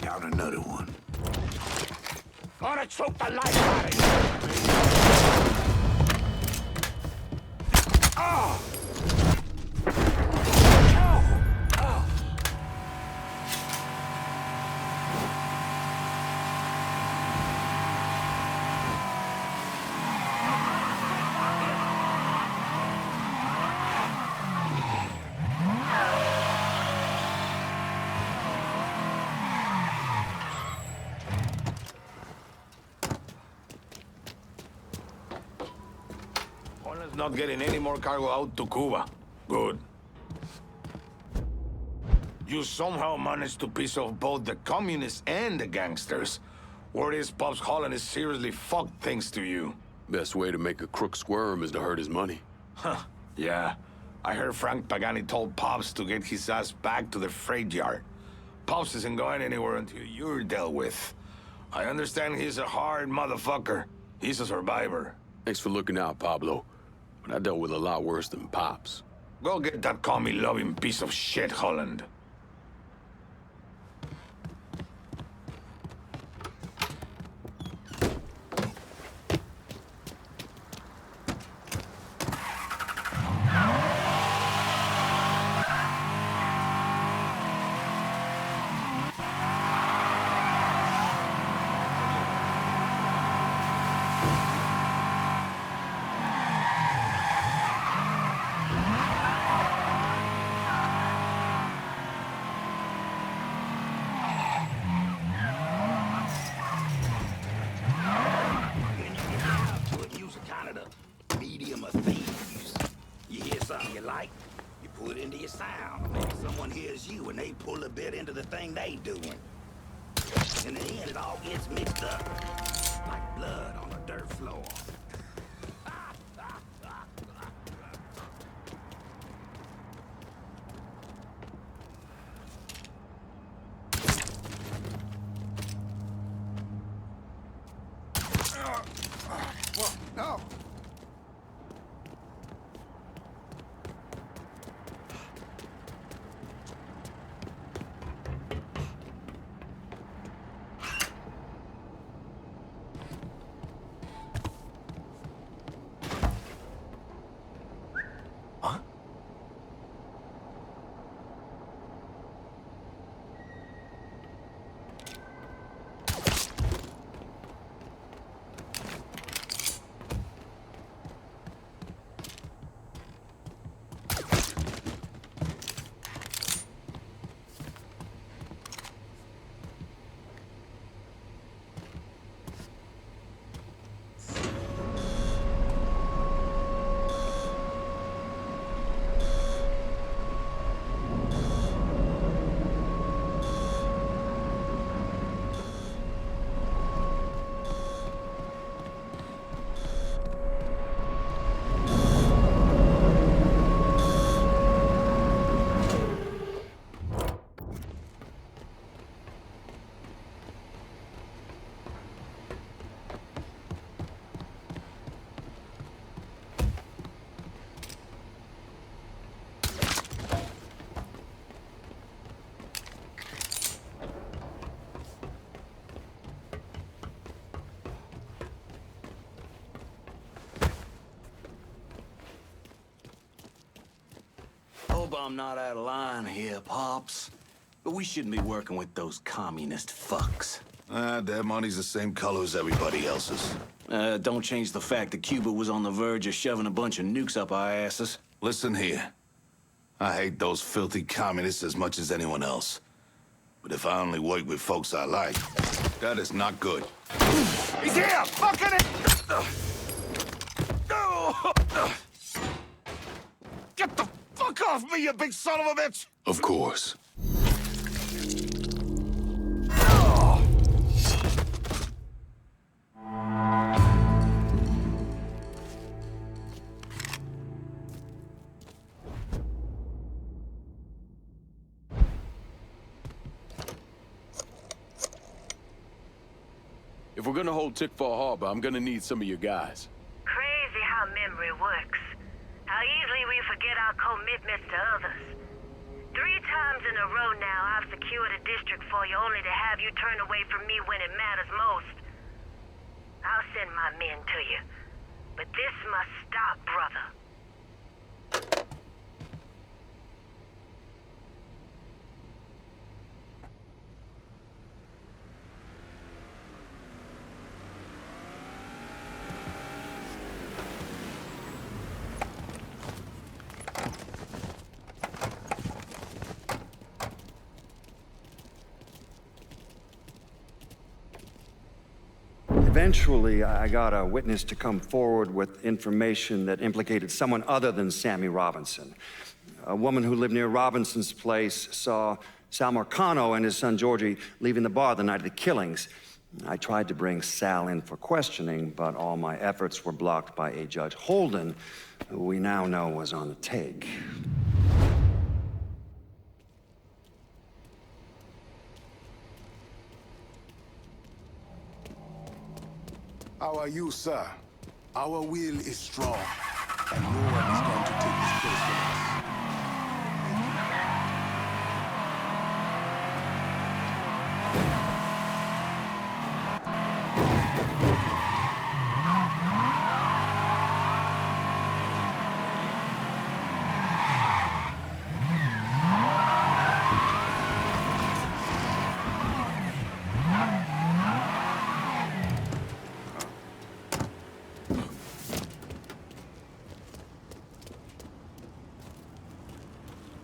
Down another one. Gonna choke the life out of you. Oh! Not getting any more cargo out to Cuba. Good. You somehow managed to piss off both the communists and the gangsters. Word is Pops Holland is seriously fucked thanks to you. Best way to make a crook squirm is to hurt his money. Huh, yeah. I heard Frank Pagani told Pops to get his ass back to the freight yard. Pops isn't going anywhere until you're dealt with. I understand he's a hard motherfucker. He's a survivor. Thanks for looking out, Pablo. But I dealt with a lot worse than Pops. Go get that commie-loving piece of shit, Holland. You hear something you like, you put it into your sound. Maybe someone everyone hears you and they pull a bit into the thing they doing. In the end, it all gets mixed up. Like blood on a dirt floor. No. Hope I'm not out of line here, Pops. But we shouldn't be working with those communist fucks. Their money's the same color as everybody else's. Don't change the fact that Cuba was on the verge of shoving a bunch of nukes up our asses. Listen here. I hate those filthy communists as much as anyone else. But if I only work with folks I like, that is not good. He's here! Fucking it! Get the fuck off me, you big son of a bitch! Of course. If we're gonna hold Tickfall Harbor, I'm gonna need some of your guys. Crazy how memory works. How easily we forget our commitments to others. 3 times in a row now, I've secured a district for you only to have you turn away from me when it matters most. I'll send my men to you. But this must stop, brother. Eventually, I got a witness to come forward with information that implicated someone other than Sammy Robinson. A woman who lived near Robinson's place saw Sal Marcano and his son Georgie leaving the bar the night of the killings. I tried to bring Sal in for questioning, but all my efforts were blocked by a Judge Holden, who we now know was on the take. How are you, sir? Our will is strong, and no one is going to take this place from us.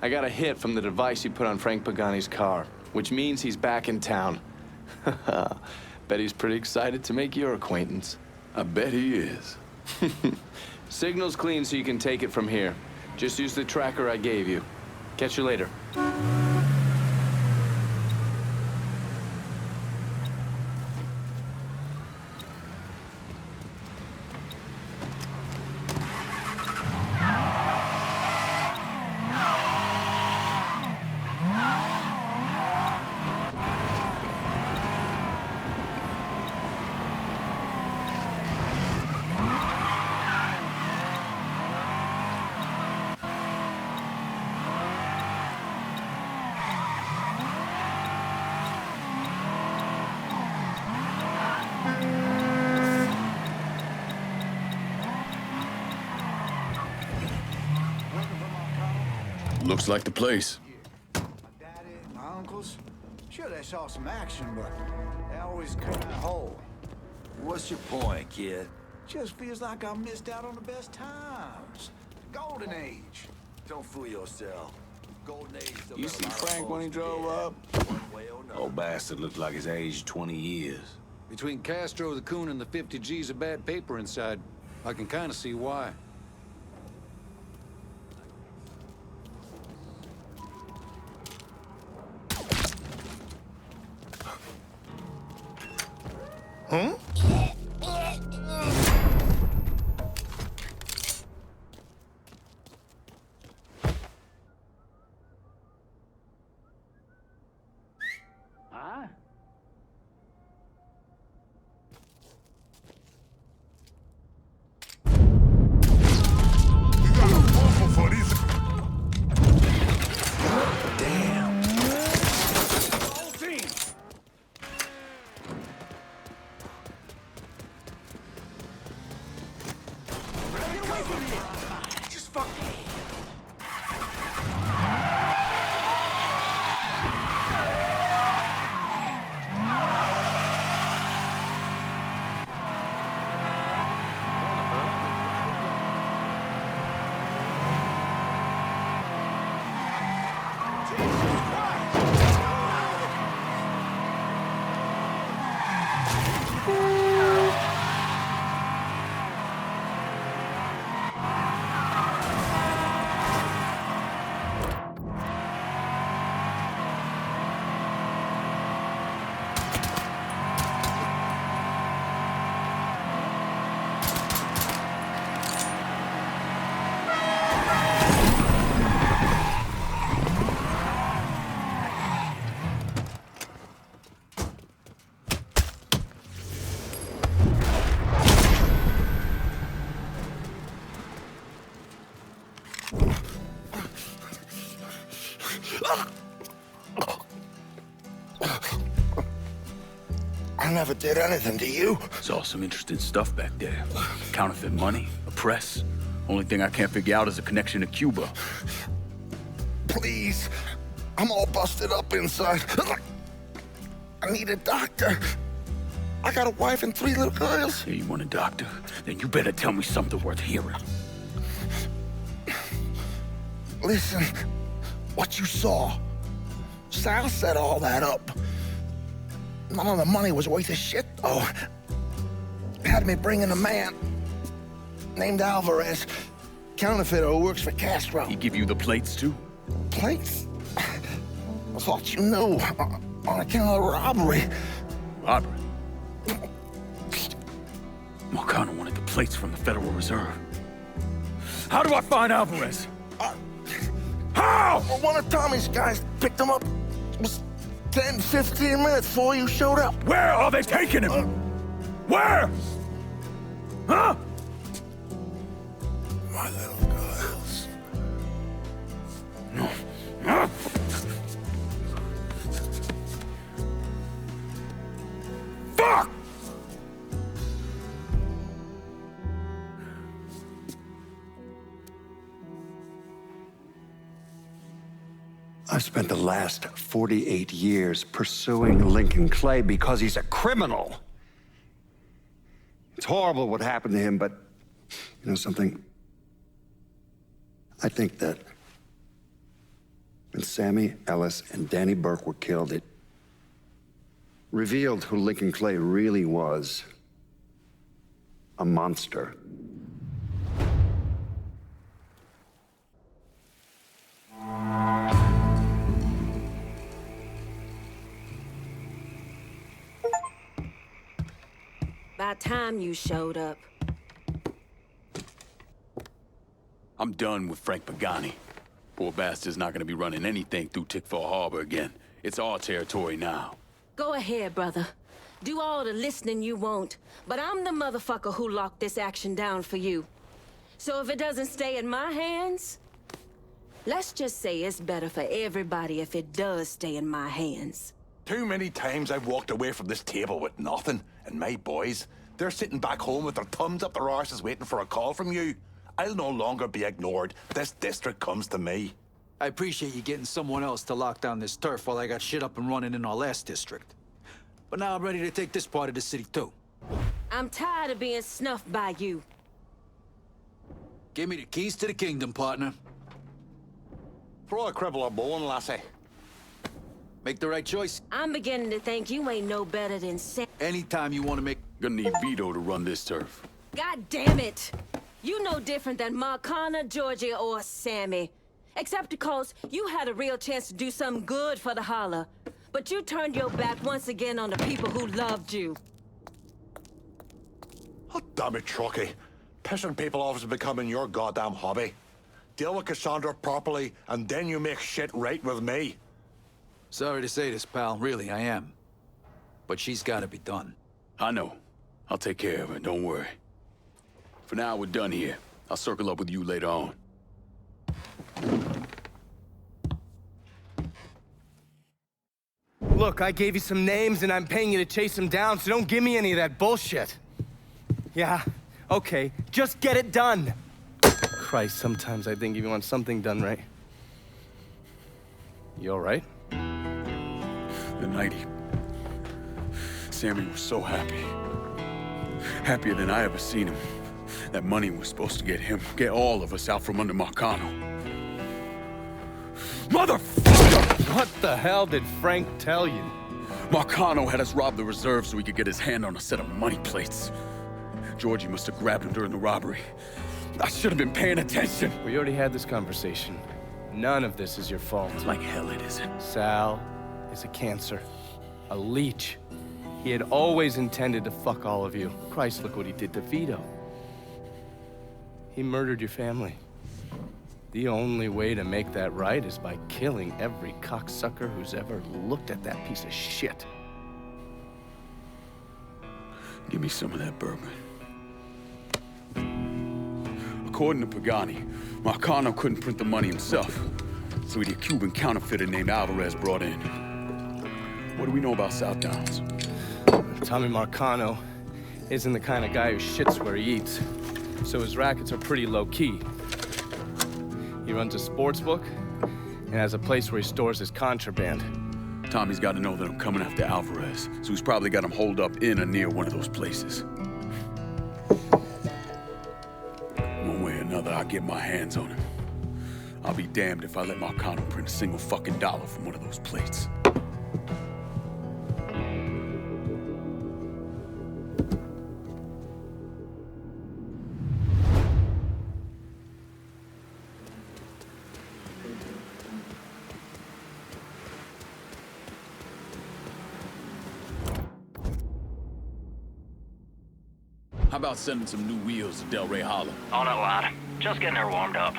I got a hit from the device he put on Frank Pagani's car, which means he's back in town. Bet he's pretty excited to make your acquaintance. I bet he is. Signal's clean so you can take it from here. Just use the tracker I gave you. Catch you later. Looks like the place. My daddy, my uncles, sure they saw some action, but they always cut a hole. What's your point, kid? Just feels like I missed out on the best times. Golden age. Don't fool yourself. Golden age. still You got a see lot of Frank when he folks drove dead, up? one way or another. Old bastard looked like he's aged 20 years. Between Castro, the coon, and the 50 G's of bad paper inside, I can kind of see why. Huh? I never did anything to you. Saw some interesting stuff back there. Counterfeit money, a press. Only thing I can't figure out is a connection to Cuba. Please. I'm all busted up inside. I need a doctor. I got a wife and 3 little girls. Yeah, you want a doctor? Then you better tell me something worth hearing. Listen, what you saw. Sal set all that up. None of the money was worth a shit, though. Had me bring in a man named Alvarez, counterfeiter who works for Castro. He give you the plates, too? Plates? I thought you knew. On account of robbery. Robbery? Marcano wanted the plates from the Federal Reserve. How do I find Alvarez? How? Well, one of Tommy's guys picked him up. It was 10, 15 minutes before you showed up. Where are they taking him? Where? Huh? My little girls. No. Huh? Fuck! I've spent the last 48 years pursuing Lincoln Clay because he's a criminal. It's horrible what happened to him, but you know something? I think that when Sammy Ellis and Danny Burke were killed, it revealed who Lincoln Clay really was. A monster. About time you showed up. I'm done with Frank Pagani. Poor bastard's not gonna be running anything through Tickfall Harbor again. It's our territory now. Go ahead, brother. Do all the listening you want, but I'm the motherfucker who locked this action down for you. So if it doesn't stay in my hands, let's just say it's better for everybody if it does stay in my hands. Too many times I've walked away from this table with nothing, and my boys, they're sitting back home with their thumbs up their arses waiting for a call from you. I'll no longer be ignored. This district comes to me. I appreciate you getting someone else to lock down this turf while I got shit up and running in our last district. But now I'm ready to take this part of the city too. I'm tired of being snuffed by you. Give me the keys to the kingdom, partner. Throw a cribble a bone, lassie. Make the right choice. I'm beginning to think you ain't no better than Sam. Anytime you want to make... Gonna need Vito to run this turf. God damn it! You no different than Marcana, Georgia, or Sammy. Except because you had a real chance to do something good for the holler. But you turned your back once again on the people who loved you. Oh, damn it, Truckee. Pissing people off is becoming your goddamn hobby. Deal with Cassandra properly, and then you make shit right with me. Sorry to say this, pal. Really, I am. But she's gotta be done. I know. I'll take care of her, don't worry. For now, we're done here. I'll circle up with you later on. Look, I gave you some names and I'm paying you to chase them down, so don't give me any of that bullshit. Yeah, okay, just get it done. Christ, sometimes I think if you want something done right. You all right? The night Sammy was so happy. Happier than I ever seen him. That money was supposed to get him, get all of us out from under Marcano. Motherfucker! What the hell did Frank tell you? Marcano had us rob the reserve so he could get his hand on a set of money plates. Georgie must have grabbed him during the robbery. I should have been paying attention. We already had this conversation. None of this is your fault. Like hell it isn't. Sal is a cancer. A leech. He had always intended to fuck all of you. Christ, look what he did to Vito. He murdered your family. The only way to make that right is by killing every cocksucker who's ever looked at that piece of shit. Give me some of that bourbon. According to Pagani, Marcano couldn't print the money himself, so he had a Cuban counterfeiter named Alvarez brought in. What do we know about South Downs? Tommy Marcano isn't the kind of guy who shits where he eats, so his rackets are pretty low-key. He runs a sports book and has a place where he stores his contraband. Tommy's got to know that I'm coming after Alvarez, so he's probably got him holed up in or near one of those places. One way or another, I'll get my hands on him. I'll be damned if I let Marcano print a single fucking dollar from one of those plates. How about sending some new wheels to Del Rey Hollow? On it, lad. Just getting her warmed up.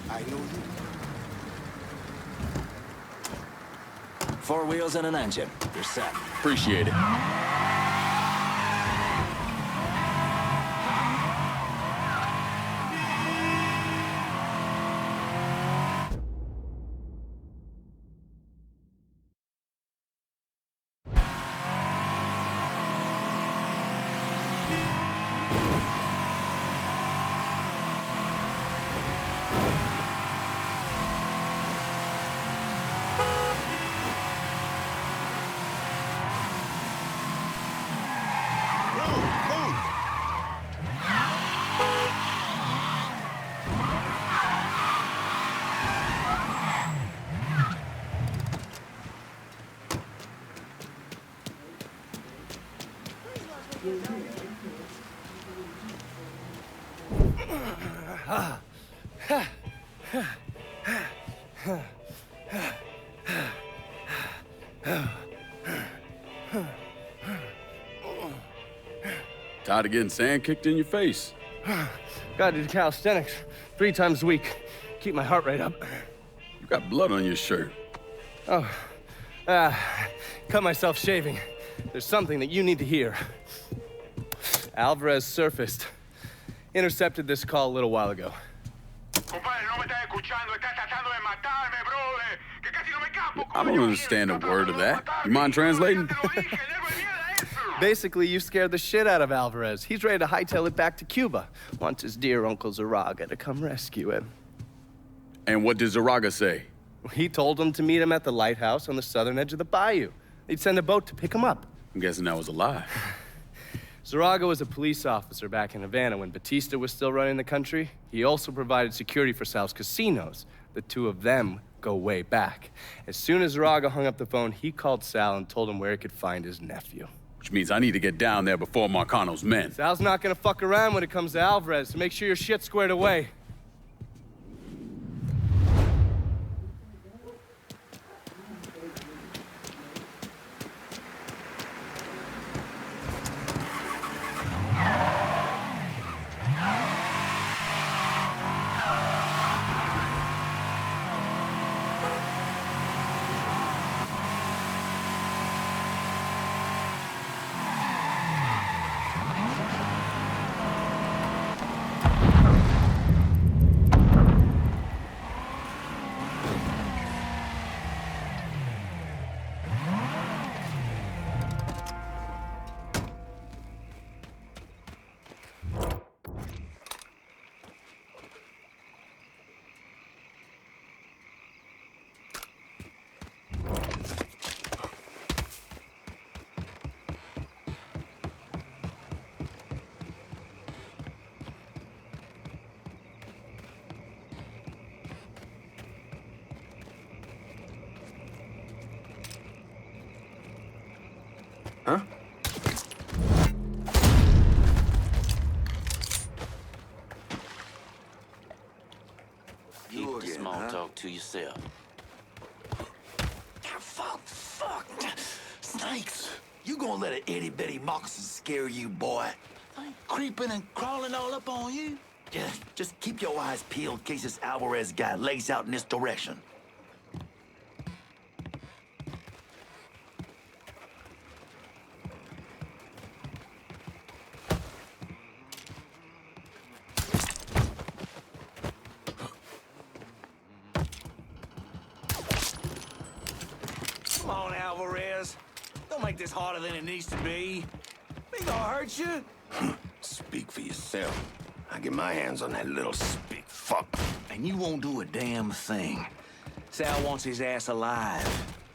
I know you. 4 wheels and an engine. You're set. Appreciate it. Tired of getting sand kicked in your face? Gotta do calisthenics 3 times a week. Keep my heart rate up. You got blood on your shirt. Oh, cut myself shaving. There's something that you need to hear. Alvarez surfaced. Intercepted this call a little while ago. I don't understand a word of that. You mind translating? Basically, you scared the shit out of Alvarez. He's ready to hightail it back to Cuba. Wants his dear Uncle Zaraga to come rescue him. And what did Zaraga say? He told him to meet him at the lighthouse on the southern edge of the bayou. They'd send a boat to pick him up. I'm guessing that was a lie. Zaraga was a police officer back in Havana when Batista was still running the country. He also provided security for Sal's casinos. The two of them go way back. As soon as Zaraga hung up the phone, he called Sal and told him where he could find his nephew. Which means I need to get down there before Marcano's men. Sal's not gonna fuck around when it comes to Alvarez, so make sure your shit's squared away. Huh? Keep the small talk to yourself. Fuck. Snakes. You gonna let an itty-bitty moccasin scare you, boy? Ain't creeping and crawling all up on you? Just keep your eyes peeled in case this Alvarez guy lays out in this direction. Come on, Alvarez. Don't make this harder than it needs to be. Ain't gonna hurt you. Speak for yourself. I get my hands on that little spit fuck. And you won't do a damn thing. Sal wants his ass alive.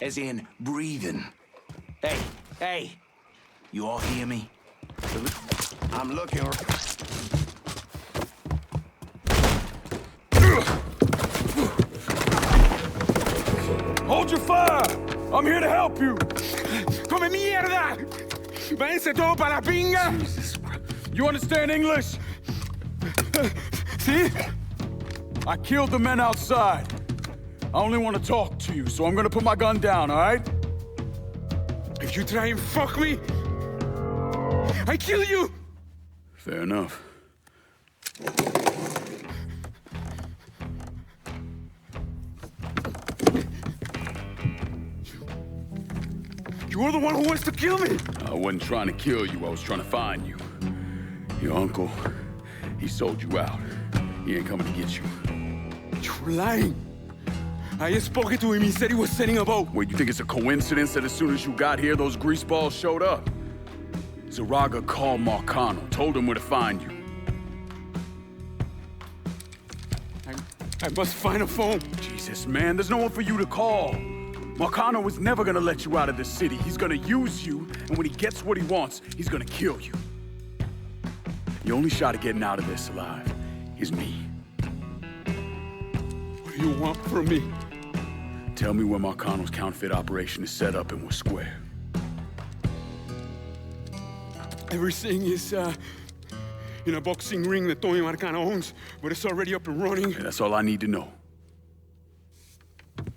As in, breathing. Hey. You all hear me? I'm looking. Hold your fire! I'm here to help you! Come mierda! Váyanse todo para la pinga! You understand English? See? I killed the men outside. I only want to talk to you, so I'm gonna put my gun down, all right? If you try and fuck me, I kill you! Fair enough. You're the one who wants to kill me! I wasn't trying to kill you, I was trying to find you. Your uncle, he sold you out. He ain't coming to get you. You're lying! I just spoke to him, he said he was sending a boat. Wait, you think it's a coincidence that as soon as you got here, those greaseballs showed up? Zaraga called Marcano, told him where to find you. I must find a phone. Jesus, man, there's no one for you to call. Marcano was never gonna let you out of this city. He's gonna use you, and when he gets what he wants, he's gonna kill you. The only shot at getting out of this alive is me. What do you want from me? Tell me where Marcano's counterfeit operation is set up and we're square. Everything is, in a boxing ring that Tony Marcano owns, but it's already up and running. Yeah, that's all I need to know.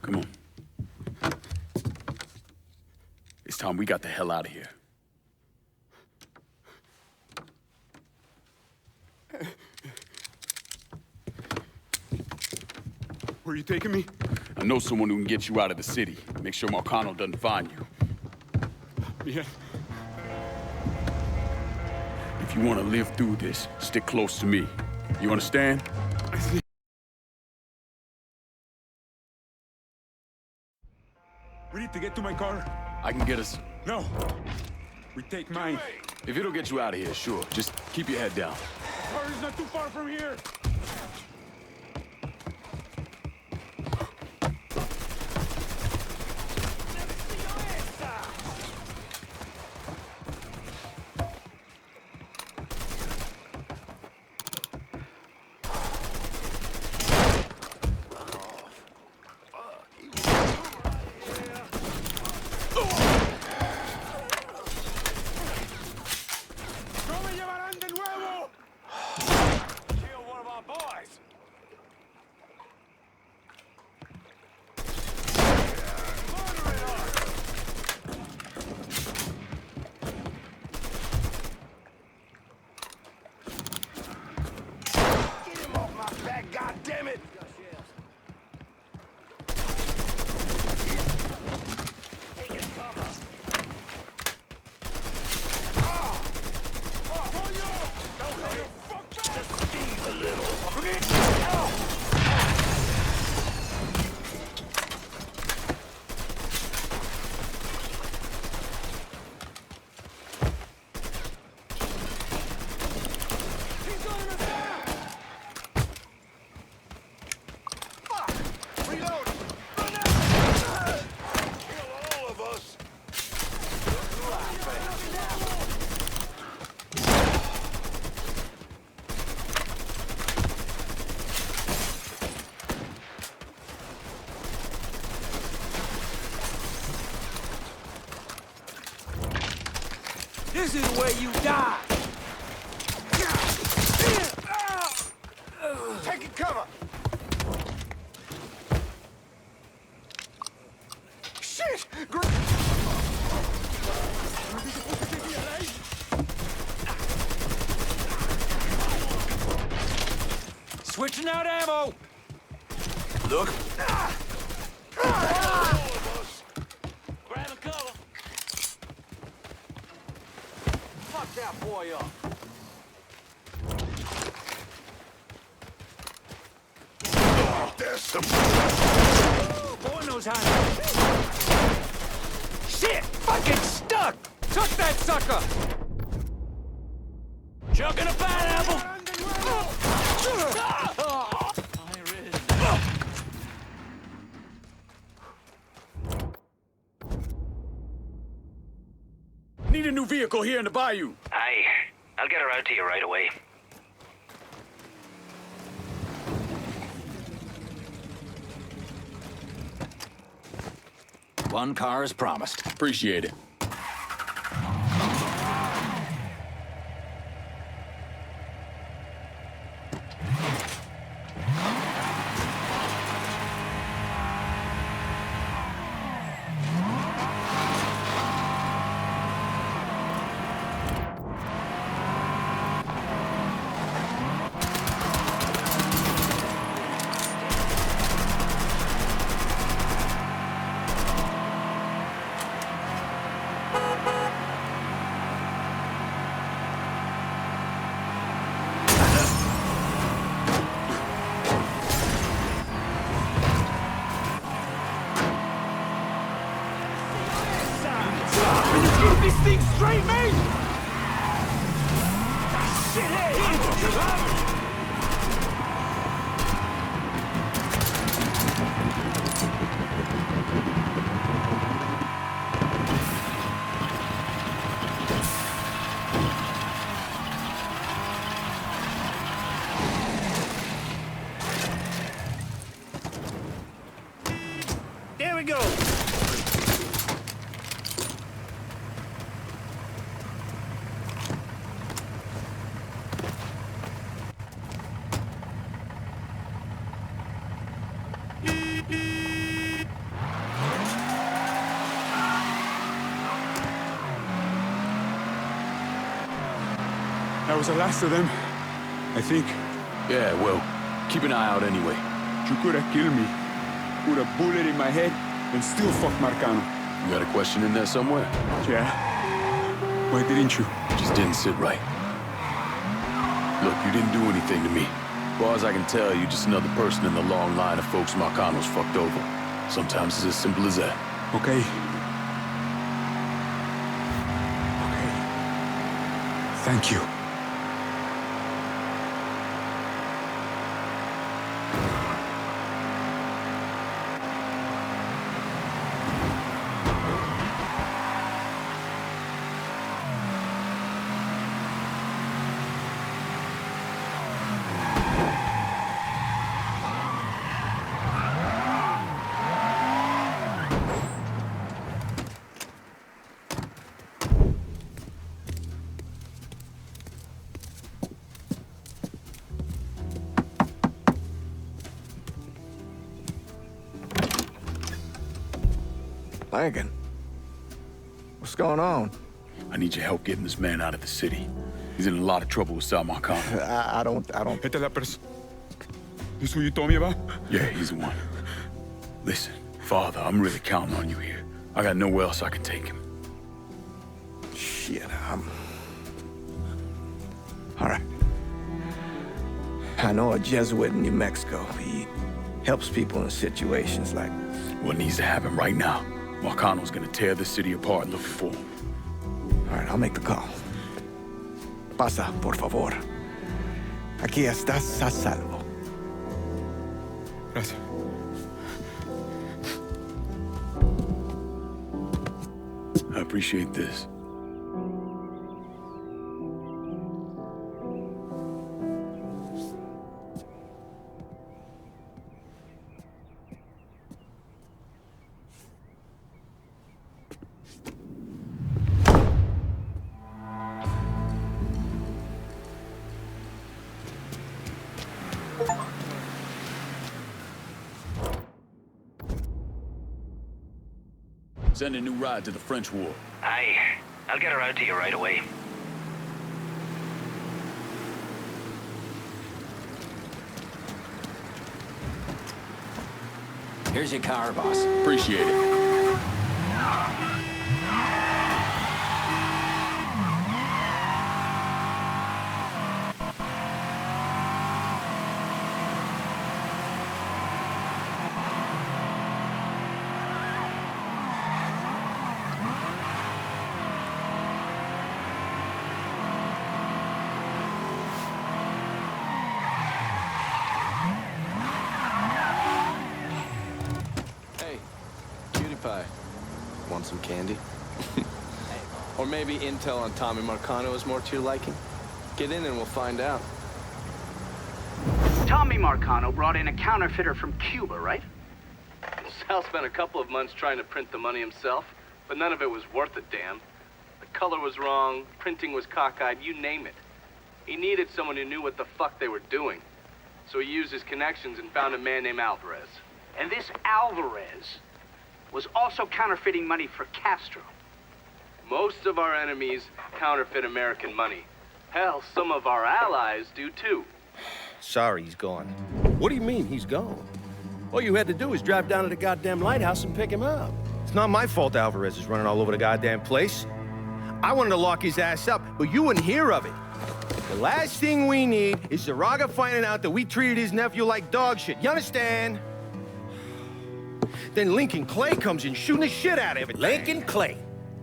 Come on. time we got the hell out of here. Where are you taking me? I know someone who can get you out of the city. Make sure Marcano doesn't find you. Yeah. If you want to live through this, stick close to me. You understand? We need to get to my car. I can get us... No. We take mine. If it'll get you out of here, sure. Just keep your head down. The car is not too far from here. This is where you die! Taking cover! Shit! Switching out ammo! Look. Grab a cover. Fuck that boy up. There's some... Boy knows how to... Shit! Fucking stuck! Took that sucker! Chucking a pineapple! Need a new vehicle here in the bayou. Aye. I'll get her out to you right away. One car as promised. Appreciate it. This thing straight, mate! Shithead! There we go! That was the last of them, I think. Yeah, well, keep an eye out anyway. You could have killed me. Put a bullet in my head and still fuck Marcano. You got a question in there somewhere? Yeah. Why didn't you? Just didn't sit right. Look, you didn't do anything to me. As far as I can tell, you're just another person in the long line of folks Marcano's fucked over. Sometimes it's as simple as that. Okay. Okay. Thank you. Lincoln, what's going on? I need your help getting this man out of the city. He's in a lot of trouble with Sal Marcano. I don't... Hit the lepers. This who you told me about? Yeah, he's the one. Listen, Father, I'm really counting on you here. I got nowhere else I can take him. Shit, all right. I know a Jesuit in New Mexico. He helps people in situations like... What needs to happen right now? Marcano's gonna tear the city apart looking for him. All right, I'll make the call. Pasa, por favor. Aquí estás a salvo. Gracias. I appreciate this. Send a new ride to the French War. Aye. I'll get her out to you right away. Here's your car, boss. Appreciate it. Want some candy? Or maybe intel on Tommy Marcano is more to your liking? Get in and we'll find out. Tommy Marcano brought in a counterfeiter from Cuba, right? Sal spent a couple of months trying to print the money himself, but none of it was worth a damn. The color was wrong, printing was cockeyed, you name it. He needed someone who knew what the fuck they were doing. So he used his connections and found a man named Alvarez. And this Alvarez was also counterfeiting money for Castro. Most of our enemies counterfeit American money. Hell, some of our allies do too. Sorry, he's gone. What do you mean, he's gone? All you had to do was drive down to the goddamn lighthouse and pick him up. It's not my fault Alvarez is running all over the goddamn place. I wanted to lock his ass up, but you wouldn't hear of it. The last thing we need is Zaraga finding out that we treated his nephew like dog shit. You understand? Then Lincoln Clay comes in shooting the shit out of it. Lincoln Clay.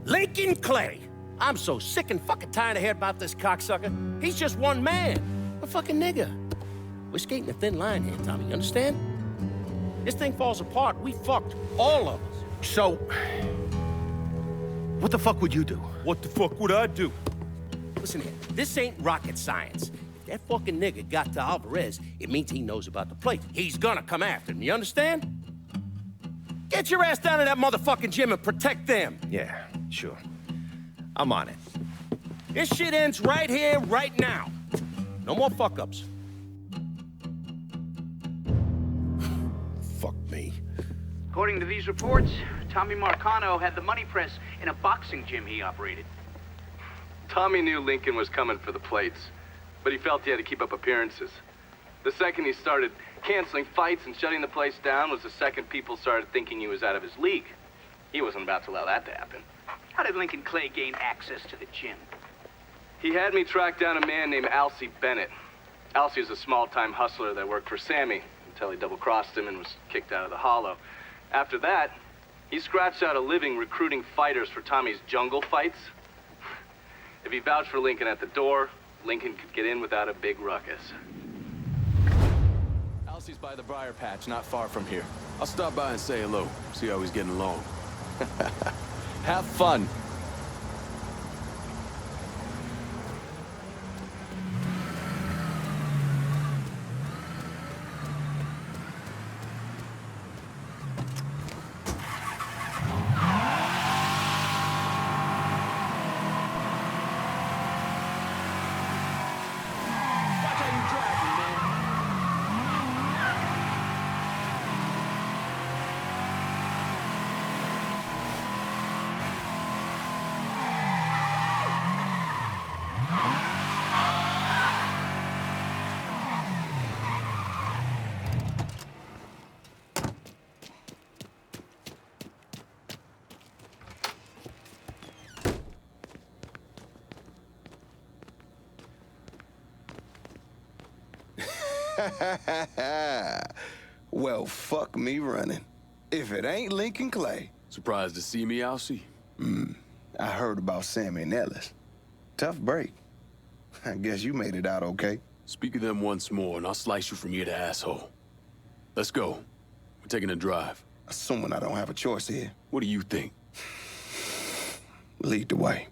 Lincoln Clay. I'm so sick and fucking tired of hearing about this cocksucker. He's just one man. A fucking nigger. We're skating a thin line here, Tommy, you understand? This thing falls apart, we fucked. All of us. So, what the fuck would you do? What the fuck would I do? Listen here, this ain't rocket science. If that fucking nigger got to Alvarez, it means he knows about the place. He's gonna come after him, you understand? Get your ass down to that motherfucking gym and protect them. Yeah, sure. I'm on it. This shit ends right here, right now. No more fuck-ups. Fuck me. According to these reports, Tommy Marcano had the money press in a boxing gym he operated. Tommy knew Lincoln was coming for the plates. but he felt he had to keep up appearances. The second he started canceling fights and shutting the place down was the second people started thinking he was out of his league. He wasn't about to allow that to happen. How did Lincoln Clay gain access to the gym? He had me track down a man named Alcee Bennett. Alcee was a small-time hustler that worked for Sammy until he double-crossed him and was kicked out of the Hollow. After that, he scratched out a living recruiting fighters for Tommy's jungle fights. If he vouched for Lincoln at the door, Lincoln could get in without a big ruckus. Alcee's by the briar patch, not far from here. I'll stop by and say hello, see how he's getting along. Have fun. Well, fuck me running. If it ain't Lincoln Clay. Surprised to see me, Alcee? I heard about Sammy and Ellis. Tough break. I guess you made it out okay. Speak of them once more, and I'll slice you from ear to asshole. Let's go. We're taking a drive. Assuming I don't have a choice here. What do you think? Lead the way.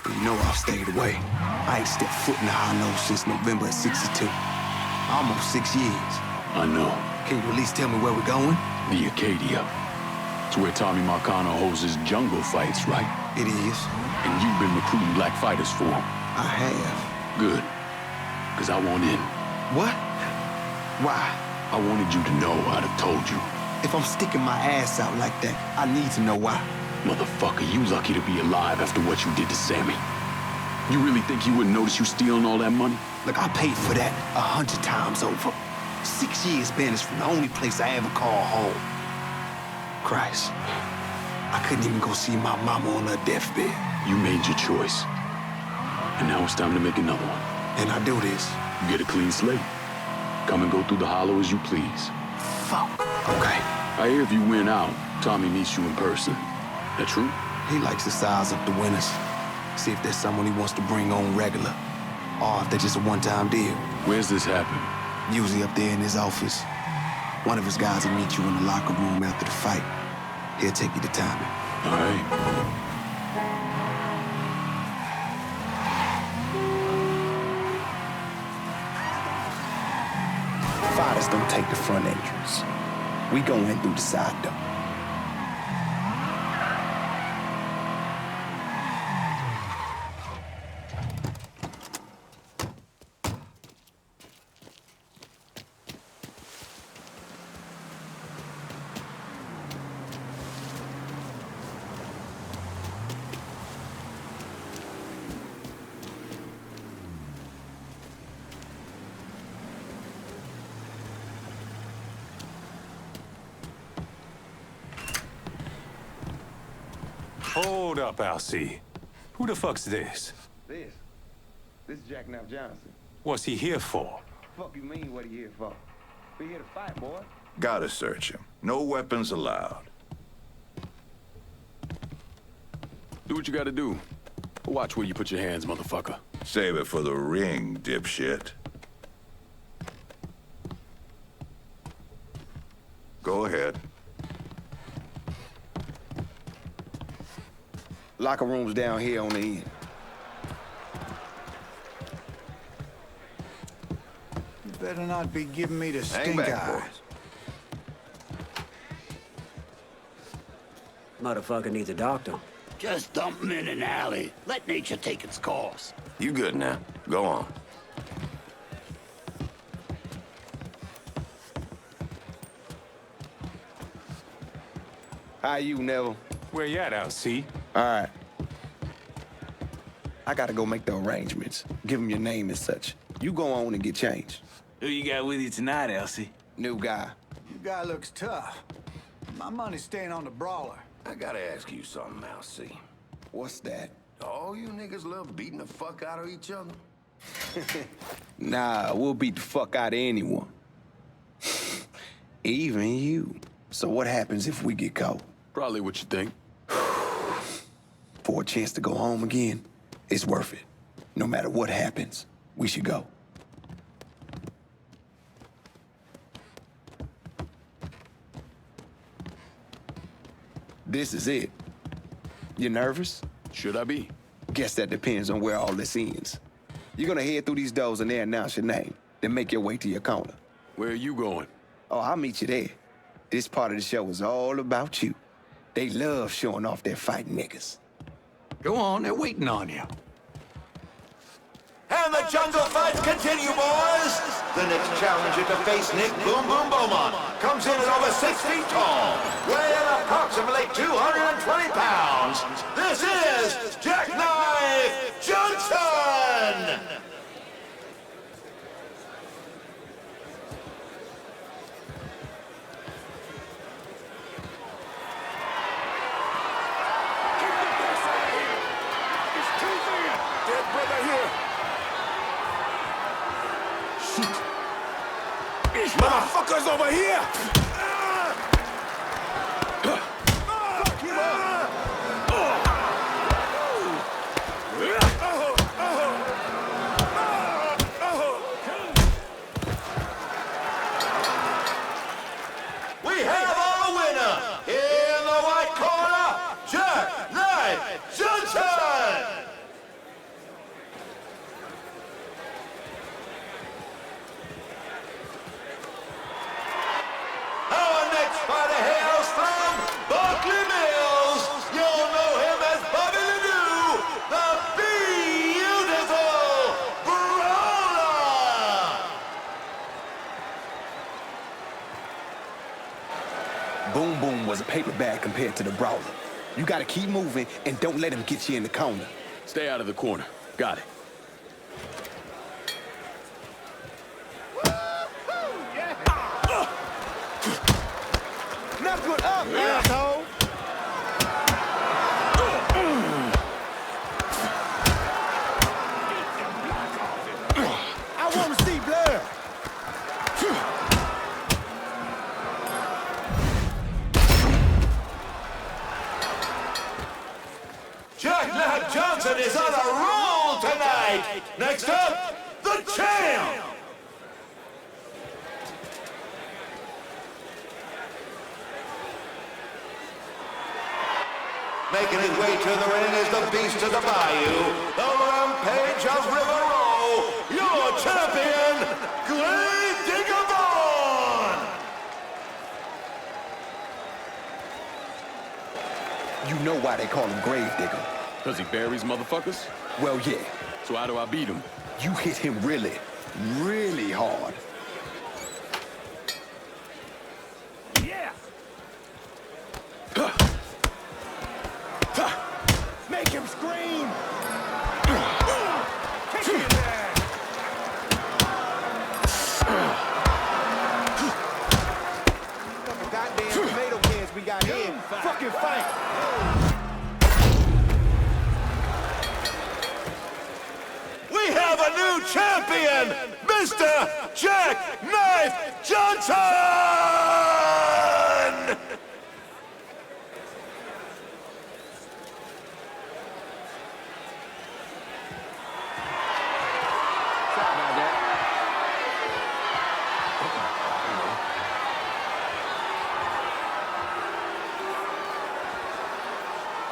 You know I've stayed away. I ain't stepped foot in the high since November of '62. Almost 6 years. I know. Can you at least tell me where we're going? The Acadia. It's where Tommy Marcano holds his jungle fights, right? It is. And you've been recruiting black fighters for him. I have. Good. Because I want in. What? Why? I wanted you to know I'd have told you. If I'm sticking my ass out like that, I need to know why. Motherfucker, you lucky to be alive after what you did to Sammy. You really think he wouldn't notice you stealing all that money? Look, I paid for that 100 times over. 6 years banished from the only place I ever call home. Christ. I couldn't even go see my mama on her deathbed. You made your choice. And now it's time to make another one. And I do this. You get a clean slate. Come and go through the Hollow as you please. Fuck. Okay. I hear if you win out, Tommy meets you in person. That true? He likes to size up the winners. See if there's someone he wants to bring on regular. Or if they're just a one-time deal. Where's this happen? Usually up there in his office. One of his guys will meet you in the locker room after the fight. He'll take you to timing. All right. Fighters don't take the front entrance. We go in through the side door. Hold up, Alcee. Who the fuck's this? This is Jackknife Johnson. What's he here for? Fuck you mean what he here for? We here to fight, boy. Gotta search him. No weapons allowed. Do what you gotta do. Watch where you put your hands, motherfucker. Save it for the ring, dipshit. Go ahead. Locker room's down here on the end. You better not be giving me the stink back, eye. Boys. Motherfucker needs a doctor. Just dump them in an alley. Let nature take its course. You good now. Go on. How you, Neville? Where you at, LC? All right. I gotta go make the arrangements. Give him your name and such. You go on and get changed. Who you got with you tonight, Elsie? New guy. You guy looks tough. My money's staying on the brawler. I gotta ask you something, Elsie. What's that? All you niggas love beating the fuck out of each other? Nah, we'll beat the fuck out of anyone. Even you. So what happens if we get caught? Probably what you think. For a chance to go home again, it's worth it. No matter what happens, we should go. This is it. You nervous? Should I be? Guess that depends on where all this ends. You're gonna head through these doors and they announce your name, then make your way to your corner. Where are you going? Oh, I'll meet you there. This part of the show is all about you. They love showing off their fighting niggas. Go on, they're waiting on you. And the jungle fights continue, boys! The next challenger to face Nick Boom Boom Beaumont comes in at over 6 feet tall, weighing approximately 220 pounds. This is Jackknife Johnson! Motherfuckers over here! We have our winner! In the white corner, Jackknife Johnson! Our next fighter hails from Buckley Mills. You'll know him as Bobby Ledoux, the beautiful Brawler. Boom Boom was a paper bag compared to the Brawler. You gotta keep moving and don't let him get you in the corner. Stay out of the corner. Got it. Knuckle up, asshole! I wanna see blood! Jackknife Johnson is on a roll tonight. Next up, the champ. Making his way to the ring is the beast of the bayou, the rampage of River Row, your champion, Clay Digabon! You know why they call him Gravedigger. Does he buries motherfuckers? Well, yeah. So how do I beat him? You hit him really, really hard. Yeah! Make him scream! Kick him there! Fucking goddamn tomato cans we got here. Fucking fight! We have a new champion, Mr. Jackknife Johnson! Sorry about that.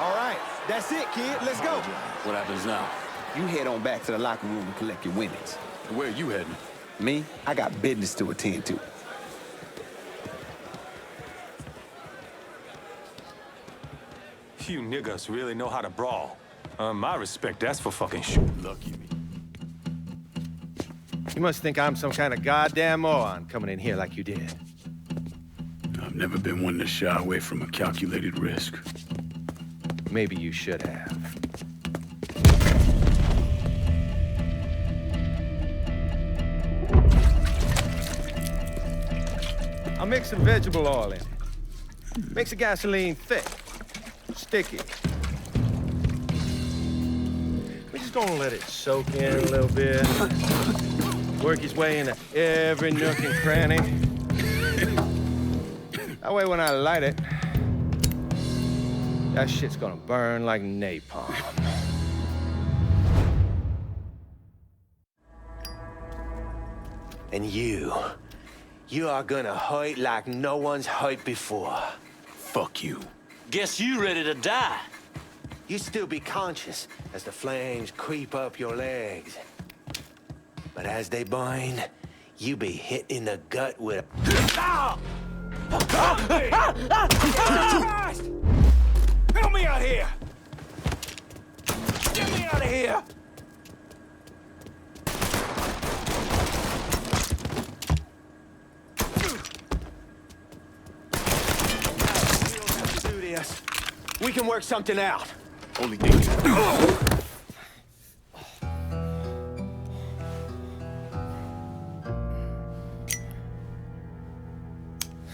All right, that's it, kid. Let's go. What happens now? You head on back to the locker room and collect your winnings. And where are you heading? Me? I got business to attend to. You niggas really know how to brawl. My respect, that's for fucking sure. Lucky me. You must think I'm some kind of goddamn moron coming in here like you did. I've never been one to shy away from a calculated risk. Maybe you should have. I'll mix some vegetable oil in it. Makes the gasoline thick, sticky. We're just gonna let it soak in a little bit. Work his way into every nook and cranny. That way when I light it, that shit's gonna burn like napalm. And you are gonna hurt like no one's hurt before. Fuck you. Guess you ready to die. You still be conscious as the flames creep up your legs. But as they burn, you be hit in the gut with a... Help me out here! Get me out of here! We can work something out. Only thing.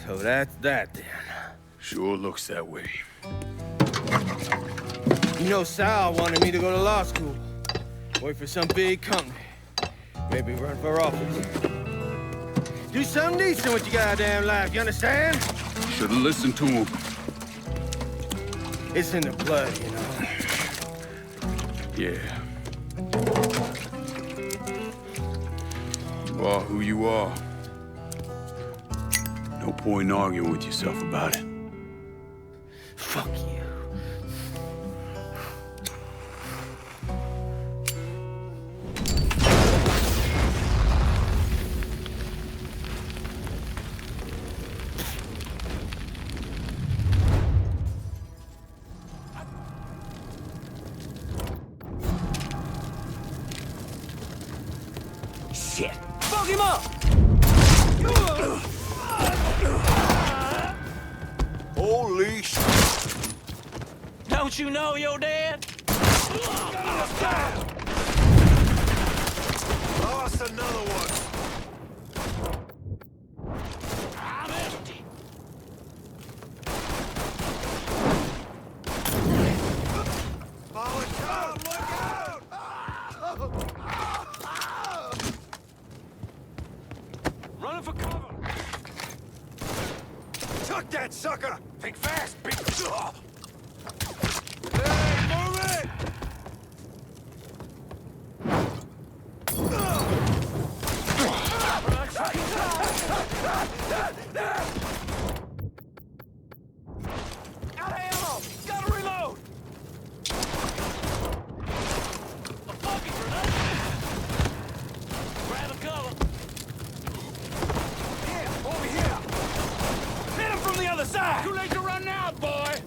So that's that then. Sure looks that way. You know, Sal wanted me to go to law school. Work for some big company. Maybe run for office. Do something decent with your goddamn life, you understand? Should've listened to him. It's in the blood, you know. Yeah. You are who you are. No point in arguing with yourself about it. Fuck you. Shit! Fuck him up! Holy shit! Don't you know you're dead? Lost another one. I'm empty. Oh, God, look out! Running for cover. Tuck that sucker! Think fast, big. Hey, move it! Out of ammo! Gotta reload! A fucking grenade! Grab a cover. Yeah, over here! Hit him from the other side! Too late to run now, boy!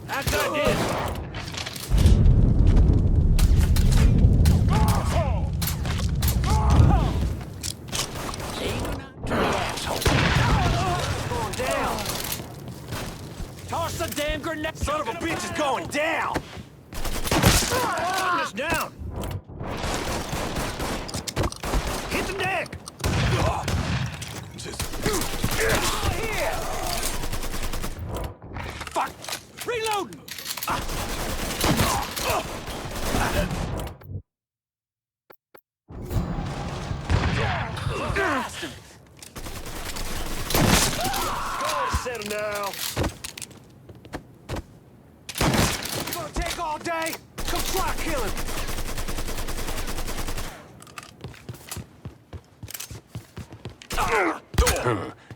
That's I did! Going down! Toss the damn grenade! Son of a bitch is going down! Putting us down! Hit the deck! Here! Fuck! Reloading! Set him now. You gonna take all day? Come try kill him!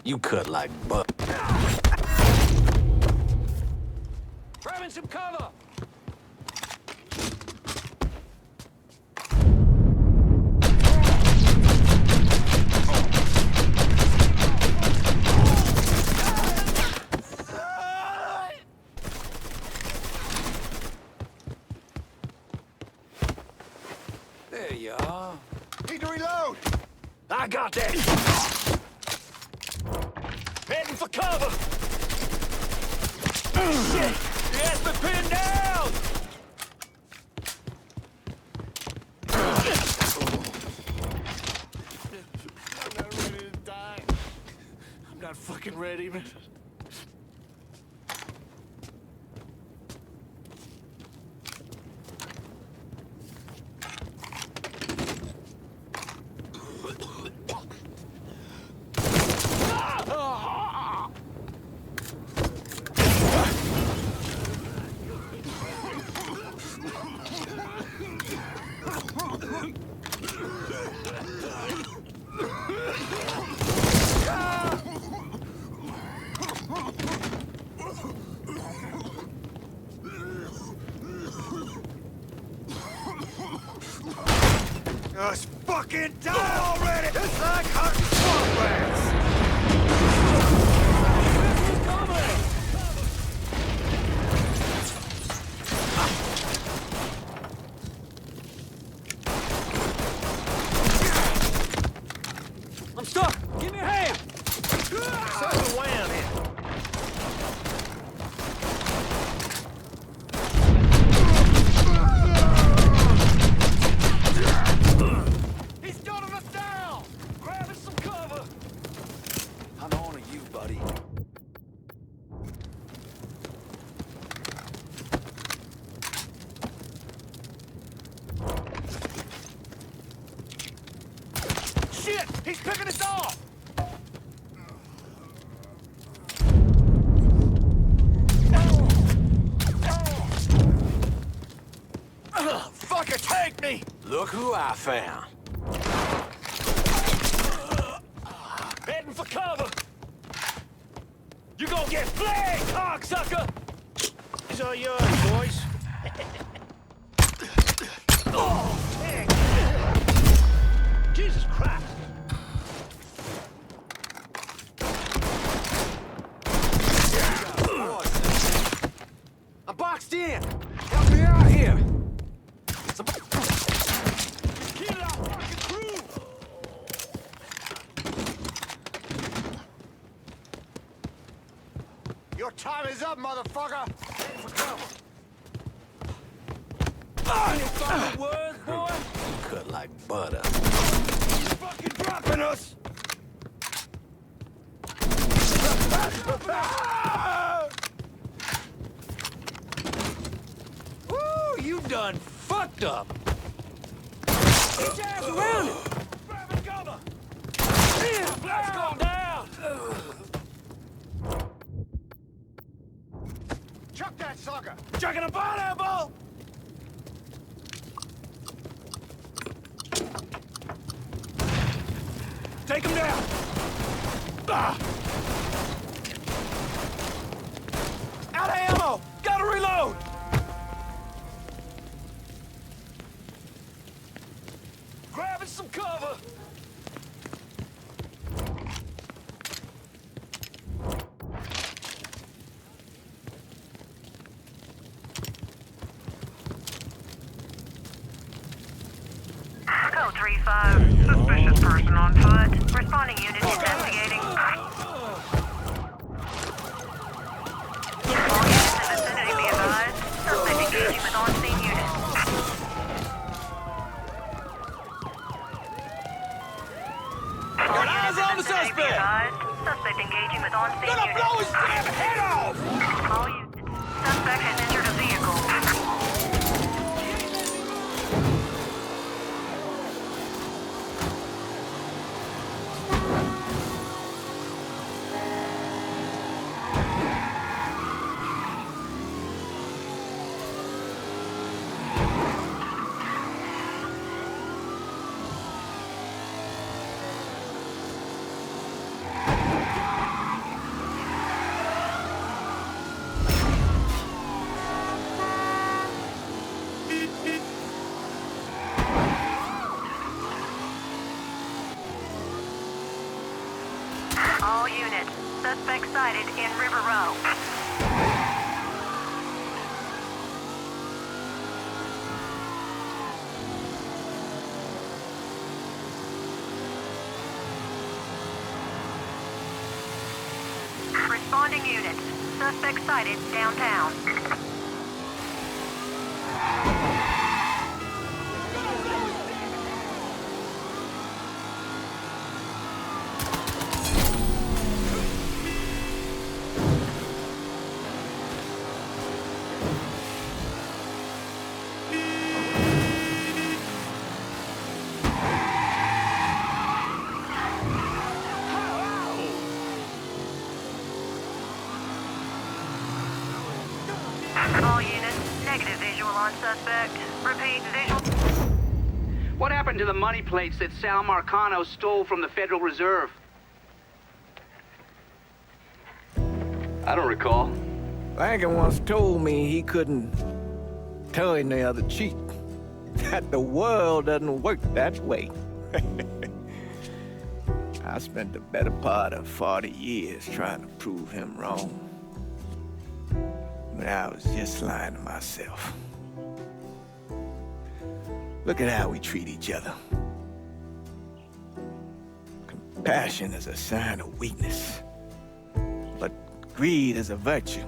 You cut like butt. Grabbing some cover! I got that! Heading for cover! Shit! He has me pinned down! I'm not ready to die. I'm not fucking ready, man. Just fucking die already! It's like hot swamp rats! I'm stuck! Give me a hand! Such a wham here. He's gunning us down! Grabbing some cover! I'm on to you, buddy. Shit! He's picking us off! Fucker, take me! Look who I found. Heading for cover! You gonna get flagged, cocksucker! These are yours, boys. Oh, dang. Jesus Christ! I'm boxed in! Help me out here! Kill our fucking crew! Your time is up, motherfucker! Aim for cover. Any fucking words, boy? Cut like butter. You fucking dropping us! Woo, you done fucked up! Get your ass around it! Grabbing cover! Let's go down! Chuck that sucker! Chucking a pineapple! Take him down! Ah! Out of ammo! Gotta reload! Grabbing some cover! Code 3-5. Suspicious person on foot. Responding unit investigating. All units in vicinity be advised. Suspect engaging with on-scene unit. Got eyes on the suspect! Suspect engaging with on-scene Gonna unit. blow his damn head off! All units. Suspect has entered a vehicle. All units. Suspect sighted in River Row. Responding units. Suspect sighted downtown. All units, negative visual on suspect. Repeat, visual. What happened to the money plates that Sal Marcano stole from the Federal Reserve? I don't recall. Lincoln once told me he couldn't tell any other cheat. That the world doesn't work that way. I spent the better part of 40 years trying to prove him wrong. But I was just lying to myself. Look at how we treat each other. Compassion is a sign of weakness, but greed is a virtue.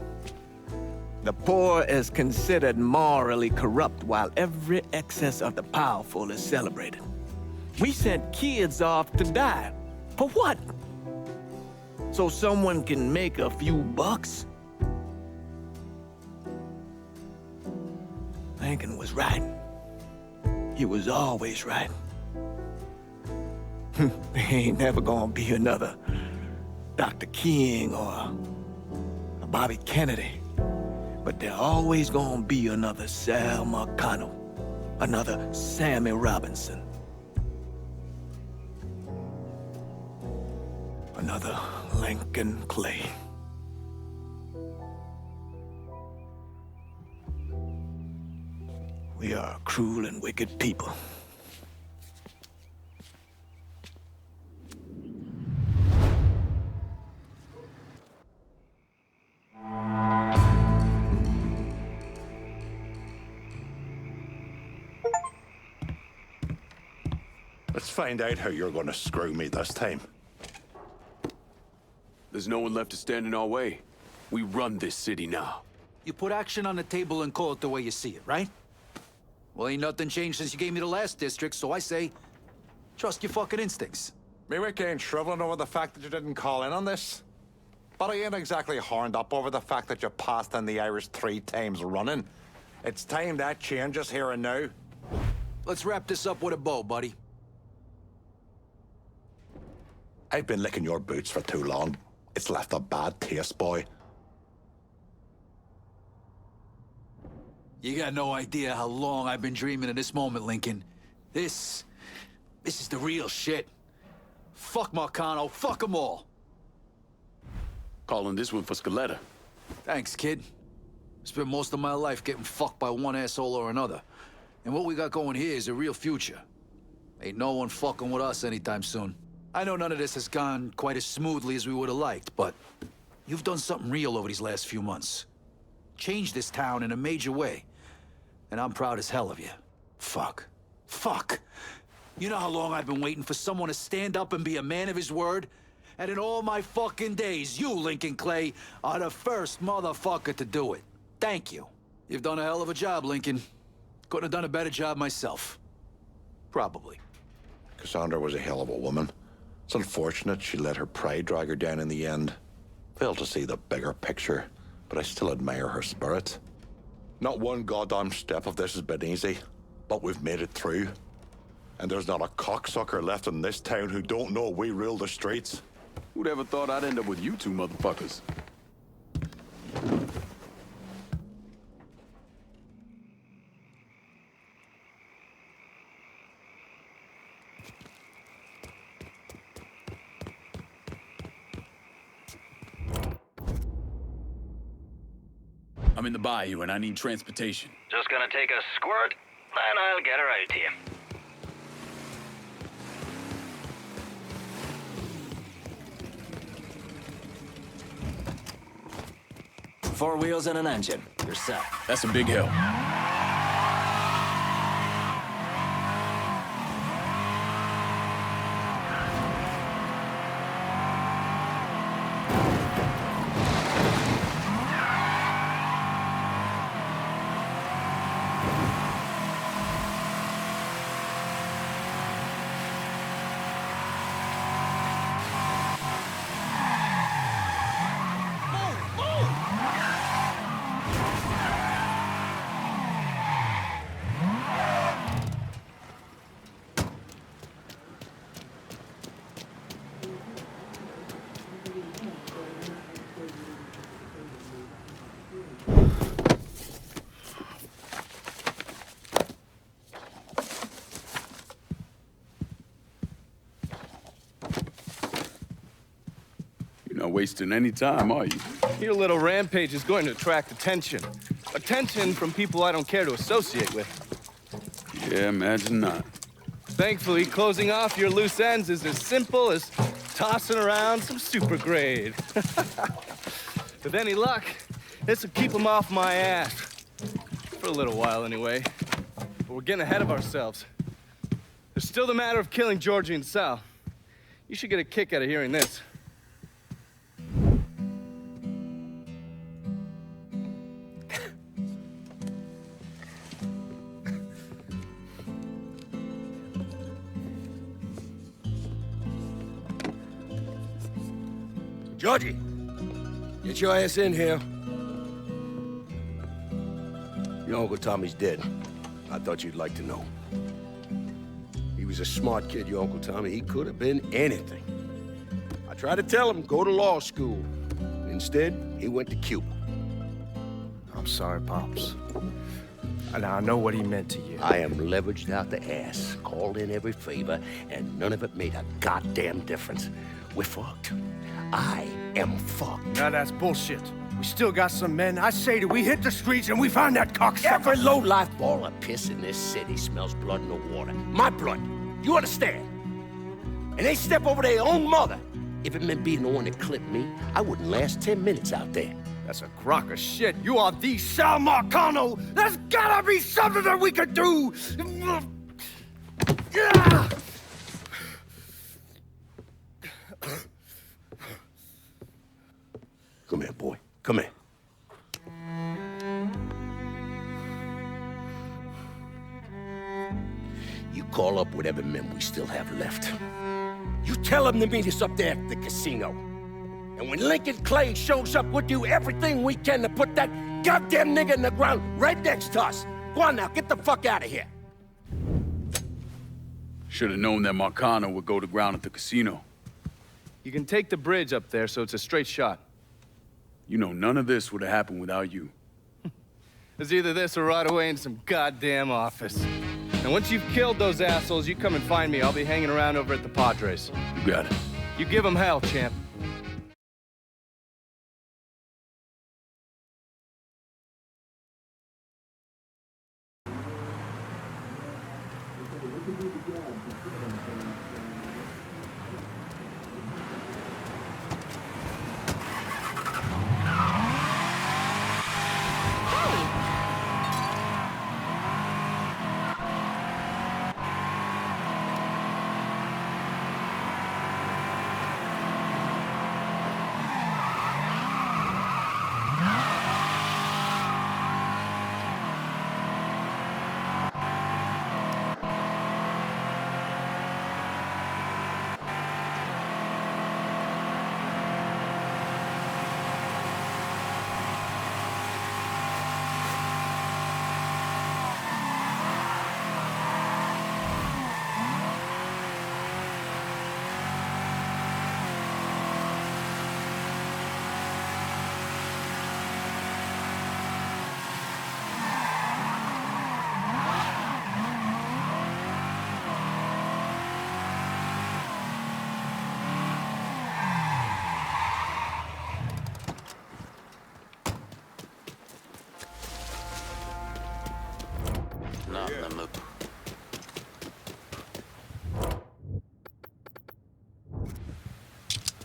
The poor is considered morally corrupt, while every excess of the powerful is celebrated. We sent kids off to die. For what? So someone can make a few bucks? Lincoln was right. He was always right. There ain't never gonna be another Dr. King or a Bobby Kennedy. But there always gonna be another Sal Marcano, another Sammy Robinson, another Lincoln Clay. We are a cruel and wicked people. Let's find out how you're gonna screw me this time. There's no one left to stand in our way. We run this city now. You put action on the table and call it the way you see it, right? Well, ain't nothing changed since you gave me the last district, so I say, trust your fucking instincts. Me we ain't shriveling over the fact that you didn't call in on this. But I ain't exactly horned up over the fact that you passed in the Irish 3 times running. It's time that changes here and now. Let's wrap this up with a bow, buddy. I've been licking your boots for too long. It's left a bad taste, boy. You got no idea how long I've been dreaming of this moment, Lincoln. This is the real shit. Fuck Marcano, fuck them all. Calling this one for Scaletta. Thanks, kid. Spent most of my life getting fucked by one asshole or another. And what we got going here is a real future. Ain't no one fucking with us anytime soon. I know none of this has gone quite as smoothly as we would have liked, but you've done something real over these last few months. Changed this town in a major way. And I'm proud as hell of you. Fuck. You know how long I've been waiting for someone to stand up and be a man of his word? And in all my fucking days, you, Lincoln Clay, are the first motherfucker to do it. Thank you. You've done a hell of a job, Lincoln. Couldn't have done a better job myself. Probably. Cassandra was a hell of a woman. It's unfortunate she let her pride drag her down in the end. Failed to see the bigger picture, but I still admire her spirit. Not one goddamn step of this has been easy, but we've made it through. And there's not a cocksucker left in this town who don't know we rule the streets. Who'd ever thought I'd end up with you two motherfuckers? I'm in the bayou and I need transportation. Just gonna take a squirt, then I'll get her out to you. Four wheels and an engine. You're set. That's a big help. Not wasting any time, are you? Your little rampage is going to attract attention. Attention from people I don't care to associate with. Yeah, imagine not. Thankfully, closing off your loose ends is as simple as tossing around some super grade. With any luck, this will keep them off my ass. For a little while, anyway. But we're getting ahead of ourselves. There's still the matter of killing Georgie and Sal. You should get a kick out of hearing this. Georgie, get your ass in here. Your Uncle Tommy's dead. I thought you'd like to know. He was a smart kid, your Uncle Tommy. He could have been anything. I tried to tell him, go to law school. Instead, he went to Cuba. I'm sorry, Pops. And I know what he meant to you. I am leveraged out the ass, called in every favor, and none of it made a goddamn difference. We're fucked. I am fucked. Now that's bullshit. We still got some men. I say that we hit the streets and we find that cocksucker. Every low-life ball of piss in this city smells blood in the water. My blood. You understand? And they step over their own mother. If it meant being the one that clipped me, I wouldn't last 10 minutes out there. That's a crock of shit. You are the Sal Marcano. There's gotta be something that we could do. Come here, boy. Come here. You call up whatever men we still have left. You tell them to meet us up there at the casino. And when Lincoln Clay shows up, we'll do everything we can to put that goddamn nigga in the ground right next to us. Go on now, get the fuck out of here. Should have known that Marcano would go to ground at the casino. You can take the bridge up there, so it's a straight shot. You know, none of this would have happened without you. It's either this or right away in some goddamn office. And once you've killed those assholes, you come and find me. I'll be hanging around over at the Padres. You got it. You give them hell, champ.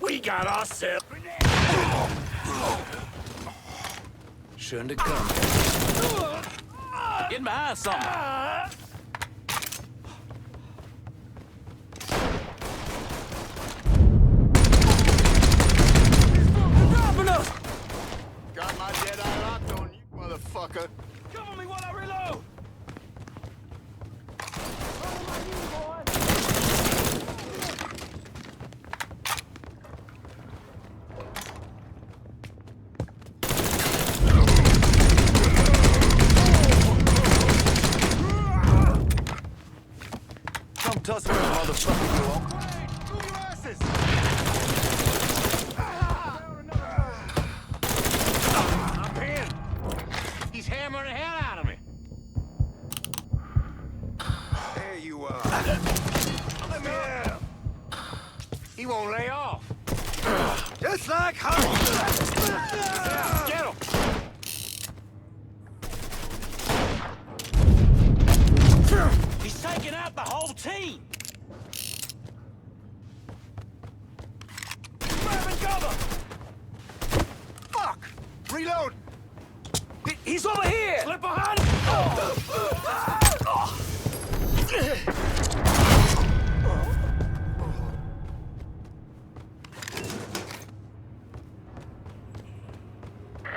We got ourselves. Shouldn't have come. Get behind something. Got my dead eye locked on you, motherfucker. Cover me while I reload. Come tussle me, motherfucker, you all. I'm in. He's hammering the hell out of me. There you are. Let me out. He won't lay off. It's like honey! Get him! He's taking out the whole team! Grabbing cover! Fuck! Reload! He's over here! Slip behind him!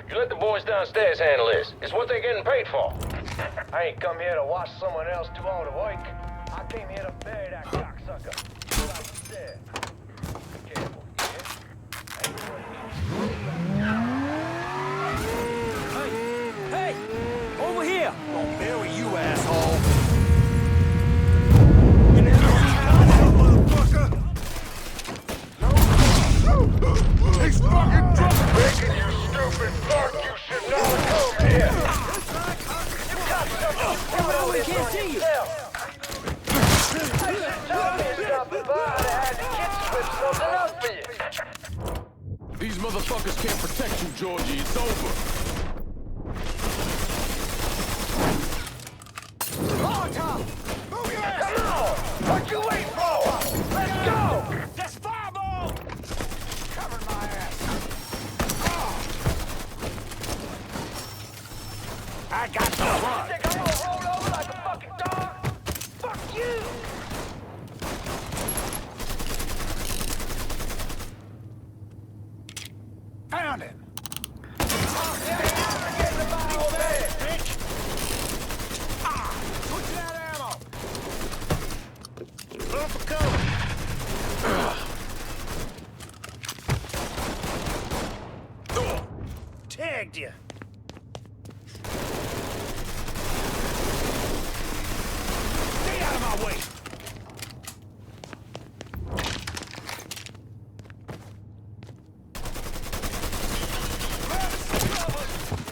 You let the boys downstairs handle this. It's what they're getting paid for. I ain't come here to watch someone else do all the work. I came here to bury that cocksucker. Go upstairs. Be careful, Hey! Over here! Gonna bury you, asshole! He's fucking drunk! Bacon, you stupid fuck! You should not have come here! You got something coming over here on yourself! Tell me stopping by to have the kids whip something up for you! These motherfuckers can't protect you, Georgie. It's over. Move your ass! Come on! What you waiting for? Let's go! That's fireball! Cover my ass! I got the run! You think I'm gonna roll over like a fucking dog? Fuck you! Found him! Put that ammo! Look for cover! Tagged you! Stay out of my way!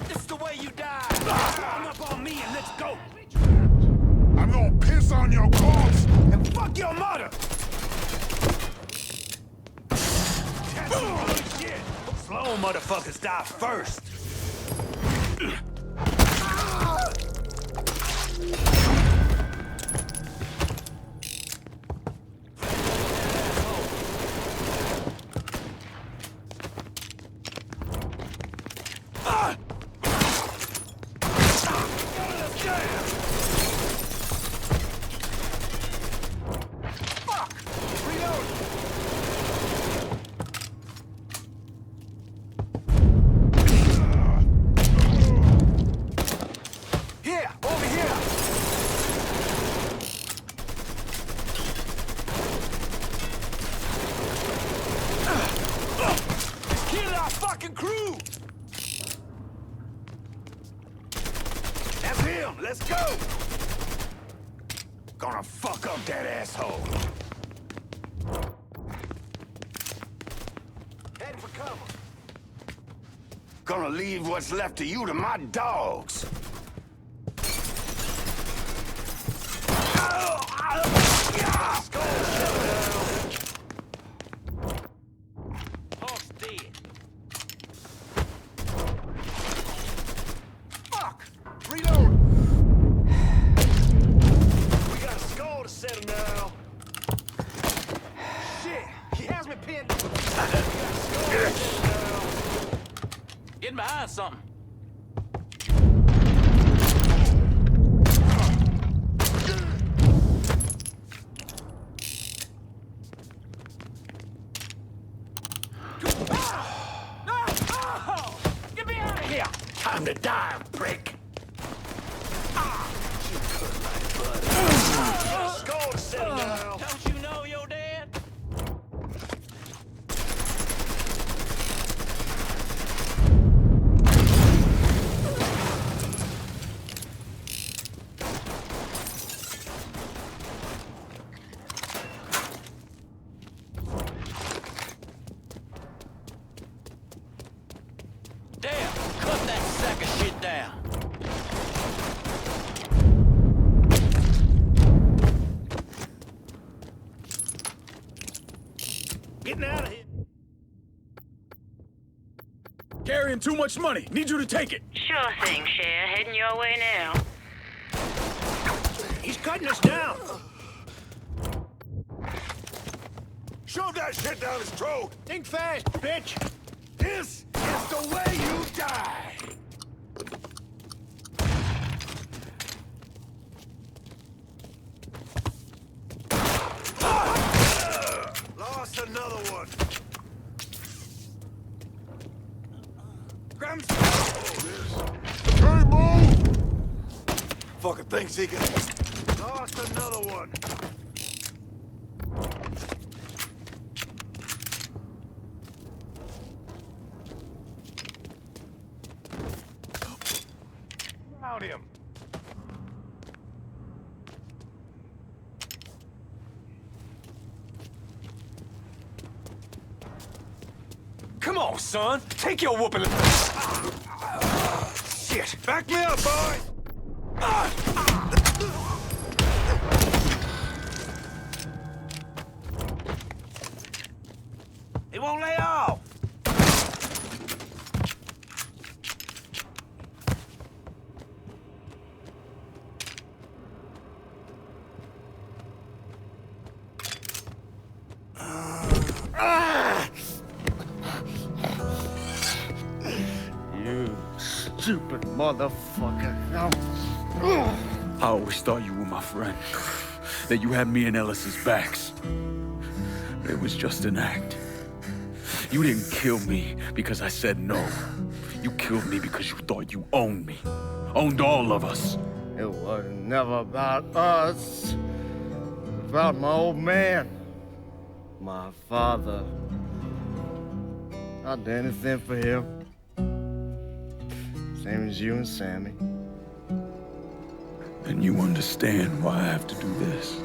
This is the way you die! Hang up on me and let's go! I'm gonna piss on your corpse and fuck your mother! Shit! Slow motherfuckers die first! Let's go! Gonna fuck up that asshole. Heading for cover. Gonna leave what's left of you to my dogs. Hawk's dead. Fuck! Reload! We got a skull to settle now. Shit! He has me pinned. Getting behind something. Get me out of here! Time to die, prick. Skull to settle now. Don't you know you're dead? Damn, cut that sack of shit down. Carrying too much money. Need you to take it. Sure thing, Cher. Heading your way now. He's cutting us down. Shove that shit down his throat. Think fast, bitch. This is the way you die. Lost another one. Grams. Hey, move! Fucker thinks he can. Lost another one. Found him. Come on, son. Take your whooping. Shit. Back me up, boys. He won't lay off. You stupid motherfucker. I always thought you were my friend. That you had me and Ellis's backs. It was just an act. You didn't kill me because I said no. You killed me because you thought you owned me. Owned all of us. It was never about us. It was about my old man. My father. I'd do anything for him. Same as you and Sammy. And you understand why I have to do this.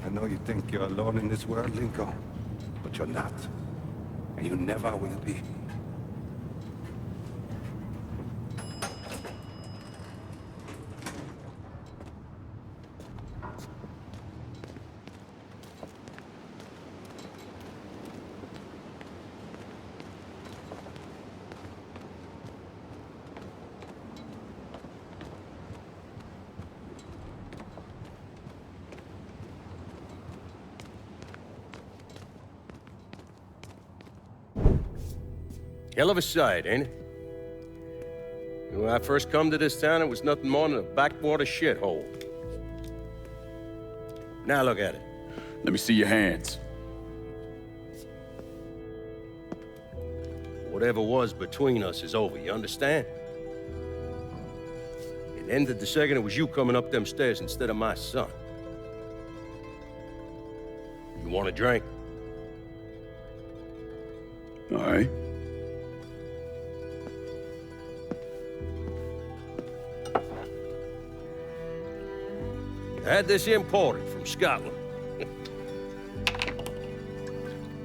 I know you think you're alone in this world, Linko, but you're not. And you never will be. Hell of a sight, ain't it? When I first come to this town, it was nothing more than a backwater shithole. Now look at it. Let me see your hands. Whatever was between us is over, you understand? It ended the second it was you coming up them stairs instead of my son. You want a drink? All right. I had this imported from Scotland.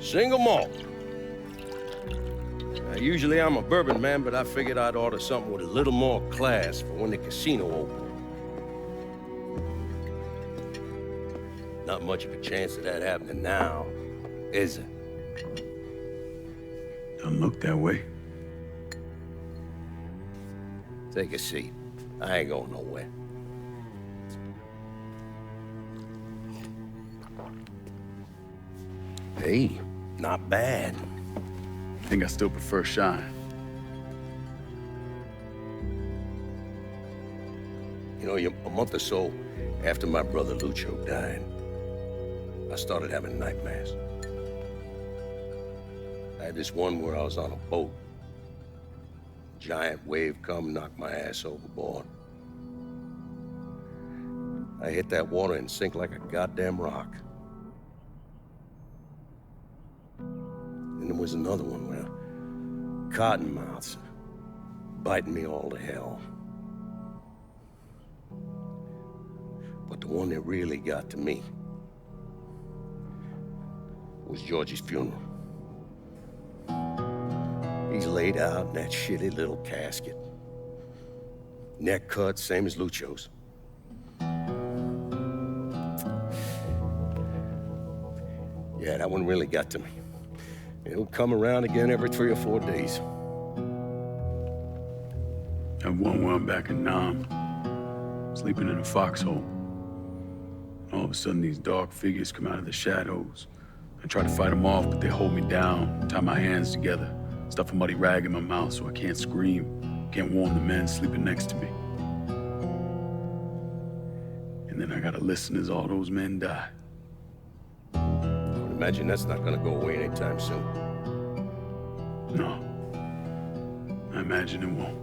Single malt. Usually I'm a bourbon man, but I figured I'd order something with a little more class for when the casino opened. Not much of a chance of that happening now, is it? Don't look that way. Take a seat. I ain't going nowhere. Hey, not bad. I think I still prefer Shine. You know, a month or so after my brother Lucio died, I started having nightmares. I had this one where I was on a boat. Giant wave come, knocked my ass overboard. I hit that water and sink like a goddamn rock. And there was another one where cottonmouths biting me all to hell. But the one that really got to me was Georgie's funeral. He's laid out in that shitty little casket. Neck cut, same as Lucho's. Yeah, that one really got to me. It'll come around again every 3 or 4 days. And one where I'm back in Nam, sleeping in a foxhole. All of a sudden, these dark figures come out of the shadows. I try to fight them off, but they hold me down, tie my hands together, stuff a muddy rag in my mouth so I can't scream, can't warn the men sleeping next to me. And then I gotta listen as all those men die. I would imagine that's not gonna go away anytime soon. No. I imagine it won't.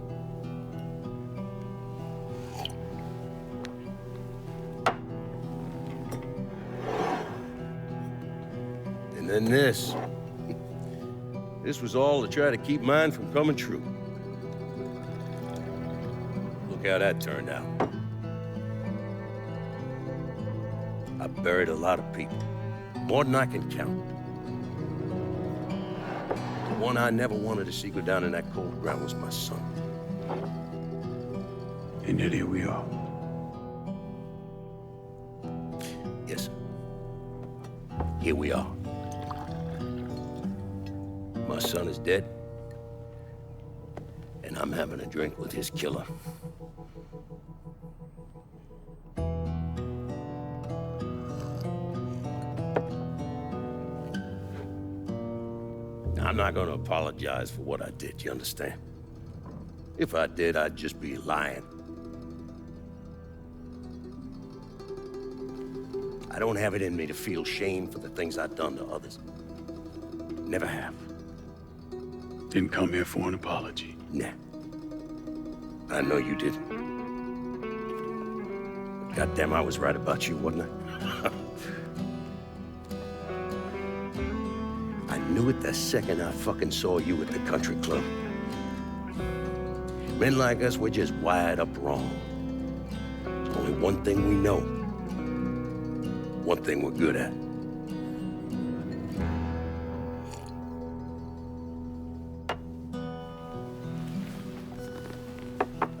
And then this. This was all to try to keep mine from coming true. Look how that turned out. I buried a lot of people. More than I can count. The one I never wanted to see go down in that cold ground was my son. And yet here we are. Yes, sir. Here we are. My son is dead, and I'm having a drink with his killer. Now, I'm not gonna apologize for what I did, you understand? If I did, I'd just be lying. I don't have it in me to feel shame for the things I've done to others. Never have. Didn't come here for an apology. Nah. I know you didn't. But goddamn, I was right about you, wasn't I? I knew it the second I fucking saw you at the country club. Men like us, we're just wired up wrong. There's only one thing we know. One thing we're good at.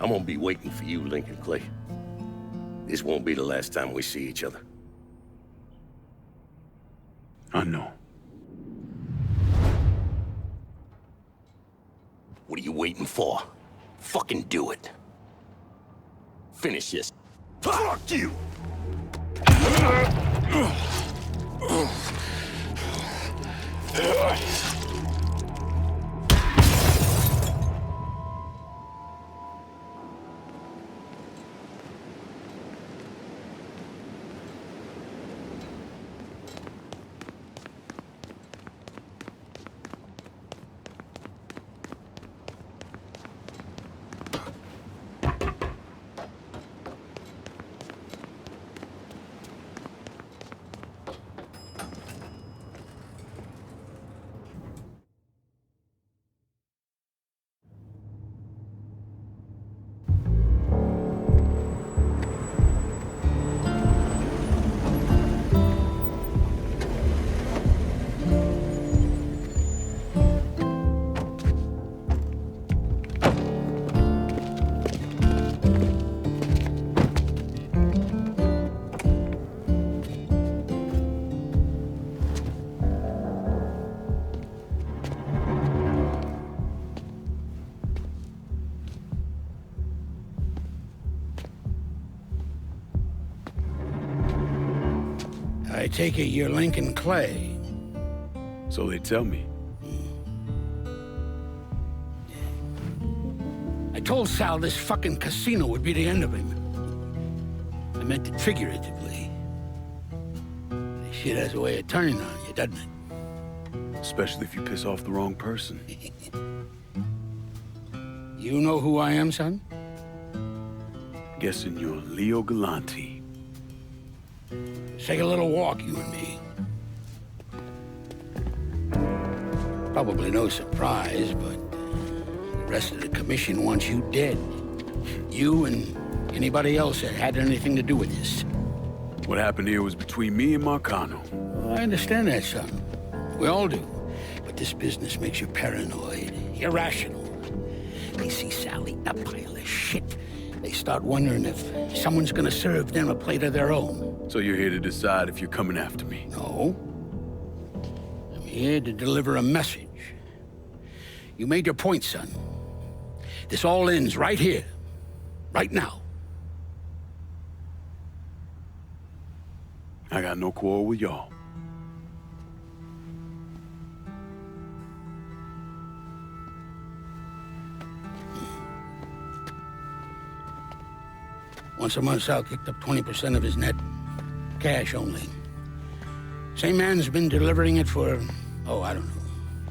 I'm gonna be waiting for you, Lincoln Clay. This won't be the last time we see each other. I know. What are you waiting for? Fucking do it. Finish this. Fuck you! I take it you're Lincoln Clay. So they tell me. I told Sal this fucking casino would be the end of him. I meant it figuratively. This shit has a way of turning on you, doesn't it? Especially if you piss off the wrong person. You know who I am, son? Guessing you're Leo Galante. Let's take a little walk, you and me. Probably no surprise, but the rest of the commission wants you dead. You and anybody else that had anything to do with this. What happened here was between me and Marcano. Well, I understand that, son. We all do. But this business makes you paranoid, irrational. They see Sally, a pile of shit. They start wondering if someone's gonna serve them a plate of their own. So you're here to decide if you're coming after me? No. I'm here to deliver a message. You made your point, son. This all ends right here, right now. I got no quarrel with y'all. Once a month, Sal kicked up 20% of his net. Cash only. Same man's been delivering it for, oh, I don't know,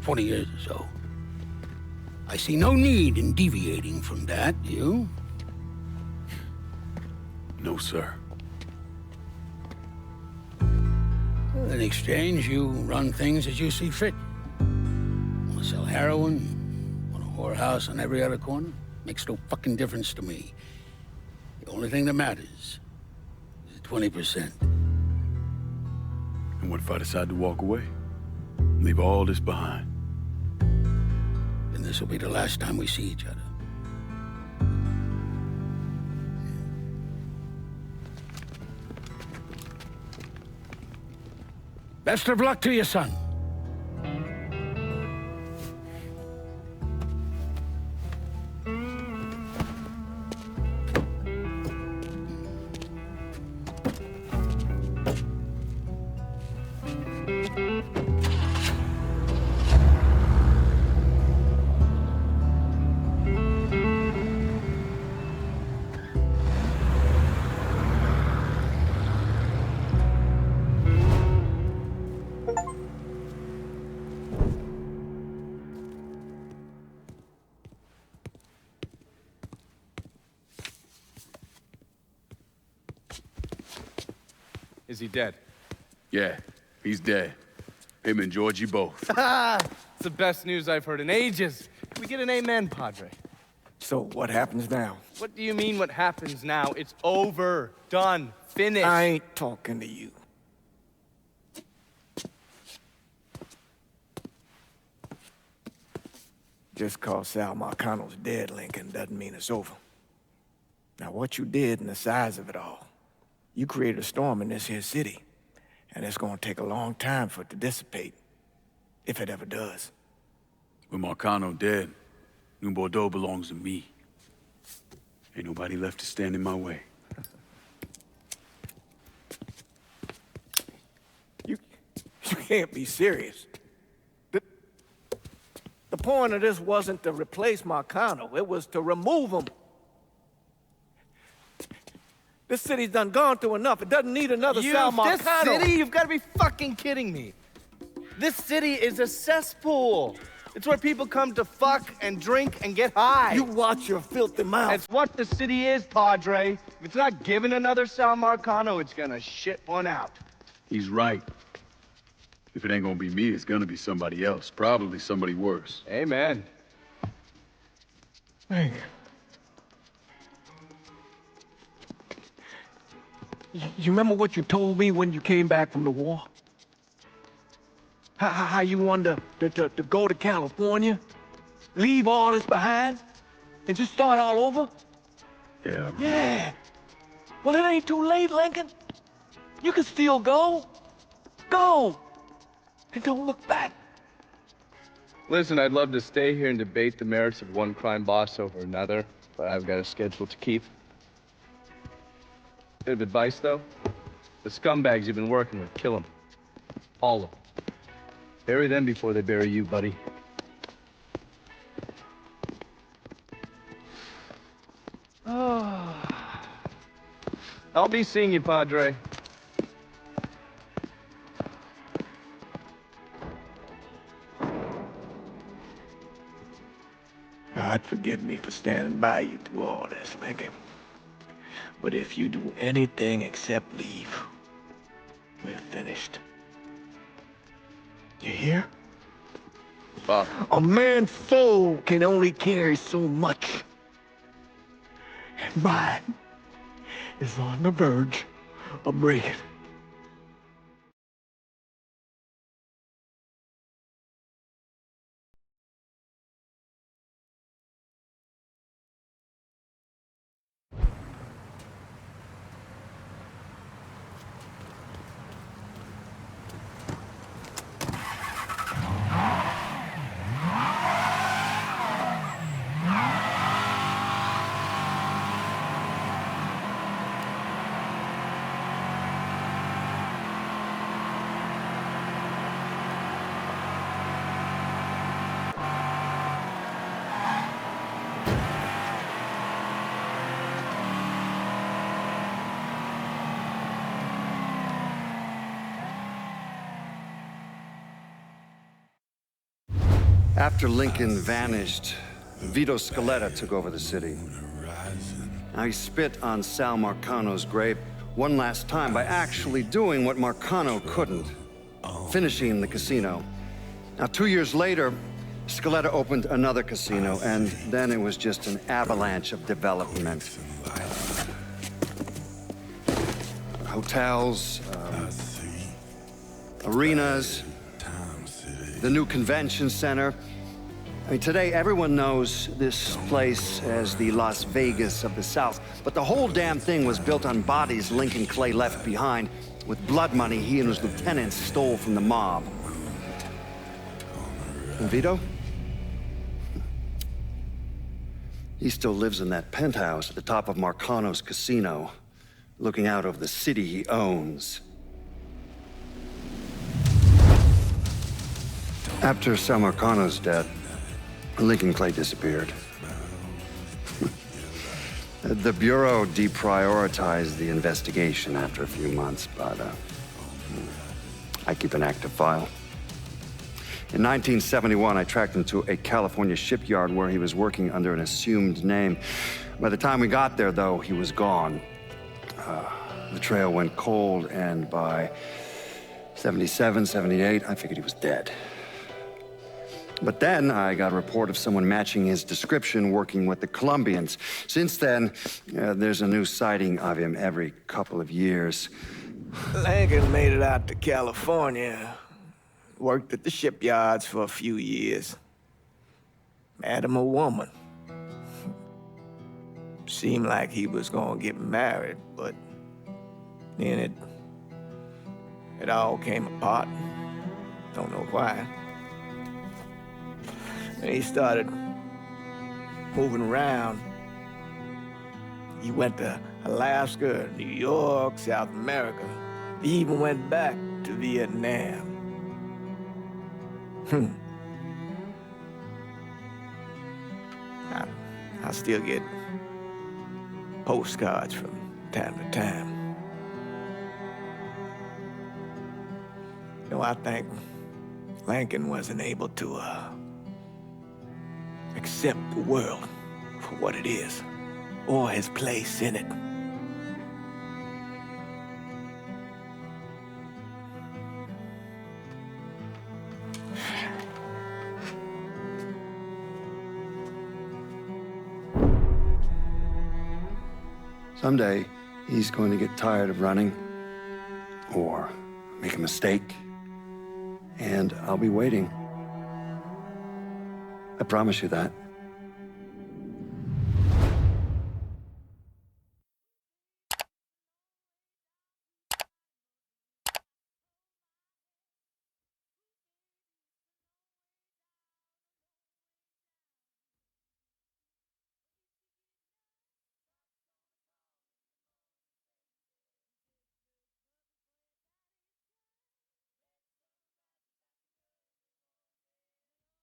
20 years or so. I see no need in deviating from that, you? No, sir. In exchange, you run things as you see fit. Want to sell heroin? Want a whorehouse on every other corner? Makes no fucking difference to me. The only thing that matters is 20%. And what if I decide to walk away? Leave all this behind? Then this will be the last time we see each other. Best of luck to you, son. Is he dead? Yeah, he's dead. Him and Georgie both. It's the best news I've heard in ages. Can we get an amen, Padre? So what happens now? What do you mean what happens now? It's over. Done. Finished. I ain't talking to you. Just cause Sal Marcano's dead, Lincoln, doesn't mean it's over. Now, what you did and the size of it all, you created a storm in this here city, and it's gonna take a long time for it to dissipate, if it ever does. With Marcano dead, New Bordeaux belongs to me. Ain't nobody left to stand in my way. You can't be serious. The point of this wasn't to replace Marcano, it was to remove him. This city's done gone through enough. It doesn't need another Sal Marcano. This city? You've got to be fucking kidding me. This city is a cesspool. It's where people come to fuck and drink and get high. You watch your filthy mouth. It's what the city is, Padre. If it's not giving another Sal Marcano, it's gonna shit one out. He's right. If it ain't gonna be me, it's gonna be somebody else. Probably somebody worse. Amen. Hey. You remember what you told me when you came back from the war? How you wanted to go to California, leave all this behind, and just start all over? Yeah. Yeah. Well, it ain't too late, Lincoln. You can still go. Go. And don't look back. Listen, I'd love to stay here and debate the merits of one crime boss over another, but I've got a schedule to keep. Bit of advice, though. The scumbags you've been working with, kill them. All of them. Bury them before they bury you, buddy. Oh. I'll be seeing you, Padre. God forgive me for standing by you through all this, Lincoln. But if you do anything except leave, we're finished. You hear? A man's soul can only carry so much. And mine is on the verge of breaking. After Lincoln vanished, Vito Scaletta took over the city. Now he spit on Sal Marcano's grave one last time by actually doing what Marcano couldn't, finishing the casino. Now 2 years later, Scaletta opened another casino, and then it was just an avalanche of development. Hotels, arenas, the new convention center. I mean, today everyone knows this place as the Las Vegas of the South, but the whole damn thing was built on bodies Lincoln Clay left behind with blood money he and his lieutenants stole from the mob. And Vito? He still lives in that penthouse at the top of Marcano's casino, looking out over the city he owns. After Sal Marcano's death, Lincoln Clay disappeared. The Bureau deprioritized the investigation after a few months, but I keep an active file. In 1971, I tracked him to a California shipyard where he was working under an assumed name. By the time we got there, though, he was gone. The trail went cold, and by 77, 78, I figured he was dead. But then I got a report of someone matching his description working with the Colombians. Since then, there's a new sighting of him every couple of years. Lincoln made it out to California. Worked at the shipyards for a few years. Met him a woman. Seemed like he was gonna get married, but then it all came apart. Don't know why. And he started moving around. He went to Alaska, New York, South America. He even went back to Vietnam. I still get postcards from time to time. You know, I think Lincoln wasn't able to accept the world for what it is, or his place in it. Someday, he's going to get tired of running, or make a mistake, and I'll be waiting. I promise you that.